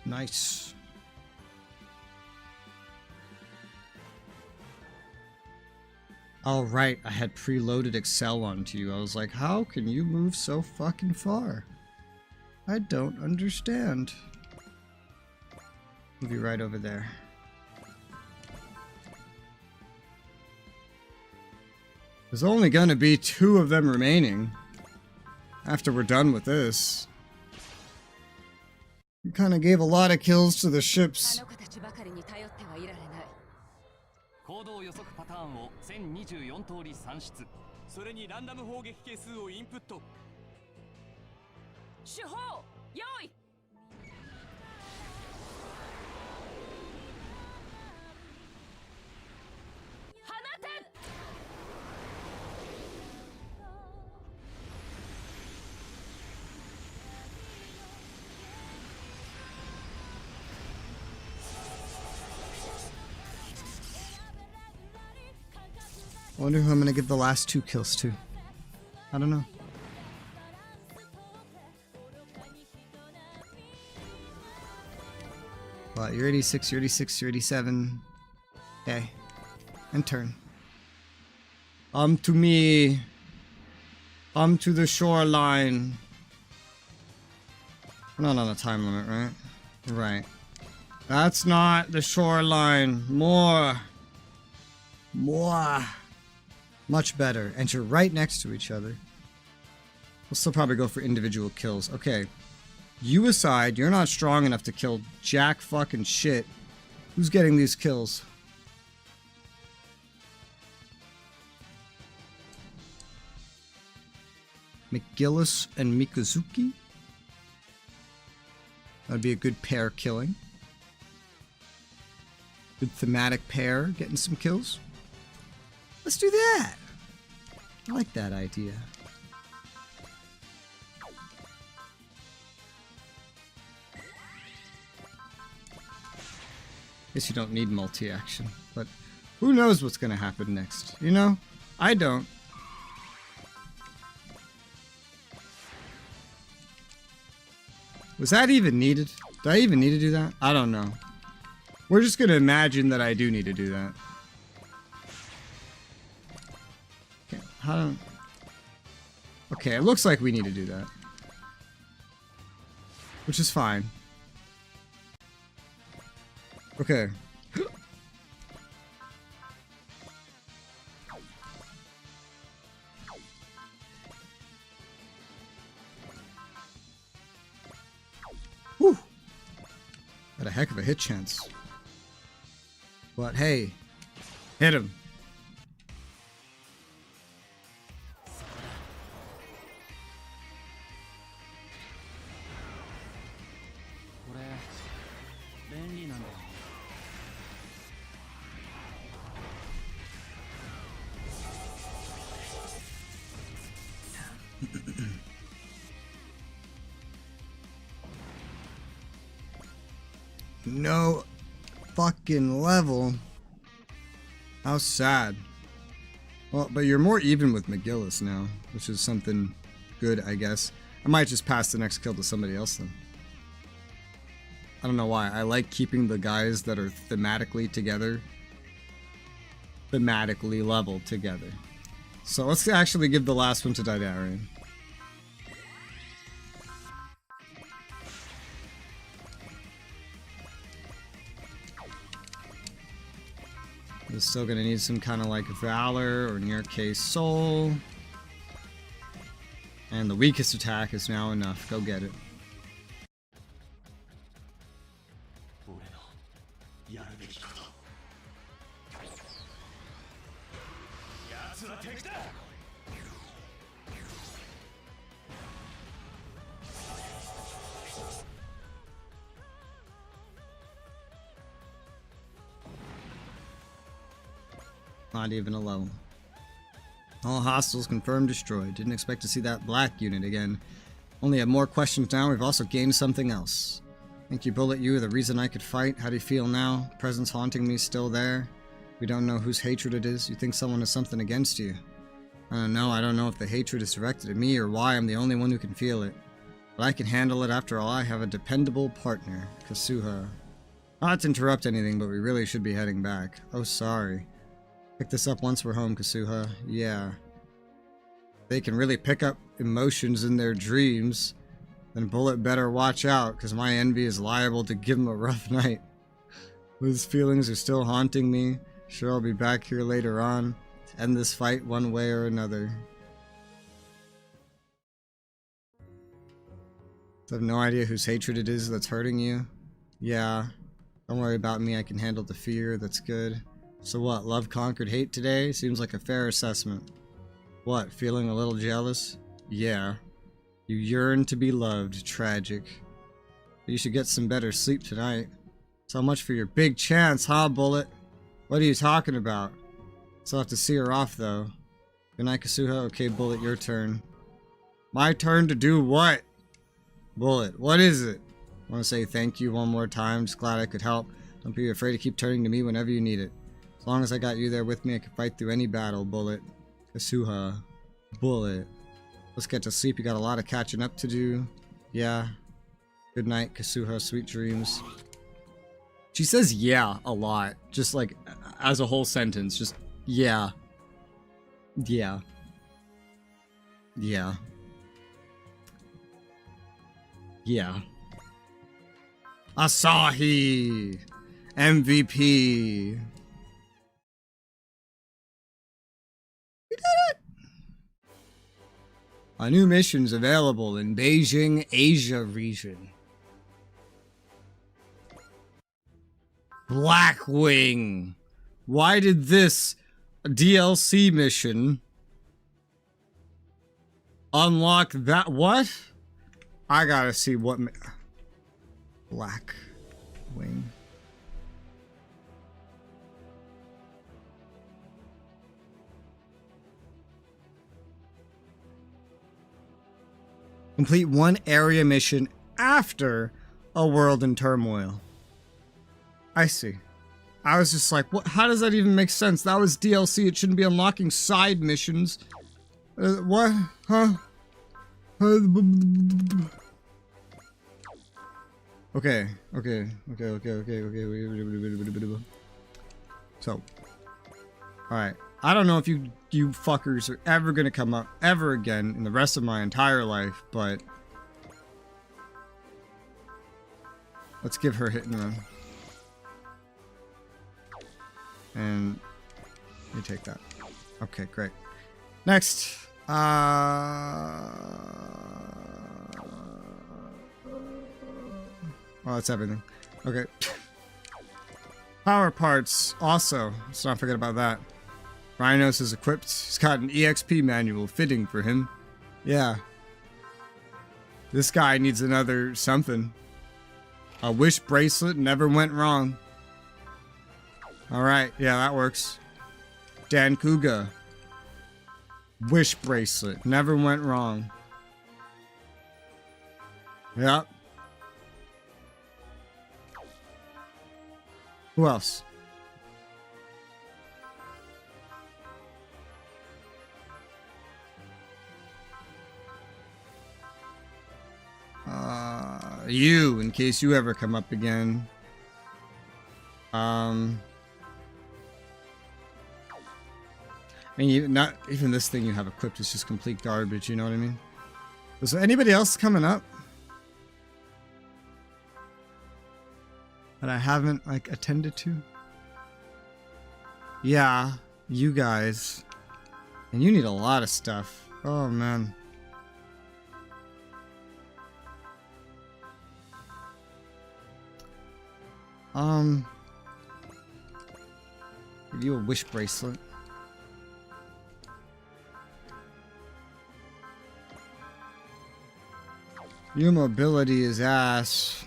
Nice. All right, I had preloaded Excel onto you. I was like, how can you move so fucking far? I don't understand. Move you right over there. There's only gonna be 2 of them remaining after we're done with this. We kind of gave a lot of kills to the ships. 行動予測パターンを1024通り算出。それにランダム砲撃係数をインプット。手法用意。 I wonder who I'm gonna give the last 2 kills to. I don't know. Well, you're 86, you're 86, you're 87. Okay. And turn. To me. To the shoreline. We're not on a time limit, right? Right. That's not the shoreline. More. Much better. And you're right next to each other. We'll still probably go for individual kills. Okay. You aside, you're not strong enough to kill jack fucking shit. Who's getting these kills? McGillis and Mikazuki? That'd be a good pair killing. Good thematic pair getting some kills. Let's do that. I like that idea. Guess you don't need multi-action, but who knows what's gonna happen next, you know? I don't. Was that even needed? Did I even need to do that? I don't know. We're just gonna imagine that I do need to do that. Okay, how do... Okay, it looks like we need to do that. Which is fine. Okay. Whew. Got a heck of a hit chance. But hey, hit him. No fucking level. How sad. Well, but you're more even with McGillis now, which is something good, I guess. I might just pass the next kill to somebody else then. I don't know why. I like keeping the guys that are thematically together, thematically leveled together. So let's actually give the last one to Didarian. We're still gonna need some kind of like Valor, or in your case, Soul. And the weakest attack is now enough. Go get it. Not even a level. All hostiles confirmed destroyed. Didn't expect to see that black unit again. Only have more questions now. We've also gained something else. Thank you, Bullet. You were the reason I could fight. How do you feel now? Presence haunting me still there? We don't know whose hatred it is. You think someone has something against you? I don't know. I don't know if the hatred is directed at me or why I'm the only one who can feel it. But I can handle it. After all, I have a dependable partner, Kasuha. Not to interrupt anything, but we really should be heading back. Oh, sorry. Pick this up once we're home, Kasuha. Yeah. They can really pick up emotions in their dreams. Then Bullet better watch out, because my envy is liable to give him a rough night. Those feelings are still haunting me. Sure, I'll be back here later on to end this fight one way or another. I have no idea whose hatred it is that's hurting you. Yeah. Don't worry about me, I can handle the fear, that's good. So what, love conquered hate today? Seems like a fair assessment. What, feeling a little jealous? Yeah. You yearn to be loved, tragic. You should get some better sleep tonight. So much for your big chance, huh, Bullet? What are you talking about? Still have to see her off, though. Good night, Kasuha. Okay, Bullet, your turn. My turn to do what? Bullet, what is it? I want to say thank you one more time. Just glad I could help. Don't be afraid to keep turning to me whenever you need it. As long as I got you there with me, I can fight through any battle, Bullet. Kasuha. Bullet. Let's get to sleep. You got a lot of catching up to do. Yeah. Good night, Kasuha. Sweet dreams. She says yeah a lot. Just like as a whole sentence. Just yeah. Yeah. Yeah. Yeah. Asahi! MVP! We did it! A new mission's available in Beijing, Asia region. Blackwing! Why did this DLC mission unlock that? What? I gotta see what... Blackwing. Complete one area mission after a world in turmoil. I see. I was just like, what? How does that even make sense? That was DLC. It shouldn't be unlocking side missions. What? Huh? Okay. So, alright. I don't know if you fuckers are ever gonna come up ever again in the rest of my entire life, but let's give her hit and run. And you take that. Okay, great. Next. Well, that's everything. Okay. Power parts. Also, let's not forget about that. Rhinos is equipped. He's got an EXP manual fitting for him. Yeah. This guy needs another something. A wish bracelet never went wrong. Alright, yeah, that works. Dan Kuga. Wish bracelet never went wrong. Yep. Who else? You, in case you ever come up again. I mean, not even this thing you have equipped is just complete garbage, you know what I mean? Was there anybody else coming up that I haven't, like, attended to? Yeah, you guys. And you need a lot of stuff. Oh, man. Give you a wish bracelet. Your mobility is ass.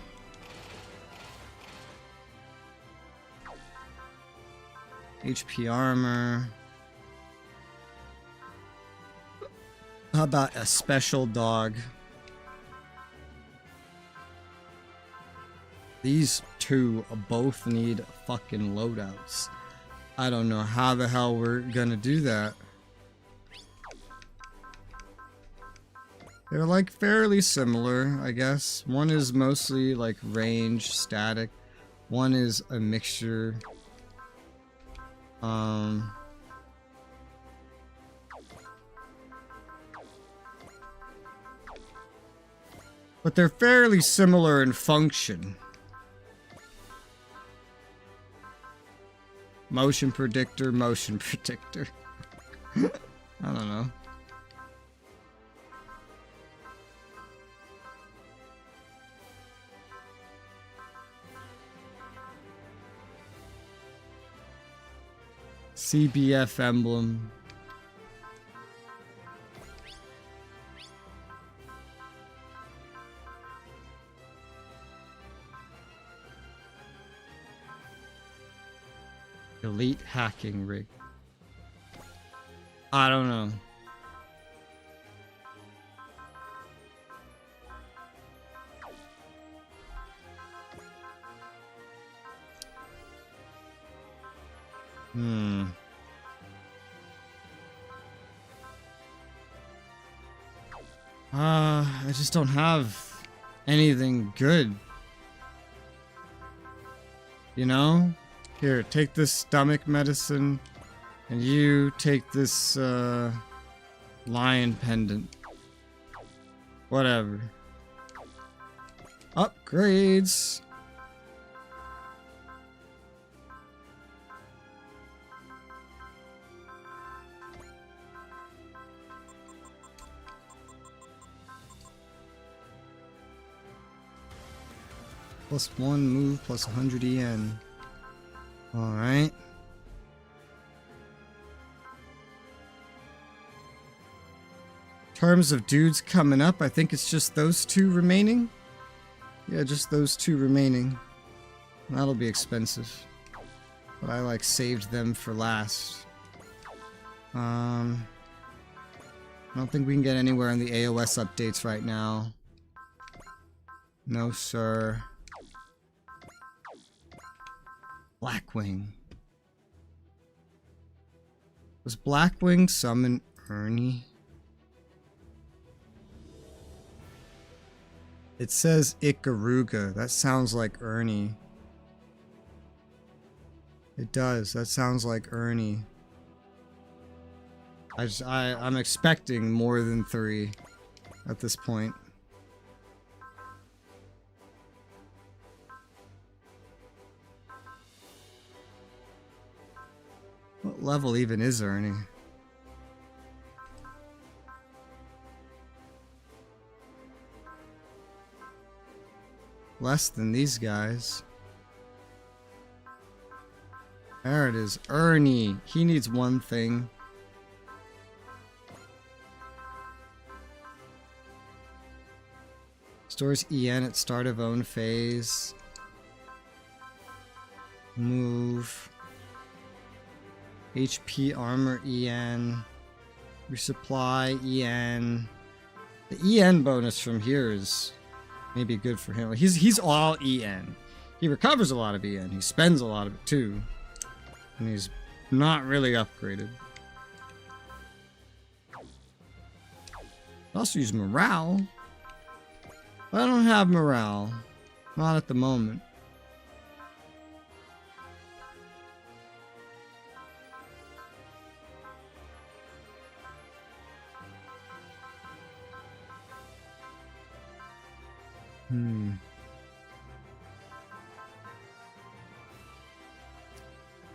HP armor. How about a special dog? These two both need fucking loadouts. I don't know how the hell we're gonna do that. They're like fairly similar, I guess. One is mostly like range, static. One is a mixture. But they're fairly similar in function. Motion predictor, motion predictor. I don't know. CBF emblem. Elite hacking rig. I don't know. I just don't have anything good. You know? Here, take this stomach medicine, and you take this, lion pendant. Whatever. Upgrades! +1 move, plus 100 EN. Alright. Terms of dudes coming up, I think it's just those two remaining. Yeah, just those two remaining. That'll be expensive. But I like saved them for last. I don't think we can get anywhere in the AOS updates right now. No, sir. Blackwing. Was Blackwing summon Ernie? It says Ikaruga. That sounds like Ernie. It does. That sounds like Ernie. I'm expecting more than 3 at this point. What level even is Ernie? Less than these guys. There it is. Ernie. He needs one thing. Stores EN at start of own phase. Move. HP armor EN. Resupply EN. The EN bonus from here is maybe good for him. He's all EN. He recovers a lot of EN. He spends a lot of it too. And he's not really upgraded. I also use morale. But I don't have morale. Not at the moment.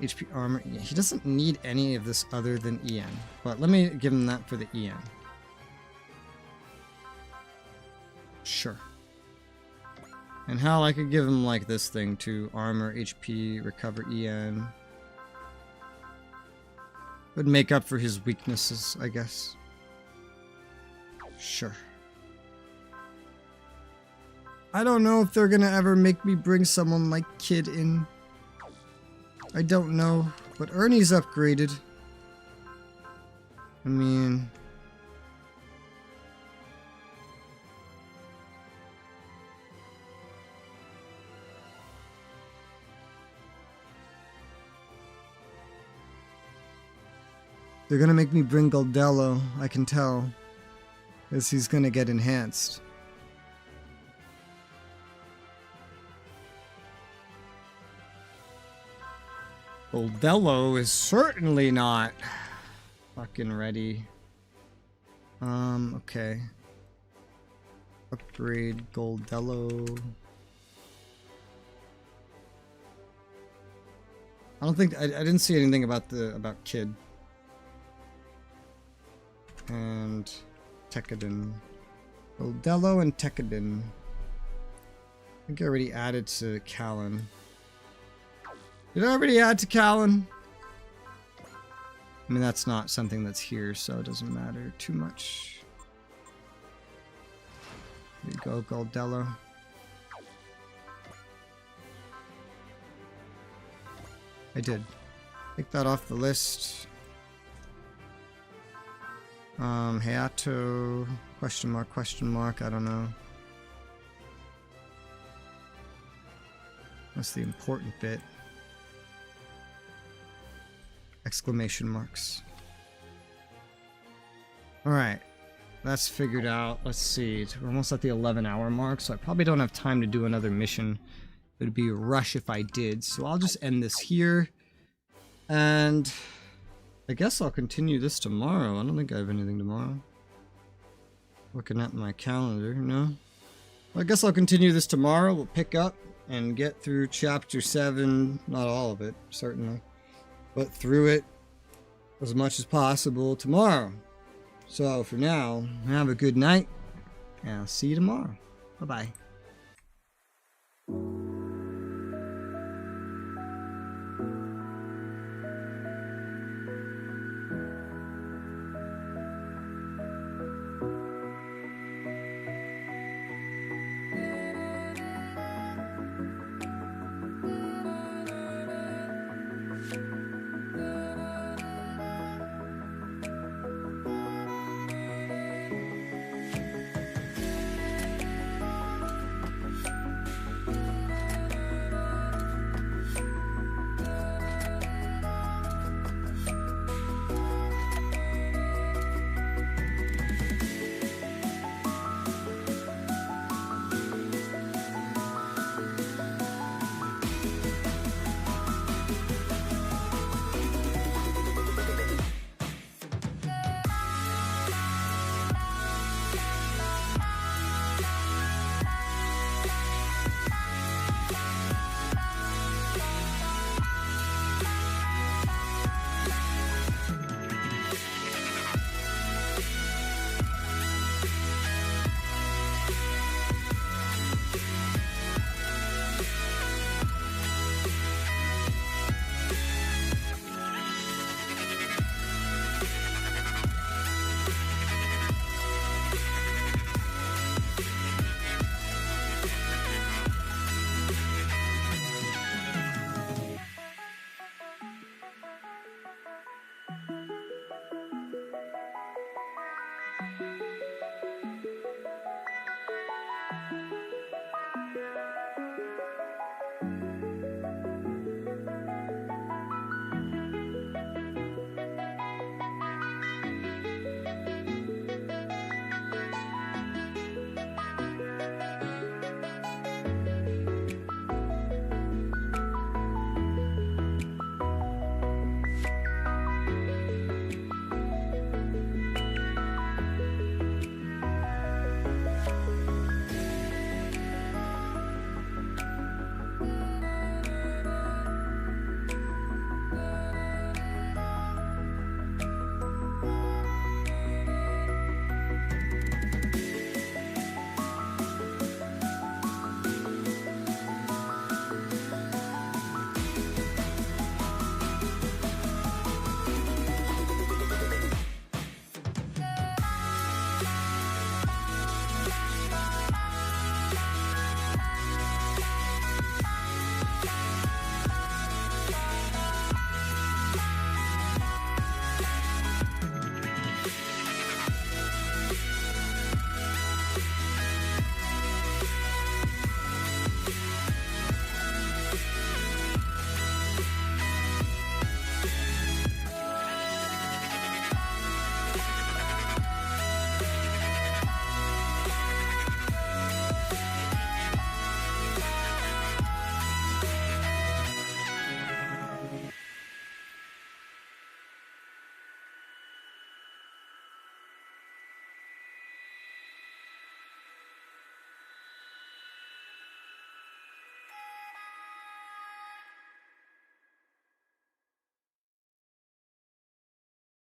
HP armor. Yeah, he doesn't need any of this other than EN. But let me give him that for the EN. Sure. And hell, I could give him like this thing too. Armor, HP, recover EN. Would make up for his weaknesses, I guess. Sure. I don't know if they're gonna ever make me bring someone like Kid in. I don't know, but Ernie's upgraded. I mean, They're gonna make me bring Goldello, I can tell. Because he's gonna get enhanced. Goldello is certainly not fucking ready. Okay. Upgrade Goldello. I don't think I didn't see anything about Kid. And Tekkadan. Goldello and Tekkadan. I think I already added to Callan. Did I already add to Callan? I mean, that's not something that's here, so it doesn't matter too much. There you go, Goldello. I did. Take that off the list. Hayato, question mark, I don't know. That's the important bit. Exclamation marks. Alright. That's figured out. Let's see. We're almost at the 11-hour mark, so I probably don't have time to do another mission. It would be a rush if I did, so I'll just end this here. And I guess I'll continue this tomorrow. I don't think I have anything tomorrow. Looking at my calendar, no? Well, I guess I'll continue this tomorrow. We'll pick up and get through chapter 7. Not all of it, certainly. But through it as much as possible tomorrow. So for now, have a good night, and I'll see you tomorrow. Bye-bye.